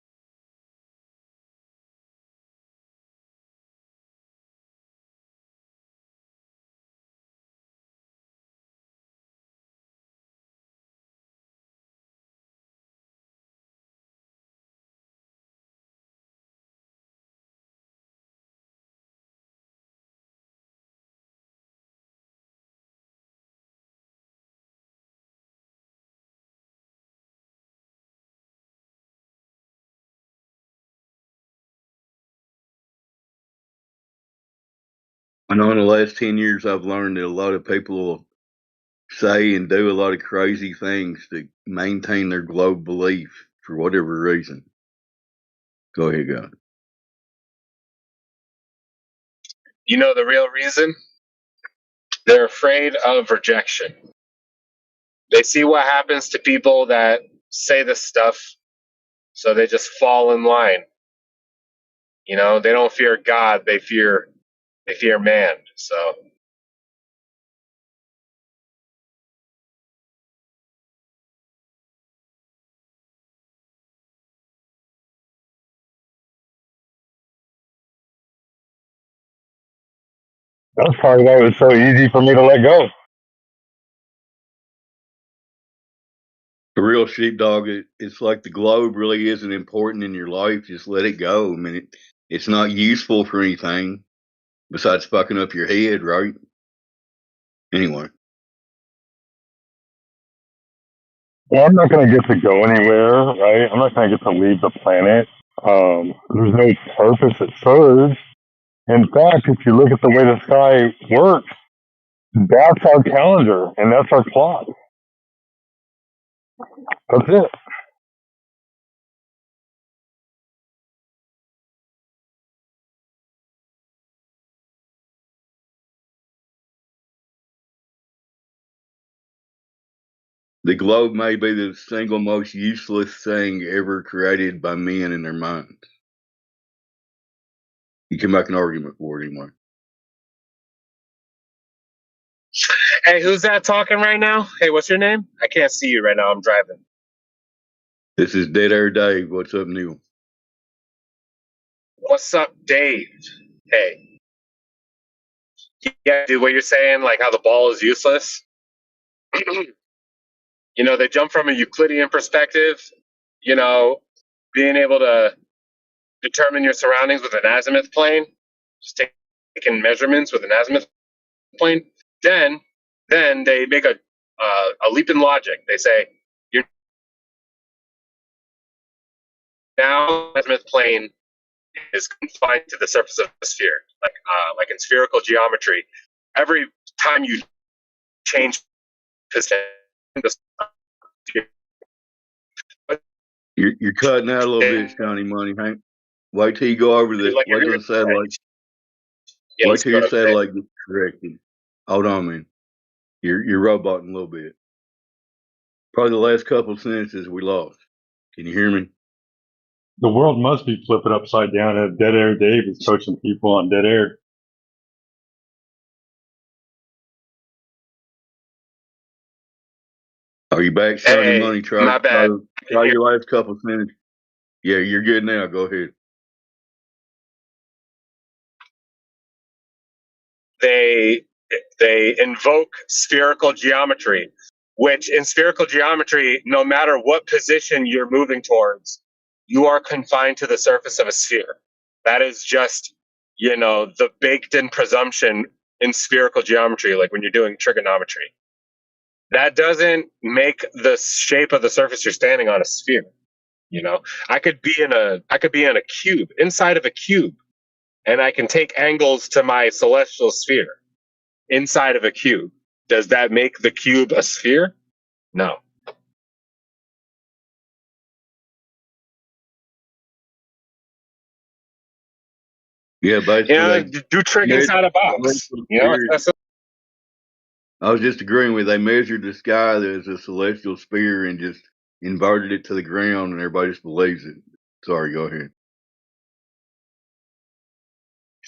I know in the last 10 years, I've learned that a lot of people will say and do a lot of crazy things to maintain their globe belief for whatever reason. Go ahead, God. You know the real reason? They're afraid of rejection. They see what happens to people that say this stuff, so they just fall in line. They don't fear God, they fear man. So That's probably why it was so easy for me to let go. The real sheepdog, it's like the globe really isn't important in your life. Just let it go. I mean, it's not useful for anything besides fucking up your head, right? Anyway. Well, I'm not going to get to go anywhere, right? I'm not going to get to leave the planet. There's no purpose it serves. In fact, if you look at the way the sky works, that's our calendar and that's our clock. That's it. The globe may be the single most useless thing ever created by men in their minds. You can make an argument for it anyway. hey, who's that talking right now? Hey, what's your name? I can't see you right now. I'm driving. This is Dead Air Dave. What's up, Neil? What's up, Dave? Hey. Yeah, dude, what you're saying, like how the ball is useless. They jump from a Euclidean perspective, being able to determine your surroundings with an azimuth plane, just taking measurements with an azimuth plane. Then they make a leap in logic. They say you're now azimuth plane is confined to the surface of the sphere, like in spherical geometry. Every time you change position, You're cutting out a little bit, Johnny Money, Hank. Wait till you go over the Like wait till the satellite. Yeah, Wait you see till your what I'm saying? satellite gets corrected. Hold on, man. You're roboting a little bit. Probably the last couple of sentences we lost. Can you hear me? The world must be flipping upside down if Dead Air Dave is coaching people on Dead Air. Are you back, Sonny Hey, Money? Try my bad. try your last couple of sentences. Yeah, you're good now. Go ahead. They invoke spherical geometry, which in spherical geometry, no matter what position you're moving towards, you are confined to the surface of a sphere. That is just, the baked in presumption in spherical geometry, like when you're doing trigonometry. That doesn't make the shape of the surface you're standing on a sphere. I could be in a cube, inside of a cube, and I can take angles to my celestial sphere inside of a cube. Does that make the cube a sphere? No. Yeah, basically they Do trig measured inside a the box. celestial sphere. That's I was just agreeing with they measured the sky as a celestial sphere and just inverted it to the ground, and everybody just believes it. Sorry, go ahead.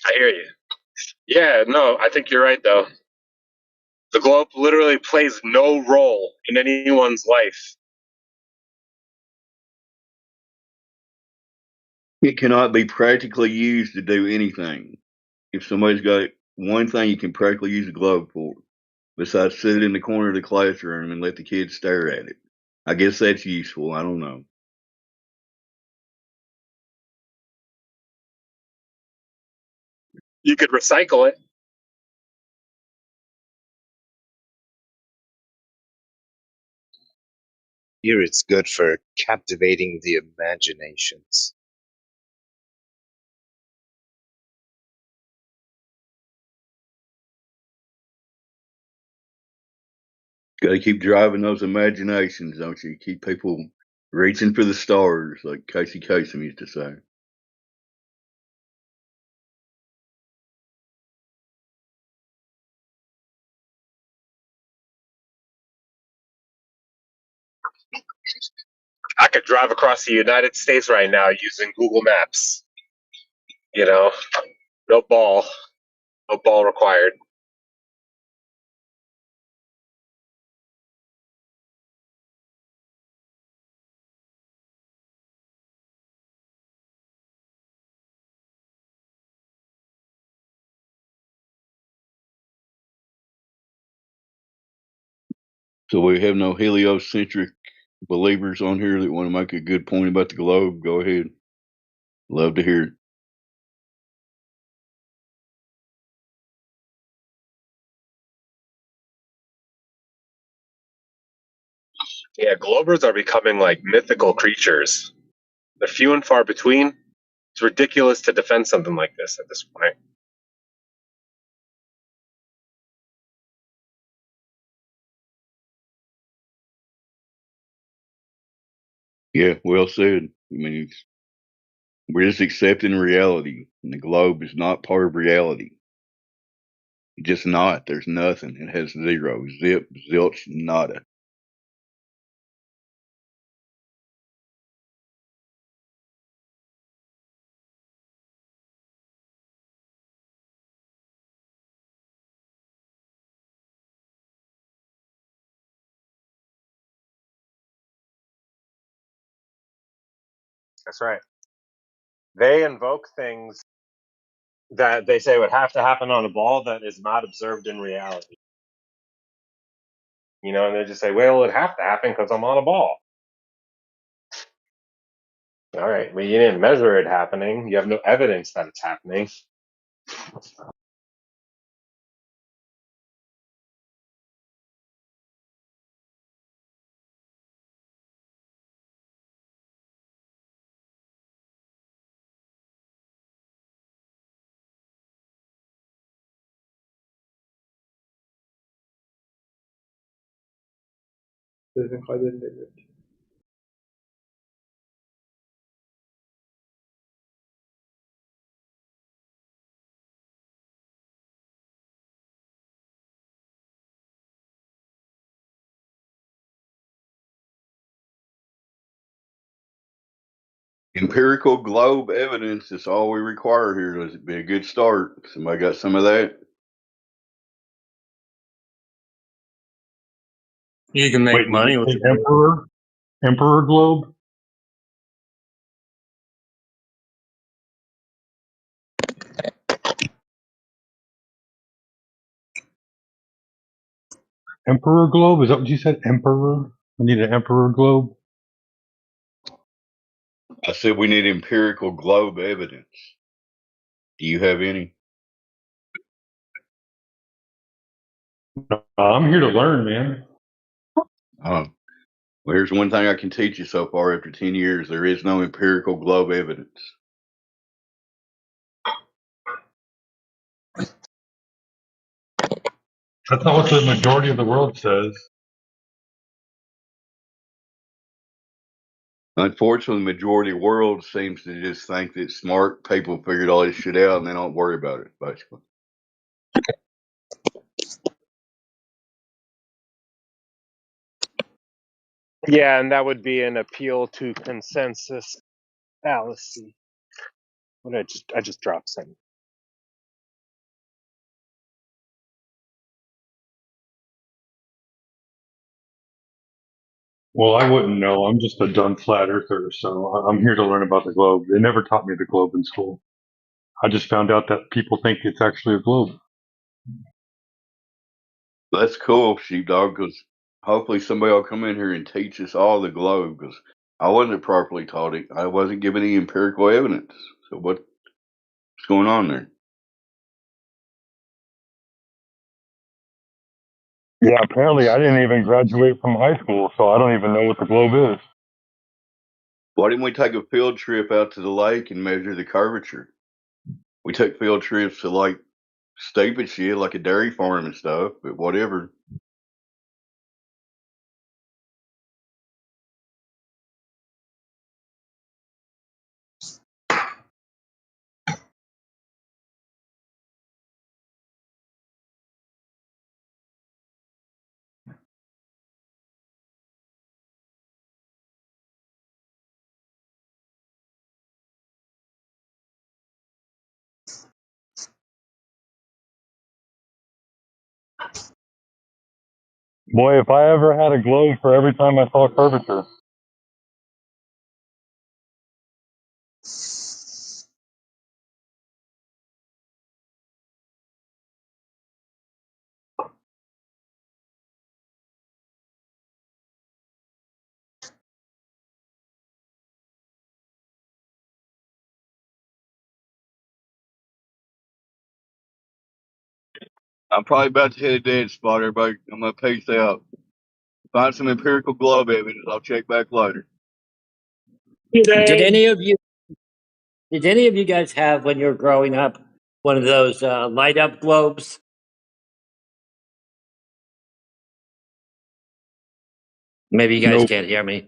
I hear you. Yeah, no, I think you're right though. The globe literally plays no role in anyone's life. It cannot be practically used to do anything. If somebody's got one thing you can practically use a globe for, besides sit it in the corner of the classroom and let the kids stare at it, I guess that's useful. I don't know. You could recycle it. Here it's good for captivating the imaginations. Got to keep driving those imaginations, don't you? Keep people reaching for the stars, like Casey Kasem used to say. I could drive across the United States right now using Google Maps. No ball. No ball required. So we have no heliocentric believers on here that want to make a good point about the globe. Go ahead. Love to hear it. Yeah, globers are becoming like mythical creatures. They're few and far between. It's ridiculous to defend something like this at this point. Yeah, well said. I mean, we're just accepting reality, and the globe is not part of reality. It's just not. There's nothing. It has zero, zip, zilch, nada. That's right. They invoke things that they say would have to happen on a ball that is not observed in reality. And they just say, well, it'd have to happen because I'm on a ball. All right, well, you didn't measure it happening. You have no evidence that it's happening. Empirical globe evidence is all we require here. Does it be a good start? Somebody got some of that? You can make Wait, did money you with say the globe. emperor? Emperor globe? Emperor globe? Is that what you said? Emperor? We need an emperor globe? I said we need empirical globe evidence. Do you have any? I'm here to learn, man. Well, here's one thing I can teach you so far after 10 years. There is no empirical globe evidence. That's not what the majority of the world says. Unfortunately, the majority of the world seems to just think that smart people figured all this shit out and they don't worry about it, basically. Yeah, and that would be an appeal to consensus fallacy. What I just dropped something. Well, I wouldn't know. I'm just a dumb flat earther, so I'm here to learn about the globe. They never taught me the globe in school. I just found out that people think it's actually a globe. That's cool, sheepdog, because hopefully somebody will come in here and teach us all the globe, because I wasn't properly taught it. I wasn't given any empirical evidence. So what's going on there? Yeah, apparently I didn't even graduate from high school, so I don't even know what the globe is. Why didn't we take a field trip out to the lake and measure the curvature? We took field trips to like stupid shit like a dairy farm and stuff, but whatever. Boy, if I ever had a globe for every time I saw curvature. I'm probably about to hit a dead spot, everybody. I'm gonna peace out. Find some empirical globe evidence. I'll check back later. Did any of you guys have, when you were growing up, one of those light up globes? Maybe you guys Nope. can't hear me.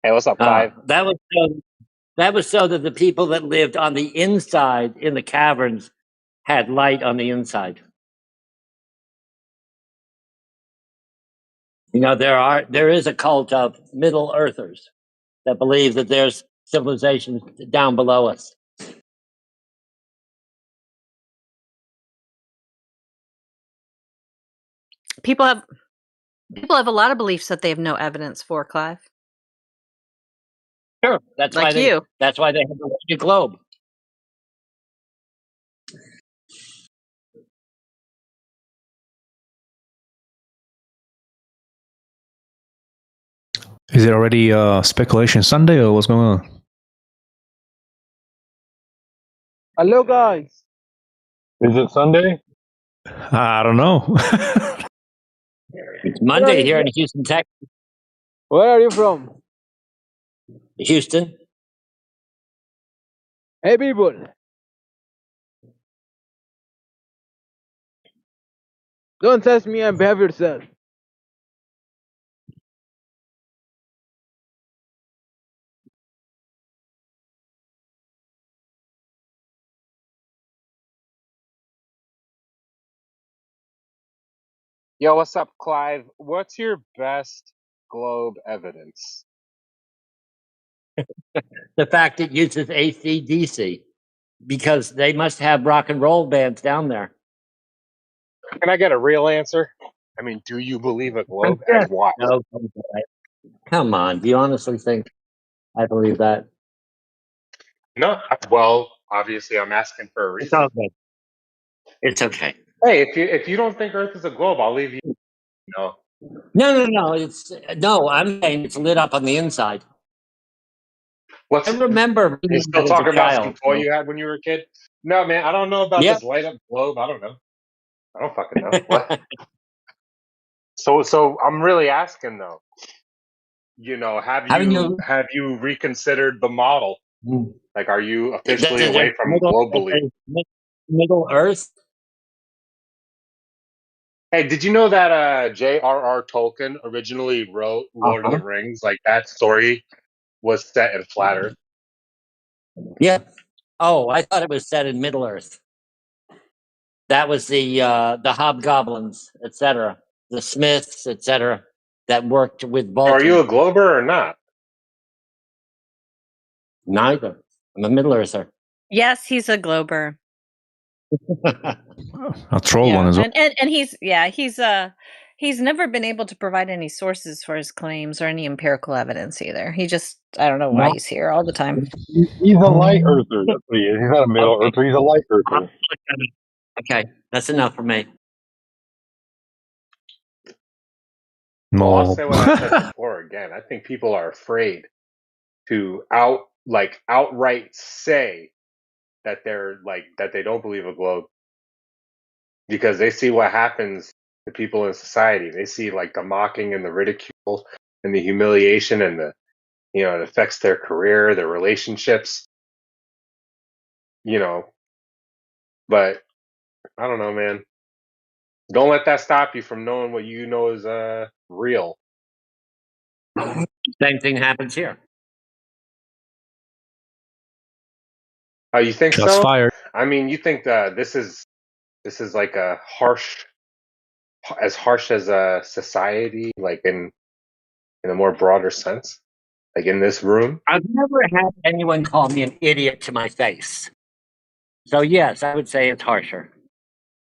Hey, what's up, Clive? That was so that the people that lived on the inside in the caverns had light on the inside. You know, there is a cult of Middle Earthers that believe that there's civilizations down below us. People have a lot of beliefs that they have no evidence for, Clive. Sure, that's Like why they you. have the Rocky globe. Is it already speculation Sunday or what's going on? Hello, guys. Is it Sunday? I don't know. It's Where are Monday you here in from? Houston, Texas. Where are you from? Houston. Hey, people. Don't test me and behave yourself. Yo, what's up, Clive? What's your best globe evidence? The fact it uses AC/DC, because they must have rock and roll bands down there. Can I get a real answer? I mean, do you believe a I'm globe just and why? joking. Come on, do you honestly think I believe that? No. Well, obviously, I'm asking for a It's reason. okay. It's okay. Hey, if you don't think Earth is a globe, I'll leave you. No. No. No. I'm saying it's lit up on the inside. What's I remember you reading still that as a talking about some child. toy So. you had when you were a kid? No, man, I don't know about Yep. this light up globe. I don't know. I don't fucking know. What? So I'm really asking though. You know, have you reconsidered the model? Like, are you officially away from globally? Middle Earth. Hey, did you know that J.R.R. Tolkien originally wrote Lord of the Rings? Like, that story was set in flat Earth. Yeah. Oh, I thought it was set in Middle Earth. That was the hobgoblins, etc., the smiths, etc., that worked with Are you a Baltimore. glober or not? Neither. I'm a Middle Earther. Yes, he's a glober. A troll one as well. And he's never been able to provide any sources for his claims or any empirical evidence either. He just, I don't know why he's here all the time. He's a light earther. That's what he is. He's not a middle earther. He's a light earther. Okay, that's enough for me. Well, I'll No. say what I said before again. I think people are afraid to outright say that they don't believe a globe because they see what happens to people in society. They see like the mocking and the ridicule and the humiliation and it affects their career, their relationships, but I don't know, man. Don't let that stop you from knowing what you know is real. Same thing happens here. Oh, you think Shots so? fired. I mean, you think this is like as harsh as a society, like in a more broader sense, like in this room? I've never had anyone call me an idiot to my face. So yes, I would say it's harsher.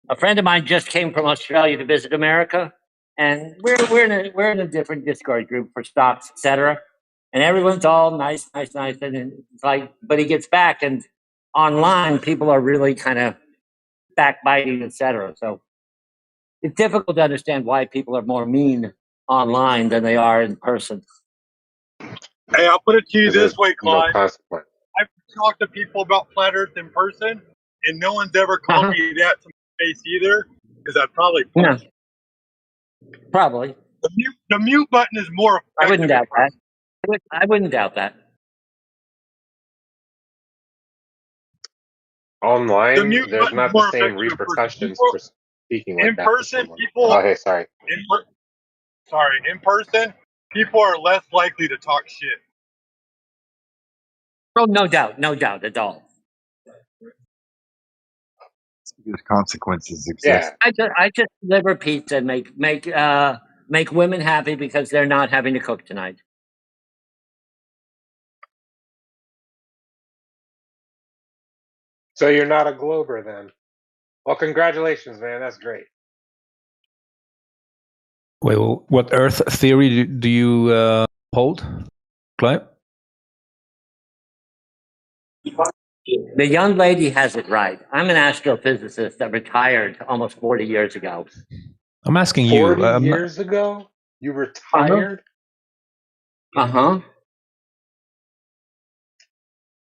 A friend of mine just came from Australia to visit America, and we're in a different Discord group for stocks, etc. And everyone's all nice, and it's like, but he gets back, and online people are really kind of backbiting, etc. So it's difficult to understand why people are more mean online than they are in person. Hey, I'll put it to you this way, No Clyde. consequence. I've talked to people about flat Earth in person, and no one's ever called me that to my face either, because I'd probably punch. Probably. The mute button is more effective. I wouldn't doubt that. I wouldn't doubt that. Online, there's not the same repercussions for speaking like that to someone. Oh, hey, sorry. In person, people are less likely to talk shit. Oh, no doubt at all. Because consequences Yeah. exist. I just deliver pizza and make women happy because they're not having to cook tonight. So you're not a glober then? Well, congratulations, man. That's great. Wait, what Earth theory do you hold, Clive? The young lady has it right. I'm an astrophysicist that retired almost 40 years ago. I'm asking 40 you. years ago? You retired? Uh-huh.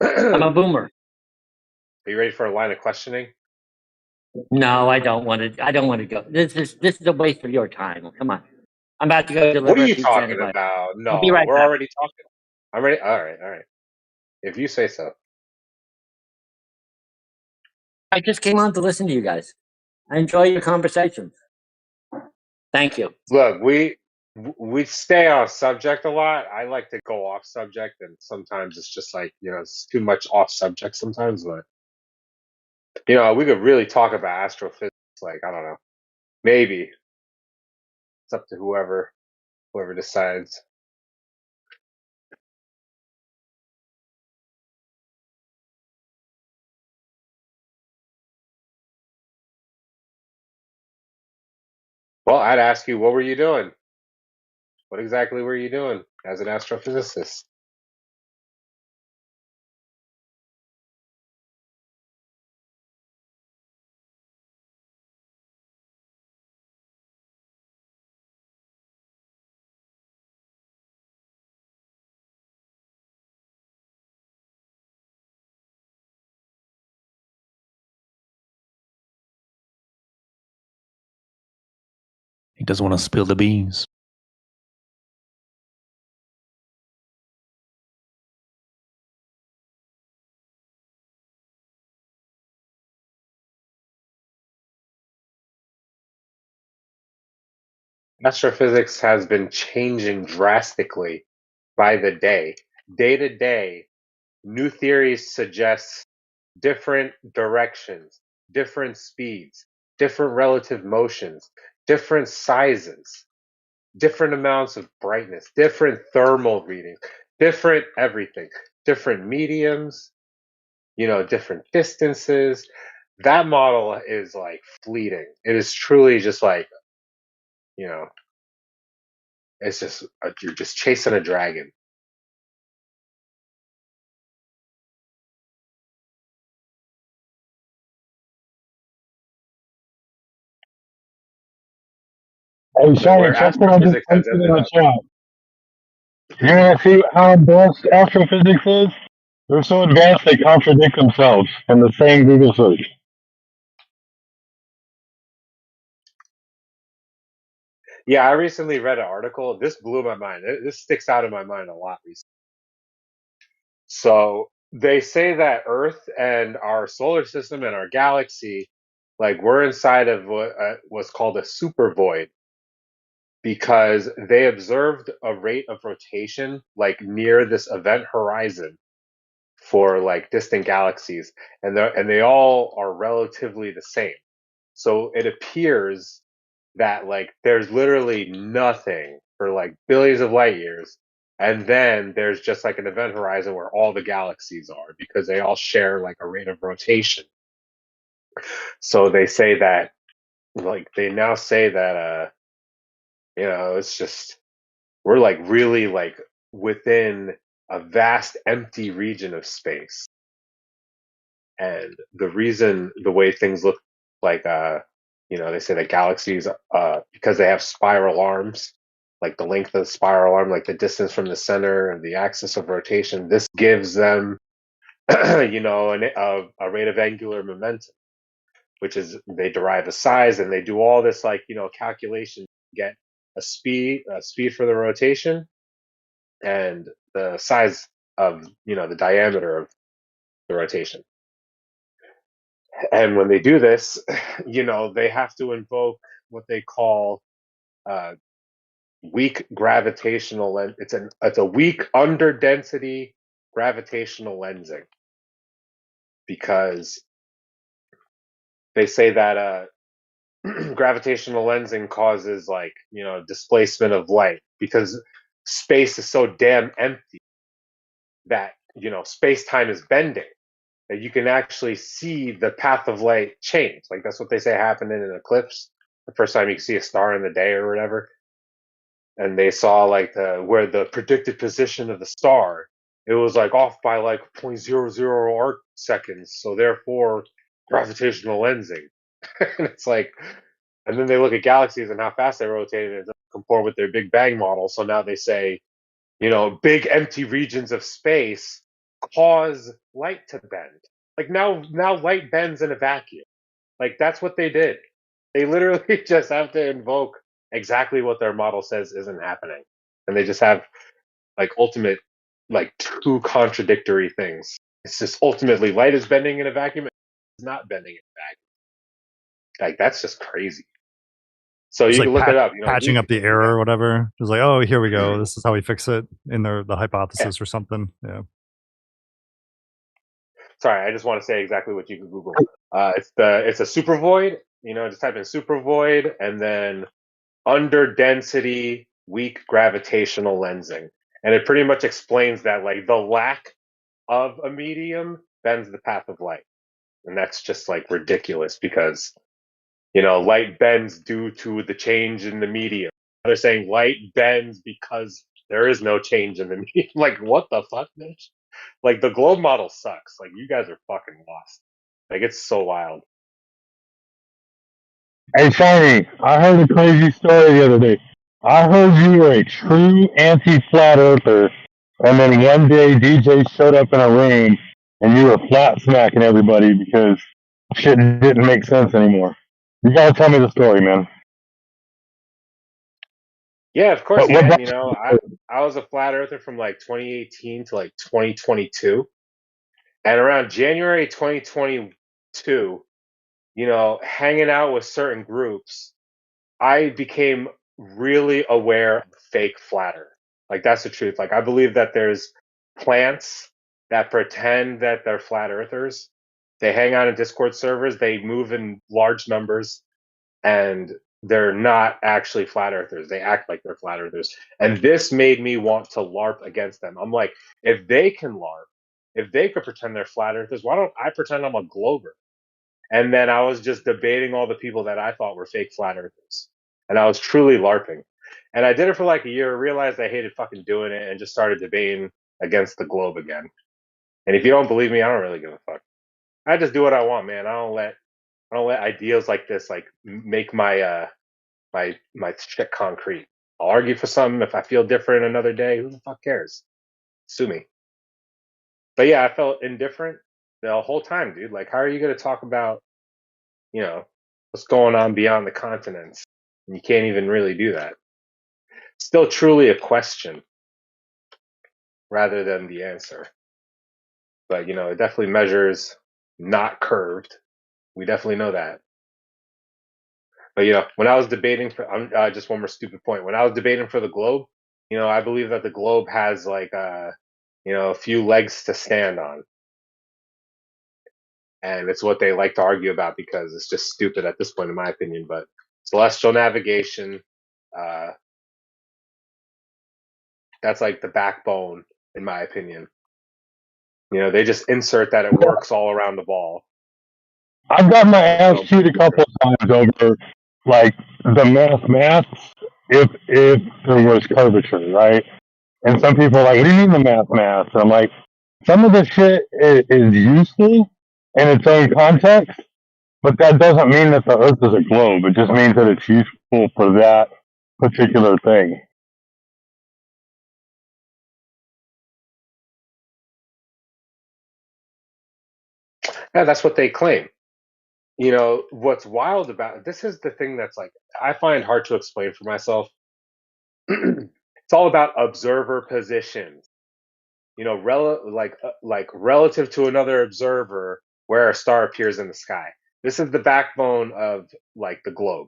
I'm a boomer. Are you ready for a line of questioning? No, I don't want to go. This is a waste of your time. Come on. I'm about to go deliver What are you pizza talking anyway. about? I'll No, be right we're back. already talking. I'm ready. All right. If you say so. I just came on to listen to you guys. I enjoy your conversations. Thank you. Look, we stay on subject a lot. I like to go off subject, and sometimes it's just like it's too much off subject sometimes. But we could really talk about astrophysics. Like, I don't know, maybe it's up to whoever decides. Well, I'd ask you, what were you doing? What exactly were you doing as an astrophysicist? He doesn't want to spill the beans. Astrophysics has been changing drastically by the day. Day to day, new theories suggest different directions, different speeds, different relative motions, different sizes, different amounts of brightness, different thermal readings, different everything, different mediums, different distances. That model is like fleeting. It is truly just like, it's just, you're just chasing a dragon. Hey, Like Shia, where check what I just astrophysics has posted in ended the up. chat. You want to see how advanced astrophysics is? They're so advanced they contradict themselves in the same Google search. Yeah, I recently read an article. This blew my mind. This sticks out in my mind a lot recently. So they say that Earth and our solar system and our galaxy, like we're inside of what's called a super void, because they observed a rate of rotation like near this event horizon for like distant galaxies, and they all are relatively the same. So it appears that like there's literally nothing for like billions of light years, and then there's just like an event horizon where all the galaxies are because they all share like a rate of rotation. So they say that, like they now say that it's just, we're like really like within a vast empty region of space. And the way things look like, they say that galaxies, because they have spiral arms, like the length of the spiral arm, like the distance from the center and the axis of rotation, this gives them, a rate of angular momentum, which is, they derive a size and they do all this like, calculation to get a speed for the rotation and the size of, the diameter of the rotation. And when they do this, they have to invoke what they call weak gravitational lens. It's a weak under density gravitational lensing, because they say that gravitational lensing causes like, displacement of light, because space is so damn empty that, space time is bending, that you can actually see the path of light change. Like that's what they say happened in an eclipse. The first time you can see a star in the day or whatever, and they saw like where the predicted position of the star, it was like off by like 0.00 arc seconds. So therefore, gravitational lensing. And it's like, and then they look at galaxies and how fast they rotate, and it doesn't conform with their Big Bang model. So now they say, big empty regions of space cause light to bend. Like now light bends in a vacuum. Like that's what they did. They literally just have to invoke exactly what their model says isn't happening. And they just have like ultimate, like two contradictory things. It's just ultimately light is bending in a vacuum, it's not bending in a vacuum. Like that's just crazy. So Just you like can look it up. patching up the error or whatever. Just like, oh, here we go. This is how we fix it in the hypothesis or something. Yeah. Sorry, I just want to say exactly what you can Google. It's a super void. Just type in super void and then under density weak gravitational lensing, and it pretty much explains that like the lack of a medium bends the path of light, and that's just like ridiculous because Light bends due to the change in the medium. They're saying light bends because there is no change in the medium. Like, what the fuck, bitch? Like, the globe model sucks. Like, you guys are fucking lost. Like, it's so wild. Hey, Shiny, I heard a crazy story the other day. I heard you were a true anti-flat earther, and then one day DJ showed up in a room, and you were flat smacking everybody because shit didn't make sense anymore. You gotta tell me the story, man. Yeah, of course, What man. brought I was a flat earther from like 2018 to like 2022. And around January 2022, hanging out with certain groups, I became really aware of fake flat earth. Like, that's the truth. Like, I believe that there's plants that pretend that they're flat earthers. They hang out in Discord servers, they move in large numbers, and they're not actually flat earthers. They act like they're flat earthers. And this made me want to LARP against them. I'm like, if they can LARP, if they could pretend they're flat earthers, why don't I pretend I'm a glober? And then I was just debating all the people that I thought were fake flat earthers. And I was truly LARPing. And I did it for like a year, realized I hated fucking doing it, and just started debating against the globe again. And if you don't believe me, I don't really give a fuck. I just do what I want, man. I don't let ideas like this like make my my shit concrete. I'll argue for something if I feel different another day. Who the fuck cares? Sue me. But yeah, I felt indifferent the whole time, dude. Like, how are you going to talk about, what's going on beyond the continents? And you can't even really do that. Still truly a question rather than the answer. But, it definitely measures not curved. We definitely know that. But, when I was debating for, just one more stupid point. When I was debating for the globe, I believe that the globe has like, a few legs to stand on. And it's what they like to argue about because it's just stupid at this point, in my opinion. But celestial navigation, that's like the backbone, in my opinion. They just insert that it works all around the ball. I've got my ass chewed a couple of times over like the maths if there was curvature, right? And some people are like, what do you mean the maths? And I'm like, some of the shit is useful in its own context, but that doesn't mean that the earth is a globe. It just means that it's useful for that particular thing. Yeah, that's what they claim. What's wild about this is the thing that's like I find hard to explain for myself. It's all about observer positions. Like relative to another observer where a star appears in the sky. This is the backbone of like the globe.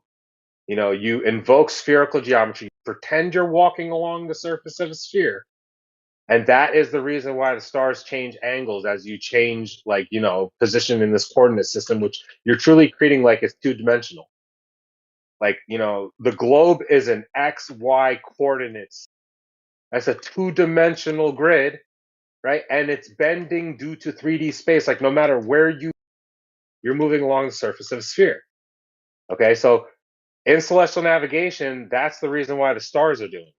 You invoke spherical geometry, pretend you're walking along the surface of a sphere. And that is the reason why the stars change angles as you change, like, position in this coordinate system, which you're truly creating like it's two-dimensional. Like, the globe is an X, Y coordinates. That's a two-dimensional grid, right? And it's bending due to 3D space. Like, no matter where you're moving along the surface of a sphere. Okay, so in celestial navigation, that's the reason why the stars are doing it,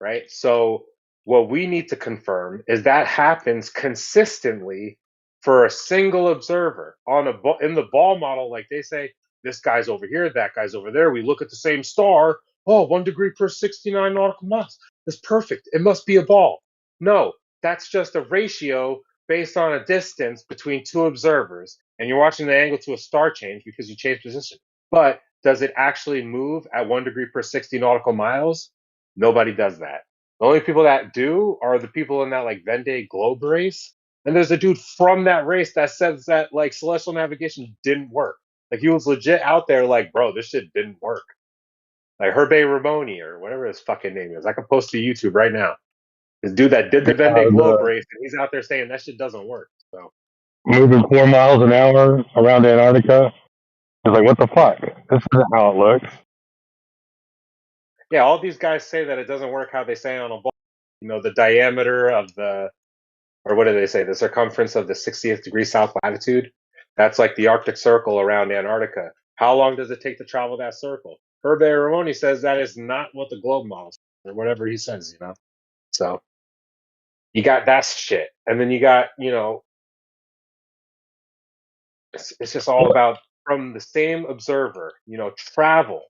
right? So what we need to confirm is that happens consistently for a single observer in the ball model. Like, they say, this guy's over here, that guy's over there. We look at the same star. Oh, 1 degree per 69 nautical miles. That's perfect. It must be a ball. No, that's just a ratio based on a distance between two observers. And you're watching the angle to a star change because you change position. But does it actually move at 1 degree per 60 nautical miles? Nobody does that. The only people that do are the people in that like Vendée Globe race. And there's a dude from that race that says that like celestial navigation didn't work. Like, he was legit out there like, bro, this shit didn't work. Like Hervé Ramoni or whatever his fucking name is. I can post to YouTube right now. This dude that did the Vendée Globe race, and he's out there saying that shit doesn't work. So moving 4 miles an hour around Antarctica. It's like, what the fuck? This isn't how it looks. yeah, all these guys say that it doesn't work how they say on a ball. The diameter of or what do they say? The circumference of the 60th degree south latitude. That's like the Arctic Circle around Antarctica. How long does it take to travel that circle? Hervé Ramoni says that is not what the globe models or whatever he says, you know. So you got that shit, and then you got, you know, it's just all about from the same observer, you know, travel.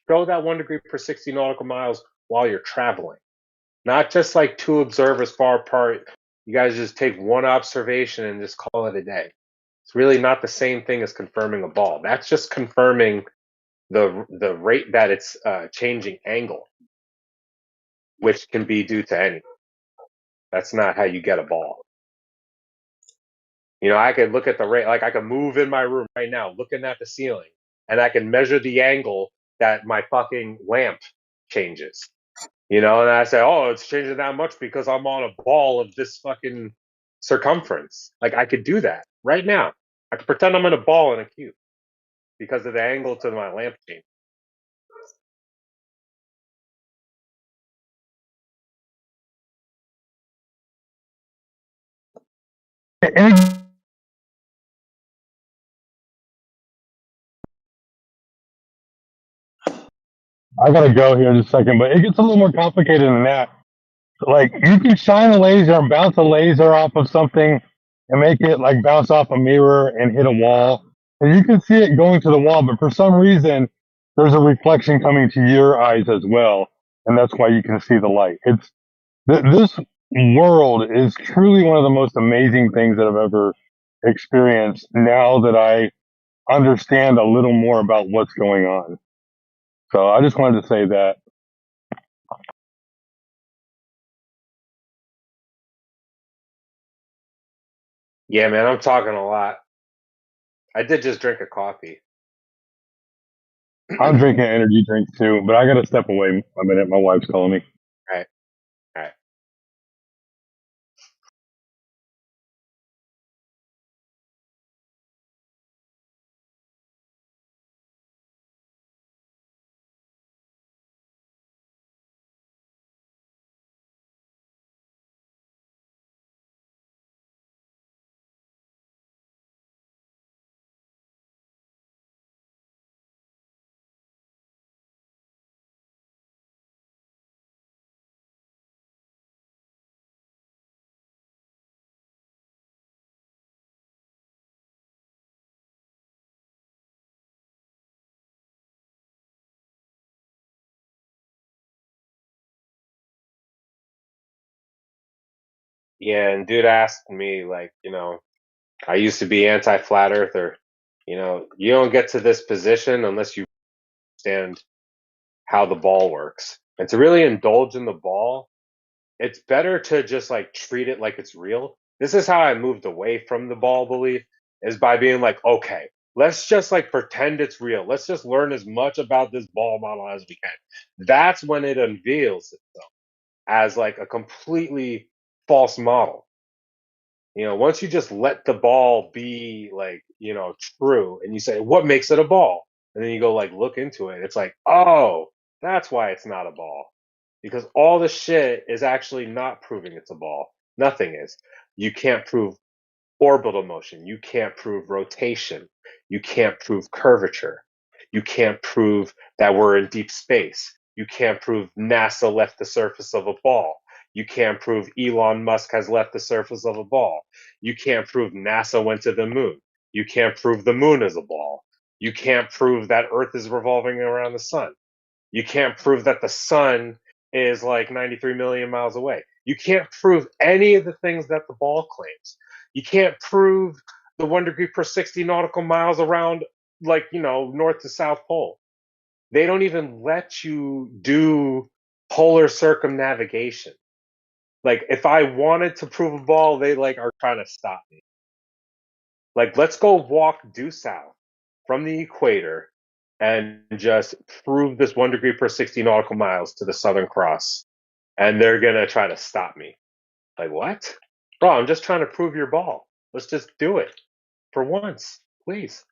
Show that 1 degree per 60 nautical miles while you're traveling, not just like two observers far apart. You guys just take one observation and just call it a day. It's really not the same thing as confirming a ball. That's just confirming the rate that it's changing angle, which can be due to anything. That's not how you get a ball. You know, I could look at the rate, like I could move in my room right now, looking at the ceiling, and I can measure the angle that my fucking lamp changes. You know, and I say, oh, it's changing that much because I'm on a ball of this fucking circumference. Like I could do that right now. I could pretend I'm in a ball in a cube because of the angle to my lamp change. I gotta go here in a second, but it gets a little more complicated than that. Like you can shine a laser and bounce a laser off of something and make it like bounce off a mirror and hit a wall. And you can see it going to the wall, but for some reason there's a reflection coming to your eyes as well. And that's why you can see the light. It's this world is truly one of the most amazing things that I've ever experienced now that I understand a little more about what's going on. So I just wanted to say that. Yeah, man, I'm talking a lot. I did just drink a coffee. I'm drinking energy drinks too, but I gotta step away a minute. My wife's calling me. All right. All right. Yeah, and dude asked me, like, you know, I used to be anti-flat earther. You know, you don't get to this position unless you understand how the ball works. And to really indulge in the ball, it's better to just like treat it like it's real. This is how I moved away from the ball belief, is by being like, okay, let's just like pretend it's real. Let's just learn as much about this ball model as we can. That's when it unveils itself as like a completely false model. You know, once you just let the ball be like, you know, true, and you say, what makes it a ball? And then you go like look into it, it's like, oh, that's why it's not a ball. Because all the shit is actually not proving it's a ball. Nothing is. You can't prove orbital motion. You can't prove rotation. You can't prove curvature. You can't prove that we're in deep space. You can't prove NASA left the surface of a ball. You can't prove Elon Musk has left the surface of a ball. You can't prove NASA went to the moon. You can't prove the moon is a ball. You can't prove that Earth is revolving around the sun. You can't prove that the sun is like 93 million miles away. You can't prove any of the things that the ball claims. You can't prove the 1 degree per 60 nautical miles around, like, you know, north to south pole. They don't even let you do polar circumnavigation. Like, if I wanted to prove a ball, they like are trying to stop me. Like, let's go walk due south from the equator and just prove this 1 degree per 60 nautical miles to the Southern Cross. And they're going to try to stop me. Like, what? Bro, I'm just trying to prove your ball. Let's just do it for once, please.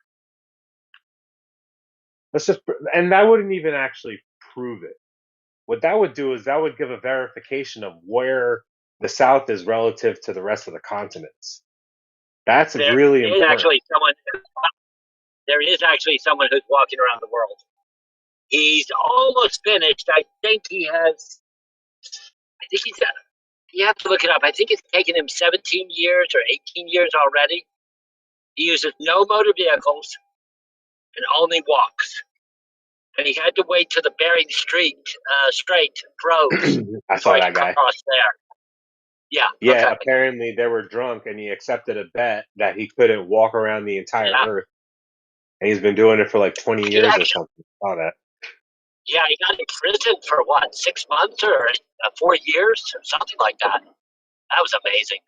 Let's just, and that wouldn't even actually prove it. What that would do is that would give a verification of where the South is relative to the rest of the continents. That's There really is important. actually someone. there is actually someone who's walking around the world. He's almost finished. I think he's you have to look it up. I think it's taken him 17 years or 18 years already. He uses no motor vehicles and only walks. And he had to wait till the Bering Strait froze. I saw that guy. Across there. Yeah. Yeah, Okay. apparently they were drunk and he accepted a bet that he couldn't walk around the entire Earth. And he's been doing it for like 20 years or something. I saw that. Yeah, he got in prison for what, 6 months or 4 years or something like that. That was amazing.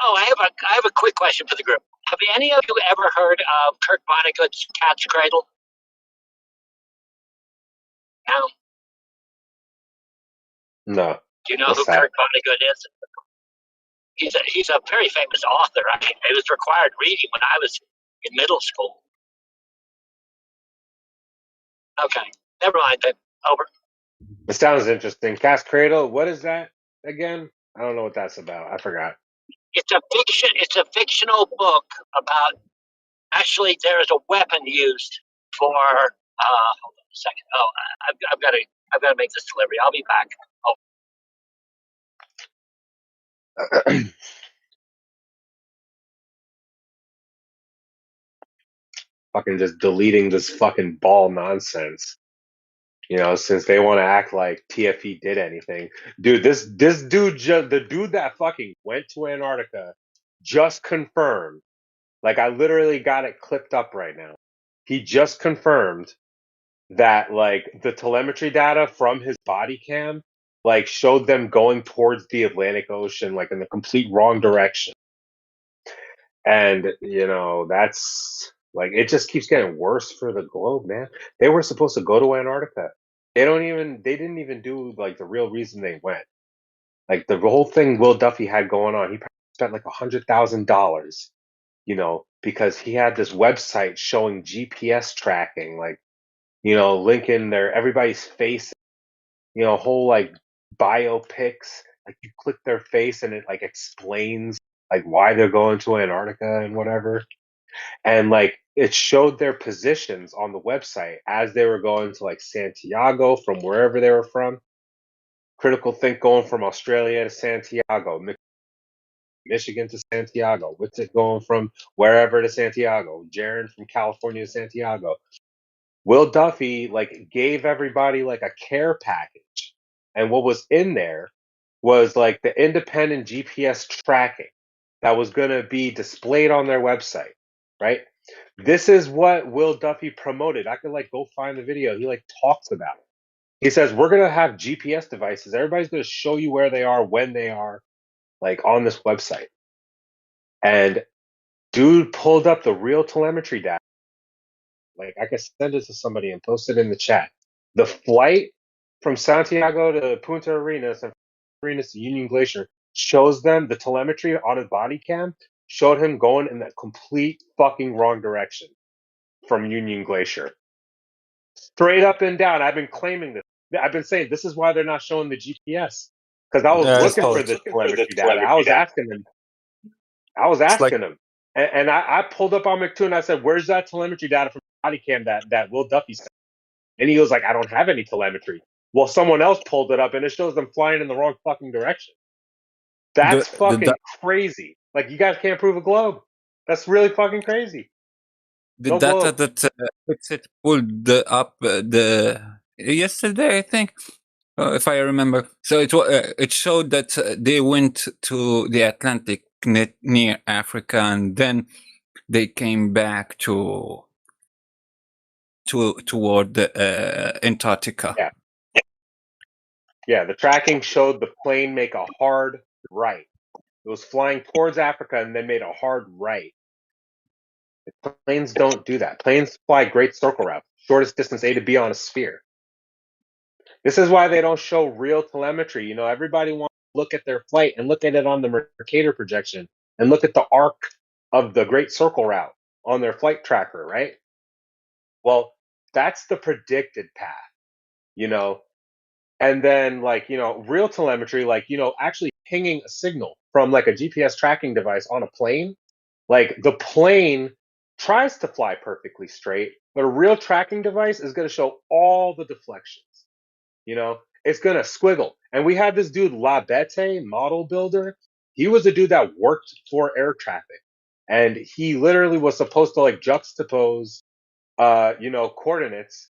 Oh, I have a quick question for the group. Have any of you ever heard of Kurt Vonnegut's Cat's Cradle? No. No. Do you know who Kurt Vonnegut is? He's a very famous author. It was required reading when I was in middle school. Okay, never mind then. Over. It sounds interesting. Cat's Cradle, what is that again? I don't know what that's about. I forgot. It's a fictional book about. Actually, there is a weapon used for. Hold on a second. Oh, I've got to make this delivery. I'll be back. Oh. Fucking just deleting this fucking ball nonsense. You know, since they want to act like TFE did anything. Dude, this dude, the dude that fucking went to Antarctica just confirmed. Like, I literally got it clipped up right now. He just confirmed that, like, the telemetry data from his body cam, like, showed them going towards the Atlantic Ocean, like, in the complete wrong direction. And, you know, that's, like, it just keeps getting worse for the globe, man. They were supposed to go to Antarctica. They didn't even do, like, the real reason they went. Like, the whole thing Will Duffy had going on, he probably spent, like, $100,000, you know, because he had this website showing GPS tracking, like, you know, linking everybody's face, you know, whole, like, biopics. Like, you click their face and it, like, explains, like, why they're going to Antarctica and whatever. And, like, it showed their positions on the website as they were going to, like, Santiago from wherever they were from. Critical Think going from Australia to Santiago, Michigan to Santiago, Witsit going from wherever to Santiago, Jaron from California to Santiago. Will Duffy, like, gave everybody, like, a care package. And what was in there was, like, the independent GPS tracking that was going to be displayed on their website, right? This is what Will Duffy promoted. I could, like, go find the video. He, like, talks about it. He says, we're going to have GPS devices. Everybody's going to show you where they are, when they are, like, on this website. And dude pulled up the real telemetry data. Like, I can send it to somebody and post it in the chat. The flight from Santiago to Punta Arenas and Arenas to Union Glacier shows them the telemetry on his body cam showed him going in the complete fucking wrong direction from Union Glacier. Straight up and down. I've been claiming this. I've been saying this is why they're not showing the GPS. Because I was looking for the telemetry data. I was asking them. And I pulled up on McToon and I said, where's that telemetry data from body cam that Will Duffy sent? And he goes like, I don't have any telemetry. Well, someone else pulled it up and it shows them flying in the wrong fucking direction. That's fucking crazy. Like, you guys can't prove a globe. That's really fucking crazy. The data that Witsit pulled up yesterday, I think, if I remember. So it showed that they went to the Atlantic near Africa, and then they came back toward Antarctica. Yeah, the tracking showed the plane make a hard right. It was flying towards Africa and then made a hard right. Planes don't do that. Planes fly great circle routes, shortest distance A to B on a sphere. This is why they don't show real telemetry. You know, everybody wants to look at their flight and look at it on the Mercator projection and look at the arc of the great circle route on their flight tracker, right? Well, that's the predicted path, you know. And then, like, you know, real telemetry, like, you know, actually pinging a signal from, like, a GPS tracking device on a plane, like, the plane tries to fly perfectly straight, but a real tracking device is going to show all the deflections. You know, it's going to squiggle. And we had this dude, Labete, model builder. He was a dude that worked for air traffic. And he literally was supposed to like juxtapose, coordinates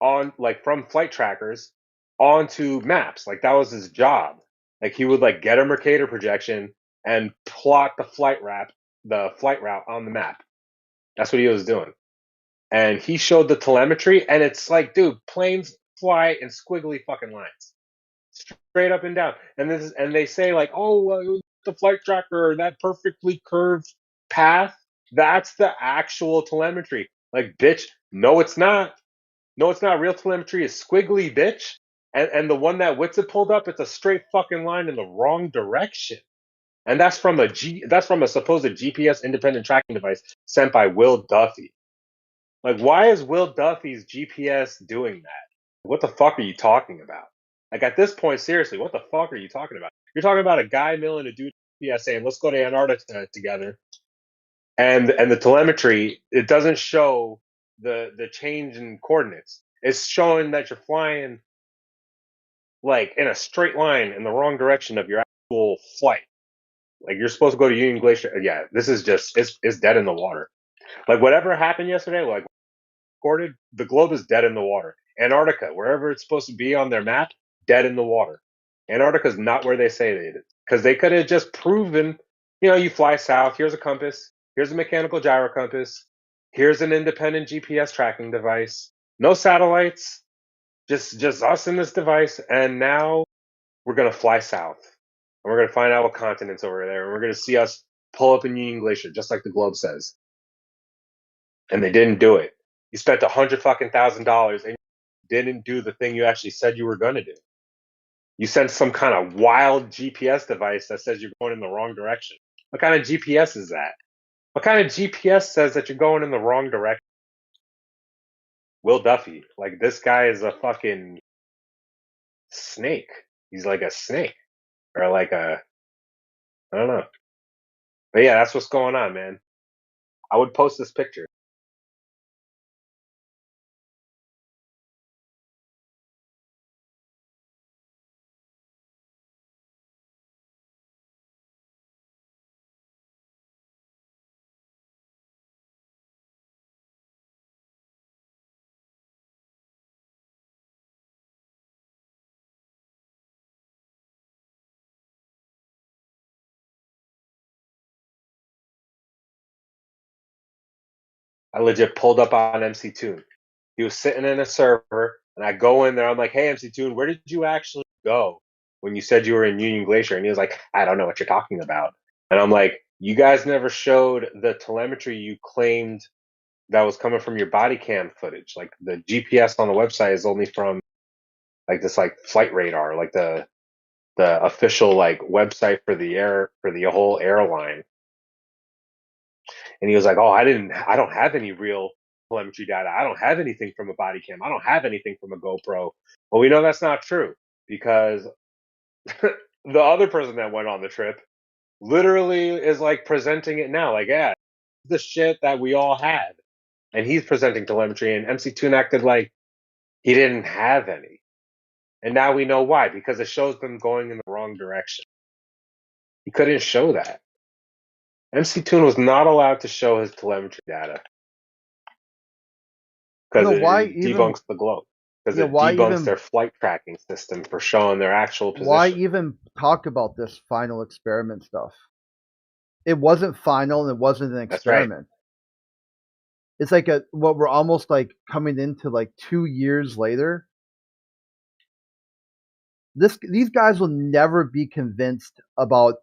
on like from flight trackers onto maps. Like that was his job. Like he would like get a Mercator projection and plot the flight route on the map. That's what he was doing. And he showed the telemetry, and it's like, dude, planes fly in squiggly fucking lines, straight up and down. And they say like, oh, the flight tracker, that perfectly curved path, that's the actual telemetry. Like, bitch, no, it's not. No, it's not. Real telemetry is squiggly, bitch. And the one that Witsit pulled up, it's a straight fucking line in the wrong direction. And that's from a supposed GPS independent tracking device sent by Will Duffy. Like, why is Will Duffy's GPS doing that? What the fuck are you talking about? Like, at this point, seriously, what the fuck are you talking about? You're talking about a guy milling a dude GPS saying, let's go to Antarctica together. And the telemetry, it doesn't show the change in coordinates. It's showing that you're flying like in a straight line in the wrong direction of your actual flight. Like you're supposed to go to Union Glacier. Yeah, this is just it's dead in the water. Like whatever happened yesterday, like recorded, the globe is dead in the water. Antarctica, wherever it's supposed to be on their map, dead in the water. Antarctica is not where they say it is, because they could have just proven, you fly south. Here's a compass. Here's a mechanical gyro compass. Here's an independent GPS tracking device. No satellites. Just us in this device, and now we're gonna fly south, and we're gonna find out what continent's over there, and we're gonna see us pull up in Union Glacier, just like the globe says. And they didn't do it. You spent $100,000 and you didn't do the thing you actually said you were gonna do. You sent some kind of wild GPS device that says you're going in the wrong direction. What kind of GPS is that? What kind of GPS says that you're going in the wrong direction? Will Duffy, like this guy is a fucking snake. He's like a snake, or like I don't know. But yeah, that's what's going on, man. I would post this picture. I legit pulled up on MC Toon. He was sitting in a server, and I go in there. I'm like, "Hey, MC Toon, where did you actually go when you said you were in Union Glacier?" And he was like, "I don't know what you're talking about." And I'm like, "You guys never showed the telemetry you claimed that was coming from your body cam footage. Like the GPS on the website is only from like this like flight radar, like the official like website for the whole airline." And he was like, "Oh, I don't have any real telemetry data. I don't have anything from a body cam. I don't have anything from a GoPro." Well, we know that's not true, because the other person that went on the trip literally is like presenting it now. Like, yeah, the shit that we all had. And he's presenting telemetry, and MC Toon acted like he didn't have any. And now we know why, because it shows them going in the wrong direction. He couldn't show that. MC Toon was not allowed to show his telemetry data, because it debunks the globe. Because it debunks their flight tracking system for showing their actual position. Why even talk about this final experiment stuff? It wasn't final, and it wasn't an experiment. Right. It's like what we're almost like coming into like 2 years later. These guys will never be convinced about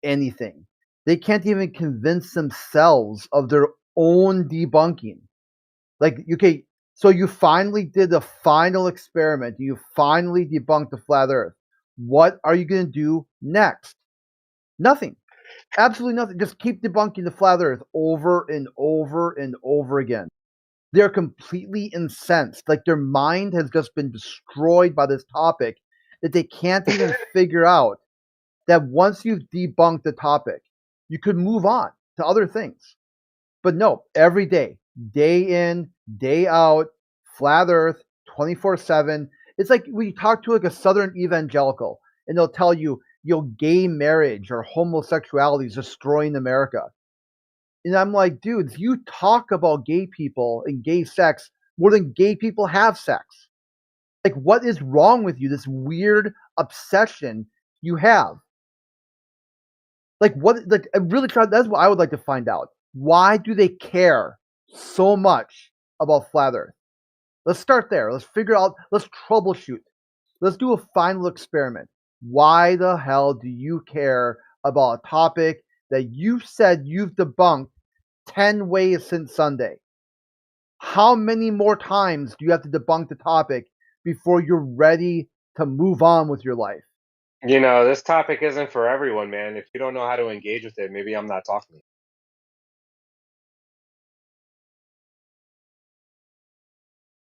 anything. They can't even convince themselves of their own debunking. Like, okay, so you finally did the final experiment. You finally debunked the flat Earth. What are you going to do next? Nothing. Absolutely nothing. Just keep debunking the flat Earth over and over and over again. They're completely incensed. Like their mind has just been destroyed by this topic, that they can't even figure out that once you've debunked the topic, you could move on to other things. But no, every day, day in, day out, flat Earth, 24/7. It's like when you talk to like a Southern evangelical, and they'll tell you, gay marriage or homosexuality is destroying America. And I'm like, dudes, you talk about gay people and gay sex more than gay people have sex. Like, what is wrong with you? This weird obsession you have. Like, what? Like, I really try. That's what I would like to find out. Why do they care so much about flat Earth? Let's start there. Let's figure out. Let's troubleshoot. Let's do a final experiment. Why the hell do you care about a topic that you said you've debunked 10 ways since Sunday? How many more times do you have to debunk the topic before you're ready to move on with your life? You know, this topic isn't for everyone, man. If you don't know how to engage with it, maybe I'm not talking to you.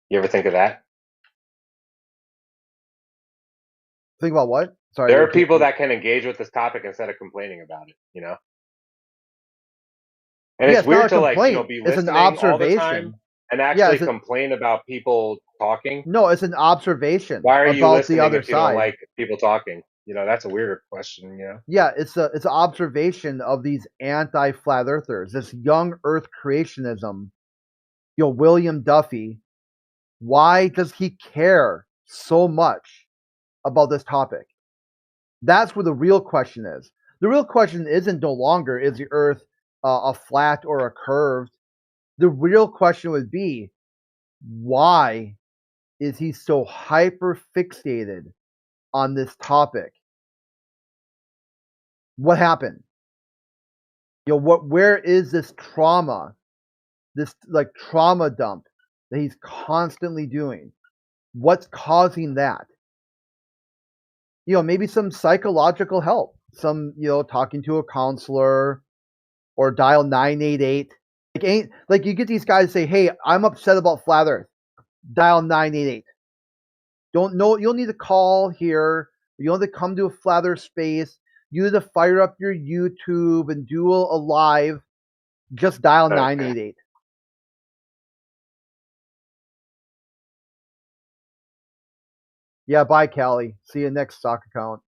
You ever think of that? Think about what? Sorry. There are people that can engage with this topic instead of complaining about it, you know? And Yeah, it's it's not weird a to, like, you know, complaint. be It's an listening all the time observation. and Yeah, actually it's a, complain about people talking. no, it's an observation Why are you about the listening other if you don't side. like people talking? You know, that's a weirder question, you know? Yeah, it's an observation of these anti-flat earthers, this young Earth creationism. William Duffy, why does he care so much about this topic? That's where the real question is. The real question isn't no longer is the Earth a flat or a curved. The real question would be, why is he so hyper fixated on this topic? What happened? Where is this trauma, this like trauma dump that he's constantly doing? What's causing that? Maybe some psychological help, some, talking to a counselor or dial 988. Like you get these guys say, hey, I'm upset about flat Earth. Dial 988. Don't know, you'll need to call here. You'll need to come to a flat Earth space. You need to fire up your YouTube and do a live. Just dial 988. Yeah, bye, Callie. See you next stock account.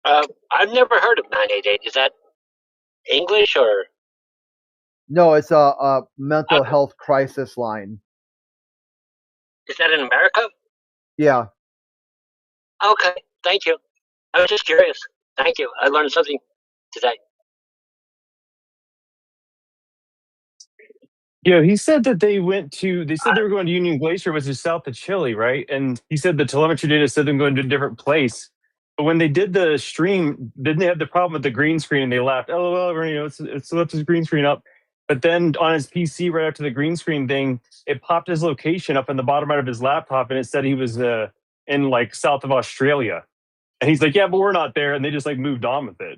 I've never heard of 988. Is that English or? No, it's a mental health crisis line. Is that in America? Yeah. Okay, thank you. I was just curious. Thank you. I learned something today. Yeah, he said that they said they were going to Union Glacier, which is south of Chile, right? And he said the telemetry data said them going to a different place. But when they did the stream, didn't they have the problem with the green screen? And they laughed, LOL, it's left his green screen up. But then on his PC, right after the green screen thing, it popped his location up in the bottom right of his laptop, and it said he was in like south of Australia. And he's like, yeah, but we're not there. And they just like moved on with it.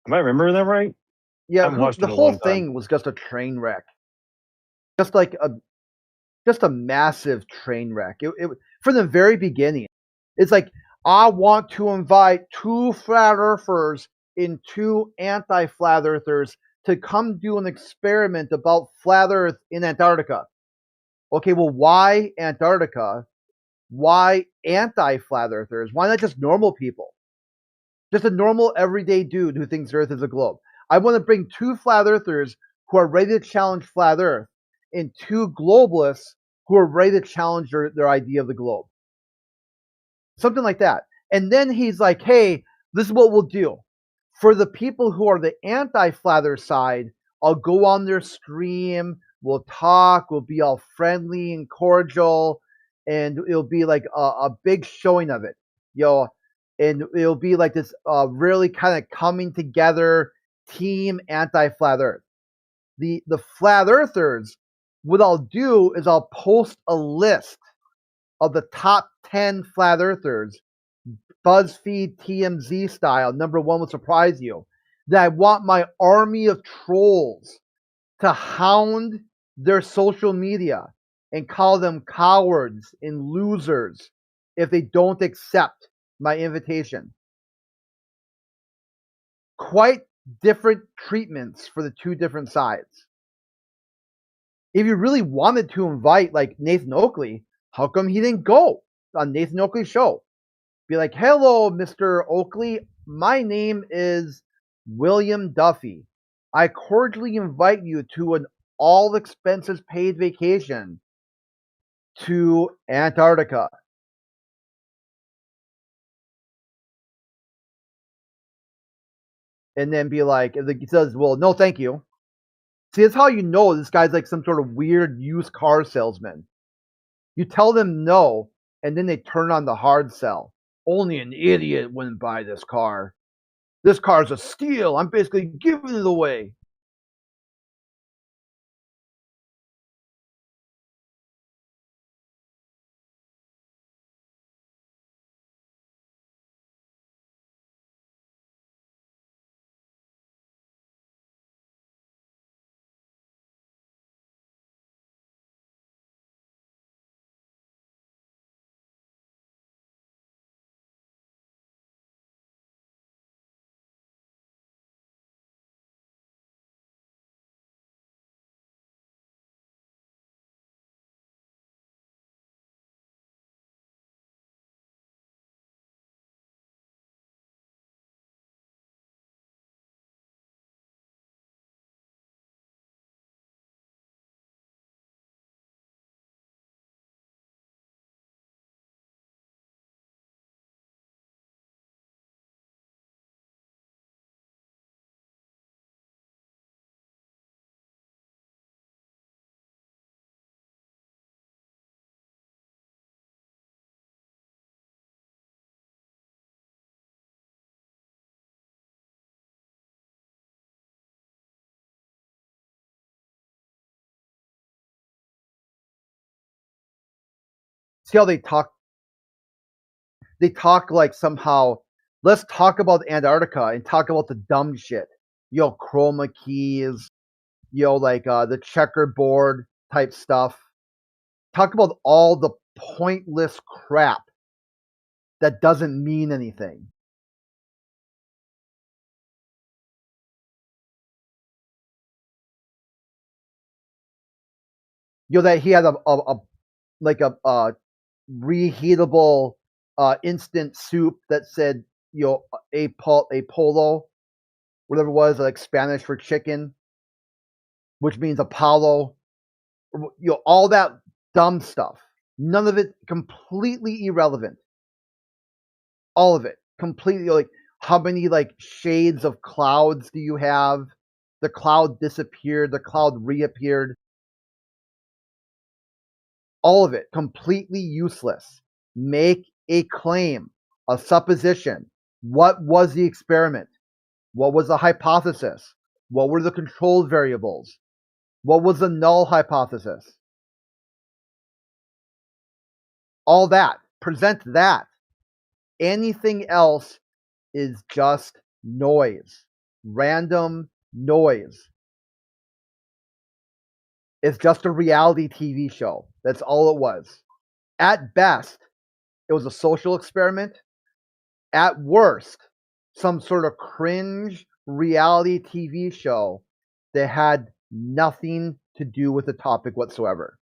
Am I remembering that right? Yeah, the whole thing was just a train wreck. Just like a massive train wreck. It from the very beginning. It's like, I want to invite 2 flat earthers and 2 anti-flat earthers to come do an experiment about flat Earth in Antarctica. Okay, well, why Antarctica? Why anti-flat earthers? Why not just normal people? Just a normal everyday dude who thinks Earth is a globe. I want to bring 2 flat earthers who are ready to challenge flat Earth and 2 globalists who are ready to challenge their idea of the globe. Something like that. And then he's like, hey, this is what we'll do. For the people who are the anti-flat Earth side, I'll go on their stream, we'll talk, we'll be all friendly and cordial, and it'll be like a big showing of it. And it'll be like this really kind of coming together team anti-flat Earth. The flat earthers, what I'll do is I'll post a list of the top 10 flat earthers, BuzzFeed TMZ style. Number 1 will surprise you. That I want my army of trolls to hound their social media and call them cowards and losers if they don't accept my invitation. Quite different treatments for the two different sides. If you really wanted to invite like Nathan Oakley, how come he didn't go on Nathan Oakley's show? Be like, hello, Mr. Oakley. My name is William Duffy. I cordially invite you to an all expenses paid vacation to Antarctica. And then be like, if he says, well, no, thank you. See, that's how you know this guy's like some sort of weird used car salesman. You tell them no, and then they turn on the hard sell. Only an idiot wouldn't buy this car. This car's a steal. I'm basically giving it away. See how they talk? They talk like somehow, let's talk about Antarctica and talk about the dumb shit. Chroma keys, like the checkerboard type stuff. Talk about all the pointless crap that doesn't mean anything. That he had a reheatable instant soup that said a polo, whatever it was, like Spanish for chicken, which means Apollo. All that dumb stuff. None of it completely irrelevant. All of it completely, like, how many like shades of clouds do you have? The cloud disappeared, the cloud reappeared. All of it completely useless. Make a claim, a supposition. What was the experiment? What was the hypothesis? What were the control variables? What was the null hypothesis? All that. Present that. Anything else is just noise. Random noise. It's just a reality TV show. That's all it was. At best, it was a social experiment. At worst, some sort of cringe reality TV show that had nothing to do with the topic whatsoever.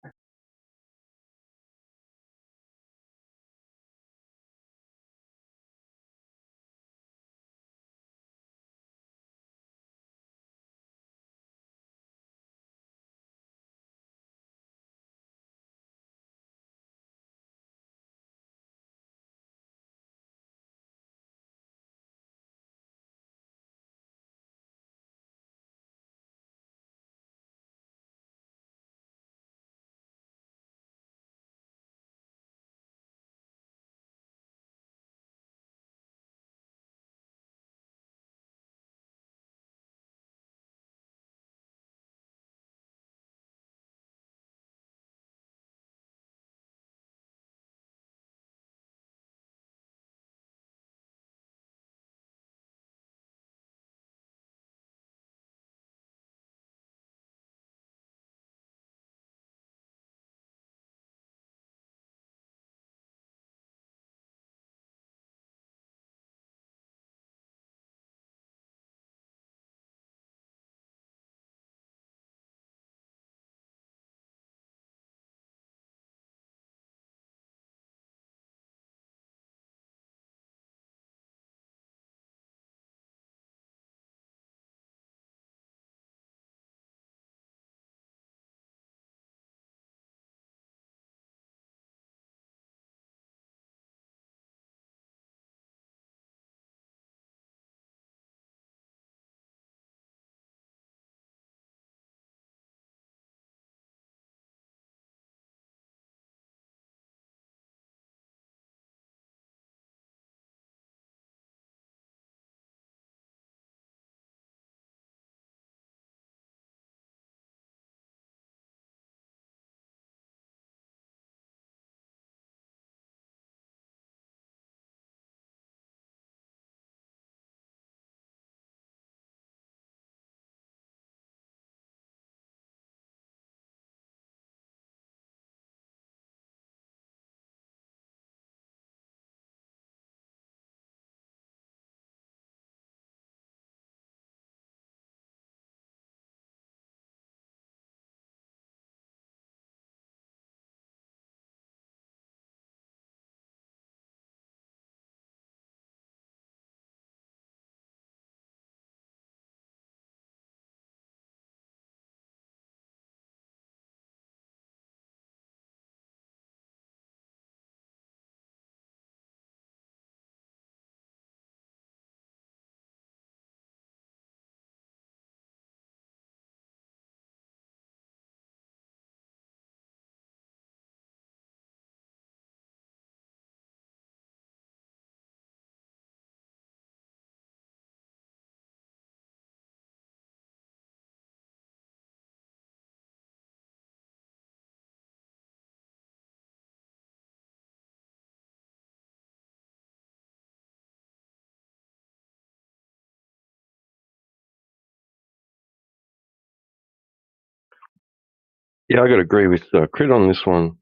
Yeah, I got to agree with Crit on this one,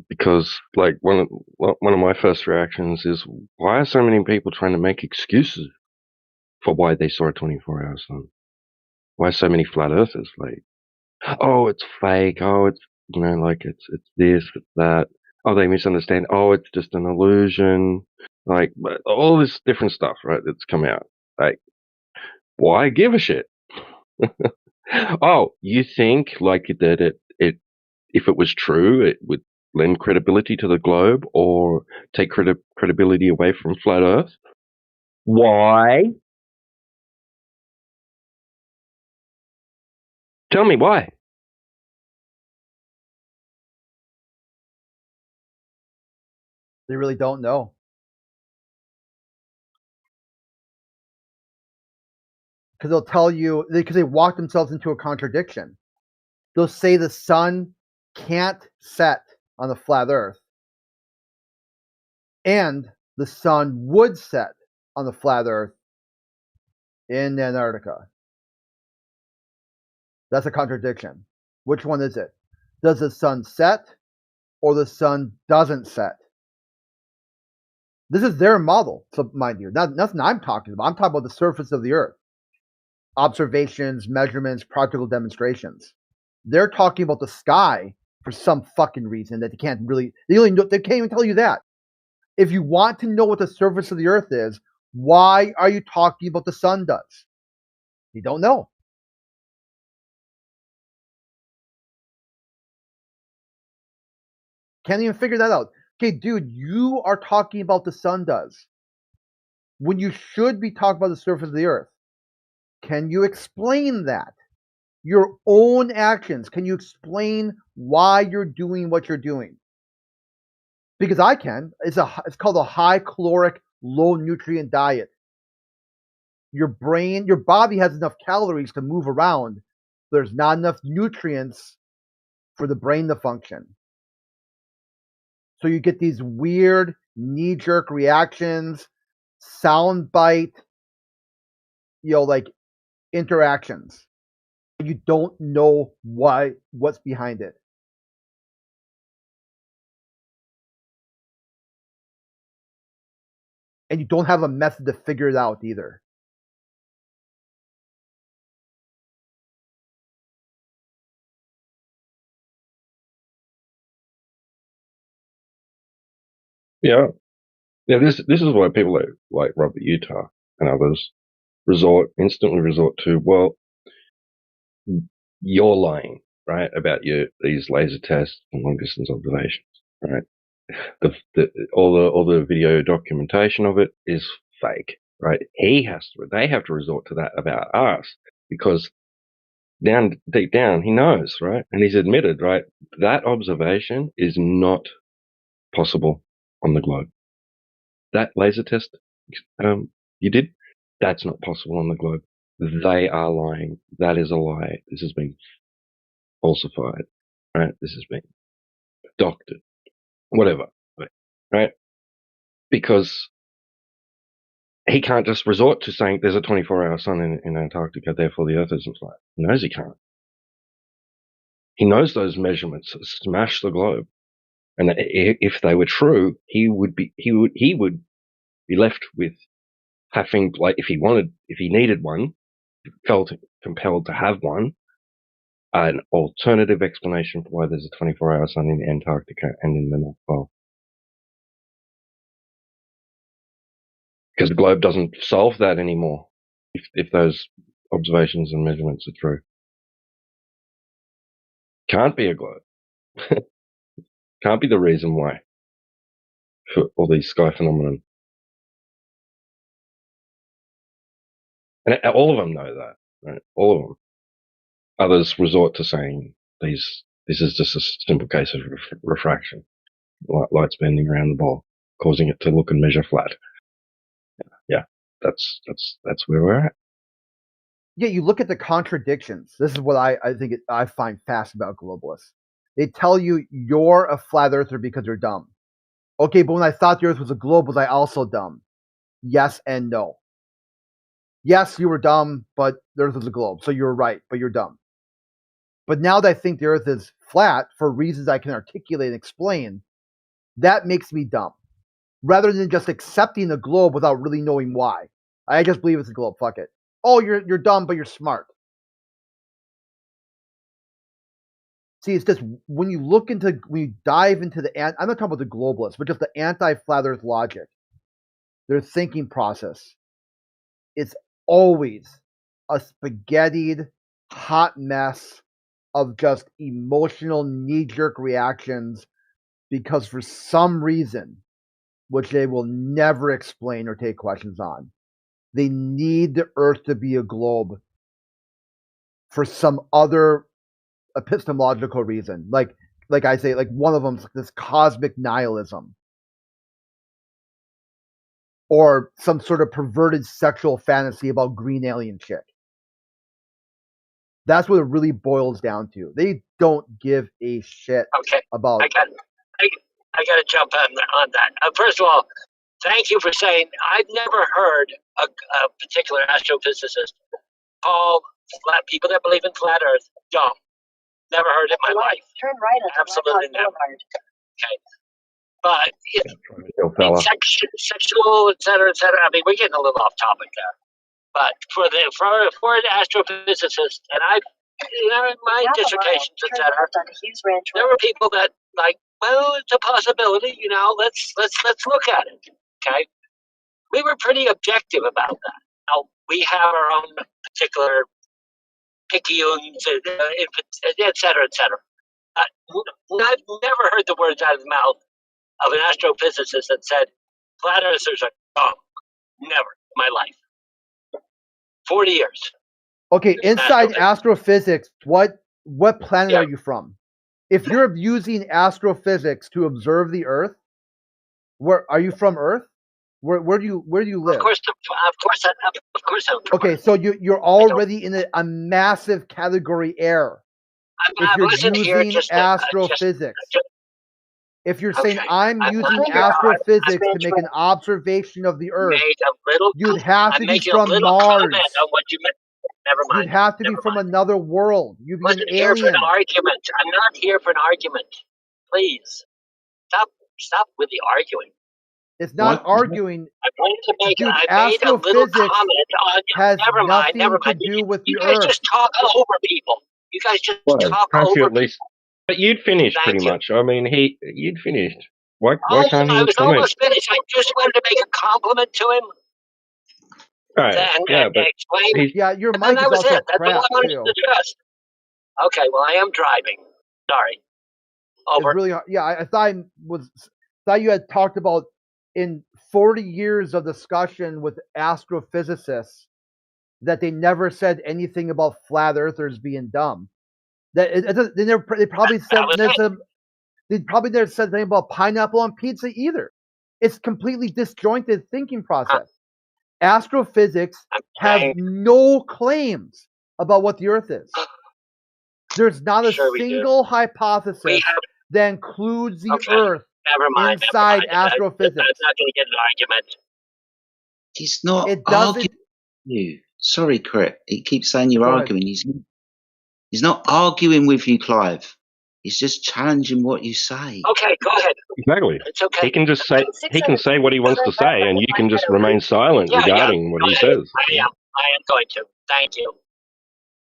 because like one of my first reactions is, why are so many people trying to make excuses for why they saw a 24-hour sun? Why so many flat earthers like, oh, it's fake, oh, it's like it's this, it's that, oh, they misunderstand, oh, it's just an illusion, like all this different stuff, right? That's come out. Like, why give a shit? Oh, you think like that it if it was true, it would lend credibility to the globe or take credibility away from flat Earth? Why? Tell me why. They really don't know. Because they'll tell you, because they walk themselves into a contradiction. They'll say the sun can't set on the flat Earth, and the sun would set on the flat Earth in Antarctica. That's a contradiction. Which one is it? Does the sun set or the sun doesn't set? This is their model, so mind you. Nothing I'm talking about. I'm talking about the surface of the Earth. Observations, measurements, practical demonstrations. They're talking about the sky for some fucking reason that they can't really. They can't even tell you that. If you want to know what the surface of the Earth is, why are you talking about the sun does? You don't know. Can't even figure that out. Okay, dude, you are talking about the sun does when you should be talking about the surface of the Earth. Can you explain that? Your own actions. Can you explain why you're doing what you're doing? Because I can. It's called a high caloric, low nutrient diet. Your body has enough calories to move around. There's not enough nutrients for the brain to function. So you get these weird knee-jerk reactions, soundbite, like interactions. You don't know what's behind it. And you don't have a method to figure it out either. Yeah. This is why people like Robert Utah and others instantly resort to, well, you're lying, right, about these laser tests and long distance observations, right? All the video documentation of it is fake, right? They have to resort to that about us because deep down he knows, right? And he's admitted, right? That observation is not possible on the globe. That laser test you did, that's not possible on the globe. They are lying. That is a lie. This has been falsified, right? This has been doctored, whatever, right? Because he can't just resort to saying there's a 24-hour sun in Antarctica, therefore the Earth isn't flat. He knows he can't. He knows those measurements smash the globe, and if they were true, he would be left with having, like, if he needed one, felt compelled to have one, an alternative explanation for why there's a 24-hour sun in Antarctica and in the North Pole. Because the globe doesn't solve that anymore if those observations and measurements are true. Can't be a globe. Can't be the reason why for all these sky phenomena. And all of them know that, right? All of them. Others resort to saying this is just a simple case of refraction. Light's bending around the ball, causing it to look and measure flat. Yeah, that's where we're at. Yeah, you look at the contradictions. This is what I think I find fast about globalists. They tell you you're a flat earther because you're dumb. Okay, but when I thought the Earth was a globe, was I also dumb? Yes and no. Yes, you were dumb, but the Earth was a globe, so you were right, but you're dumb. But now that I think the Earth is flat for reasons I can articulate and explain, that makes me dumb. Rather than just accepting the globe without really knowing why. I just believe it's a globe. Fuck it. Oh, you're dumb, but you're smart. See, it's just when you dive into I'm not talking about the globalists, but just the anti-flat Earth logic, their thinking process, it's always a spaghettied, hot mess of just emotional knee-jerk reactions because for some reason, which they will never explain or take questions on, they need the Earth to be a globe for some other epistemological reason. Like I say, like one of them is this cosmic nihilism. Or some sort of perverted sexual fantasy about green alien chick. That's what it really boils down to. They don't give a shit about. I got to jump on that. First of all, thank you for saying I've never heard a particular astrophysicist call people that believe in flat Earth dumb. Never heard it in my life. Turn right at Absolutely never. Okay. But sexual, et cetera, et cetera. I mean, we're getting a little off topic there. But for an astrophysicist, and in my dissertations, et cetera, there were people that well, it's a possibility. Let's look at it. Okay. We were pretty objective about that. Now we have our own particular picayunes, et cetera, et cetera. I've never heard the words out of the mouth of an astrophysicist that said flat earthers are dumb. Never in my life. 40 years. Okay, inside astrophysics, what planet are you from? If you're using astrophysics to observe the Earth, where are you from? Earth? Where do you live? Of course, I'm from Okay, Earth. so you're already in a massive category error. If you're using astrophysics. If you're saying I'm using astrophysics to make an observation of the Earth, you'd have to be from Mars. Never mind. You'd have to be from another world. You'd be an alien. Here for an argument. I'm not here for an argument. Please stop with the arguing. It's not arguing. I'm going to make. Dude, I made a little comment on. Has never mind. to do with you the guys Earth. just talk over people. You guys just talk Can't you over at least? But you'd finished pretty much. I mean, you'd finished. Why can't he I was comment? almost finished. I just wanted to make a compliment to him. Right. And explain. Yeah, your and mic that is was also it. That's all crap I wanted too. to address. Okay, well, I am driving. Sorry. Over. It's really hard. Yeah, I thought you had talked about in 40 years of discussion with astrophysicists that they never said anything about flat earthers being dumb. They probably never said anything about pineapple on pizza either. It's completely disjointed thinking process. Astrophysics have no claims about what the Earth is. There's not a single hypothesis that includes the Earth inside astrophysics. I'm not going to get an argument. He's not arguing with you. Sorry, Crit. He keeps saying you're arguing. He's not arguing with you, Clive. He's just challenging what you say. Okay, go ahead. Exactly. It's okay. He can just say what he wants to say, and you can just remain silent regarding what he says. I am going to. Thank you.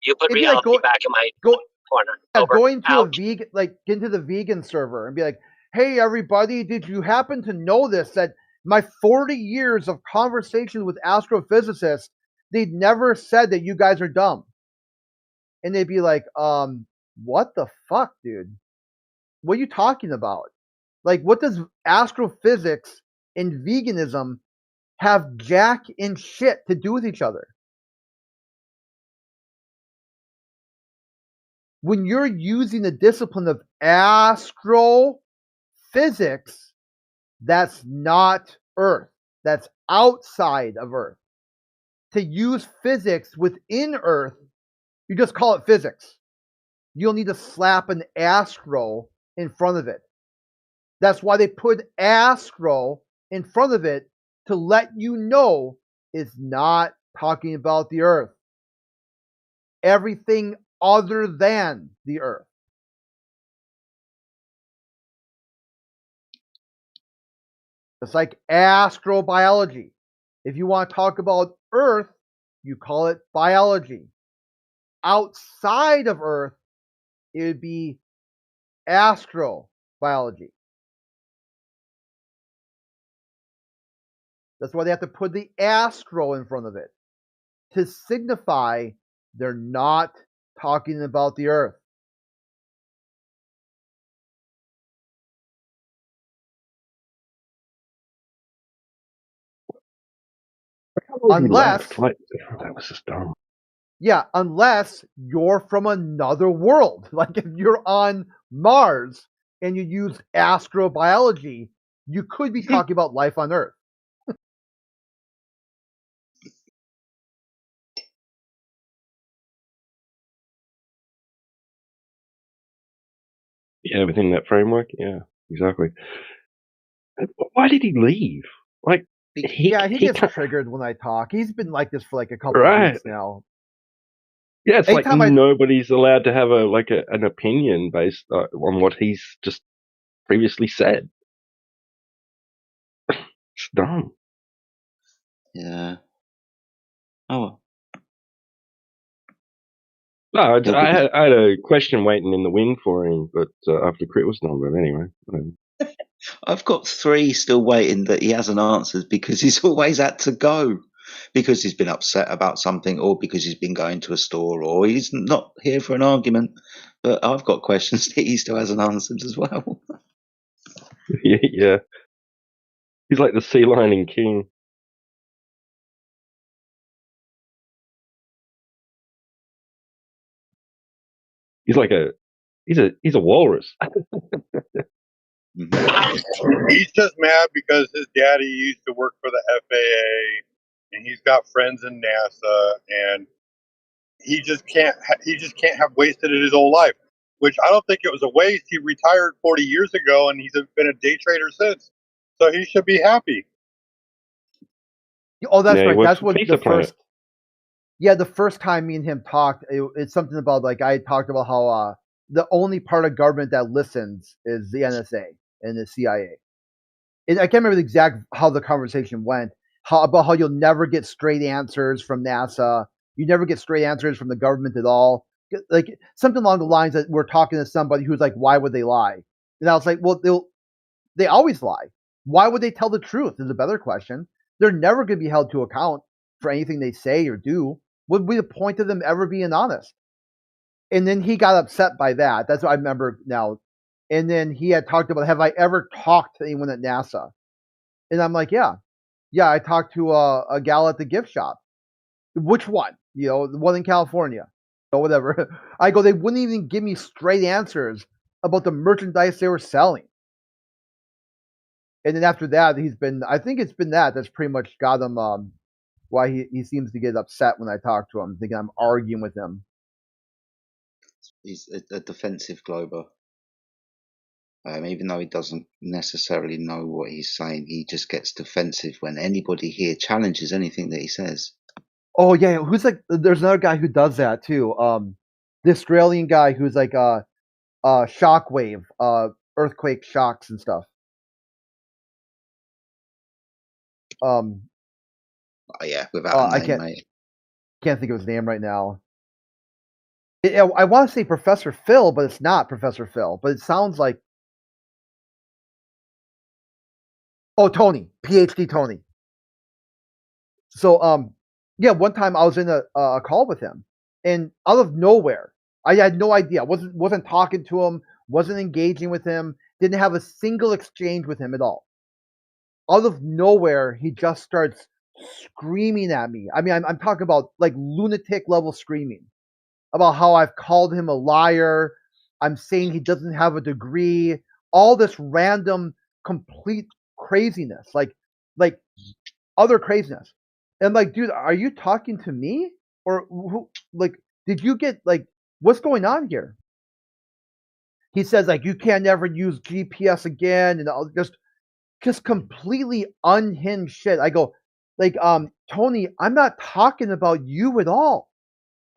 You put reality back in my corner. Going to a vegan, get into the vegan server and be like, "Hey, everybody, did you happen to know this? That my 40 years of conversations with astrophysicists, they'd never said that you guys are dumb." And they'd be like, what the fuck, dude? What are you talking about? What does astrophysics and veganism have jack and shit to do with each other? When you're using the discipline of astrophysics, that's not Earth. That's outside of Earth. To use physics within Earth, you just call it physics. You'll need to slap an astro in front of it. That's why they put astro in front of it, to let you know it's not talking about the Earth. Everything other than the Earth. It's like astrobiology. If you want to talk about Earth, you call it biology. Outside of Earth, it would be astrobiology. That's why they have to put the astro in front of it to signify they're not talking about the Earth. Unless, like, that was just dumb. Yeah, unless you're from another world. Like if you're on Mars and you use astrobiology, you could be talking about life on Earth. Yeah, within that framework. Yeah, exactly. Why did he leave? Like, he gets triggered when I talk. He's been like this for like a couple of weeks now. Yeah, it's Anytime like nobody's allowed to have an opinion based on what he's just previously said. It's dumb. Yeah. Oh. No, I had a question waiting in the wing for him, but after Crit was done. But anyway, I've got 3 still waiting that he hasn't answered because he's always had to go. Because he's been upset about something, or because he's been going to a store, or he's not here for an argument. But I've got questions that he still hasn't answered as well. yeah, he's like the sea lining king. He's like he's a walrus. He's just mad because his daddy used to work for the FAA, and he's got friends in NASA, and he just can't have wasted it his whole life. Which I don't think it was a waste. He retired 40 years ago, and he's been a day trader since. So he should be happy. Oh, that's right. That's what the first. Yeah, the first time me and him talked, it's something about like I talked about how the only part of government that listens is the NSA and the CIA. And I can't remember the exact how the conversation went. About how you'll never get straight answers from NASA. You never get straight answers from the government at all. Like something along the lines that we're talking to somebody who's like, "Why would they lie?" And I was like, "Well, they always lie. Why would they tell the truth?" Is a better question. They're never going to be held to account for anything they say or do. What would be the point of them ever being honest? And then he got upset by that. That's what I remember now. And then he had talked about, have I ever talked to anyone at NASA? And I'm like, yeah, I talked to a gal at the gift shop. Which one? The one in California or whatever. I go, they wouldn't even give me straight answers about the merchandise they were selling. And then after that, I think it's been that's pretty much got him, why he seems to get upset when I talk to him, thinking I'm arguing with him. He's a defensive glober. Even though he doesn't necessarily know what he's saying, he just gets defensive when anybody here challenges anything that he says. Oh yeah, who's like? There's another guy who does that too. The Australian guy who's like shockwave, earthquake shocks and stuff. Oh yeah, without a name, mate. Can't think of his name right now. I want to say Professor Phil, but it's not Professor Phil. But it sounds like Tony, PhD Tony. So yeah, one time I was in a call with him, and out of nowhere, I had no idea. wasn't talking to him, wasn't engaging with him, didn't have a single exchange with him at all. Out of nowhere, he just starts screaming at me. I mean, I'm talking about like lunatic level screaming about how I've called him a liar. I'm saying he doesn't have a degree. All this random, complete craziness, like other craziness. And I'm like, dude, are you talking to me or who? Like, did you get like what's going on here? He says like you can't ever use GPS again, and I'll just completely unhinged shit. I go, like, Tony, I'm not talking about you at all.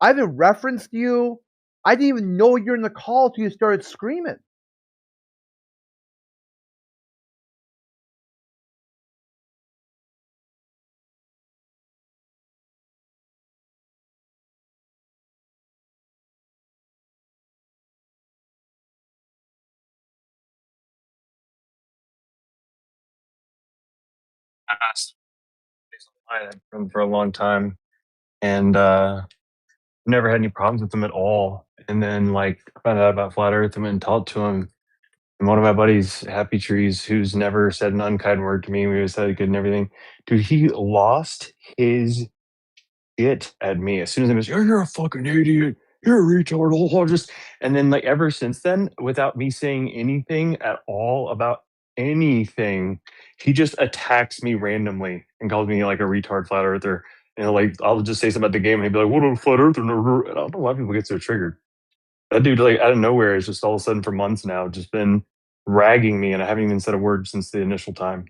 I haven't referenced you. I didn't even know you're in the call till you started screaming. I asked him for a long time, and never had any problems with him at all. And then like found out about flat Earth and went and talked to him. And one of my buddies, Happy Trees, who's never said an unkind word to me, we always said good and everything. Dude, he lost his shit at me as soon as I was, you're a fucking idiot. You're a retard. Just and then like ever since then, without me saying anything at all about anything, he just attacks me randomly and calls me like a retard flat earther. And like I'll just say something about the game and he'd be like, what a flat earther. And I don't know why people get so triggered. That dude like out of nowhere is just all of a sudden for months now just been ragging me and I haven't even said a word since the initial time.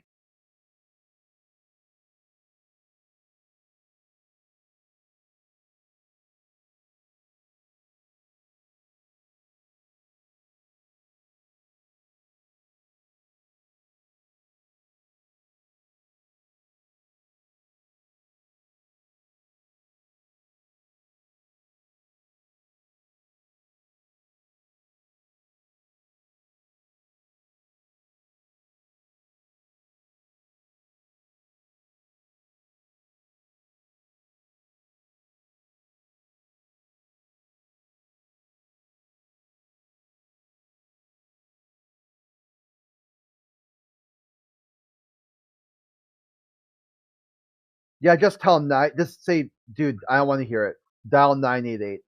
Yeah, just tell them that. Just say, dude, I don't want to hear it. Dial 988.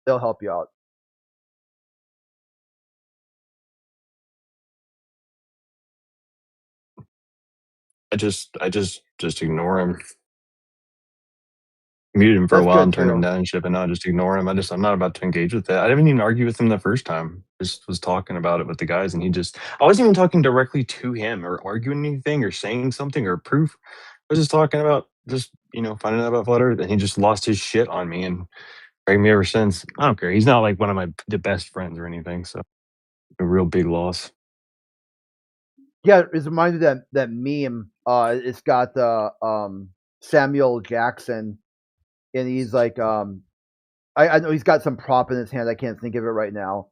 They'll help you out. I just ignore him. Muted him for a That's while good and turned him too. down and shit, but now I just ignore him. I'm not about to engage with that. I didn't even argue with him the first time. Just was talking about it with the guys, and I wasn't even talking directly to him or arguing anything or saying something or proof. I was just talking about finding out about Flat Earth, and he just lost his shit on me and dragged me ever since. I don't care. He's not like one of the best friends or anything, so a real big loss. Yeah, it's reminded that meme. It's got Samuel Jackson, and he's like, I know he's got some prop in his hand. I can't think of it right now,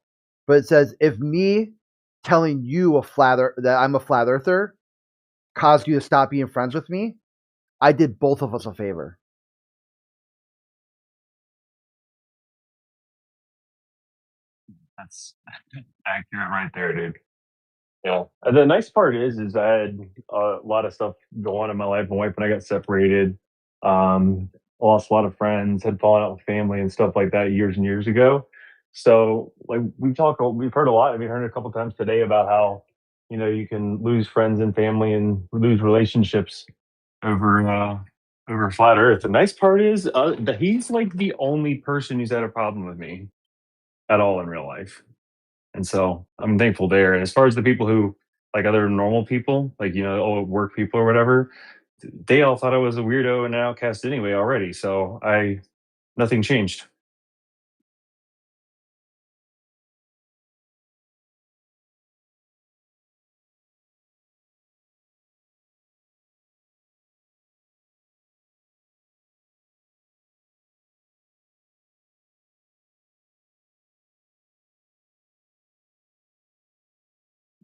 but it says, "If me telling you that I'm a flat earther caused you to stop being friends with me, I did both of us a favor." That's accurate right there, dude. Yeah. The nice part is I had a lot of stuff go on in my life. My wife and I got separated. Lost a lot of friends, had fallen out with family and stuff like that years and years ago. So like we've heard a lot. I mean, heard a couple times today about how you can lose friends and family and lose relationships over flat Earth. The nice part is that he's like the only person who's had a problem with me at all in real life. And so I'm thankful there. And as far as the people who, like other normal people, like, work people or whatever, they all thought I was a weirdo and an outcast anyway already. So nothing changed.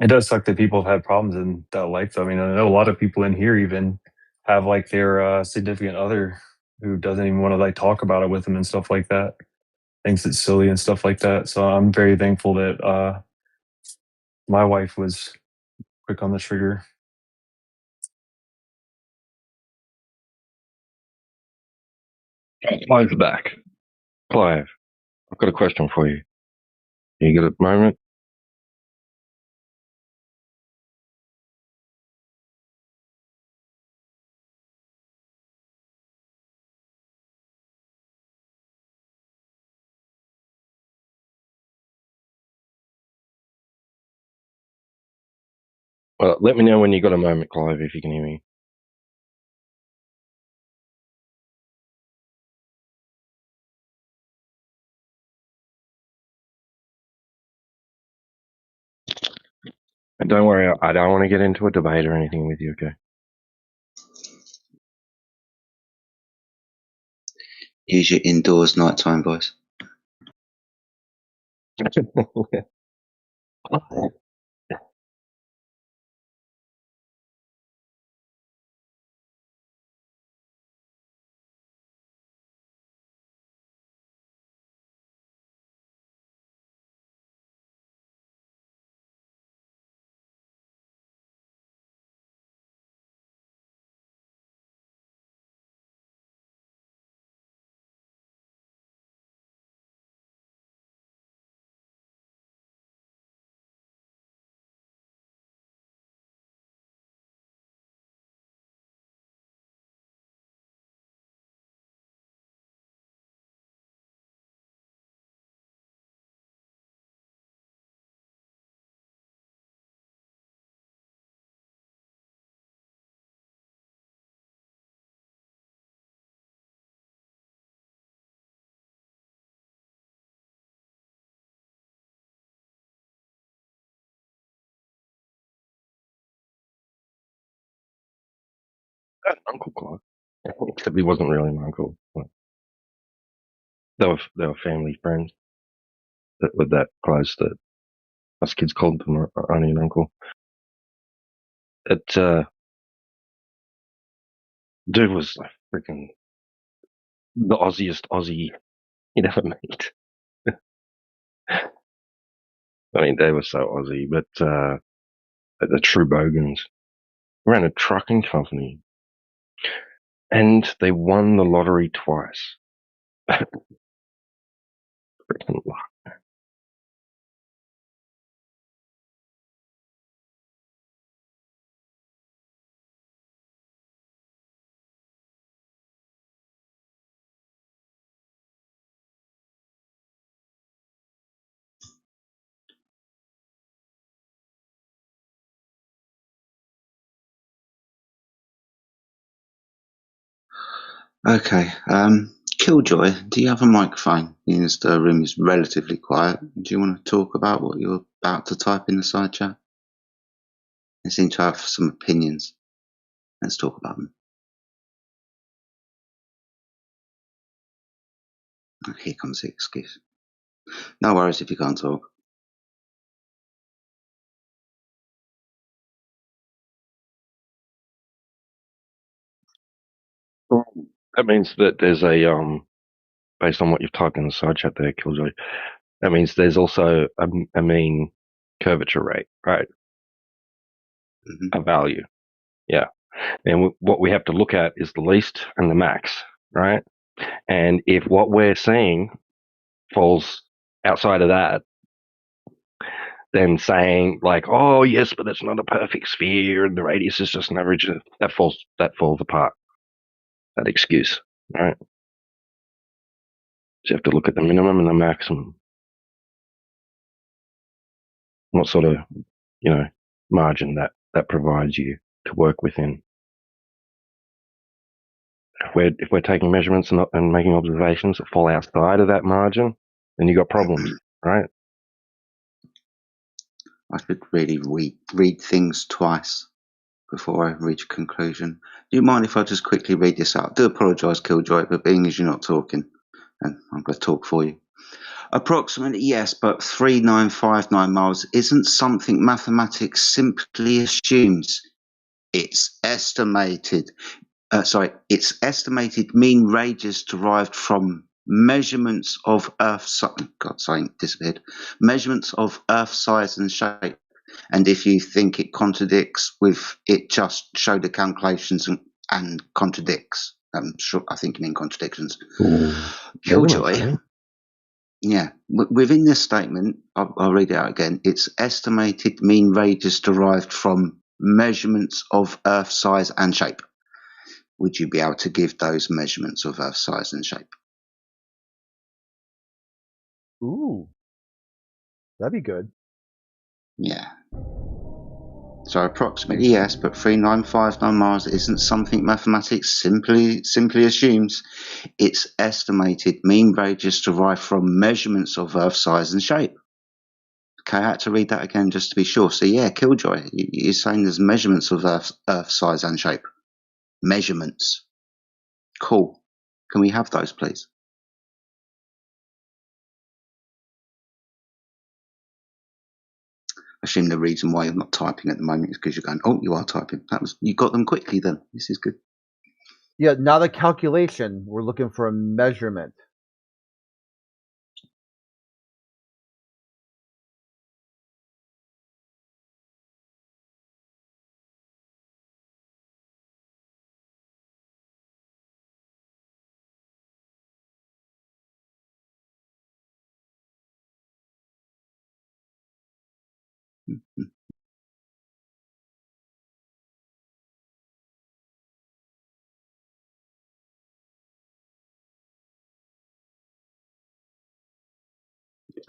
It does suck that people have had problems in that life. Though. I mean, I know a lot of people in here even have like their significant other who doesn't even want to like talk about it with them and stuff like that. Thinks it's silly and stuff like that. So I'm very thankful that my wife was quick on the trigger. Clive's back. Clive, I've got a question for you. You got a moment? Well, let me know when you got a moment, Clive, if you can hear me. Don't worry, I don't want to get into a debate or anything with you, okay? Use your indoors nighttime voice. Uncle Clive. Except he wasn't really my uncle. They were family friends that were that close that us kids called them auntie and uncle. Dude was like freaking the Aussiest Aussie you'd ever meet. I mean, they were so Aussie, but the true bogans ran a trucking company, and they won the lottery twice. Freaking luck. Okay. Killjoy, do you have a microphone? As the room is relatively quiet. Do you want to talk about what you're about to type in the side chat? You seem to have some opinions. Let's talk about them. Here comes the excuse. No worries if you can't talk. That means that there's a based on what you've typed in the side chat there, Killjoy. That means there's also a mean curvature rate, right? Mm-hmm. A value, yeah. And what we have to look at is the least and the max, right? And if what we're seeing falls outside of that, then saying like, "Oh yes, but it's not a perfect sphere, and the radius is just an average," that falls apart. That excuse, right? So you have to look at the minimum and the maximum. What sort of, margin that provides you to work within. If we're taking measurements and making observations that fall outside of that margin, then you got problems, right? I should really read things twice before I reach a conclusion. Do you mind if I just quickly read this out? I do apologise, Killjoy, but being as you're not talking, and I'm going to talk for you. Approximately, yes, but 3959 miles isn't something mathematics simply assumes. It's estimated. It's estimated mean radius derived from measurements of Earth measurements of Earth size and shape. And if you think it contradicts with it, just show the calculations and contradicts. I think you mean contradictions. Killjoy. Yeah, within this statement, I'll read it out again. It's estimated mean radius derived from measurements of Earth size and shape. Would you be able to give those measurements of Earth size and shape? Ooh, that'd be good. Yeah. So approximately yes, but 3959 miles isn't something mathematics simply assumes. It's estimated mean radius derived from measurements of Earth size and shape. Okay, I had to read that again just to be sure. So yeah, Killjoy, you're saying there's measurements of Earth size and shape. Measurements. Cool. Can we have those, please? I assume the reason why you're not typing at the moment is because you're going, oh, you are typing. You got them quickly then. This is good. Yeah, not a calculation. We're looking for a measurement.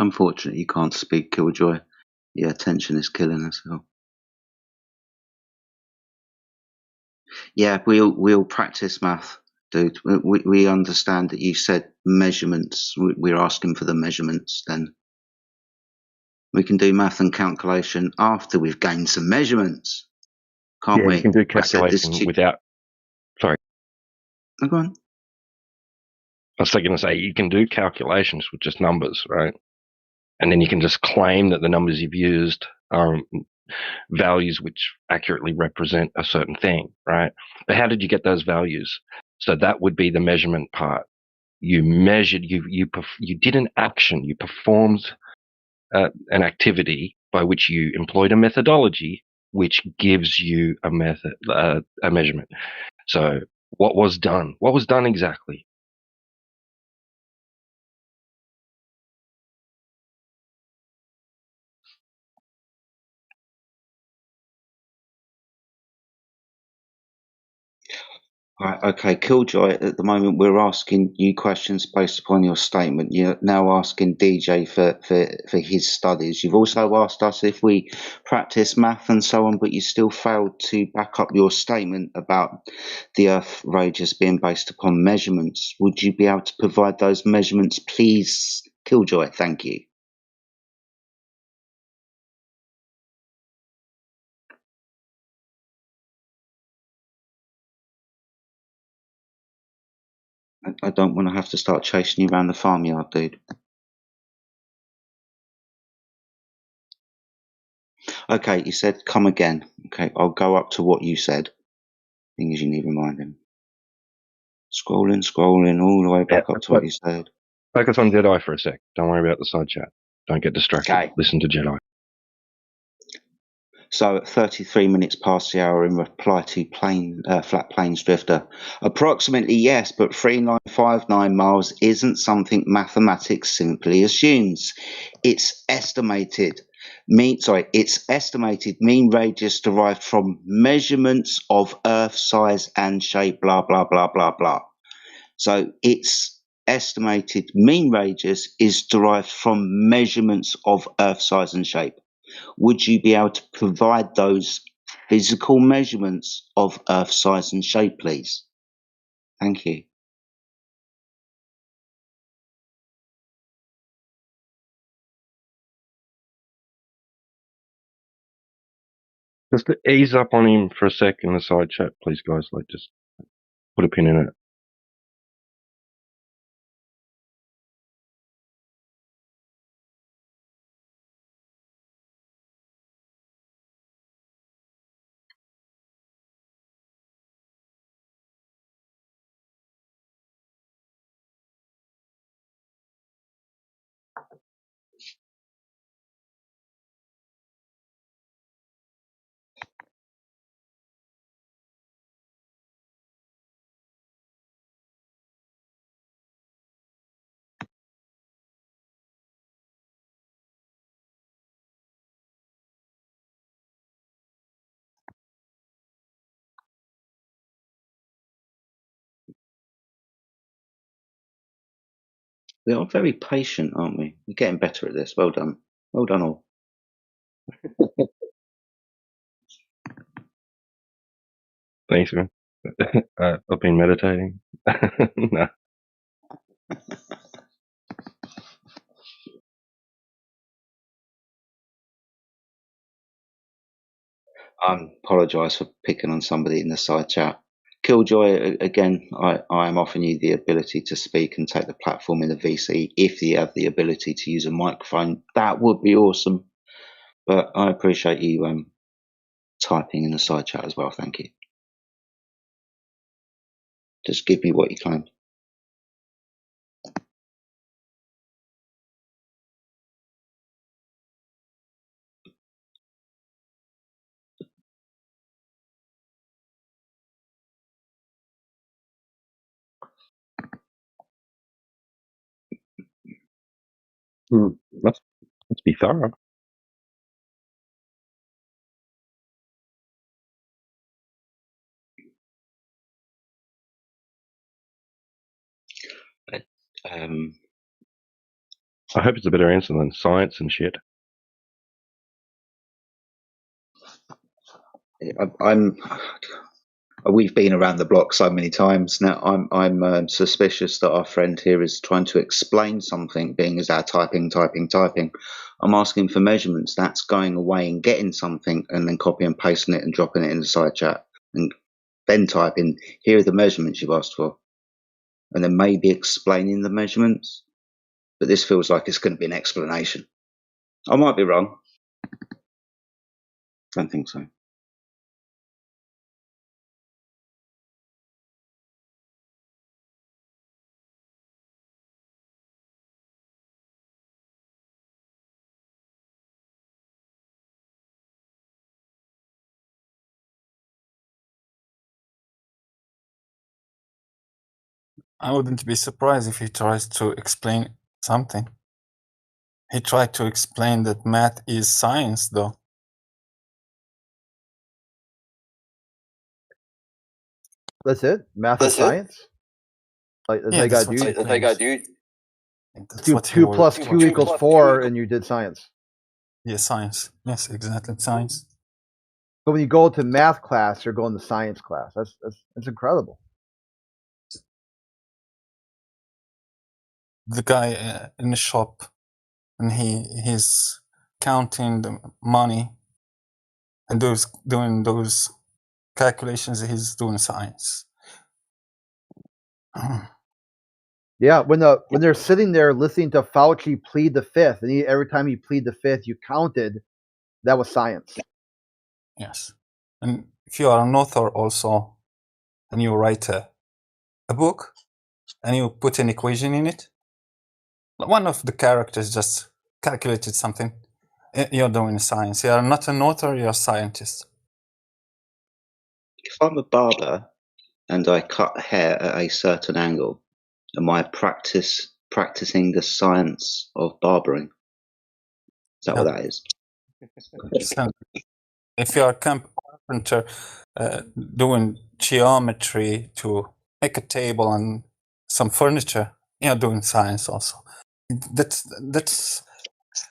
Unfortunately, you can't speak, Killjoy. Yeah, attention is killing us all. Yeah, we'll practice math, dude. We understand that you said measurements. We're asking for the measurements. Then we can do math and calculation after we've gained some measurements, can't Yeah, we? you can do I said this calculation without. Sorry, Oh, go on. I was going to say you can do calculations with just numbers, right? And then you can just claim that the numbers you've used are values which accurately represent a certain thing, right? But how did you get those values? So that would be the measurement part. You measured, you did an action, you performed an activity by which you employed a methodology which gives you a method, a measurement. So what was done? What was done exactly? Right, okay, Killjoy, at the moment we're asking you questions based upon your statement. You're now asking DJ for his studies. You've also asked us if we practice math and so on, but you still failed to back up your statement about the Earth radius being based upon measurements. Would you be able to provide those measurements, please, Killjoy? Thank you. I don't want to have to start chasing you around the farmyard, dude. Okay, you said come again. Okay, I'll go up to what you said. Thing is, you need reminding. Scrolling all the way back up to what you said. Focus on Jedi for a sec. Don't worry about the side chat. Don't get distracted. Okay. Listen to Jedi. So at 33 minutes past the hour in reply to Flat Plains Drifter. Approximately yes, but 3959 miles isn't something mathematics simply assumes. It's estimated. It's estimated mean radius derived from measurements of Earth size and shape, blah, blah, blah, blah, blah. So its estimated mean radius is derived from measurements of Earth size and shape. Would you be able to provide those physical measurements of Earth size and shape, please? Thank you. Just to ease up on him for a sec in the side chat, please, guys. Like, just put a pin in it. We are very patient, aren't we? We're getting better at this. Well done. Well done, all. Thanks, man. I've been meditating. No. I apologise for picking on somebody in the side chat. Killjoy, again, I am offering you the ability to speak and take the platform in the VC if you have the ability to use a microphone. That would be awesome. But I appreciate you typing in the side chat as well. Thank you. Just give me what you claimed. Let's be thorough. I hope it's a better answer than science and shit. We've been around the block so many times now. I'm suspicious that our friend here is trying to explain something, being as our typing. I'm asking for measurements. That's going away and getting something and then copy and pasting it and dropping it in the side chat and then typing, here are the measurements you've asked for. And then maybe explaining the measurements. But this feels like it's going to be an explanation. I might be wrong. Don't think so. I wouldn't be surprised if he tries to explain something. He tried to explain that math is science, though. That's it? Math is science? Like, that's Yeah, what that's you what gotta he do? claims. That's what he 2 was. plus 2 equals 4, and you did science. Yeah, science. Yes, exactly, science. But when you go to math class, you're going to science class. That's incredible. The guy in the shop, and he's counting the money and doing those calculations. He's doing science. Yeah, when they're sitting there listening to Fauci plead the fifth, and every time he plead the fifth, you counted, that was science. Yes, and if you are an author also, and you write a book, and you put an equation in it, one of the characters just calculated something. You're doing science. You are not an author. You're a scientist. If I'm a barber and I cut hair at a certain angle, am I practicing the science of barbering? Is that what that is? So, if you are a carpenter doing geometry to make a table and some furniture, you're doing science also. That's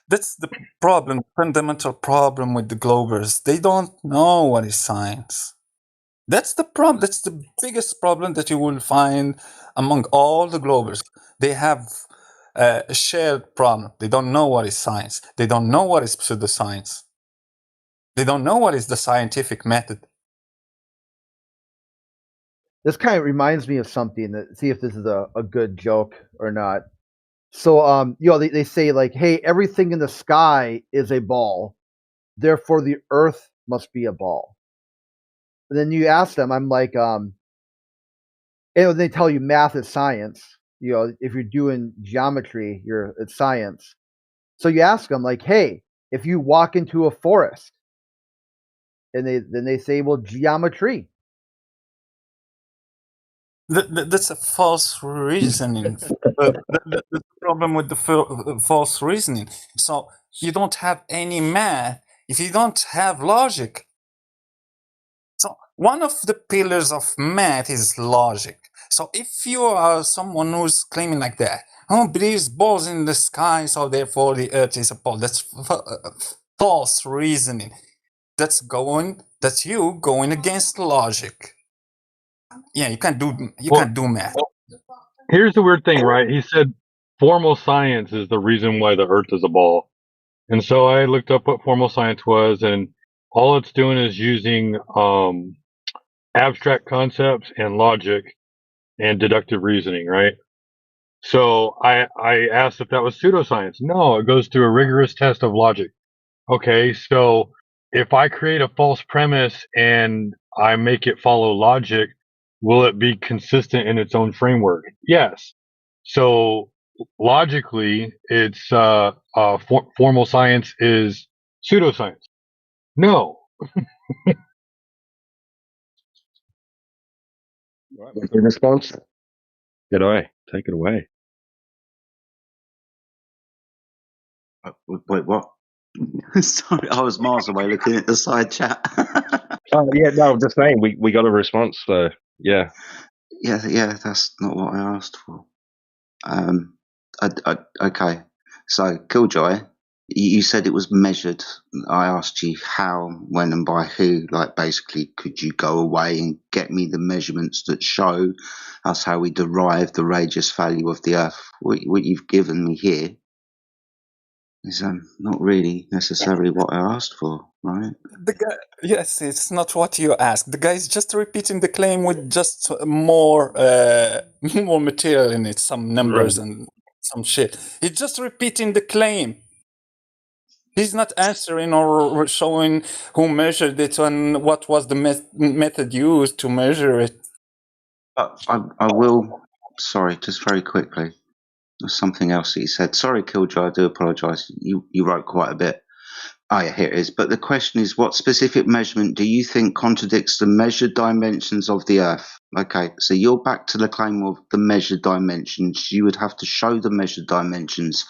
the problem, fundamental problem with the Globers. They don't know what is science. That's the problem. That's the biggest problem that you will find among all the Globers. They have a shared problem. They don't know what is science. They don't know what is pseudoscience. They don't know what is the scientific method. This kind of reminds me of something. That see if this is a good joke or not. So they say like, hey, everything in the sky is a ball, therefore the earth must be a ball. And then you ask them, I'm like, and they tell you math is science. If you're doing geometry, it's science. So you ask them like, hey, if you walk into a forest, and then they say, well, geometry. That's a false reasoning. The problem with the false reasoning. So you don't have any math if you don't have logic. So one of the pillars of math is logic. So if you are someone who's claiming like that, believes balls in the sky, so therefore the earth is a ball, that's false reasoning. That's you going against logic. Yeah, you can't do math. Here's the weird thing, right? He said formal science is the reason why the Earth is a ball. And so I looked up what formal science was, and all it's doing is using abstract concepts and logic and deductive reasoning, right? So I asked if that was pseudoscience. No, it goes through a rigorous test of logic. Okay, so if I create a false premise and I make it follow logic, will it be consistent in its own framework? Yes. So logically, it's formal science is pseudoscience. No. Right, what's the response? G'day, take it away. Wait, what? Sorry, I was miles away looking at the side chat. Oh yeah, no, I'm just saying we got a response, so yeah. Yeah, that's not what I asked for. Okay. So, Killjoy, you said it was measured. I asked you how, when, and by who. Like, basically, could you go away and get me the measurements that show us how we derive the radius value of the Earth? What you've given me here is not really necessarily what I asked for, right? The guy, yes, it's not what you asked. The guy is just repeating the claim with just more more material in it, some numbers Right. and some shit. He's just repeating the claim. He's not answering or showing who measured it and what was the method used to measure it. I will. Sorry, just very quickly. There's something else that you said. Sorry, Killjoy. I do apologise. You wrote quite a bit. Oh, yeah, here it is. But the question is, what specific measurement do you think contradicts the measured dimensions of the Earth? Okay, so you're back to the claim of the measured dimensions. You would have to show the measured dimensions.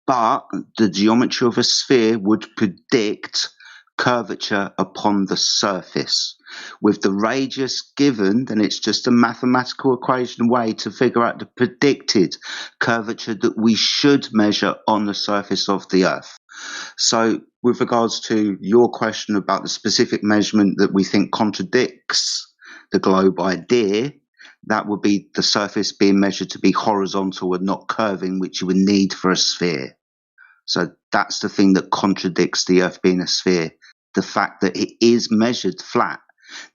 But the geometry of a sphere would predict curvature upon the surface. With the radius given, then it's just a mathematical equation way to figure out the predicted curvature that we should measure on the surface of the Earth. So, with regards to your question about the specific measurement that we think contradicts the globe idea, that would be the surface being measured to be horizontal and not curving, which you would need for a sphere. So that's the thing that contradicts the Earth being a sphere, the fact that it is measured flat.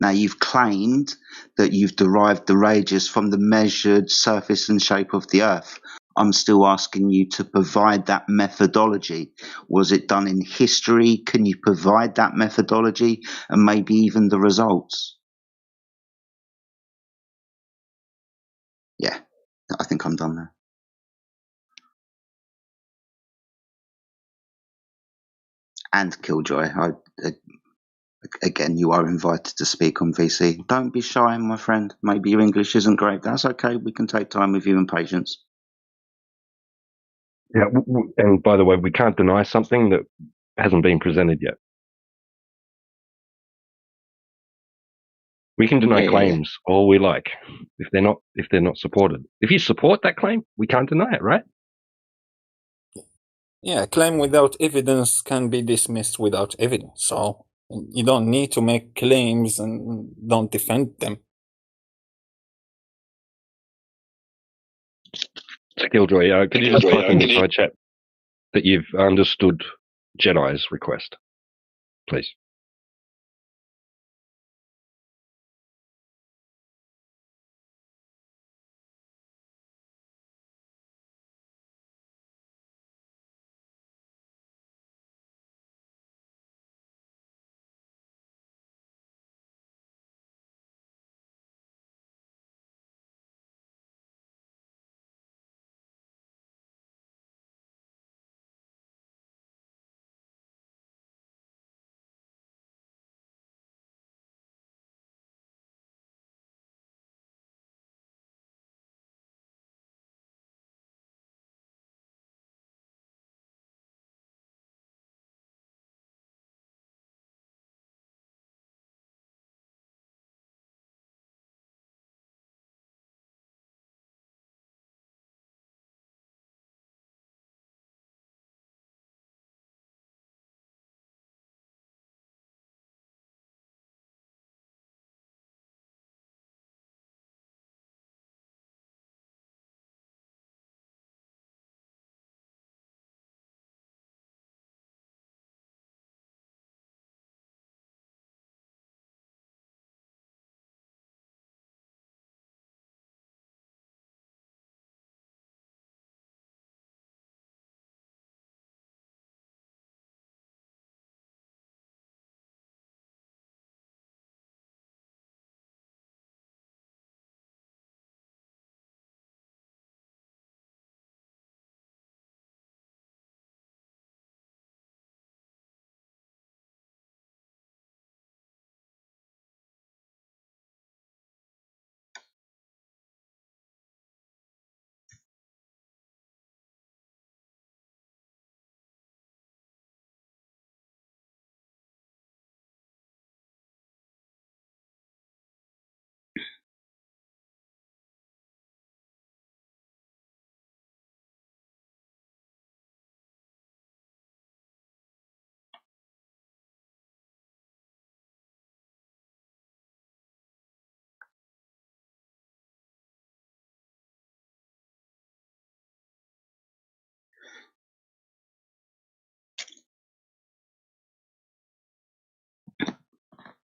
Now, you've claimed that you've derived the radius from the measured surface and shape of the Earth. I'm still asking you to provide that methodology. Was it done in history? Can you provide that methodology and maybe even the results? Yeah, I think I'm done there. And Killjoy, again, you are invited to speak on VC. Don't be shy, my friend. Maybe your English isn't great. That's okay. We can take time with you and patience. Yeah, and by the way, we can't deny something that hasn't been presented yet. We can deny claims all we like if they're not supported. If you support that claim, we can't deny it, right? Yeah, claim without evidence can be dismissed without evidence. So you don't need to make claims and don't defend them. Killjoy, could you just type in the side chat that you've understood Jedi's request, please?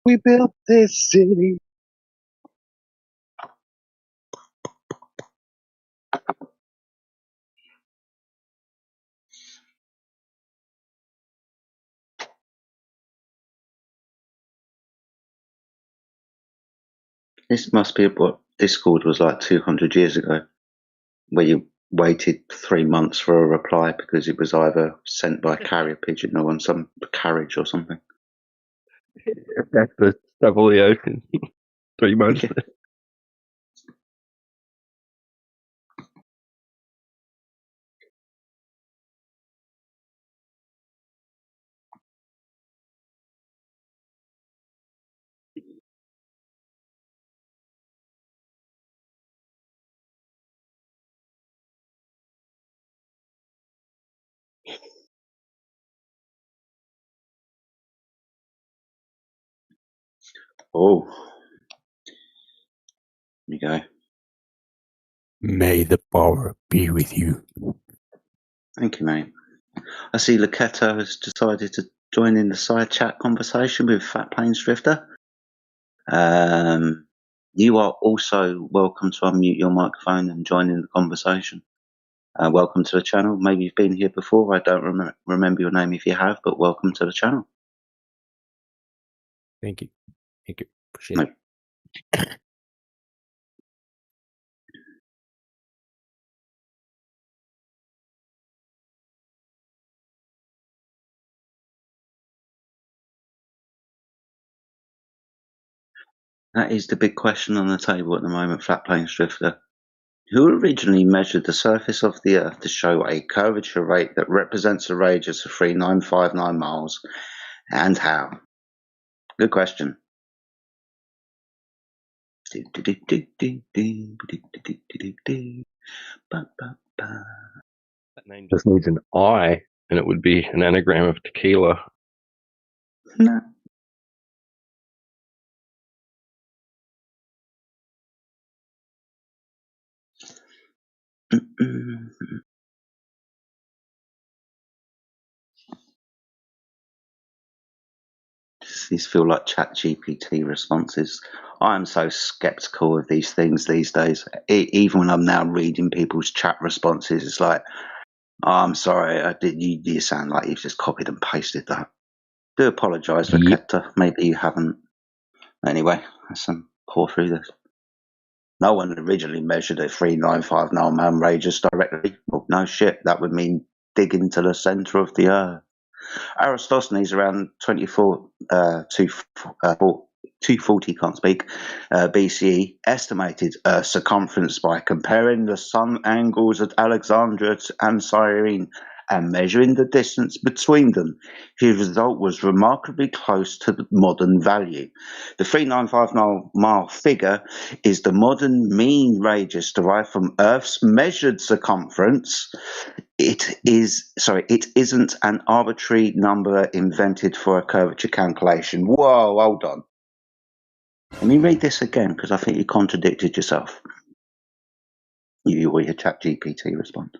We built this city. This must be what Discord was like 200 years ago, where you waited 3 months for a reply because it was either sent by carrier pigeon or on some carriage or something. That's the stuff of the ocean. 3 months. Yeah. Oh, there you go. May the power be with you. Thank you, mate. I see Laketo has decided to join in the side chat conversation with Fat Plains Drifter. You are also welcome to unmute your microphone and join in the conversation. Welcome to the channel. Maybe you've been here before. I don't remember your name if you have, but welcome to the channel. Thank you. Thank you. Appreciate it. That is the big question on the table at the moment, Flat Plains Drifter. Who originally measured the surface of the Earth to show a curvature rate that represents a radius of 3959 miles, and how? Good question. That name just needs an I, and it would be an anagram of tequila. No. These feel like ChatGPT responses. I'm so skeptical of these things these days. Even when I'm now reading people's chat responses, it's like, oh, I'm sorry, you sound like you've just copied and pasted that. Do apologise, Raketa. Maybe you haven't. Anyway, let's pour through this. No one originally measured a 3959 man radius directly. Well, no shit, that would mean digging to the centre of the Earth. Aristophanes around 240 can't speak BCE estimated circumference by comparing the sun angles at Alexandria and Cyrene and measuring the distance between them. His result was remarkably close to the modern value. The 3959 mile figure is the modern mean radius derived from Earth's measured circumference. It isn't an arbitrary number invented for a curvature calculation. Whoa, hold on. Let me read this again because I think you contradicted yourself. You or your ChatGPT response.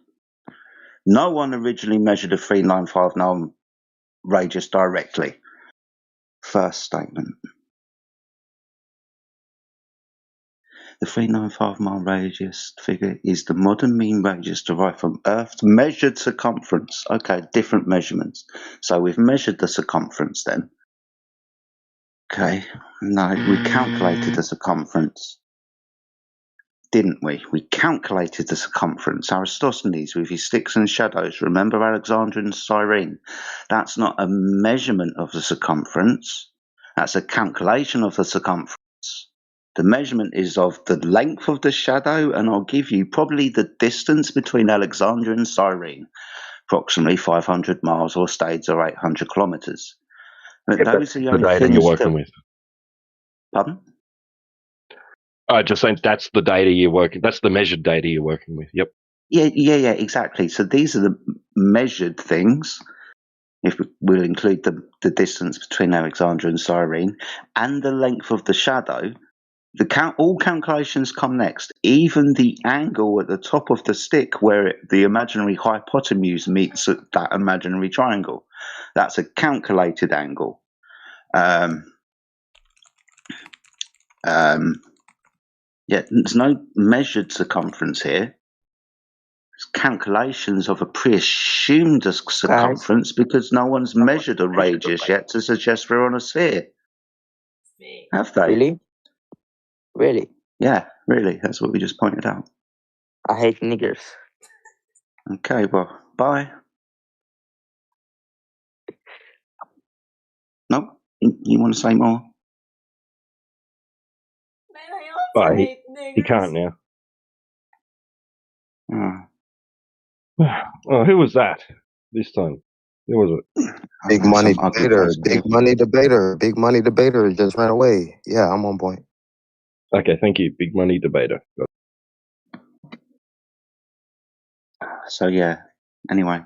No one originally measured a 3959 radius directly. First statement. The 395 mile radius figure is the modern mean radius derived from Earth's measured circumference. Okay, different measurements. So we've measured the circumference then. Okay, no, we calculated the circumference. Didn't we? We calculated the circumference. Aristophanes with his sticks and shadows. Remember Alexander and Cyrene? That's not a measurement of the circumference. That's a calculation of the circumference. The measurement is of the length of the shadow, and I'll give you probably the distance between Alexandria and Cyrene, approximately 500 miles or stades or 800 kilometers. But Yeah, those are the the only data things you're working with. Pardon? Just saying that's the data you're working. That's the measured data you're working with. Yep. Yeah, exactly. So these are the measured things. If we'll include the distance between Alexandria and Cyrene and the length of the shadow. All calculations come next. Even the angle at the top of the stick where the imaginary hypotenuse meets that imaginary triangle. That's a calculated angle. Yeah, there's no measured circumference here. It's calculations of a pre-assumed circumference because no one's measured a radius yet to suggest we're on a sphere. Have they? Really? Really? Yeah, really. That's what we just pointed out. I hate niggers. Okay, well, bye. Nope. You want to say more? But he can't now. Oh, who was that this time? Who was it? Big money debater. Big money debater. Big money debater just ran away. Yeah, I'm on point. Okay, thank you. Big money debater. So, yeah. Anyway.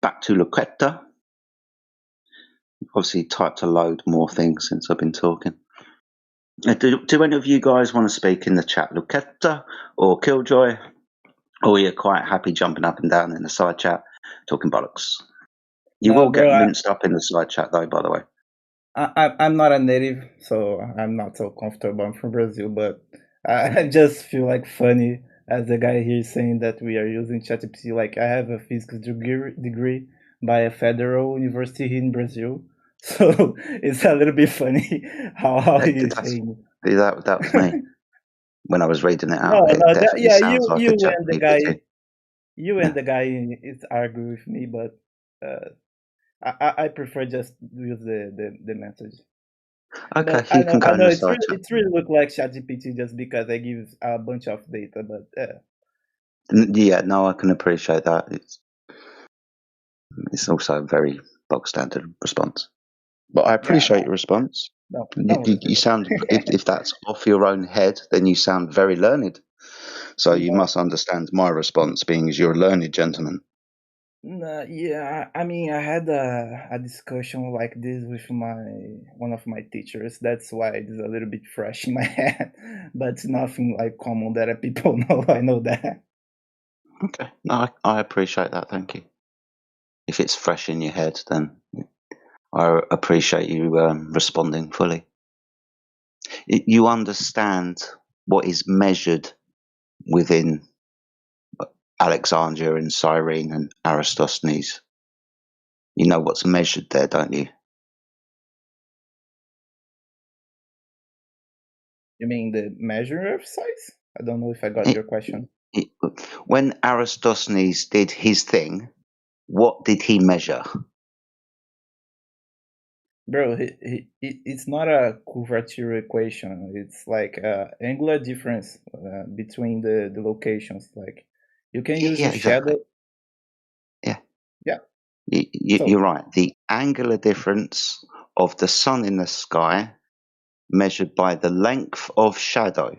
Back to Lucetta. Obviously typed a load more things since I've been talking. Do any of you guys want to speak in the chat? Lucetta or Killjoy? Or you're quite happy jumping up and down in the side chat, talking bollocks? You will get minced up in the side chat, though, by the way. I'm not a native, so I'm not so comfortable. I'm from Brazil, but I just feel like funny as the guy here is saying that we are using ChatGPT. Like, I have a physics degree by a federal university here in Brazil, so it's a little bit funny how he is saying. That was me when I was reading it No, out. It definitely sounds like a and the guy, ChatGPT. you and the guy is argue with me, but I prefer just use the message. Okay, but you can go in the it's side really, chat. it really look like ChatGPT just because I give a bunch of data, but Yeah, no, I can appreciate that. It's also a very bog standard response. But I appreciate your response. No, You sound, if that's off your own head, then you sound very learned. So you must understand my response, being as you're a learned gentleman. yeah, I mean, I had a discussion like this with one of my teachers. That's why it's a little bit fresh in my head, but it's nothing like common that people know. I know that. Okay, no, I appreciate that. Thank you. If it's fresh in your head, then I appreciate you responding fully. You understand what is measured within Alexandria and Cyrene and Aristosthenes. You know what's measured there, don't you? You mean the measure of size? I don't know if I got your question. When Aristosthenes did his thing, what did he measure? Bro, it's not a curvature equation. It's like angular difference between the locations. Like you can use a shadow. Yeah. Yeah. You're right. The angular difference of the sun in the sky measured by the length of shadow.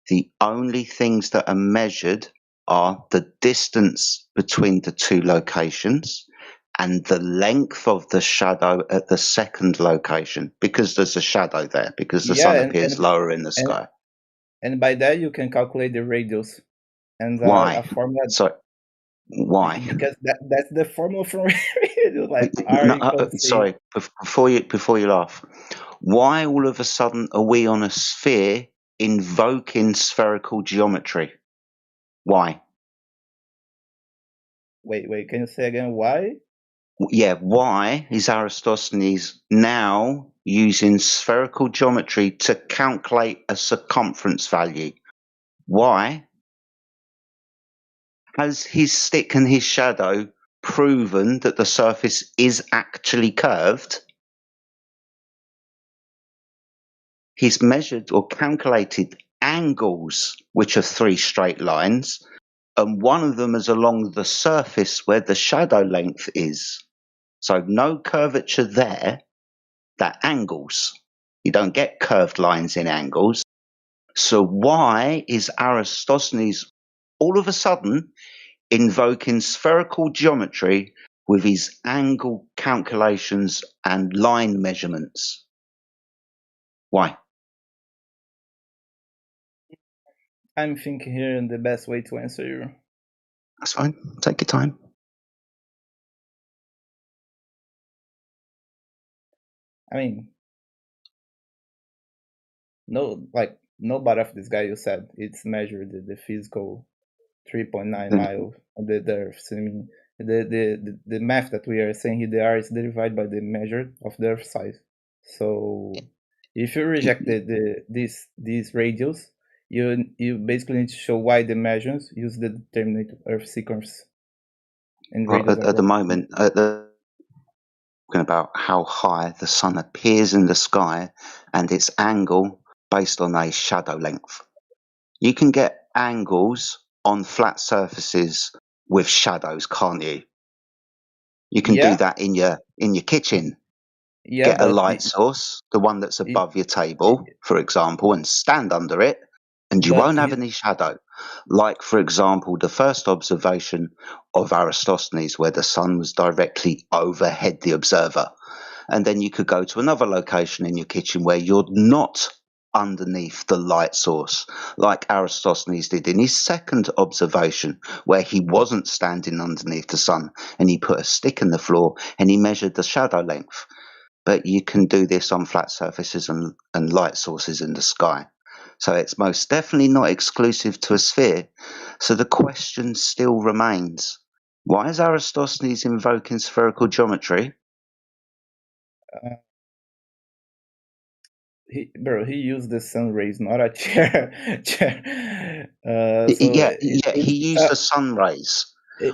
The only things that are measured are the distance between the two locations and the length of the shadow at the second location, because there's a shadow there, because the sun appears lower in the sky. And by that you can calculate the radius. And Why? a formula. So why? Because that's the formula for radius, like R equals C. Sorry, before you laugh, why all of a sudden are we on a sphere invoking spherical geometry? Why? Wait, can you say again why? Yeah, why is Aristosthenes now using spherical geometry to calculate a circumference value? Why? Has his stick and his shadow proven that the surface is actually curved? He's measured or calculated angles, which are 3 straight lines, and one of them is along the surface where the shadow length is. So no curvature there. They're angles. You don't get curved lines in angles. So why is Aristosthenes all of a sudden invoking spherical geometry with his angle calculations and line measurements? Why? I'm thinking here the best way to answer you. That's fine. Take your time. I mean, no, like nobody of this guy you said it's measured the physical 3.9 Then miles of the Earth. So, I mean, the math that we are saying here, the R is derived by the measure of the Earth size. So if you reject this radius, you basically need to show why the measures use the determinate Earth circumference and radius at the moment, talking about how high the sun appears in the sky and its angle based on a shadow length. You can get angles on flat surfaces with shadows, can't you? You can do that in your kitchen. Yeah, Get a but light source, the one that's above your table, for example, and stand under it, and you won't have any shadow. Like, for example, the first observation of Eratosthenes, where the sun was directly overhead the observer. And then you could go to another location in your kitchen where you're not underneath the light source, like Eratosthenes did in his second observation, where he wasn't standing underneath the sun, and he put a stick in the floor and he measured the shadow length. But you can do this on flat surfaces and light sources in the sky. So it's most definitely not exclusive to a sphere. So the question still remains, why is Eratosthenes invoking spherical geometry? He used the sun rays, not a chair. He used the sun rays.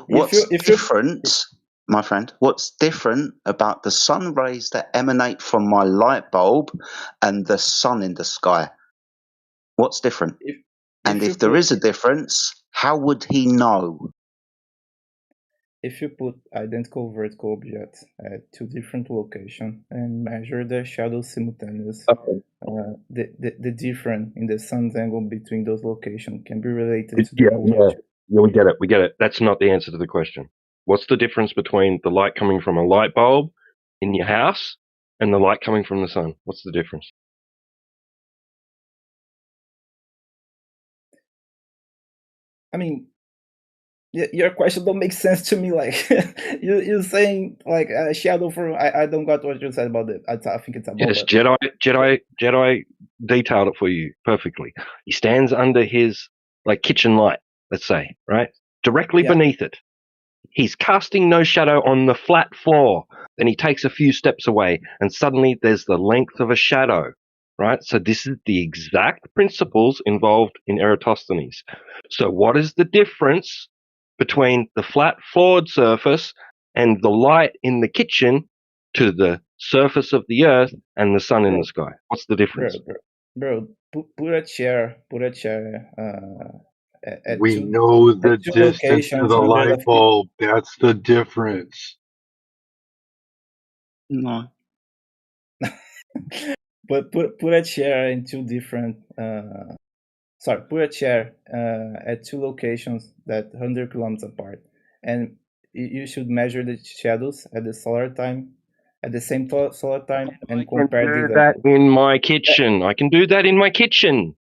What's different, my friend? What's different about the sun rays that emanate from my light bulb and the sun in the sky? What's different? And if there is a difference, how would he know? If you put identical vertical objects at two different locations and measure their shadows simultaneously, the difference in the sun's angle between those locations can be related to their curvature. Yeah, we get it. That's not the answer to the question. What's the difference between the light coming from a light bulb in your house and the light coming from the sun? What's the difference? I mean, your question don't make sense to me. Like you're saying like a shadow from. I don't got what you said about it. I think it's about Yes, Jedi detailed it for you perfectly. He stands under his kitchen light, let's say, right? Directly beneath it. He's casting no shadow on the flat floor. Then he takes a few steps away and suddenly there's the length of a shadow, right? So this is the exact principles involved in Eratosthenes. So what is the difference between the flat floored surface and the light in the kitchen to the surface of the earth and the sun in the sky? What's the difference? Bro, put a chair. We know the distance to the light bulb. That's the difference. No. But put a chair in two different. Put a chair at two locations that 100 kilometers apart, and you should measure the shadows at the solar time, at the same solar time, and compare that in my kitchen. I can do that in my kitchen.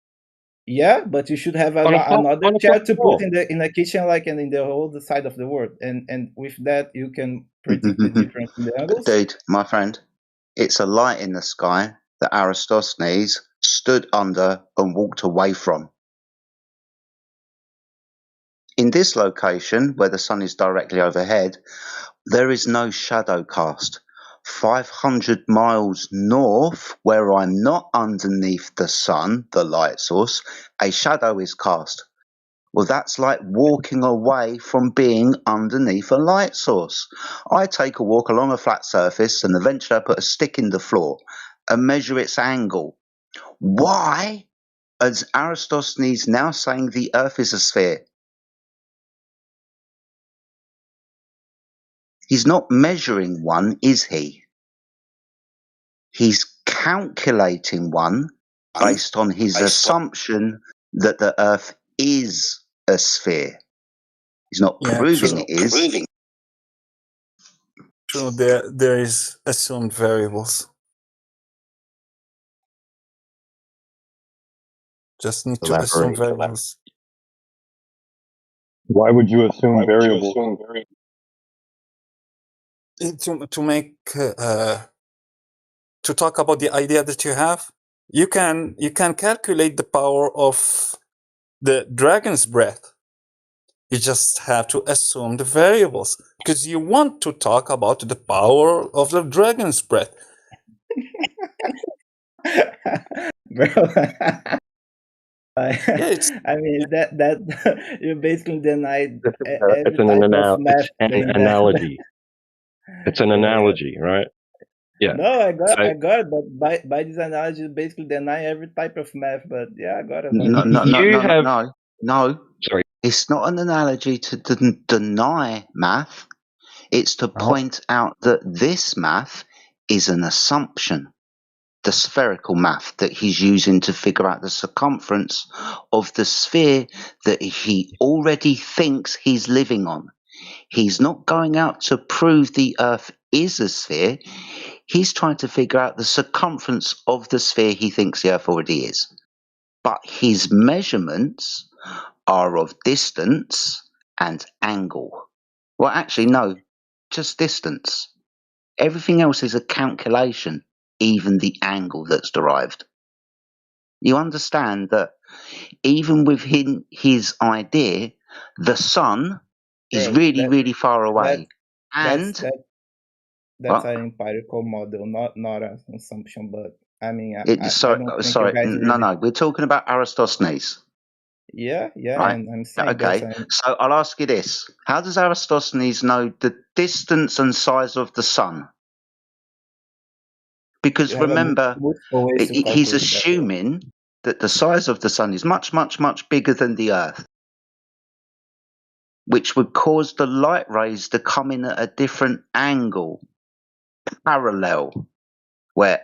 Yeah, but you should have another chair to put in the kitchen, like and in the whole side of the world, and with that you can predict the difference in the angles. Dude, my friend, it's a light in the sky that Eratosthenes stood under and walked away from. In this location, where the sun is directly overhead, there is no shadow cast. 500 miles north, where I'm not underneath the sun, the light source, a shadow is cast. Well, that's like walking away from being underneath a light source. I take a walk along a flat surface and eventually I put a stick in the floor and measure its angle. Why is Eratosthenes now saying the Earth is a sphere? He's not measuring one, is he? He's calculating one based on his assumption that the Earth is a sphere. He's not proving it is. True, there is assumed variables. Just need to assume variables. Why would you assume variables? To make to talk about the idea that you have, you can calculate the power of the dragon's breath. You just have to assume the variables because you want to talk about the power of the dragon's breath. Bro, I mean that you basically denied every It's an type of math it's an being there. analogy. It's an analogy, right? Yeah. No, I got So, it, but by this analogy, you basically deny every type of math. But yeah, I got it. No. Sorry. It's not an analogy to deny math. It's to point out that this math is an assumption. The spherical math that he's using to figure out the circumference of the sphere that he already thinks he's living on. He's not going out to prove the Earth is a sphere. He's trying to figure out the circumference of the sphere he thinks the Earth already is. But his measurements are of distance and angle. Well, actually, no, just distance. Everything else is a calculation, even the angle that's derived. You understand that even within his idea, the sun is Bro, really far away. That's What? an empirical model, not an assumption. But I mean, I don't think you guys really. No. We're talking about Aristosthenes. Yeah, Right? and I'm saying Okay. So I'll ask you this: how does Aristosthenes know the distance and size of the sun? Because you have remember, multiple ways to he's calculate that. assuming that the size of the sun is much bigger than the Earth, which would cause the light rays to come in at a different angle, parallel. Where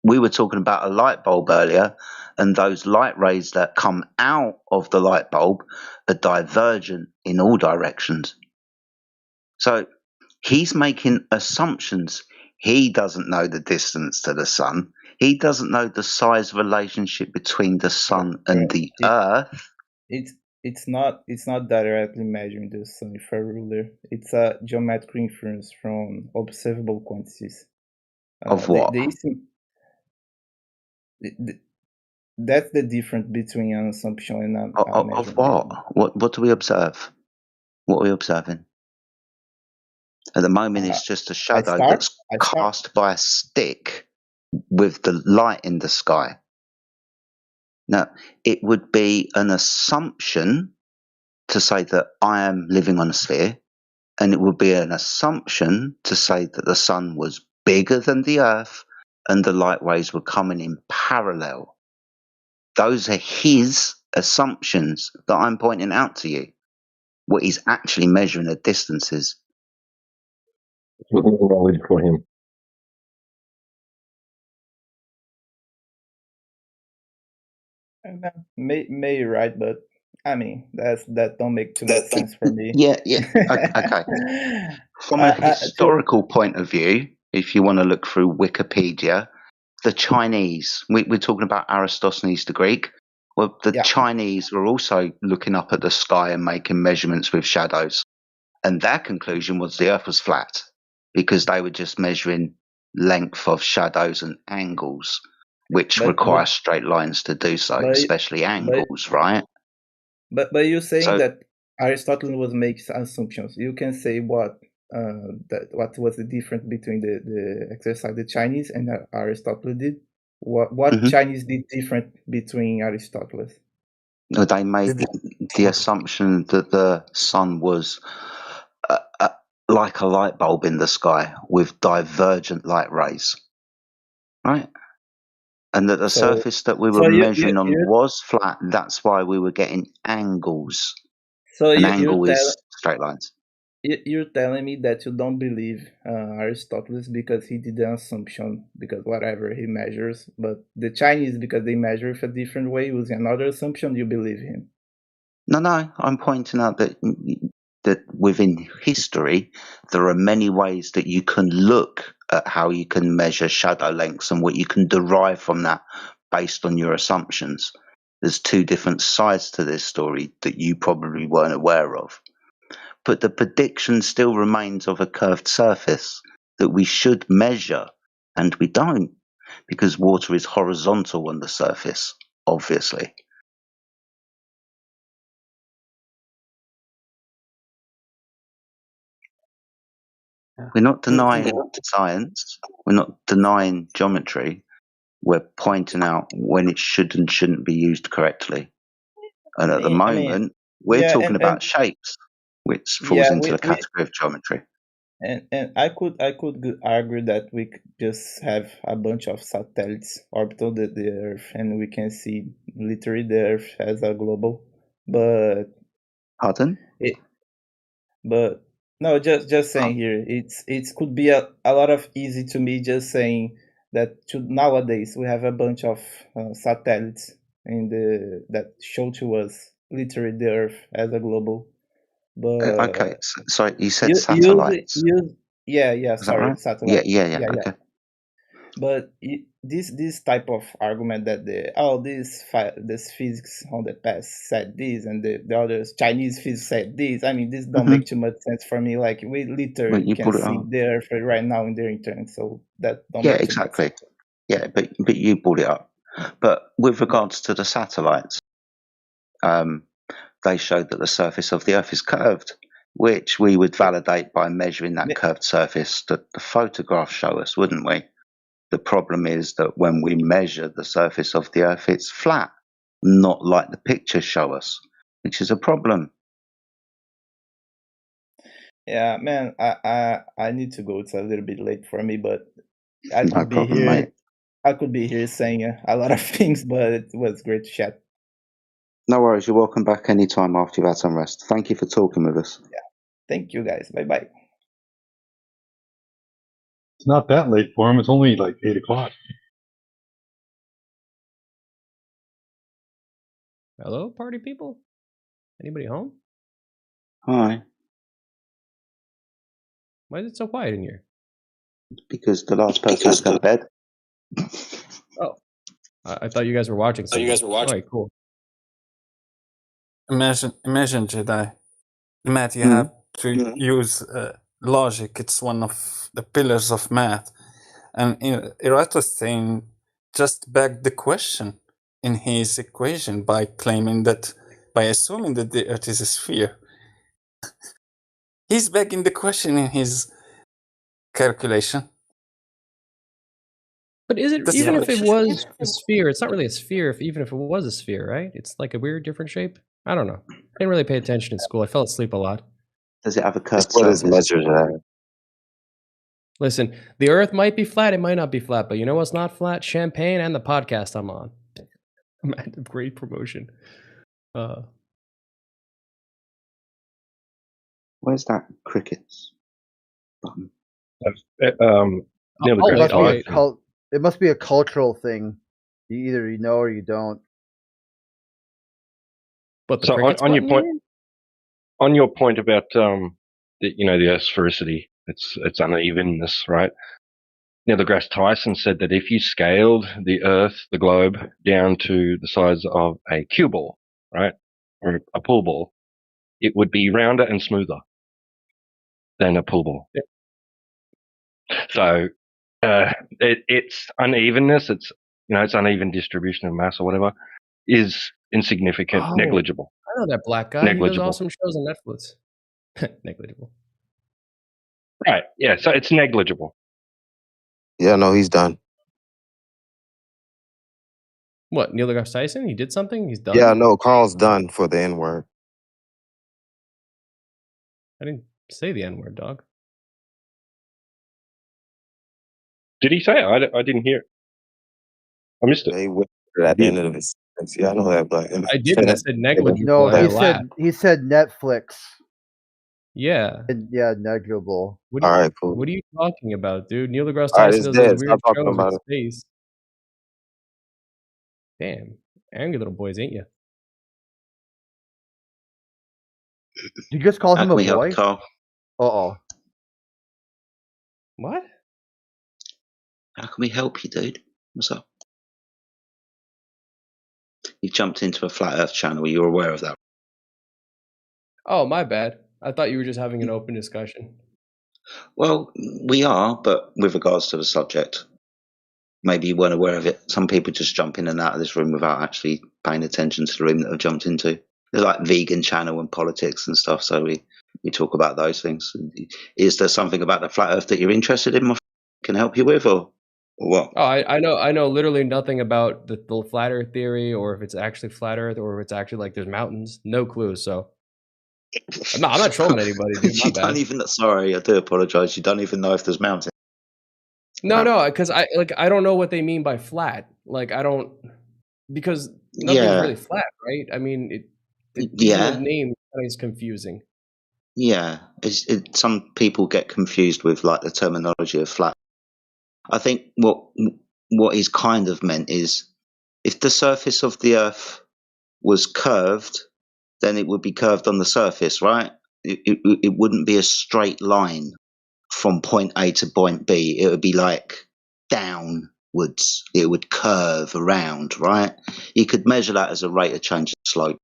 we were talking about a light bulb earlier, and those light rays that come out of the light bulb are divergent in all directions. So he's making assumptions. He doesn't know the distance to the sun. He doesn't know the size relationship between the sun and the Earth. It's not directly measuring the sun with a ruler. It's a geometric inference from observable quantities. Of what? That's the difference between an assumption and a measurement. Of what? What do we observe? What are we observing? At the moment, it's just a shadow that's cast by a stick with the light in the sky. Now, it would be an assumption to say that I am living on a sphere, and it would be an assumption to say that the sun was bigger than the Earth and the light rays were coming in parallel. Those are his assumptions that I'm pointing out to you. What he's actually measuring are distances. Knowledge for him. May you're right, but I mean that don't make too much sense for me. Yeah. Okay. From a historical point of view, if you want to look through Wikipedia, the Chinese, we're talking about Aristophanes the Greek. Well, the Chinese were also looking up at the sky and making measurements with shadows. And their conclusion was the Earth was flat because they were just measuring length of shadows and angles, which require straight lines to do so, especially angles, right? But you're saying that Aristotle was making assumptions. You can say what was the difference between the exercise the Chinese and Aristotle did? What Chinese did different between Aristotle? They made the assumption that the sun was like a light bulb in the sky with divergent light rays, right? And that the surface that we were measuring on was flat. That's why we were getting angles. So an angle is straight lines. You're telling me that you don't believe Aristotle because he did an assumption, because whatever he measures, but the Chinese, because they measure it a different way using another assumption, you believe him? No, I'm pointing out that within history, there are many ways that you can look at how you can measure shadow lengths and what you can derive from that based on your assumptions. There's two different sides to this story that you probably weren't aware of. But the prediction still remains of a curved surface that we should measure, and we don't. because water is horizontal on the surface, obviously. We're not denying science. We're not denying geometry. We're pointing out when it should and shouldn't be used correctly. And at the moment, we're talking about shapes, which falls into the category of geometry. And I could argue that we could just have a bunch of satellites orbiting the Earth, and we can see literally the Earth as a global. But pardon? But no, just saying here, it could be a lot of easy to me just saying that nowadays we have a bunch of satellites that show to us literally the Earth as a global. But Okay, so you said satellites. Yeah, Is that sorry, right? satellite. Yeah. Okay. But this type of argument that this physics on the past said this, and the others Chinese physics said this. I mean, this don't make too much sense for me. Like we literally can see the Earth right now in the internet, so that don't make too much sense. Yeah, but you brought it up. But with regards to the satellites, they showed that the surface of the Earth is curved, which we would validate by measuring that curved surface that the photographs show us, wouldn't we? The problem is that when we measure the surface of the Earth, it's flat, not like the pictures show us, which is a problem. Yeah, man, I need to go. It's a little bit late for me, but I could No be problem, here. mate. I could be here saying a lot of things, but it was great to chat. No worries. You're welcome back anytime after you've had some rest. Thank you for talking with us. Yeah. Thank you, guys. Bye-bye. It's not that late for him. It's only like 8 o'clock. Hello, party people? Anybody home? Hi. Why is it so quiet in here? Because the last person's got to bed. Oh, I thought you guys were watching something. All right, cool. Imagine, Jedi. Matt, you have to use logic. It's one of the pillars of math. And Eratosthenes just backed the question in his equation by assuming that the Earth is a sphere. He's backing the question in his calculation. But is it even if it was a sphere? It's not really a sphere. Even if it was a sphere, right? It's like a weird, different shape. I don't know. I didn't really pay attention in school. I fell asleep a lot. Does it have a curved What is surface? measured at? Listen, the Earth might be flat. It might not be flat. But you know what's not flat? Champagne and the podcast I'm on. I'm at a great promotion. Where's that crickets button? It must be a cultural thing. Either you know or you don't. But the so on your point about the Earth's sphericity, its unevenness, right? Neil deGrasse Tyson said that if you scaled the Earth, the globe, down to the size of a cue ball, right, or a pool ball, it would be rounder and smoother than a pool ball. Yeah. So its unevenness, its uneven distribution of mass or whatever, is insignificant, negligible. I know that black guy. He does awesome shows on Netflix. Negligible. Right. Yeah. So it's negligible. Yeah. No, he's done. What? Neil deGrasse Tyson? He did something? He's done? Yeah. No, Carl's done for the N-word. I didn't say the N-word, dog. Did he say it? I didn't hear it. I missed it. He went at the end of his. Yeah, I know that black. I didn't. I said negligible. No, he said Netflix. Yeah. Yeah, negligible. All right, cool. What are you talking about, dude? Neil deGrasse All right, Tyson it's does dead. those weird Stop talking shows about in it. space. Damn. Angry little boys, ain't you? You just called him a boy? Carl? Uh-oh. What? How can we help you, dude? What's up? You jumped into a flat Earth channel. You're aware of that? Oh, my bad. I thought you were just having an open discussion. Well, we are, but with regards to the subject. maybe you weren't aware of it. Some people just jump in and out of this room without actually paying attention to the room that they've jumped into. There's like vegan channel and politics and stuff, so we talk about those things. Is there something about the flat Earth that you're interested in? Can help you with, or what? Oh, I know literally nothing about the flat Earth theory, or if it's actually flat Earth, or if it's actually like there's mountains. No clue. So I'm not trolling anybody, dude. My You bad. don't even. Sorry, I do apologise. You don't even know if there's mountains. No, because I don't know what they mean by flat. Like I don't, because nothing's really flat, right? I mean, even the name is confusing. Yeah, some people get confused with like the terminology of flat. I think what is kind of meant is if the surface of the Earth was curved, then it would be curved on the surface, right? It wouldn't be a straight line from point A to point B. It would be like downwards. It would curve around, right? You could measure that as a rate of change of slope.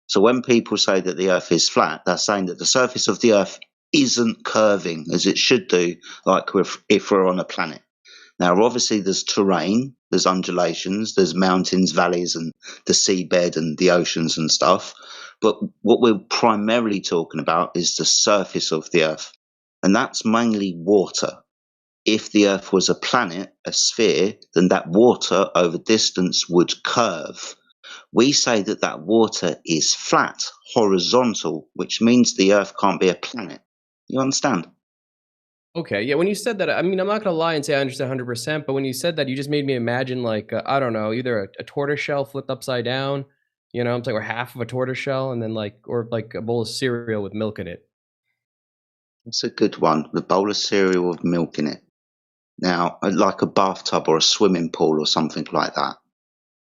So when people say that the Earth is flat, they're saying that the surface of the Earth isn't curving as it should do, like if we're on a planet. Now, obviously, there's terrain, there's undulations, there's mountains, valleys, and the seabed and the oceans and stuff. But what we're primarily talking about is the surface of the Earth, and that's mainly water. If the Earth was a planet, a sphere, then that water over distance would curve. We say that that water is flat, horizontal, which means the Earth can't be a planet. You understand? Okay, yeah. When you said that, I mean, I'm not gonna lie and say I understand 100%. But when you said that, you just made me imagine like I don't know, either a tortoise shell flipped upside down, you know, I'm saying, or half of a tortoise shell, and then or like a bowl of cereal with milk in it. It's a good one. The bowl of cereal with milk in it. Now, like a bathtub or a swimming pool or something like that.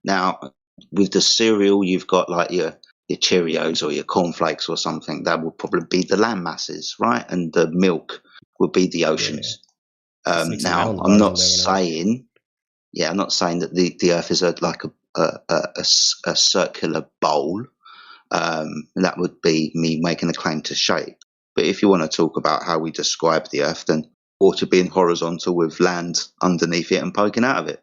Now, with the cereal, you've got like your Cheerios or your cornflakes or something. That would probably be the land masses, right? And the milk would be the oceans. Now, I'm not saying, I'm not saying that the Earth is like a circular bowl. That would be me making a claim to shape. But if you want to talk about how we describe the Earth, then water being horizontal with land underneath it and poking out of it.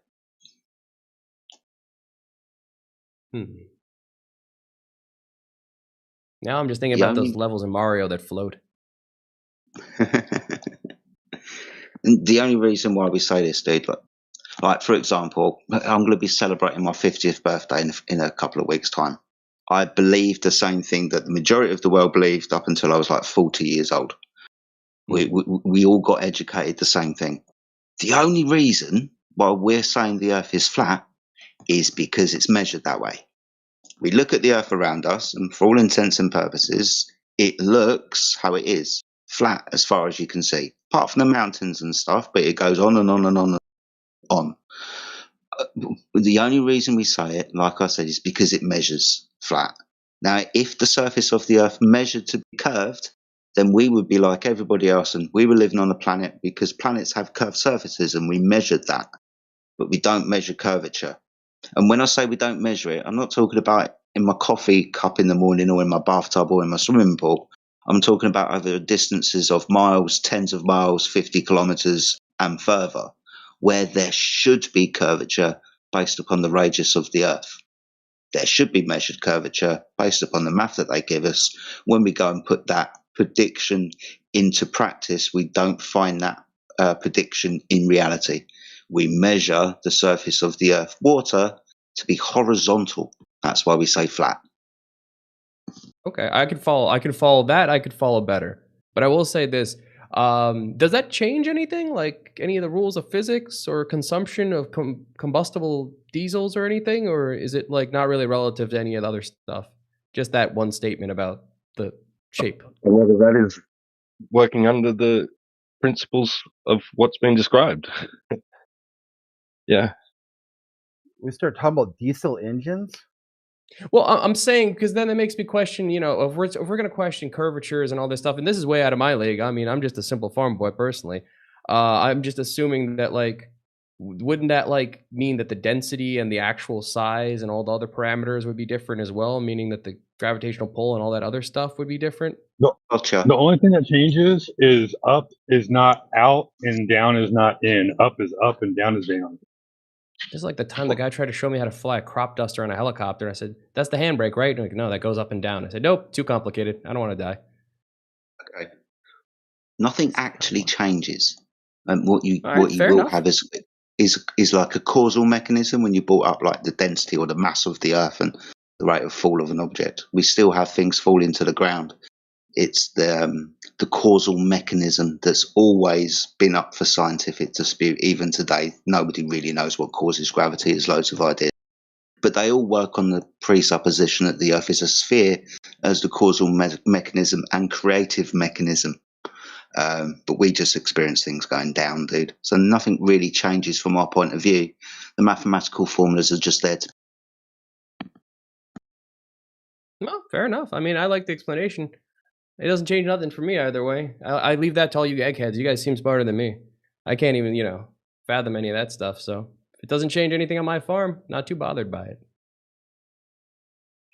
Now I'm just thinking about those levels in Mario that float. The only reason why we say this, dude, like for example, I'm going to be celebrating my 50th birthday in a couple of weeks' time. I believed the same thing that the majority of the world believed up until I was like 40 years old. We all got educated the same thing. The only reason why we're saying the Earth is flat is because it's measured that way. We look at the Earth around us, and for all intents and purposes, it looks how it is, flat as far as you can see, apart from the mountains and stuff, but it goes on and on and on and on. The only reason we say it, like I said, is because it measures flat. Now, if the surface of the Earth measured to be curved, then we would be like everybody else, and we were living on a planet because planets have curved surfaces, and we measured that, but we don't measure curvature. And when I say we don't measure it, I'm not talking about in my coffee cup in the morning or in my bathtub or in my swimming pool. I'm talking about over distances of miles, tens of miles, 50 kilometers and further, where there should be curvature based upon the radius of the Earth. There should be measured curvature based upon the math that they give us. When we go and put that prediction into practice, we don't find that prediction in reality. We measure the surface of the Earth water to be horizontal. That's why we say flat. Okay, I could follow that. I could follow better. But I will say this. Does that change anything? Like any of the rules of physics or consumption of combustible diesels or anything? Or is it like not really relative to any of the other stuff? Just that one statement about the shape. Whether that is working under the principles of what's been described. Yeah. We start talking about diesel engines. Well, I'm saying because then it makes me question, you know, if we're going to question curvatures and all this stuff, and this is way out of my league. I mean, I'm just a simple farm boy personally. I'm just assuming that like, wouldn't that like mean that the density and the actual size and all the other parameters would be different as well? Meaning that the gravitational pull and all that other stuff would be different. No, the only thing that changes is up is not out and down is not in. Up is up and down is down. Just like the time the guy tried to show me how to fly a crop duster on a helicopter. I said, "That's the handbrake, right?" And like, no, that goes up and down. I said, "Nope, too complicated. I don't want to die." Okay. Nothing actually changes, and what you All right, fair will enough. have is like a causal mechanism when you brought up like the density or the mass of the Earth and the rate of fall of an object. We still have things fall into the ground. It's the causal mechanism that's always been up for scientific dispute. Even today, nobody really knows what causes gravity. There's loads of ideas, but they all work on the presupposition that the Earth is a sphere as the causal mechanism and creative mechanism. But we just experience things going down, dude. So nothing really changes from our point of view. The mathematical formulas are just there to. Well, fair enough. I mean, I like the explanation. It doesn't change nothing for me either way. I leave that to all you eggheads. You guys seem smarter than me. I can't even, fathom any of that stuff. So if it doesn't change anything on my farm, not too bothered by it.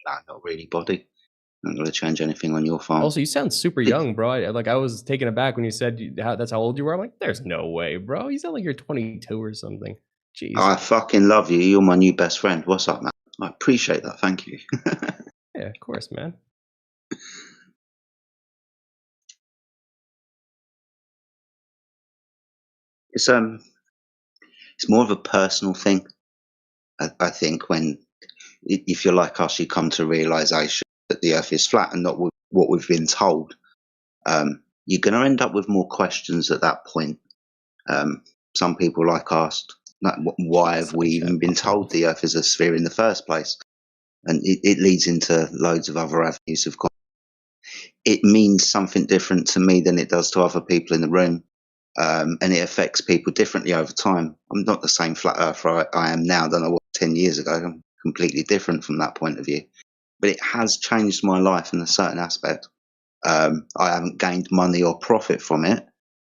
Nah, not really, buddy. Not going to change anything on your farm. Also, you sound super young, bro. I was taken aback when you said that's how old you were. I'm like, there's no way, bro. You sound like you're 22 or something. Jeez. I fucking love you. You're my new best friend. What's up, man? I appreciate that. Thank you. Yeah, of course, man. It's more of a personal thing. I think when, if you're like us, you come to realization that the Earth is flat and not what we've been told. You're going to end up with more questions at that point. Some people like asked, why have we even been told the Earth is a sphere in the first place? And it leads into loads of other avenues of conversation. It means something different to me than it does to other people in the room. And it affects people differently over time. I'm not the same flat earther I am now than I was 10 years ago. I'm completely different from that point of view. But it has changed my life in a certain aspect. I haven't gained money or profit from it.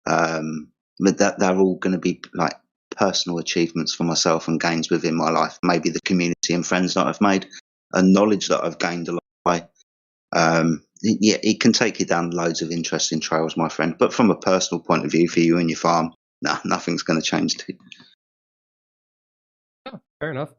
But they're all going to be like personal achievements for myself and gains within my life. Maybe the community and friends that I've made and knowledge that I've gained along the way. Yeah, it can take you down loads of interesting trails, my friend. But from a personal point of view, for you and your farm, nothing's going to change. Oh, fair enough.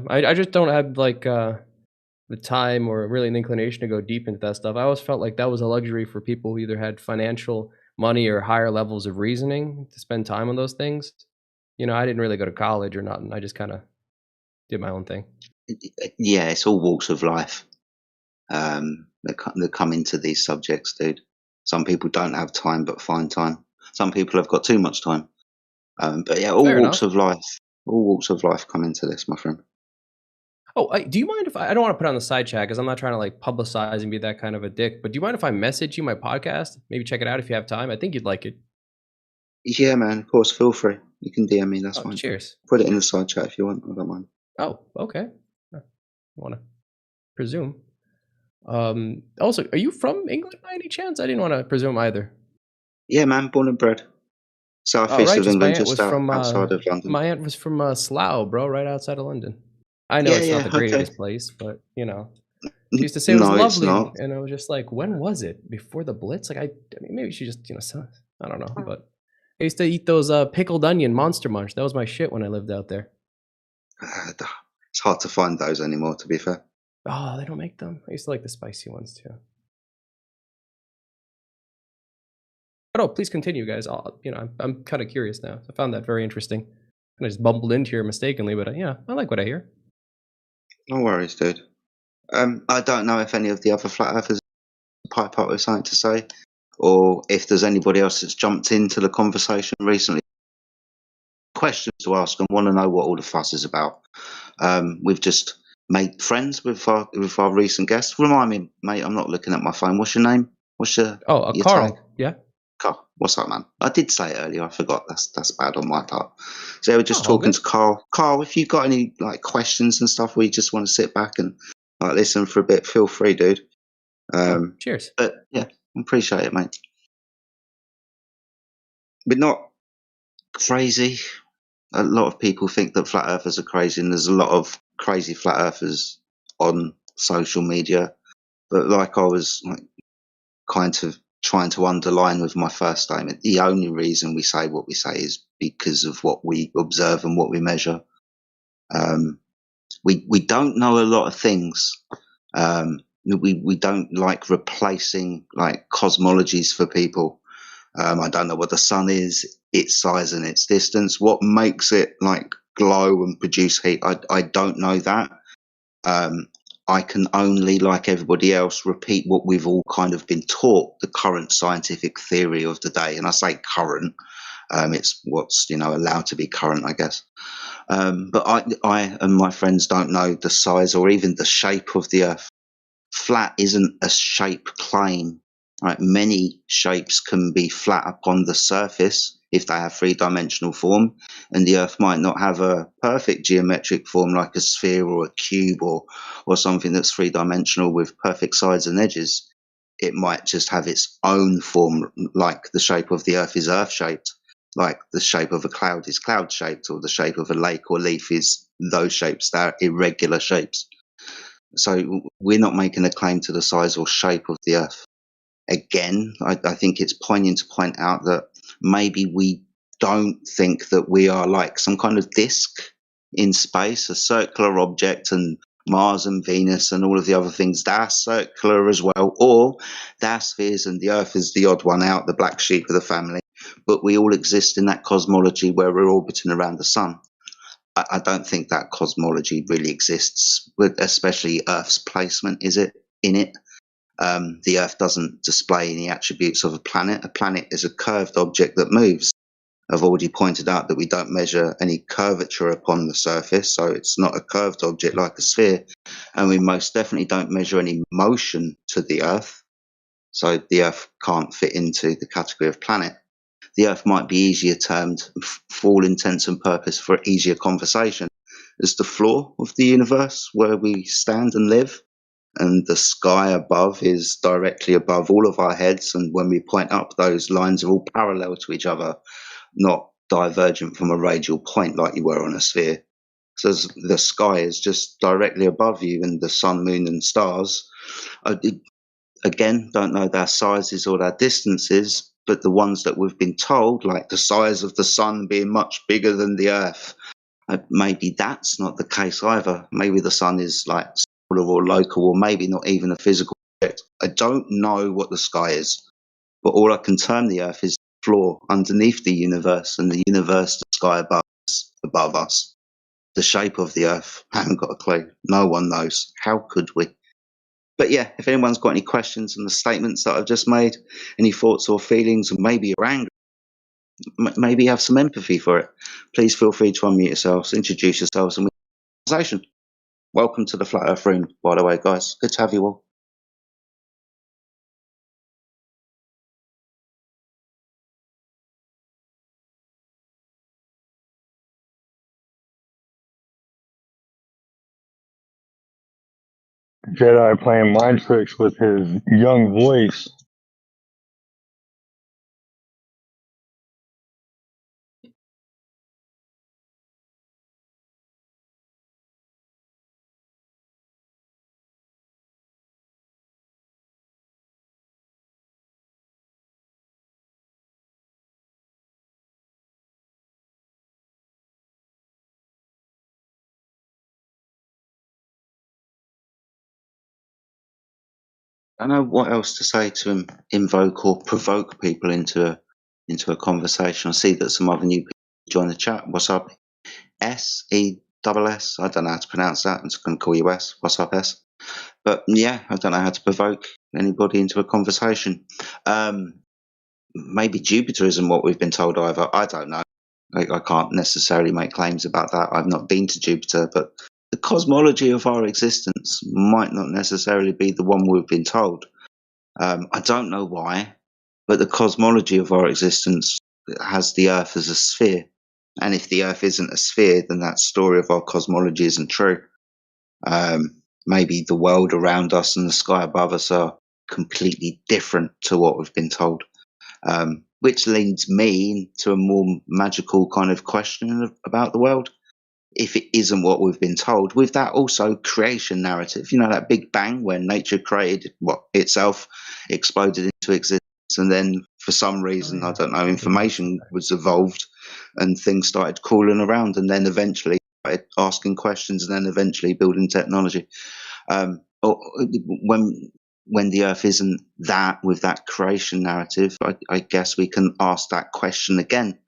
I just don't have like the time or really an inclination to go deep into that stuff. I always felt like that was a luxury for people who either had financial money or higher levels of reasoning to spend time on those things. I didn't really go to college or nothing. I just kind of did my own thing. Yeah, it's all walks of life that come into these subjects, dude. Some people don't have time but find time. Some people have got too much time. But yeah, all walks of life come into this, my friend. Oh, do you mind if I don't want to put it on the side chat because I'm not trying to like publicize and be that kind of a dick, but do you mind if I message you my podcast? Maybe check it out if you have time. I think you'd like it. Yeah, man, of course, feel free. You can DM me, that's fine. Cheers. Put it in the side chat if you want, I don't mind. Oh, okay. I want to presume. Also, are you from England by any chance? I didn't want to presume either. Yeah, man, born and bred. Southeast of England, just outside of London. My aunt was from Slough, bro, right outside of London. I know it's not the greatest place, but she used to say it was lovely, and I was just like, when was it? Before the Blitz? Like, I mean, maybe she just, I don't know, but I used to eat those pickled onion Monster Munch. That was my shit when I lived out there. It's hard to find those anymore, to be fair. Oh, they don't make them. I used to like the spicy ones too. But please continue, guys. I'm kind of curious now. I found that very interesting. I just bumbled into here mistakenly, but I like what I hear. No worries, dude. I don't know if any of the other flat earthers pipe up with something to say, or if there's anybody else that's jumped into the conversation recently. Questions to ask and want to know what all the fuss is about. We've just made friends with our recent guest. Remind me, mate, I'm not looking at my phone. What's your name? What's your Carl? title? Yeah. Carl, what's up, man? I did say it earlier. I forgot. That's bad on my part. So we're just talking to Carl. Carl, if you've got any like questions and stuff, where you just want to sit back and like listen for a bit, feel free, dude. Cheers. But yeah, I appreciate it, mate. We're not crazy. A lot of people think that flat earthers are crazy, and there's a lot of crazy flat earthers on social media. But like I was like kind of trying to underline with my first statement. The only reason we say what we say is because of what we observe and what we measure. We don't know a lot of things. We don't like replacing like cosmologies for people. I don't know what the sun is, its size and its distance. What makes it like glow and produce heat? I don't know that. I can only, like everybody else, repeat what we've all kind of been taught, the current scientific theory of the day. And I say current, it's what's, allowed to be current, I guess. But I and my friends don't know the size or even the shape of the Earth. Flat isn't a shape claim, right? Many shapes can be flat upon the surface if they have three-dimensional form, and the Earth might not have a perfect geometric form like a sphere or a cube or something that's three-dimensional with perfect sides and edges. It might just have its own form, like the shape of the Earth is Earth-shaped, like the shape of a cloud is cloud-shaped, or the shape of a lake or leaf is those shapes. They're irregular shapes. So we're not making a claim to the size or shape of the Earth. Again, I think it's poignant to point out that maybe we don't think that we are like some kind of disk in space, a circular object, and Mars and Venus and all of the other things, they're circular as well, or they're spheres and the Earth is the odd one out, the black sheep of the family. But we all exist in that cosmology where we're orbiting around the sun. I don't think that cosmology really exists, especially Earth's placement, is it, in it? The Earth doesn't display any attributes of a planet. A planet is a curved object that moves. I've already pointed out that we don't measure any curvature upon the surface, so it's not a curved object like a sphere. And we most definitely don't measure any motion to the Earth, so the Earth can't fit into the category of planet. The Earth might be easier termed, for all intents and purpose, for easier conversation, as the floor of the universe where we stand and live, and the sky above is directly above all of our heads, and when we point up, those lines are all parallel to each other, not divergent from a radial point like you were on a sphere. So the sky is just directly above you, and the sun, moon and stars, again, don't know their sizes or their distances, but the ones that we've been told, like the size of the sun being much bigger than the Earth, maybe that's not the case either. Maybe the sun is like solar or local, or maybe not even a physical object. I don't know what the sky is, but all I can term the Earth is the floor underneath the universe, and the universe, the sky above us. The shape of the Earth, I haven't got a clue. No one knows. How could we? But yeah, if anyone's got any questions on the statements that I've just made, any thoughts or feelings, or maybe you're angry, maybe have some empathy for it, please feel free to unmute yourselves, introduce yourselves, and we have a conversation. Welcome to the Flat Earth Room, by the way, guys. Good to have you all. Jedi playing mind tricks with his young voice. I don't know what else to say to invoke or provoke people into a conversation. I see that some other new people join the chat. What's up? S-E-S-S? I don't know how to pronounce that. I'm just going to call you S. What's up, S? But yeah, I don't know how to provoke anybody into a conversation. Maybe Jupiter isn't what we've been told either. I don't know. I can't necessarily make claims about that. I've not been to Jupiter, but the cosmology of our existence might not necessarily be the one we've been told. I don't know why, but the cosmology of our existence has the Earth as a sphere. And if the Earth isn't a sphere, then that story of our cosmology isn't true. Maybe the world around us and the sky above us are completely different to what we've been told. Which leads me to a more magical kind of question about the world. If it isn't what we've been told, with that also creation narrative, that Big Bang where nature created what itself, exploded into existence, and then for some reason, I don't know, information was evolved and things started cooling around, and then eventually started asking questions, and then eventually building technology. When the Earth isn't that with that creation narrative, I guess we can ask that question again.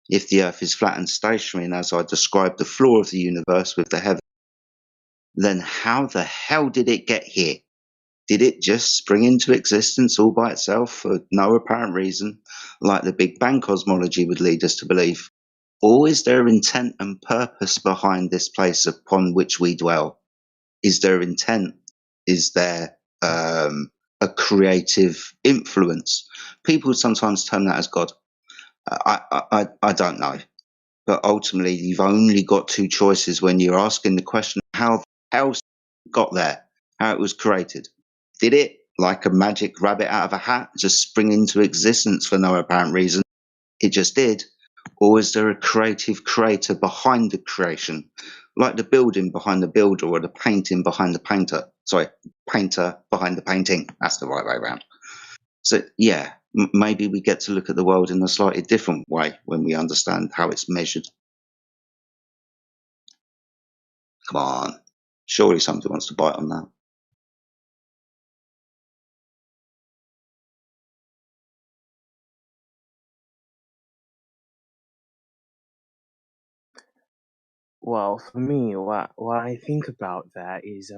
If the Earth is flat and stationary, and as I described the floor of the universe with the heaven, then how the hell did it get here? Did it just spring into existence all by itself for no apparent reason, like the Big Bang cosmology would lead us to believe? Or is there intent and purpose behind this place upon which we dwell? Is there intent? Is there a creative influence? People sometimes term that as God. I don't know. But ultimately, you've only got two choices when you're asking the question, how else got there, how it was created. Did it, like a magic rabbit out of a hat, just spring into existence for no apparent reason? It just did. Or is there a creative creator behind the creation? Like the building behind the builder, or the painting behind the painter. Sorry, painter behind the painting. That's the right way around. So, yeah, maybe we get to look at the world in a slightly different way when we understand how it's measured. Come on. Surely somebody wants to bite on that. Well, for me, what I think about that is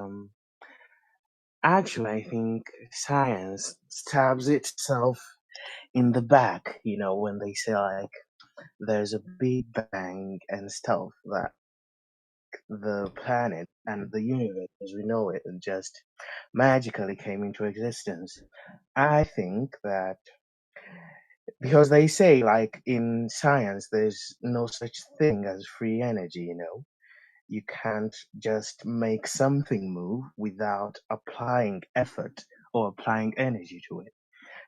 actually I think science stabs itself in the back, when they say like there's a big bang and stuff, that the planet and the universe as we know it just magically came into existence. I think that because they say like in science there's no such thing as free energy. You can't just make something move without applying effort or applying energy to it.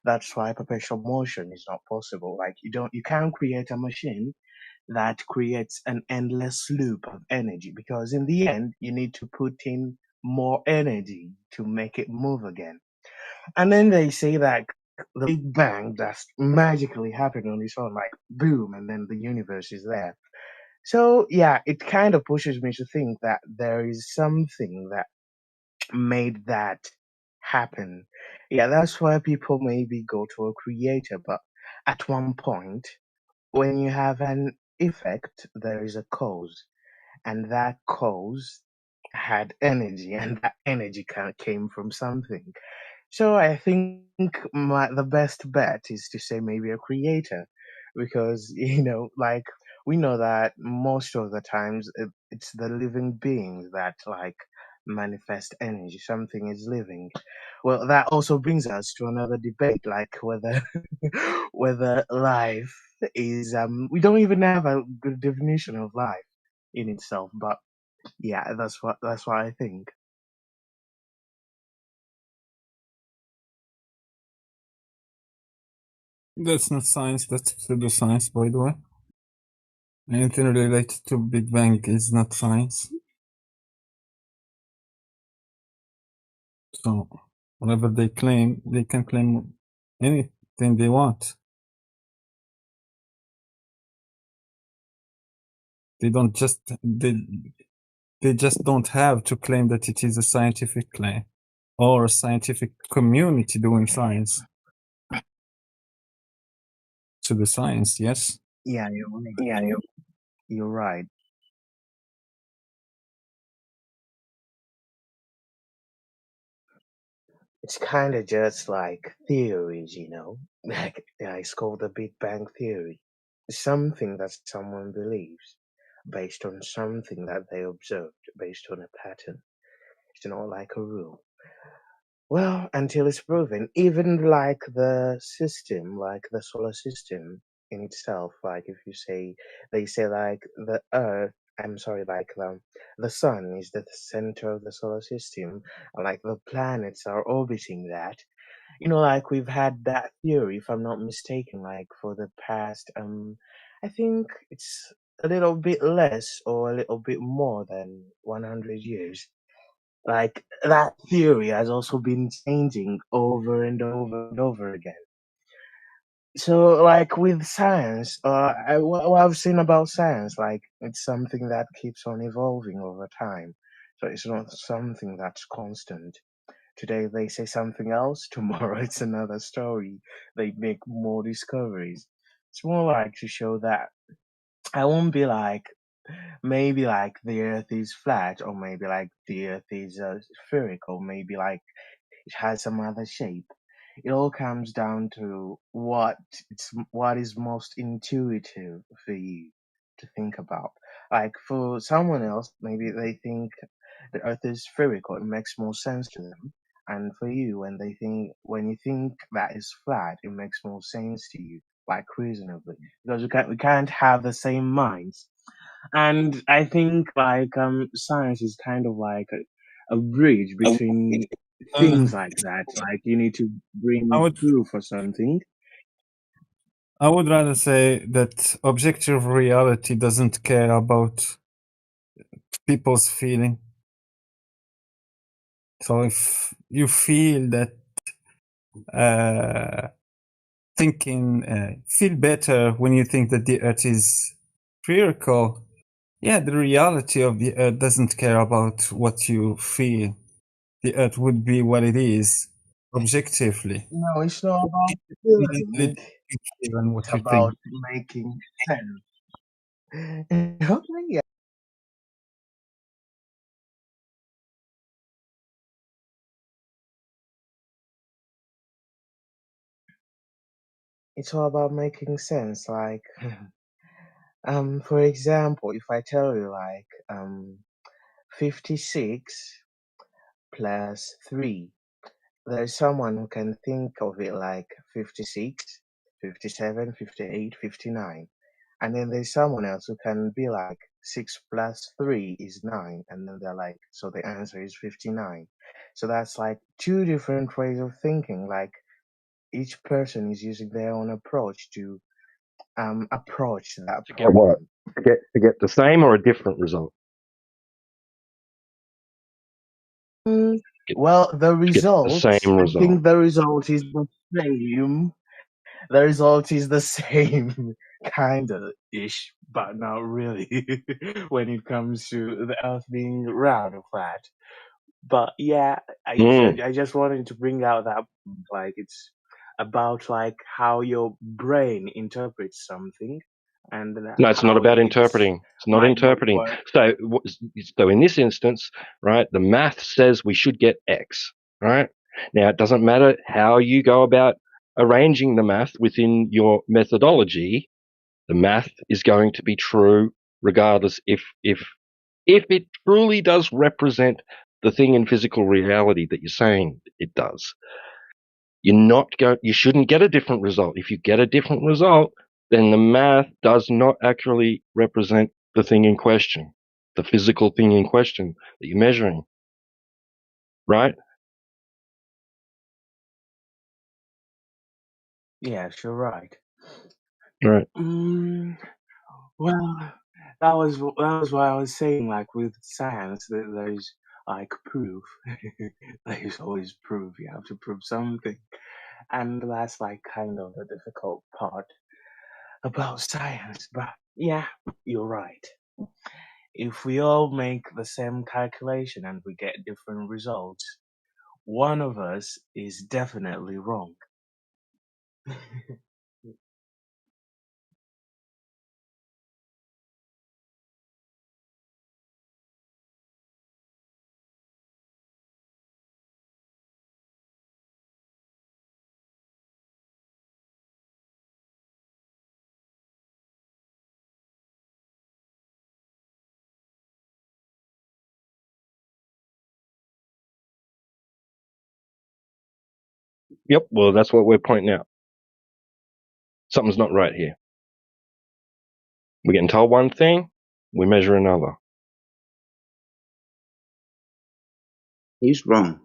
That's why perpetual motion is not possible. Like you can't create a machine that creates an endless loop of energy, because in the end you need to put in more energy to make it move again. And then they say that the Big Bang just magically happened on its own, like boom, and then the universe is there. So yeah, it kind of pushes me to think that there is something that made that happen. Yeah, that's why people maybe go to a creator, but at one point, when you have an effect, there is a cause, and that cause had energy, and that energy came from something. So I think the best bet is to say maybe a creator, because like we know that most of the times it's the living beings that like manifest energy. Something is living. Well, that also brings us to another debate, like whether whether life is we don't even have a good definition of life in itself, but yeah, that's what I think. That's not science, that's pseudoscience, by the way. Anything related to Big Bang is not science. So, whatever they claim, they can claim anything they want. They don't just, they just don't have to claim that it is a scientific claim or a scientific community doing science. To the science, yes? Yeah, you're right. It's kind of just like theories. Like yeah, it's called the Big Bang Theory. Something that someone believes based on something that they observed, based on a pattern. It's not like a rule. Well, until it's proven, even like the system, like the solar system in itself, like if you say, they say like the Earth, I'm sorry, like the sun is the center of the solar system, and like the planets are orbiting that. Like we've had that theory, if I'm not mistaken, like for the past, I think it's a little bit less or a little bit more than 100 years. Like that theory has also been changing over and over and over again. So, like with science, what I've seen about science, like it's something that keeps on evolving over time. So it's not something that's constant. Today they say something else, tomorrow it's another story. They make more discoveries. It's more like to show that I won't be like maybe like the Earth is flat, or maybe like the Earth is spherical, maybe like it has some other shape. It all comes down to what is most intuitive for you to think about. Like for someone else, maybe they think the Earth is spherical. It makes more sense to them. And for you, when you think that is flat, it makes more sense to you, like reasonably, because we can't have the same minds. And I think like science is kind of like a bridge between things like that. Like you need to bring I would proof or something. I would rather say that objective reality doesn't care about people's feeling. So if you feel that feel better when you think that the Earth is spherical, yeah, the reality of the Earth doesn't care about what you feel. The Earth would be what it is, objectively. No, it's not about Let feeling. even what It's you think. about making sense. Okay, yeah. It's all about making sense. Like, for example, if I tell you like 56 plus 3, there's someone who can think of it like 56, 57, 58, 59. And then there's someone else who can be like 6 plus 3 is 9. And then they're like, so the answer is 59. So that's like two different ways of thinking. Like each person is using their own approach to approach that To get what? problem. To get the same or a different result? Well, the To get the result, same I result. think the result is the same. The result is the same, kind of ish, but not really when it comes to the Earth being round or flat. But yeah, I just wanted to bring out that like it's about like how your brain interprets something, and No, it's not how about it interpreting. It's not might not interpreting. work. So in this instance, right, the math says we should get X, right? Now, it doesn't matter how you go about arranging the math within your methodology. The math is going to be true regardless if it truly does represent the thing in physical reality that you're saying it does. You shouldn't get a different result. If you get a different result, then the math does not accurately represent the thing in question, the physical thing in question that you're measuring. Right? Yes, you're right. Right. Well, that was why I was saying like with science that there's like proof. There's always proof. You have to prove something, and that's like kind of the difficult part about science. But yeah, you're right. If we all make the same calculation and we get different results, one of us is definitely wrong. Yep. Well, that's what we're pointing out. Something's not right here. We're getting told one thing, we measure another. Who's wrong?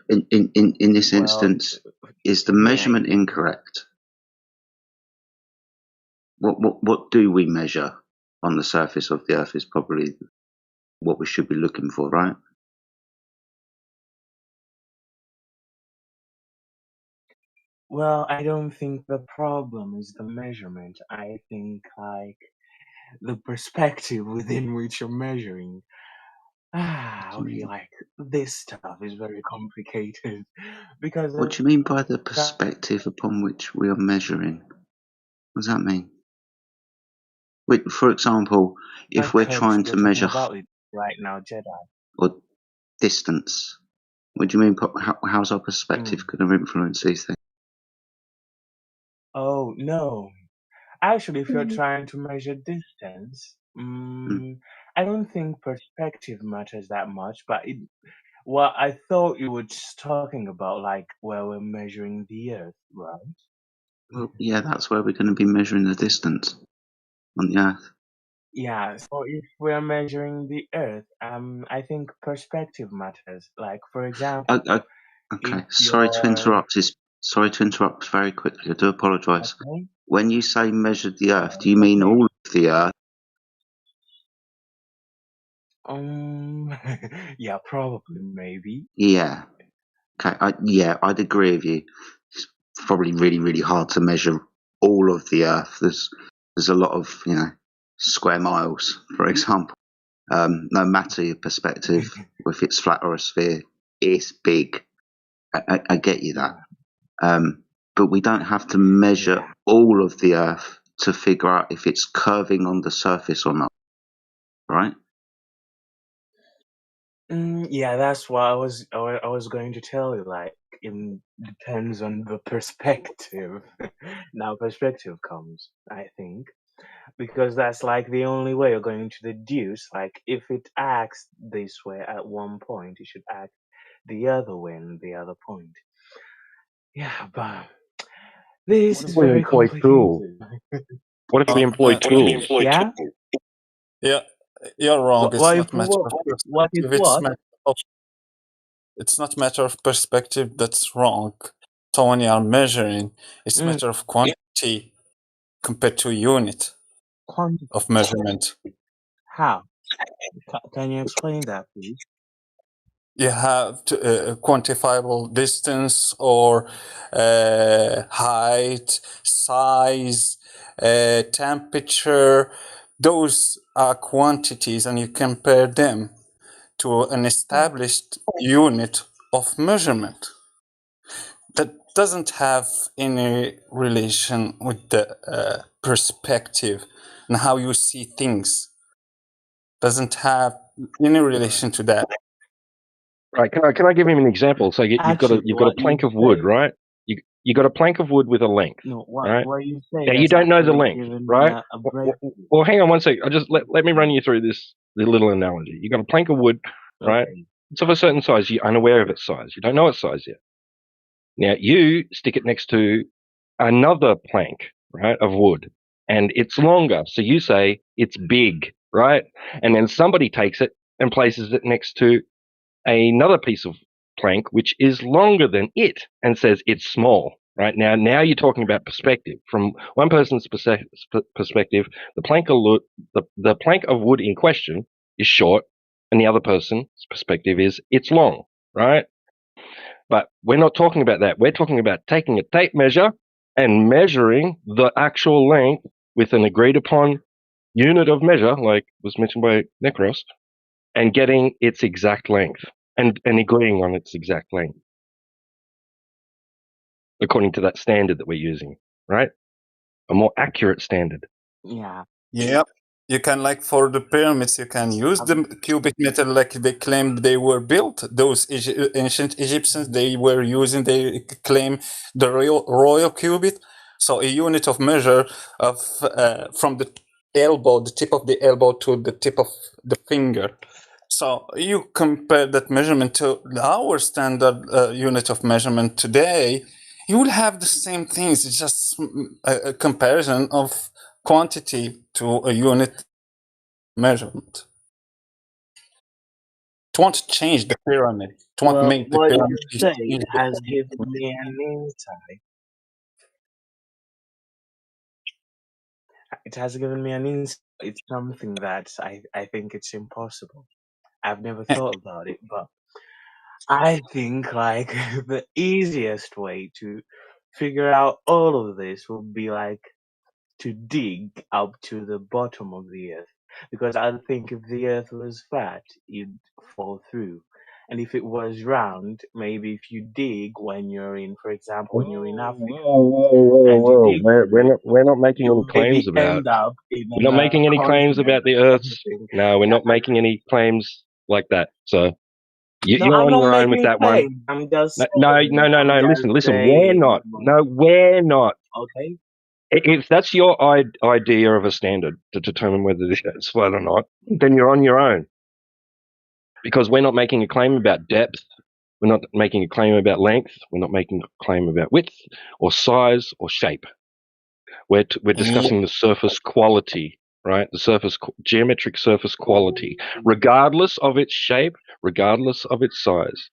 In this Well, instance, is the yeah, measurement incorrect? What do we measure on the surface of the Earth is probably what we should be looking for, right? Well, I don't think the problem is the measurement. I think like the perspective within which you're measuring. Okay, like this stuff is very complicated because What do you mean by the perspective upon which we are measuring? What does that mean? For example, if we're trying to measure about it right now, Jedi. or distance, what do you mean? How's our perspective going to influence these things? Oh no! Actually, if you're trying to measure distance, I don't think perspective matters that much. But well, I thought you were just talking about like where we're measuring the Earth, right? Well, yeah, that's where we're going to be measuring the distance on the Earth. Yeah, so if we're measuring the Earth, I think perspective matters. Like, for example, Okay, sorry to interrupt. Sorry to interrupt very quickly. I do apologise. Okay. When you say measured the Earth, do you mean all of the Earth? Yeah, probably, maybe. Yeah. Okay. I'd agree with you. It's probably really, really hard to measure all of the Earth. There's a lot of square miles, for example. No matter your perspective, if it's flat or a sphere, it's big. I get you that. But we don't have to measure all of the Earth to figure out if it's curving on the surface or not, right? Yeah, that's what I was going to tell you. Like, it depends on the perspective. Now, perspective comes, I think, because that's like the only way you're going to deduce. Like, if it acts this way at one point, it should act the other way in the other point. Yeah, but this is we very employ complicated. tools? What if we employ tools? Yeah. Yeah, you're wrong. It's not matter of What if perspective. It's what? matter of It's not matter of perspective that's wrong. So when you are measuring, it's matter of quantity compared to unit Quantity. of measurement. How? Can you explain that, please? You have to, quantifiable distance or height, size, temperature. Those are quantities, and you compare them to an established unit of measurement that doesn't have any relation with the perspective and how you see things. Doesn't have any relation to that. Right? Can I give him an example? So you've got a plank of wood, right? You got a plank of wood with a length, No, right? what you say Now you is don't know the actually length, giving me right? a break. Well, hang on one sec. I just let me run you through the little analogy. You got a plank of wood, right? Okay. It's of a certain size. You're unaware of its size. You don't know its size yet. Now you stick it next to another plank, right, of wood, and it's longer. So you say it's big, right? And then somebody takes it and places it next to another piece of plank which is longer than it and says it's small. Right now you're talking about perspective. From one person's perspective, the plank of wood in question is short, and the other person's perspective is it's long. Right? But we're not talking about that. We're talking about taking a tape measure and measuring the actual length with an agreed upon unit of measure, like was mentioned by Necros, and getting its exact length and agreeing on its exact length according to that standard that we're using, right? A more accurate standard. Yeah. Yep. You can, like, for the pyramids, you can use the cubic meter like they claimed they were built. Those ancient Egyptians, they claim the royal cubit. So a unit of measure of from the elbow, the tip of the elbow to the tip of the finger. So you compare that measurement to our standard unit of measurement today, you will have the same things. It's just a comparison of quantity to a unit measurement. It won't change the pyramid. It won't Well, make the what pyramid. you say has given me an insight. It has given me an insight. It's something that I think it's impossible. I've never thought about it, but I think like the easiest way to figure out all of this would be like to dig up to the bottom of the earth. Because I think if the earth was flat, you'd fall through. And if it was round, maybe if you dig when you're in, for example, when you're in Africa and you dig through it, We're not making any you'll claims maybe about. end up in We're not a making any claims continent about the or Earth's. something. No, we're Yeah, not making any claims like that. So no, you're I'm on not your own with making that one. claims. I'm just No, saying. no, no, I'm no. just Listen. We're saying. not. No, we're not. Okay. If that's your idea of a standard to determine whether this is flat or not, then you're on your own. Because we're not making a claim about depth. We're not making a claim about length. We're not making a claim about width or size or shape. We're discussing the surface quality, right? The geometric surface quality, regardless of its shape, regardless of its size.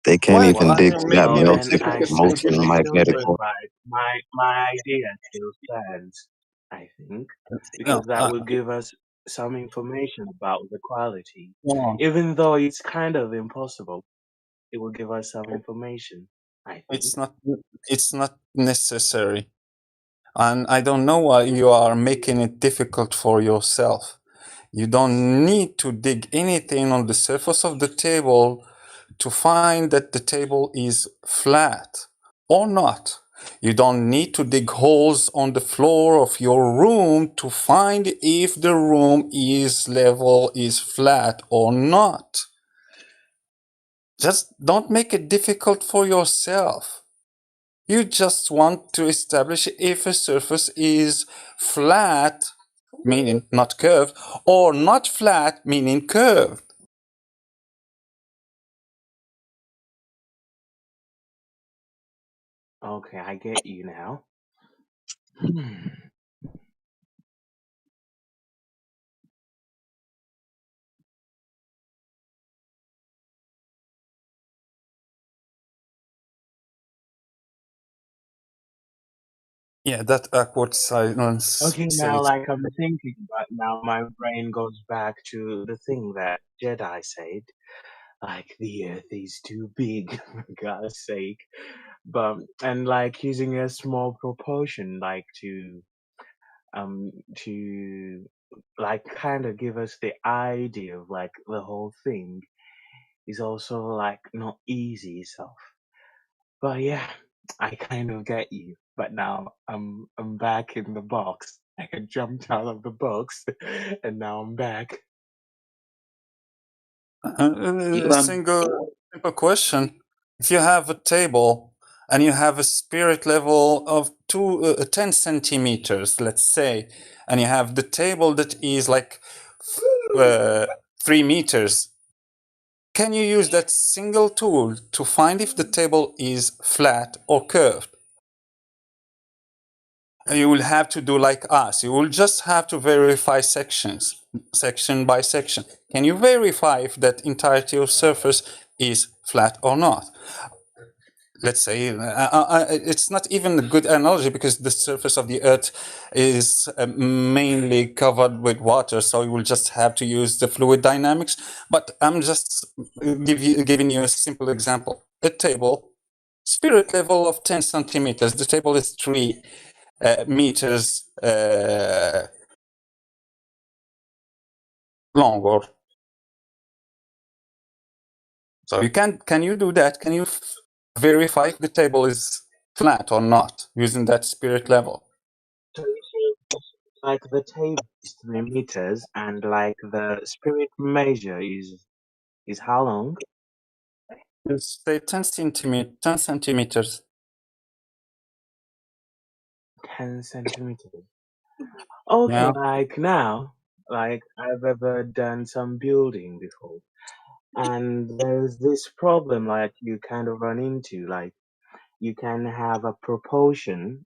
They can't even Well, dig to that well, then melted I molten still magnetic stand core. by my idea still stands. I think because No, that will give us some information about the quality, no, even though it's kind of impossible. It will give us some information. I think. it's not necessary. And I don't know why you are making it difficult for yourself. You don't need to dig anything on the surface of the table to find that the table is flat or not. You don't need to dig holes on the floor of your room to find if the room is level, is flat or not. Just don't make it difficult for yourself. You just want to establish if a surface is flat, meaning not curved, or not flat, meaning curved. Okay, I get you now. Yeah, that awkward silence Okay, now says. like I'm thinking, but now my brain goes back to the thing that Jedi said, like the Earth is too big, for God's sake. But and like using a small proportion, like to like kind of give us the idea of like the whole thing is also like not easy itself. But yeah, I kind of get you. But now I'm back in the box. I had jumped out of the box, and now I'm back. A simple question. If you have a table and you have a spirit level of 10 centimeters, let's say, and you have the table that is like 3 meters, can you use that single tool to find if the table is flat or curved? You will have to do like us. You will just have to verify sections, section by section. Can you verify if that entirety of surface is flat or not? Let's say it's not even a good analogy because the surface of the earth is mainly covered with water, so you will just have to use the fluid dynamics. But I'm just giving you a simple example. A table, spirit level of 10 centimeters. The table is 3 meters long, or so you can you do that? Can you verify if the table is flat or not using that spirit level? So you see, like the table is 3 meters, and like the spirit measure is how long? Let's say 10 centimeters. 10 centimeters. Okay, Yeah. like now, like I've ever done some building before, and there's this problem like you kind of run into, like you can have a proportion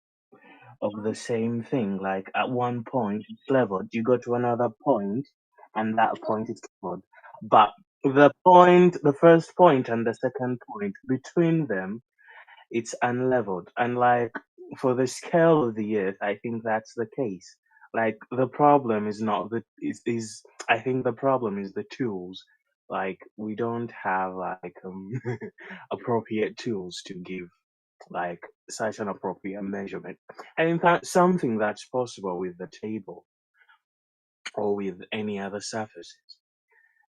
of the same thing, like at one point it's leveled, you go to another point, and that point is leveled. But the first point and the second point, between them, it's unleveled. And like for the scale of the earth, I think that's the case. Like the problem is not the is I think the problem is the tools like we don't have like appropriate tools to give like such an appropriate measurement. And in fact, something that's possible with the table or with any other surfaces.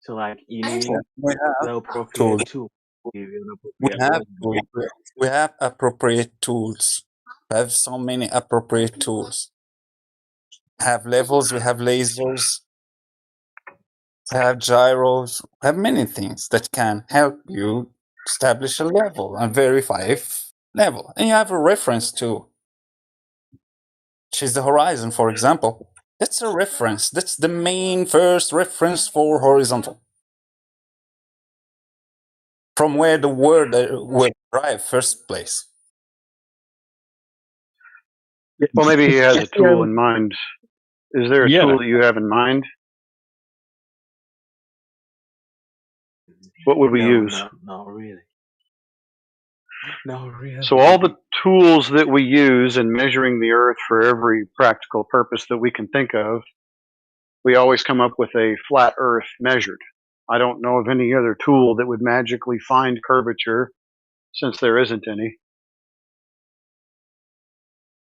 So like you need We have the appropriate tools. tool to give you an We appropriate have measurement. we have appropriate tools. We have so many appropriate tools. We have levels. We have lasers. We have gyros. We have many things that can help you establish a level and verify if level. And you have a reference too, which is the horizon, for example. That's a reference. That's the main first reference for horizontal. From where the word will arrive first place. Well, maybe he has a tool in mind. Is there a tool that you have in mind? What would we use? No, not really. No, really. So all the tools that we use in measuring the Earth for every practical purpose that we can think of, we always come up with a flat Earth measured. I don't know of any other tool that would magically find curvature, since there isn't any.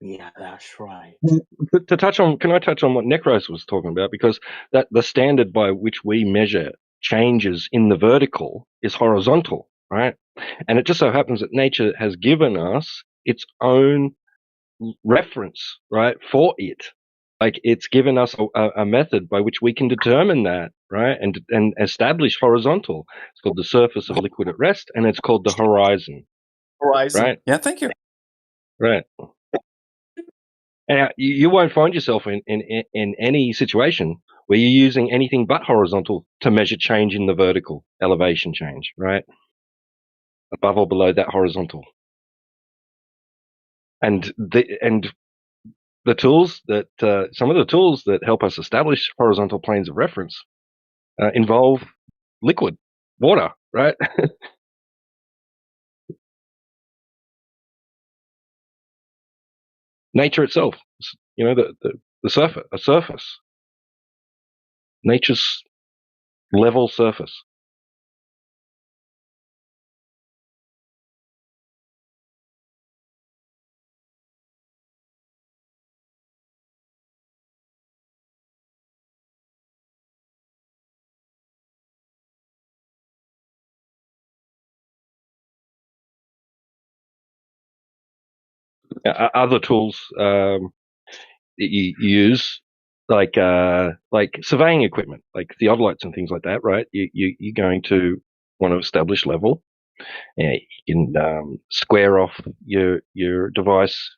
Yeah, that's right. To touch on, can I touch on what Necros was talking about? Because that the standard by which we measure changes in the vertical is horizontal, right? And it just so happens that nature has given us its own reference, right, for it. Like it's given us a method by which we can determine that, right, and establish horizontal. It's called the surface of liquid at rest, and it's called the horizon. Horizon. Right. Yeah, thank you. Right. And you won't find yourself in any situation where you're using anything but horizontal to measure change in the vertical elevation change, right? Above or below that horizontal. And the tools that some of the tools that help us establish horizontal planes of reference involve liquid water, right? Nature itself, you know, the surface, a surface, nature's level surface. Other tools that you use, like surveying equipment, like theodolites and things like that, right? You're going to want to establish level. You can square off your device